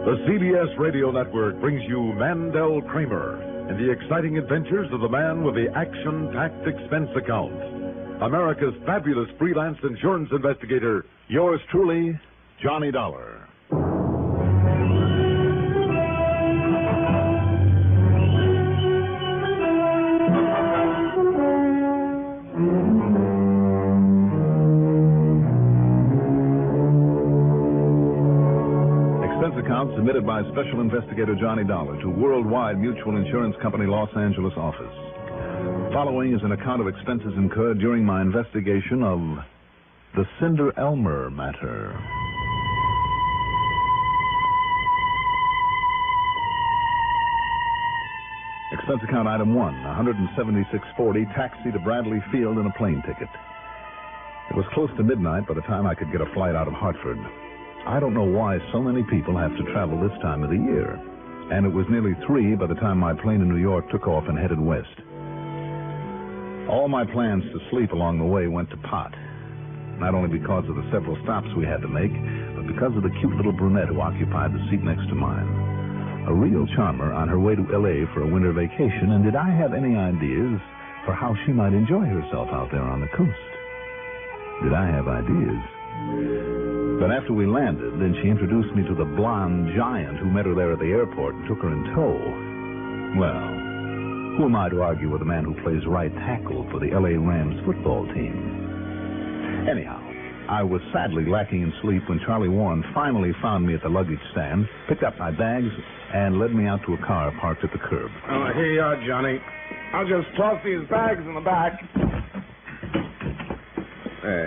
The CBS Radio Network brings you Mandel Kramer and the exciting adventures of the man with the action-packed expense account. America's fabulous freelance insurance investigator, yours truly, Johnny Dollar. Account submitted by Special Investigator Johnny Dollar to Worldwide Mutual Insurance Company, Los Angeles office. Following is an account of expenses incurred during my investigation of the Cinder Elmer matter. Expense account item 1, $176.40, taxi to Bradley Field and a plane ticket. It was close to midnight by the time I could get a flight out of Hartford. I don't know why so many people have to travel this time of the year. And it was nearly 3 by the time my plane in New York took off and headed west. All my plans to sleep along the way went to pot. Not only because of the several stops we had to make, but because of the cute little brunette who occupied the seat next to mine. A real charmer on her way to L.A. for a winter vacation, and did I have any ideas for how she might enjoy herself out there on the coast? Did I have ideas? But after we landed, then she introduced me to the blonde giant who met her there at the airport and took her in tow. Well, who am I to argue with a man who plays right tackle for the L.A. Rams football team? Anyhow, I was sadly lacking in sleep when Charlie Warren finally found me at the luggage stand, picked up my bags, and led me out to a car parked at the curb. Oh, here you are, Johnny. I'll just toss these bags in the back. Hey.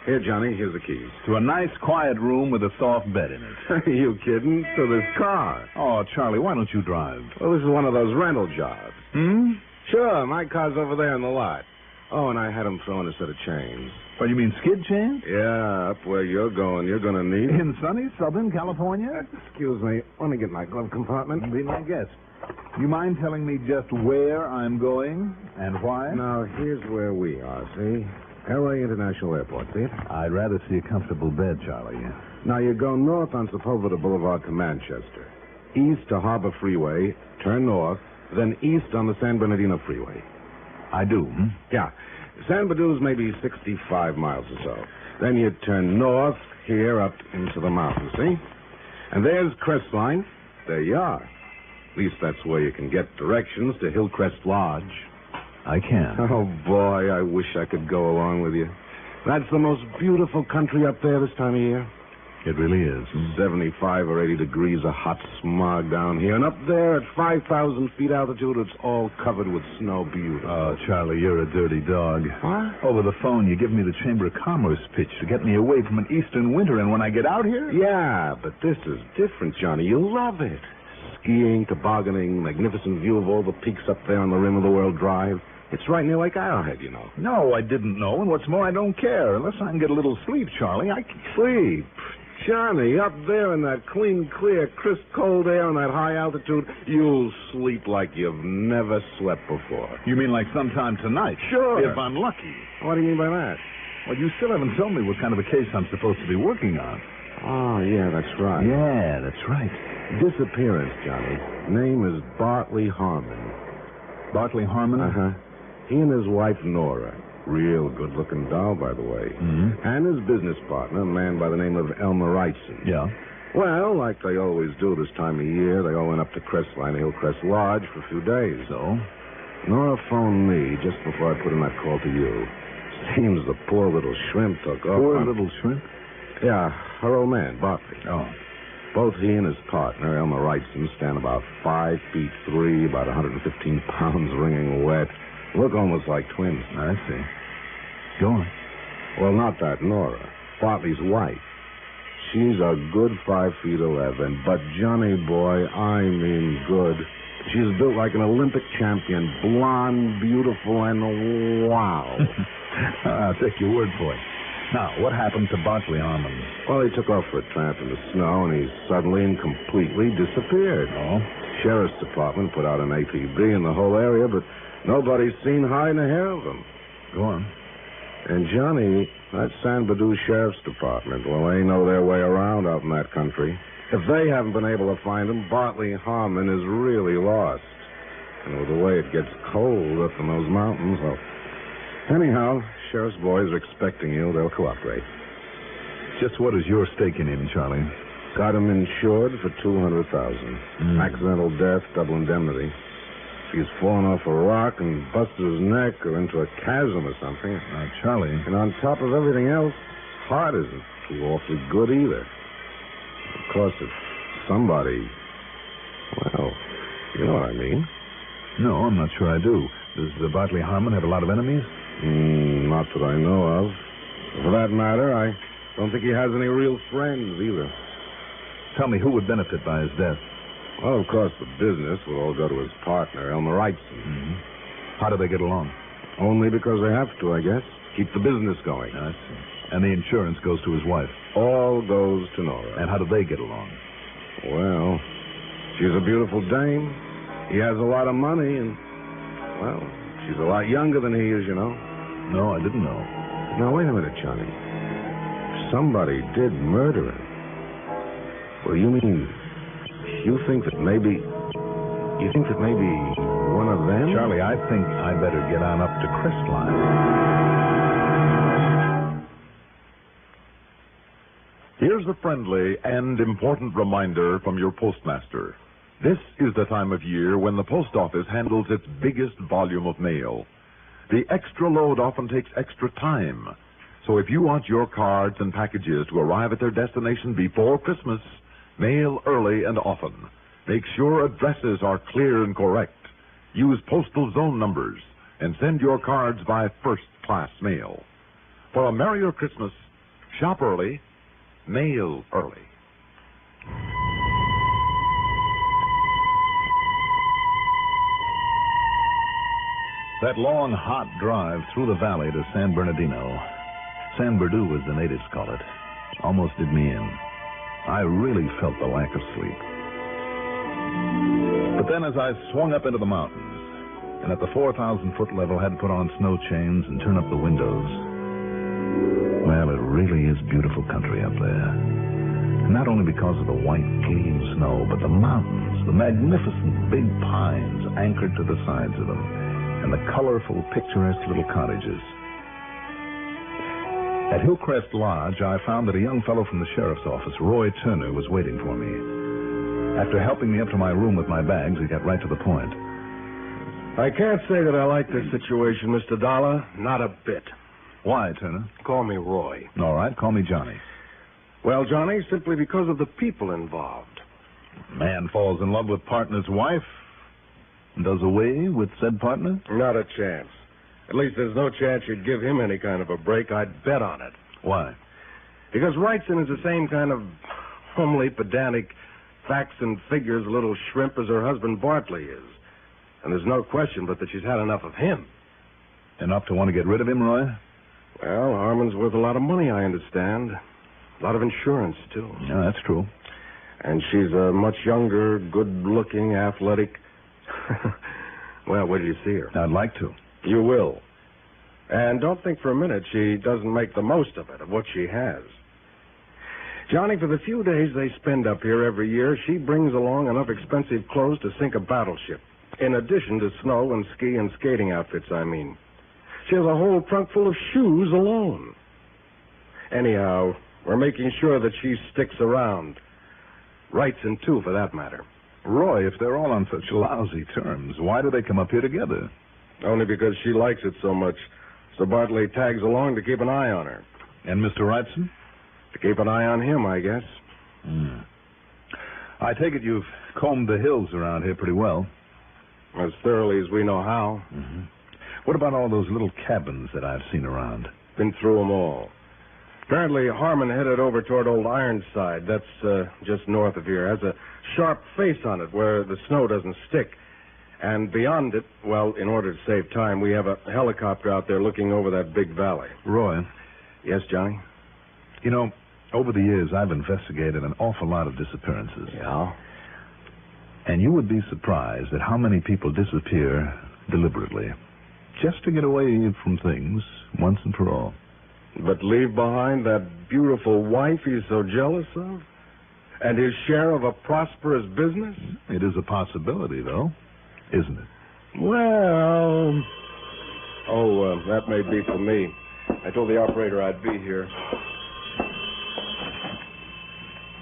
Here, Johnny, here's the keys. To a nice, quiet room with a soft bed in it. Are you kidding? To this car. Oh, Charlie, why don't you drive? Well, this is one of those rental jobs. Sure, my car's over there in the lot. Oh, and I had him throw in a set of chains. Well, you mean skid chains? Yeah, up where you're going. You're going to need them. In sunny Southern California? Excuse me. Let me get my glove compartment. Be my guest. You mind telling me just where I'm going and why? Now, here's where we are, see? L.A. International Airport, see it? I'd rather see a comfortable bed, Charlie. Now, you go north on Sepulveda Boulevard to Manchester. East to Harbor Freeway, turn north, then east on the San Bernardino Freeway. I do, Yeah. San Bernardino's maybe 65 miles or so. Then you turn north here up into the mountains, see? And there's Crestline. There you are. At least that's where you can get directions to Hillcrest Lodge. I can. Oh, boy, I wish I could go along with you. That's the most beautiful country up there this time of year. It really is. 75 or 80 degrees of hot smog down here. And up there at 5,000 feet altitude, it's all covered with snow. Beautiful. Oh, Charlie, you're a dirty dog. What? Over the phone, you give me the Chamber of Commerce pitch to get me away from an eastern winter, and when I get out here... Yeah, but this is different, Johnny. You'll love it. Skiing, tobogganing, magnificent view of all the peaks up there on the rim of the World Drive. It's right near Lake Arrowhead, you know. No, I didn't know, and what's more, I don't care. Unless I can get a little sleep, Charlie, I can... Sleep? Johnny, up there in that clean, clear, crisp, cold air on that high altitude, you'll sleep like you've never slept before. You mean like sometime tonight? Sure. If I'm lucky. What do you mean by that? Well, you still haven't told me what kind of a case I'm supposed to be working on. Oh, yeah, that's right. Yeah, that's right. Disappearance, Johnny. Name is Bartley Harmon. Bartley Harmon? Uh-huh. He and his wife, Nora. Real good-looking doll, by the way. Mm-hmm. And his business partner, a man by the name of Elmer Wrightson. Yeah. Well, like they always do this time of year, they all went up to Crestline Hillcrest Lodge for a few days. So? Nora phoned me just before I put in that call to you. Seems the poor little shrimp took off. Poor little shrimp? Yeah, her old man, Bartley. Oh. Both he and his partner, Elmer Wrightson, stand about 5'3", about 115 pounds, wringing wet. Look almost like twins. I see. Go on. Well, not that Nora. Bartley's wife. She's a good 5'11", but Johnny boy, I mean good. She's built like an Olympic champion, blonde, beautiful, and wow. I'll take your word for it. Now, what happened to Bartley Harmon? Well, he took off for a tramp in the snow, and he suddenly and completely disappeared. Oh? Sheriff's Department put out an APB in the whole area, but nobody's seen hide nor hair of him. Go on. And, Johnny, that San Badu Sheriff's Department, well, they know their way around out in that country. If they haven't been able to find him, Bartley Harmon is really lost. And with the way it gets cold up in those mountains, well... Anyhow, sheriff's boys are expecting you. They'll cooperate. Just what is your stake in him, Charlie? Got him insured for $200,000. Accidental death, double indemnity. If he's fallen off a rock and busted his neck or into a chasm or something. Charlie. And on top of everything else, heart isn't too awfully good either. Of course, if somebody... Well, you know what I mean. No, I'm not sure I do. Does Bartley Harmon have a lot of enemies? Not that I know of. For that matter, I don't think he has any real friends either. Tell me, who would benefit by his death? Well, of course, the business will all go to his partner, Elmer Wrightson. Mm-hmm. How do they get along? Only because they have to, I guess. Keep the business going. I see. And the insurance goes to his wife? All goes to Nora. And how do they get along? Well, she's a beautiful dame. He has a lot of money, and, well, she's a lot younger than he is, you know. No, I didn't know. Now, wait a minute, Johnny. Somebody did murder him. Well, you mean... You think that maybe one of them? Charlie, I think I better get on up to Crestline. Here's a friendly and important reminder from your postmaster. This is the time of year when the post office handles its biggest volume of mail. The extra load often takes extra time. So if you want your cards and packages to arrive at their destination before Christmas, mail early and often. Make sure addresses are clear and correct. Use postal zone numbers and send your cards by first-class mail. For a merrier Christmas, shop early, mail early. That long, hot drive through the valley to San Bernardino, San Bernardino as the natives call it, almost did me in. I really felt the lack of sleep. But then as I swung up into the mountains, and at the 4,000-foot level had to put on snow chains and turn up the windows, well, it really is beautiful country up there. Not only because of the white, clean snow, but the mountains, the magnificent big pines anchored to the sides of them, and the colorful, picturesque little cottages. At Hillcrest Lodge, I found that a young fellow from the sheriff's office, Roy Turner, was waiting for me. After helping me up to my room with my bags, he got right to the point. I can't say that I like this situation, Mr. Dollar. Not a bit. Why, Turner? Call me Roy. All right, call me Johnny. Well, Johnny, simply because of the people involved. Man falls in love with partner's wife and does away with said partner? Not a chance. At least there's no chance you'd give him any kind of a break. I'd bet on it. Why? Because Wrightson is the same kind of homely, pedantic, facts and figures little shrimp as her husband Bartley is. And there's no question but that she's had enough of him. Enough to want to get rid of him, Roy? Well, Harmon's worth a lot of money, I understand. A lot of insurance, too. Yeah, that's true. And she's a much younger, good-looking, athletic... Well, where do you see her? I'd like to. You will. And don't think for a minute she doesn't make the most of it, of what she has. Johnny, for the few days they spend up here every year, she brings along enough expensive clothes to sink a battleship. In addition to snow and ski and skating outfits, I mean. She has a whole trunk full of shoes alone. Anyhow, we're making sure that she sticks around. Wrightson, too, for that matter. Roy, if they're all on such lousy terms, why do they come up here together? Only because she likes it so much. So Bartley tags along to keep an eye on her. And Mr. Wrightson? To keep an eye on him, I guess. I take it you've combed the hills around here pretty well. As thoroughly as we know how. Mm-hmm. What about all those little cabins that I've seen around? Been through them all. Apparently, Harmon headed over toward Old Ironside. That's just north of here. Has a sharp face on it where the snow doesn't stick. And beyond it, well, in order to save time, we have a helicopter out there looking over that big valley. Roy? Yes, Johnny? You know, over the years, I've investigated an awful lot of disappearances. Yeah? And you would be surprised at how many people disappear deliberately, just to get away from things once and for all. But leave behind that beautiful wife he's so jealous of? And his share of a prosperous business? It is a possibility, though, isn't it? Well... Oh, that may be for me. I told the operator I'd be here.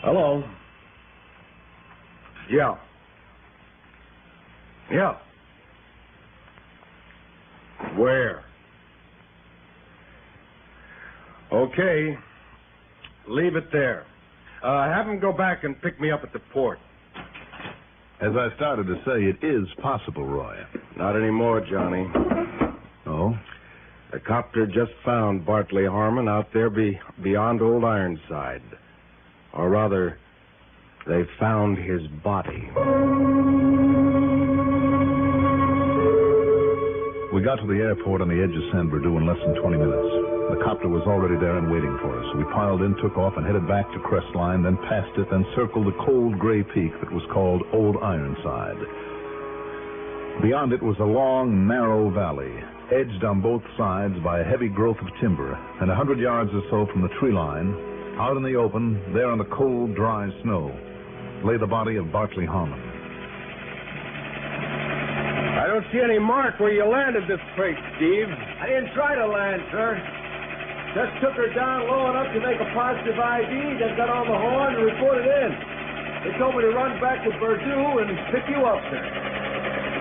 Hello? Yeah. Yeah. Where? Okay. Leave it there. Have him go back and pick me up at the port. As I started to say, it is possible, Roy. Not anymore, Johnny. Oh? The copter just found Bartley Harmon out there beyond Old Ironside. Or rather, they found his body. We got to the airport on the edge of San Bernardino in less than 20 minutes. The copter was already there and waiting for us. We piled in, took off, and headed back to Crestline, then past it, then circled the cold gray peak that was called Old Ironside. Beyond it was a long, narrow valley, edged on both sides by a heavy growth of timber, and 100 yards or so from the tree line, out in the open, there on the cold, dry snow, lay the body of Bartley Harmon. I don't see any mark where you landed this crate, Steve. I didn't try to land, sir. Just took her down low enough to make a positive ID, then got on the horn and reported in. They told me to run back to Purdue and pick you up, sir.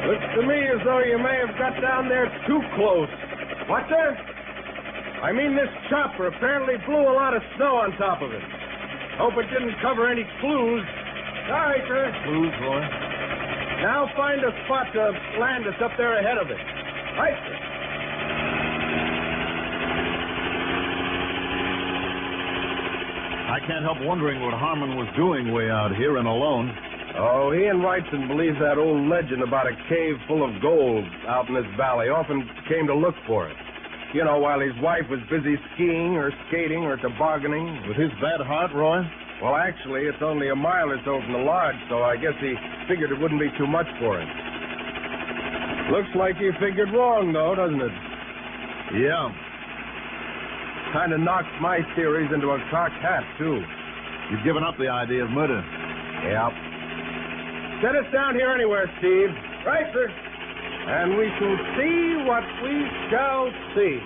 Looks to me as though you may have got down there too close. What, sir? I mean, this chopper apparently blew a lot of snow on top of it. Hope it didn't cover any clues. Sorry, sir. Clues, Roy? Now find a spot to land us up there ahead of it. Right, sir. I can't help wondering what Harmon was doing way out here and alone. Oh, he and Wrightson believes that old legend about a cave full of gold out in this valley. Often came to look for it. You know, while his wife was busy skiing or skating or tobogganing. With his bad heart, Roy? Well, actually, it's only a mile or so from the lodge, so I guess he figured it wouldn't be too much for him. Looks like he figured wrong, though, doesn't it? Yeah. Kind of knocks my theories into a cocked hat, too. You've given up the idea of murder. Yeah. Set us down here anywhere, Steve. Right, sir. And we shall see what we shall see.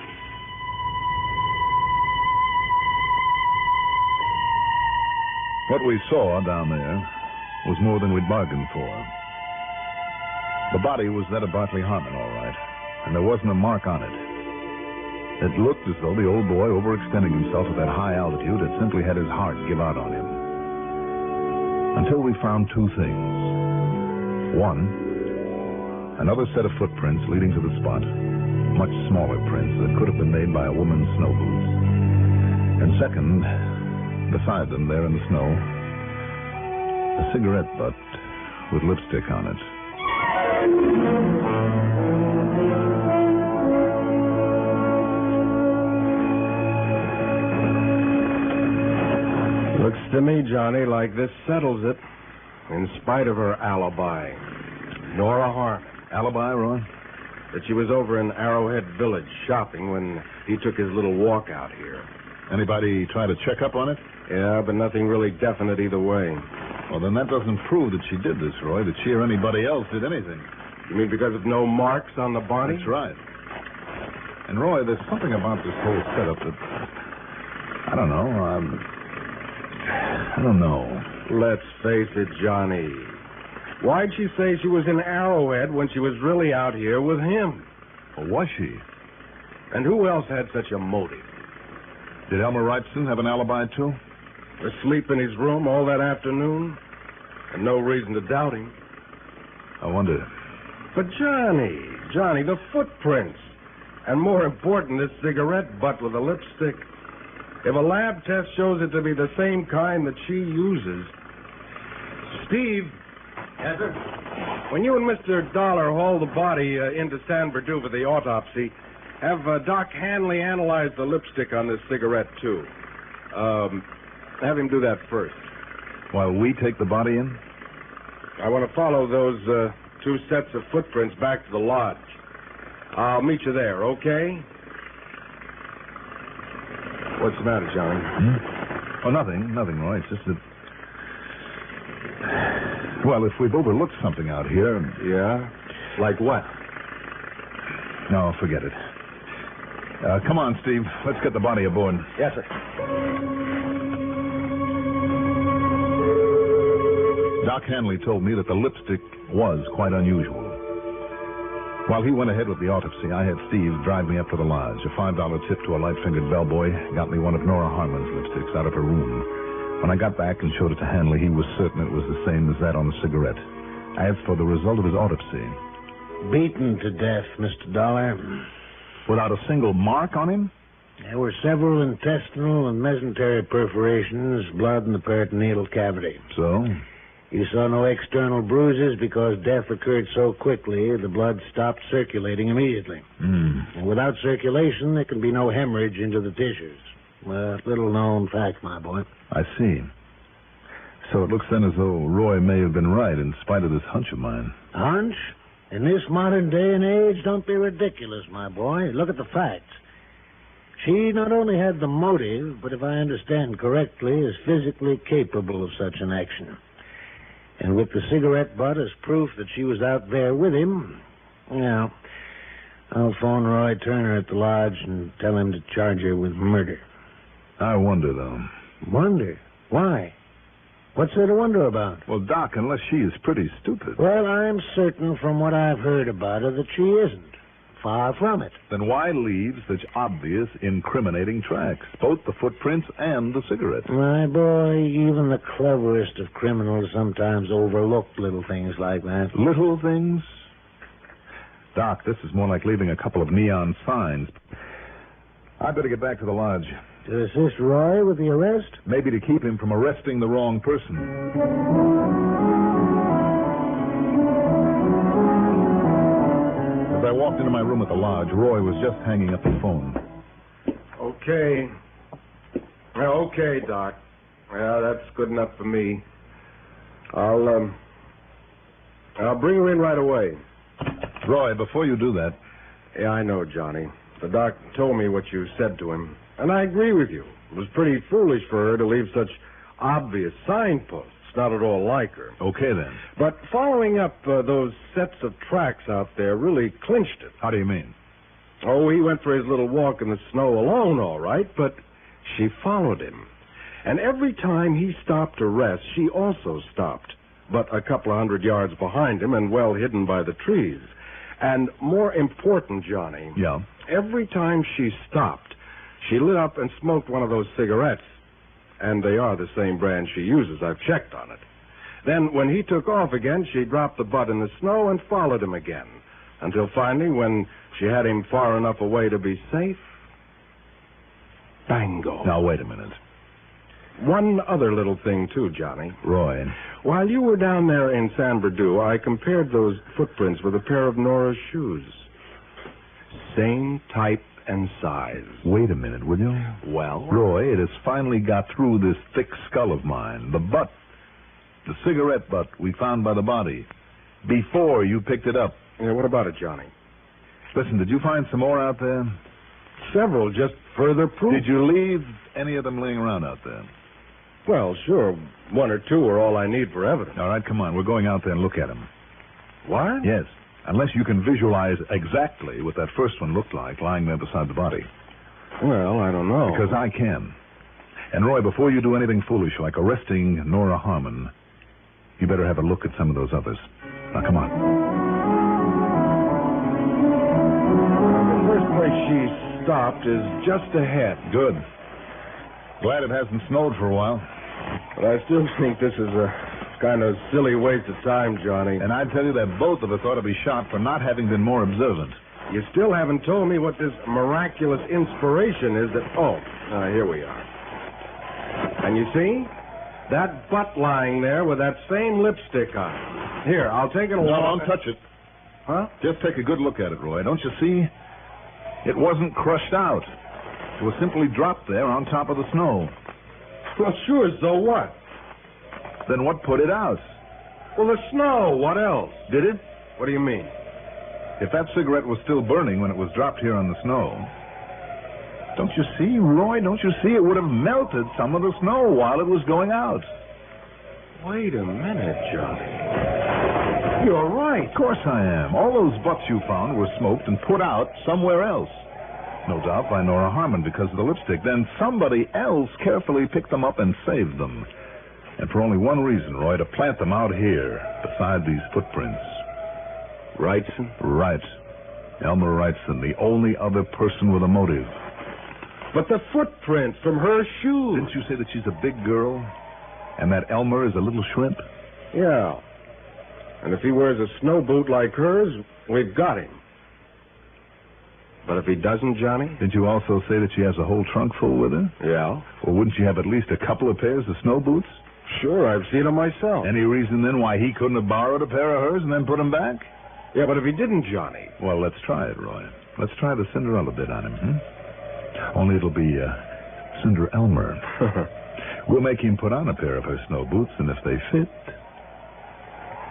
What we saw down there was more than we'd bargained for. The body was that of Bartley Harmon, all right, and there wasn't a mark on it. It looked as though the old boy, overextending himself at that high altitude, had simply had his heart give out on him. Until we found two things. One, another set of footprints leading to the spot, much smaller prints that could have been made by a woman's snow boots. And second, beside them there in the snow, a cigarette butt with lipstick on it. Looks to me, Johnny, like this settles it, in spite of her alibi. Nora Harmon. Alibi, Roy? That she was over in Arrowhead Village shopping when he took his little walk out here. Anybody try to check up on it? Yeah, but nothing really definite either way. Well, then that doesn't prove that she did this, Roy, that she or anybody else did anything. You mean because of no marks on the body? That's right. And, Roy, there's something about this whole setup that... I don't know. I don't know. Let's face it, Johnny. Why'd she say she was in Arrowhead when she was really out here with him? Well, was she? And who else had such a motive? Did Elmer Wrightson have an alibi, too? Asleep in his room all that afternoon? And no reason to doubt him. I wonder. But Johnny, the footprints. And more important, this cigarette butt with a lipstick. If a lab test shows it to be the same kind that she uses... Steve. Yes, sir? When you and Mr. Dollar haul the body into San Bernardino for the autopsy, have Doc Hanley analyze the lipstick on this cigarette, too. Have him do that first. While we take the body in? I want to follow those two sets of footprints back to the lodge. I'll meet you there, okay? What's the matter, Johnny? Oh, nothing, Roy. It's just that... Well, if we've overlooked something out here... Yeah? Like what? No, forget it. Come on, Steve. Let's get the body aboard. Yes, sir. Doc Hanley told me that the lipstick was quite unusual. While he went ahead with the autopsy, I had Steve drive me up to the lodge. A $5 tip to a light-fingered bellboy got me one of Nora Harmon's lipsticks out of her room. When I got back and showed it to Hanley, he was certain it was the same as that on the cigarette. As for the result of his autopsy... Beaten to death, Mr. Dollar. Without a single mark on him? There were several intestinal and mesentery perforations, blood in the peritoneal cavity. So? You saw no external bruises because death occurred so quickly, the blood stopped circulating immediately. And without circulation, there can be no hemorrhage into the tissues. Little-known fact, my boy. I see. So it looks then as though Roy may have been right in spite of this hunch of mine. Hunch? In this modern day and age, don't be ridiculous, my boy. Look at the facts. She not only had the motive, but if I understand correctly, is physically capable of such an action. And with the cigarette butt as proof that she was out there with him, yeah, I'll phone Roy Turner at the lodge and tell him to charge her with murder. I wonder, though. Wonder? Why? What's there to wonder about? Well, Doc, unless she is pretty stupid. Well, I'm certain from what I've heard about her that she isn't. Far from it. Then why leave such obvious, incriminating tracks? Both the footprints and the cigarette. My boy, even the cleverest of criminals sometimes overlook little things like that. Little things? Doc, this is more like leaving a couple of neon signs. I'd better get back to the lodge. To assist Roy with the arrest? Maybe to keep him from arresting the wrong person. As I walked into my room at the lodge, Roy was just hanging up the phone. Okay. Okay, Doc. Yeah, that's good enough for me. I'll bring her in right away. Roy, before you do that... Yeah, I know, Johnny. The doc told me what you said to him, and I agree with you. It was pretty foolish for her to leave such obvious signposts. Not at all like her. Okay, then. But following up those sets of tracks out there really clinched it. How do you mean? Oh, he went for his little walk in the snow alone, all right, but she followed him. And every time he stopped to rest, she also stopped, but a couple of 100 yards behind him and well hidden by the trees. And more important, Johnny. Yeah? Every time she stopped, she lit up and smoked one of those cigarettes. And they are the same brand she uses. I've checked on it. Then, when he took off again, she dropped the butt in the snow and followed him again. Until finally, when she had him far enough away to be safe, bango. Now, wait a minute. One other little thing, too, Johnny. Roy. While you were down there in San Bernardino, I compared those footprints with a pair of Nora's shoes. Same type and size. Wait a minute, will you? Well? Roy, it has finally got through this thick skull of mine. The butt, the cigarette butt we found by the body, before you picked it up. Yeah, what about it, Johnny? Listen, did you find some more out there? Several, just further proof. Did you leave any of them laying around out there? Well, sure. One or two are all I need for evidence. All right, come on. We're going out there and look at them. What? Yes. Unless you can visualize exactly what that first one looked like lying there beside the body. Well, I don't know. Because I can. And, Roy, before you do anything foolish like arresting Nora Harmon, you better have a look at some of those others. Now, come on. The first place she stopped is just ahead. Good. Glad it hasn't snowed for a while. But I still think this is a kind of silly waste of time, Johnny. And I tell you that both of us ought to be shot for not having been more observant. You still haven't told me what this miraculous inspiration is that... Oh, here we are. And you see? That butt lying there with that same lipstick on it. Here, I'll take it along. No, don't touch it. Huh? Just take a good look at it, Roy. Don't you see? It wasn't crushed out. It was simply dropped there on top of the snow. Well, sure, so what? Then what put it out? Well, the snow. What else? Did it? What do you mean? If that cigarette was still burning when it was dropped here on the snow, don't you see, Roy? Don't you see? It would have melted some of the snow while it was going out. Wait a minute, Johnny. You're right. Of course I am. All those butts you found were smoked and put out somewhere else. No doubt by Nora Harmon because of the lipstick. Then somebody else carefully picked them up and saved them. And for only one reason, Roy, to plant them out here beside these footprints. Wrightson? Right. Elmer Wrightson, the only other person with a motive. But the footprints from her shoes. Didn't you say that she's a big girl? And that Elmer is a little shrimp? Yeah. And if he wears a snow boot like hers, we've got him. But if he doesn't, Johnny? Didn't you also say that she has a whole trunk full with her? Yeah. Well, wouldn't she have at least a couple of pairs of snow boots? Sure, I've seen them myself. Any reason, then, why he couldn't have borrowed a pair of hers and then put them back? Yeah, but if he didn't, Johnny... Well, let's try it, Roy. Let's try the Cinderella bit on him, Only it'll be, Cinder Elmer. We'll make him put on a pair of her snow boots, and if they fit...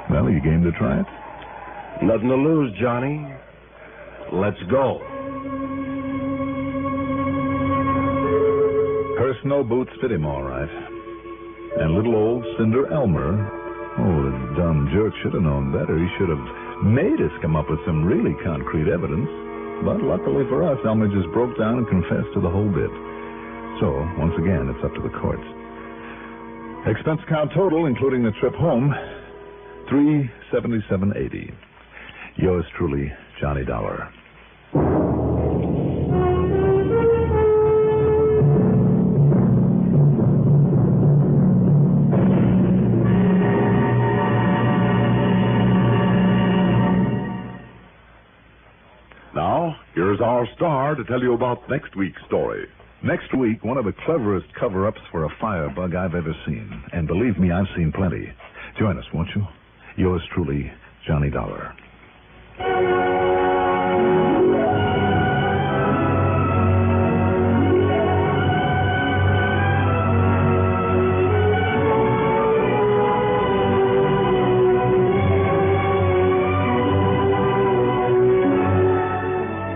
Well, are you game to try it? Nothing to lose, Johnny. Let's go. Her snow boots fit him all right. And little old Cinder Elmer, the dumb jerk should have known better. He should have made us come up with some really concrete evidence. But luckily for us, Elmer just broke down and confessed to the whole bit. So, once again, it's up to the courts. Expense account total, including the trip home, $377.80. Yours truly, Johnny Dollar. Now, here's our star to tell you about next week's story. Next week, one of the cleverest cover-ups for a firebug I've ever seen. And believe me, I've seen plenty. Join us, won't you? Yours truly, Johnny Dollar.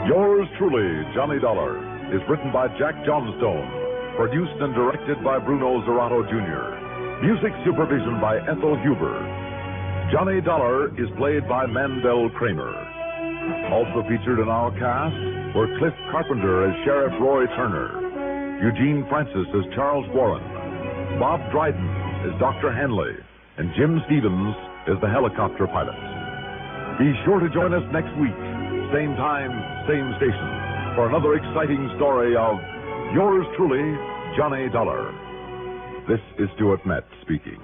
Yours truly, Johnny Dollar, is written by Jack Johnstone, produced and directed by Bruno Zerato Jr., music supervision by Ethel Huber. Johnny Dollar is played by Mandel Kramer. Also featured in our cast were Cliff Carpenter as Sheriff Roy Turner, Eugene Francis as Charles Warren, Bob Dryden as Dr. Hanley, and Jim Stevens is the helicopter pilot. Be sure to join us next week, same time, same station, for another exciting story of yours truly, Johnny Dollar. This is Stuart Metz speaking.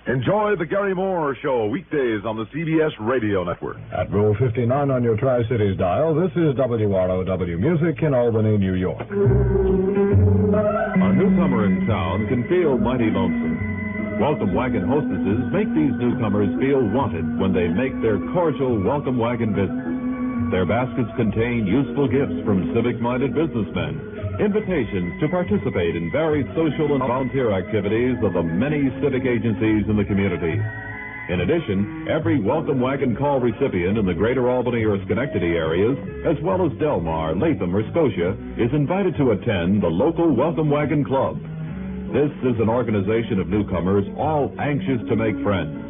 Enjoy the Gary Moore Show weekdays on the CBS Radio Network. At Rule 59 on your Tri-Cities dial, this is WROW Music in Albany, New York. A newcomer in town can feel mighty lonesome. Welcome Wagon hostesses make these newcomers feel wanted when they make their cordial Welcome Wagon visits. Their baskets contain useful gifts from civic-minded businessmen, invitations to participate in varied social and volunteer activities of the many civic agencies in the community. In addition, every Welcome Wagon call recipient in the greater Albany or Schenectady areas, as well as Delmar, Latham, or Scotia, is invited to attend the local Welcome Wagon Club. This is an organization of newcomers all anxious to make friends.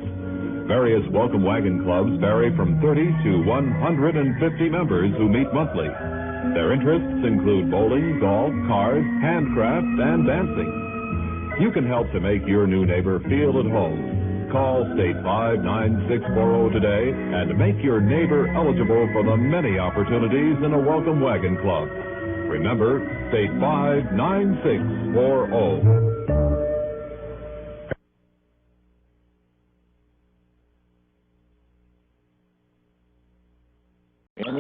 Various Welcome Wagon clubs vary from 30 to 150 members who meet monthly. Their interests include bowling, golf, cars, handcraft, and dancing. You can help to make your new neighbor feel at home. Call State 59640 today and make your neighbor eligible for the many opportunities in a Welcome Wagon Club. Remember, State 59640.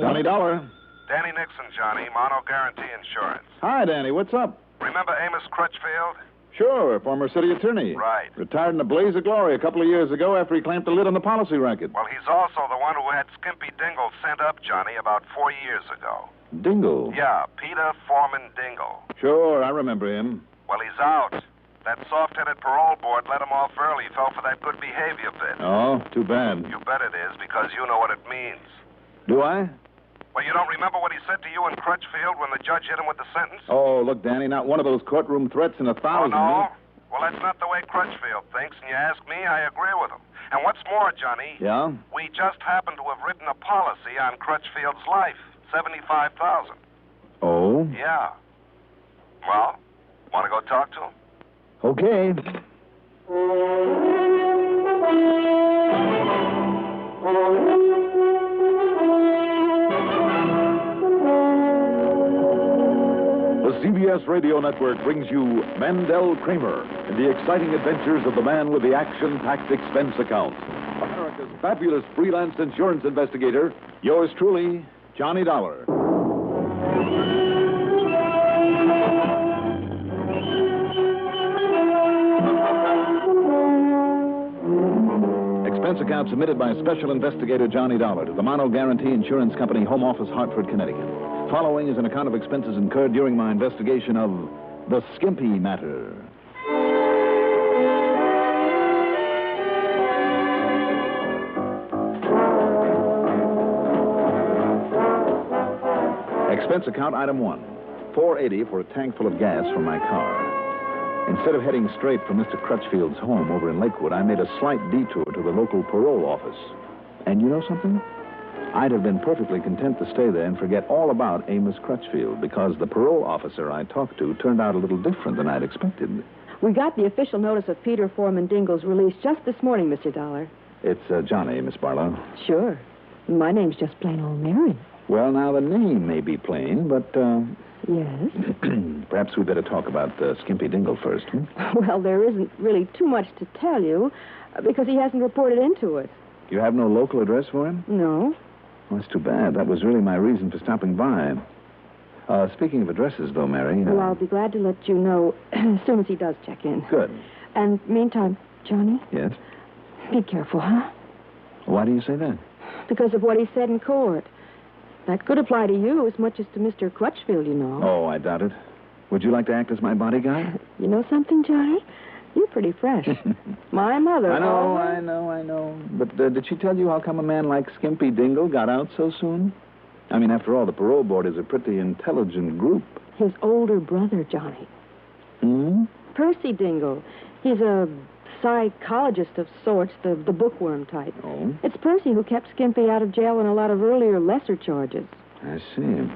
Johnny Dollar. Danny Nixon, Johnny. Mono Guarantee Insurance. Hi, Danny. What's up? Remember Amos Crutchfield? Sure, former city attorney. Right. Retired in a blaze of glory a couple of years ago after he clamped the lid on the policy racket. Well, he's also the one who had Skimpy Dingle sent up, Johnny, about 4 years ago. Dingle? Yeah, Peter Foreman Dingle. Sure, I remember him. Well, he's out. That soft-headed parole board let him off early. Fell for that good behavior bit. Oh, too bad. You bet it is, because you know what it means. Do I? Well, you don't remember what he said to you in Crutchfield when the judge hit him with the sentence? Oh, look, Danny, not one of those courtroom threats in 1,000. Oh, no? Well, that's not the way Crutchfield thinks, and you ask me, I agree with him. And what's more, Johnny... Yeah? We just happen to have written a policy on Crutchfield's life. $75,000. Oh? Yeah. Well, want to go talk to him? Okay. The CBS Radio Network brings you Mandel Kramer in the exciting adventures of the man with the action-packed expense account. America's fabulous freelance insurance investigator, yours truly, Johnny Dollar. Expense account submitted by Special Investigator Johnny Dollar to the Mono Guarantee Insurance Company, Home Office, Hartford, Connecticut. Following is an account of expenses incurred during my investigation of the Skimpy matter. Expense account item 1. $4.80 for a tank full of gas from my car. Instead of heading straight for Mr. Crutchfield's home over in Lakewood, I made a slight detour to the local parole office. And you know something? I'd have been perfectly content to stay there and forget all about Amos Crutchfield, because the parole officer I talked to turned out a little different than I'd expected. We got the official notice of Peter Foreman Dingle's release just this morning, Mr. Dollar. It's Johnny, Miss Barlow. Sure. My name's just plain old Mary. Well, now, the name may be plain, but, Yes? perhaps we'd better talk about Skimpy Dingle first, hmm? Well, there isn't really too much to tell you, because he hasn't reported into it. You have no local address for him? No. Well, that's too bad. That was really my reason for stopping by. Speaking of addresses, though, Mary... Well, I'll be glad to let you know as soon as he does check in. Good. And meantime, Johnny? Yes? Be careful, huh? Why do you say that? Because of what he said in court. That could apply to you as much as to Mr. Crutchfield, you know. Oh, I doubt it. Would you like to act as my bodyguard? You know something, Johnny? You're pretty fresh. My mother... I know. But did she tell you how come a man like Skimpy Dingle got out so soon? I mean, after all, the parole board is a pretty intelligent group. His older brother, Johnny. Hmm? Percy Dingle. He's a psychologist of sorts, the bookworm type. Oh? It's Percy who kept Skimpy out of jail on a lot of earlier, lesser charges. I see.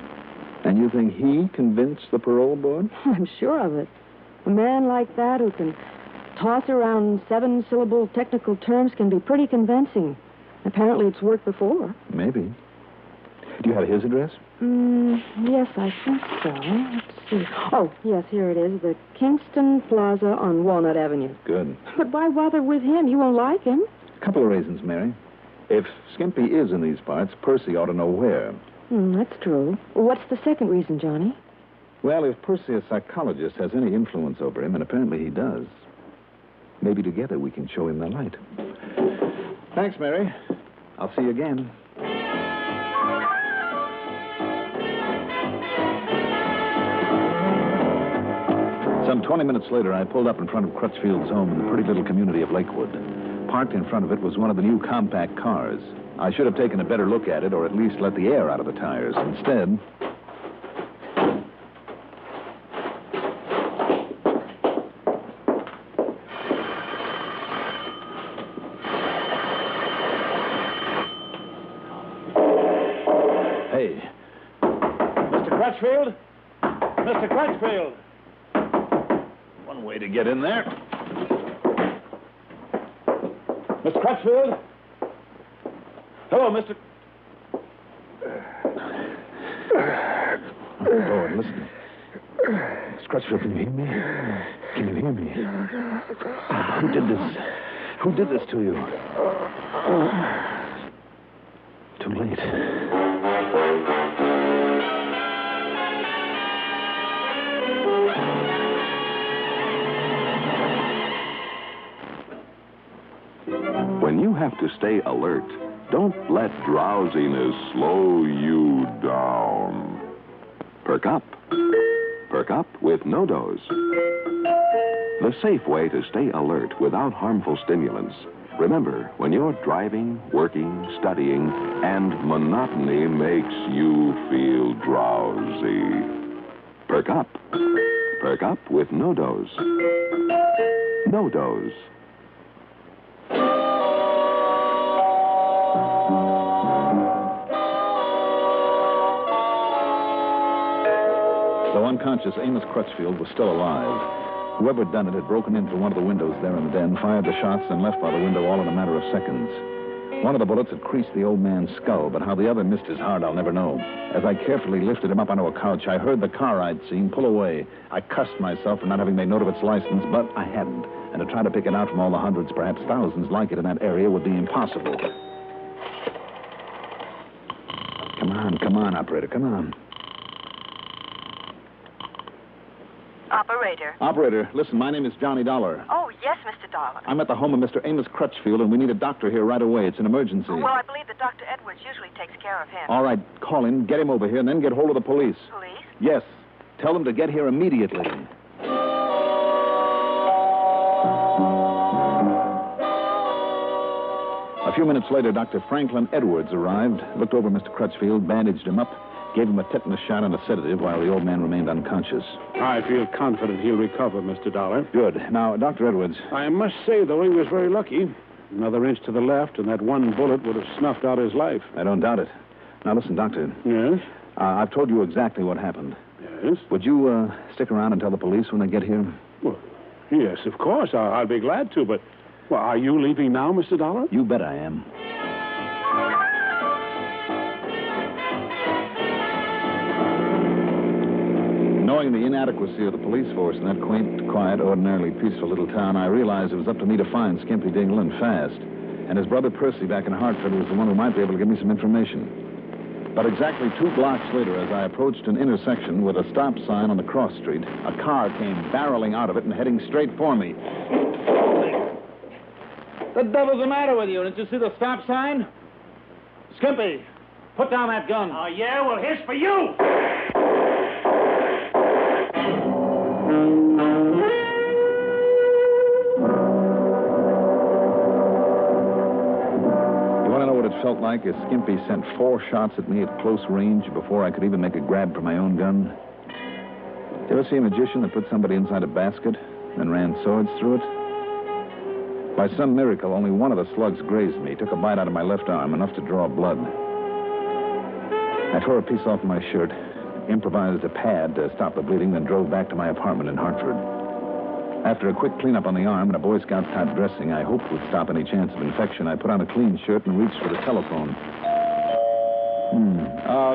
And you think he convinced the parole board? I'm sure of it. A man like that who can toss around 7-syllable technical terms can be pretty convincing. Apparently it's worked before. Maybe. Do you have his address? Yes, I think so. Let's see. Oh, yes, here it is. The Kingston Plaza on Walnut Avenue. Good. But why bother with him? You won't like him. A couple of reasons, Mary. If Skimpy is in these parts, Percy ought to know where. That's true. What's the second reason, Johnny? Well, if Percy, a psychologist, has any influence over him, and apparently he does, maybe together we can show him the light. Thanks, Mary. I'll see you again. Some 20 minutes later, I pulled up in front of Crutchfield's home in the pretty little community of Lakewood. Parked in front of it was one of the new compact cars. I should have taken a better look at it, or at least let the air out of the tires. Instead... Hey. Mr. Crutchfield? Mr. Crutchfield! One way to get in there. Mr. Crutchfield? Hello, Mr. Lord, listen. Mr. Crutchfield, can you hear me? Can you hear me? Who did this? Who did this to you? Too late. When you have to stay alert, don't let drowsiness slow you down. Perk up. Perk up with No-Dose. The safe way to stay alert without harmful stimulants. Remember, when you're driving, working, studying, and monotony makes you feel drowsy. Perk up. Perk up with No-Dose. No-Dose. Though unconscious, Amos Crutchfield was still alive. Whoever had done it had broken in through one of the windows there in the den, fired the shots, and left by the window all in a matter of seconds. One of the bullets had creased the old man's skull, but how the other missed his heart, I'll never know. As I carefully lifted him up onto a couch, I heard the car I'd seen pull away. I cussed myself for not having made note of its license, but I hadn't. And to try to pick it out from all the hundreds, perhaps thousands like it in that area would be impossible. Come on, operator, come on. Operator, listen, my name is Johnny Dollar. Oh, yes, Mr. Dollar. I'm at the home of Mr. Amos Crutchfield, and we need a doctor here right away. It's an emergency. Well, I believe that Dr. Edwards usually takes care of him. All right, call him, get him over here, and then get hold of the police. Police? Yes. Tell them to get here immediately. A few minutes later, Dr. Franklin Edwards arrived, looked over Mr. Crutchfield, bandaged him up, gave him a tetanus shot and a sedative while the old man remained unconscious. I feel confident he'll recover, Mr. Dollar. Good. Now, Dr. Edwards. I must say, though, he was very lucky. Another inch to the left, and that one bullet would have snuffed out his life. I don't doubt it. Now, listen, Doctor. Yes? I've told you exactly what happened. Yes? Would you stick around and tell the police when they get here? Well, yes, of course. I'll be glad to, but... Well, are you leaving now, Mr. Dollar? You bet I am. Knowing the inadequacy of the police force in that quaint, quiet, ordinarily peaceful little town, I realized it was up to me to find Skimpy Dingle and fast. And his brother Percy back in Hartford was the one who might be able to give me some information. But exactly 2 blocks later, as I approached an intersection with a stop sign on the cross street, a car came barreling out of it and heading straight for me. The devil's the matter with you? Didn't you see the stop sign? Skimpy, put down that gun. Oh, yeah? Well, here's for you! You want to know what it felt like as Skimpy sent 4 shots at me at close range before I could even make a grab for my own gun? You ever see a magician that put somebody inside a basket and ran swords through it? By some miracle, only one of the slugs grazed me, took a bite out of my left arm, enough to draw blood. I tore a piece off my shirt, improvised a pad to stop the bleeding, then drove back to my apartment in Hartford. After a quick cleanup on the arm and a Boy Scout type dressing I hoped would stop any chance of infection, I put on a clean shirt and reached for the telephone.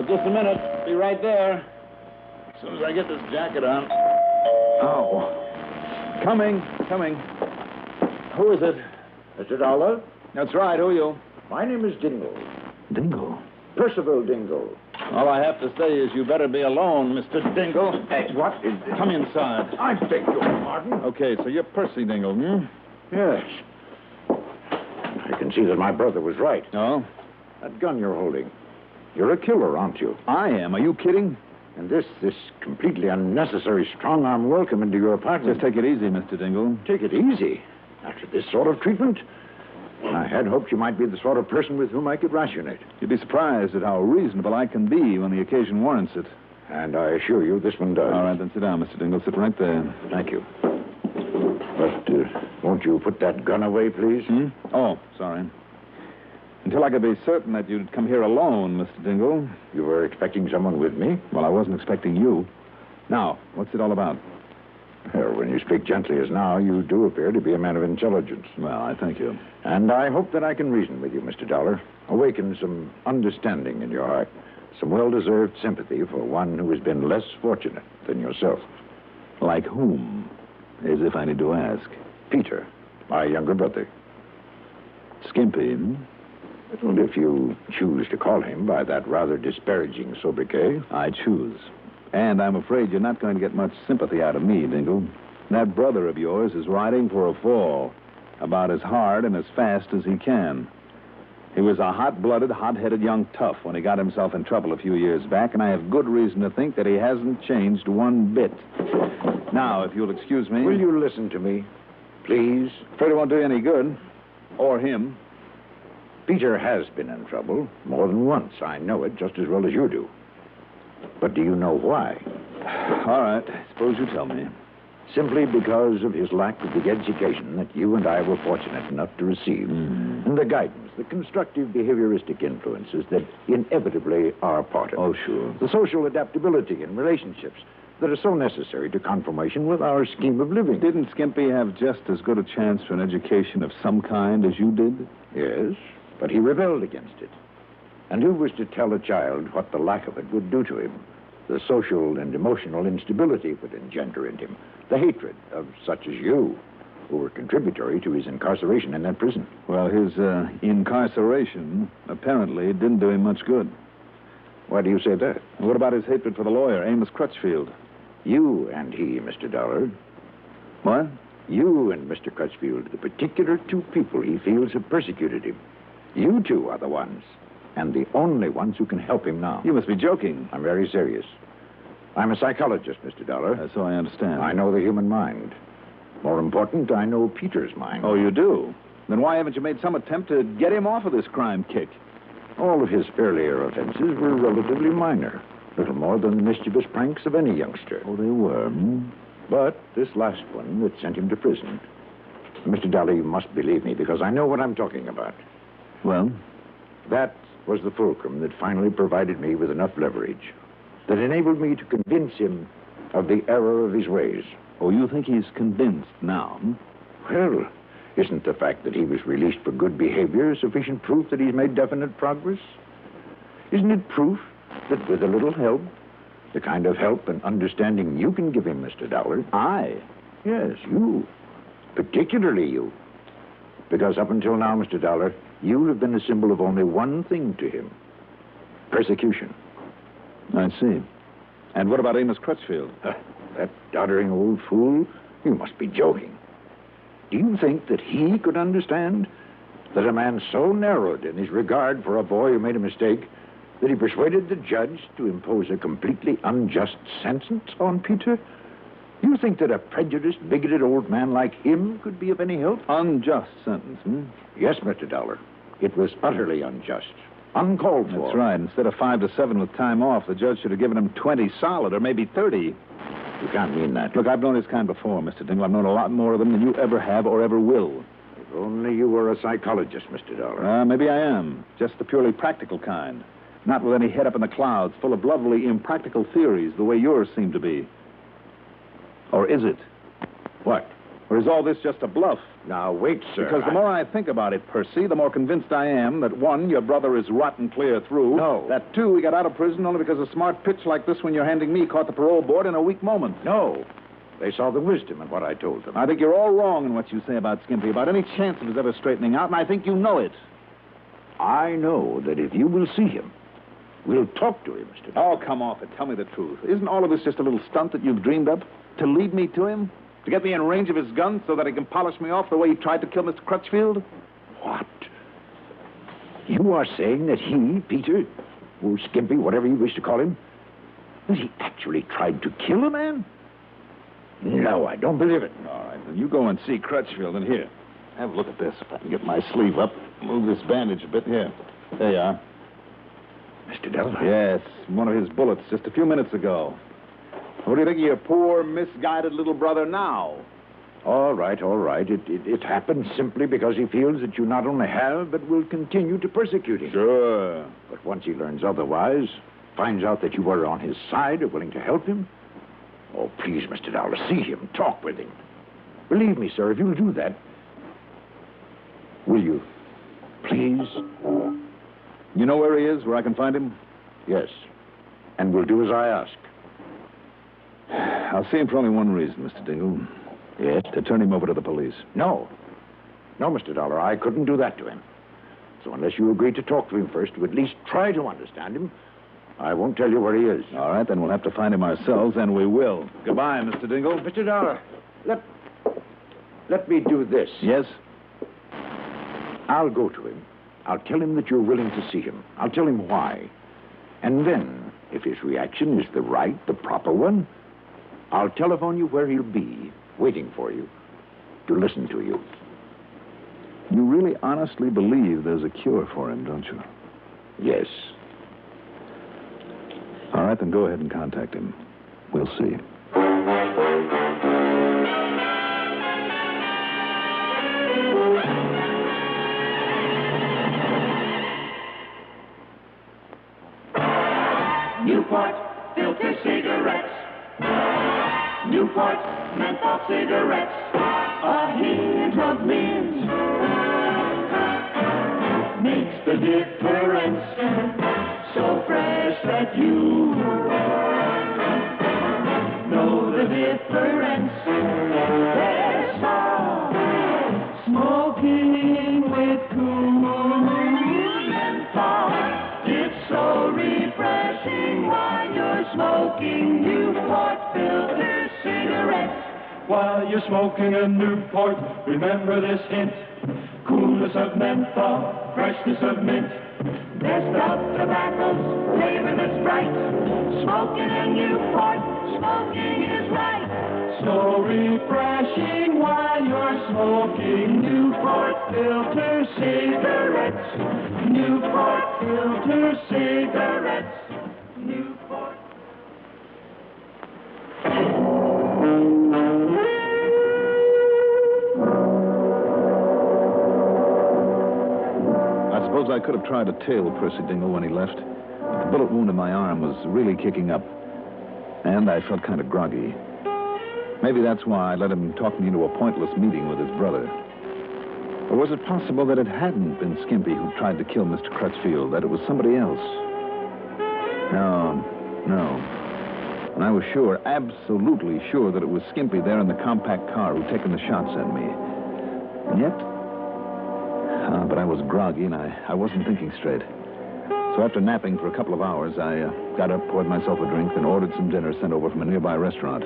Just a minute. Be right there. As soon as I get this jacket on. Oh. Coming. Who is it? Mr. Dollar? That's right. Who are you? My name is Dingle. Dingle? Percival Dingle. All I have to say is you better be alone, Mr. Dingle. Hey, what is this? Come inside. I beg your pardon. Okay, so you're Percy Dingle, hmm? Yes. I can see that my brother was right. Oh? That gun you're holding. You're a killer, aren't you? I am. Are you kidding? And this completely unnecessary strong-arm welcome into your apartment. Just take it easy, Mr. Dingle. Take it easy? After this sort of treatment? I had hoped you might be the sort of person with whom I could rationate. You'd be surprised at how reasonable I can be when the occasion warrants it. And I assure you this one does. All right, then sit down, Mr. Dingle. Sit right there. Thank you. But won't you put that gun away, please? Oh, sorry. Until I could be certain that you'd come here alone, Mr. Dingle. You were expecting someone with me? Well, I wasn't expecting you. Now, what's it all about? Well, when you speak gently as now, you do appear to be a man of intelligence. Well, I thank you. And I hope that I can reason with you, Mr. Dollar. Awaken some understanding in your heart. Some well-deserved sympathy for one who has been less fortunate than yourself. Like whom? As if I need to ask. Peter, my younger brother. Skimpy, hmm? Well, if you choose to call him by that rather disparaging sobriquet. I choose. And I'm afraid you're not going to get much sympathy out of me, Dingle. That brother of yours is riding for a fall, about as hard and as fast as he can. He was a hot-blooded, hot-headed young tough when he got himself in trouble a few years back, and I have good reason to think that he hasn't changed one bit. Now, if you'll excuse me... Will you listen to me, please? Afraid it won't do you any good. Or him. Peter has been in trouble more than once. I know it just as well as you do. But do you know why? All right. Suppose you tell me. Simply because of his lack of the education that you and I were fortunate enough to receive. And the guidance, the constructive behavioristic influences that inevitably are part of it. Oh, sure. The social adaptability in relationships that are so necessary to conformation with our scheme of living. Didn't Skimpy have just as good a chance for an education of some kind as you did? Yes, but he rebelled against it. And who was to tell a child what the lack of it would do to him? The social and emotional instability it would engender in him. The hatred of such as you, who were contributory to his incarceration in that prison. Well, his incarceration apparently didn't do him much good. Why do you say that? What about his hatred for the lawyer, Amos Crutchfield? You and he, Mr. Dollar. What? You and Mr. Crutchfield, the particular two people he feels have persecuted him. You two are the ones. And the only ones who can help him now. You must be joking. I'm very serious. I'm a psychologist, Mr. Dollar. So I understand. I know the human mind. More important, I know Peter's mind. Oh, you do? Then why haven't you made some attempt to get him off of this crime kick? All of his earlier offenses were relatively minor. Little more than the mischievous pranks of any youngster. Oh, they were, hmm? But this last one that sent him to prison. Mr. Dollar, you must believe me, because I know what I'm talking about. Well? That was the fulcrum that finally provided me with enough leverage that enabled me to convince him of the error of his ways. Oh, you think he's convinced now, hmm? Well, isn't the fact that he was released for good behavior sufficient proof that he's made definite progress? Isn't it proof that with a little help, the kind of help and understanding you can give him, Mr. Dollar... I? Yes, you. Particularly you. Because up until now, Mr. Dollar, you have been a symbol of only one thing to him. Persecution. I see. And what about Amos Crutchfield? That doddering old fool? You must be joking. Do you think that he could understand that a man so narrowed in his regard for a boy who made a mistake that he persuaded the judge to impose a completely unjust sentence on Peter? You think that a prejudiced, bigoted old man like him could be of any help? Unjust sentence, hmm? Yes, Mr. Dollar. It was utterly unjust. Uncalled for. That's right. Instead of 5 to 7 with time off, the judge should have given him 20 solid, or maybe 30. You can't mean that. Look, I've known his kind before, Mr. Dingle. I've known a lot more of them than you ever have or ever will. If only you were a psychologist, Mr. Dollar. Maybe I am. Just the purely practical kind. Not with any head up in the clouds, full of lovely, impractical theories, the way yours seem to be. Or is it? What? Or is all this just a bluff? Now, wait, sir. Because the more I think about it, Percy, the more convinced I am that, one, your brother is rotten clear through. No. That, two, he got out of prison only because a smart pitch like this one you're handing me caught the parole board in a weak moment. No. They saw the wisdom in what I told them. I think you're all wrong in what you say about Skimpy, about any chance of his ever straightening out, and I think you know it. I know that if you will see him, we'll talk to him, Mr. Oh, come off it. Tell me the truth. Isn't all of this just a little stunt that you've dreamed up? To lead me to him? To get me in range of his gun so that he can polish me off the way he tried to kill Mr. Crutchfield? What? You are saying that he, Peter, or Skimpy, whatever you wish to call him, that he actually tried to kill a man? No, I don't believe it. All right, then you go and see Crutchfield, and here, have a look at this. If I can get my sleeve up, move this bandage a bit. Here. There you are. Mr. Delver? Yes, one of his bullets just a few minutes ago. What do you think of your poor, misguided little brother now? All right, all right. It happened simply because he feels that you not only have, but will continue to persecute him. Sure. But once he learns otherwise, finds out that you were on his side, are willing to help him, oh, please, Mr. Dowler, see him, talk with him. Believe me, sir, if you'll do that, will you? Please? You know where he is, where I can find him? Yes. And we'll do as I ask. I'll see him for only one reason, Mr. Dingle. Yes? To turn him over to the police. No. No, Mr. Dollar, I couldn't do that to him. So unless you agree to talk to him first, to at least try to understand him, I won't tell you where he is. All right, then we'll have to find him ourselves, and we will. Goodbye, Mr. Dingle. Mr. Dollar, let me do this. Yes? I'll go to him. I'll tell him that you're willing to see him. I'll tell him why. And then, if his reaction is the right, the proper one, I'll telephone you where he'll be, waiting for you, to listen to you. You really honestly believe there's a cure for him, don't you? Yes. All right, then go ahead and contact him. We'll see. Newport filter cigarettes. Newport menthol cigarettes. A hint of mint makes the difference. So fresh that you know the difference. There's smoking with cool menthol. It's so refreshing while you're smoking Newport filter cigarettes. While you're smoking a Newport, remember this hint. Coolness of menthol, freshness of mint. Best of tobaccos, flavor that's bright. Smoking a Newport, smoking is right. So refreshing while you're smoking Newport filter cigarettes. Newport filter cigarettes. Newport. I suppose I could have tried to tail Percy Dingle when he left. But the bullet wound in my arm was really kicking up. And I felt kind of groggy. Maybe that's why I let him talk me into a pointless meeting with his brother. Or was it possible that it hadn't been Skimpy who tried to kill Mr. Crutchfield, that it was somebody else? No. And I was sure, absolutely sure, that it was Skimpy there in the compact car who'd taken the shots at me. And yet... but I was groggy and I wasn't thinking straight. So after napping for a couple of hours, I got up, poured myself a drink, and ordered some dinner sent over from a nearby restaurant.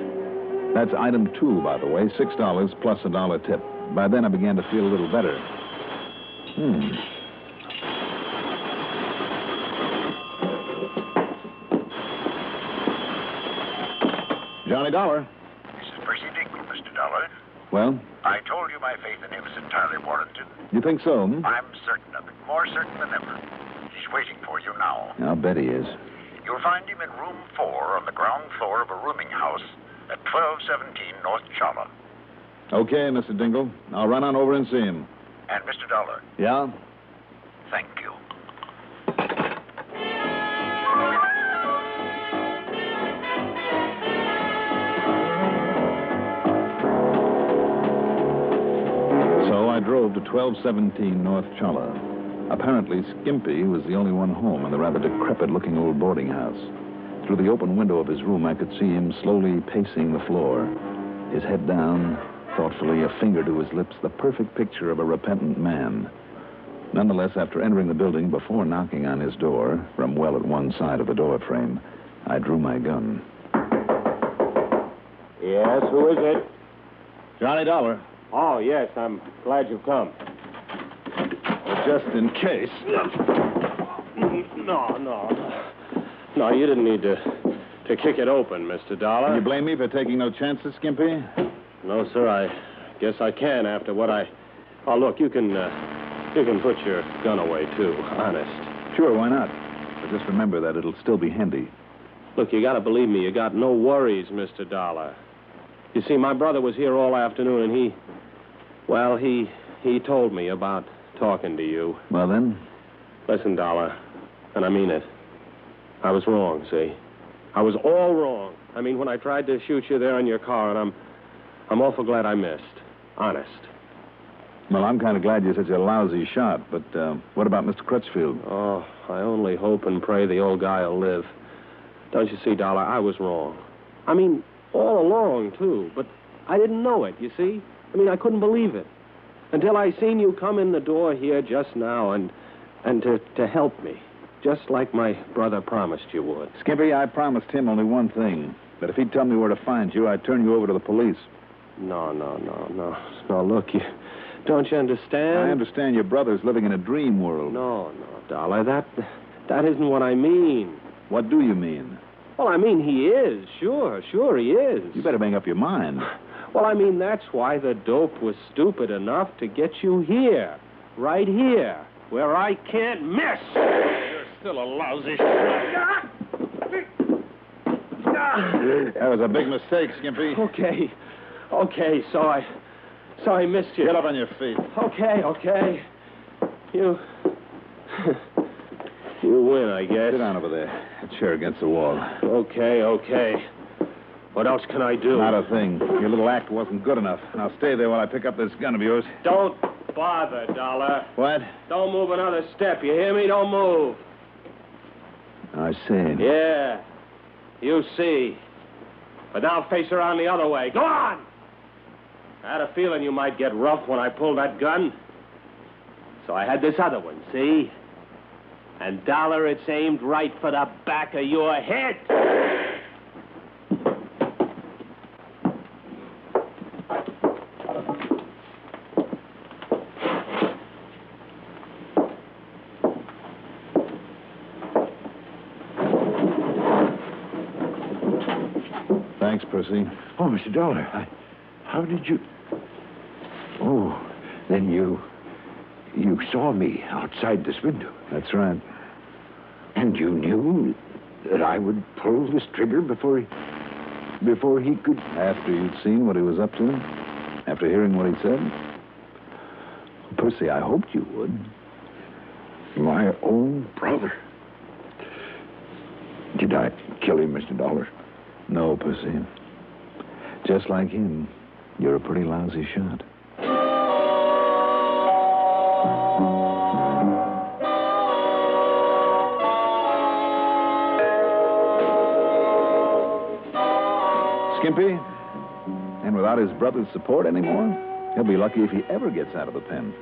That's item 2, by the way, $6 plus $1 tip. By then I began to feel a little better. Johnny Dollar. This is Percy Dingle, Mr. Dollar. Well? I told you my faith in him is entirely warranted. You think so? I'm certain of it, more certain than ever. He's waiting for you now. I'll bet he is. You'll find him in room 4 on the ground floor of a rooming house at 1217 North Chala. Okay, Mr. Dingle. I'll run on over and see him. And Mr. Dollar. Yeah? Thank you. drove to 1217 North Cholla. Apparently, Skimpy was the only one home in the rather decrepit-looking old boarding house. Through the open window of his room, I could see him slowly pacing the floor, his head down, thoughtfully, a finger to his lips, the perfect picture of a repentant man. Nonetheless, after entering the building, before knocking on his door, from well at one side of the door frame, I drew my gun. Yes, who is it? Johnny Dollar. Oh, yes, I'm glad you've come. Just in case. No, you didn't need to kick it open, Mr. Dollar. Can you blame me for taking no chances, Skimpy? No, sir, I guess I can after what I... Oh, look, you can put your gun away, too, honest. Sure, why not? But just remember that it'll still be handy. Look, you gotta believe me, you got no worries, Mr. Dollar. You see, my brother was here all afternoon, and he told me about talking to you. Well, then? Listen, Dollar, and I mean it. I was wrong, see? I was all wrong. I mean, when I tried to shoot you there in your car, and I'm awful glad I missed. Honest. Well, I'm kind of glad you're such a lousy shot, but what about Mr. Crutchfield? Oh, I only hope and pray the old guy will live. Don't you see, Dollar, I was wrong. I mean, all along, too, but I didn't know it, you see? I mean, I couldn't believe it. Until I seen you come in the door here just now and to help me. Just like my brother promised you would. Skimpy, I promised him only one thing. That if he'd tell me where to find you, I'd turn you over to the police. No. Look, don't you understand? I understand your brother's living in a dream world. No, Dollar, that isn't what I mean. What do you mean? Well, I mean, he is. Sure he is. You better make up your mind. Well, I mean, that's why the dope was stupid enough to get you here. Right here, where I can't miss. You're still a lousy shot. That was a big mistake, Skimpy. Okay, so I missed you. Get up on your feet. Okay. You win, I guess. Sit down over there. A chair against the wall. Okay. What else can I do? Not a thing. Your little act wasn't good enough. Now stay there while I pick up this gun of yours. Don't bother, Dollar. What? Don't move another step. You hear me? Don't move. I see. Yeah. You see. But now face around the other way. Go on! I had a feeling you might get rough when I pulled that gun. So I had this other one, see? And, Dollar, it's aimed right for the back of your head. Thanks, Percy. Oh, Mr. Dollar, how did you... Oh, then you saw me outside this window. That's right. And you knew that I would pull this trigger before he could... After you'd seen what he was up to? After hearing what he said? Percy, I hoped you would. My own brother. Did I kill him, Mr. Dollar? No, Percy. Just like him, you're a pretty lousy shot. Skimpy? And without his brother's support anymore, he'll be lucky if he ever gets out of the pen.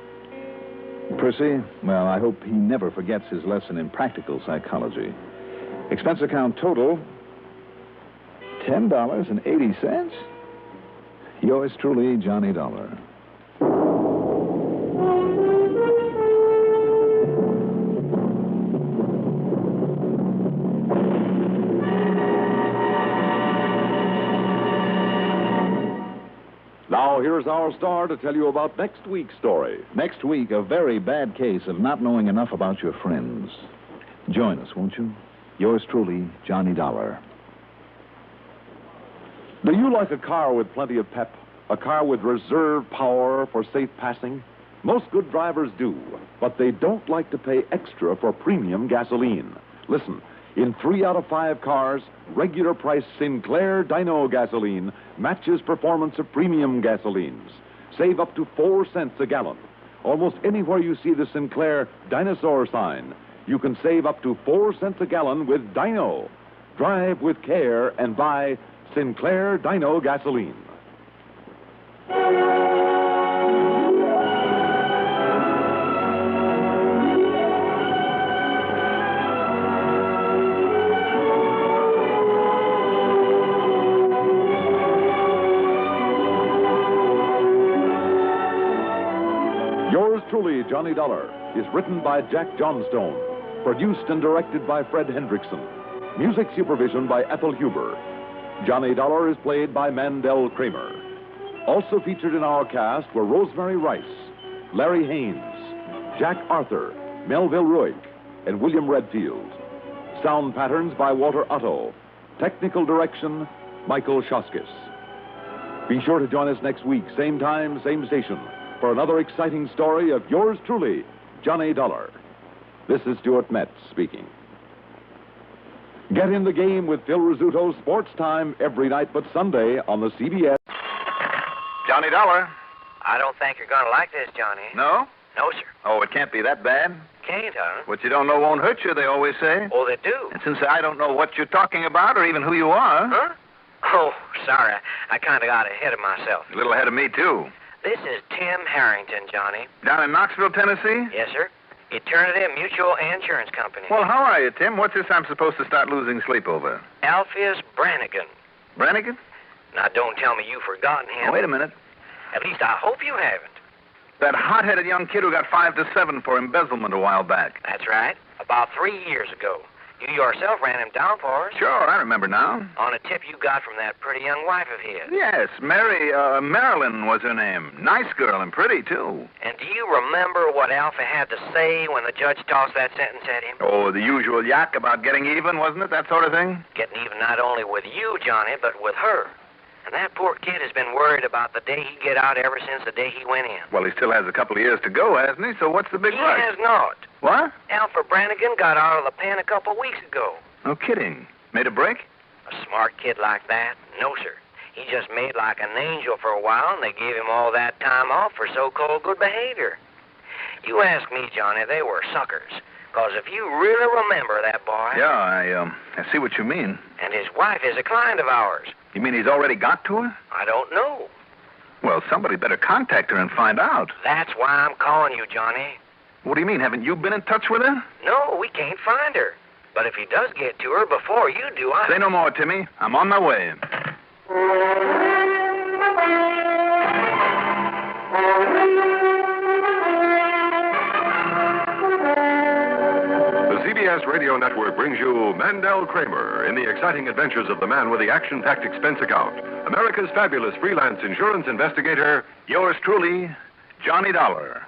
Percy, well, I hope he never forgets his lesson in practical psychology. Expense account total, $10.80. Yours truly, Johnny Dollar. Now, here's our star to tell you about next week's story. Next week, a very bad case of not knowing enough about your friends. Join us, won't you? Yours truly, Johnny Dollar. Do you like a car with plenty of pep? A car with reserve power for safe passing? Most good drivers do, but they don't like to pay extra for premium gasoline. Listen, in 3 out of 5 cars, regular price Sinclair Dyno gasoline matches performance of premium gasolines. Save up to 4 cents a gallon. almost anywhere you see the Sinclair dinosaur sign, you can save up to 4 cents a gallon with Dino. Drive with care and buy Sinclair Dino gasoline. Yours truly, Johnny Dollar, is written by Jack Johnstone, produced and directed by Fred Hendrickson, music supervision by Ethel Huber. Johnny Dollar is played by Mandel Kramer. Also featured in our cast were Rosemary Rice, Larry Haynes, Jack Arthur, Melville Ruick, and William Redfield. Sound patterns by Walter Otto. Technical direction, Michael Shoskis. Be sure to join us next week, same time, same station, for another exciting story of yours truly, Johnny Dollar. This is Stuart Metz speaking. Get in the game with Phil Rizzuto's Sports Time every night but Sunday on the CBS. Johnny Dollar. I don't think you're going to like this, Johnny. No? No, sir. Oh, it can't be that bad. Can't, huh? What you don't know won't hurt you, they always say. Oh, they do? And since I don't know what you're talking about or even who you are... Huh? Oh, sorry. I kind of got ahead of myself. A little ahead of me, too. This is Tim Harrington, Johnny. Down in Knoxville, Tennessee? Yes, sir. Eternity Mutual Insurance Company. Well, how are you, Tim? What's this I'm supposed to start losing sleep over? Alpheus Brannigan. Brannigan? Now, don't tell me you've forgotten him. Oh, wait a minute. At least I hope you haven't. That hot-headed young kid who got 5 to 7 for embezzlement a while back. That's right. About 3 years ago. You yourself ran him down for us. Sure, I remember now. On a tip you got from that pretty young wife of his. Yes, Marilyn was her name. Nice girl and pretty, too. And do you remember what Alpha had to say when the judge tossed that sentence at him? Oh, the usual yak about getting even, wasn't it? That sort of thing? Getting even not only with you, Johnny, but with her. And that poor kid has been worried about the day he'd get out ever since the day he went in. Well, he still has a couple of years to go, hasn't he? So what's the big rush? He has not. What? Alfred Brannigan got out of the pen a couple of weeks ago. No kidding. Made a break? A smart kid like that? No, sir. He just made like an angel for a while, and they gave him all that time off for so-called good behavior. You ask me, Johnny, they were suckers. Because if you really remember that boy... Yeah, I see what you mean. And his wife is a client of ours. You mean he's already got to her? I don't know. Well, somebody better contact her and find out. That's why I'm calling you, Johnny. What do you mean? Haven't you been in touch with her? No, we can't find her. But if he does get to her before you do, Say no more, Timmy. I'm on my way. The CBS Radio Network brings you Mandel Kramer in the exciting adventures of the man with the action-packed expense account, America's fabulous freelance insurance investigator, yours truly, Johnny Dollar.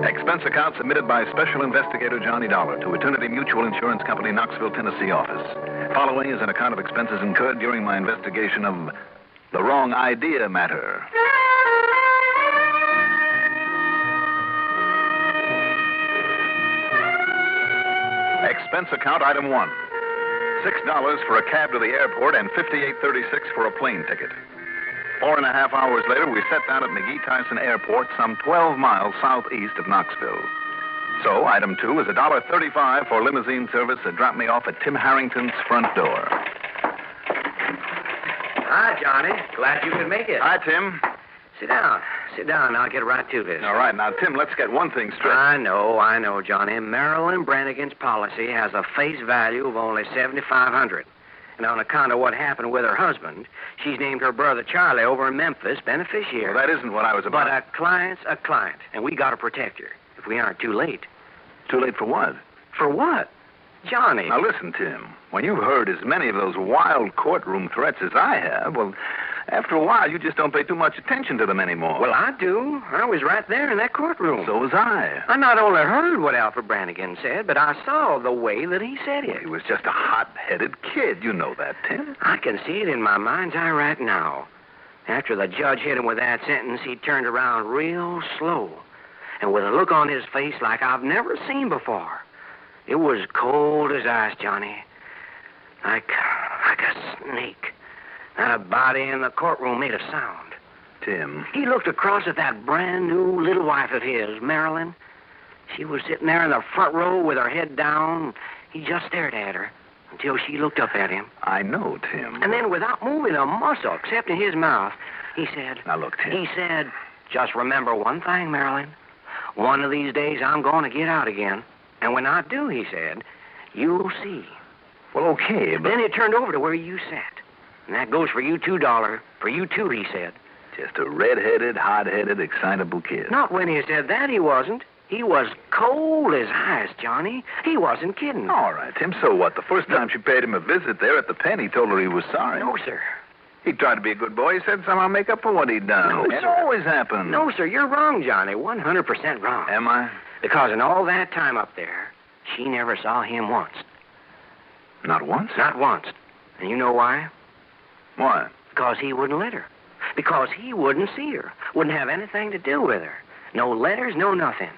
Expense account submitted by Special Investigator Johnny Dollar to Eternity Mutual Insurance Company, Knoxville, Tennessee office. Following is an account of expenses incurred during my investigation of the wrong idea matter. Expense account item 1. $6 for a cab to the airport and $58.36 for a plane ticket. 4.5 hours later, we set down at McGee Tyson Airport, some 12 miles southeast of Knoxville. So, item 2 is $1.35 for limousine service that dropped me off at Tim Harrington's front door. Hi, Johnny. Glad you could make it. Hi, Tim. Sit down. Sit down. I'll get right to this. All right. Now, Tim, let's get one thing straight. I know, Johnny. Marilyn Brannigan's policy has a face value of only $7,500. And on account of what happened with her husband, she's named her brother Charlie over in Memphis beneficiary. Well, that isn't what I was about. But a client's a client, and we got to protect her if we aren't too late. Too late for what? For what? Johnny. Now, listen, Tim. When you've heard as many of those wild courtroom threats as I have, well, after a while, you just don't pay too much attention to them anymore. Well, I do. I was right there in that courtroom. So was I. I not only heard what Alfred Brannigan said, but I saw the way that he said it. He was just a hot-headed kid. You know that, Tim. I can see it in my mind's eye right now. After the judge hit him with that sentence, he turned around real slow. and with a look on his face like I've never seen before. It was cold as ice, Johnny. Like a snake. Not a body in the courtroom made a sound. Tim. He looked across at that brand new little wife of his, Marilyn. She was sitting there in the front row with her head down. He just stared at her until she looked up at him. I know, Tim. And then without moving a muscle except in his mouth, he said... Now, look, Tim. He said, just remember one thing, Marilyn. One of these days I'm going to get out again. And when I do, he said, you'll see. Well, okay, but... Then he turned over to where you sat. And that goes for you too, Dollar. For you too, he said. Just a red-headed, hot-headed, excitable kid. Not when he said that, he wasn't. He was cold as ice, Johnny. He wasn't kidding. All right, Tim, so what? The first time she paid him a visit there at the pen, he told her he was sorry. No, sir. He tried to be a good boy. He said somehow make up for what he'd done. No, it sir. always happened. No, sir, you're wrong, Johnny. 100% wrong. Am I? Because in all that time up there, she never saw him once. Not once? Not once. And you know why? Why? Because he wouldn't let her. Because he wouldn't see her. Wouldn't have anything to do with her. No letters, no nothing.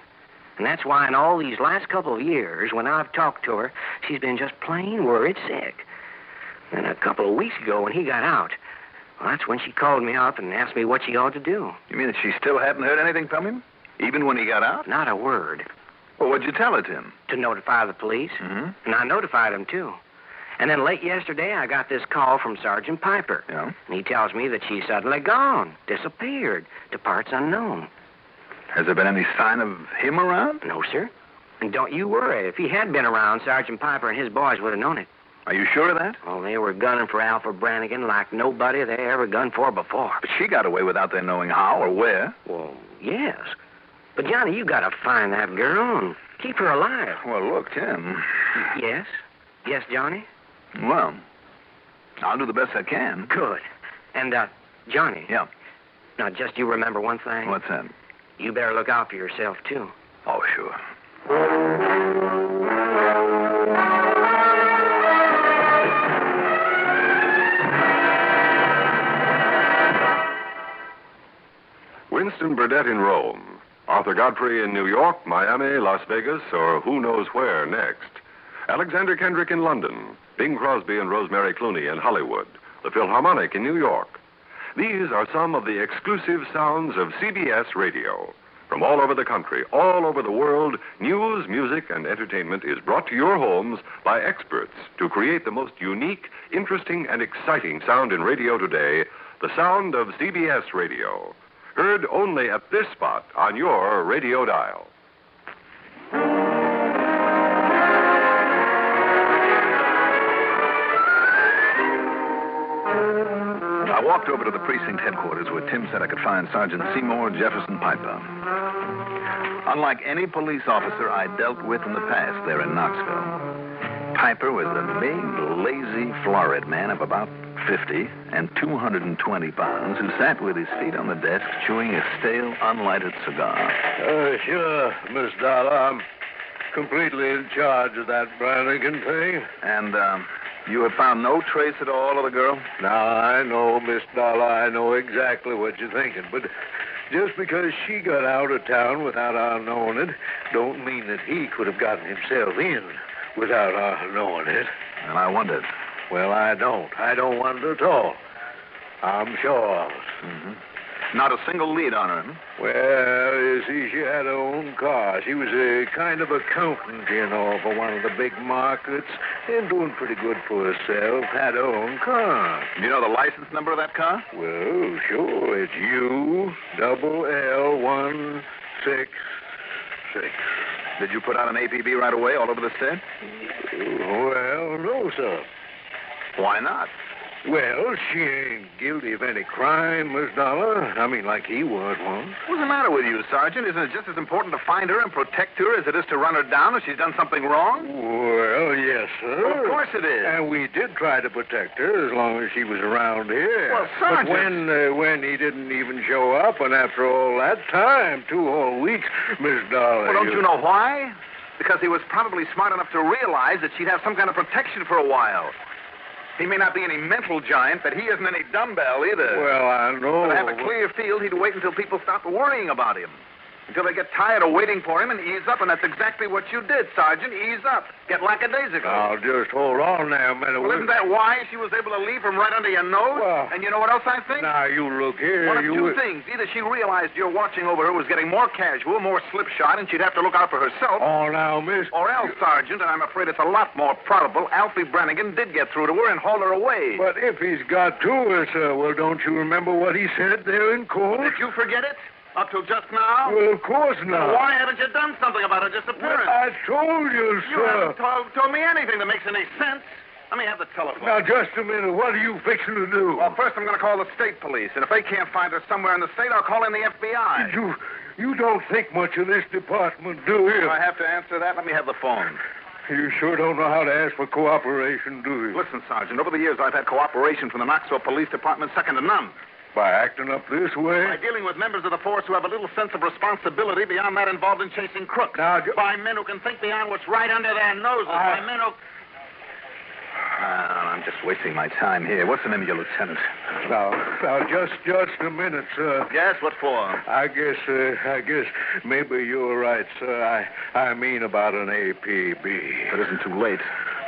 And that's why in all these last couple of years, when I've talked to her, she's been just plain worried sick. And a couple of weeks ago when he got out, well, that's when she called me up and asked me what she ought to do. You mean that she still hadn't heard anything from him? Even when he got out? Not a word. Well, what'd you tell her, Tim? To notify the police. Mm-hmm. And I notified them, too. And then late yesterday, I got this call from Sergeant Piper. Yeah? And he tells me that she's suddenly gone, disappeared, to parts unknown. Has there been any sign of him around? No, sir. And don't you worry. If he had been around, Sergeant Piper and his boys would have known it. Are you sure of that? Oh, they were gunning for Alfred Brannigan like nobody they ever gunned for before. But she got away without their knowing how or where. Well, yes. But, Johnny, you got to find that girl and keep her alive. Well, look, Tim. Yes? Yes, Johnny? Well, I'll do the best I can. Good. And, Johnny. Yeah. Now, just you remember one thing. What's that? You better look out for yourself, too. Oh, sure. Winston Burdett in Rome. Arthur Godfrey in New York, Miami, Las Vegas, or who knows where next. Alexander Kendrick in London. Bing Crosby and Rosemary Clooney in Hollywood. The Philharmonic in New York. These are some of the exclusive sounds of CBS Radio. From all over the country, all over the world, news, music, and entertainment is brought to your homes by experts to create the most unique, interesting, and exciting sound in radio today, the sound of CBS Radio. Heard only at this spot on your radio dial. I walked over to the precinct headquarters where Tim said I could find Sergeant Seymour Jefferson Piper. Unlike any police officer I dealt with in the past there in Knoxville, Piper was a big, lazy, florid man of about 50 and 220 pounds who sat with his feet on the desk chewing a stale, unlighted cigar. Sure, Miss Dollar. I'm completely in charge of that Brannigan thing. And, you have found no trace at all of the girl? Now, I know, Miss Dollar, I know exactly what you're thinking, but just because she got out of town without our knowing it, don't mean that he could have gotten himself in without our knowing it. And I wondered. Well, I don't. I don't wonder at all. I'm sure of it. Mm-hmm. Not a single lead on her, huh? Well, you see, she had her own car. She was a kind of accountant, you know, for one of the big markets, and doing pretty good for herself. Had her own car. Do you know the license number of that car? Well, sure. It's ULL166. Did you put out an APB right away all over the state? Well, no, sir. Why not? Well, she ain't guilty of any crime, Miss Dollar. I mean, like he was once. What's the matter with you, Sergeant? Isn't it just as important to find her and protect her as it is to run her down if she's done something wrong? Well, yes, sir. Well, of course it is. And we did try to protect her as long as she was around here. Well, Sergeant... But when he didn't even show up, and after all that time, 2 whole weeks, Miss Dollar... Well, don't you know why? Because he was probably smart enough to realize that she'd have some kind of protection for a while. He may not be any mental giant, but he isn't any dumbbell either. Well, I know. To have a clear field, he'd wait until people stopped worrying about him. Until they get tired of waiting for him and ease up, and that's exactly what you did, Sergeant. Ease up. Get lackadaisical. Now, just hold on there a minute. Well, isn't that why she was able to leave him right under your nose? Well, and you know what else I think? Now, you look here. One of two things. Either she realized your watching over her was getting more casual, more slipshod, and she'd have to look out for herself. Oh, now, miss. Or else, Sergeant, and I'm afraid it's a lot more probable, Alfie Brannigan did get through to her and haul her away. But if he's got to her, sir, well, don't you remember what he said there in court? Did you forget it? Up till just now? Well, of course not. Well, why haven't you done something about her disappearance? Well, I told you, sir. You haven't told me anything that makes any sense. Let me have the telephone. Now, just a minute. What are you fixing to do? Well, first I'm going to call the state police, and if they can't find her somewhere in the state, I'll call in the FBI. You don't think much of this department, do you? Do I have to answer that? Let me have the phone. You sure don't know how to ask for cooperation, do you? Listen, Sergeant, over the years I've had cooperation from the Knoxville Police Department second to none. By acting up this way? By dealing with members of the force who have a little sense of responsibility beyond that involved in chasing crooks. Now, by men who can think beyond what's right under their noses. By men who... I'm just wasting my time here. What's the name of your lieutenant? Now, just a minute, sir. Yes, what for? I guess maybe you're right, sir. I mean about an APB. It isn't too late.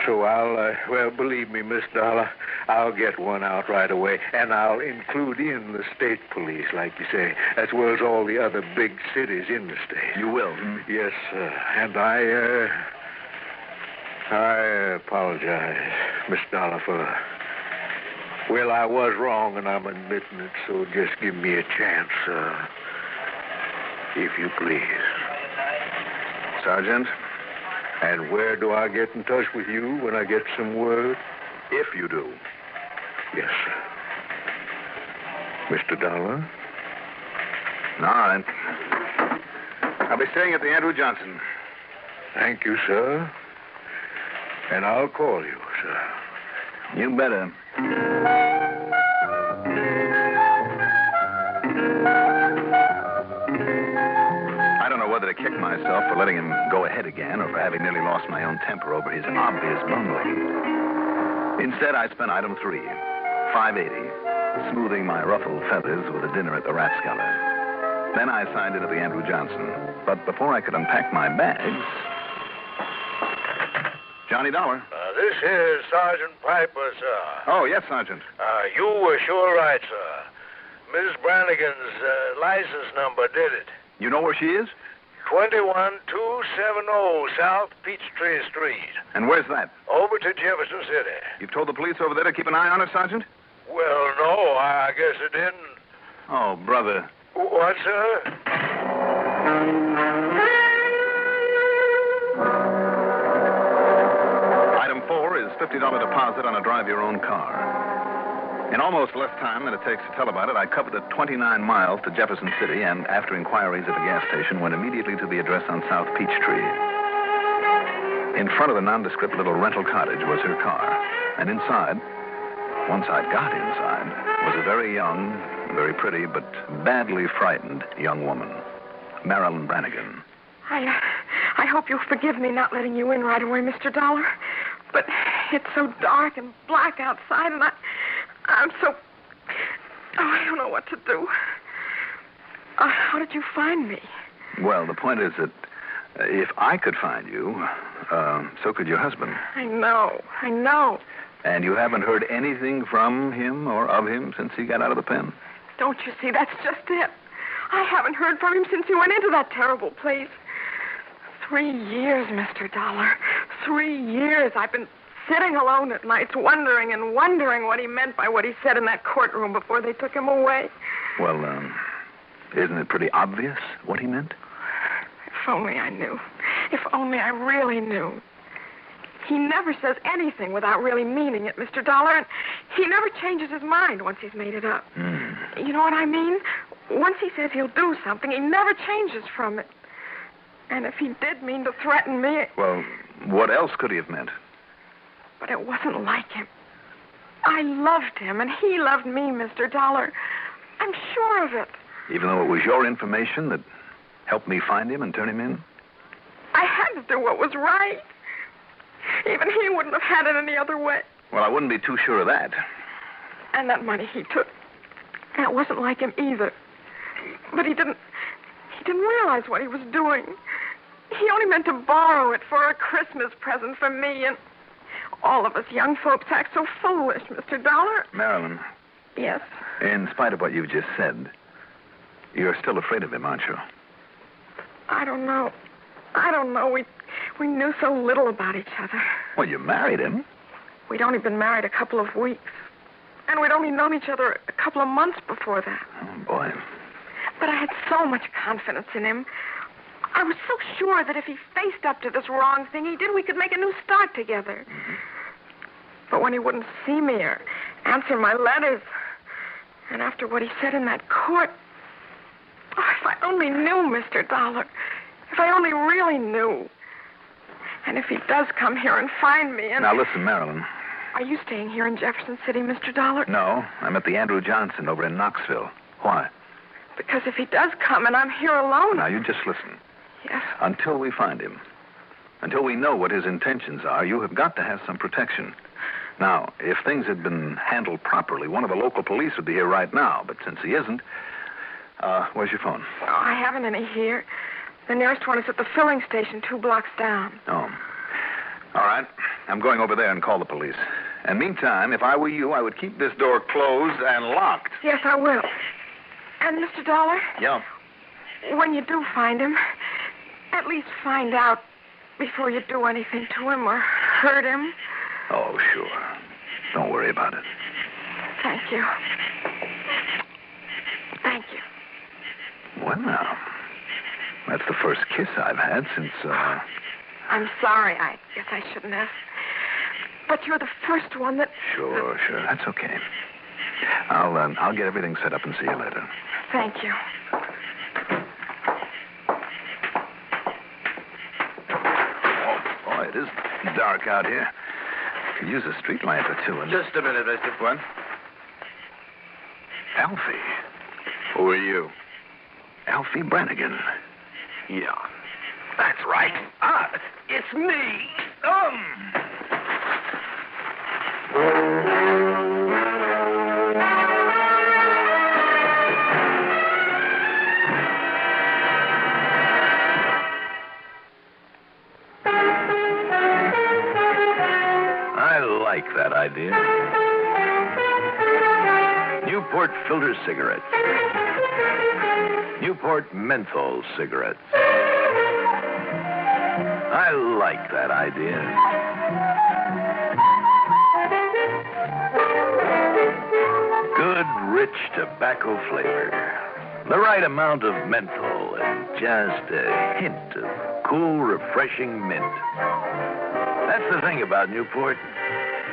So well, believe me, Miss Dollar, I'll get one out right away, and I'll include in the state police, like you say, as well as all the other big cities in the state. You will? Yes, sir. And I apologize, Miss Dollar, for... Well, I was wrong, and I'm admitting it, so just give me a chance, if you please. Sergeant? And where do I get in touch with you when I get some word? If you do. Yes, sir. Mr. Dollar? All right. I'll be staying at the Andrew Johnson. Thank you, sir. And I'll call you, sir. You better. I don't know whether to kick myself for letting him go ahead again or for having nearly lost my own temper over his obvious bungling. Instead, I spent item 3, $5.80, smoothing my ruffled feathers with a dinner at the Rathskeller. Then I signed in at the Andrew Johnson. But before I could unpack my bags... Johnny Dollar. This is Sergeant Piper, sir. Oh, yes, Sergeant. You were sure right, sir. Miss Brannigan's license number did it. You know where she is? 21270 South Peachtree Street. And where's that? Over to Jefferson City. You've told the police over there to keep an eye on her, Sergeant? Well, no, I guess it didn't. Oh, brother. What, sir? Item 4 is $50 deposit on a drive-your-own car. In almost less time than it takes to tell about it, I covered the 29 miles to Jefferson City and, after inquiries at the gas station, went immediately to the address on South Peachtree. In front of the nondescript little rental cottage was her car. And inside, once I'd got inside, was a very young, very pretty, but badly frightened young woman, Marilyn Brannigan. I hope you'll forgive me not letting you in right away, Mr. Dollar. But it's so dark and black outside, and I'm so... I don't know what to do. How did you find me? Well, the point is that if I could find you, so could your husband. I know. And you haven't heard anything from him or of him since he got out of the pen? Don't you see? That's just it. I haven't heard from him since he went into that terrible place. 3 years, Mr. Dollar. 3 years. I've been sitting alone at nights wondering and wondering what he meant by what he said in that courtroom before they took him away. Well, isn't it pretty obvious what he meant? If only I knew. If only I really knew. He never says anything without really meaning it, Mr. Dollar, and he never changes his mind once he's made it up. You know what I mean? Once he says he'll do something, he never changes from it. And if he did mean to threaten me... Well, what else could he have meant? But it wasn't like him. I loved him, and he loved me, Mr. Dollar. I'm sure of it. Even though it was your information that helped me find him and turn him in? I had to do what was right. Even he wouldn't have had it any other way. Well, I wouldn't be too sure of that. And that money he took, that wasn't like him either. But he didn't didn't realize what he was doing. He only meant to borrow it for a Christmas present for me, and all of us young folks act so foolish, Mr. Dollar. Marilyn, Yes. in spite of what you've just said, you're still afraid of him, aren't you? I don't know. We knew so little about each other. Well, you married him. We'd only been married a couple of weeks. And we'd only known each other a couple of months before that. Oh, boy. But I had so much confidence in him. I was so sure that if he faced up to this wrong thing he did, we could make a new start together. Mm-hmm. But when he wouldn't see me or answer my letters, and after what he said in that court, if I only knew, Mr. Dollar. If I only really knew. And if he does come here and find me and... Now, listen, Marilyn. Are you staying here in Jefferson City, Mr. Dollar? No, I'm at the Andrew Johnson over in Knoxville. Why? Because if he does come and I'm here alone... Now, you just listen. Yes? Until we find him, until we know what his intentions are, you have got to have some protection. Now, if things had been handled properly, one of the local police would be here right now. But since he isn't, where's your phone? Oh, I haven't any here. The nearest one is at the filling station 2 blocks down. Oh. All right. I'm going over there and call the police. And meantime, if I were you, I would keep this door closed and locked. Yes, I will. And, Mr. Dollar? Yeah. When you do find him, at least find out before you do anything to him or hurt him. Oh, sure. Don't worry about it. Thank you. Thank you. Well, now, that's the first kiss I've had since, I'm sorry. I guess I shouldn't have. But you're the first one that... Sure. That's okay. I'll get everything set up and see you later. Thank you. Oh, boy, it is dark out here. Could use a street lamp or two. Just a minute, Mister. What? Alfie. Who are you? Alfie Brannigan. Yeah, that's right. It's me. I like that idea. Newport filter cigarettes. Newport menthol cigarettes. I like that idea. Good, rich tobacco flavor. The right amount of menthol and just a hint of cool, refreshing mint. That's the thing about Newport.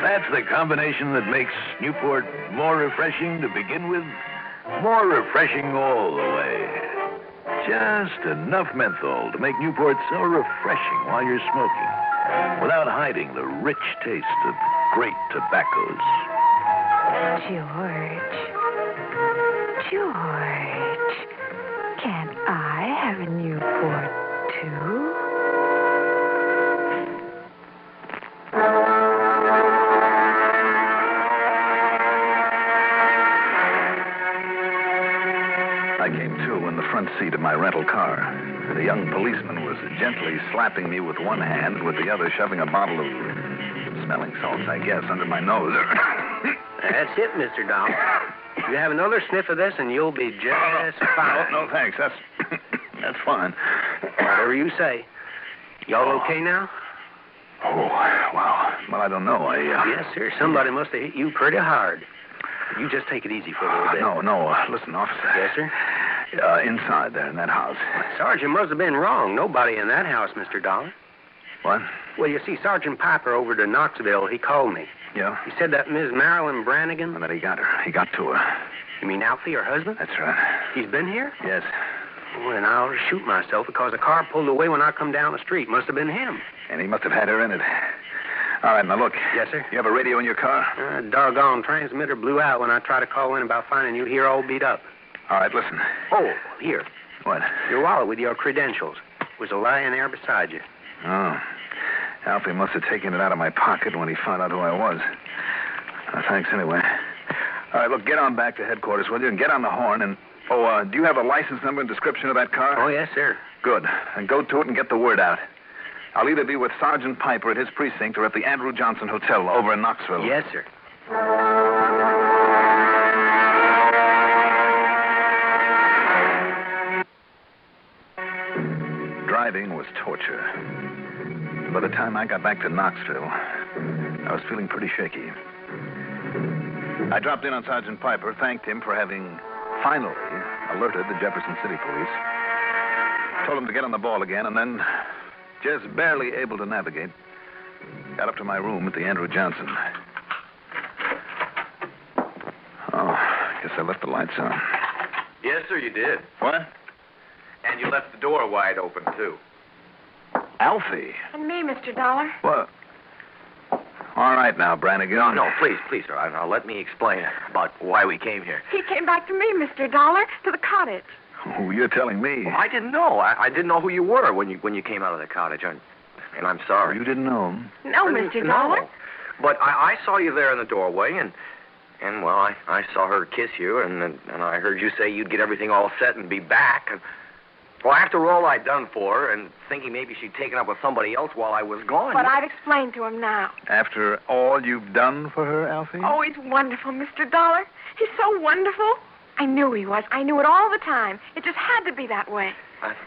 That's the combination that makes Newport more refreshing to begin with, more refreshing all the way. Just enough menthol to make Newport so refreshing while you're smoking, without hiding the rich taste of great tobaccos. George, can't I have a Newport, too? I came to in the front seat of my rental car. And a young policeman was gently slapping me with one hand, with the other shoving a bottle of smelling salts, I guess, under my nose. That's it, Mr. Dollar. You have another sniff of this and you'll be just fine. No, thanks. That's fine. Whatever you say. Y'all okay now? Oh, well, I don't know. Yes, sir. Somebody must have hit you pretty hard. You just take it easy for a little bit. No. Listen, officer. Yes, sir? Inside there in that house. Sergeant must have been wrong. Nobody in that house, Mr. Dollar. What? Well, you see, Sergeant Piper over to Knoxville, he called me. Yeah? He said that Miss Marilyn Brannigan... And that he got her. He got to her. You mean Alfie, her husband? That's right. He's been here? Yes. Well, then I ought to shoot myself because the car pulled away when I come down the street. Must have been him. And he must have had her in it. All right, now look. Yes, sir? You have a radio in your car? Doggone transmitter blew out when I tried to call in about finding you here all beat up. All right, listen. Oh, here. What? Your wallet with your credentials was lying there beside you. Oh. Alfie must have taken it out of my pocket when he found out who I was. Thanks anyway. All right, look, get on back to headquarters, will you? And get on the horn and Oh, do you have a license number and description of that car? Oh, yes, sir. Good. And go to it and get the word out. I'll either be with Sergeant Piper at his precinct or at the Andrew Johnson Hotel over in Knoxville. Yes, sir. Driving was torture. By the time I got back to Knoxville, I was feeling pretty shaky. I dropped in on Sergeant Piper, thanked him for having finally alerted the Jefferson City Police, told him to get on the ball again, and then, just barely able to navigate, got up to my room at the Andrew Johnson. Oh, guess I left the lights on. Yes, sir, you did. What? And you left the door wide open, too. Alfie. And me, Mr. Dollar. What? All right now, Brannigan. No, please, sir. Now, let me explain about why we came here. He came back to me, Mr. Dollar, to the cottage. Oh, you're telling me. Well, I didn't know. I didn't know who you were when you came out of the cottage. And I'm sorry. You didn't know him? No, Mr. Dollar. No. But I saw you there in the doorway, and well, I saw her kiss you, and I heard you say you'd get everything all set and be back. And, well, after all I'd done for her, and thinking maybe she'd taken up with somebody else while I was gone. But I've explained to him now. After all you've done for her, Alfie? Oh, he's wonderful, Mr. Dollar. He's so wonderful. I knew he was. I knew it all the time. It just had to be that way.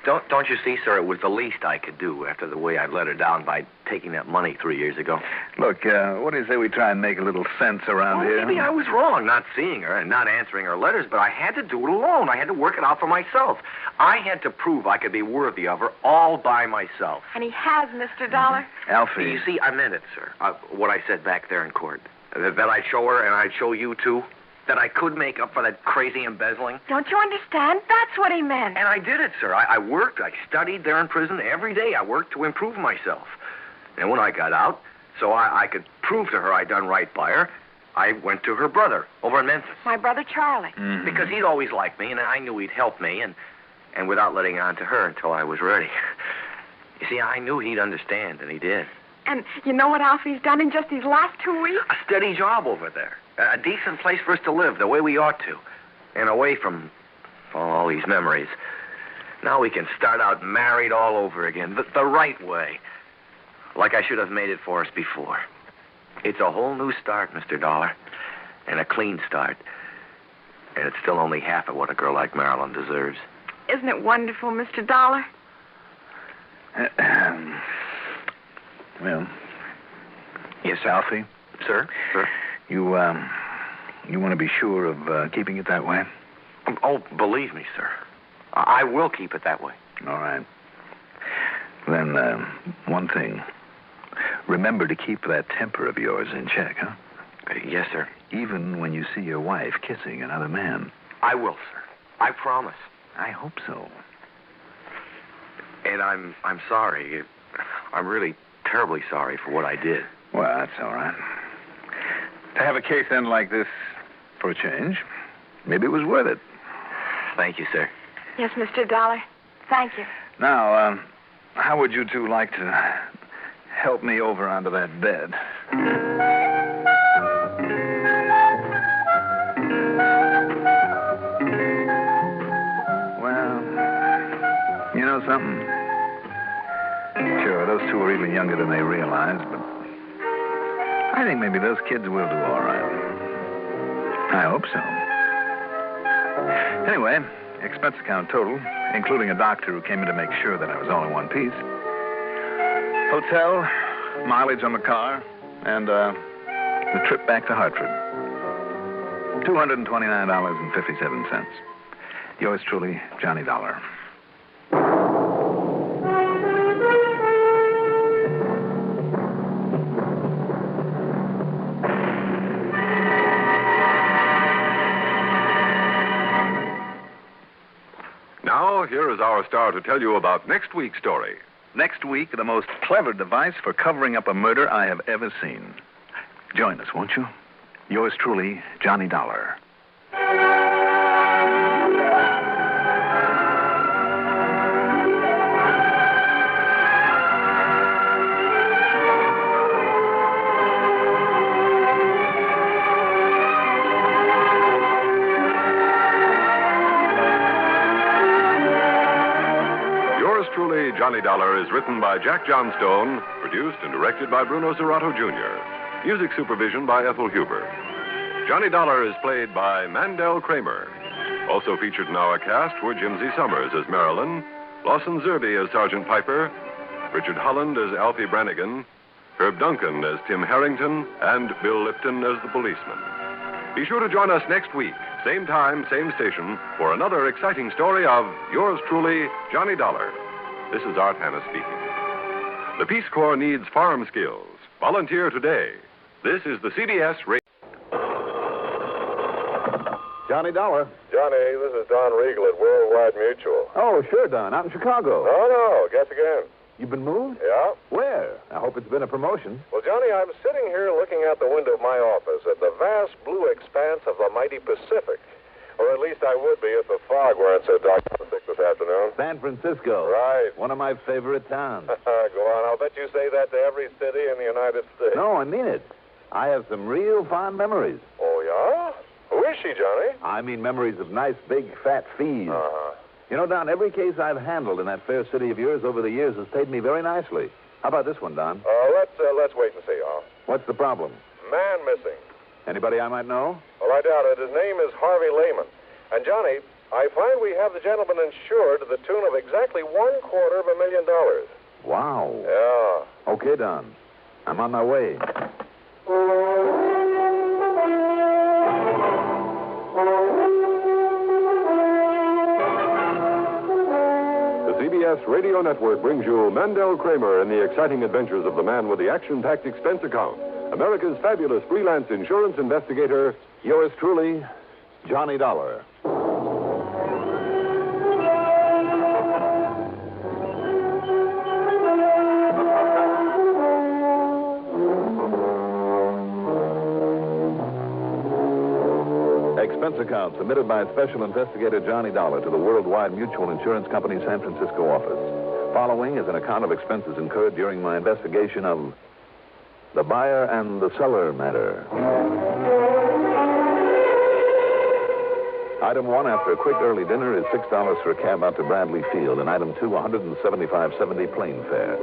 Don't you see, sir, it was the least I could do after the way I let her down by taking that money 3 years ago. Look, what do you say we try and make a little sense around here? Maybe I was wrong not seeing her and not answering her letters, but I had to do it alone. I had to work it out for myself. I had to prove I could be worthy of her all by myself. And he has, Mr. Dollar. Alfie. You see, I meant it, sir, what I said back there in court. That I'd show her and I'd show you, too. That I could make up for that crazy embezzling. Don't you understand? That's what he meant. And I did it, sir. I worked. I studied there in prison every day. I worked to improve myself. And when I got out, so I could prove to her I'd done right by her, I went to her brother over in Memphis. My brother Charlie. Mm-hmm. Because he'd always liked me, and I knew he'd help me, and without letting on to her until I was ready. You see, I knew he'd understand, and he did. And you know what Alfie's done in just these last 2 weeks? A steady job over there. A decent place for us to live the way we ought to. And away from all these memories. Now we can start out married all over again. The right way. Like I should have made it for us before. It's a whole new start, Mr. Dollar. And a clean start. And it's still only half of what a girl like Marilyn deserves. Isn't it wonderful, Mr. Dollar? Well, yes, Alfie? Sir? You want to be sure of keeping it that way? Oh, believe me, sir. I will keep it that way. All right. Then, one thing. Remember to keep that temper of yours in check, huh? Yes, sir. Even when you see your wife kissing another man. I will, sir. I promise. I hope so. And I'm sorry. I'm really terribly sorry for what I did. Well, that's all right. To have a case end like this for a change, maybe it was worth it. Thank you, sir. Yes, Mr. Dollar. Thank you. Now, how would you two like to help me over onto that bed? Well, you know something? Sure, those two are even younger than they realize, but I think maybe those kids will do all right. I hope so. Anyway, expense account total, including a doctor who came in to make sure that I was all in one piece. Hotel, mileage on the car, and the trip back to Hartford. $229.57. Yours truly, Johnny Dollar. Now, here is our star to tell you about next week's story. Next week, the most clever device for covering up a murder I have ever seen. Join us, won't you? Yours truly, Johnny Dollar. Johnny Dollar is written by Jack Johnstone, produced and directed by Bruno Serrato, Jr. Music supervision by Ethel Huber. Johnny Dollar is played by Mandel Kramer. Also featured in our cast were Jimsy Summers as Marilyn, Lawson Zerby as Sergeant Piper, Richard Holland as Alfie Brannigan, Herb Duncan as Tim Harrington, and Bill Lipton as the policeman. Be sure to join us next week, same time, same station, for another exciting story of yours truly, Johnny Dollar. This is Art Hanna speaking. The Peace Corps needs farm skills. Volunteer today. This is the CBS Radio. Johnny Dollar. Johnny, this is Don Riegel at Worldwide Mutual. Oh, sure, Don. Out in Chicago. No, guess again. You've been moved? Yeah. Where? I hope it's been a promotion. Well, Johnny, I'm sitting here looking out the window of my office at the vast blue expanse of the mighty Pacific. Or at least I would be if the fog weren't so dark and thick this afternoon. San Francisco. Right. One of my favorite towns. Go on. I'll bet you say that to every city in the United States. No, I mean it. I have some real fond memories. Oh, yeah? Who is she, Johnny? I mean memories of nice, big, fat fees. Uh-huh. You know, Don, every case I've handled in that fair city of yours over the years has paid me very nicely. How about this one, Don? Let's wait and see, huh? What's the problem? Man missing. Anybody I might know? Well, I doubt it. His name is Harvey Lehman. And, Johnny, I find we have the gentleman insured to the tune of exactly $250,000. Wow. Yeah. Okay, Don. I'm on my way. CBS Radio Network brings you Mandel Kramer in the exciting adventures of the man with the action-packed expense account. America's fabulous freelance insurance investigator, yours truly, Johnny Dollar. Expense account submitted by Special Investigator Johnny Dollar to the Worldwide Mutual Insurance Company San Francisco office. Following is an account of expenses incurred during my investigation of the buyer and the seller matter. Item 1, after a quick early dinner, is $6 for a cab out to Bradley Field, and item 2, $175.70 plane fare.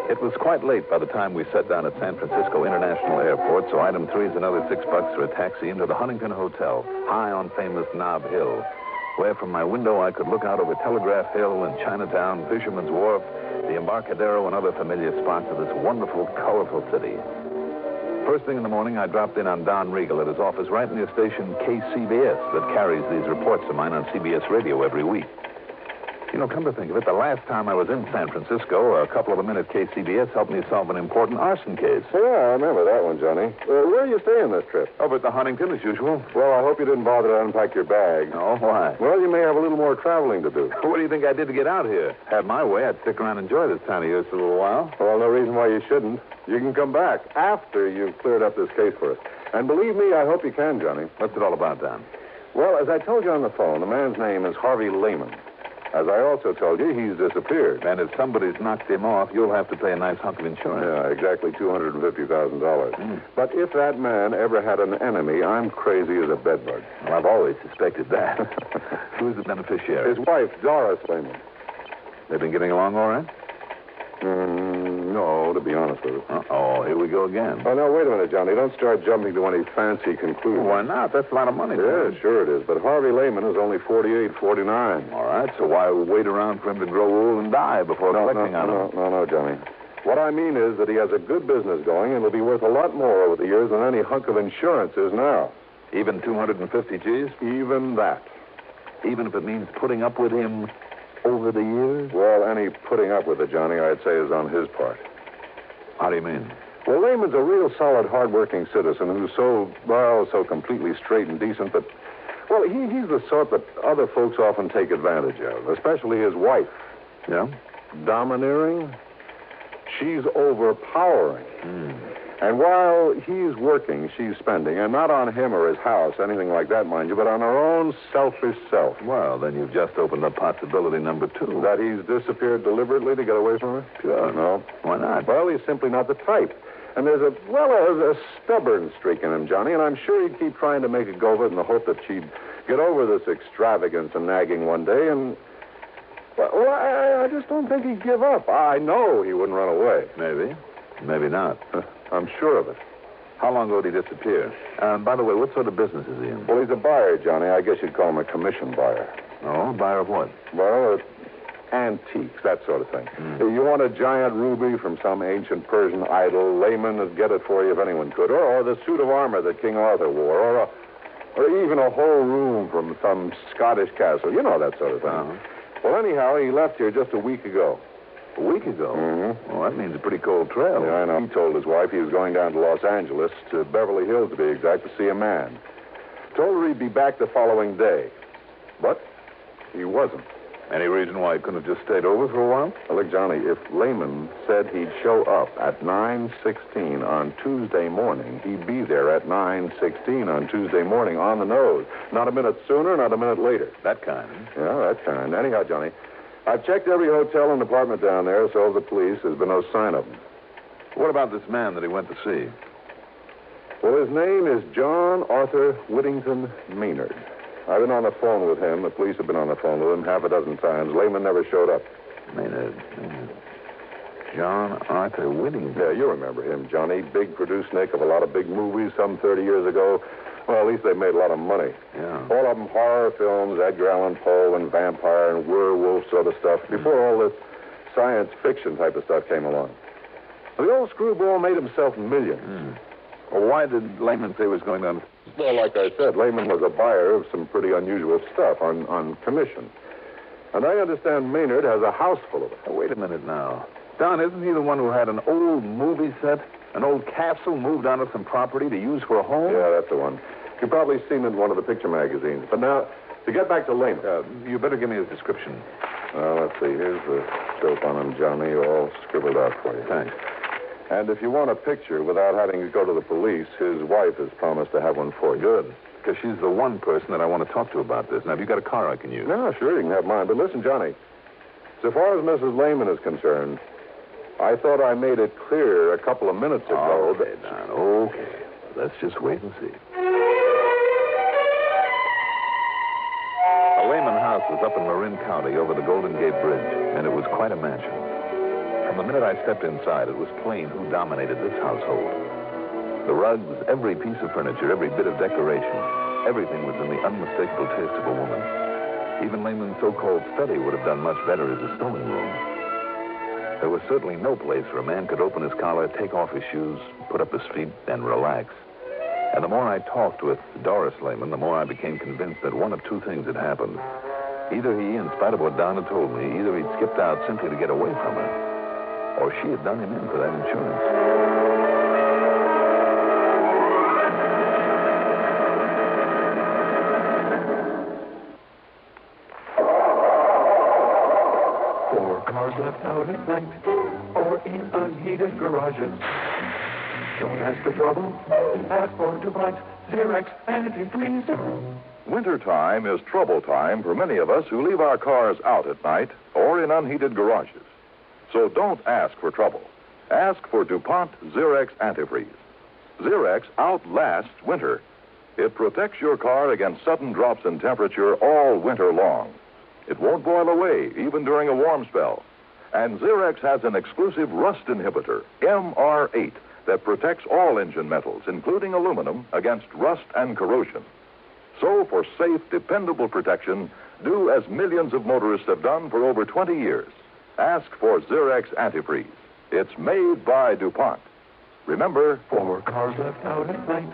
It was quite late by the time we sat down at San Francisco International Airport, so item 3 is another $6 for a taxi into the Huntington Hotel, high on famous Nob Hill, where from my window I could look out over Telegraph Hill and Chinatown, Fisherman's Wharf, the Embarcadero, and other familiar spots of this wonderful, colorful city. First thing in the morning, I dropped in on Don Riegel at his office right near station KCBS that carries these reports of mine on CBS Radio every week. You know, come to think of it, the last time I was in San Francisco, a couple of the men at KCBS helped me solve an important arson case. Yeah, I remember that one, Johnny. Where are you staying this trip? Over at the Huntington, as usual. Well, I hope you didn't bother to unpack your bag. No, why? Well, you may have a little more traveling to do. What do you think I did to get out here? Had my way, I'd stick around and enjoy this town of yours for a little while. Well, no reason why you shouldn't. You can come back after you've cleared up this case for us. And believe me, I hope you can, Johnny. What's it all about, Don? Well, as I told you on the phone, the man's name is Harvey Lehman. As I also told you, he's disappeared. And if somebody's knocked him off, you'll have to pay a nice hunk of insurance. Yeah, exactly $250,000. But if that man ever had an enemy, I'm crazy as a bedbug. Well, I've always suspected that. Who's the beneficiary? His wife, Doris Lehman. They've been getting along all right? No, to be honest with you. Uh-oh, here we go again. Oh, no, wait a minute, Johnny. Don't start jumping to any fancy conclusions. Why not? That's a lot of money. Yeah, sure it is. But Harvey Lehman is only 48, 49. All right, so why wait around for him to grow old and die before collecting on him? No, Johnny. What I mean is that he has a good business going and will be worth a lot more over the years than any hunk of insurance is now. Even 250 G's? Even that. Even if it means putting up with him over the years? Well, any putting up with it, Johnny, I'd say is on his part. How do you mean? Well, Lehman's a real solid, hard-working citizen who's so completely straight and decent that, well, he's the sort that other folks often take advantage of, especially his wife. Yeah? Domineering. She's overpowering. And while he's working, she's spending, and not on him or his house, anything like that, mind you, but on her own selfish self. Well, then you've just opened up possibility number 2. That he's disappeared deliberately to get away from her? Sure. No. Why not? Well, he's simply not the type. And there's a stubborn streak in him, Johnny, and I'm sure he'd keep trying to make a go of it in the hope that she'd get over this extravagance and nagging one day, and Well, I just don't think he'd give up. I know he wouldn't run away. Maybe. Maybe not. I'm sure of it. How long ago did he disappear? By the way, what sort of business is he in? Well, he's a buyer, Johnny. I guess you'd call him a commission buyer. Oh, buyer of what? Well, antiques, that sort of thing. You want a giant ruby from some ancient Persian idol, layman would get it for you if anyone could. Or the suit of armor that King Arthur wore. Or even a whole room from some Scottish castle. You know that sort of thing. Uh-huh. Well, anyhow, he left here just a week ago. A week ago? Mm-hmm. Well, that means a pretty cold trail. Yeah, I know. He told his wife he was going down to Los Angeles, to Beverly Hills to be exact, to see a man. Told her he'd be back the following day. But he wasn't. Any reason why he couldn't have just stayed over for a while? Well, look, Johnny, if Lehman said he'd show up at 9:16 on Tuesday morning, he'd be there at 9:16 on Tuesday morning on the nose. Not a minute sooner, not a minute later. That kind. Yeah, that kind. Anyhow, Johnny, I've checked every hotel and apartment down there, so have the police. There's been no sign of him. What about this man that he went to see? Well, his name is John Arthur Whittington Maynard. I've been on the phone with him. The police have been on the phone with him half a dozen times. Lehman never showed up. Maynard. John Arthur Whittington. Yeah, you remember him, Johnny. Big produce-nick of a lot of big movies some 30 years ago. Well, at least they made a lot of money. Yeah. All of them horror films, Edgar Allan Poe and vampire and werewolf sort of stuff, before all this science fiction type of stuff came along. Well, the old screwball made himself millions. Well, why did Lehman say he was going down? Well, like I said, Lehman was a buyer of some pretty unusual stuff on commission. And I understand Maynard has a house full of it. Oh, wait a minute now. Don, isn't he the one who had an old movie set, an old castle moved onto some property to use for a home? Yeah, that's the one. You've probably seen it in one of the picture magazines. But now, to get back to Lehman. You better give me his description. Let's see. Here's the dope on him, Johnny, all scribbled out for you. Thanks. And if you want a picture without having to go to the police, his wife has promised to have one for you. Good. Because she's the one person that I want to talk to about this. Now, have you got a car I can use? No, sure, you can have mine. But listen, Johnny, so far as Mrs. Lehman is concerned, I thought I made it clear a couple of minutes ago. Okay, Don, okay. Let's just wait and see. The Lehman house was up in Marin County over the Golden Gate Bridge, and it was quite a mansion. From the minute I stepped inside, it was plain who dominated this household. The rugs, every piece of furniture, every bit of decoration, everything was in the unmistakable taste of a woman. Even Lehman's so-called study would have done much better as a sewing room. There was certainly no place where a man could open his collar, take off his shoes, put up his feet, and relax. And the more I talked with Doris Lehman, the more I became convinced that one of two things had happened. Either he, in spite of what Don had told me, either he'd skipped out simply to get away from her, or she had done him in for that insurance. Four cars left out at night, or in unheated garages. Don't ask for trouble, ask for DuPont, Xerox, antifreeze. Wintertime is trouble time for many of us who leave our cars out at night or in unheated garages. So don't ask for trouble. Ask for DuPont Xerox Antifreeze. Xerox outlasts winter. It protects your car against sudden drops in temperature all winter long. It won't boil away, even during a warm spell. And Xerox has an exclusive rust inhibitor, MR8, that protects all engine metals, including aluminum, against rust and corrosion. So, for safe, dependable protection, do as millions of motorists have done for over 20 years. Ask for Xerox Antifreeze. It's made by DuPont. Remember, Four cars left out at night,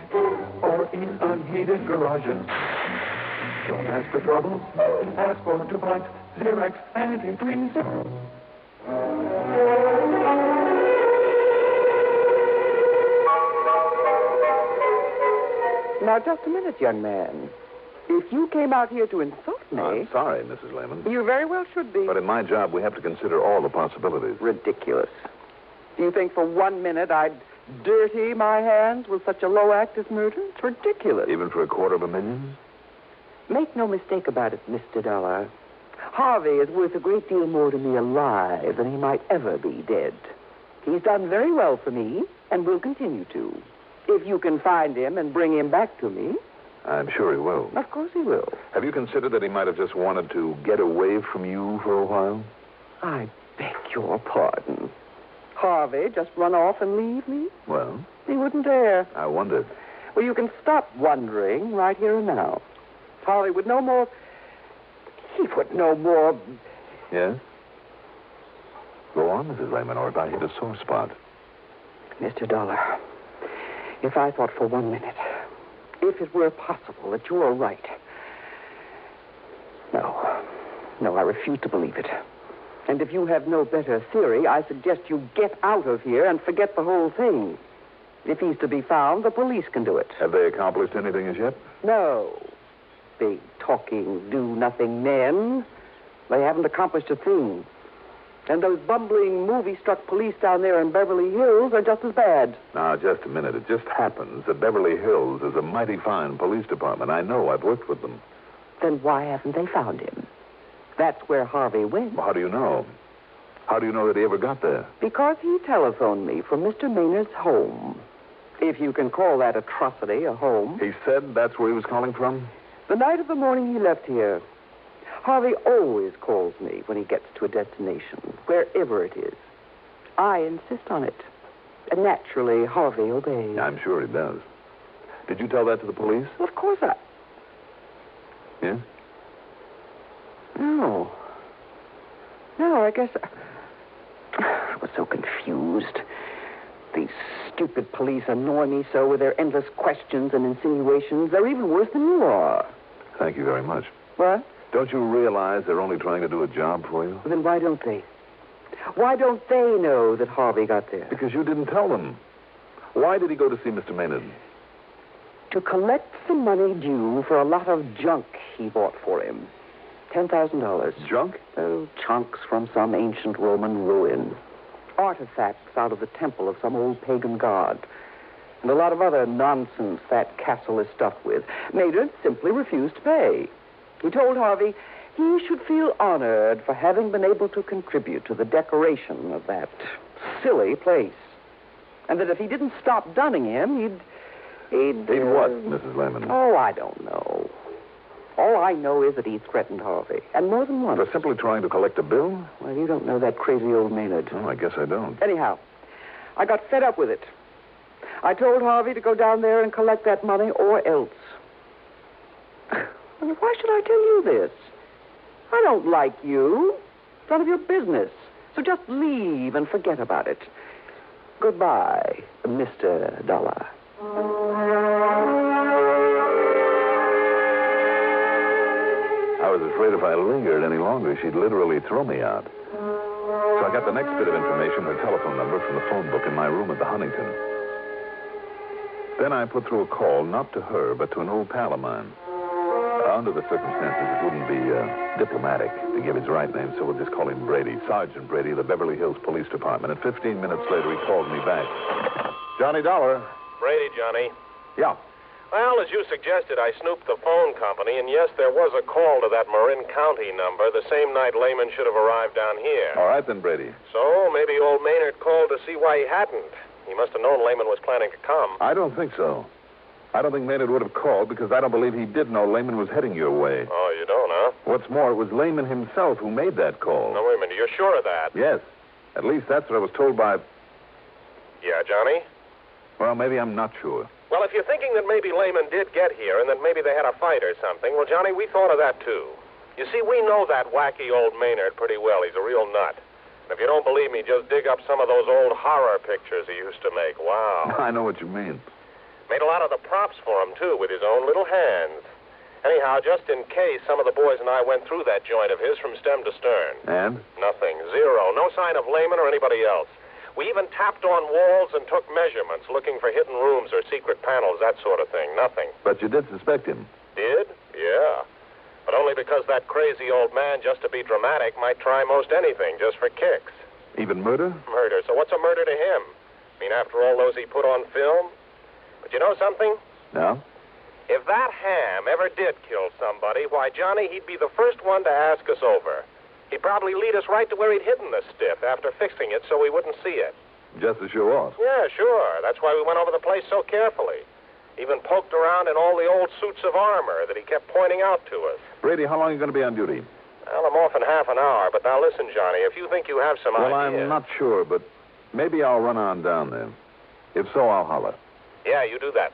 or in unheated garages. Don't ask for trouble, ask for DuPont Xerox Antifreeze. Now, just a minute, young man. If you came out here to insult me... I'm sorry, Mrs. Lehman. You very well should be. But in my job, we have to consider all the possibilities. Ridiculous. Do you think for 1 minute I'd dirty my hands with such a low act as murder? It's ridiculous. Even for $250,000? Make no mistake about it, Mr. Dollar. Harvey is worth a great deal more to me alive than he might ever be dead. He's done very well for me and will continue to. If you can find him and bring him back to me, I'm sure he will. Of course he will. Have you considered that he might have just wanted to get away from you for a while? I beg your pardon. Harvey just run off and leave me? Well? He wouldn't dare. I wondered. Well, you can stop wondering right here and now. Harvey would no more... He would no more... Yes? Go on, Mrs. Lehman, or if I hit a sore spot. Mr. Dollar, if I thought for 1 minute, if it were possible that you were right... No, I refuse to believe it. And if you have no better theory, I suggest you get out of here and forget the whole thing. If he's to be found, the police can do it. Have they accomplished anything as yet? No. Big, talking, do-nothing men. They haven't accomplished a thing. And those bumbling, movie-struck police down there in Beverly Hills are just as bad. Now, just a minute. It just happens that Beverly Hills is a mighty fine police department. I know. I've worked with them. Then why haven't they found him? That's where Harvey went. Well, how do you know? How do you know that he ever got there? Because he telephoned me from Mr. Maynard's home. If you can call that atrocity a home. He said that's where he was calling from? The night of the morning he left here. Harvey always calls me when he gets to a destination, wherever it is. I insist on it. And naturally, Harvey obeys. I'm sure he does. Did you tell that to the police? Of course I... Yes? No, I guess... I was so confused. These stupid police annoy me so with their endless questions and insinuations. They're even worse than you are. Thank you very much. What? Don't you realize they're only trying to do a job for you? Well, then why don't they? Why don't they know that Harvey got there? Because you didn't tell them. Why did he go to see Mr. Maynard? To collect the money due for a lot of junk he bought for him. $10,000. Junk? Oh, chunks from some ancient Roman ruin. Artifacts out of the temple of some old pagan god. And a lot of other nonsense that castle is stuffed with. Maynard simply refused to pay. He told Harvey he should feel honored for having been able to contribute to the decoration of that silly place. And that if he didn't stop dunning him, he'd what, Mrs. Lehman? Oh, I don't know. All I know is that he threatened Harvey, and more than once. For simply trying to collect a bill? Well, you don't know that crazy old Maynard. Oh, I guess I don't. Anyhow, I got fed up with it. I told Harvey to go down there and collect that money or else. Why should I tell you this? I don't like you. It's none of your business. So just leave and forget about it. Goodbye, Mr. Dollar. I was afraid if I lingered any longer, she'd literally throw me out. So I got the next bit of information, her telephone number, from the phone book in my room at the Huntington. Then I put through a call, not to her, but to an old pal of mine. Under the circumstances, it wouldn't be diplomatic to give his right name, so we'll just call him Brady. Sergeant Brady of the Beverly Hills Police Department. And 15 minutes later, he called me back. Johnny Dollar. Brady, Johnny. Yeah. Well, as you suggested, I snooped the phone company, and yes, there was a call to that Marin County number the same night Lehman should have arrived down here. All right, then, Brady. So maybe old Maynard called to see why he hadn't. He must have known Lehman was planning to come. I don't think so. I don't think Maynard would have called because I don't believe he did know Lehman was heading your way. Oh, you don't, huh? What's more, it was Lehman himself who made that call. No, wait a minute. You're sure of that? Yes. At least that's what I was told by... Yeah, Johnny? Well, maybe I'm not sure. Well, if you're thinking that maybe Lehman did get here and that maybe they had a fight or something, well, Johnny, we thought of that, too. You see, we know that wacky old Maynard pretty well. He's a real nut. And if you don't believe me, just dig up some of those old horror pictures he used to make. Wow. I know what you mean. Made a lot of the props for him, too, with his own little hands. Anyhow, just in case, some of the boys and I went through that joint of his from stem to stern. And? Nothing. Zero. No sign of Lehman or anybody else. We even tapped on walls and took measurements, looking for hidden rooms or secret panels, that sort of thing. Nothing. But you did suspect him. Did? Yeah. But only because that crazy old man, just to be dramatic, might try most anything just for kicks. Even murder? Murder. So what's a murder to him? I mean, after all those he put on film? But you know something? No? If that ham ever did kill somebody, why, Johnny, he'd be the first one to ask us over. He'd probably lead us right to where he'd hidden the stiff after fixing it so we wouldn't see it. Just to show off? Yeah, sure. That's why we went over the place so carefully. Even poked around in all the old suits of armor that he kept pointing out to us. Brady, how long are you going to be on duty? Well, I'm off in half an hour, but now listen, Johnny, if you think you have some Well, idea... I'm not sure, but maybe I'll run on down there. If so, I'll holler. Yeah, you do that.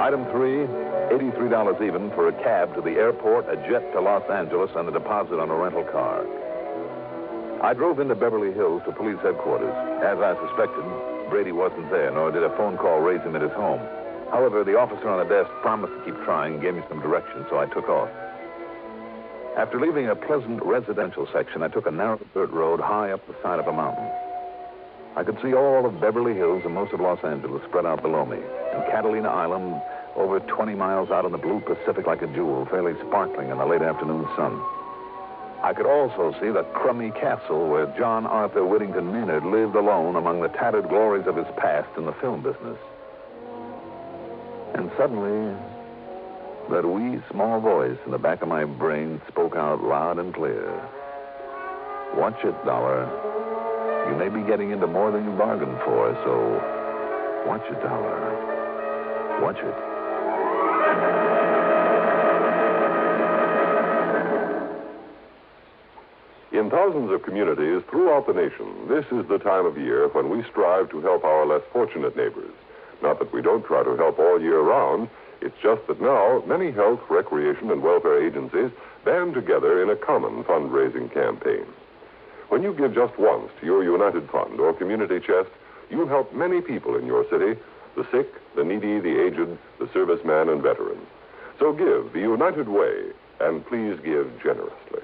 Item 3, $83 even for a cab to the airport, a jet to Los Angeles, and a deposit on a rental car. I drove into Beverly Hills to police headquarters. As I suspected, Brady wasn't there, nor did a phone call raise him at his home. However, the officer on the desk promised to keep trying and gave me some directions, so I took off. After leaving a pleasant residential section, I took a narrow dirt road high up the side of a mountain. I could see all of Beverly Hills and most of Los Angeles spread out below me, and Catalina Island over 20 miles out in the blue Pacific like a jewel, fairly sparkling in the late afternoon sun. I could also see the crummy castle where John Arthur Whittington Maynard lived alone among the tattered glories of his past in the film business. And suddenly, that wee, small voice in the back of my brain spoke out loud and clear. Watch it, Dollar. You may be getting into more than you bargained for, so watch it, Dollar. Watch it. In thousands of communities throughout the nation, this is the time of year when we strive to help our less fortunate neighbors. Not that we don't try to help all year round. It's just that now many health, recreation, and welfare agencies band together in a common fundraising campaign. When you give just once to your United Fund or community chest, you help many people in your city, the sick, the needy, the aged, the serviceman, and veteran. So give the United Way, and please give generously.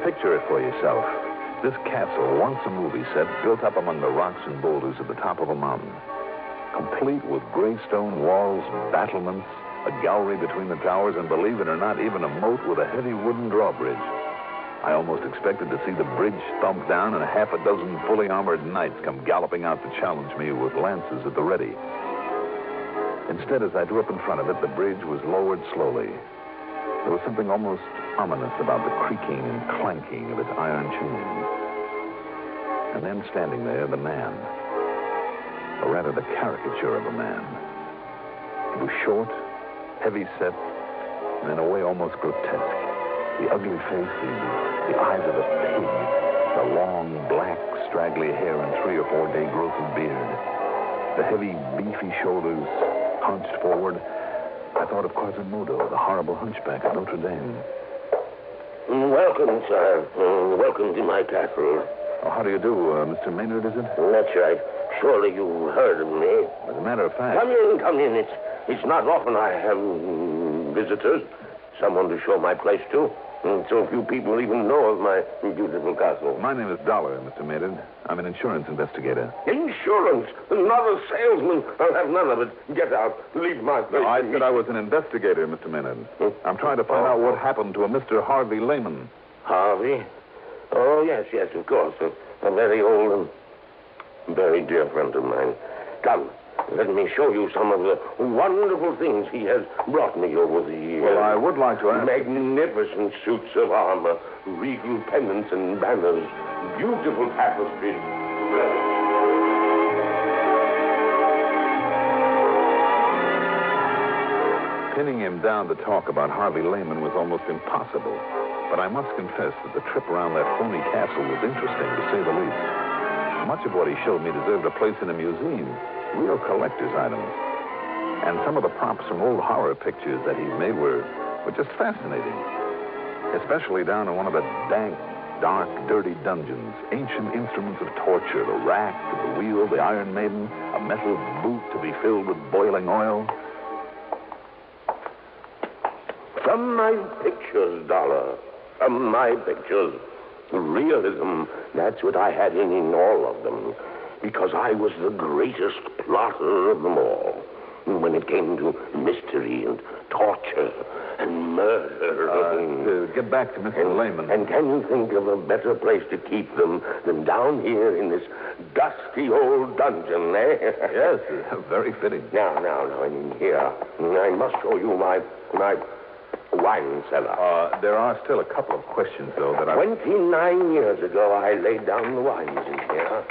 Picture it for yourself. This castle, once a movie set, built up among the rocks and boulders at the top of a mountain. Complete with gray stone walls, battlements, a gallery between the towers, and believe it or not, even a moat with a heavy wooden drawbridge. I almost expected to see the bridge thumped down and a half a dozen fully armored knights come galloping out to challenge me with lances at the ready. Instead, as I drew up in front of it, the bridge was lowered slowly. There was something almost ominous about the creaking and clanking of its iron chains. And then standing there, the man. Or rather, the caricature of a man. He was short, heavy-set, and in a way almost grotesque. The ugly face, the eyes of a pig, the long, black, straggly hair and 3 or 4 day growth of beard, the heavy, beefy shoulders hunched forward. I thought of Quasimodo, the horrible hunchback of Notre Dame. Welcome, sir. Welcome to my castle. Oh, how do you do, Mr. Maynard, is it? That's right. Surely you heard of me. As a matter of fact... Come in. It's not often I have visitors. Someone to show my place to. So few people even know of my beautiful castle. My name is Dollar, Mr. Maynard. I'm an insurance investigator. Insurance? Not a salesman. I'll have none of it. Get out. Leave my place. No, I said I was an investigator, Mr. Maynard. I'm trying to find out what happened to a Mr. Harvey Lehman. Harvey? Oh, yes, of course. A very old and very dear friend of mine. Come. Let me show you some of the wonderful things he has brought me over the years. Well, I would like to ask... Magnificent suits of armor, regal pennants and banners, beautiful tapestries. Pinning him down to talk about Harvey Lehman was almost impossible. But I must confess that the trip around that phony castle was interesting, to say the least. Much of what he showed me deserved a place in a museum. Real collector's items. And some of the props from old horror pictures that he's made were just fascinating. Especially down in one of the dank, dark, dirty dungeons. Ancient instruments of torture, the rack, the wheel, the Iron Maiden, a metal boot to be filled with boiling oil. From my pictures, Dollar. From my pictures. Realism, that's what I had in all of them. Because I was the greatest plotter of them all. When it came to mystery and torture and murder. To get back to Mr. Lehman. And can you think of a better place to keep them than down here in this dusty old dungeon, eh? Yes, very fitting. Now, in here, I must show you my wine cellar. There are still a couple of questions, though, that 29 years ago, I laid down the wines in here.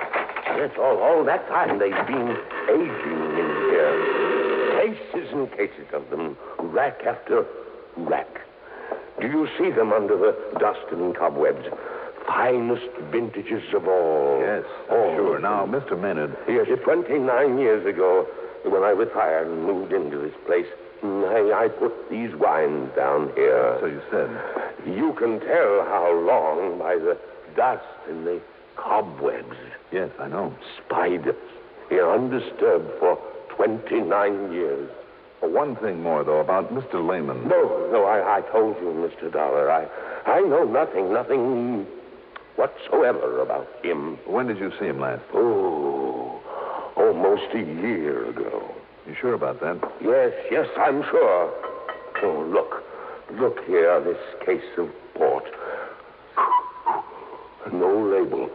Yes, all that time they've been aging in here. Cases and cases of them, rack after rack. Do you see them under the dust and cobwebs? Finest vintages of all. Yes, sure. Now, Mr. Maynard. Yes, 29 years ago, when I retired and moved into this place, I put these wines down here. So you said. You can tell how long by the dust and the cobwebs. Yes, I know. Spiders. Here undisturbed for 29 years. One thing more, though, about Mr. Lehman. No, I told you, Mr. Dollar. I know nothing whatsoever about him. When did you see him last? Oh, almost a year ago. You sure about that? Yes, I'm sure. Oh, look here, this case of port. No label.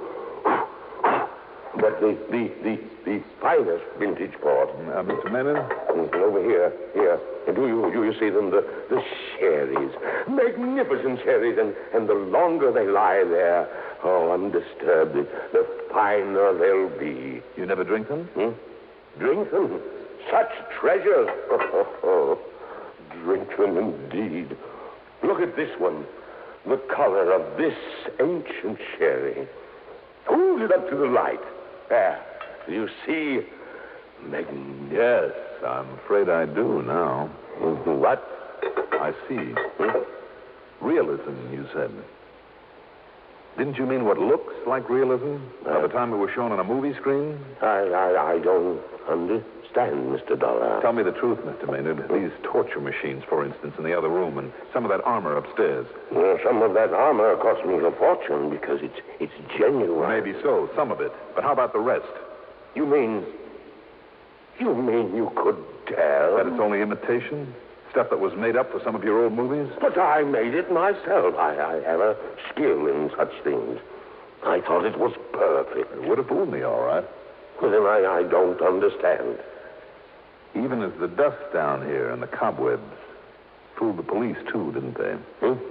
But the finest vintage port. Mr. Maynard? Over here. Do you see them? The sherries. Magnificent sherries. And the longer they lie there, undisturbed, the finer they'll be. You never drink them? Drink them? Such treasures. Drink them indeed. Look at this one. The color of this ancient sherry. Hold it up to the light. There. Do you see? Yes, I'm afraid I do now. What? I see. Realism, you said. Didn't you mean what looks like realism? By the time it was shown on a movie screen? I don't understand, Mr. Dollar. Tell me the truth, Mr. Maynard. These torture machines, for instance, in the other room, and some of that armor upstairs. Well, some of that armor cost me a fortune because it's genuine. Maybe so, some of it. But how about the rest? You mean you could tell? That it's only imitation? Stuff that was made up for some of your old movies? But I made it myself. I have a skill in such things. I thought it was perfect. It would have fooled me, all right. Well, then I don't understand. Even as the dust down here and the cobwebs fooled the police, too, didn't they?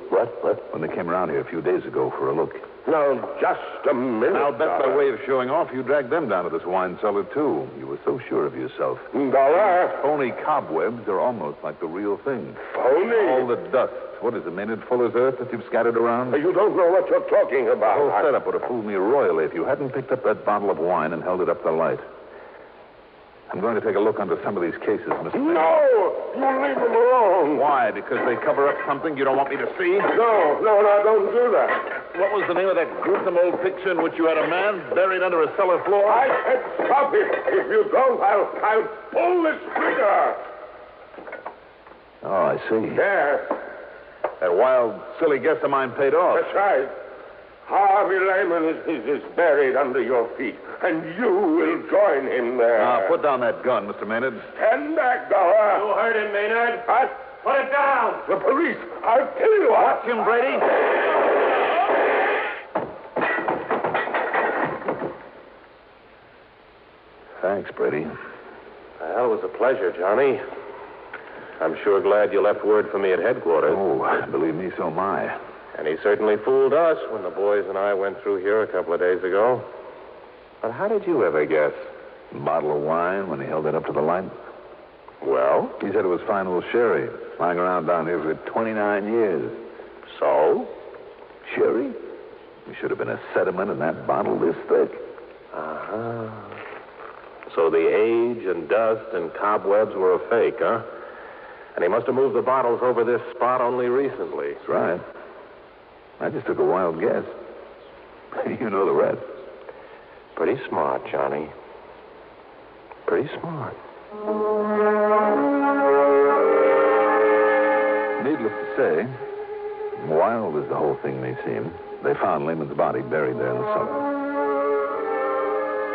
What? When they came around here a few days ago for a look. Now, just a minute. I'll bet by way of showing off, you dragged them down to this wine cellar, too. You were so sure of yourself. Dollar? Phony cobwebs are almost like the real thing. Phony? All the dust. What is it, Maynard? Fuller's earth that you've scattered around? You don't know what you're talking about. The whole setup would have fooled me royally if you hadn't picked up that bottle of wine and held it up to the light. I'm going to take a look under some of these cases, Mr. Maynard. No! You leave them alone. Why? Because they cover up something you don't want me to see? No, don't do that. What was the name of that gruesome old picture in which you had a man buried under a cellar floor? I said stop it. If you don't, I'll pull this trigger. Oh, I see. There. That wild, silly guess of mine paid off. That's right. Harvey Lehman is buried under your feet, and you will join him there. Now, put down that gun, Mr. Maynard. Stand back, Dollar. You heard him, Maynard. What? Put it down. The police. I'll kill you. Watch him, Brady. Thanks, Brady. Well, it was a pleasure, Johnny. I'm sure glad you left word for me at headquarters. Oh, believe me, so am I. And he certainly fooled us when the boys and I went through here a couple of days ago. But how did you ever guess? A bottle of wine when he held it up to the light. Well? He said it was fine old sherry, lying around down here for 29 years. So? Sherry? There should have been a sediment in that bottle this thick. Uh-huh. So the age and dust and cobwebs were a fake, huh? And he must have moved the bottles over this spot only recently. That's right. I just took a wild guess. You know the rest. Pretty smart, Johnny. Pretty smart. Needless to say, wild as the whole thing may seem, they found Lehman's body buried there in the cellar.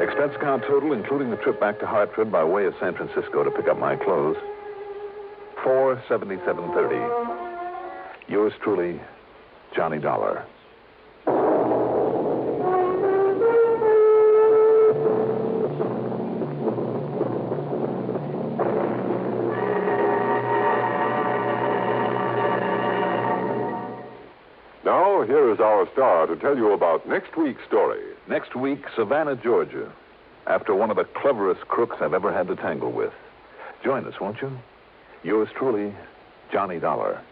Expense account total, including the trip back to Hartford by way of San Francisco to pick up my clothes, $477.30. Yours truly, Johnny Dollar. Now, here is our star to tell you about next week's story. Next week, Savannah, Georgia. After one of the cleverest crooks I've ever had to tangle with. Join us, won't you? Yours truly, Johnny Dollar.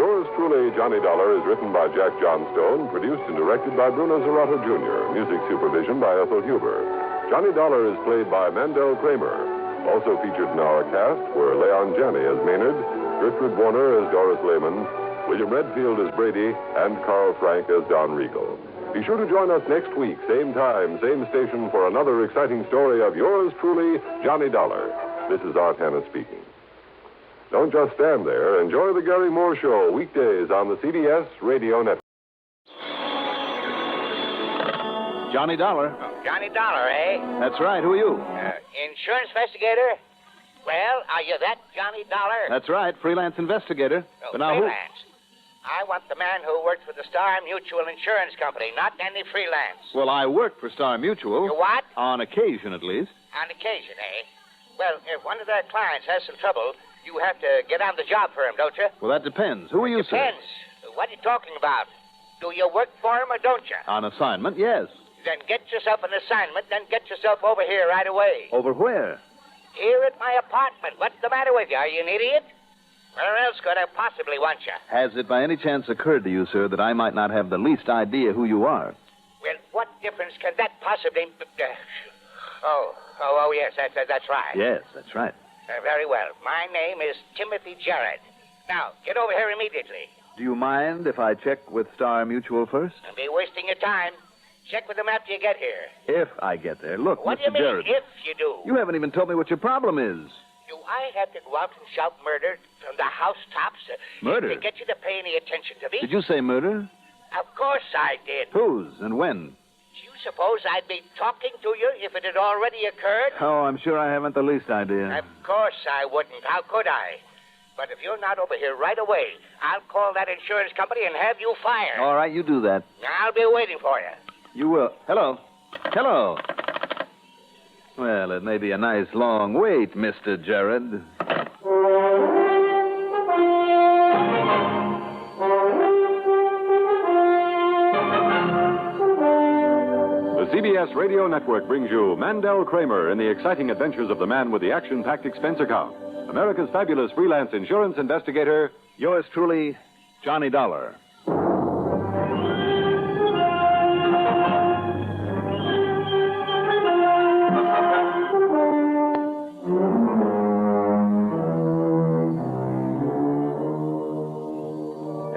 Yours truly, Johnny Dollar is written by Jack Johnstone, produced and directed by Bruno Zerato Jr., music supervision by Ethel Huber. Johnny Dollar is played by Mandel Kramer. Also featured in our cast were Leon Janney as Maynard, Gertrude Warner as Doris Lehman, William Redfield as Brady, and Carl Frank as Don Riegel. Be sure to join us next week, same time, same station, for another exciting story of yours truly, Johnny Dollar. This is Art Hanna speaking. Don't just stand there. Enjoy the Gary Moore Show weekdays on the CBS Radio Network. Johnny Dollar. Johnny Dollar, eh? That's right. Who are you? Insurance investigator? Well, are you that Johnny Dollar? That's right. Freelance investigator. Oh, But now freelance. I want the man who works for the Star Mutual Insurance Company, not any freelance. Well, I work for Star Mutual. You what? On occasion, at least. On occasion, eh? Well, if one of their clients has some trouble, you have to get on the job for him, don't you? Well, that depends. Who are you, Depends. What are you talking about? Do you work for him or don't you? sir? On assignment, yes. Then get yourself an assignment, then get yourself over here right away. Over where? Here at my apartment. What's the matter with you? Are you an idiot? Where else could I possibly want you? Has it by any chance occurred to you, sir, that I might not have the least idea who you are? Well, what difference can that possibly... Oh, yes, that's right. Yes, that's right. Very well. My name is Timothy Jarrett. Now, get over here immediately. Do you mind if I check with Star Mutual first? Don't be wasting your time. Check with them after you get here. If I get there. Look, What do you Mr. mean, Jarrett. if you do? You haven't even told me what your problem is. Do I have to go out and shout murder from the housetops Murder? to get you to pay any attention to me? Did you say murder? Of course I did. Whose and when? Do you suppose I'd be talking to you if it had already occurred? Oh, I'm sure I haven't the least idea. Of course I wouldn't. How could I? But if you're not over here right away, I'll call that insurance company and have you fired. All right, you do that. I'll be waiting for you. You will. Hello. Hello. Well, it may be a nice long wait, Mr. Jarrett. The CBS Radio Network brings you Mandel Kramer in the exciting adventures of the man with the action-packed expense account. America's fabulous freelance insurance investigator. Yours truly, Johnny Dollar.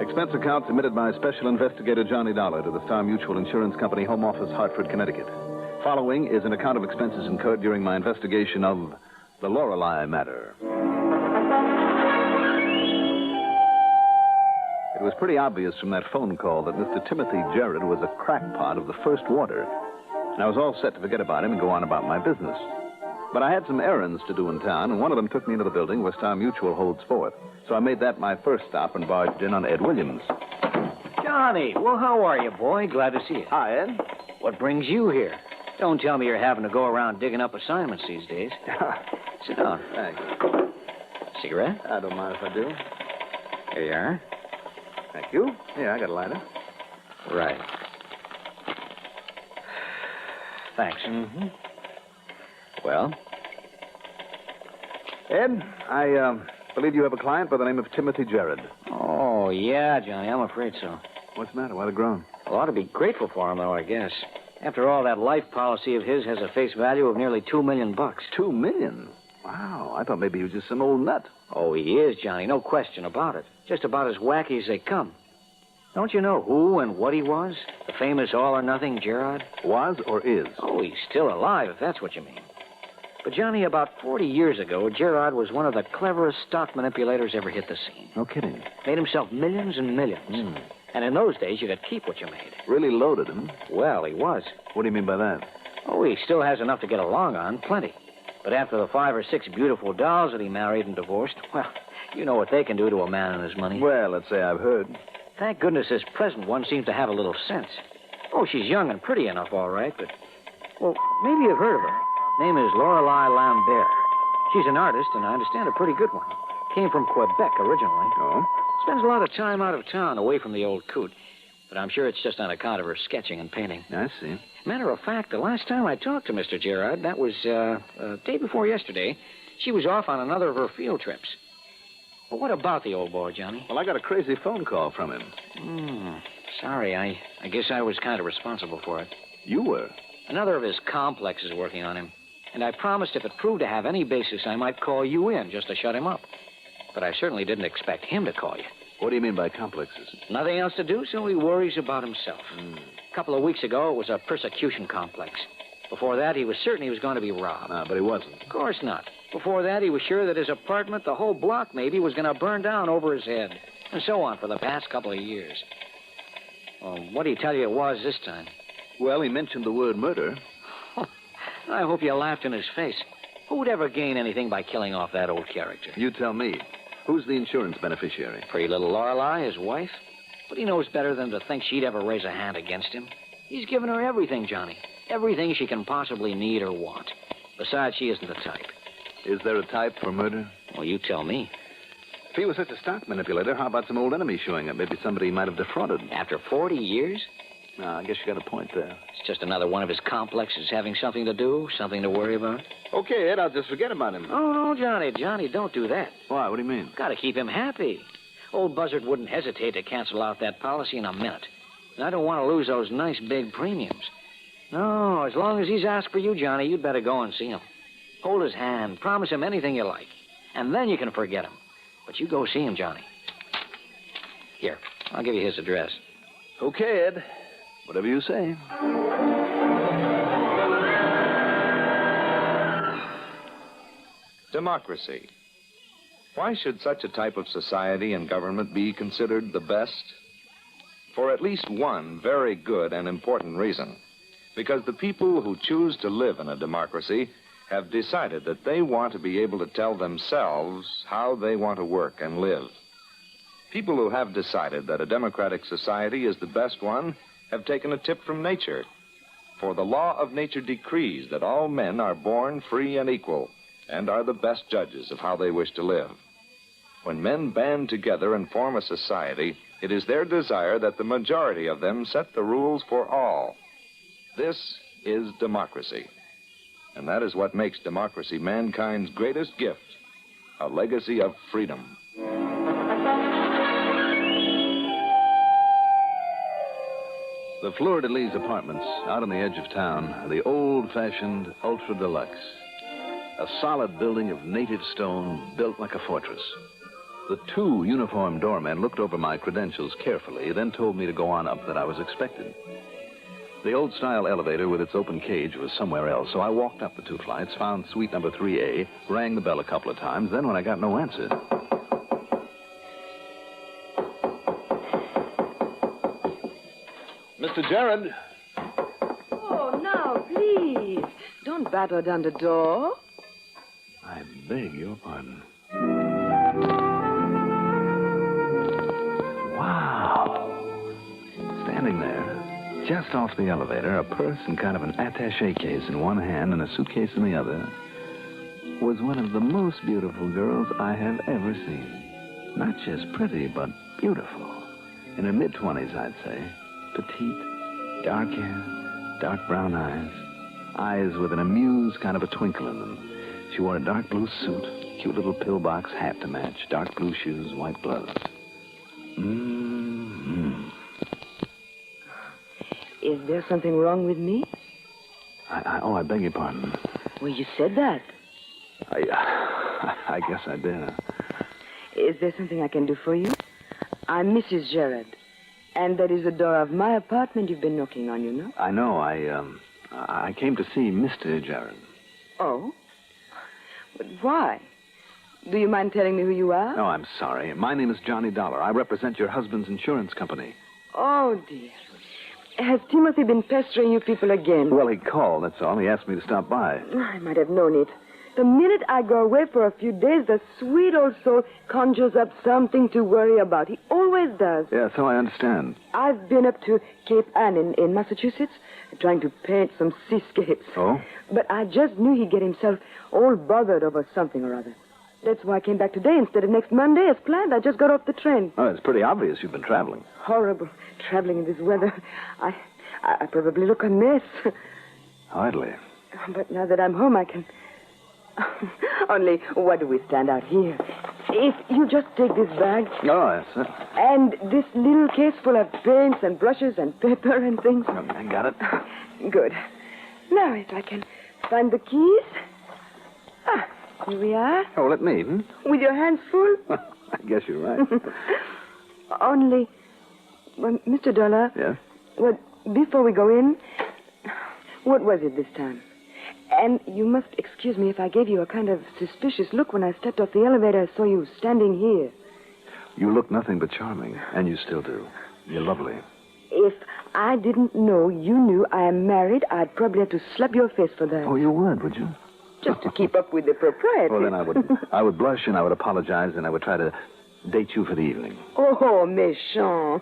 Expense account submitted by Special Investigator Johnny Dollar to the Star Mutual Insurance Company, Home Office, Hartford, Connecticut. Following is an account of expenses incurred during my investigation of the Lorelei matter. It was pretty obvious from that phone call that Mr. Timothy Jarrett was a crackpot of the first water. And I was all set to forget about him and go on about my business. But I had some errands to do in town, and one of them took me into the building where Star Mutual holds forth. So I made that my first stop and barged in on Ed Williams. Johnny, well, how are you, boy? Glad to see you. Hi, Ed. What brings you here? Don't tell me you're having to go around digging up assignments these days. Sit down. Thanks. Cigarette? I don't mind if I do. Here you are. Thank you. Here, I got a lighter. Right. Thanks. Mm-hmm. Well? Ed, I believe you have a client by the name of Timothy Jarrett. Oh, yeah, Johnny, I'm afraid so. What's the matter? Why the groan? Well, I ought to be grateful for him, though, I guess. After all, that life policy of his has a face value of nearly $2 million. $2 million? Wow, I thought maybe he was just some old nut. Oh, he is, Johnny, no question about it. Just about as wacky as they come. Don't you know who and what he was? The famous all-or-nothing Gerard? Was or is? Oh, he's still alive, if that's what you mean. But, Johnny, about 40 years ago, Gerard was one of the cleverest stock manipulators ever hit the scene. No kidding. Made himself millions and millions. And in those days, you could keep what you made. Really loaded him? Well, he was. What do you mean by that? Oh, he still has enough to get along on, plenty. But after the 5 or 6 beautiful dolls that he married and divorced, well, you know what they can do to a man and his money. Well, let's say I've heard. Thank goodness this present one seems to have a little sense. Oh, she's young and pretty enough, all right, but Well, maybe you've heard of her. Name is Lorelei Lambert. She's an artist, and I understand a pretty good one. Came from Quebec originally. Oh? Spends a lot of time out of town, away from the old coot. But I'm sure it's just on account of her sketching and painting. I see. Matter of fact, the last time I talked to Mr. Gerard, that was day before yesterday, she was off on another of her field trips. Well, what about the old boy, Johnny? Well, I got a crazy phone call from him. Sorry, I guess I was kind of responsible for it. You were? Another of his complexes working on him. And I promised if it proved to have any basis, I might call you in just to shut him up. But I certainly didn't expect him to call you. What do you mean by complexes? Nothing else to do, so he worries about himself. A couple of weeks ago, it was a persecution complex. Before that, he was certain he was going to be robbed. But he wasn't. Of course not. Before that, he was sure that his apartment, the whole block maybe, was going to burn down over his head. And so on for the past couple of years. Well, what did he tell you it was this time? Well, he mentioned the word murder. I hope you laughed in his face. Who would ever gain anything by killing off that old character? You tell me. Who's the insurance beneficiary? Pretty little Lorelei, his wife. But he knows better than to think she'd ever raise a hand against him. He's given her everything, Johnny. Everything she can possibly need or want. Besides, she isn't the type. Is there a type for murder? Well, you tell me. If he was such a stock manipulator, how about some old enemy showing up? Maybe somebody he might have defrauded. After 40 years? No, I guess you got a point there. It's just another one of his complexes having something to do, something to worry about. Okay, Ed, I'll just forget about him. Oh, no, Johnny. Johnny, don't do that. Why? What do you mean? Got to keep him happy. Old Buzzard wouldn't hesitate to cancel out that policy in a minute. And I don't want to lose those nice big premiums. No, as long as he's asked for you, Johnny, you'd better go and see him. Hold his hand. Promise him anything you like. And then you can forget him. But you go see him, Johnny. Here, I'll give you his address. Okay, Ed. Whatever you say. Democracy. Why should such a type of society and government be considered the best? For at least one very good and important reason. Because the people who choose to live in a democracy have decided that they want to be able to tell themselves how they want to work and live. People who have decided that a democratic society is the best one have taken a tip from nature. For the law of nature decrees that all men are born free and equal and are the best judges of how they wish to live. When men band together and form a society, it is their desire that the majority of them set the rules for all. This is democracy. And that is what makes democracy mankind's greatest gift, a legacy of freedom. The Fleur-de-Lis apartments out on the edge of town are the old-fashioned ultra-deluxe. A solid building of native stone built like a fortress. The two uniformed doormen looked over my credentials carefully, then told me to go on up that I was expected. The old-style elevator with its open cage was somewhere else, so I walked up the 2 flights, found suite number 3A, rang the bell a couple of times. Then, when I got no answer... Mr. Gerard. Oh, now, please. Don't batter down the door. I beg your pardon. Wow. Standing there, just off the elevator, a purse and kind of an attaché case in one hand and a suitcase in the other, was one of the most beautiful girls I have ever seen. Not just pretty, but beautiful. In her mid-20s, I'd say. Petite, dark hair, dark brown eyes with an amused kind of a twinkle in them. She wore a dark blue suit, cute little pillbox hat to match, dark blue shoes, white gloves. Mm-hmm. Is there something wrong with me? I beg your pardon. Well, you said that. I guess I did. Is there something I can do for you? I'm Mrs. Gerard. And that is the door of my apartment you've been knocking on, you know? I know. I came to see Mr. Gerard. Oh? But why? Do you mind telling me who you are? No, I'm sorry. My name is Johnny Dollar. I represent your husband's insurance company. Oh, dear. Has Timothy been pestering you people again? Well, he called, that's all. He asked me to stop by. I might have known it. The minute I go away for a few days, the sweet old soul conjures up something to worry about. He always does. Yeah, so I understand. I've been up to Cape Ann in Massachusetts trying to paint some seascapes. Oh? But I just knew he'd get himself all bothered over something or other. That's why I came back today instead of next Monday as planned. I just got off the train. Oh, it's pretty obvious you've been traveling. Horrible. Traveling in this weather. I probably look a mess. Hardly. But now that I'm home, I can... Only, what do we stand out here? If you just take this bag... Oh, yes, sir. And this little case full of paints and brushes and paper and things. I got it. Good. Now, if I can find the keys... Here we are. Oh, let me, With your hands full? I guess you're right. Only, well, Mr. Dollar. Yes? Well, before we go in, what was it this time? And you must excuse me if I gave you a kind of suspicious look when I stepped off the elevator. I saw you standing here. You look nothing but charming, and you still do. You're lovely. If I didn't know you knew I am married, I'd probably have to slap your face for that. Oh, you would you? Just to keep up with the propriety. Well, then I would blush and I would apologize and I would try to date you for the evening. Oh, méchant.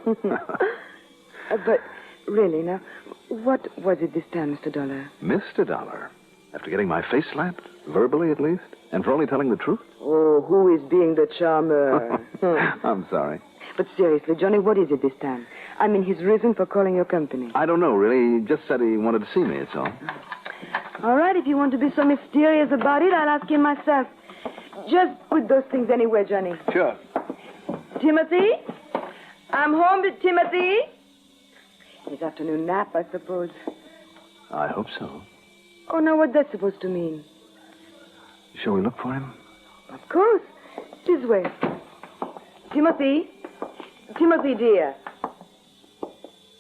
But really, now, what was it this time, Mr. Dollar? Mr. Dollar? After getting my face slapped, verbally at least, and for only telling the truth? Oh, who is being the charmer? I'm sorry. But seriously, Johnny, what is it this time? I mean, his reason for calling your company. I don't know, really. He just said he wanted to see me, that's all. All right, if you want to be so mysterious about it, I'll ask him myself. Just put those things anywhere, Johnny. Sure. Timothy? I'm home with Timothy. His afternoon nap, I suppose. I hope so. Oh, now what's that supposed to mean? Shall we look for him? Of course. This way. Timothy? Timothy, dear.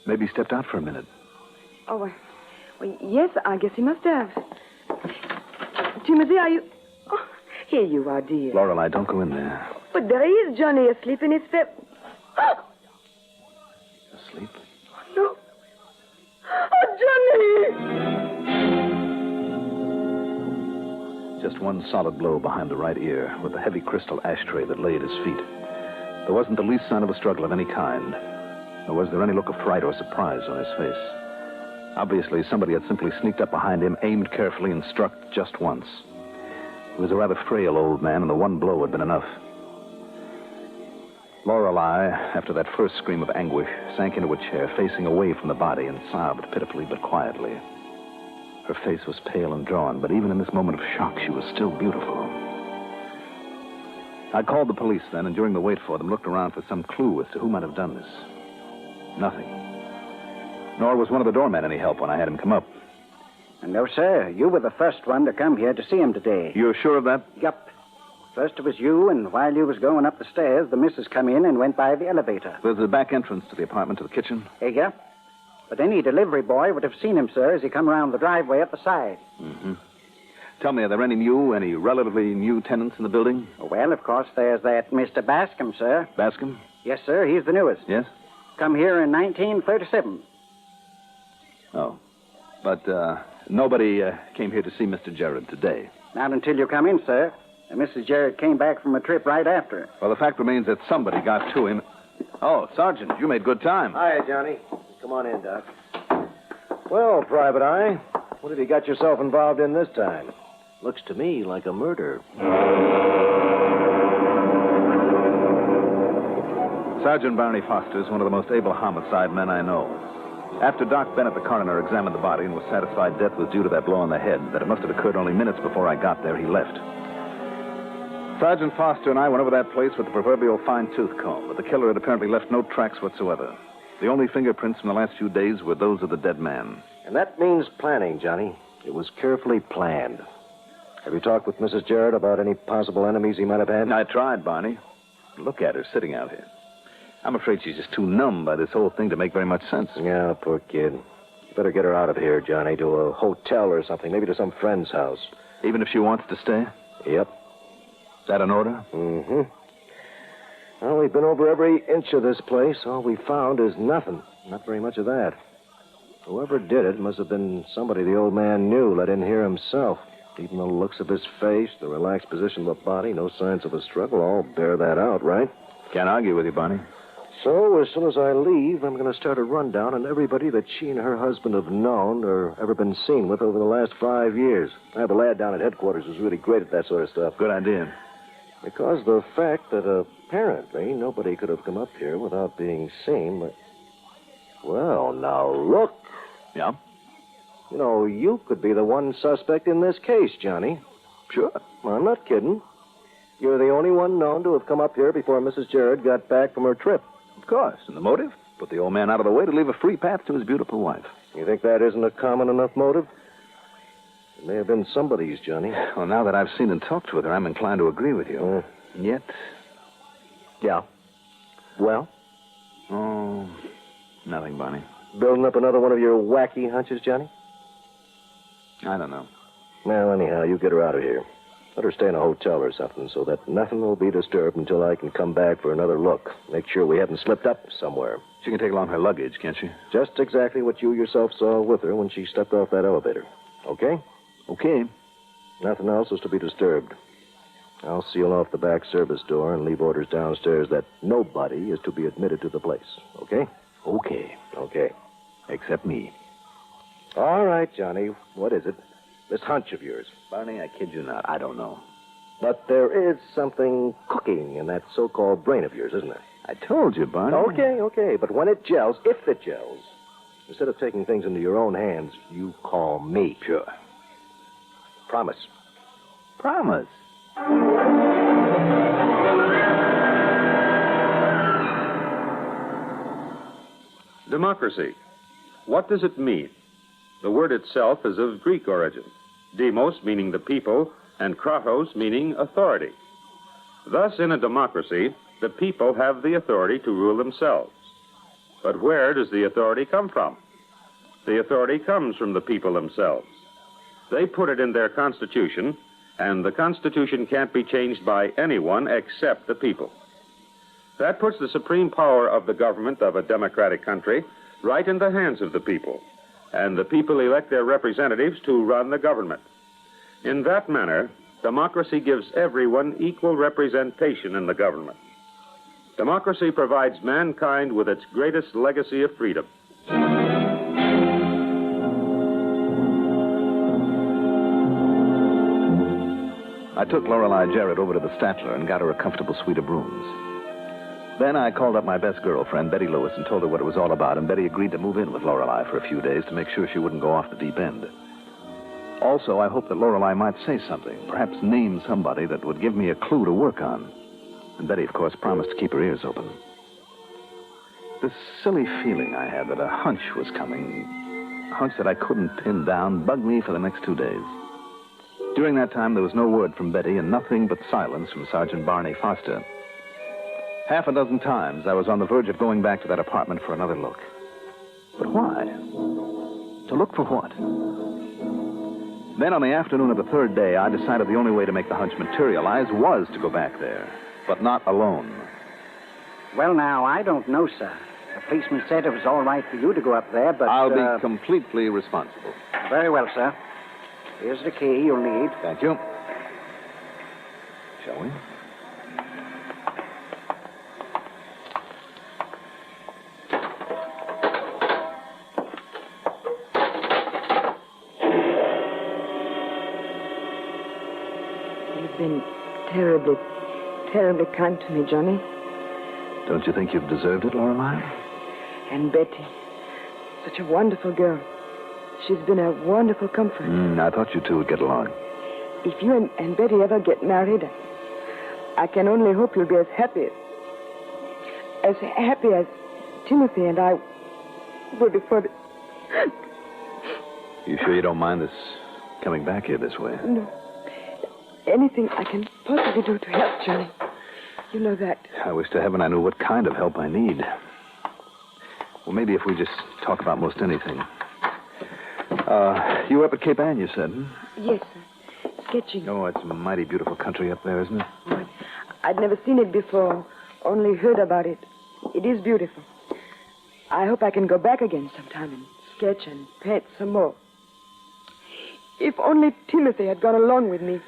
Maybe he stepped out for a minute. Oh, well, yes, I guess he must have. Timothy, are you... Oh, here you are, dear. Lorelei, don't go in there. But there he is, Johnny, asleep in his bed. Oh! Asleep? Oh, no. Oh, Johnny! Just one solid blow behind the right ear with the heavy crystal ashtray that lay at his feet. There wasn't the least sign of a struggle of any kind. Nor was there any look of fright or surprise on his face. Obviously, somebody had simply sneaked up behind him, aimed carefully, and struck just once. He was a rather frail old man, and the one blow had been enough. Lorelei, after that first scream of anguish, sank into a chair, facing away from the body, and sobbed pitifully but quietly. Her face was pale and drawn, but even in this moment of shock, she was still beautiful. I called the police then, and during the wait for them, looked around for some clue as to who might have done this. Nothing. Nor was one of the doormen any help when I had him come up. No, sir. You were the first one to come here to see him today. You're sure of that? Yup. First it was you, and while you was going up the stairs, the missus come in and went by the elevator. There's a back entrance to the apartment, to the kitchen. Yeah. But any delivery boy would have seen him, sir, as he come around the driveway up the side. Mm-hmm. Tell me, are there any relatively new tenants in the building? Well, of course, there's that Mr. Bascom, sir. Bascom? Yes, sir. He's the newest. Yes? Come here in 1937. Oh. But nobody came here to see Mr. Jared today. Not until you come in, sir. And Mrs. Jared came back from a trip right after. Well, the fact remains that somebody got to him. Oh, Sergeant, you made good time. Hi, Johnny. Come on in, Doc. Well, Private Eye, what have you got yourself involved in this time? Looks to me like a murder. Sergeant Barney Foster is one of the most able homicide men I know. After Doc Bennett, the coroner, examined the body and was satisfied death was due to that blow on the head, that it must have occurred only minutes before I got there, he left. Sergeant Foster and I went over that place with the proverbial fine-tooth comb, but the killer had apparently left no tracks whatsoever. The only fingerprints from the last few days were those of the dead man. And that means planning, Johnny. It was carefully planned. Have you talked with Mrs. Jared about any possible enemies he might have had? I tried, Barney. Look at her sitting out here. I'm afraid she's just too numb by this whole thing to make very much sense. Yeah, poor kid. You better get her out of here, Johnny, to a hotel or something, maybe to some friend's house. Even if she wants to stay? Yep. Is that an order? Mm-hmm. Well, we've been over every inch of this place. All we found is nothing. Not very much of that. Whoever did it must have been somebody the old man knew, let in here himself. Even the looks of his face, the relaxed position of the body, no signs of a struggle, all bear that out, right? Can't argue with you, Barney. So, as soon as I leave, I'm going to start a rundown on everybody that she and her husband have known or ever been seen with over the last 5 years. The lad down at headquarters is really great at that sort of stuff. Good idea. Because of the fact that apparently nobody could have come up here without being seen. But, well, now look. Yeah? You know, you could be the one suspect in this case, Johnny. Sure. Well, I'm not kidding. You're the only one known to have come up here before Mrs. Jared got back from her trip. Of course. And the motive? Put the old man out of the way to leave a free path to his beautiful wife. You think that isn't a common enough motive? It may have been somebody's, Johnny. Well, now that I've seen and talked with her, I'm inclined to agree with you. And yet... Yeah. Well? Oh, nothing, Barney. Building up another one of your wacky hunches, Johnny? I don't know. Well, anyhow, you get her out of here. Let her stay in a hotel or something so that nothing will be disturbed until I can come back for another look. Make sure we haven't slipped up somewhere. She can take along her luggage, can't she? Just exactly what you yourself saw with her when she stepped off that elevator. Okay? Okay. Nothing else is to be disturbed. I'll seal off the back service door and leave orders downstairs that nobody is to be admitted to the place. Okay? Okay. Okay. Except me. All right, Johnny. What is it? This hunch of yours. Barney, I kid you not. I don't know. But there is something cooking in that so-called brain of yours, isn't there? I told you, Barney. Okay. But when it gels, if it gels, instead of taking things into your own hands, you call me. Sure. Promise. Promise. Democracy. What does it mean? The word itself is of Greek origin. Demos meaning the people, and kratos meaning authority. Thus, in a democracy, the people have the authority to rule themselves. But where does the authority come from? The authority comes from the people themselves. They put it in their Constitution, and the Constitution can't be changed by anyone except the people. That puts the supreme power of the government of a democratic country right in the hands of the people, and the people elect their representatives to run the government. In that manner, democracy gives everyone equal representation in the government. Democracy provides mankind with its greatest legacy of freedom. I took Lorelei Jarrett over to the Statler and got her a comfortable suite of rooms. Then I called up my best girlfriend, Betty Lewis, and told her what it was all about, and Betty agreed to move in with Lorelei for a few days to make sure she wouldn't go off the deep end. Also, I hoped that Lorelei might say something, perhaps name somebody that would give me a clue to work on. And Betty, of course, promised to keep her ears open. This silly feeling I had that a hunch was coming, a hunch that I couldn't pin down, bugged me for the next 2 days. During that time, there was no word from Betty and nothing but silence from Sergeant Barney Foster. Half a dozen times, I was on the verge of going back to that apartment for another look. But why? To look for what? Then, on the afternoon of the third day, I decided the only way to make the hunch materialize was to go back there, but not alone. Well, now, I don't know, sir. The policeman said it was all right for you to go up there, but... I'll be completely responsible. Very well, sir. Here's the key you'll need. Thank you. Shall we? You've been terribly, terribly kind to me, Johnny. Don't you think you've deserved it, Lorelei? And Betty. Such a wonderful girl. She's been a wonderful comfort. I thought you two would get along. If you and Betty ever get married, I can only hope you'll be as happy as Timothy and I were before the... You sure you don't mind this coming back here this way? No. Anything I can possibly do to help, Johnny. You know that. I wish to heaven I knew what kind of help I need. Well, maybe if we just talk about most anything. You were up at Cape Ann, you said, hmm? Yes, sir. Sketching. Oh, it's a mighty beautiful country up there, isn't it? Oh, I'd never seen it before, only heard about it. It is beautiful. I hope I can go back again sometime and sketch and paint some more. If only Timothy had gone along with me.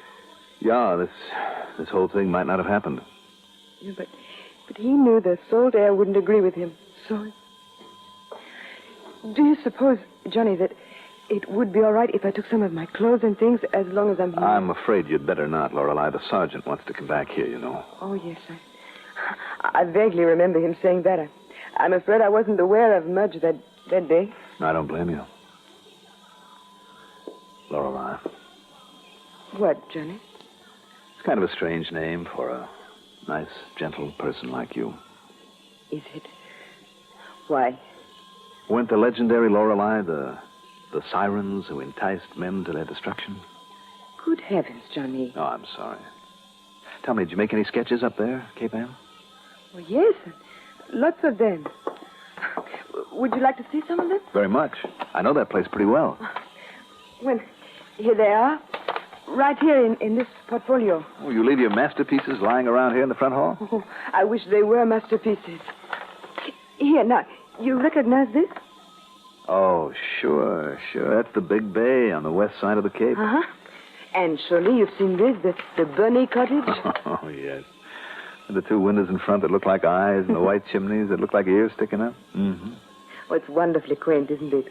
Yeah, this whole thing might not have happened. Yeah, but he knew the salt air wouldn't agree with him. So, do you suppose, Johnny, that it would be all right if I took some of my clothes and things as long as I'm here? I'm afraid you'd better not, Lorelei. The sergeant wants to come back here, you know. Oh, yes. I vaguely remember him saying that. I'm afraid I wasn't aware of much that day. I don't blame you. Lorelei. What, Johnny? It's kind of a strange name for a nice, gentle person like you. Is it? Why? Weren't the legendary Lorelei the sirens who enticed men to their destruction? Good heavens, Johnny. Oh, I'm sorry. Tell me, did you make any sketches up there, Cape Ann? Oh, yes. Lots of them. Would you like to see some of them? Very much. I know that place pretty well. Well, here they are. Right here in this portfolio. Oh, you leave your masterpieces lying around here in the front hall? Oh, I wish they were masterpieces. Here, now, you recognize this? Oh, sure. That's the big bay on the west side of the Cape. Uh-huh. And surely you've seen this, the Bunny Cottage? Oh, yes. The two windows in front that look like eyes and the white chimneys that look like ears sticking up. Mm-hmm. Oh, it's wonderfully quaint, isn't it?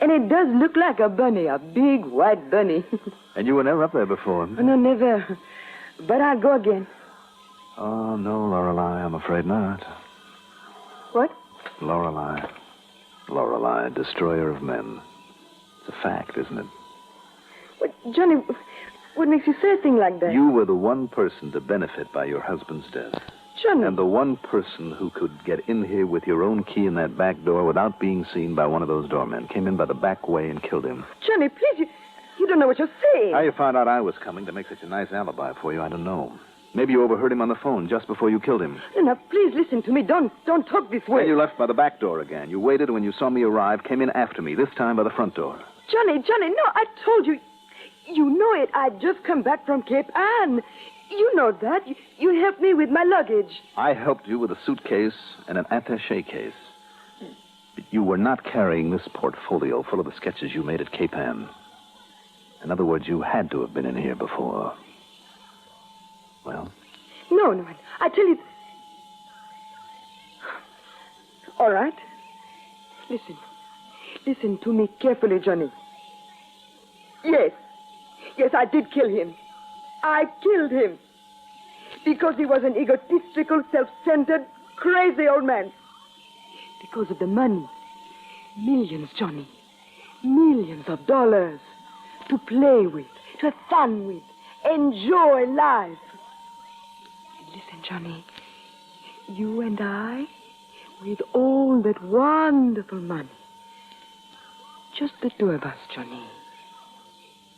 And it does look like a bunny, a big white bunny. And you were never up there before? Oh, no, never. But I'll go again. Oh, no, Lorelei, I'm afraid not. What? Lorelei, destroyer of men. It's a fact, isn't it? What, Johnny, what makes you say a thing like that? You were the one person to benefit by your husband's death. Johnny. And the one person who could get in here with your own key in that back door without being seen by one of those doormen. Came in by the back way and killed him. Johnny, please, you don't know what you're saying. How you found out I was coming to make such a nice alibi for you, I don't know. Maybe you overheard him on the phone just before you killed him. Now, please listen to me. Don't talk this way. Then you left by the back door again. You waited when you saw me arrive, came in after me, this time by the front door. Johnny, no, I told you. You know it. I'd just come back from Cape Ann. You know that. You helped me with my luggage. I helped you with a suitcase and an attaché case. But you were not carrying this portfolio full of the sketches you made at Cape Ann. In other words, you had to have been in here before. Well? No, I tell you... All right. Listen to me carefully, Johnny. Yes, I did kill him. I killed him. Because he was an egotistical, self-centered, crazy old man. Because of the money. Millions, Johnny. Millions of dollars. To play with, to have fun with, enjoy life. And listen, Johnny. You and I, with all that wonderful money. Just the two of us, Johnny.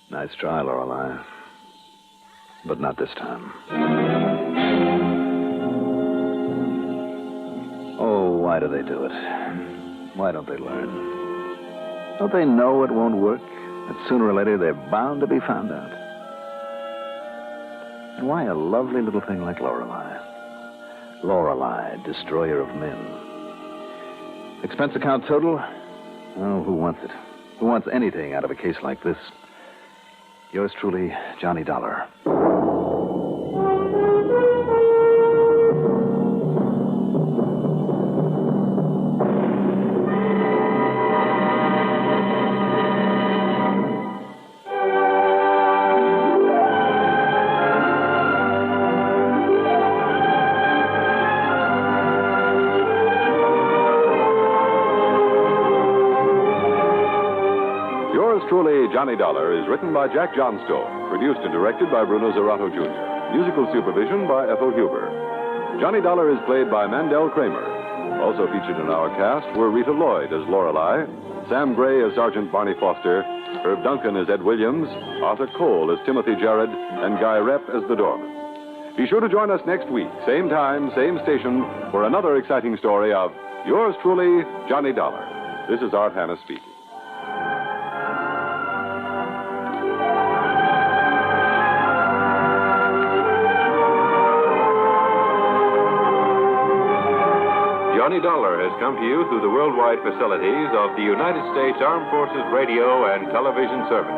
Nice try, Lorelei. But not this time. Oh, why do they do it? Why don't they learn? Don't they know it won't work? That sooner or later they're bound to be found out. And why a lovely little thing like Lorelei? Lorelei, destroyer of men. Expense account total? Oh, who wants it? Who wants anything out of a case like this? Yours truly, Johnny Dollar. Truly, Johnny Dollar is written by Jack Johnstone, produced and directed by Bruno Zerato Jr., musical supervision by Ethel Huber. Johnny Dollar is played by Mandel Kramer. Also featured in our cast were Rita Lloyd as Lorelei, Sam Gray as Sergeant Barney Foster, Herb Duncan as Ed Williams, Arthur Cole as Timothy Jarrett, and Guy Repp as the doorman. Be sure to join us next week, same time, same station, for another exciting story of yours truly, Johnny Dollar. This is Art Hanna speaking. Johnny Dollar has come to you through the worldwide facilities of the United States Armed Forces Radio and Television Service.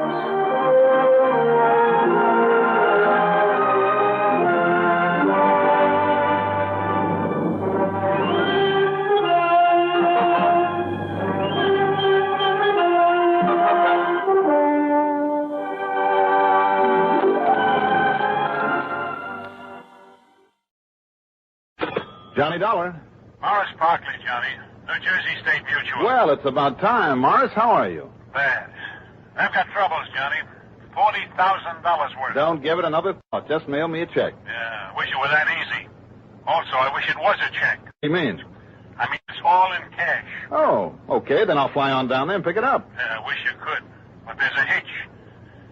Johnny Dollar. Morris Parkley, Johnny. New Jersey State Mutual. Well, it's about time. Morris, how are you? Bad. I've got troubles, Johnny. $40,000 worth. Don't give it another thought. Just mail me a check. Yeah, I wish it were that easy. Also, I wish it was a check. What do you mean? I mean, it's all in cash. Oh, okay. Then I'll fly on down there and pick it up. Yeah, I wish you could. But there's a hitch.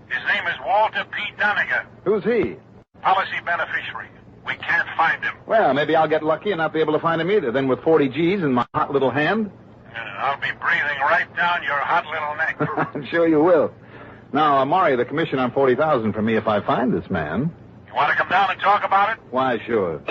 His name is Walter P. Doniger, Who's he? policy beneficiary. We can't find him. Well, maybe I'll get lucky and not be able to find him either. Then with 40 G's in my hot little hand. I'll be breathing right down your hot little neck. I'm sure you will. Now, Maury, the commission on $40,000 for me if I find this man. You want to come down and talk about it? Why, sure.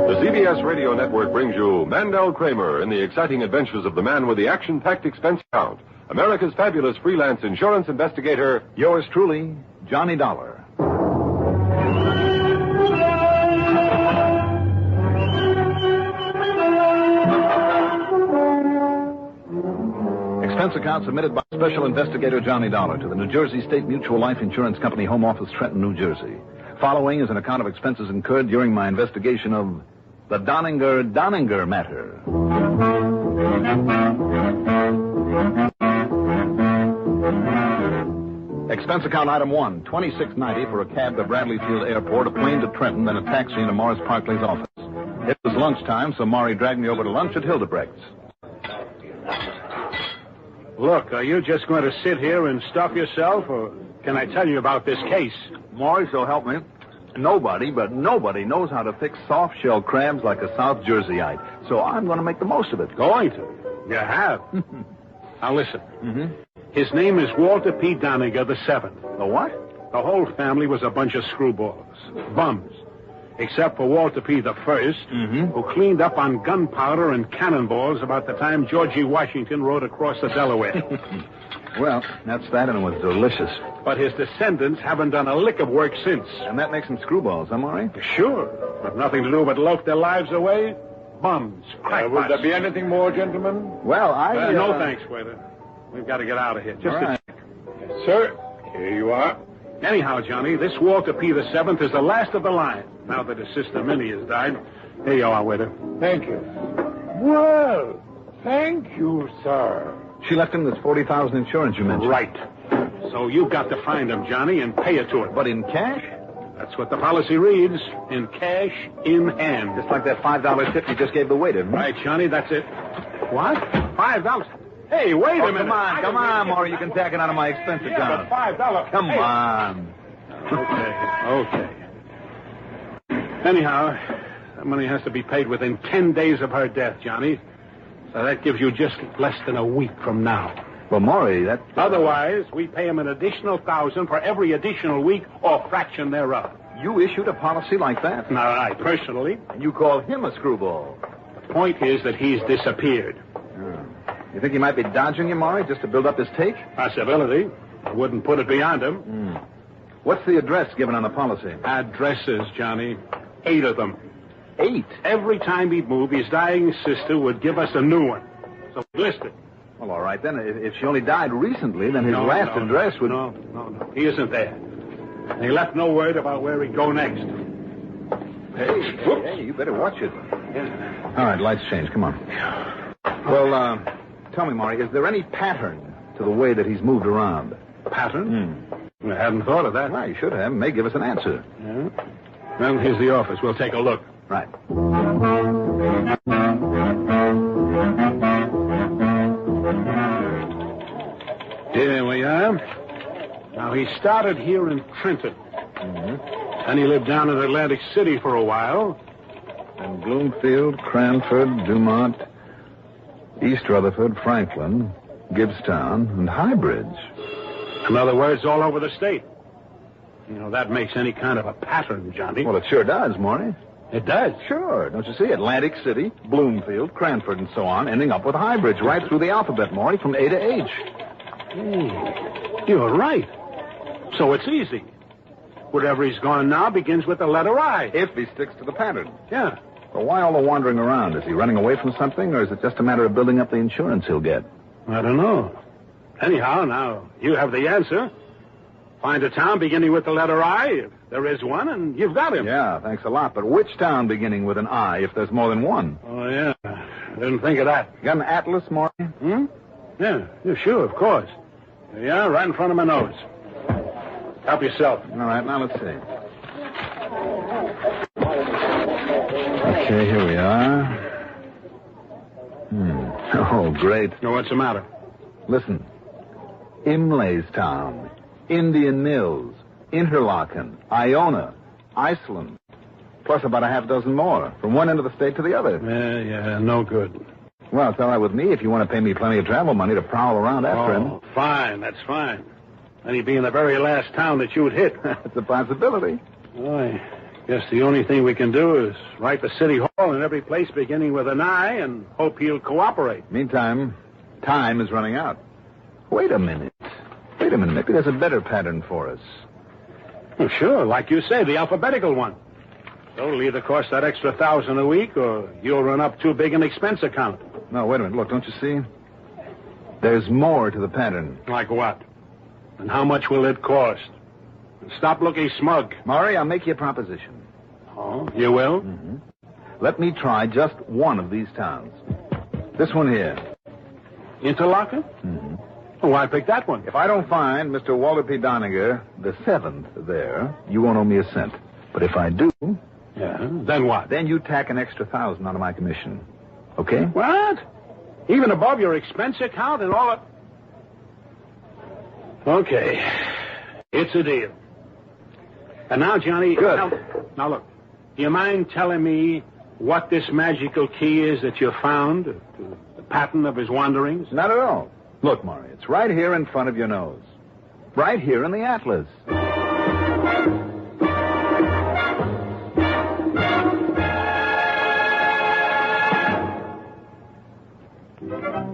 The CBS Radio Network brings you Mandel Kramer in the exciting adventures of the man with the action-packed expense account, America's fabulous freelance insurance investigator. Yours truly, Johnny Dollar. Expense account submitted by Special Investigator Johnny Dollar to the New Jersey State Mutual Life Insurance Company, Home Office, Trenton, New Jersey. Following is an account of expenses incurred during my investigation of the Doniger matter. Expense account item 1, $26.90 for a cab to Bradley Field Airport, a plane to Trenton, then a taxi into Morris Parkley's office. It was lunchtime, so Maury dragged me over to lunch at Hildebrecht's. Look, are you just going to sit here and stuff yourself, or can I tell you about this case? Maury, so help me. Nobody knows how to fix soft-shell crabs like a South Jerseyite. So I'm going to make the most of it. Going to? You have. Now listen. Mm-hmm. His name is Walter P. Doniger the Seventh. The what? The whole family was a bunch of screwballs, bums, except for Walter P. the First, who cleaned up on gunpowder and cannonballs about the time Georgie Washington rode across the Delaware. Well, that's that, and it was delicious. But his descendants haven't done a lick of work since. And that makes them screwballs, huh, Maury? Sure. But nothing to do but loaf their lives away. Bums, crackpots. Will there be anything more, gentlemen? Well, no thanks, waiter. We've got to get out of here. Just a Yes, sir. Here you are. Anyhow, Johnny, this Walter P. the Seventh is the last of the line. Now that his sister Minnie has died. Here you are, waiter. Thank you. Well, thank you, sir. She left him this $40,000 insurance you mentioned. Right. So you've got to find him, Johnny, and pay it to him. But in cash? That's what the policy reads. In cash, in hand. Just like that $5 tip you just gave the waiter. Right, Johnny, that's it. What? $5? Hey, wait a minute. Come on, Maury. You can tack it out of my expense account. But $5. Come on. Okay. Anyhow, that money has to be paid within 10 days of her death, Johnny. So that gives you just less than a week from now. Well, Maury, that... Otherwise, we pay him an additional $1,000 for every additional week or fraction thereof. You issued a policy like that? Not I, personally. And you call him a screwball. The point is that he's disappeared. You think he might be dodging you, Maury, just to build up his take? Possibility. I wouldn't put it beyond him. What's the address given on the policy? Addresses, Johnny. 8 of them. 8? Every time he'd move, his dying sister would give us a new one. So list it. Well, all right, then. If she only died recently, then his last address would... No. He isn't there. And he left no word about where he'd go next. Hey, you better watch it. Yeah. All right, lights change. Come on. Well, tell me, Maury, is there any pattern to the way that he's moved around? Pattern? I hadn't thought of that. Well, you should have. May give us an answer. Yeah. Well, here's the office. We'll take a look. Right. Here we are. Now, he started here in Trenton. Then he lived down in Atlantic City for a while. And Bloomfield, Cranford, Dumont, East Rutherford, Franklin, Gibbstown, and Highbridge. In other words, all over the state. You know, that makes any kind of a pattern, Johnny. Well, it sure does, Maury. It does? Sure. Don't you see? Atlantic City, Bloomfield, Cranford, and so on, ending up with Highbridge right through the alphabet, Maury, from A to H. Hey, you're right. So it's easy. Wherever he's gone now begins with the letter I. If he sticks to the pattern. Yeah. Well, why all the wandering around? Is he running away from something, or is it just a matter of building up the insurance he'll get? I don't know. Anyhow, now, you have the answer. Find a town beginning with the letter I, if there is one, and you've got him. Yeah, thanks a lot. But which town beginning with an I, if there's more than one? Oh, yeah. I didn't think of that. Got an atlas, Maury? Yeah, sure, of course. Yeah, right in front of my nose. Help yourself. All right, now let's see. Okay, here we are. Oh, great. Now, what's the matter? Listen. Imlaystown, Indian Mills, Interlaken, Iona, Iceland, plus about a half dozen more, from one end of the state to the other. Yeah, no good. Well, it's all right with me if you want to pay me plenty of travel money to prowl around after him. Fine, that's fine. And he'd be in the very last town that you'd hit. It's a possibility. Well, I guess the only thing we can do is write the city hall in every place beginning with an I and hope he'll cooperate. Meantime, time is running out. Wait a minute. Maybe there's a better pattern for us. Well, sure, like you say, the alphabetical one. It'll either cost that extra $1,000 a week, or you'll run up too big an expense account. No, wait a minute. Look, don't you see? There's more to the pattern. Like what? And how much will it cost? And stop looking smug. Maury, I'll make you a proposition. Oh, you will? Mm-hmm. Let me try just one of these towns. This one here. Interlaken? Mm-hmm. Well, why pick that one? If I don't find Mr. Walter P. Doniger, the 7th there, you won't owe me a cent. But if I do... Yeah, then what? Then you tack an extra $1,000 onto my commission. Okay? What? Even above your expense account and all that? Okay. It's a deal. And now, Johnny... Good. Now, look. Do you mind telling me what this magical key is that you found? The pattern of his wanderings? Not at all. Look, Maury, it's right here in front of your nose. Right here in the atlas.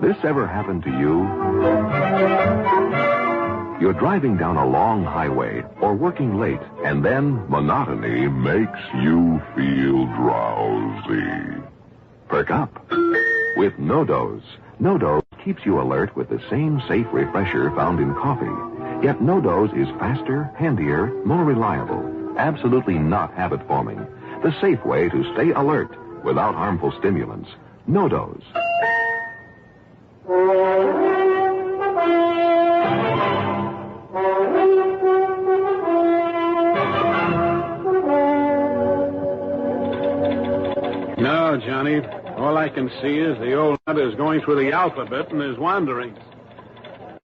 This ever happened to you? You're driving down a long highway or working late, and then monotony makes you feel drowsy. Perk up with No-Dose. No-Dose keeps you alert with the same safe refresher found in coffee. Yet No-Dose is faster, handier, more reliable, absolutely not habit-forming. The safe way to stay alert without harmful stimulants. No-Dose. No, Johnny. All I can see is the old nut is going through the alphabet in his wanderings.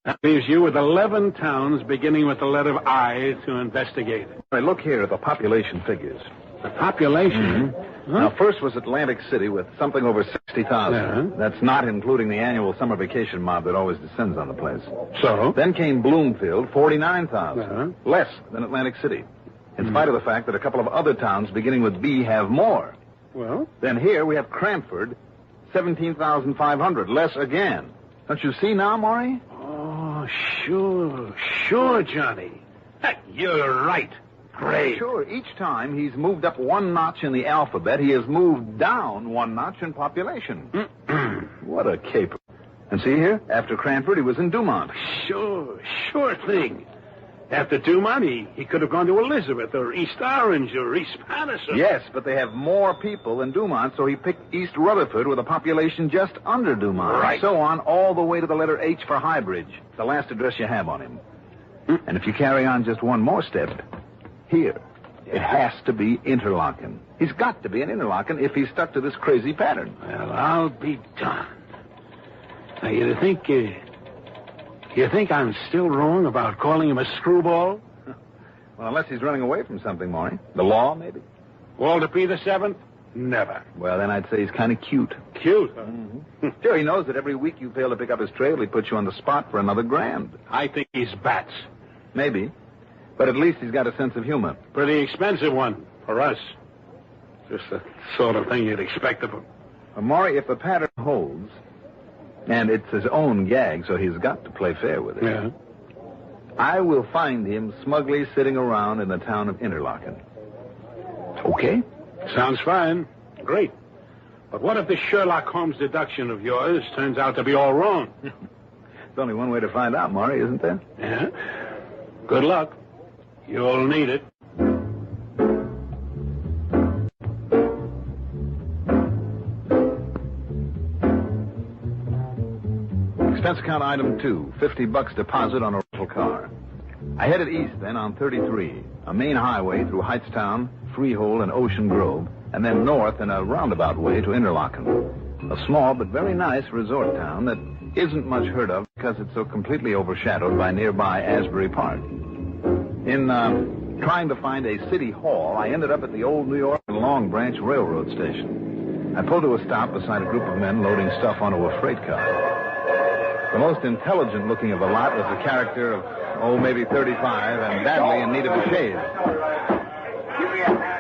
That leaves you with 11 towns beginning with the letter I to investigate. All right, look here at the population figures. The population? Mm-hmm. Huh? Now, first was Atlantic City with something over 60,000. Yeah. That's not including the annual summer vacation mob that always descends on the place. So? Then came Bloomfield, 49,000. Yeah. Less than Atlantic City. In spite of the fact that a couple of other towns beginning with B have more. Well? Then here we have Cranford, 17,500. Less again. Don't you see now, Maury? Oh, sure, Johnny. Heck, you're right. Great. Sure, each time he's moved up one notch in the alphabet, he has moved down one notch in population. What a caper. And see here, after Cranford, he was in Dumont. Sure thing. After Dumont, he could have gone to Elizabeth or East Orange or East Patterson. Yes, but they have more people than Dumont, so he picked East Rutherford with a population just under Dumont. Right. So on, all the way to the letter H for Highbridge, the last address you have on him. And if you carry on just one more step, here, it has to be Interlaken. He's got to be an Interlaken if he's stuck to this crazy pattern. Well, I'll be darned. Now, you think I'm still wrong about calling him a screwball? Well, unless he's running away from something, Maury. The law, maybe. Walter P. the 7th? Never. Well, then I'd say he's kind of cute. Cute? Huh? Mm-hmm. Sure, he knows that every week you fail to pick up his trail, he puts you on the spot for another grand. I think he's bats. Maybe. But at least he's got a sense of humor. Pretty expensive one for us. Just the sort of thing you'd expect of him. Maury, if the pattern holds, and it's his own gag, so he's got to play fair with it. Yeah. I will find him smugly sitting around in the town of Interlaken. Okay? Sounds fine. Great. But what if this Sherlock Holmes deduction of yours turns out to be all wrong? There's only one way to find out, Maury, isn't there? Yeah. Good luck. You'll need it. Expense account item 2, $50 deposit on a rental car. I headed east then on 33, a main highway through Heightstown, Freehold, and Ocean Grove, and then north in a roundabout way to Interlaken, a small but very nice resort town that isn't much heard of because it's so completely overshadowed by nearby Asbury Park. In trying to find a city hall, I ended up at the old New York and Long Branch Railroad Station. I pulled to a stop beside a group of men loading stuff onto a freight car. The most intelligent-looking of the lot was a character of, maybe 35, and badly in need of a shave.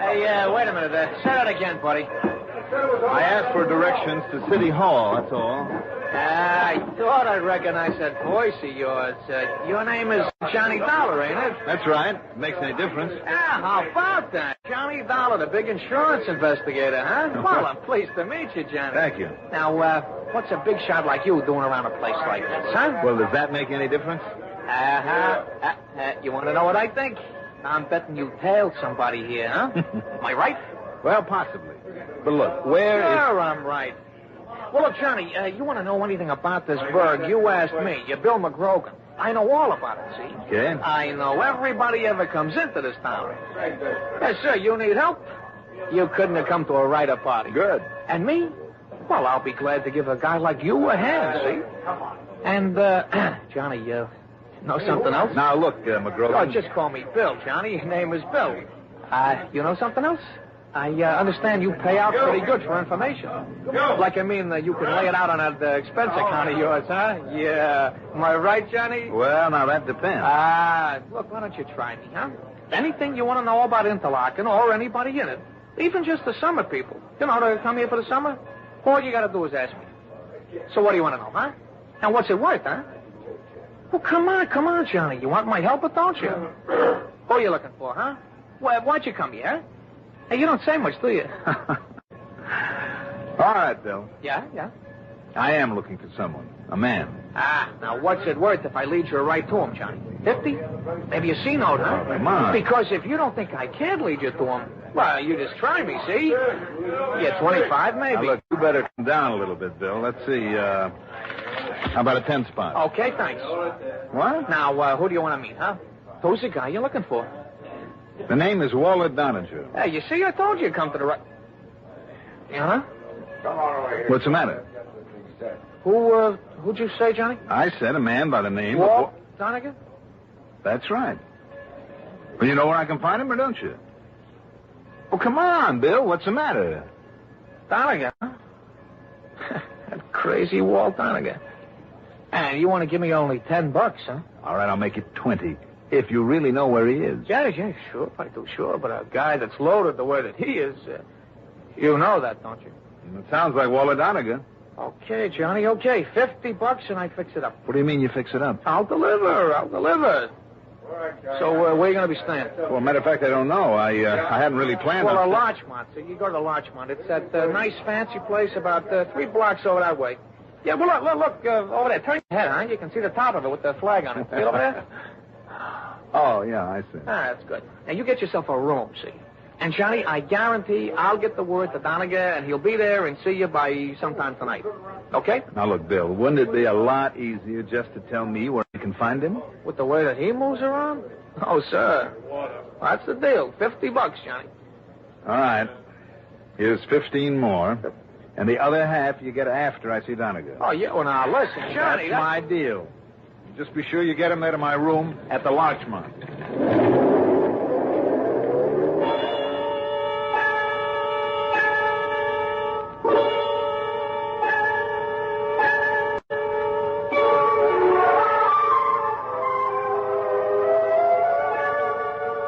Hey, wait a minute. Say that again, buddy. I asked for directions to City Hall, that's all. I thought I'd recognize that voice of yours. Your name is Johnny Dollar, ain't it? That's right. Makes any difference. Yeah, how about that? Johnny Dollar, the big insurance investigator, huh? Well, I'm pleased to meet you, Johnny. Thank you. Now, what's a big shot like you doing around a place like this, huh? Well, does that make any difference? You want to know what I think? I'm betting you tailed somebody here, huh? Am I right? Well, possibly. But look, where Sure, I'm right. Well, look, Johnny, you want to know anything about this burg, you asked me. You're Bill McGrogan. I know all about it, see? Okay. I know everybody ever comes into this town. Yes, sir, you need help? You couldn't have come to a writer party. Good. And me? Well, I'll be glad to give a guy like you a hand, see? And, Johnny, know something else? Now, look, McGrogan. Oh, just call me Bill, Johnny. Your name is Bill. You know something else? I understand you pay out pretty good for information. Like, you can lay it out on that expense account of yours, huh? Yeah. Am I right, Johnny? Well, now, that depends. Look, why don't you try me, huh? Anything you want to know about Interlaken or anybody in it, even just the summer people, to come here for the summer, all you got to do is ask me. So what do you want to know, huh? And what's it worth, huh? Well, come on, Johnny. You want my help, don't you? Who are you looking for, huh? Well, why'd you come here? Hey, you don't say much, do you? All right, Bill. Yeah? I am looking for someone. A man. Now what's it worth if I lead you right to him, Johnny? 50? Maybe a C-note, huh? Come on. Because if you don't think I can lead you to him, well, you just try me, see? Yeah, 25 maybe. Now, look, you better come down a little bit, Bill. Let's see, how about a 10 spot? Okay, thanks. What? Now, who do you want to meet, huh? Who's the guy you're looking for? The name is Walter Donahue. Hey, you see, I told you to come to the right... Yeah, huh? What's the matter? Who'd you say, Johnny? I said a man by the name Walt Donegan? That's right. Well, you know where I can find him, or don't you? Well, come on, Bill. What's the matter? Donegan, huh? That crazy Walt Donegan. And you want to give me only $10, huh? All right, I'll make it 20. If you really know where he is. Yeah, sure, I do, sure. But a guy that's loaded the way that he is, you know that, don't you? It sounds like Walter Donegan. Okay, Johnny, okay. $50 and I fix it up. What do you mean you fix it up? I'll deliver. So, where are you going to be staying? Well, matter of fact, I don't know. I hadn't really planned on... Well, Larchmont. So you go to the Larchmont. It's that nice, fancy place about 3 blocks over that way. Yeah, well, look, over there. Turn your head, huh? You can see the top of it with the flag on it. See over there? Oh, yeah, I see. That's good. Now, you get yourself a room, see? And, Johnny, I guarantee I'll get the word to Donegan, and he'll be there and see you by sometime tonight. Okay? Now, look, Bill, wouldn't it be a lot easier just to tell me where I can find him? With the way that he moves around? Oh, sir. That's the deal. $50, Johnny. All right. Here's 15 more. And the other half you get after I see Donegan. Oh, yeah? Well, now, listen, Johnny. That's my deal. Just be sure you get him there to my room at the Larchmont.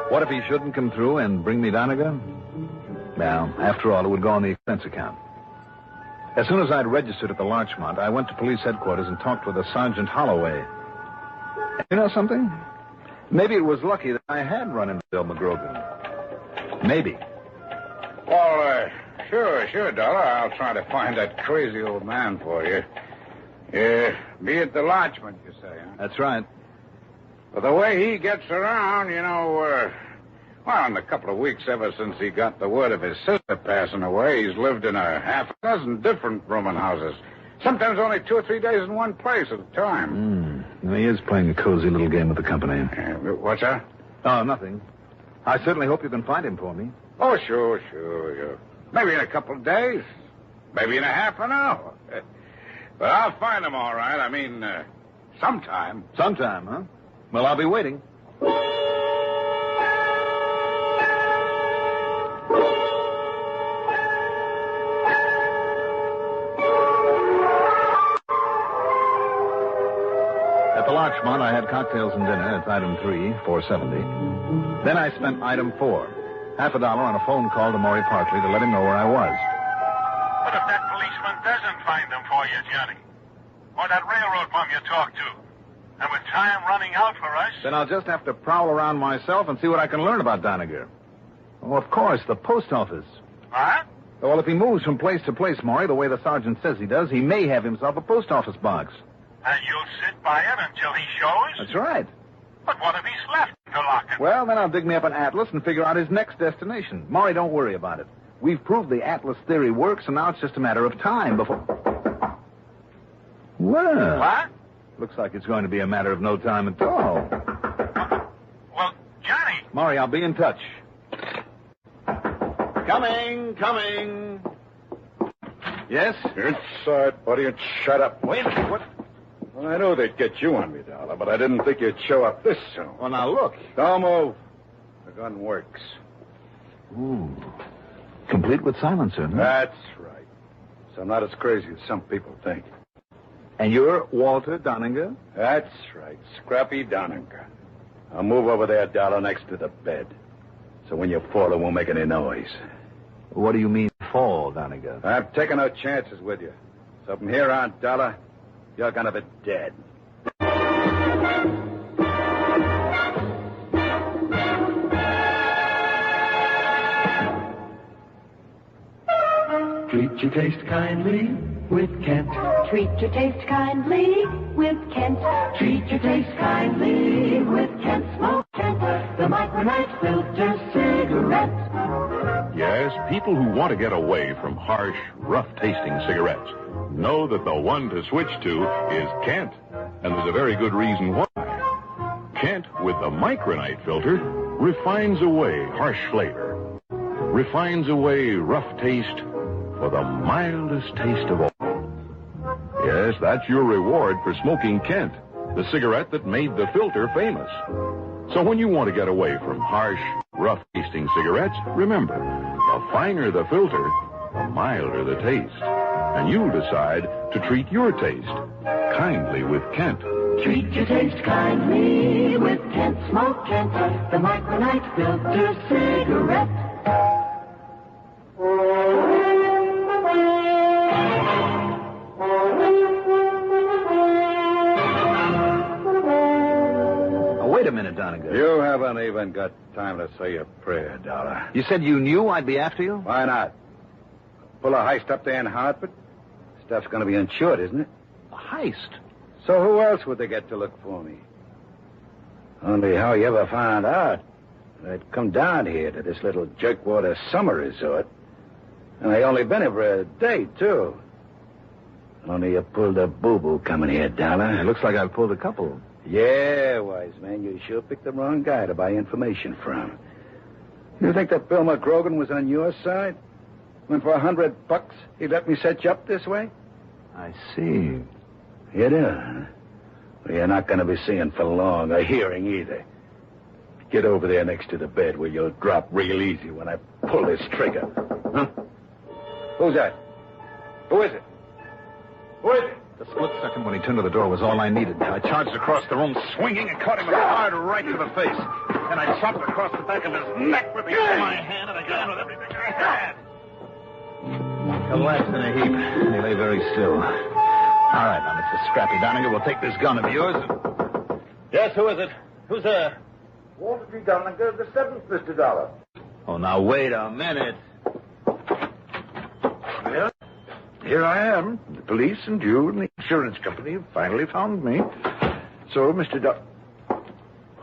What if he shouldn't come through and bring me Donegan? Now, after all, it would go on the expense account. As soon as I'd registered at the Larchmont, I went to police headquarters and talked with a Sergeant Holloway. You know something? Maybe it was lucky that I had run into Bill McGrogan. Maybe. Well, sure, Dollar. I'll try to find that crazy old man for you. Be at the Larchmont, you say, huh? That's right. But the way he gets around, well, in the couple of weeks ever since he got the word of his sister passing away, he's lived in a half a dozen different rooming houses. Sometimes only 2 or 3 days in one place at a time. He is playing a cozy little game with the company. What's that? Oh, nothing. I certainly hope you can find him for me. Oh, sure. Maybe in a couple of days. Maybe in a half an hour. But I'll find him all right. I mean, sometime. Sometime, huh? Well, I'll be waiting. At the Larchmont, I had cocktails and dinner. It's item 3, $4.70. Then I spent item 4, $50 on a phone call to Maury Parkley to let him know where I was. What if that policeman doesn't find them for you, Johnny? Or that railroad bum you talked to? And with time running out for us... Then I'll just have to prowl around myself and see what I can learn about Doniger. Oh, of course, the post office. Huh? Well, if he moves from place to place, Maury, the way the sergeant says he does, he may have himself a post office box. And you'll sit by it until he shows? That's right. But what if he's left to lock it? Well, then I'll dig me up an atlas and figure out his next destination. Maury, don't worry about it. We've proved the atlas theory works, and now it's just a matter of time before... Well... What? Looks like it's going to be a matter of no time at all. Well, Johnny... Maury, I'll be in touch. Coming. Yes? Inside, buddy, and shut up. Wait a minute, what? Well, I know they'd get you on me, Dollar, but I didn't think you'd show up this soon. Well, now, look. Don't move. The gun works. Ooh. Complete with silencer, huh? That's right. So I'm not as crazy as some people think. And you're Walter Doniger? That's right. Scrappy Doniger. I'll move over there, Dollar, next to the bed. So when you fall, it won't make any noise. What do you mean, fall, Doniger? I've taken no chances with you. So from here on, Dollar, you're gonna be dead. Treat your taste kindly with Kent. Treat your taste kindly with Kent. Treat your taste kindly with Kent. Smoke Kent, the micronite filter cigarette. Yes, people who want to get away from harsh, rough-tasting cigarettes know that the one to switch to is Kent. And there's a very good reason why. Kent, with the micronite filter, refines away harsh flavor, refines away rough taste for the mildest taste of all. Yes, that's your reward for smoking Kent, the cigarette that made the filter famous. So when you want to get away from harsh, rough-tasting cigarettes, remember, the finer the filter, the milder the taste. And you decide to treat your taste kindly with Kent. Treat your taste kindly with Kent. Smoke Kent, the micronite filter cigarette. Wait a minute, Doniger. You haven't even got time to say a prayer, Dollar. You said you knew I'd be after you? Why not? Pull a heist up there in Hartford? Stuff's going to be insured, isn't it? A heist? So who else would they get to look for me? Only how you ever found out that I'd come down here to this little jerkwater summer resort. And I only been here for a day, too. Only you pulled a boo-boo coming here, Dollar. It looks like I've pulled a couple. Yeah, wise man, you sure picked the wrong guy to buy information from. You think that Bill McGrogan was on your side? When for $100 he let me set you up this way? I see. You do, huh? Well, you're not going to be seeing for long, or hearing either. Get over there next to the bed where you'll drop real easy when I pull this trigger. Huh? Who's that? Who is it? Who is it? The split second when he turned to the door was all I needed. I charged across the room, swinging, and caught him with a hard right to the face. Then I chopped across the back of his neck with the end of my hand, and I got him with everything I Collapsed in a heap. And he lay very still. All right, now, Mr. Scrappy Downinger, we'll take this gun of yours and... Yes, who is it? Who's there? Walter P. Downinger, the 7th, Mr. Dollar. Oh, now, wait a minute. Well, here I am. The police and you and the insurance company have finally found me. So, Mr.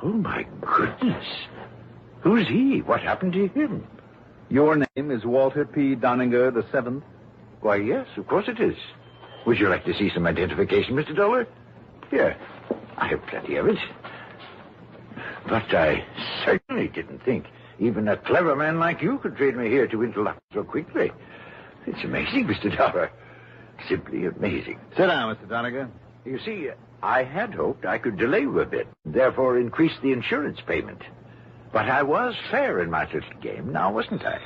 Oh, my goodness. Who's he? What happened to him? Your name is Walter P. Downinger, the 7th? Why, yes, of course it is. Would you like to see some identification, Mr. Dollar? Here. I have plenty of it. But I certainly didn't think even a clever man like you could trade me here to interlock so quickly. It's amazing, Mr. Dollar. Simply amazing. Sit down, Mr. Downinger. You see, I had hoped I could delay you a bit, therefore increase the insurance payment. But I was fair in my little game, now wasn't I?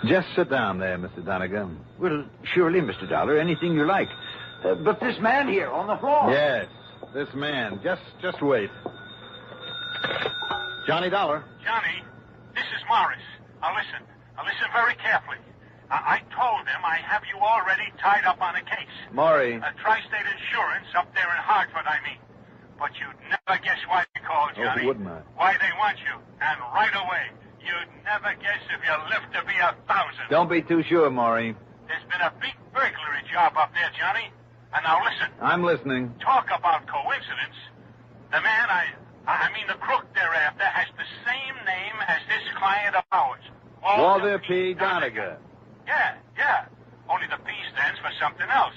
Just sit down there, Mr. Downinger. Well, surely, Mr. Dollar, anything you like. But this man here on the floor. Yes, this man. Just wait. Johnny Dollar. Johnny, this is Morris. Now listen very carefully. I told him I have you already tied up on a case. Maury. Tri-State Insurance up there in Hartford, I mean. But you'd never guess why they called, Johnny. Oh, wouldn't I? Why they want you. And right away. You'd never guess if you lived to be 1,000. Don't be too sure, Maury. There's been a big burglary job up there, Johnny. And now listen. I'm listening. Talk about coincidence. The man I mean the crook thereafter has the same name as this client of ours. Walter P. Downinger. Yeah. Only the P stands for something else.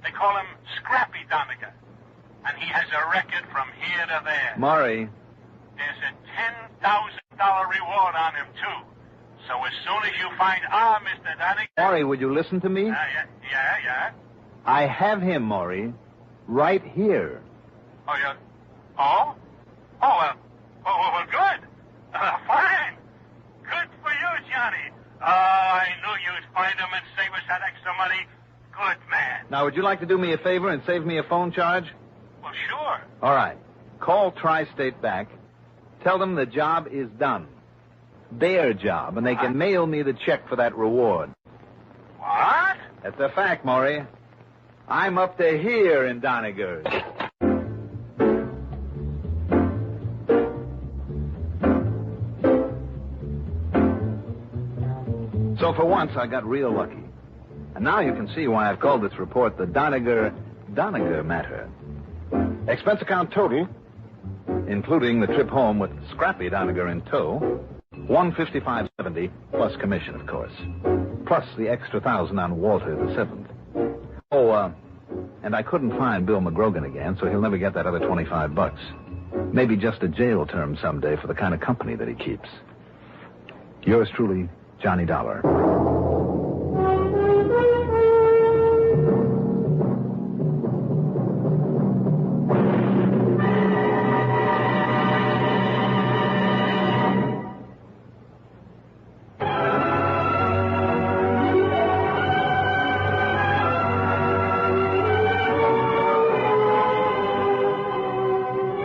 They call him Scrappy Downinger. And he has a record from here to there. Maury. There's a $10,000 reward on him, too. So as soon as you find our Mr. Downinger... Maury, would you listen to me? Yeah. I have him, Maury. Right here. Oh, yeah. Oh? Well, good. Fine. Good for you, Johnny. I knew you'd find him and save us that extra money. Good man. Now, would you like to do me a favor and save me a phone charge? Well, sure. All right. Call Tri-State back. Tell them the job is done. Their job, and they can mail me the check for that reward. What? That's a fact, Maury. I'm up to here in Downinger's. So for once, I got real lucky. And now you can see why I've called this report the Downinger matter. Expense account total, including the trip home with Scrappy Downinger in tow, $155.70 plus commission, of course. Plus the extra $1,000 on Walter the 7th. Oh, and I couldn't find Bill McGrogan again, so he'll never get that other $25. Maybe just a jail term someday for the kind of company that he keeps. Yours truly, Johnny Dollar.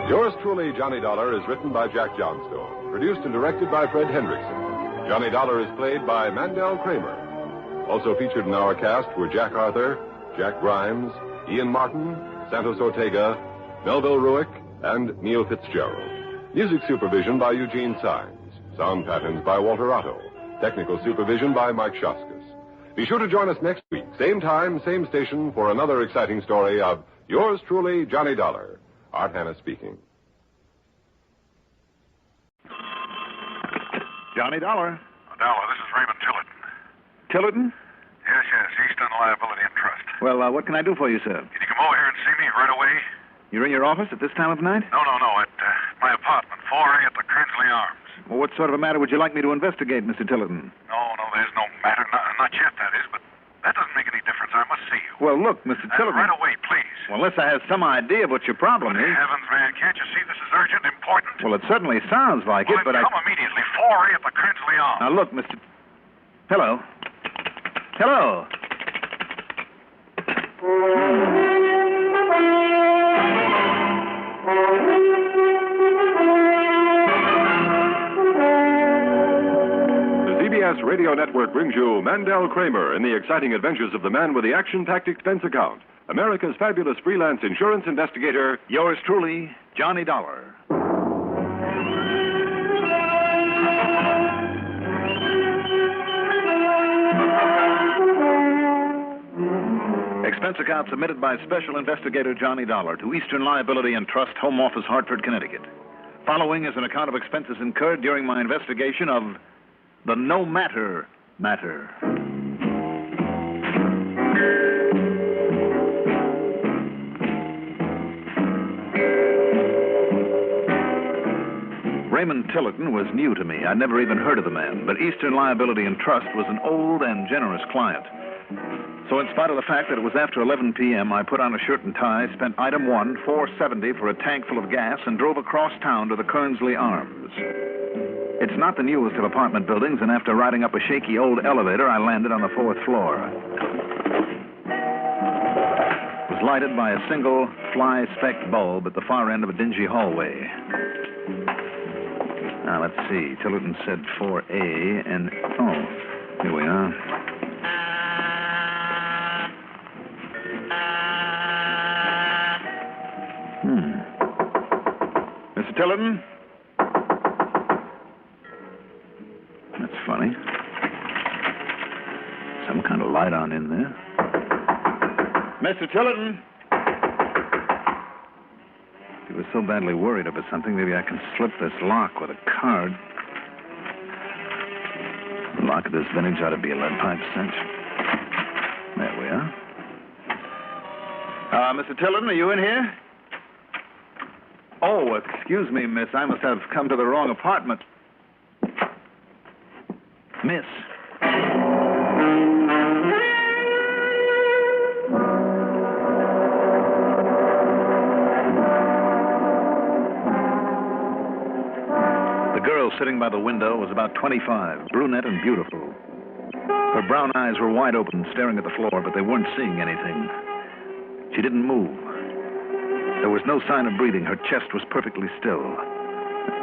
Yours truly, Johnny Dollar, is written by Jack Johnstone, produced and directed by Fred Hendrickson. Johnny Dollar is played by Mandel Kramer. Also featured in our cast were Jack Arthur, Jack Grimes, Ian Martin, Santos Ortega, Melville Ruick, and Neil Fitzgerald. Music supervision by Eugene Sines. Sound patterns by Walter Otto. Technical supervision by Mike Shoskus. Be sure to join us next week, same time, same station, for another exciting story of Yours truly, Johnny Dollar. Art Hanna speaking. Johnny Dollar. Dollar, this is Raymond Tillerton. Tillerton? Yes, Eastern Liability and Trust. Well, what can I do for you, sir? Can you come over here and see me right away? You're in your office at this time of night? No, at my apartment, 4A at the Crinsley Arms. Well, what sort of a matter would you like me to investigate, Mr. Tillerton? No, there's no matter. Not yet, that is, but that doesn't make any difference. I must see you. Well, look, Mr. Tillerton. Right away, please. Well, unless I have some idea of what your problem is. Heavens, man, can't you see this is urgent, important? Well, it certainly sounds like it, but come immediately. 4A at the Crinsley Arms. Now, look, Mr. Hello. Hello. The CBS Radio Network brings you Mandel Kramer in the exciting adventures of the man with the action-packed expense account, America's fabulous freelance insurance investigator, Yours truly, Johnny Dollar. Expense account submitted by Special Investigator Johnny Dollar to Eastern Liability and Trust, Home Office, Hartford, Connecticut. Following is an account of expenses incurred during my investigation of the No Matter matter. Raymond Tillotson was new to me. I'd never even heard of the man, but Eastern Liability and Trust was an old and generous client. So in spite of the fact that it was after 11 p.m., I put on a shirt and tie, spent item one, $4.70 for a tank full of gas, and drove across town to the Kernsley Arms. It's not the newest of apartment buildings, and after riding up a shaky old elevator, I landed on the 4th floor. It was lighted by a single fly-specked bulb at the far end of a dingy hallway. Now, let's see. Tillotson said 4A, and... Oh, here we are. Mr. Tillotson? That's funny. Some kind of light on in there. Mr. Tillotson? If he was so badly worried about something, maybe I can slip this lock with a card. The lock of this vintage ought to be a lead pipe cinch. There we are. Mr. Tillotson, are you in here? Oh, excuse me, miss. I must have come to the wrong apartment. Miss. The girl sitting by the window was about 25, brunette and beautiful. Her brown eyes were wide open, staring at the floor, but they weren't seeing anything. She didn't move. There was no sign of breathing. Her chest was perfectly still.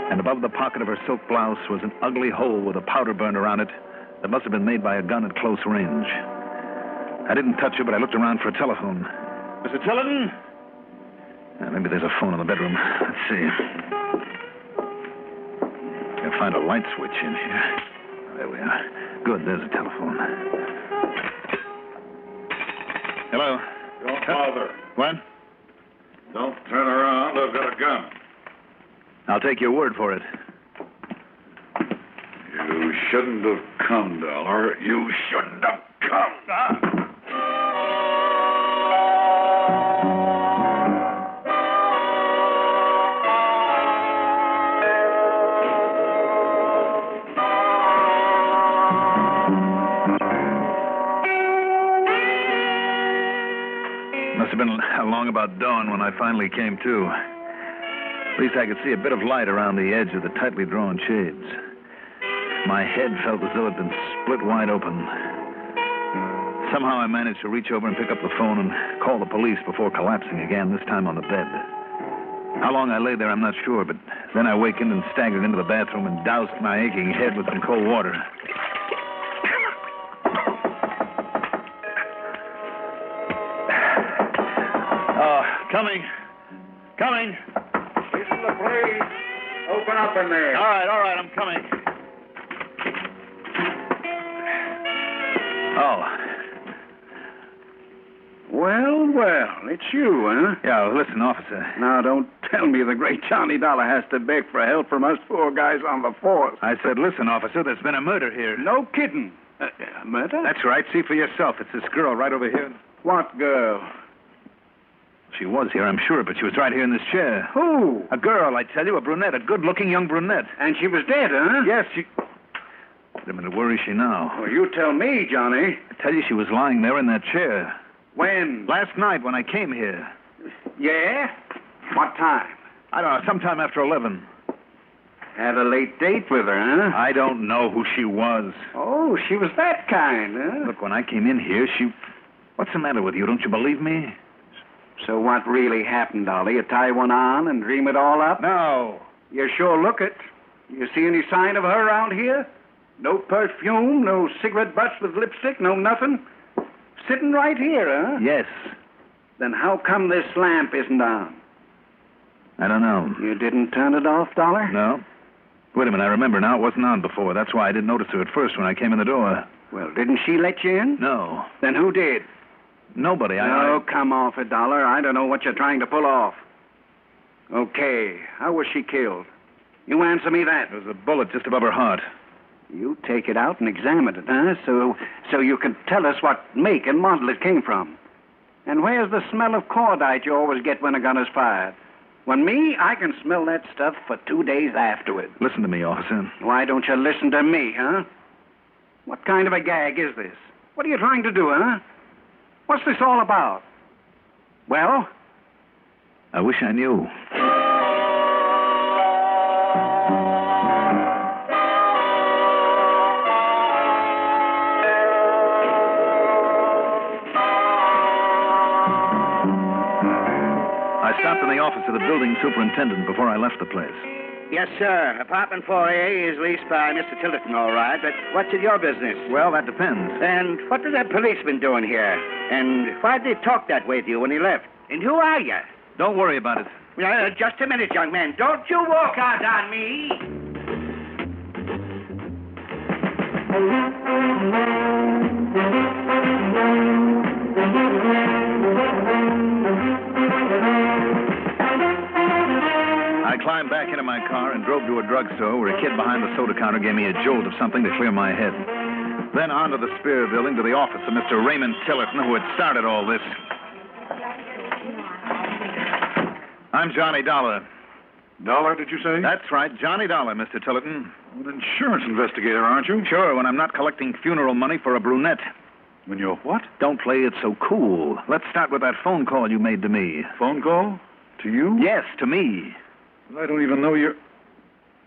And above the pocket of her silk blouse was an ugly hole with a powder burn around it that must have been made by a gun at close range. I didn't touch her, but I looked around for a telephone. Mr. Tillotson? Maybe there's a phone in the bedroom. Let's see. I'll find a light switch in here. There we are. Good, there's a telephone. Hello? Don't bother. What? Don't turn around. I've got a gun. I'll take your word for it. You shouldn't have come, Dollar. You shouldn't have come. Must have been along about dawn when I finally came to. At least I could see a bit of light around the edge of the tightly drawn shades. My head felt as though it had been split wide open. Somehow I managed to reach over and pick up the phone and call the police before collapsing again, this time on the bed. How long I lay there, I'm not sure, but then I awakened and staggered into the bathroom and doused my aching head with some cold water. Coming. Listen to please. Open up in there. All right, I'm coming. Oh. Well, it's you, huh? Yeah, listen, officer. Now, don't tell me the great Johnny Dollar has to beg for help from us poor guys on the force. I said, listen, officer, there's been a murder here. No kidding. Murder? That's right. See for yourself. It's this girl right over here. What girl? She was here, I'm sure, but she was right here in this chair. Who? A girl, I tell you, a brunette, a good-looking young brunette. And she was dead, huh? Yes, she... Wait a minute, where is she now? Well, you tell me, Johnny. I tell you, she was lying there in that chair. When? Last night when I came here. Yeah? What time? I don't know, sometime after 11. Had a late date with her, huh? I don't know who she was. Oh, she was that kind, huh? Look, when I came in here, she... What's the matter with you? Don't you believe me? So what really happened, Dolly? You tie one on and dream it all up? No. You sure look it. You see any sign of her around here? No perfume, no cigarette butts with lipstick, no nothing? Sitting right here, huh? Yes. Then how come this lamp isn't on? I don't know. You didn't turn it off, Dollar? No. Wait a minute, I remember now. It wasn't on before. That's why I didn't notice her at first when I came in the door. Well, didn't she let you in? No. Then who did? Nobody. Oh, come off it, Dollar. I don't know what you're trying to pull off. Okay, how was she killed? You answer me that. There was a bullet just above her heart. You take it out and examine it, huh? So you can tell us what make and model it came from. And where's the smell of cordite you always get when a gun is fired? When me, I can smell that stuff for 2 days afterward. Listen to me, officer. Why don't you listen to me, huh? What kind of a gag is this? What are you trying to do, huh? What's this all about? Well? I wish I knew. I stopped in the office of the building superintendent before I left the place. Yes, sir. Apartment 4A is leased by Mr. Tillerton, all right. But what's in your business? Well, that depends. And what was that policeman doing here? And why did he talk that way to you when he left? And who are you? Don't worry about it. Just a minute, young man. Don't you walk out on me. I climbed back into my car and drove to a drugstore where a kid behind the soda counter gave me a jolt of something to clear my head. Then on to the Spear building to the office of Mr. Raymond Tillerton, who had started all this. I'm Johnny Dollar. Dollar, did you say? That's right, Johnny Dollar, Mr. Tillerton. An insurance investigator, aren't you? Sure, when I'm not collecting funeral money for a brunette. When you're what? Don't play it so cool. Let's start with that phone call you made to me. Phone call? To you? Yes, to me. I don't even know you're...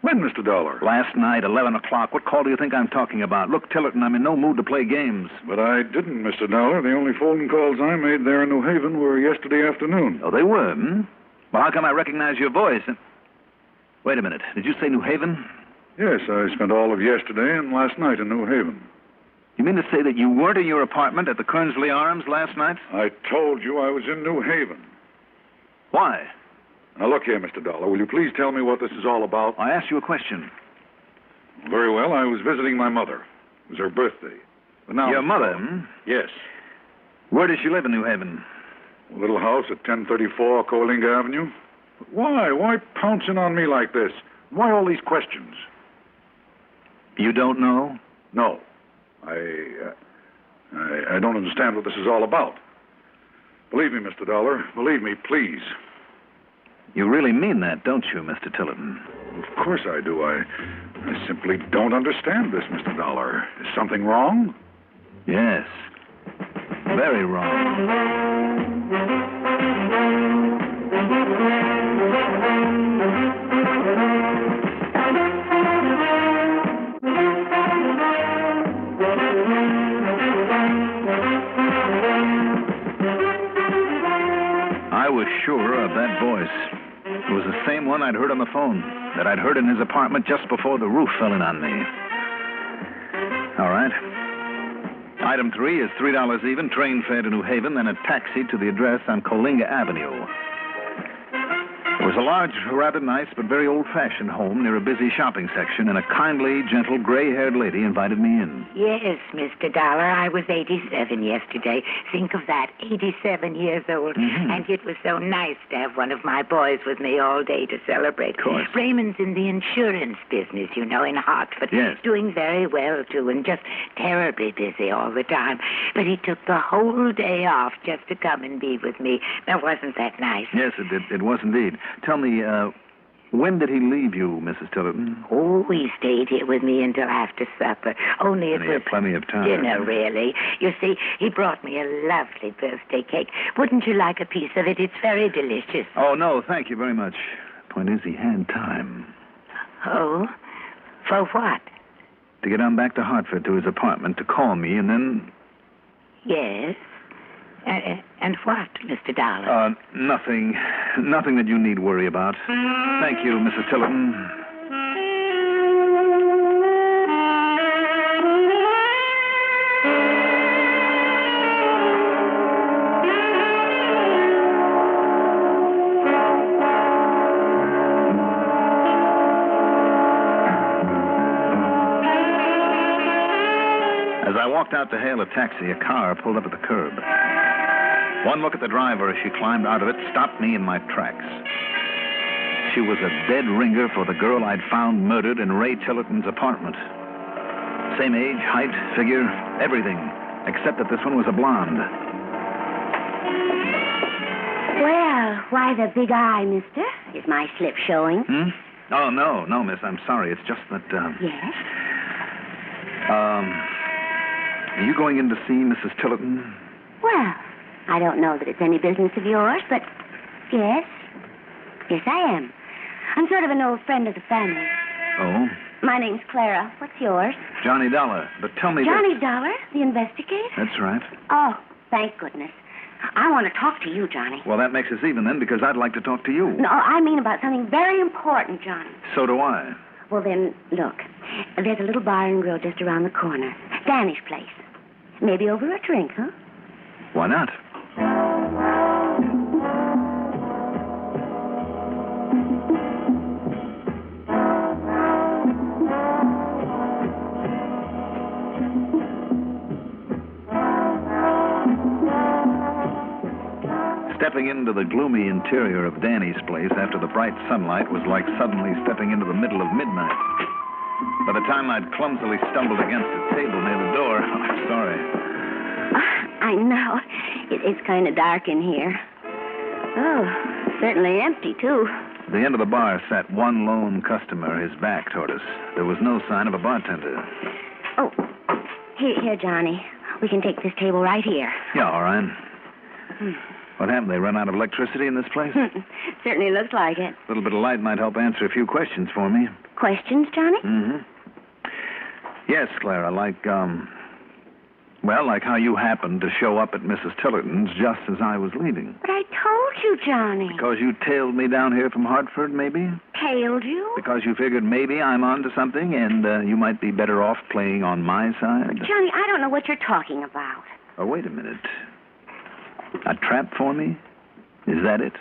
When, Mr. Dollar? Last night, 11 o'clock. What call do you think I'm talking about? Look, Tillerton, I'm in no mood to play games. But I didn't, Mr. Dollar. The only phone calls I made there in New Haven were yesterday afternoon. Oh, they were, hmm? Well, how come I recognize your voice? Wait a minute. Did you say New Haven? Yes, I spent all of yesterday and last night in New Haven. You mean to say that you weren't in your apartment at the Kernsley Arms last night? I told you I was in New Haven. Why? Now, look here, Mr. Dollar. Will you please tell me what this is all about? I asked you a question. Very well. I was visiting my mother. It was her birthday. But now... Your mother, hmm? Yes. Where does she live in New Haven? A little house at 1034 Coalinga Avenue. But why? Why pouncing on me like this? Why all these questions? You don't know? No. I don't understand what this is all about. Believe me, Mr. Dollar. Believe me, please. You really mean that, don't you, Mr. Tillerton? Of course I do. I simply don't understand this, Mr. Dollar. Is something wrong? Yes. Very wrong. I was sure of that voice. It was the same one I'd heard on the phone, that I'd heard in his apartment just before the roof fell in on me. All right. Item 3 is $3 even, train fare to New Haven, then a taxi to the address on Coalinga Avenue. It was a large, rather nice, but very old-fashioned home near a busy shopping section, and a kindly, gentle, gray-haired lady invited me in. Yes, Mr. Dollar, I was 87 yesterday. Think of that, 87 years old. Mm-hmm. And it was so nice to have one of my boys with me all day to celebrate. Of course. Raymond's in the insurance business, you know, in Hartford. Yes. Doing very well, too, and just terribly busy all the time. But he took the whole day off just to come and be with me. Now, wasn't that nice? Yes, it was indeed. Tell me, when did he leave you, Mrs. Tillerton? Oh, he stayed here with me until after supper. Only it He was had plenty of time. dinner, really. You see, he brought me a lovely birthday cake. Wouldn't you like a piece of it? It's very delicious. Oh, no, thank you very much. Point is, he had time. Oh? For what? To get on back to Hartford to his apartment to call me, and then... Yes? And what, Mr. Dollar? Nothing. Nothing that you need worry about. Thank you, Mrs. Tillerton. walked out to hail a taxi, a car pulled up at the curb. One look at the driver as she climbed out of it stopped me in my tracks. She was a dead ringer for the girl I'd found murdered in Ray Tillerton's apartment. Same age, height, figure, everything, except that this one was a blonde. Well, why the big eye, mister? Is my slip showing? Oh, no, miss, I'm sorry. It's just that, Yes? Are you going in to see Mrs. Tillerton? Well, I don't know that it's any business of yours, but yes. Yes, I am. I'm sort of an old friend of the family. Oh? My name's Clara. What's yours? Johnny Dollar. But tell me Johnny Dollar, the investigator? That's right. Oh, thank goodness. I want to talk to you, Johnny. Well, that makes us even then, because I'd like to talk to you. No, I mean about something very important, Johnny. So do I. Well, then, look. There's a little bar and grill just around the corner. Danny's place. Maybe over a drink, huh? Why not? Stepping into the gloomy interior of Danny's place after the bright sunlight was like suddenly stepping into the middle of midnight. By the time I'd clumsily stumbled against a table near the door, I'm sorry. I know. It's kind of dark in here. Oh, certainly empty, too. At the end of the bar sat one lone customer, his back toward us. There was no sign of a bartender. Oh, here, Johnny. We can take this table right here. Yeah, all right. What happened? They run out of electricity in this place? Certainly looks like it. A little bit of light might help answer a few questions for me. Questions, Johnny? Mm-hmm. Yes, Clara, like how you happened to show up at Mrs. Tillerton's just as I was leaving. But I told you, Johnny. Because you tailed me down here from Hartford, maybe? Tailed you? Because you figured maybe I'm onto something and you might be better off playing on my side? Johnny, I don't know what you're talking about. Oh, wait a minute. A trap for me? Is that it?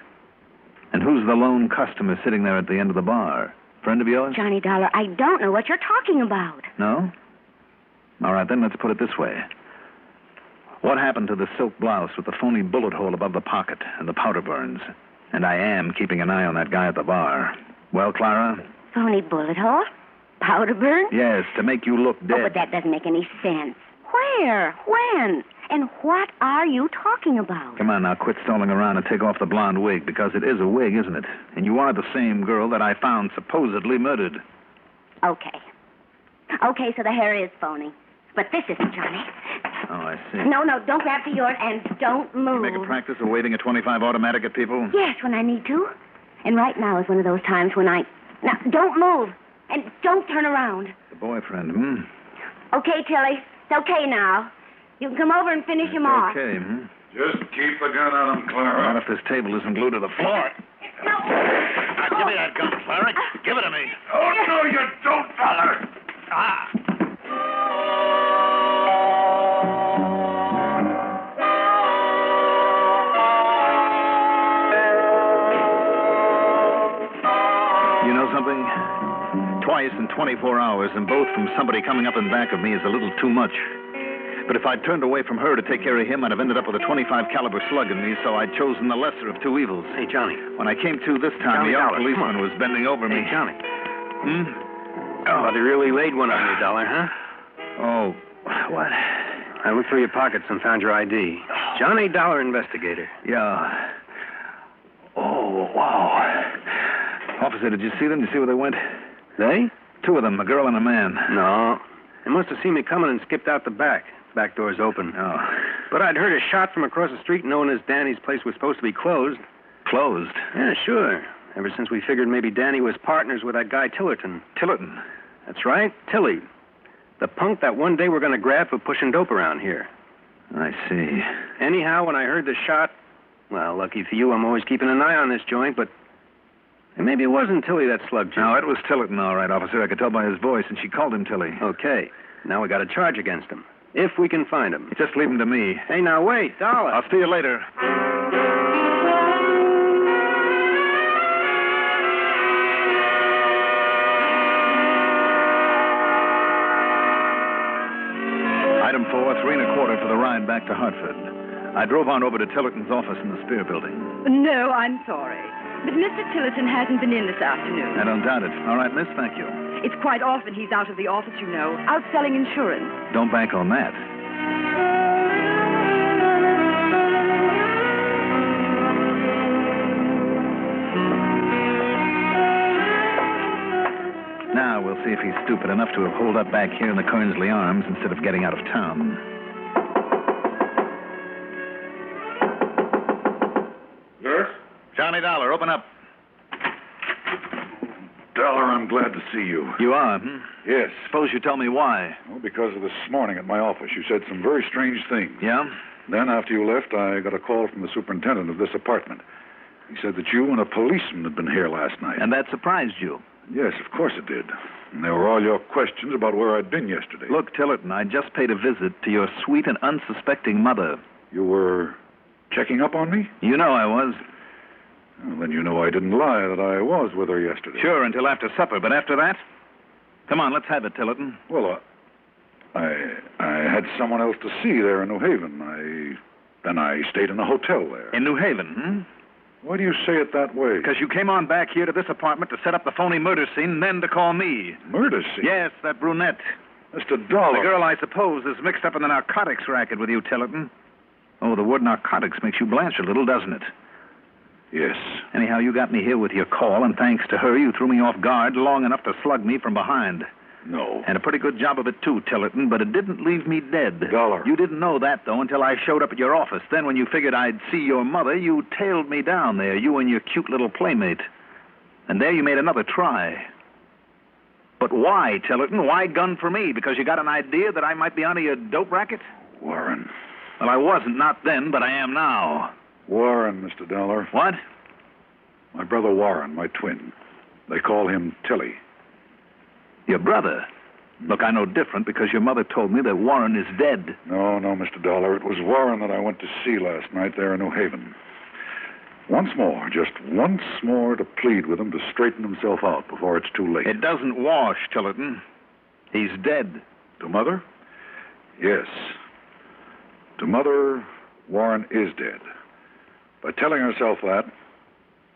And who's the lone customer sitting there at the end of the bar? Friend of yours? Johnny Dollar, I don't know what you're talking about. No? All right, then let's put it this way. What happened to the silk blouse with the phony bullet hole above the pocket and the powder burns? And I am keeping an eye on that guy at the bar. Well, Clara? Phony bullet hole? Powder burn? Yes, to make you look dead. Oh, but that doesn't make any sense. Where? When? And what are you talking about? Come on now, quit stalling around and take off the blonde wig, because it is a wig, isn't it? And you are the same girl that I found supposedly murdered. Okay. Okay, so the hair is phony. But this isn't, Johnny. Oh, I see. No, don't grab for yours and don't move. You make a practice of waving a .25 automatic at people? Yes, when I need to. And right now is one of those times when I... Now, don't move. And don't turn around. The boyfriend, Okay, Tilly. It's okay now. You can come over and finish him off. Okay, Just keep the gun on him, Clara. Not if this table isn't glued to the floor. No. Give me that gun, Clara. Give it to me. Oh, no, you don't, fella. You know something? Twice in 24 hours, and both from somebody coming up in back of me, is a little too much. But if I'd turned away from her to take care of him, I'd have ended up with a .25 caliber slug in me, so I'd chosen the lesser of two evils. Hey, Johnny. When I came to this time, Johnny the young Dollar, policeman was bending over me. Hey, Johnny. Oh, they really laid one on you, Dollar, huh? Oh, what? I looked through your pockets and found your ID. Johnny Dollar, investigator. Yeah. Oh, wow. Officer, did you see them? Did you see where they went? They? Two of them, a girl and a man. No. They must have seen me coming and skipped out the back. Back door's open. Oh. But I'd heard a shot from across the street knowing as Danny's place was supposed to be closed. Closed? Yeah, sure. Ever since we figured maybe Danny was partners with that guy Tillerton. Tillerton? That's right, Tilly. The punk that one day we're going to grab for pushing dope around here. I see. Anyhow, when I heard the shot, well, lucky for you, I'm always keeping an eye on this joint, but maybe it wasn't Tilly that slugged you. No, it was Tillerton, all right, officer. I could tell by his voice, and she called him Tilly. Okay. Now we got a charge against him. If we can find him. Just leave him to me. Hey, now wait, Dollar. I'll see you later. Item 4, 3 1/4 for the ride back to Hartford. I drove on over to Tillerton's office in the Spear Building. No, I'm sorry. But Mr. Tillerton hasn't been in this afternoon. I don't doubt it. All right, miss, thank you. It's quite often he's out of the office, you know, out selling insurance. Don't bank on that. Now we'll see if he's stupid enough to have holed up back here in the Kernsley Arms instead of getting out of town. Yes? Johnny Dollar, open up. Dollar, I'm glad to see you. You are, hmm? Yes. Suppose you tell me why. Well, because of this morning at my office. You said some very strange things. Yeah? Then, after you left, I got a call from the superintendent of this apartment. He said that you and a policeman had been here last night. And that surprised you? Yes, of course it did. And there were all your questions about where I'd been yesterday. Look, Tillerton, I just paid a visit to your sweet and unsuspecting mother. You were checking up on me? You know I was. Well, then you know I didn't lie that I was with her yesterday. Sure, until after supper. But after that? Come on, let's have it, Tillerton. Well, I had someone else to see there in New Haven. Then I stayed in a hotel there. In New Haven, hmm? Why do you say it that way? Because you came on back here to this apartment to set up the phony murder scene and then to call me. Murder scene? Yes, that brunette. Mr. Dollar. The girl, I suppose, is mixed up in the narcotics racket with you, Tillerton. Oh, the word narcotics makes you blanch a little, doesn't it? Yes. Anyhow, you got me here with your call, and thanks to her, you threw me off guard long enough to slug me from behind. No. And a pretty good job of it, too, Tillerton, but it didn't leave me dead. Dollar. You didn't know that, though, until I showed up at your office. Then, when you figured I'd see your mother, you tailed me down there, you and your cute little playmate. And there you made another try. But why, Tillerton? Why gun for me? Because you got an idea that I might be onto your dope racket? Warren. Well, I wasn't, not then, but I am now. Warren, Mr. Dollar. What? My brother Warren, my twin. They call him Tilly. Your brother? Look, I know different because your mother told me that Warren is dead. No, Mr. Dollar. It was Warren that I went to see last night there in New Haven. Once more, just once more to plead with him to straighten himself out before it's too late. It doesn't wash, Tillerton. He's dead. To Mother? Yes. To Mother, Warren is dead. By telling herself that,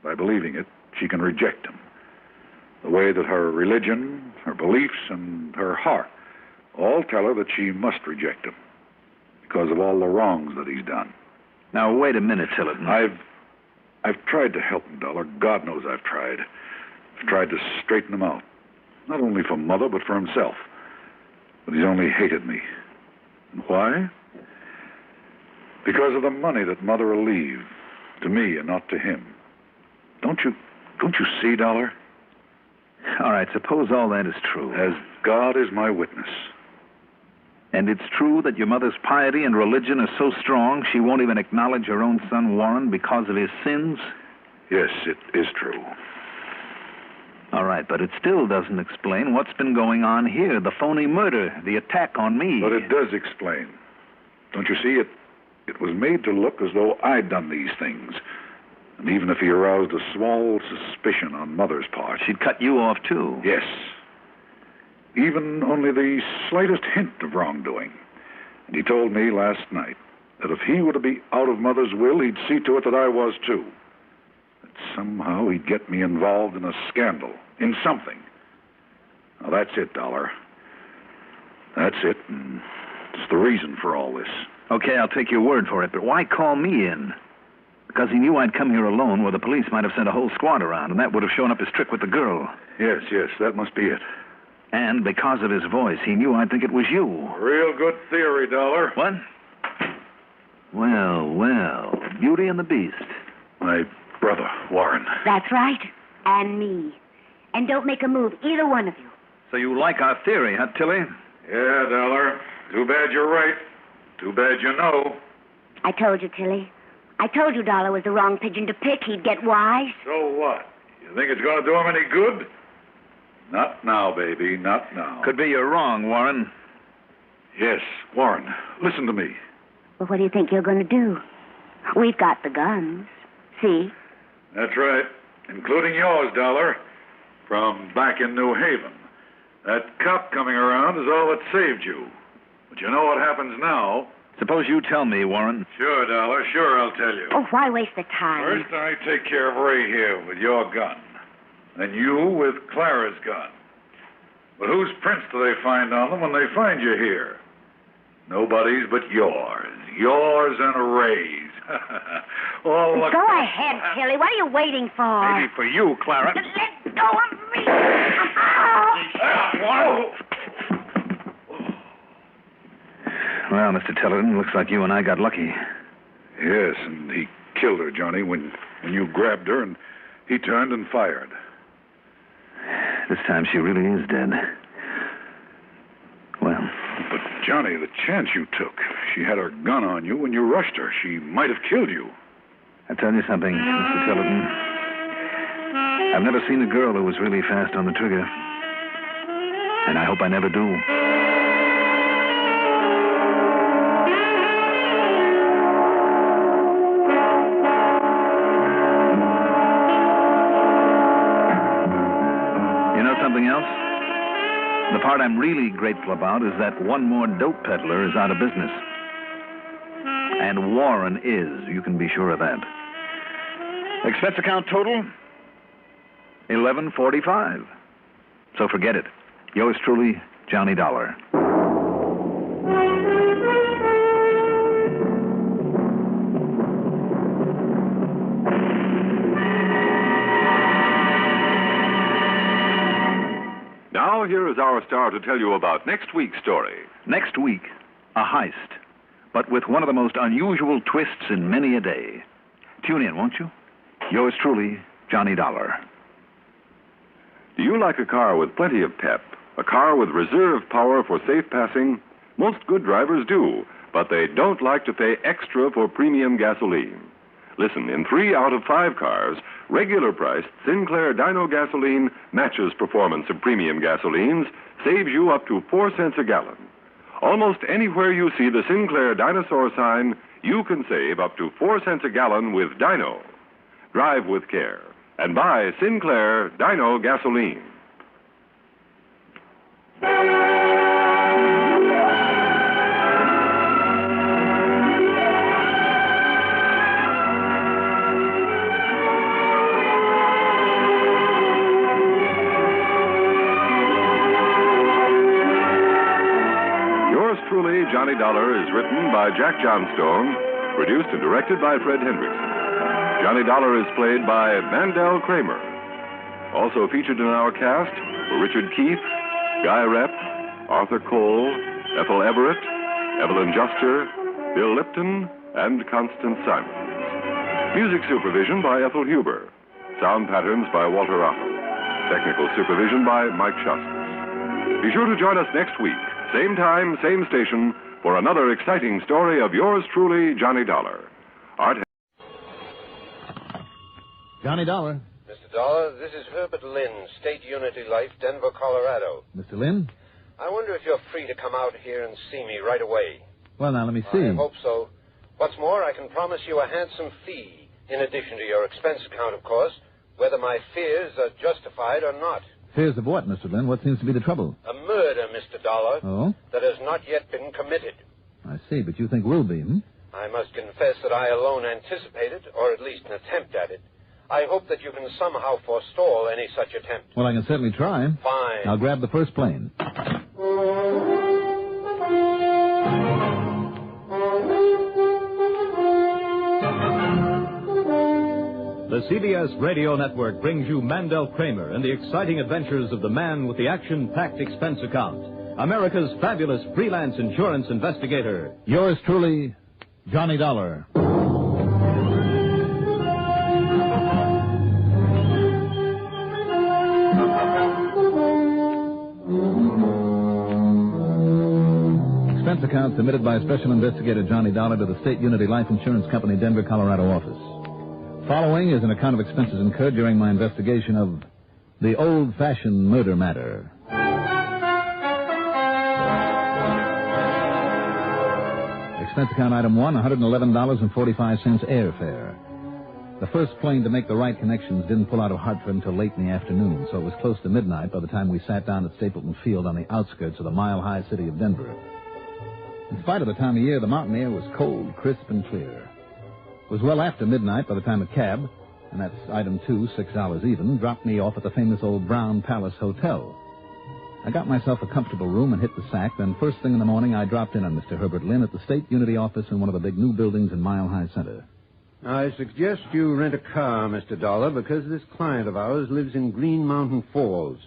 by believing it, she can reject him. The way that her religion, her beliefs, and her heart all tell her that she must reject him because of all the wrongs that he's done. Now, wait a minute, Tillerton. I've tried to help him, Dollar. God knows I've tried. I've tried to straighten him out. Not only for Mother, but for himself. But he's only hated me. And why? Because of the money that Mother will leave to me and not to him. Don't you see, Dollar? All right, suppose all that is true. As God is my witness. And it's true that your mother's piety and religion are so strong she won't even acknowledge her own son Warren because of his sins? Yes, it is true. All right, but it still doesn't explain what's been going on here, the phony murder, the attack on me. But it does explain. Don't you see, it was made to look as though I'd done these things. And even if he aroused a small suspicion on Mother's part... She'd cut you off, too. Yes. Even only the slightest hint of wrongdoing. And he told me last night that if he were to be out of Mother's will, he'd see to it that I was, too. That somehow he'd get me involved in a scandal, in something. Now, that's it, Dollar. That's it, and it's the reason for all this. Okay, I'll take your word for it, but why call me in? Because he knew I'd come here alone, where the police might have sent a whole squad around, and that would have shown up his trick with the girl. Yes, that must be it. And because of his voice, he knew I'd think it was you. Real good theory, Dollar. What? Well, Beauty and the Beast. My brother, Warren. That's right. And me. And don't make a move, either one of you. So you like our theory, huh, Tilly? Yeah, Dollar. Too bad you're right. Too bad you know. I told you, Tilly. I told you Dollar was the wrong pigeon to pick. He'd get wise. So what? You think it's going to do him any good? Not now, baby, not now. Could be you're wrong, Warren. Yes, Warren, listen to me. Well, what do you think you're going to do? We've got the guns. See? That's right, including yours, Dollar, from back in New Haven. That cop coming around is all that saved you. But you know what happens now. Suppose you tell me, Warren. Sure, Dollar. Sure, I'll tell you. Oh, why waste the time? First, I take care of Ray here with your gun. Then you with Clara's gun. But whose prints do they find on them when they find you here? Nobody's but yours. Yours and Ray's. Oh, look. Go ahead, Tilly. What are you waiting for? Maybe for you, Clara. Let go of me. Well, Mr. Tillotson, looks like you and I got lucky. Yes, and he killed her, Johnny, when you grabbed her, and he turned and fired. This time she really is dead. Well. But, Johnny, the chance you took. She had her gun on you when you rushed her. She might have killed you. I'll tell you something, Mr. Tillotson. I've never seen a girl who was really fast on the trigger. And I hope I never do. You know something else? The part I'm really grateful about is that one more dope peddler is out of business. And Warren is, you can be sure of that. Expense account total? $11.45. So forget it. Yours truly, Johnny Dollar. Now, here is our star to tell you about next week's story. Next week, a heist, but with one of the most unusual twists in many a day. Tune in, won't you? Yours truly, Johnny Dollar. Do you like a car with plenty of pep? A car with reserve power for safe passing? Most good drivers do, but they don't like to pay extra for premium gasoline. Listen, in 3 out of 5 cars, regular priced Sinclair Dino gasoline matches performance of premium gasolines, saves you up to 4 cents a gallon. Almost anywhere you see the Sinclair Dinosaur sign, you can save up to 4 cents a gallon with Dino. Drive with care and buy Sinclair Dino gasoline. Truly, Johnny Dollar is written by Jack Johnstone, produced and directed by Fred Hendrickson. Johnny Dollar is played by Mandel Kramer. Also featured in our cast were Richard Keith, Guy Rep, Arthur Cole, Ethel Everett, Evelyn Juster, Bill Lipton, and Constance Simons. Music supervision by Ethel Huber. Sound patterns by Walter Otto. Technical supervision by Mike Shostas. Be sure to join us next week. Same time, same station, for another exciting story of yours truly, Johnny Dollar. Johnny Dollar. Mr. Dollar, this is Herbert Lynn, State Unity Life, Denver, Colorado. Mr. Lynn? I wonder if you're free to come out here and see me right away. Well, now, let me see. I hope so. What's more, I can promise you a handsome fee, in addition to your expense account, of course, whether my fears are justified or not. Fears of what, Mr. Lynn? What seems to be the trouble? A murder, Mr. Dollar. Oh? That has not yet been committed. I see, but you think will be, hmm? I must confess that I alone anticipate it, or at least an attempt at it. I hope that you can somehow forestall any such attempt. Well, I can certainly try. Fine. I'll grab the first plane. The CBS Radio Network brings you Mandel Kramer and the exciting adventures of the man with the action-packed expense account, America's fabulous freelance insurance investigator. Yours truly, Johnny Dollar. Expense account submitted by Special Investigator Johnny Dollar to the State Unity Life Insurance Company, Denver, Colorado office. Following is an account of expenses incurred during my investigation of the old-fashioned murder matter. Expense account item 1, $111.45 airfare. The first plane to make the right connections didn't pull out of Hartford until late in the afternoon, so it was close to midnight by the time we sat down at Stapleton Field on the outskirts of the mile-high city of Denver. In spite of the time of year, the mountain air was cold, crisp, and clear. It was well after midnight by the time a cab, and that's item 2, 6 hours even, dropped me off at the famous old Brown Palace Hotel. I got myself a comfortable room and hit the sack. Then first thing in the morning, I dropped in on Mr. Herbert Lynn at the State Unity office in one of the big new buildings in Mile High Center. I suggest you rent a car, Mr. Dollar, because this client of ours lives in Green Mountain Falls.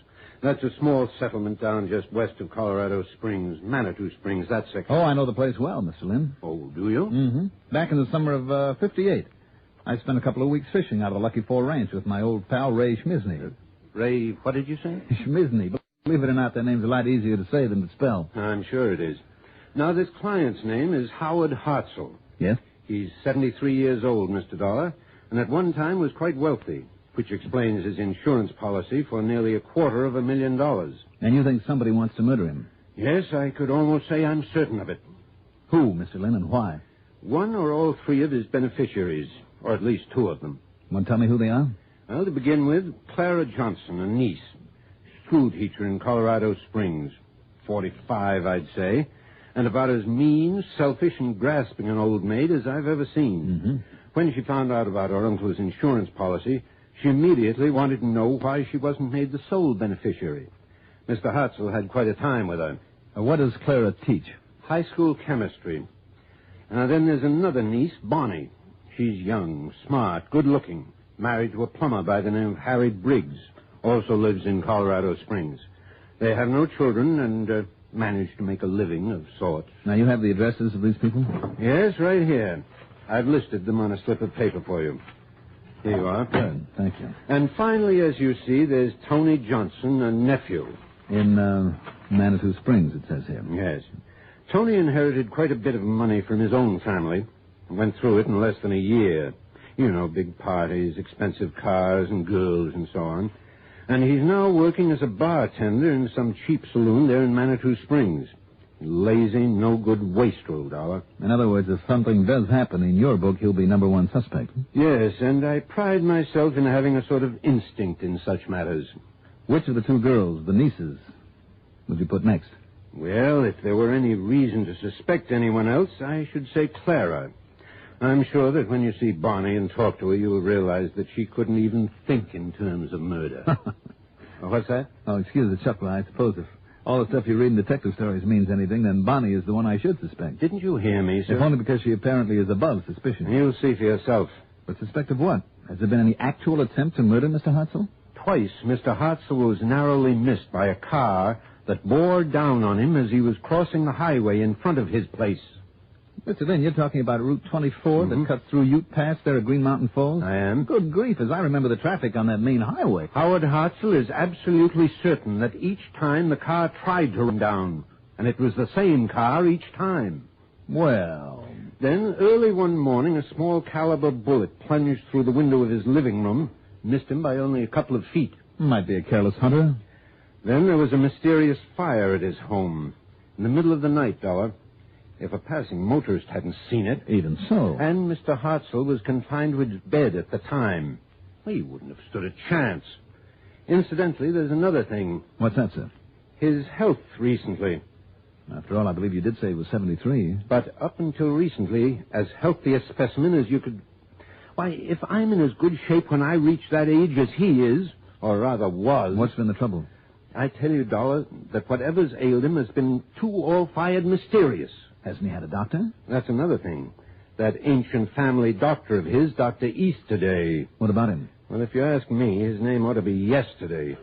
That's a small settlement down just west of Colorado Springs, Manitou Springs, that section. Oh, I know the place well, Mr. Lynn. Oh, do you? Mm-hmm. Back in the summer of 58. I spent a couple of weeks fishing out of the Lucky Four Ranch with my old pal, Ray Schmisney. Ray, what did you say? Schmisney. Believe it or not, that name's a lot easier to say than to spell. I'm sure it is. Now, this client's name is Howard Hartzell. Yes? He's 73 years old, Mr. Dollar, and at one time was quite wealthy, which explains his insurance policy for nearly $250,000. And you think somebody wants to murder him? Yes, I could almost say I'm certain of it. Who, Mr. Lynn, and why? One or all three of his beneficiaries, or at least two of them. Want to tell me who they are? Well, to begin with, Clara Johnson, a niece. School teacher in Colorado Springs. 45, I'd say. And about as mean, selfish, and grasping an old maid as I've ever seen. Mm-hmm. When she found out about her uncle's insurance policy, she immediately wanted to know why she wasn't made the sole beneficiary. Mr. Hartzell had quite a time with her. What does Clara teach? High school chemistry. Then there's another niece, Bonnie. She's young, smart, good-looking, married to a plumber by the name of Harry Briggs. Also lives in Colorado Springs. They have no children and manage to make a living of sorts. Now, you have the addresses of these people? Yes, right here. I've listed them on a slip of paper for you. Here you are. Good, thank you. And finally, as you see, there's Tony Johnson, a nephew. In Manitou Springs, it says here. Yes. Tony inherited quite a bit of money from his own family. Went through it in less than a year. You know, big parties, expensive cars and girls and so on. And he's now working as a bartender in some cheap saloon there in Manitou Springs. Lazy, no-good wastrel, Dollar. In other words, if something does happen in your book, he'll be number one suspect. Yes, and I pride myself in having a sort of instinct in such matters. Which of the two girls, the nieces, would you put next? Well, if there were any reason to suspect anyone else, I should say Clara. I'm sure that when you see Bonnie and talk to her, you'll realize that she couldn't even think in terms of murder. What's that? Oh, excuse the chuckle. I suppose if all the stuff you read in detective stories means anything, then Bonnie is the one I should suspect. Didn't you hear me, sir? If only because she apparently is above suspicion. You'll see for yourself. But suspect of what? Has there been any actual attempt to murder Mr. Hartzell? Twice, Mr. Hartzell was narrowly missed by a car that bore down on him as he was crossing the highway in front of his place. Mr. Lynn, you're talking about Route 24 that cuts through Ute Pass there at Green Mountain Falls? I am. Good grief, as I remember the traffic on that main highway. Howard Hartzell is absolutely certain that each time the car tried to run down, and it was the same car each time. Well... Then, early one morning, a small caliber bullet plunged through the window of his living room, missed him by only a couple of feet. Might be a careless hunter. Then there was a mysterious fire at his home. In the middle of the night, Dollar. If a passing motorist hadn't seen it... Even so. And Mr. Hartzell was confined to his bed at the time. Well, he wouldn't have stood a chance. Incidentally, there's another thing. What's that, sir? His health recently. After all, I believe you did say he was 73. But up until recently, as healthy a specimen as you could... Why, if I'm in as good shape when I reach that age as he is, or rather was... What's been the trouble? I tell you, Dollar, that whatever's ailed him has been too all-fired mysterious. Hasn't he had a doctor? That's another thing. That ancient family doctor of his, Dr. Easterday. What about him? Well, if you ask me, his name ought to be Yesterday.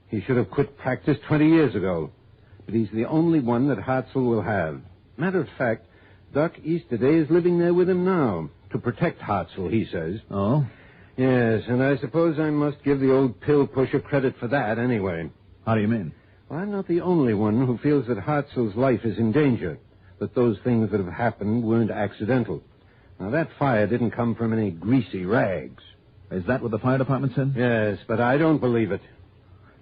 He should have quit practice 20 years ago. But he's the only one that Hartzell will have. Matter of fact, Doc Easterday is living there with him now, to protect Hartzell, he says. Oh? Yes, and I suppose I must give the old pill pusher credit for that anyway. How do you mean? Well, I'm not the only one who feels that Hartzell's life is in danger, that those things that have happened weren't accidental. Now, that fire didn't come from any greasy rags. Is that what the fire department said? Yes, but I don't believe it.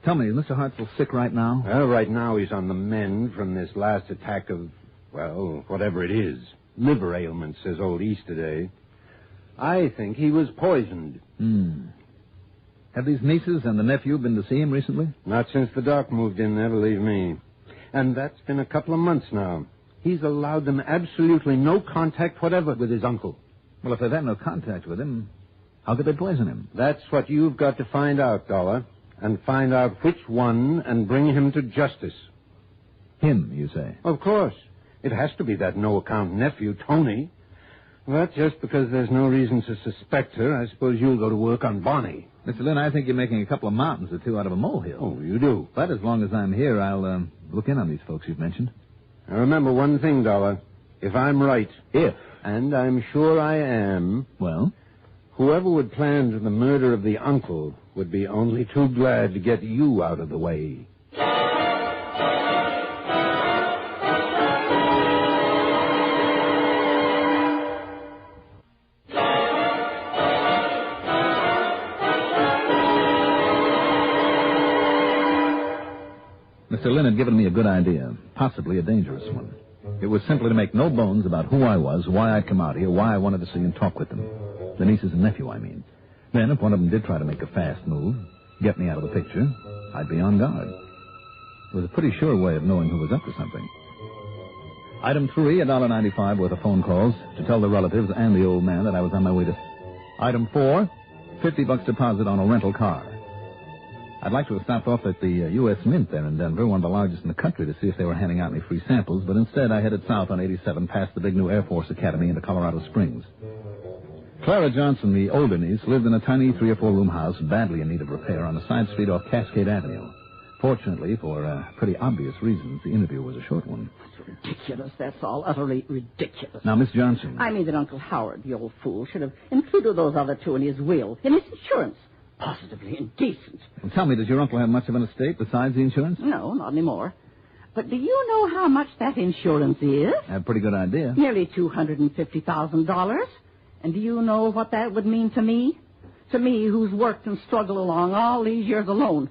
Tell me, is Mr. Hartzell sick right now? Well, right now he's on the mend from this last attack of, well, whatever it is. Liver ailment, says old Easterday. I think he was poisoned. Have these nieces and the nephew been to see him recently? Not since the doc moved in there, believe me. And that's been a couple of months now. He's allowed them absolutely no contact whatever with his uncle. Well, if they've had no contact with him, how could they poison him? That's what you've got to find out, Dollar. And find out which one and bring him to justice. Him, you say? Of course. It has to be that no-account nephew, Tony. But just because there's no reason to suspect her, I suppose you'll go to work on Bonnie. Mr. Lynn, I think you're making a couple of mountains or two out of a molehill. Oh, you do? But as long as I'm here, I'll look in on these folks you've mentioned. Now remember one thing, Dollar. If I'm right... If? And I'm sure I am... Well? Whoever would plan the murder of the uncle would be only too glad to get you out of the way. Mr. Lynn had given me a good idea, possibly a dangerous one. It was simply to make no bones about who I was, why I'd come out here, why I wanted to see and talk with them. The nieces and nephew, I mean. Then, if one of them did try to make a fast move, get me out of the picture, I'd be on guard. It was a pretty sure way of knowing who was up to something. Item 3, $1.95 worth of phone calls to tell the relatives and the old man that I was on my way to... Item 4, $50 deposit on a rental car. I'd like to have stopped off at the U.S. Mint there in Denver, one of the largest in the country, to see if they were handing out any free samples, but instead I headed south on 87 past the big new Air Force Academy into Colorado Springs. Clara Johnson, the older niece, lived in a tiny 3 or 4 room house badly in need of repair on a side street off Cascade Avenue. Fortunately, for pretty obvious reasons, the interview was a short one. It's ridiculous, that's all. Utterly ridiculous. Now, Miss Johnson... I mean that Uncle Howard, the old fool, should have included those other two in his will, in his insurance. Positively indecent. Well, tell me, does your uncle have much of an estate besides the insurance? No, not anymore. But do you know how much that insurance is? I have a pretty good idea. Nearly $250,000. And do you know what that would mean to me? To me, who's worked and struggled along all these years alone.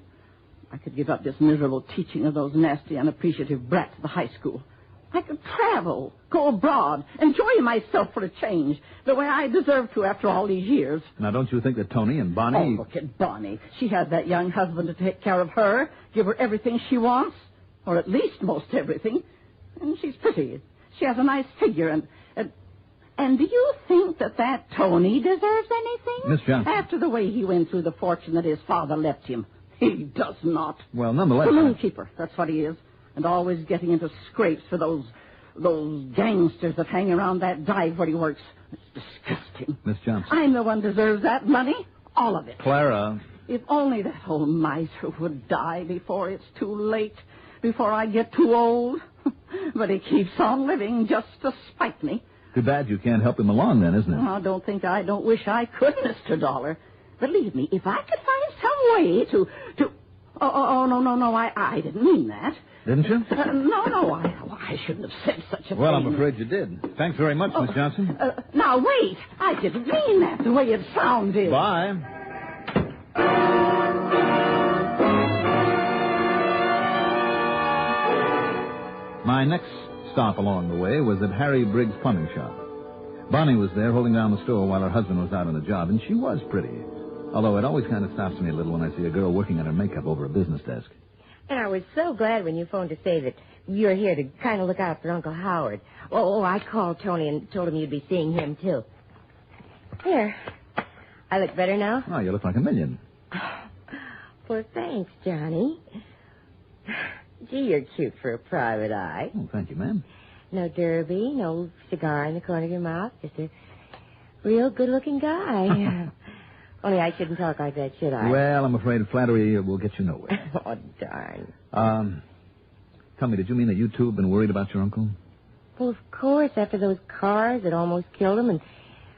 I could give up this miserable teaching of those nasty, unappreciative brats at the high school. I could travel, go abroad, enjoy myself for a change, the way I deserve to after all these years. Now, don't you think that Tony and Bonnie... Oh, look at Bonnie. She has that young husband to take care of her, give her everything she wants, or at least most everything. And she's pretty. She has a nice figure, and do you think that Tony deserves anything? Miss Johnson. After the way he went through the fortune that his father left him. He does not. Well, nonetheless... Saloon keeper, that's what he is. And always getting into scrapes for those gangsters that hang around that dive where he works. It's disgusting. Miss Johnson. I'm the one who deserves that money. All of it. Clara. If only that old miser would die before it's too late, before I get too old. But he keeps on living just to spite me. Too bad you can't help him along then, isn't it? I don't wish I could, Mr. Dollar. Believe me, if I could find some way to... Oh, no, I didn't mean that. Didn't you? No, I shouldn't have said such a thing. Well, I'm afraid you did. Thanks very much, Miss Johnson. Now, wait. I didn't mean that the way it sounded. Bye. My next stop along the way was at Harry Briggs' plumbing shop. Bonnie was there holding down the store while her husband was out on the job, and she was pretty. Although it always kind of stops me a little when I see a girl working on her makeup over a business desk. And I was so glad when you phoned to say that you're here to kind of look out for Uncle Howard. Oh, I called Tony and told him you'd be seeing him, too. Here. I look better now? Oh, you look like a million. Well, thanks, Johnny. Gee, you're cute for a private eye. Oh, thank you, ma'am. No derby, no cigar in the corner of your mouth. Just a real good-looking guy. Only I shouldn't talk like that, should I? Well, I'm afraid flattery will get you nowhere. Oh, darn. Tell me, did you mean that you two have been worried about your uncle? Well, of course, after those cars that almost killed him and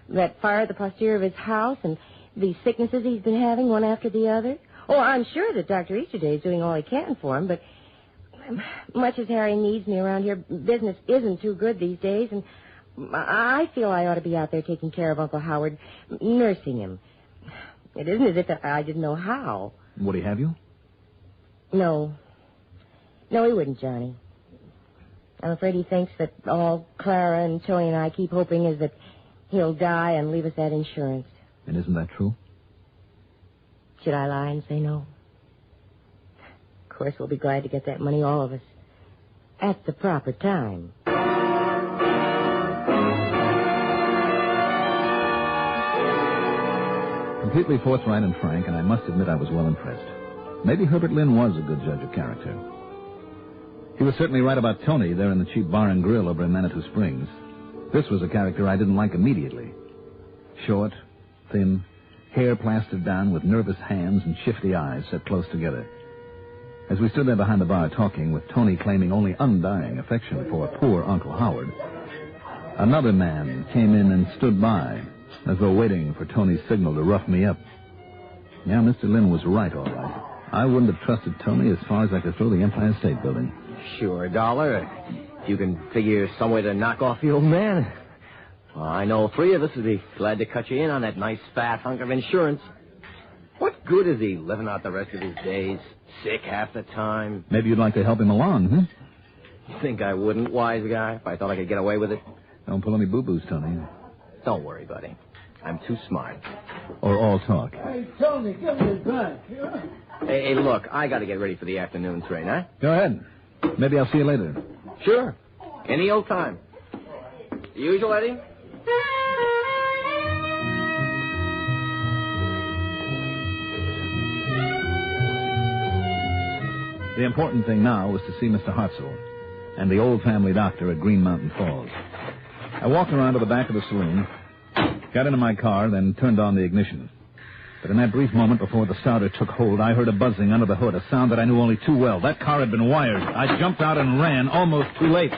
that fire at the posterior of his house and these sicknesses he's been having one after the other. Oh, I'm sure that Dr. Easterday is doing all he can for him, but much as Harry needs me around here, business isn't too good these days, and I feel I ought to be out there taking care of Uncle Howard, nursing him. It isn't as if I didn't know how. Would he have you? No. No, he wouldn't, Johnny. I'm afraid he thinks that all Clara and Tony and I keep hoping is that he'll die and leave us that insurance. And isn't that true? Should I lie and say no? Of course, we'll be glad to get that money, all of us, at the proper time. completely forthright and frank, and I must admit I was well impressed. Maybe Herbert Lynn was a good judge of character. He was certainly right about Tony there in the cheap bar and grill over in Manitou Springs. This was a character I didn't like immediately. Short, thin, hair plastered down with nervous hands and shifty eyes set close together. As we stood there behind the bar talking, with Tony claiming only undying affection for poor Uncle Howard, another man came in and stood by, as though waiting for Tony's signal to rough me up. Yeah, Mr. Lynn was right, all right. I wouldn't have trusted Tony as far as I could throw the Empire State Building. Sure, Dollar. If you can figure some way to knock off the old man. Well, I know 3 of us would be glad to cut you in on that nice fat hunk of insurance. What good is he living out the rest of his days, sick half the time? Maybe you'd like to help him along, huh? You think I wouldn't, wise guy, if I thought I could get away with it? Don't pull any boo-boos, Tony. Don't worry, buddy. I'm too smart. Or all talk. Hey, Tony, give me a drink. Hey, look, I got to get ready for the afternoon train, huh? Go ahead. Maybe I'll see you later. Sure. Any old time. Usual, Eddie? The important thing now was to see Mr. Hartzell and the old family doctor at Green Mountain Falls. I walked around to the back of the saloon, got into my car, then turned on the ignition. But in that brief moment before the starter took hold, I heard a buzzing under the hood, a sound that I knew only too well. That car had been wired. I jumped out and ran, almost too late.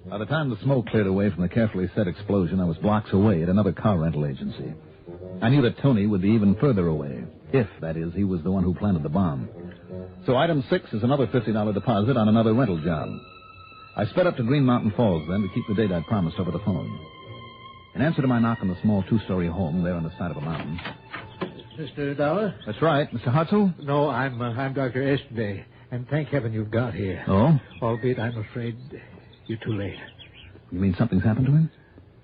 By the time the smoke cleared away from the carefully set explosion, I was blocks away at another car rental agency. I knew that Tony would be even further away, if, that is, he was the one who planted the bomb. So item 6 is another $50 deposit on another rental job. I sped up to Green Mountain Falls, then, to keep the date I'd promised over the phone. In answer to my knock on the small 2-story home there on the side of a mountain. Mr. Dollar? That's right. Mr. Hartzell? No, I'm Dr. Estee, and thank heaven you've got here. Oh? Albeit I'm afraid you're too late. You mean something's happened to him?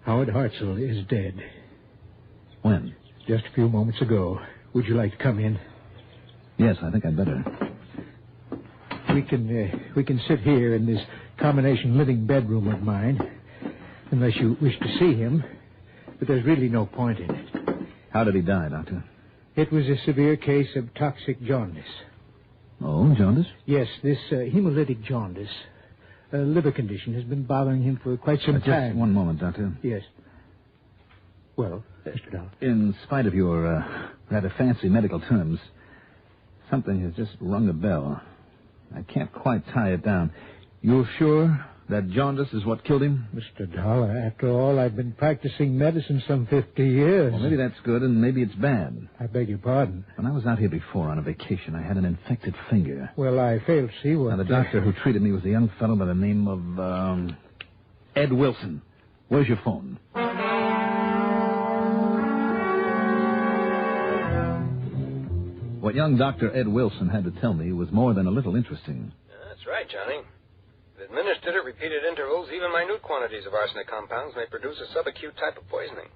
Howard Hartzell is dead. When? Just a few moments ago. Would you like to come in? Yes, I think I'd better. We can sit here in this combination living bedroom of mine, unless you wish to see him. But there's really no point in it. How did he die, Doctor? It was a severe case of toxic jaundice. Oh, jaundice? Yes, this hemolytic jaundice. A liver condition has been bothering him for quite some time. Just one moment, Doctor. Yes. Well, Mr. Dollar. In spite of your rather fancy medical terms, something has just rung a bell. I can't quite tie it down. You're sure that jaundice is what killed him? Mr. Dollar, after all, I've been practicing medicine some 50 years. Well, maybe that's good, and maybe it's bad. I beg your pardon. When I was out here before on a vacation, I had an infected finger. Well, I failed to see what... Now, the doctor who treated me was a young fellow by the name of, Ed Wilson. Where's your phone? What young Dr. Ed Wilson had to tell me was more than a little interesting. That's right, Johnny. If administered at repeated intervals, even minute quantities of arsenic compounds may produce a subacute type of poisoning.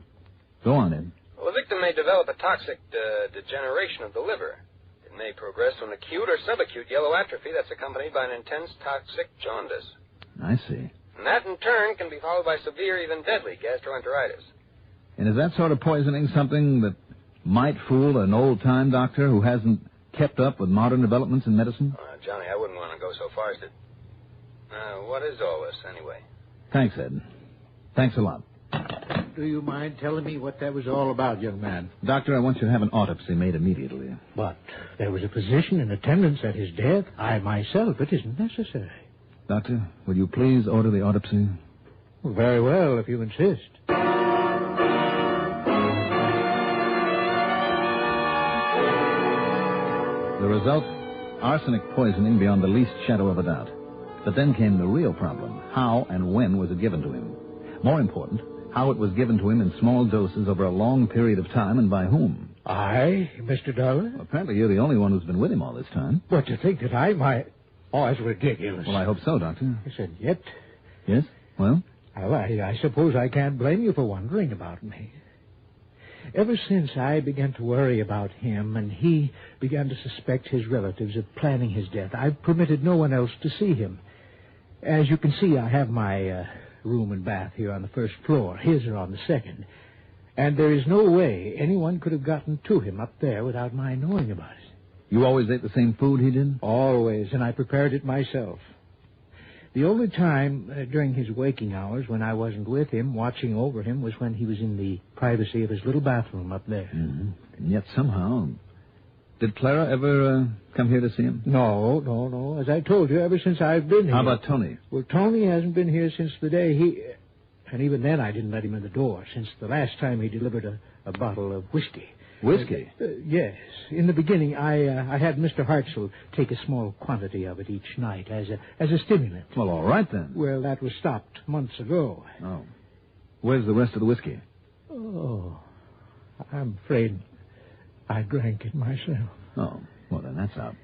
Go on, Ed. Well, the victim may develop a toxic degeneration of the liver. It may progress to an acute or subacute yellow atrophy that's accompanied by an intense toxic jaundice. I see. And that, in turn, can be followed by severe, even deadly gastroenteritis. And is that sort of poisoning something that might fool an old-time doctor who hasn't kept up with modern developments in medicine? Johnny, I wouldn't want to go so far as to... what is all this, anyway? Thanks, Ed. Thanks a lot. Do you mind telling me what that was all about, young man? Doctor, I want you to have an autopsy made immediately. But there was a physician in attendance at his death. I myself, it isn't necessary. Doctor, will you please order the autopsy? Well, very well, if you insist. The result? Arsenic poisoning beyond the least shadow of a doubt. But then came the real problem. How and when was it given to him? More important, how it was given to him in small doses over a long period of time and by whom? I, Mr. Dollar? Well, apparently you're the only one who's been with him all this time. But to think that I might... Oh, that's ridiculous. Well, I hope so, Doctor. I said, yet. Yes? Well? Well, I suppose I can't blame you for wondering about me. Ever since I began to worry about him and he began to suspect his relatives of planning his death, I've permitted no one else to see him. As you can see, I have my room and bath here on the first floor. His are on the second. And there is no way anyone could have gotten to him up there without my knowing about it. You always ate the same food he did? Always, and I prepared it myself. The only time during his waking hours when I wasn't with him, watching over him, was when he was in the privacy of his little bathroom up there. Mm-hmm. And yet somehow... Did Clara ever come here to see him? No. As I told you, ever since I've been here. How about Tony? Well, Tony hasn't been here since the day he... And even then I didn't let him in the door, since the last time he delivered a bottle of whiskey. Whiskey? Yes. In the beginning, I had Mr. Hartzell take a small quantity of it each night as a stimulant. Well, all right, then. Well, that was stopped months ago. Oh. Where's the rest of the whiskey? Oh, I'm afraid I drank it myself. Oh, well, then that's out.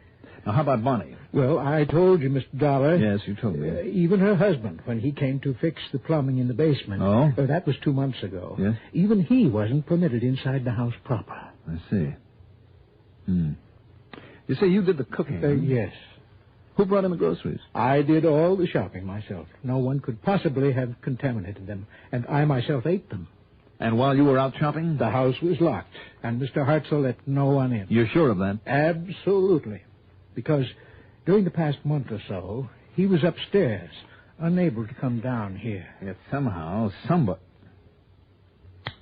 Now, how about Bonnie? Well, I told you, Mr. Dollar. Yes, you told me. Even her husband, when he came to fix the plumbing in the basement. Oh? That was 2 months ago. Yes? Even he wasn't permitted inside the house proper. I see. You say you did the cooking? Yes. Who brought in the groceries? I did all the shopping myself. No one could possibly have contaminated them, and I myself ate them. And while you were out shopping? The house was locked, and Mr. Hartzell let no one in. You're sure of that? Absolutely. Because during the past month or so, he was upstairs, unable to come down here. Yet somehow, somebody...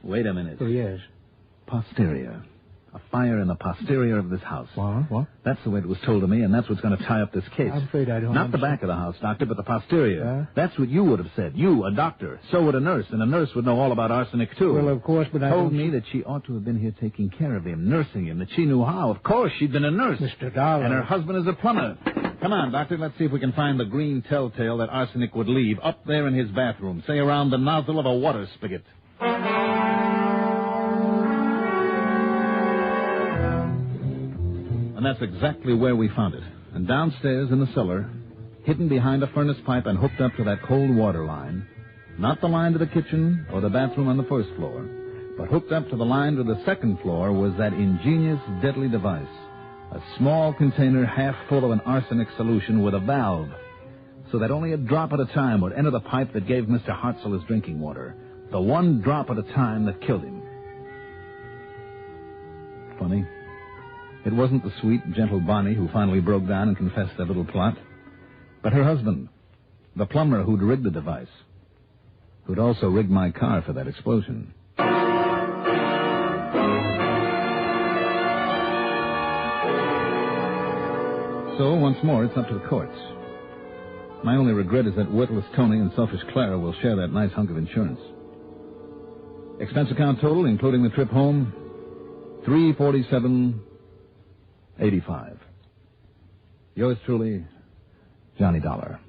Wait a minute. Oh, yes. Posterior. A fire in the posterior of this house. What? That's the way it was told to me, and that's what's going to tie up this case. I'm afraid I don't Not the back of the house, Doctor, but the posterior. That's what you would have said. You, a doctor. So would a nurse, and a nurse would know all about arsenic, too. Well, of course, but I told me that she ought to have been here taking care of him, nursing him, that she knew how. Of course, she'd been a nurse. Mr. Dollar. And her husband is a plumber. Come on, Doctor, let's see if we can find the green telltale that arsenic would leave up there in his bathroom, say around the nozzle of a water spigot. And that's exactly where we found it. And downstairs in the cellar, hidden behind a furnace pipe and hooked up to that cold water line, not the line to the kitchen or the bathroom on the first floor, but hooked up to the line to the second floor was that ingenious, deadly device, a small container half full of an arsenic solution with a valve, so that only a drop at a time would enter the pipe that gave Mr. Hartzell his drinking water, the one drop at a time that killed him. Funny. It wasn't the sweet, gentle Bonnie who finally broke down and confessed their little plot, but her husband, the plumber who'd rigged the device, who'd also rigged my car for that explosion. So, once more, it's up to the courts. My only regret is that worthless Tony and selfish Clara will share that nice hunk of insurance. Expense account total, including the trip home, $347.85. Yours truly, Johnny Dollar.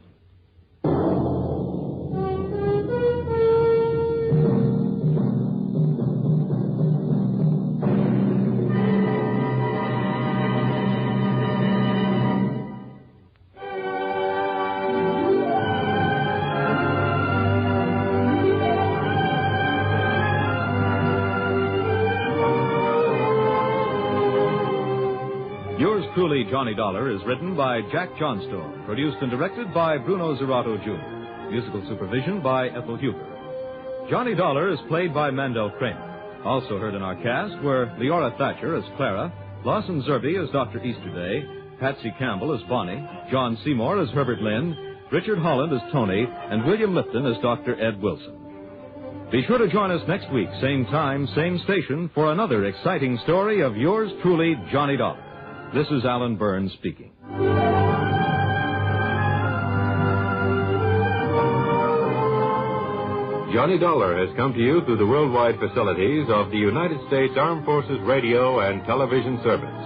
Truly, Johnny Dollar is written by Jack Johnstone, produced and directed by Bruno Zerato, Jr., musical supervision by Ethel Huber. Johnny Dollar is played by Mandel Kramer. Also heard in our cast were Leora Thatcher as Clara, Lawson Zerbe as Dr. Easterday, Patsy Campbell as Bonnie, John Seymour as Herbert Lynn, Richard Holland as Tony, and William Lipton as Dr. Ed Wilson. Be sure to join us next week, same time, same station, for another exciting story of yours truly, Johnny Dollar. This is Alan Burns speaking. Johnny Dollar has come to you through the worldwide facilities of the United States Armed Forces Radio and Television Service.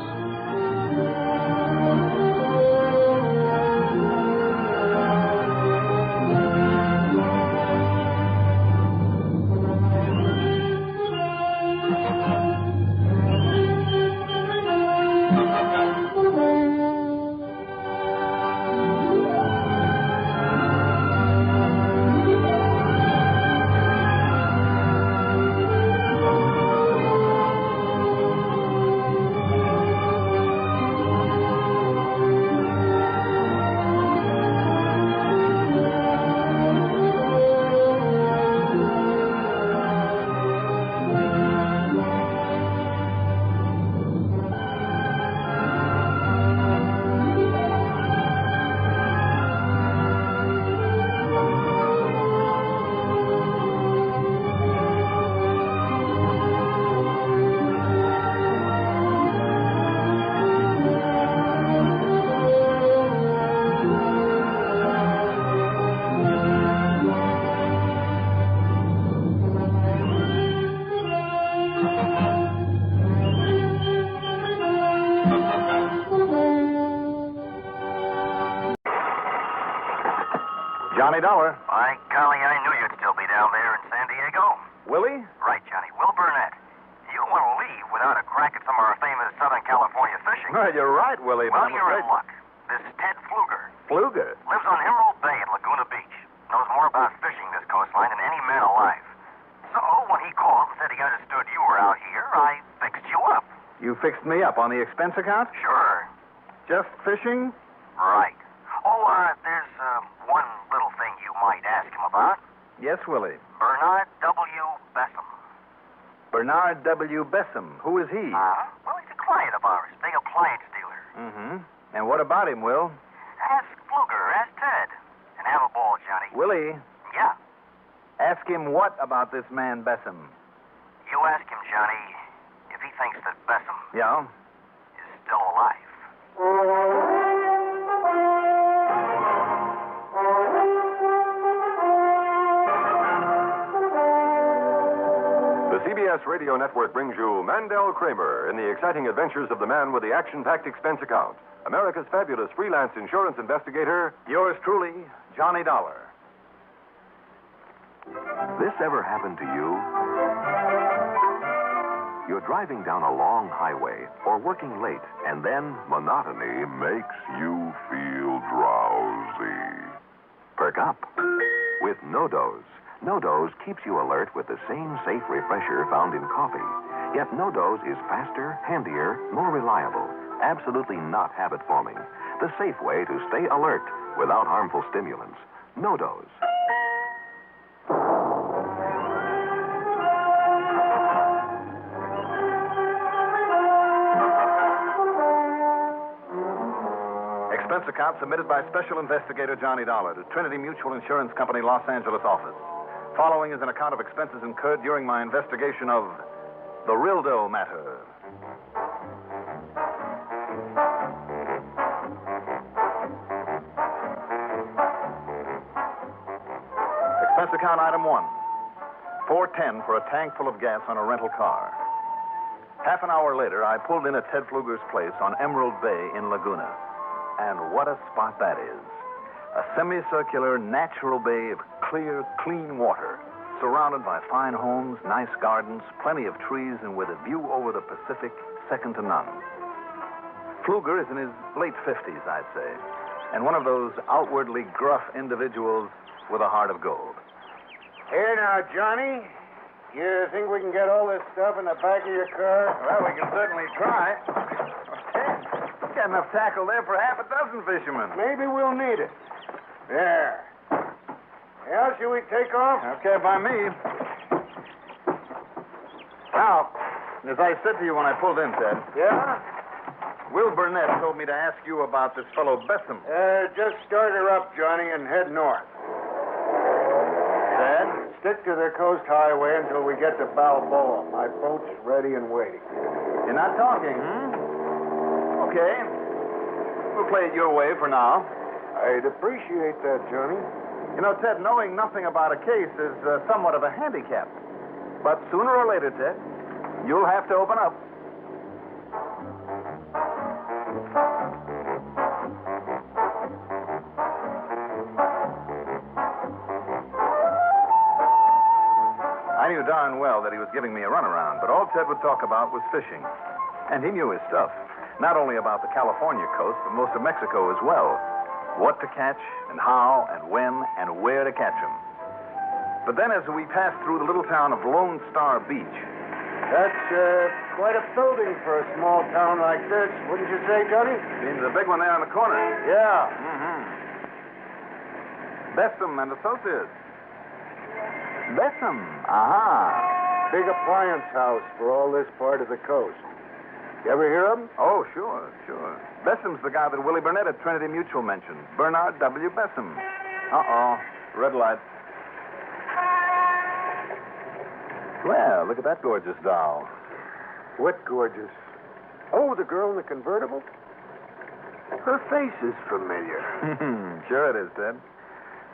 Johnny Dollar. By golly, I knew you'd still be down there in San Diego. Willie? Right, Johnny. Will Burnett. You don't want to leave without a crack at some of our famous Southern California fishing. Well, you're right, Willie. Well, but you're in luck. This Ted Pfluger Pfluger? lives on Emerald Bay in Laguna Beach. Knows more about fishing this coastline than any man alive. So, when he called and said he understood you were out here, I fixed you up. You fixed me up on the expense account? Sure. Just fishing? Right. Oh, there's one little thing you might ask him about. Yes, Willie. Bernard W. Bessem. Bernard W. Bessem. Who is he? Well, he's a client of ours. Big appliance dealer. Mm-hmm. And what about him, Will? Ask Pfluger. Ask Ted. And have a ball, Johnny. Willie? Yeah. Ask him what about this man Bessem? You ask him, Johnny, if he thinks that Bessem Yeah? is still alive. The CBS Radio Network brings you Mandel Kramer in the exciting adventures of the man with the action-packed expense account, America's fabulous freelance insurance investigator. Yours truly, Johnny Dollar. This ever happened to you? You're driving down a long highway or working late, and then monotony makes you feel drowsy. Perk up with No-Dose. No-Dose keeps you alert with the same safe refresher found in coffee. Yet No-Dose is faster, handier, more reliable, absolutely not habit-forming. The safe way to stay alert without harmful stimulants. No-Dose. Expense account submitted by Special Investigator Johnny Dollar to Trinity Mutual Insurance Company, Los Angeles office. Following is an account of expenses incurred during my investigation of the Rildo matter. Expense account item 1. $4.10 for a tank full of gas on a rental car. Half an hour later, I pulled in at Ted Pfluger's place on Emerald Bay in Laguna. And what a spot that is. A semicircular, natural bay of clear, clean water, surrounded by fine homes, nice gardens, plenty of trees, and with a view over the Pacific second to none. Pfluger is in his late 50s, I'd say, and one of those outwardly gruff individuals with a heart of gold. Here now, Johnny. You think we can get all this stuff in the back of your car? Well, we can certainly try. Got enough tackle there for half a dozen fishermen. Maybe we'll need it. There. Now, shall we take off? Okay, by me. Now, as I said to you when I pulled in, Ted. Yeah? Will Burnett told me to ask you about this fellow Bessem. Just start her up, Johnny, and head north. Ted? Stick to the coast highway until we get to Balboa. My boat's ready and waiting. You're not talking, Okay. We'll play it your way for now. I'd appreciate that, Johnny. You know, Ted, knowing nothing about a case is somewhat of a handicap. But sooner or later, Ted, you'll have to open up. I knew darn well that he was giving me a runaround, but all Ted would talk about was fishing. And he knew his stuff. Not only about the California coast, but most of Mexico as well. What to catch, and how, and when, and where to catch them. But then as we passed through the little town of Lone Star Beach... That's quite a building for a small town like this, wouldn't you say, Johnny? Means the big one there on the corner. Yeah. Bessem and Associates. Bessem. Aha. Big appliance house for all this part of the coast. You ever hear of him? Oh, sure. Bessem's the guy that Willie Burnett at Trinity Mutual mentioned. Bernard W. Bessem. Uh-oh. Red light. Well, look at that gorgeous doll. What gorgeous? Oh, the girl in the convertible? Her face is familiar. Sure it is, Ted.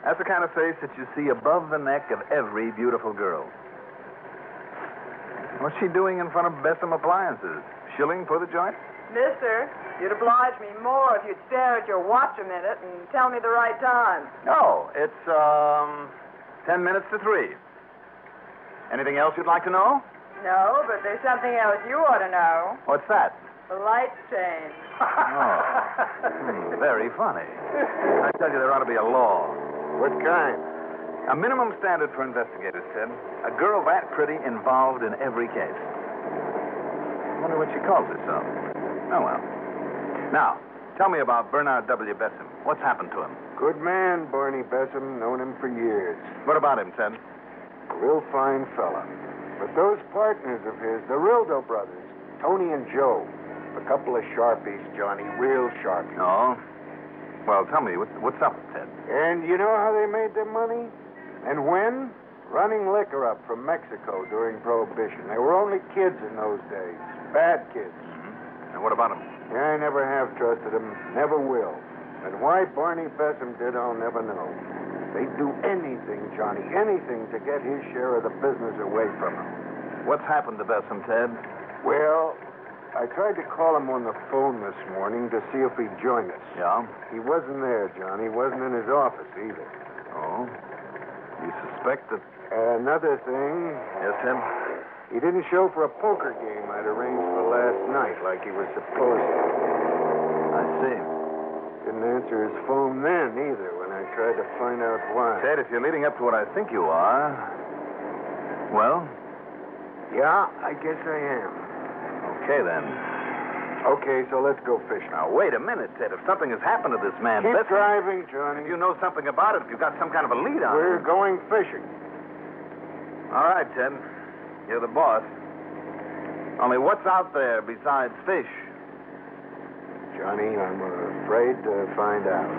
That's the kind of face that you see above the neck of every beautiful girl. What's she doing in front of Bessem Appliances? Shilling for the joint? Mister, you'd oblige me more if you'd stare at your watch a minute and tell me the right time. Oh, it's, 10 minutes to 3. Anything else you'd like to know? No, but there's something else you ought to know. What's that? The lights changed. Very funny. I tell you, there ought to be a law. What kind? A minimum standard for investigators, Ted. A girl that pretty involved in every case. Wonder what she calls herself. Oh, well. Now, tell me about Bernard W. Bessem. What's happened to him? Good man, Barney Bessem. Known him for years. What about him, Ted? A real fine fella. But those partners of his, the Rildo brothers, Tony and Joe, a couple of sharpies, Johnny, real sharpies. Oh? Well, tell me, what's up, Ted? And you know how they made their money? And when? Running liquor up from Mexico during Prohibition. They were only kids in those days. Bad kids. Mm-hmm. And what about them? Yeah, I never have trusted them. Never will. And why Barney Bessem did, I'll never know. They'd do anything, Johnny, anything to get his share of the business away from him. What's happened to Bessem, Ted? Well, I tried to call him on the phone this morning to see if he'd join us. Yeah? He wasn't there, Johnny. He wasn't in his office either. Oh? You suspect that... Another thing... Yes, Ted? He didn't show for a poker game I'd arranged for last night like he was supposed to. I see. Didn't answer his phone then either when I tried to find out why. Ted, if you're leading up to what I think you are... Well? Yeah, I guess I am. Okay, then. Okay, so let's go fishing. Now, wait a minute, Ted. If something has happened to this man... Keep driving, Johnny. If you know something about it, if you've got some kind of a lead on We're it... going fishing. All right, Ted. You're the boss. Only what's out there besides fish? Johnny, I'm afraid to find out.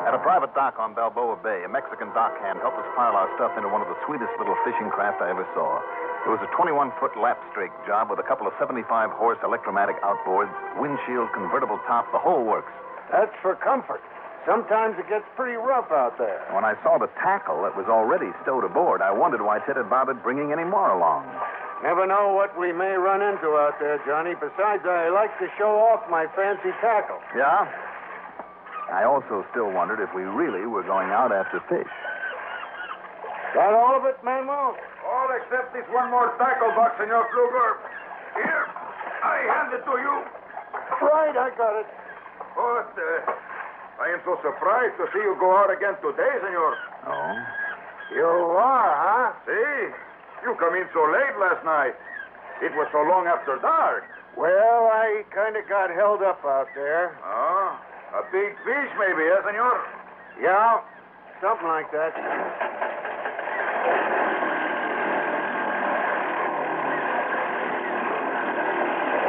At a private dock on Balboa Bay, a Mexican dockhand helped us pile our stuff into one of the sweetest little fishing craft I ever saw. It was a 21-foot lapstrake job with a couple of 75-horse electromatic outboards, windshield, convertible top, the whole works. That's for comfort. Sometimes it gets pretty rough out there. When I saw the tackle that was already stowed aboard, I wondered why Ted had bothered bringing any more along. Never know what we may run into out there, Johnny. Besides, I like to show off my fancy tackle. Yeah? I also still wondered if we really were going out after fish. Got all of it, Manuel? All except this one more tackle box in your Kruger. Here, I hand it to you. Right, I got it. But, I am so surprised to see you go out again today, senor. Oh? You are, huh? See? You come in so late last night. It was so long after dark. Well, I kind of got held up out there. Oh? A big fish, maybe, senor? Yeah, something like that.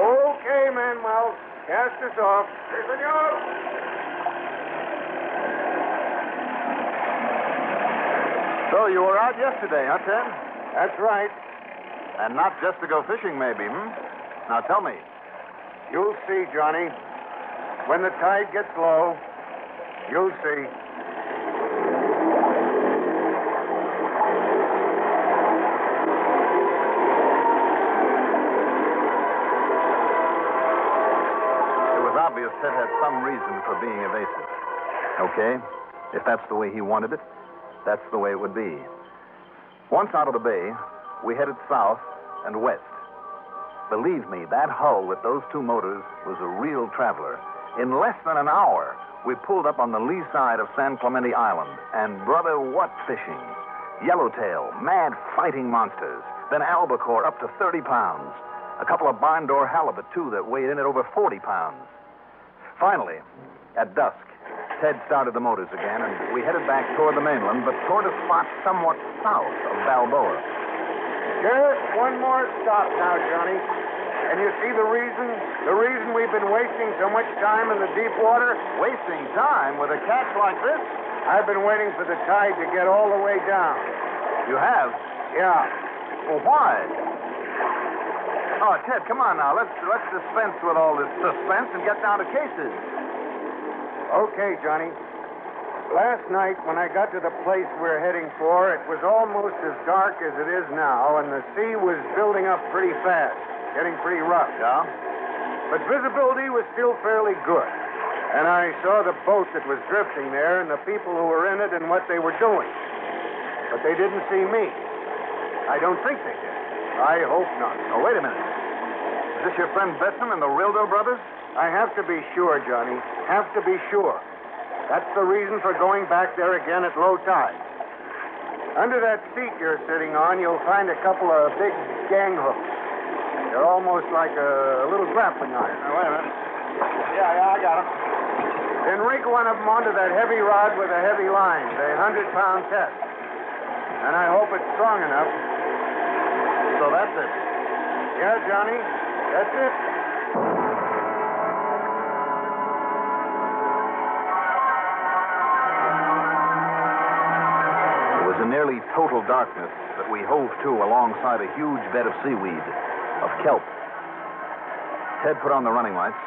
Okay, Manuel. Cast us off. Hey, senor. So you were out yesterday, huh, Ted? That's right. And not just to go fishing, maybe, Now tell me. You'll see, Johnny. When the tide gets low, you'll see. It was obvious Ted had some reason for being evasive. Okay, if that's the way he wanted it, that's the way it would be. Once out of the bay, we headed south and west. Believe me, that hull with those two motors was a real traveler. In less than an hour, we pulled up on the lee side of San Clemente Island. And, brother, what fishing. Yellowtail, mad fighting monsters. Then albacore up to 30 pounds. A couple of barn door halibut, too, that weighed in at over 40 pounds. Finally, at dusk, Ted started the motors again, and we headed back toward the mainland, but toward a spot somewhat south of Balboa. Just one more stop now, Johnny. And you see the reason? The reason we've been wasting so much time in the deep water? Wasting time with a catch like this? I've been waiting for the tide to get all the way down. You have? Yeah. Well, why? Oh, Ted, come on now. Let's dispense with all this suspense and get down to cases. Okay, Johnny. Last night, when I got to the place we're heading for, it was almost as dark as it is now, and the sea was building up pretty fast, getting pretty rough. Yeah? But visibility was still fairly good. And I saw the boat that was drifting there and the people who were in it and what they were doing. But they didn't see me. I don't think they did. I hope not. Oh, wait a minute. Is this your friend Betson and the Rildo brothers? I have to be sure, Johnny. Have to be sure. That's the reason for going back there again at low tide. Under that seat you're sitting on, you'll find a couple of big gang hooks. They're almost like a little grappling iron. Now, wait a minute. Yeah, I got them. Then rig one of them onto that heavy rod with a heavy line, the 100-pound test. And I hope it's strong enough. So that's it. Yeah, Johnny, that's it. It was in nearly total darkness that we hove to alongside a huge bed of seaweed, of kelp. Ted put on the running lights,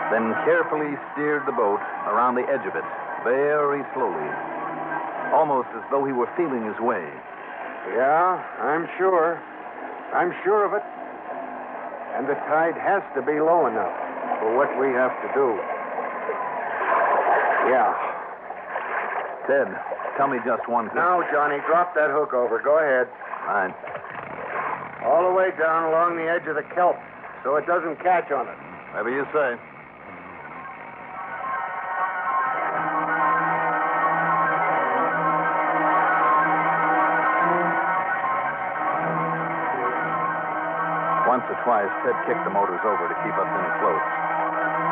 then carefully steered the boat around the edge of it, very slowly, almost as though he were feeling his way. Yeah, I'm sure. I'm sure of it. And the tide has to be low enough for what we have to do. Yeah. Ted, tell me just one thing. Now, Johnny, drop that hook over. Go ahead. Right. All the way down along the edge of the kelp so it doesn't catch on it. Whatever you say. Once or twice, Ted kicked the motors over to keep us in close.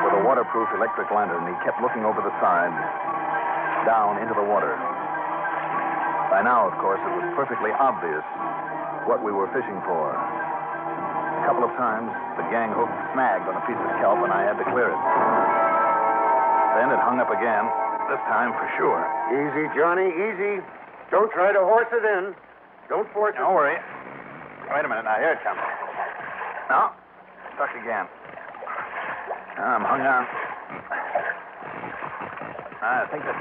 With a waterproof electric lantern, he kept looking over the side, down into the water. By now, of course, it was perfectly obvious what we were fishing for. A couple of times, the gang hook snagged on a piece of kelp, and I had to clear it. Then it hung up again, this time for sure. Easy, Johnny, easy. Don't try to horse it in. Don't force it. Don't worry. Wait a minute. Now, here it comes. No, stuck again. I'm hung on. I think that...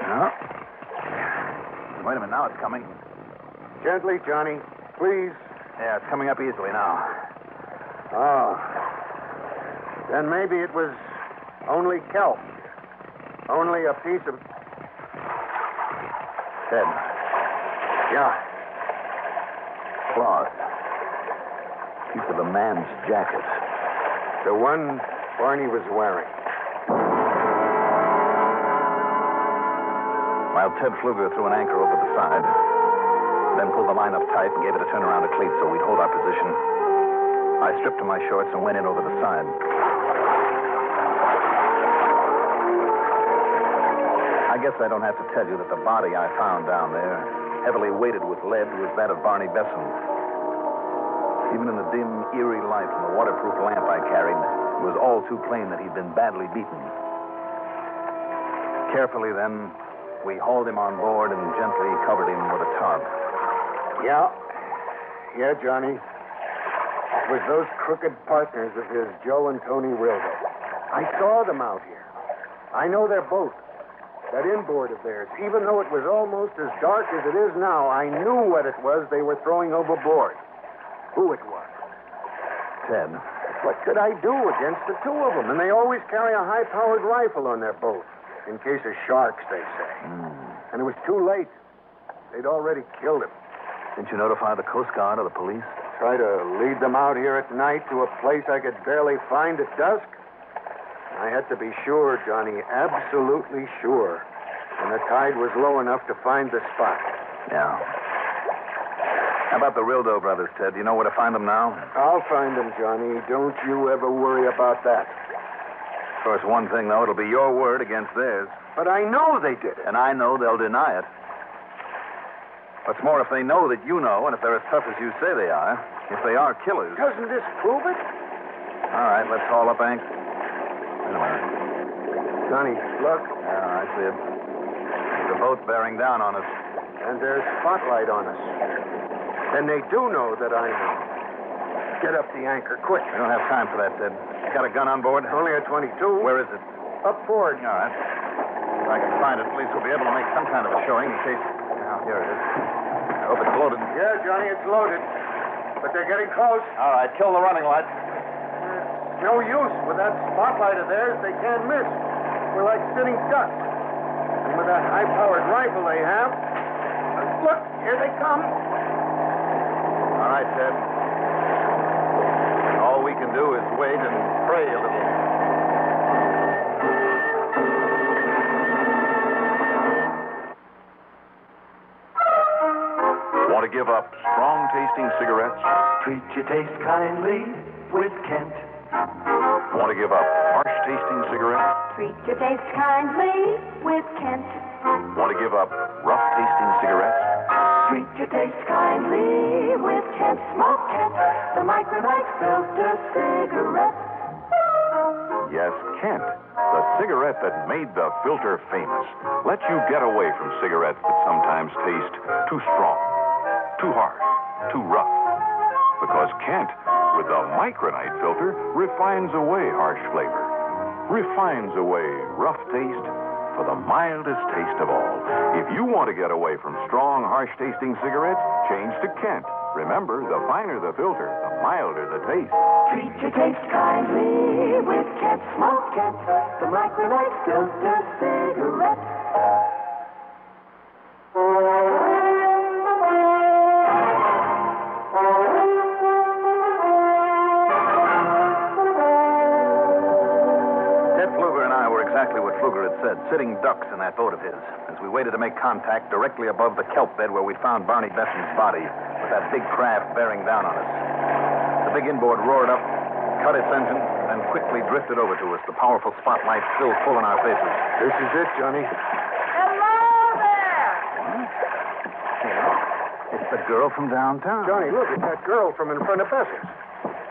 No. Wait a minute. Now it's coming. Gently, Johnny. Please. Yeah, it's coming up easily now. Oh. Then maybe it was only kelp. Only a piece of... Ted. Yeah. Cloth. Piece of a man's jacket. The one Barney was wearing. While Ted Pfluger threw an anchor over the side, then pulled the line up tight and gave it a turn around a cleat so we'd hold our position, I stripped to my shorts and went in over the side. I guess I don't have to tell you that the body I found down there, heavily weighted with lead, was that of Barney Besson. Even in the dim, eerie light from the waterproof lamp I carried, it was all too plain that he'd been badly beaten. Carefully, then, we hauled him on board and gently covered him with a tarp. Yeah. Yeah, Johnny. It was those crooked partners of his, Joe and Tony Rildo. I saw them out here. I know their boat. That inboard of theirs. Even though it was almost as dark as it is now, I knew what it was they were throwing overboard. Who it was. Ted. What could I do against the two of them? And they always carry a high-powered rifle on their boat. In case of sharks, they say. And it was too late. They'd already killed him. Didn't you notify the Coast Guard or the police? Try to lead them out here at night to a place I could barely find at dusk? I had to be sure, Johnny, absolutely sure. And the tide was low enough to find the spot. Yeah. How about the Rildo brothers, Ted? Do you know where to find them now? I'll find them, Johnny. Don't you ever worry about that. Of course, one thing, though, it'll be your word against theirs. But I know they did it. And I know they'll deny it. What's more, if they know that you know, and if they're as tough as you say they are, if they are killers... Doesn't this prove it? All right, let's haul up, Hank. Wait a minute. Johnny, look. Yeah, I see it. The boat's bearing down on us. And there's spotlight on us. Then they do know that I know. Get up the anchor, quick. We don't have time for that, Ted. You got a gun on board? Only a 22. Where is it? Up forward. All right. If I can find it, police will be able to make some kind of a showing in case... Now, here it is. I hope it's loaded. Yeah, Johnny, it's loaded. But they're getting close. All right, kill the running lights. No use. With that spotlight of theirs, they can't miss. We're like sitting ducks. And with that high-powered rifle they have... Look, here they come. All right, Ted. All we can do is wait and pray a little. Want to give up strong-tasting cigarettes? Treat your taste kindly with Kent. Want to give up harsh-tasting cigarettes? Treat your taste kindly with Kent. Want to give up rough-tasting cigarettes? Treat your taste kindly with Kent. Smoke Kent, the micronite filter cigarette. Yes, Kent, the cigarette that made the filter famous, lets you get away from cigarettes that sometimes taste too strong, too harsh, too rough. Because Kent, with the micronite filter, refines away harsh flavor, refines away rough taste for the mildest taste of all. If you want to get away from strong, harsh-tasting cigarettes, change to Kent. Remember, the finer the filter, the milder the taste. Treat your taste kindly with Kent. Smoke Kent, the micronite filter cigarette. Exactly what Pfluger had said, sitting ducks in that boat of his, as we waited to make contact directly above the kelp bed where we found Barney Besson's body, with that big craft bearing down on us. The big inboard roared up, cut its engine, and quickly drifted over to us, the powerful spotlight still full in our faces. This is it, Johnny. Hello there! It's the girl from downtown. Johnny, look, it's that girl from in front of Besson's.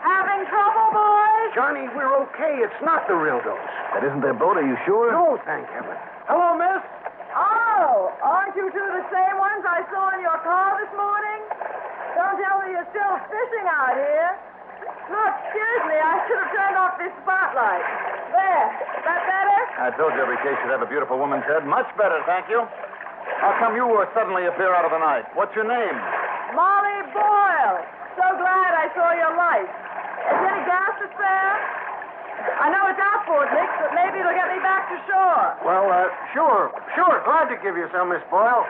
Having trouble, boys? Johnny, we're okay. It's not the real dose. That isn't their boat, are you sure? No, thank heaven. Hello, miss. Oh, aren't you two the same ones I saw in your car this morning? Don't tell me you're still fishing out here. Look, excuse me, I should have turned off this spotlight. There, is that better? I told you every case should have a beautiful woman's head. Much better, thank you. How come you suddenly appear out of the night? What's your name? Molly Boyle. So glad I saw your light. Is there any gas to spare? I know it's outboard leaks, but maybe it'll get me back to shore. Well, sure. Glad to give you some, Miss Boyle.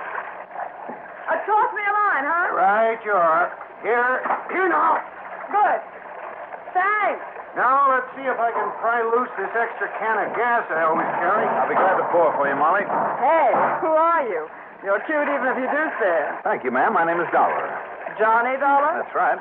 Toss me a line, huh? Right you are. Here now. Good. Thanks. Now, let's see if I can pry loose this extra can of gas I always carry. I'll be glad to pour for you, Molly. Hey, who are you? You're cute even if you do stare. Thank you, ma'am. My name is Dollar. Johnny Dollar? That's right.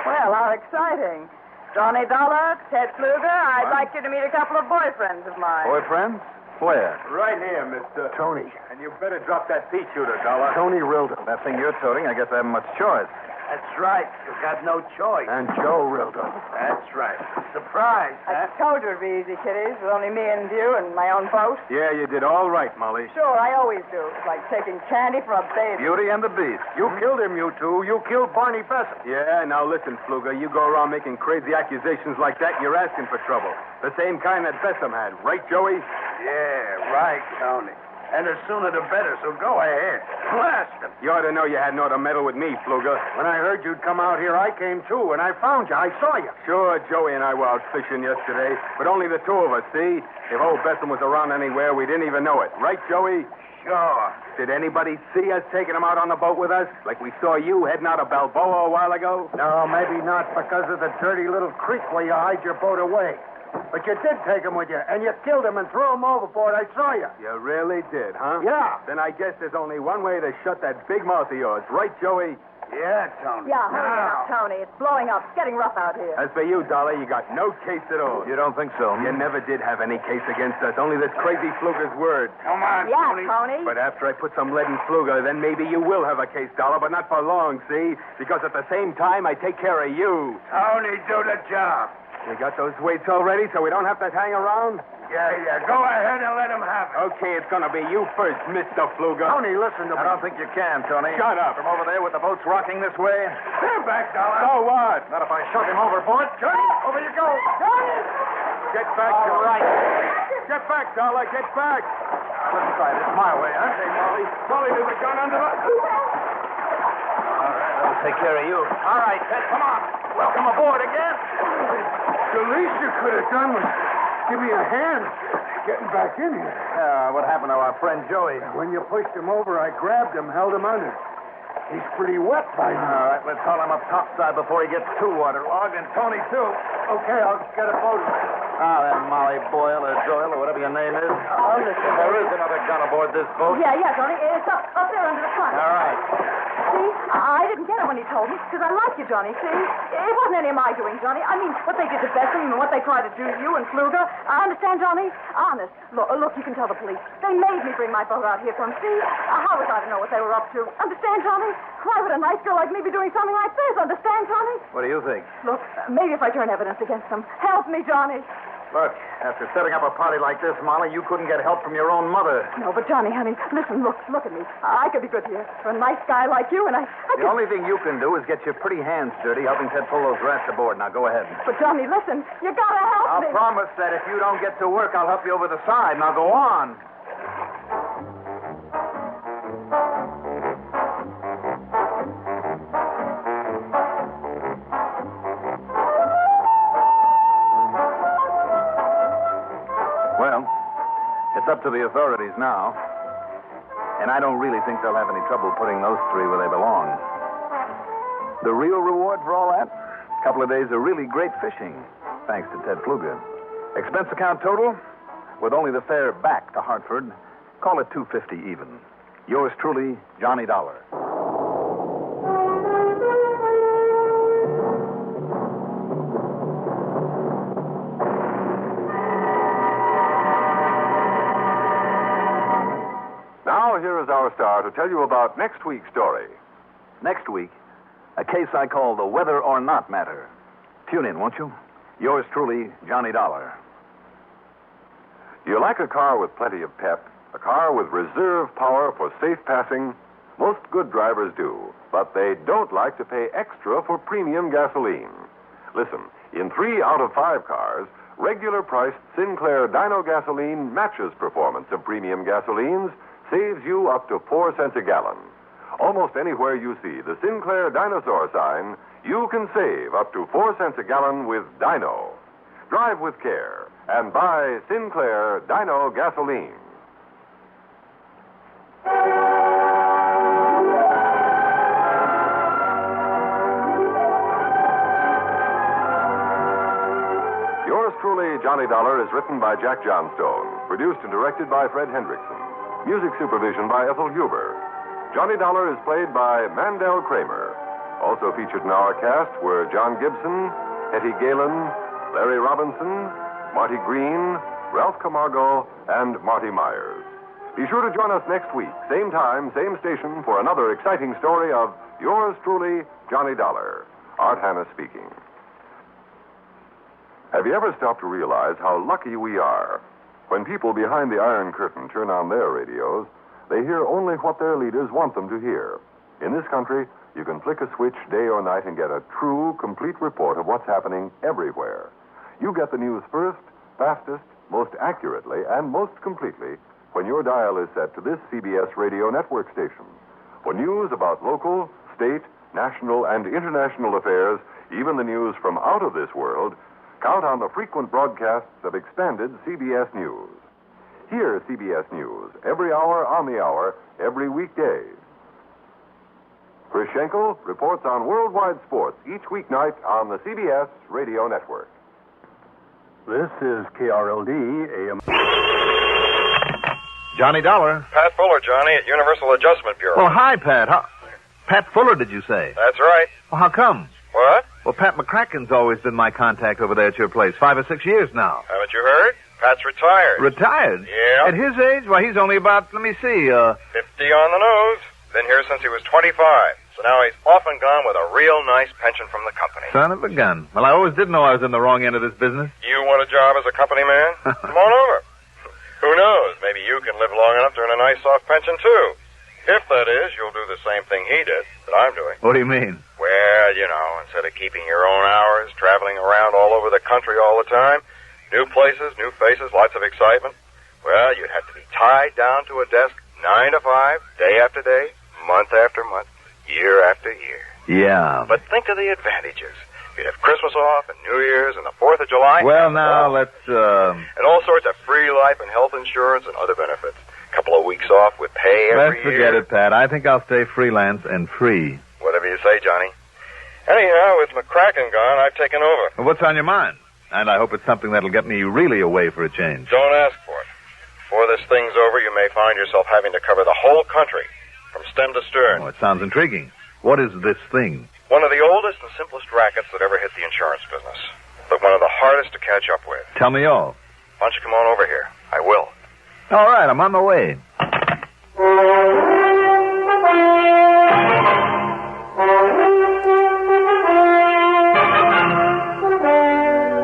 Well, how exciting. Johnny Dollar, Ted Pfluger, I'd like you to meet a couple of boyfriends of mine. Boyfriends? Where? Right here, Mr. Tony. And you better drop that pea shooter, Dollar. Tony Rildo. That thing you're toting, I guess I haven't much choice. That's right. You've got no choice. And Joe Rildo. That's right. Surprise, I told you it'd be easy, kiddies, with only me and you and my own boat. Yeah, you did all right, Molly. Sure, I always do. It's like taking candy from a baby. Beauty and the Beast. You killed him, you two. You killed Barney Besson. Yeah, now listen, Pfluger. You go around making crazy accusations like that, you're asking for trouble. The same kind that Bessum had. Right, Joey? Yeah, right, Tony. And the sooner the better, so go ahead. Blast him. You ought to know you had no to meddle with me, Pfluger. When I heard you'd come out here, I came too, and I found you. I saw you. Sure, Joey and I were out fishing yesterday, but only the two of us, see? If old Bessum was around anywhere, we didn't even know it. Right, Joey? Sure. Did anybody see us taking him out on the boat with us? Like we saw you heading out of Balboa a while ago? No, maybe not because of the dirty little creek where you hide your boat away. But you did take him with you, and you killed him and threw him overboard. I saw you. You really did, huh? Yeah. Then I guess there's only one way to shut that big mouth of yours. Right, Joey? Yeah, Tony. Yeah, hurry up, Tony. It's blowing up. It's getting rough out here. As for you, Dolly, you got no case at all. You don't think so? You never did have any case against us. Only this crazy Pfluger's word. Come on, yeah, Tony. But after I put some lead in Pfluger, then maybe you will have a case, Dollar, but not for long, see? Because at the same time, I take care of you. Tony, do the job. You got those weights all ready so we don't have to hang around? Yeah. Go ahead and let him have it. Okay, it's going to be you first, Mr. Pfluger. Tony, listen to me. I don't think you can, Tony. Shut up. From over there with the boats rocking this way? Stand back, Dollar. So what? Not if I shove him overboard. Johnny, over you go. Johnny! Get back, you're right. Get back, Dollar, get back. Let's try this my way, huh? Hey, Molly. Molly, there's a gun under the... All right, I'll take care of you. All right, Ted, come on. Welcome aboard again. The least you could have done was give me a hand getting back in here. What happened to our friend Joey? When you pushed him over, I grabbed him, held him under. He's pretty wet by now. All right, let's haul him up topside before he gets too waterlogged, and Tony, too. Okay, I'll get a boat. Then Molly Boyle or Doyle or whatever your name is. Oh, listen. There is another gun aboard this boat. Yeah, Johnny. It's up there under the front. All right. See, I didn't get it when he told me, because I like you, Johnny, see? It wasn't any of my doing, Johnny. I mean, what they did to Bessel and what they tried to do to you and Pfluger. I understand, Johnny. Honest. Look, you can tell the police. They made me bring my boat out here from sea. How was I to know what they were up to? Understand, Johnny? Why would a nice girl like me be doing something like this? Understand, Johnny? What do you think? Look, maybe if I turn evidence against them. Help me, Johnny. Look, after setting up a party like this, Molly, you couldn't get help from your own mother. No, but Johnny, honey, listen, look at me. I could be good here for a nice guy like you, and I The only thing you can do is get your pretty hands dirty helping Ted pull those rats aboard. Now, go ahead. But, Johnny, listen, you gotta help me. I'll promise that if you don't get to work, I'll help you over the side. Now, go on. Well, it's up to the authorities now. And I don't really think they'll have any trouble putting those three where they belong. The real reward for all that? A couple of days of really great fishing, thanks to Ted Pfluger. Expense account total, with only the fare back to Hartford, call it $250 even. Yours truly, Johnny Dollar. Now, here is our star to tell you about next week's story. Next week, a case I call the whether or not matter. Tune in, won't you? Yours truly, Johnny Dollar. You like a car with plenty of pep, a car with reserve power for safe passing? Most good drivers do, but they don't like to pay extra for premium gasoline. Listen, in 3 out of 5 cars, regular priced Sinclair Dyno gasoline matches performance of premium gasolines, saves you up to 4 cents a gallon. Almost anywhere you see the Sinclair Dinosaur sign, you can save up to 4 cents a gallon with Dyno. Drive with care and buy Sinclair Dyno gasoline. Yours truly, Johnny Dollar, is written by Jack Johnstone, produced and directed by Fred Hendrickson. Music supervision by Ethel Huber. Johnny Dollar is played by Mandel Kramer. Also featured in our cast were John Gibson, Hetty Galen, Larry Robinson, Marty Green, Ralph Camargo, and Marty Myers. Be sure to join us next week, same time, same station, for another exciting story of yours truly, Johnny Dollar. Art Hanna speaking. Have you ever stopped to realize how lucky we are? When people behind the Iron Curtain turn on their radios, they hear only what their leaders want them to hear. In this country, you can flick a switch day or night and get a true, complete report of what's happening everywhere. You get the news first, fastest, most accurately, and most completely when your dial is set to this CBS radio network station. For news about local, state, national, and international affairs, even the news from out of this world, count on the frequent broadcasts of expanded CBS News. Hear CBS News every hour on the hour, every weekday. Chris Schenkel reports on worldwide sports each weeknight on the CBS Radio Network. This is KRLD AM. Johnny Dollar. Pat Fuller, Johnny, at Universal Adjustment Bureau. Oh, hi, Pat. Pat Fuller, did you say? That's right. Well, how come? What? Well, Pat McCracken's always been my contact over there at your place, 5 or 6 years now. Haven't you heard? Pat's retired. Retired? Yeah. At his age? Why, he's only about, 50 on the nose. Been here since he was 25. So now he's off and gone with a real nice pension from the company. Son of a gun. Well, I always did know I was in the wrong end of this business. You want a job as a company man? Come on over. Who knows? Maybe you can live long enough to earn a nice soft pension, too. If that is, you'll do the same thing he did that I'm doing. What do you mean? Well, instead of keeping your own hours, traveling around all over the country all the time, new places, new faces, lots of excitement, Well, you'd have to be tied down to a desk 9 to 5, day after day, month after month, year after year. Yeah. But think of the advantages. You'd have Christmas off and New Year's and the 4th of July. Well, now, let's, And all sorts of free life and health insurance and other benefits. A couple of weeks off with pay every Let's forget it, Pat. I think I'll stay freelance and free. Whatever you say, Johnny. Anyhow, with McCracken gone, I've taken over. Well, what's on your mind? And I hope it's something that'll get me really away for a change. Don't ask for it. Before this thing's over, you may find yourself having to cover the whole country, from stem to stern. Oh, it sounds intriguing. What is this thing? One of the oldest and simplest rackets that ever hit the insurance business, but one of the hardest to catch up with. Tell me all. Why don't you come on over here? I will. All right, I'm on my way.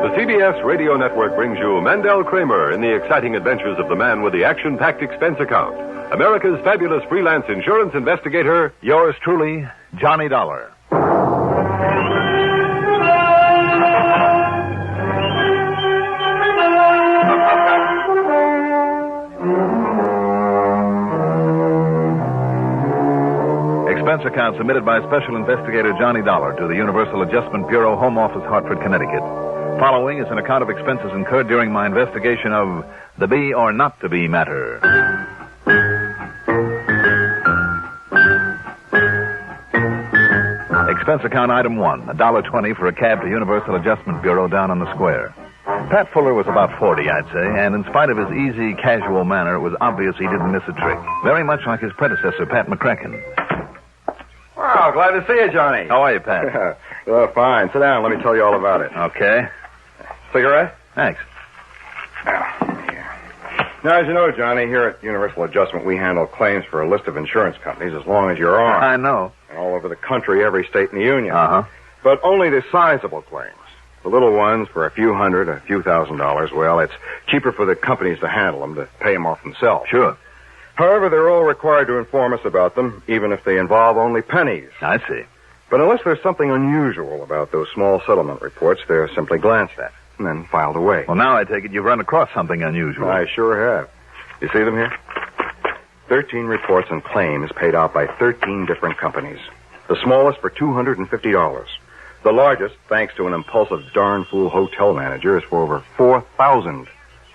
The CBS Radio Network brings you Mandel Kramer in the exciting adventures of the man with the action-packed expense account. America's fabulous freelance insurance investigator, yours truly, Johnny Dollar. Expense account submitted by Special Investigator Johnny Dollar to the Universal Adjustment Bureau, Home Office, Hartford, Connecticut. Following is an account of expenses incurred during my investigation of the be or not to be matter. Expense account item 1, $1.20 for a cab to Universal Adjustment Bureau down on the square. Pat Fuller was about 40, I'd say, and in spite of his easy, casual manner, it was obvious he didn't miss a trick. Very much like his predecessor, Pat McCracken. Wow, glad to see you, Johnny. How are you, Pat? Fine. Sit down. Let me tell you all about it. Okay. Cigarette? Thanks. Now, as you know, Johnny, here at Universal Adjustment, we handle claims for a list of insurance companies as long as you're on. I know. And all over the country, every state in the union. Uh-huh. But only the sizable claims. The little ones for a few hundred, a few $1,000s, well, it's cheaper for the companies to handle them, to pay them off themselves. Sure. However, they're all required to inform us about them, even if they involve only pennies. I see. But unless there's something unusual about those small settlement reports, they're simply glanced at and then filed away. Well, now I take it you've run across something unusual. I sure have. You see them here? 13 reports and claims paid out by 13 different companies. The smallest for $250. The largest, thanks to an impulsive darn fool hotel manager, is for over $4,000.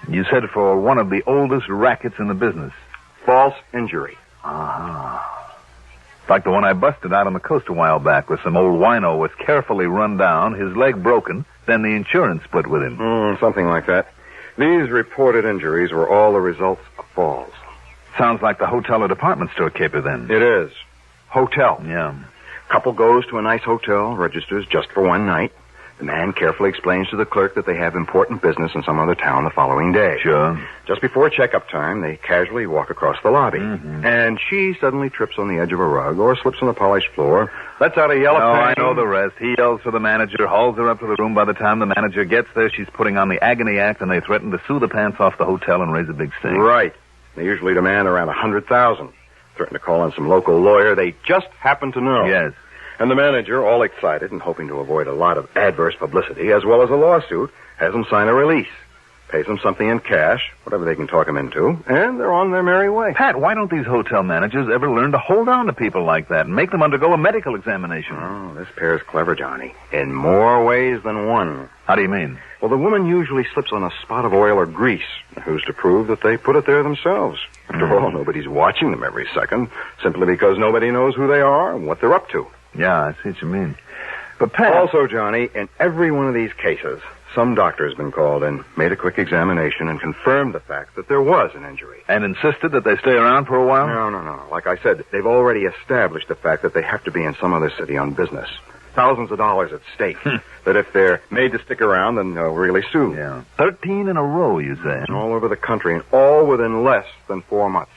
You said for one of the oldest rackets in the business. False injury. Ah. Like the one I busted out on the coast a while back with some old wino was carefully run down, his leg broken, then the insurance split with him. Something like that. These reported injuries were all the results of falls. Sounds like the hotel or department store caper, then. It is. Hotel. Yeah. Couple goes to a nice hotel, registers just for one night. The man carefully explains to the clerk that they have important business in some other town the following day. Sure. Just before checkup time, they casually walk across the lobby. Mm-hmm. And she suddenly trips on the edge of a rug or slips on the polished floor, lets out a yell of pain. pain. I know the rest. He yells for the manager, hauls her up to the room. By the time the manager gets there, she's putting on the agony act, and they threaten to sue the pants off the hotel and raise a big stink. Right. They usually demand around $100,000. Threaten to call in some local lawyer they just happen to know. Yes. And the manager, all excited and hoping to avoid a lot of adverse publicity, as well as a lawsuit, has them sign a release. Pays them something in cash, whatever they can talk them into, and they're on their merry way. Pat, why don't these hotel managers ever learn to hold on to people like that and make them undergo a medical examination? Oh, this pair's clever, Johnny. In more ways than one. How do you mean? Well, the woman usually slips on a spot of oil or grease. Who's to prove that they put it there themselves? After all, nobody's watching them every second, simply because nobody knows who they are and what they're up to. Yeah, I see what you mean. But Pat... Also, Johnny, in every one of these cases, some doctor has been called in, made a quick examination, and confirmed the fact that there was an injury. And insisted that they stay around for a while? No. Like I said, they've already established the fact that they have to be in some other city on business. Thousands of dollars at stake. That if they're made to stick around, then they'll really sue. Yeah. 13 in a row, you say? All over the country, and all within less than 4 months.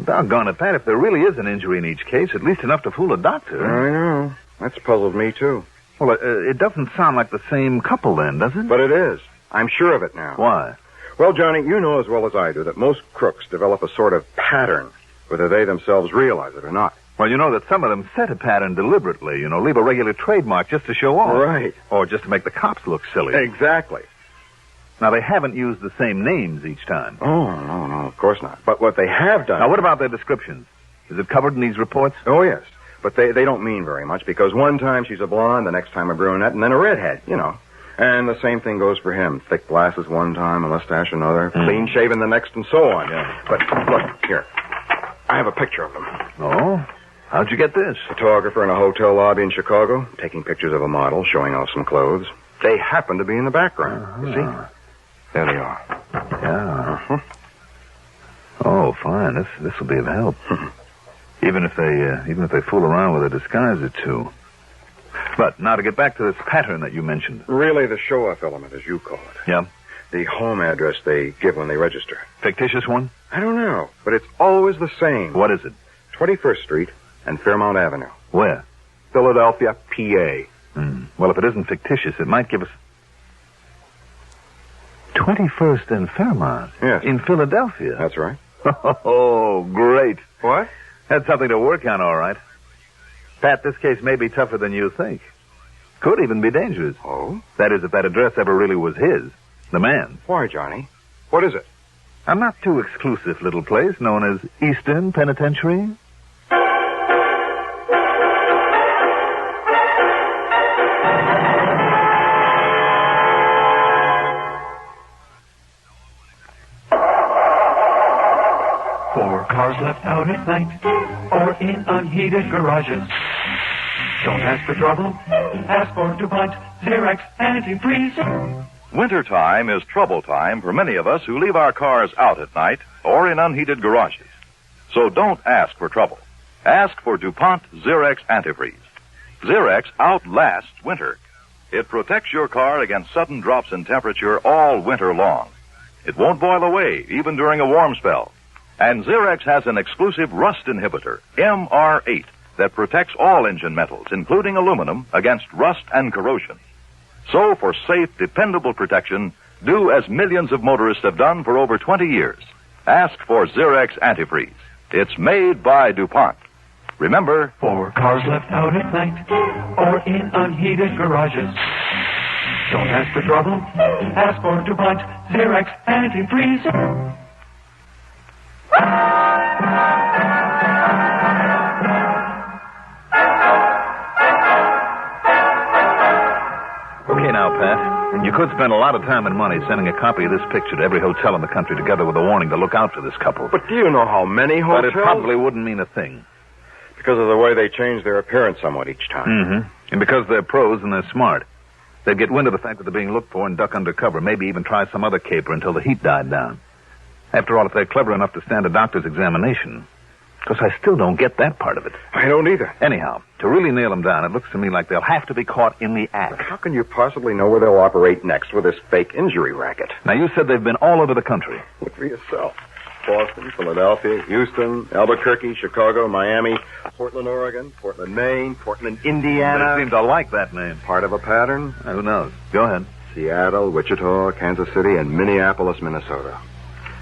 Doggone it, Pat. If there really is an injury in each case, at least enough to fool a doctor. I know. That's puzzled me, too. Well, it doesn't sound like the same couple, then, does it? But it is. I'm sure of it now. Why? Well, Johnny, you know as well as I do that most crooks develop a sort of pattern, whether they themselves realize it or not. Well, you know that some of them set a pattern deliberately, leave a regular trademark just to show off. Right. Or just to make the cops look silly. Exactly. Now, they haven't used the same names each time. Oh, no. of course not. But what they have done... Now, what about their descriptions? Is it covered in these reports? Oh, yes. But they don't mean very much, because one time she's a blonde, the next time a brunette, and then a redhead, you know. And the same thing goes for him. Thick glasses one time, a mustache another, clean-shaven the next, and so on. Yeah. But, look, here. I have a picture of them. Oh? How'd you get this? Photographer in a hotel lobby in Chicago, taking pictures of a model, showing off some clothes. They happen to be in the background. You see? There they are. Yeah. Oh, fine. This will be of help. even if they fool around with a disguise or two. But now to get back to this pattern that you mentioned. Really the show-off element, as you call it. Yeah. The home address they give when they register. Fictitious one? I don't know, but it's always the same. What is it? 21st Street and Fairmount Avenue. Where? Philadelphia, PA. Well, if it isn't fictitious, it might give us... 21st and Fairmount? Yes. In Philadelphia? That's right. Oh, great. What? That's something to work on, all right. Pat, this case may be tougher than you think. Could even be dangerous. Oh? That is, if that address ever really was his. The man. Why, Johnny? What is it? A not too exclusive little place known as Eastern Penitentiary. For cars left out at night or in unheated garages. Don't ask for trouble. Ask for DuPont Xerox Antifreeze. Wintertime is trouble time for many of us who leave our cars out at night or in unheated garages. So don't ask for trouble. Ask for DuPont Xerox Antifreeze. Xerox outlasts winter. It protects your car against sudden drops in temperature all winter long. It won't boil away, even during a warm spell. And Xerox has an exclusive rust inhibitor, MR8, that protects all engine metals, including aluminum, against rust and corrosion. So, for safe, dependable protection, do as millions of motorists have done for over 20 years. Ask for Xerox Antifreeze. It's made by DuPont. Remember, for cars left out at night or in unheated garages. Don't ask for trouble. Ask for DuPont Xerox Antifreeze. Okay, now, Pat. You could spend a lot of time and money sending a copy of this picture to every hotel in the country together with a warning to look out for this couple. But do you know how many hotels? But it probably wouldn't mean a thing. Because of the way they change their appearance somewhat each time. Mm-hmm. And because they're pros and they're smart. They'd get wind of the fact that they're being looked for and duck under cover, maybe even try some other caper until the heat died down. After all, if they're clever enough to stand a doctor's examination... Because I still don't get that part of it. I don't either. Anyhow, to really nail them down, it looks to me like they'll have to be caught in the act. But how can you possibly know where they'll operate next with this fake injury racket? Now, you said they've been all over the country. Look for yourself. Boston, Philadelphia, Houston, Albuquerque, Chicago, Miami, Portland, Oregon, Portland, Maine, Portland, Indiana. They seem to like that name. Part of a pattern? Who knows? Go ahead. Seattle, Wichita, Kansas City, and Minneapolis, Minnesota.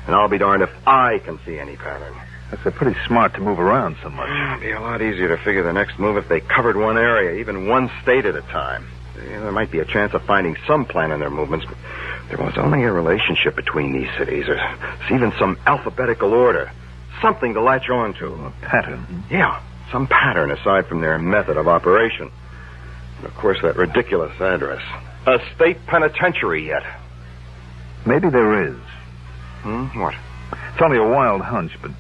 And I'll be darned if I can see any pattern. That's pretty smart to move around so much. It'd be a lot easier to figure the next move if they covered one area, even one state at a time. There might be a chance of finding some plan in their movements, but there was only a relationship between these cities, or even some alphabetical order. Something to latch on to. A pattern? Yeah, some pattern aside from their method of operation. And, of course, that ridiculous address. A state penitentiary yet. Maybe there is. What? It's only a wild hunch, but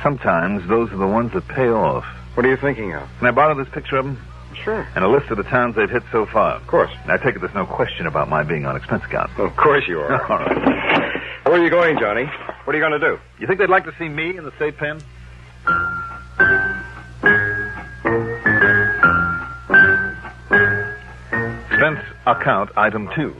sometimes those are the ones that pay off. What are you thinking of? Can I borrow this picture of them? Sure. And a list of the towns they've hit so far. Of course. And I take it there's no question about my being on expense account. Of course you are. All right. Where are you going, Johnny? What are you going to do? You think they'd like to see me in the state pen? Expense account item 2.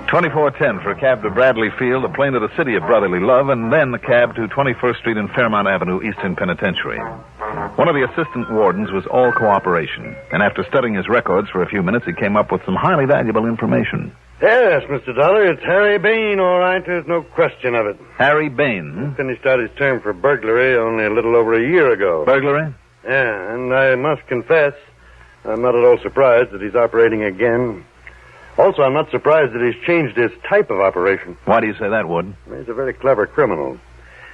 2410 for a cab to Bradley Field, a plane to the city of brotherly love, and then a cab to 21st Street and Fairmount Avenue, Eastern Penitentiary. One of the assistant wardens was all cooperation, and after studying his records for a few minutes, he came up with some highly valuable information. Yes, Mr. Dollar, it's Harry Bain, all right. There's no question of it. Harry Bain? Finished out his term for burglary only a little over a year ago. Burglary? Yeah, and I must confess, I'm not at all surprised that he's operating again. Also, I'm not surprised that he's changed his type of operation. Why do you say that, Wood? He's a very clever criminal.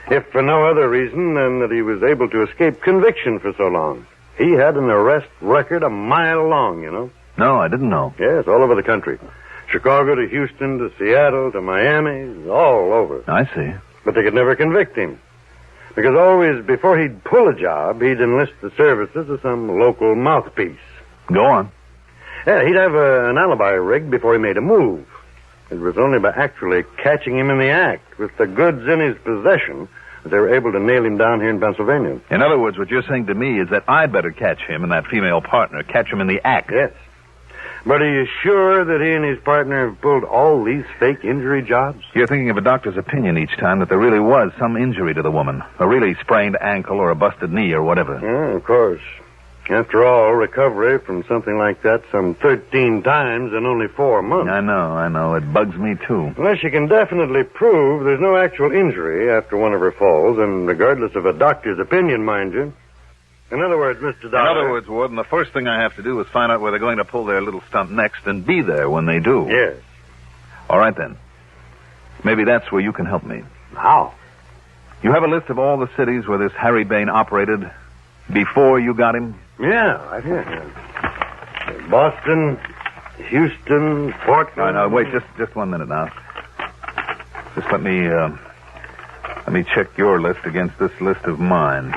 If for no other reason than that he was able to escape conviction for so long. He had an arrest record a mile long, you know. No, I didn't know. Yes, all over the country. Chicago to Houston to Seattle to Miami, all over. I see. But they could never convict him. Because always, before he'd pull a job, he'd enlist the services of some local mouthpiece. Go on. Yeah, he'd have an alibi rigged before he made a move. It was only by actually catching him in the act, with the goods in his possession, that they were able to nail him down here in Pennsylvania. In other words, what you're saying to me is that I'd better catch him and that female partner, catch him in the act. Yes. But are you sure that he and his partner have pulled all these fake injury jobs? You're thinking of a doctor's opinion each time that there really was some injury to the woman. A really sprained ankle or a busted knee or whatever. Yeah, of course. After all, recovery from something like that some 13 times in only 4 months. I know. It bugs me, too. Unless you can definitely prove there's no actual injury after one of her falls, and regardless of a doctor's opinion, mind you. In other words, Mr. Dollar... In other words, Warden, the first thing I have to do is find out where they're going to pull their little stunt next and be there when they do. Yes. All right, then. Maybe that's where you can help me. How? You have a list of all the cities where this Harry Bain operated before you got him? Yeah, right here. Boston, Houston, Portland... No, wait, just 1 minute now. Just let me check your list against this list of mine.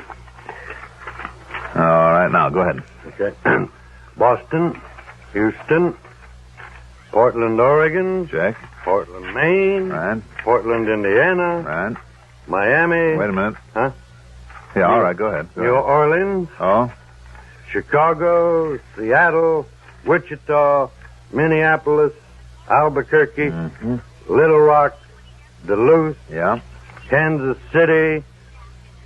All right, now, go ahead. Okay. Boston, Houston, Portland, Oregon. Check. Portland, Maine. Right. Portland, Indiana. Right. Miami. Wait a minute. Huh? Yeah, all right, go ahead. New Orleans. Oh? Chicago, Seattle, Wichita, Minneapolis, Albuquerque, Little Rock, Duluth. Yeah. Kansas City,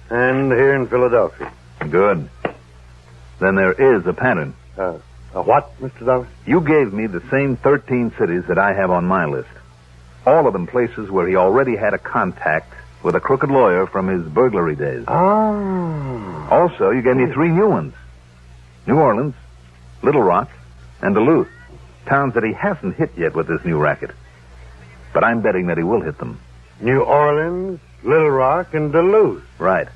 and here in Philadelphia. Good. Then there is a pattern. A what, Mr. Dollar? You gave me the same 13 cities that I have on my list. All of them places where he already had a contact with a crooked lawyer from his burglary days. Oh. Also, you gave me 3 new ones. New Orleans, Little Rock, and Duluth. Towns that he hasn't hit yet with this new racket. But I'm betting that he will hit them. New Orleans, Little Rock, and Duluth. Right.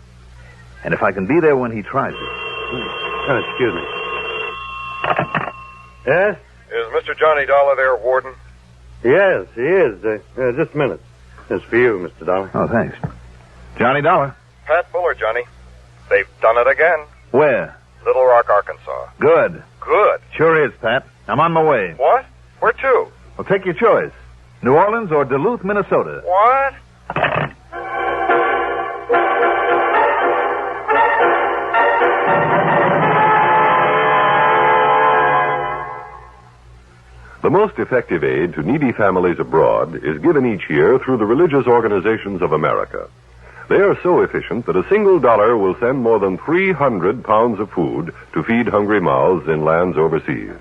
And if I can be there when he tries it... excuse me. Yes? Is Mr. Johnny Dollar there, Warden? Yes, he is. Just a minute. It's for you, Mr. Dollar. Oh, thanks. Johnny Dollar. Pat Buller, Johnny. They've done it again. Where? Little Rock, Arkansas. Good. Good. Sure is, Pat. I'm on my way. What? Where to? Well, take your choice. New Orleans or Duluth, Minnesota. What? The most effective aid to needy families abroad is given each year through the religious organizations of America. They are so efficient that a single dollar will send more than 300 pounds of food to feed hungry mouths in lands overseas.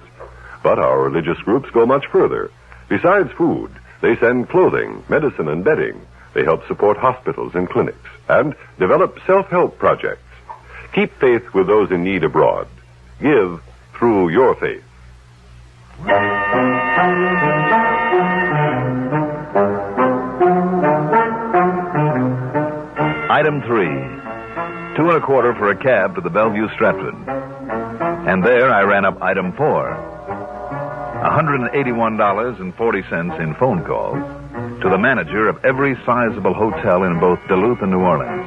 But our religious groups go much further. Besides food, they send clothing, medicine, and bedding. They help support hospitals and clinics and develop self-help projects. Keep faith with those in need abroad. Give through your faith. Item 3. 2 1/4 for a cab to the Bellevue Stratford. And there I ran up item 4. $181.40 in phone calls to the manager of every sizable hotel in both Duluth and New Orleans.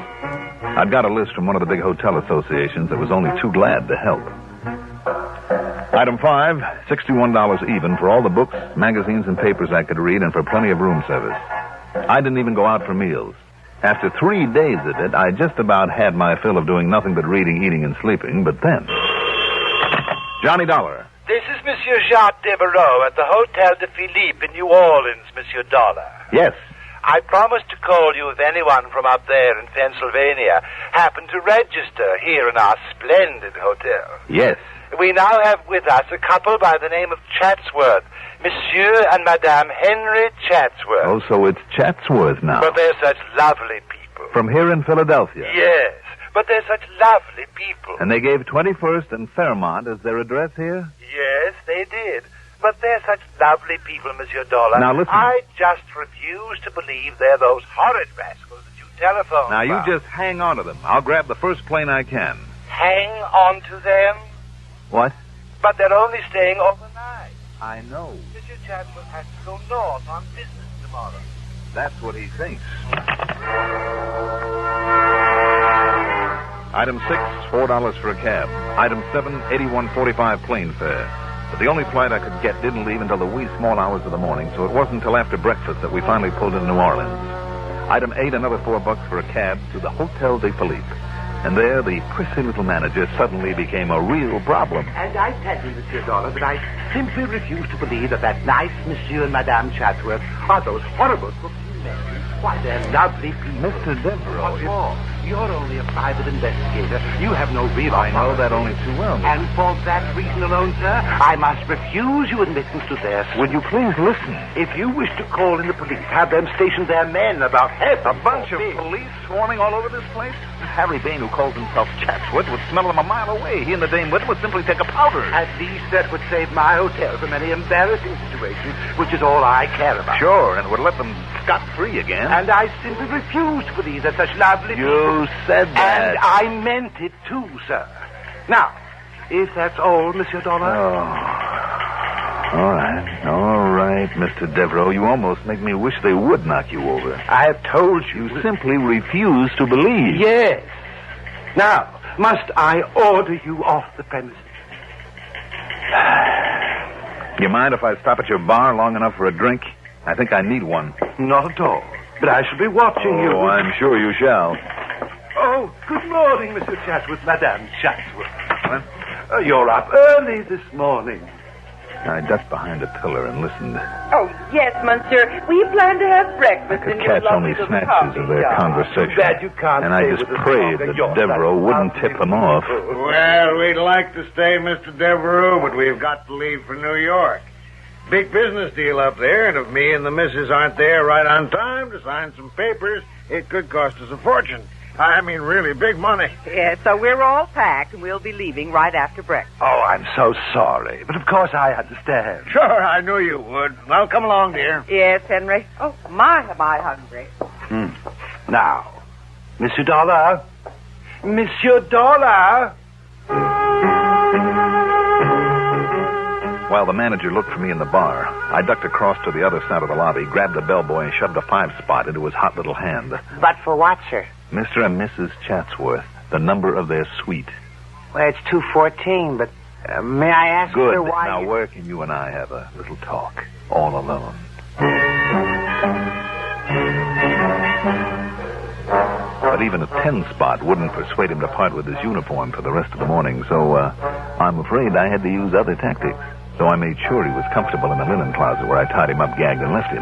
I'd got a list from one of the big hotel associations that was only too glad to help. Item 5, $61 even for all the books, magazines, and papers I could read and for plenty of room service. I didn't even go out for meals. After 3 days of it, I just about had my fill of doing nothing but reading, eating, and sleeping, but then... Johnny Dollar. This is Monsieur Jacques Devereaux at the Hotel de Philippe in New Orleans, Monsieur Dollar. Yes. I promised to call you if anyone from up there in Pennsylvania happened to register here in our splendid hotel. Yes. We now have with us a couple by the name of Chatsworth, Monsieur and Madame Henry Chatsworth. Oh, so it's Chatsworth now. But they're such lovely people. From here in Philadelphia. Yes, but they're such lovely people. And they gave 21st and Fairmont as their address here? Yes, they did. But they're such lovely people, Monsieur Dollar. Now, listen. I just refuse to believe they're those horrid rascals that you telephoned Now, you about. just hang on to them. I'll grab the first plane I can. Hang on to them? What? But they're only staying overnight. I know. Monsieur Chatsworth has to go north on business tomorrow. That's what he thinks. Item 6, $4 for a cab. Item 7, $81.45 plane fare. But the only flight I could get didn't leave until the wee small hours of the morning, so it wasn't until after breakfast that we finally pulled into New Orleans. Item 8, another $4 for a cab to the Hotel de Philippe. And there, the prissy little manager suddenly became a real problem. And I tell you, Monsieur Dollar, that I simply refuse to believe that nice Monsieur and Madame Chatsworth are those horrible cooking men. Why, they're lovely people. Mr. Devereaux, What's more, you're only a private investigator. You have no real I know authority. that only too well. And for that reason alone, sir, I must refuse you admittance to their... Will you please listen? If you wish to call in the police, have them station their men about half A bunch of police swarming all over this place? Harry Bain, who calls himself Chatsworth, would smell them a mile away. He and the Dame Whit would simply take a powder. At least that would save my hotel from any embarrassing situation, which is all I care about. Sure, and would let them scot-free again. And I simply refuse to believe that such lovely people... You said that. And I meant it too, sir. Now, if that's all, Monsieur Dollar... All right, Mr. Devereaux. You almost make me wish they would knock you over. I have told you. You simply refuse to believe. Yes. Now, must I order you off the premises? You mind if I stop at your bar long enough for a drink? I think I need one. Not at all. But I shall be watching you. Oh, I'm sure you shall. Oh, good morning, Mr. Chatsworth, Madame Chatsworth. You're up early this morning. I ducked behind a pillar and listened. Oh, yes, monsieur. We plan to have breakfast in your Catch lovely only little snatches coffee of their shop. conversation. Too bad you can't and I stay just with us prayed longer. that You're Devereaux wouldn't tip them off. Well, we'd like to stay, Mr. Devereaux, but we've got to leave for New York. Big business deal up there, and if me and the missus aren't there right on time to sign some papers, it could cost us a fortune. I mean, really big money. Yes, so we're all packed, and we'll be leaving right after breakfast. Oh, I'm so sorry. But of course I understand. Sure, I knew you would. Well, come along, dear. Yes, Henry. Oh, am I hungry? Now, Monsieur Dollar. Monsieur Dollar. While the manager looked for me in the bar, I ducked across to the other side of the lobby, grabbed the bellboy, and shoved a 5-spot into his hot little hand. But for what, sir? Mr. and Mrs. Chatsworth, the number of their suite. Well, it's 214, but may I ask, Good. sir, why... Now, where can you and I have a little talk, all alone? But even a 10-spot wouldn't persuade him to part with his uniform for the rest of the morning, so I'm afraid I had to use other tactics. So I made sure he was comfortable in the linen closet where I tied him up, gagged, and left him.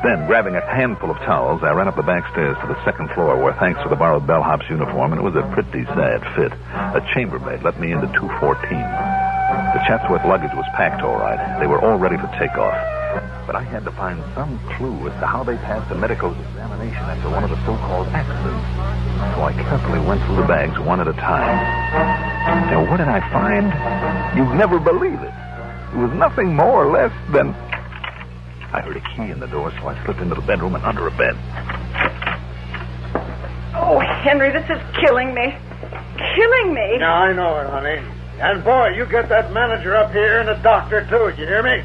Then, grabbing a handful of towels, I ran up the back stairs to the second floor where, thanks to the borrowed bellhop's uniform, and it was a pretty sad fit, a chambermaid let me into 214. The Chatsworth luggage was packed all right. They were all ready for takeoff. But I had to find some clue as to how they passed the medical examination after one of the so-called accidents. So I carefully went through the bags one at a time. Now, what did I find? You'd never believe it. It was nothing more or less than... I heard a key in the door, so I slipped into the bedroom and under a bed. Oh, Henry, this is killing me. Killing me. Yeah, I know it, honey. And, boy, you get that manager up here and a doctor, too. You hear me?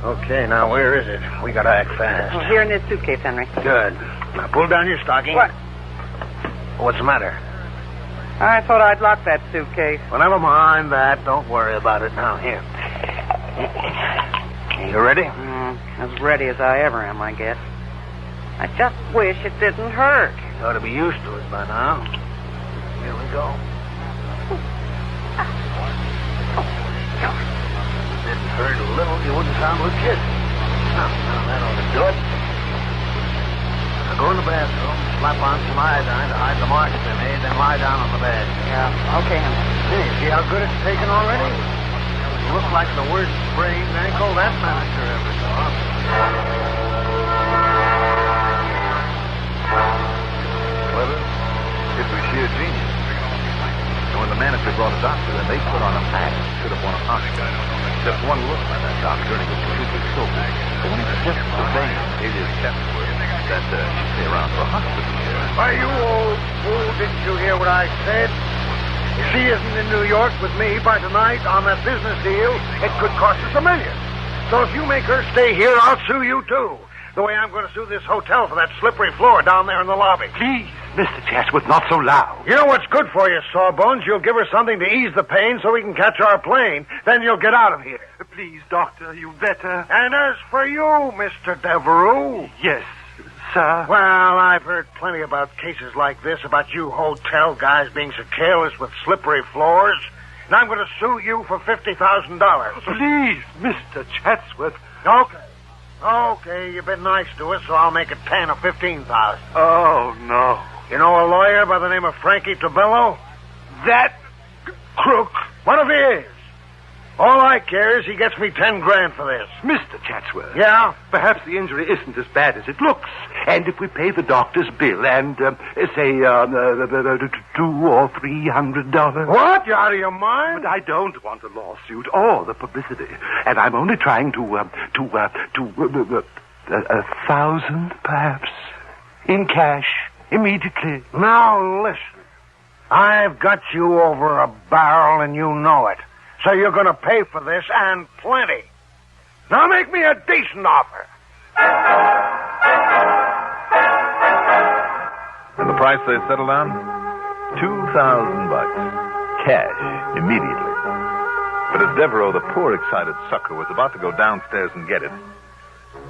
Okay, now, where is it? We gotta act fast. Oh, here in this suitcase, Henry. Good. Now, pull down your stocking. What? What's the matter? I thought I'd lock that suitcase. Well, never mind that. Don't worry about it now. Here. You ready? As ready as I ever am, I guess. I just wish it didn't hurt. You ought to be used to it by now. Here we go. Didn't hurt a little, you wouldn't sound like kids. Now, that ought to do it. Now go in the bathroom, slap on some iodine to hide the marks they made, then lie down on the bed. Yeah, okay, Henry. Hey, see how good it's taken already? It looks like the worst sprained ankle that manager ever saw. Well, it was sheer genius. And when the manager brought a doctor in, they put on a mask instead of one of hospital. Just one look by that doctor, and he was completely sober. But when he suggested to Bain, alias Chatsworth, that she'd stay around for a hospital care. Why, you old fool, didn't you hear what I said? If she isn't in New York with me by tonight on that business deal, it could cost us $1 million. So if you make her stay here, I'll sue you, too. The way I'm going to sue this hotel for that slippery floor down there in the lobby. Please, Mr. Chatsworth, not so loud. You know what's good for you, Sawbones? You'll give her something to ease the pain so we can catch our plane. Then you'll get out of here. Please, Doctor, you better. And as for you, Mr. Devereux... Yes, sir. Well, I've heard plenty about cases like this, about you hotel guys being so careless with slippery floors. And I'm going to sue you for $50,000. Please, Mr. Chatsworth. Okay, you've been nice to us, so I'll make it 10 or 15,000. Oh, no. You know a lawyer by the name of Frankie Tabello? That crook. What if he is? All I care is he gets me $10,000 for this. Mr. Chatsworth. Yeah? Perhaps the injury isn't as bad as it looks. And if we pay the doctor's bill and, say, $200 or $300... What? You out of your mind? But I don't want a lawsuit or the publicity. And I'm only trying to 1,000, perhaps, in cash, immediately. Now, listen. I've got you over a barrel and you know it. So you're going to pay for this, and plenty. Now make me a decent offer. And the price they settled on? $2,000. Cash, immediately. But as Devereaux, the poor excited sucker, was about to go downstairs and get it,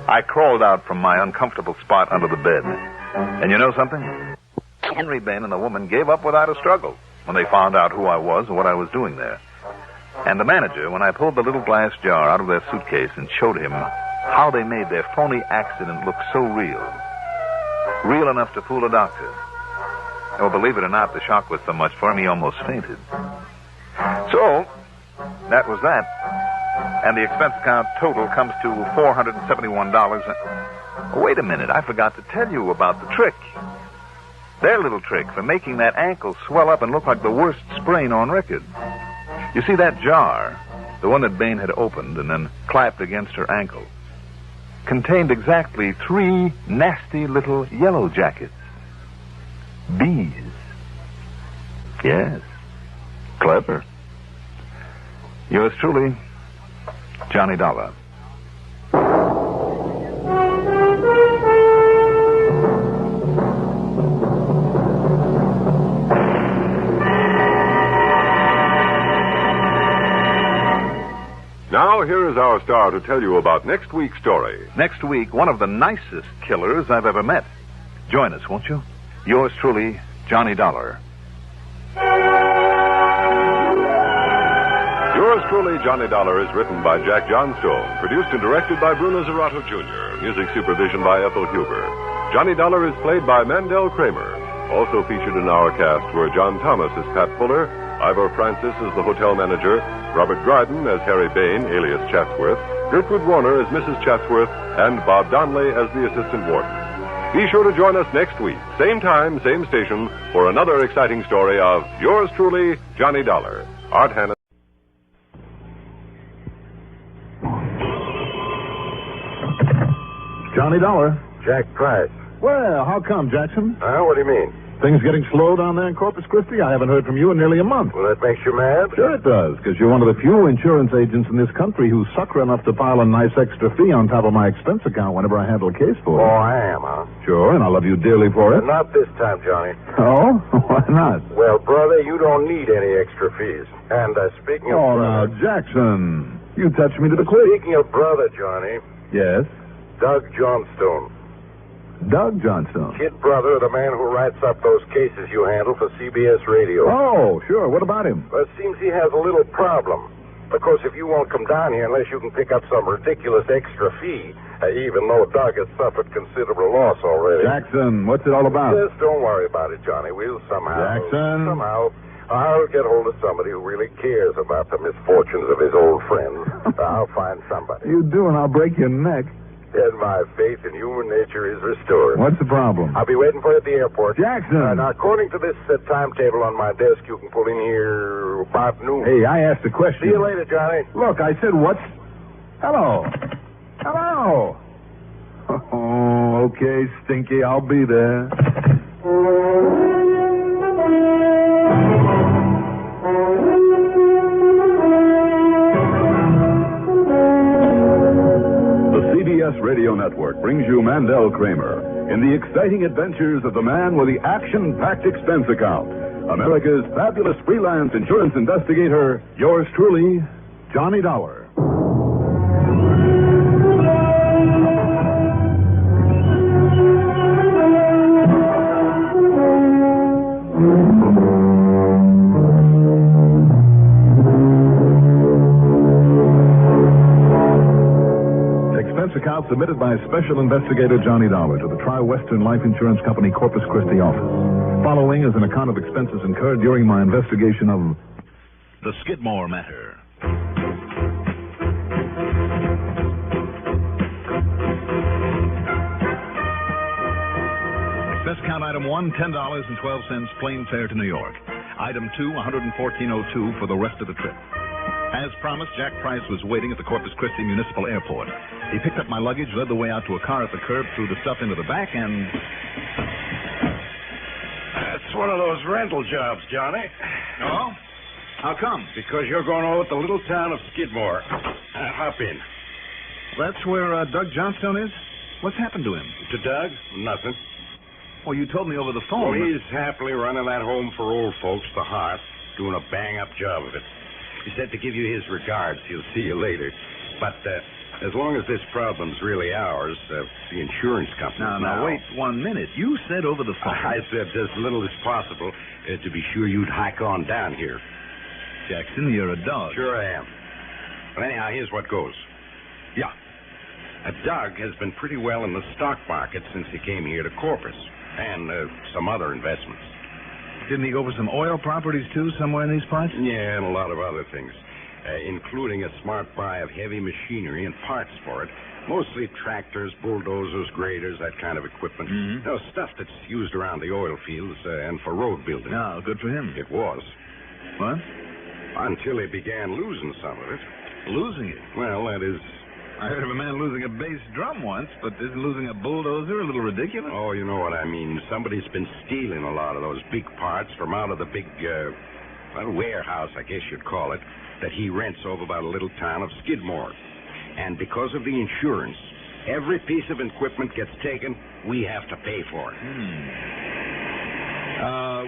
I crawled out from my uncomfortable spot under the bed. And you know something? Henry Bain and the woman gave up without a struggle when they found out who I was and what I was doing there. And the manager, when I pulled the little glass jar out of their suitcase and showed him how they made their phony accident look so real. Real enough to fool a doctor. Oh, believe it or not, the shock was so much for him he almost fainted. So, that was that. And the expense account total comes to $471. Oh, wait a minute, I forgot to tell you about the trick. Their little trick for making that ankle swell up and look like the worst sprain on record. You see, that jar, the one that Bain had opened and then clapped against her ankle, contained exactly 3 nasty little yellow jackets. Bees. Yes. Clever. Yours truly, Johnny Dollar. Now, here is our star to tell you about next week's story. Next week, one of the nicest killers I've ever met. Join us, won't you? Yours truly, Johnny Dollar. Yours truly, Johnny Dollar, is written by Jack Johnstone, produced and directed by Bruno Zerato Jr., music supervision by Ethel Huber. Johnny Dollar is played by Mandel Kramer. Also featured in our cast were John Thomas as Pat Fuller, Ivor Francis as the hotel manager, Robert Dryden as Harry Bain, alias Chatsworth, Gertrude Warner as Mrs. Chatsworth, and Bob Donnelly as the assistant warden. Be sure to join us next week, same time, same station, for another exciting story of yours truly, Johnny Dollar. Art Hanna. Johnny Dollar. Jack Price. Well, how come, Jackson? What do you mean? Things getting slow down there in Corpus Christi? I haven't heard from you in nearly a month. Well, that makes you mad? Sure it does, because you're one of the few insurance agents in this country who's sucker enough to pile a nice extra fee on top of my expense account whenever I handle a case for you. Oh, I am, huh? Sure, and I love you dearly for it. Not this time, Johnny. Oh? Why not? Well, brother, you don't need any extra fees. And speaking of brother... now, Jackson, you touched me to the quick. Speaking of brother, Johnny... Yes? Doug Johnstone. Doug Johnstone? Kid brother of the man who writes up those cases you handle for CBS Radio. Oh, sure. What about him? Well, it seems he has a little problem. Of course, if you won't come down here unless you can pick up some ridiculous extra fee, even though Doug has suffered considerable loss already. Jackson, what's it all about? Just don't worry about it, Johnny. We'll somehow... Jackson? Somehow, I'll get hold of somebody who really cares about the misfortunes of his old friends. I'll find somebody. You do, and I'll break your neck. And my faith in human nature is restored. What's the problem? I'll be waiting for you at the airport. Jackson! Now, according to this timetable on my desk, you can pull in here about noon. Hey, I asked a question. See you later, Johnny. Look, I said what's... Hello. Hello. Oh, okay, Stinky. I'll be there. The CBS Radio Network brings you Mandel Kramer in the exciting adventures of the man with the action-packed expense account. America's fabulous freelance insurance investigator, yours truly, Johnny Dollar. Account submitted by Special Investigator Johnny Dollar to the Tri-Western Life Insurance Company Corpus Christi office. Following is an account of expenses incurred during my investigation of the Skidmore matter. Expense account item 1, $10.12, plane fare to New York. Item 2, $114.02 for the rest of the trip. As promised, Jack Price was waiting at the Corpus Christi Municipal Airport. He picked up my luggage, led the way out to a car at the curb, threw the stuff into the back, and... That's one of those rental jobs, Johnny. Oh? How come? Because you're going over to the little town of Skidmore. Hop in. That's where Doug Johnstone is? What's happened to him? To Doug? Nothing. Well, you told me over the phone. Well, he's happily running that home for old folks, the Hearth, doing a bang-up job of it. He said to give you his regards. He'll see you later. But as long as this problem's really ours, the insurance company... Now, wait 1 minute. You said over the phone... I said as little as possible to be sure you'd hike on down here. Jackson, you're a dog. Sure I am. But anyhow, here's what goes. Yeah. Doug has been pretty well in the stock market since he came here to Corpus. And some other investments. Didn't he go for some oil properties, too, somewhere in these parts? Yeah, and a lot of other things, including a smart buy of heavy machinery and parts for it, mostly tractors, bulldozers, graders, that kind of equipment. Mm-hmm. You know, stuff that's used around the oil fields and for road building. No, good for him. It was. What? Until he began losing some of it. Losing it? Well, that is... I heard of a man losing a bass drum once, but isn't losing a bulldozer a little ridiculous? Oh, you know what I mean. Somebody's been stealing a lot of those big parts from out of the big, warehouse, I guess you'd call it, that he rents over by the little town of Skidmore. And because of the insurance, every piece of equipment gets taken, we have to pay for it.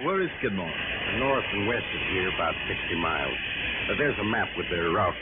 Where is Skidmore? North and west of here, about 60 miles. There's a map with the route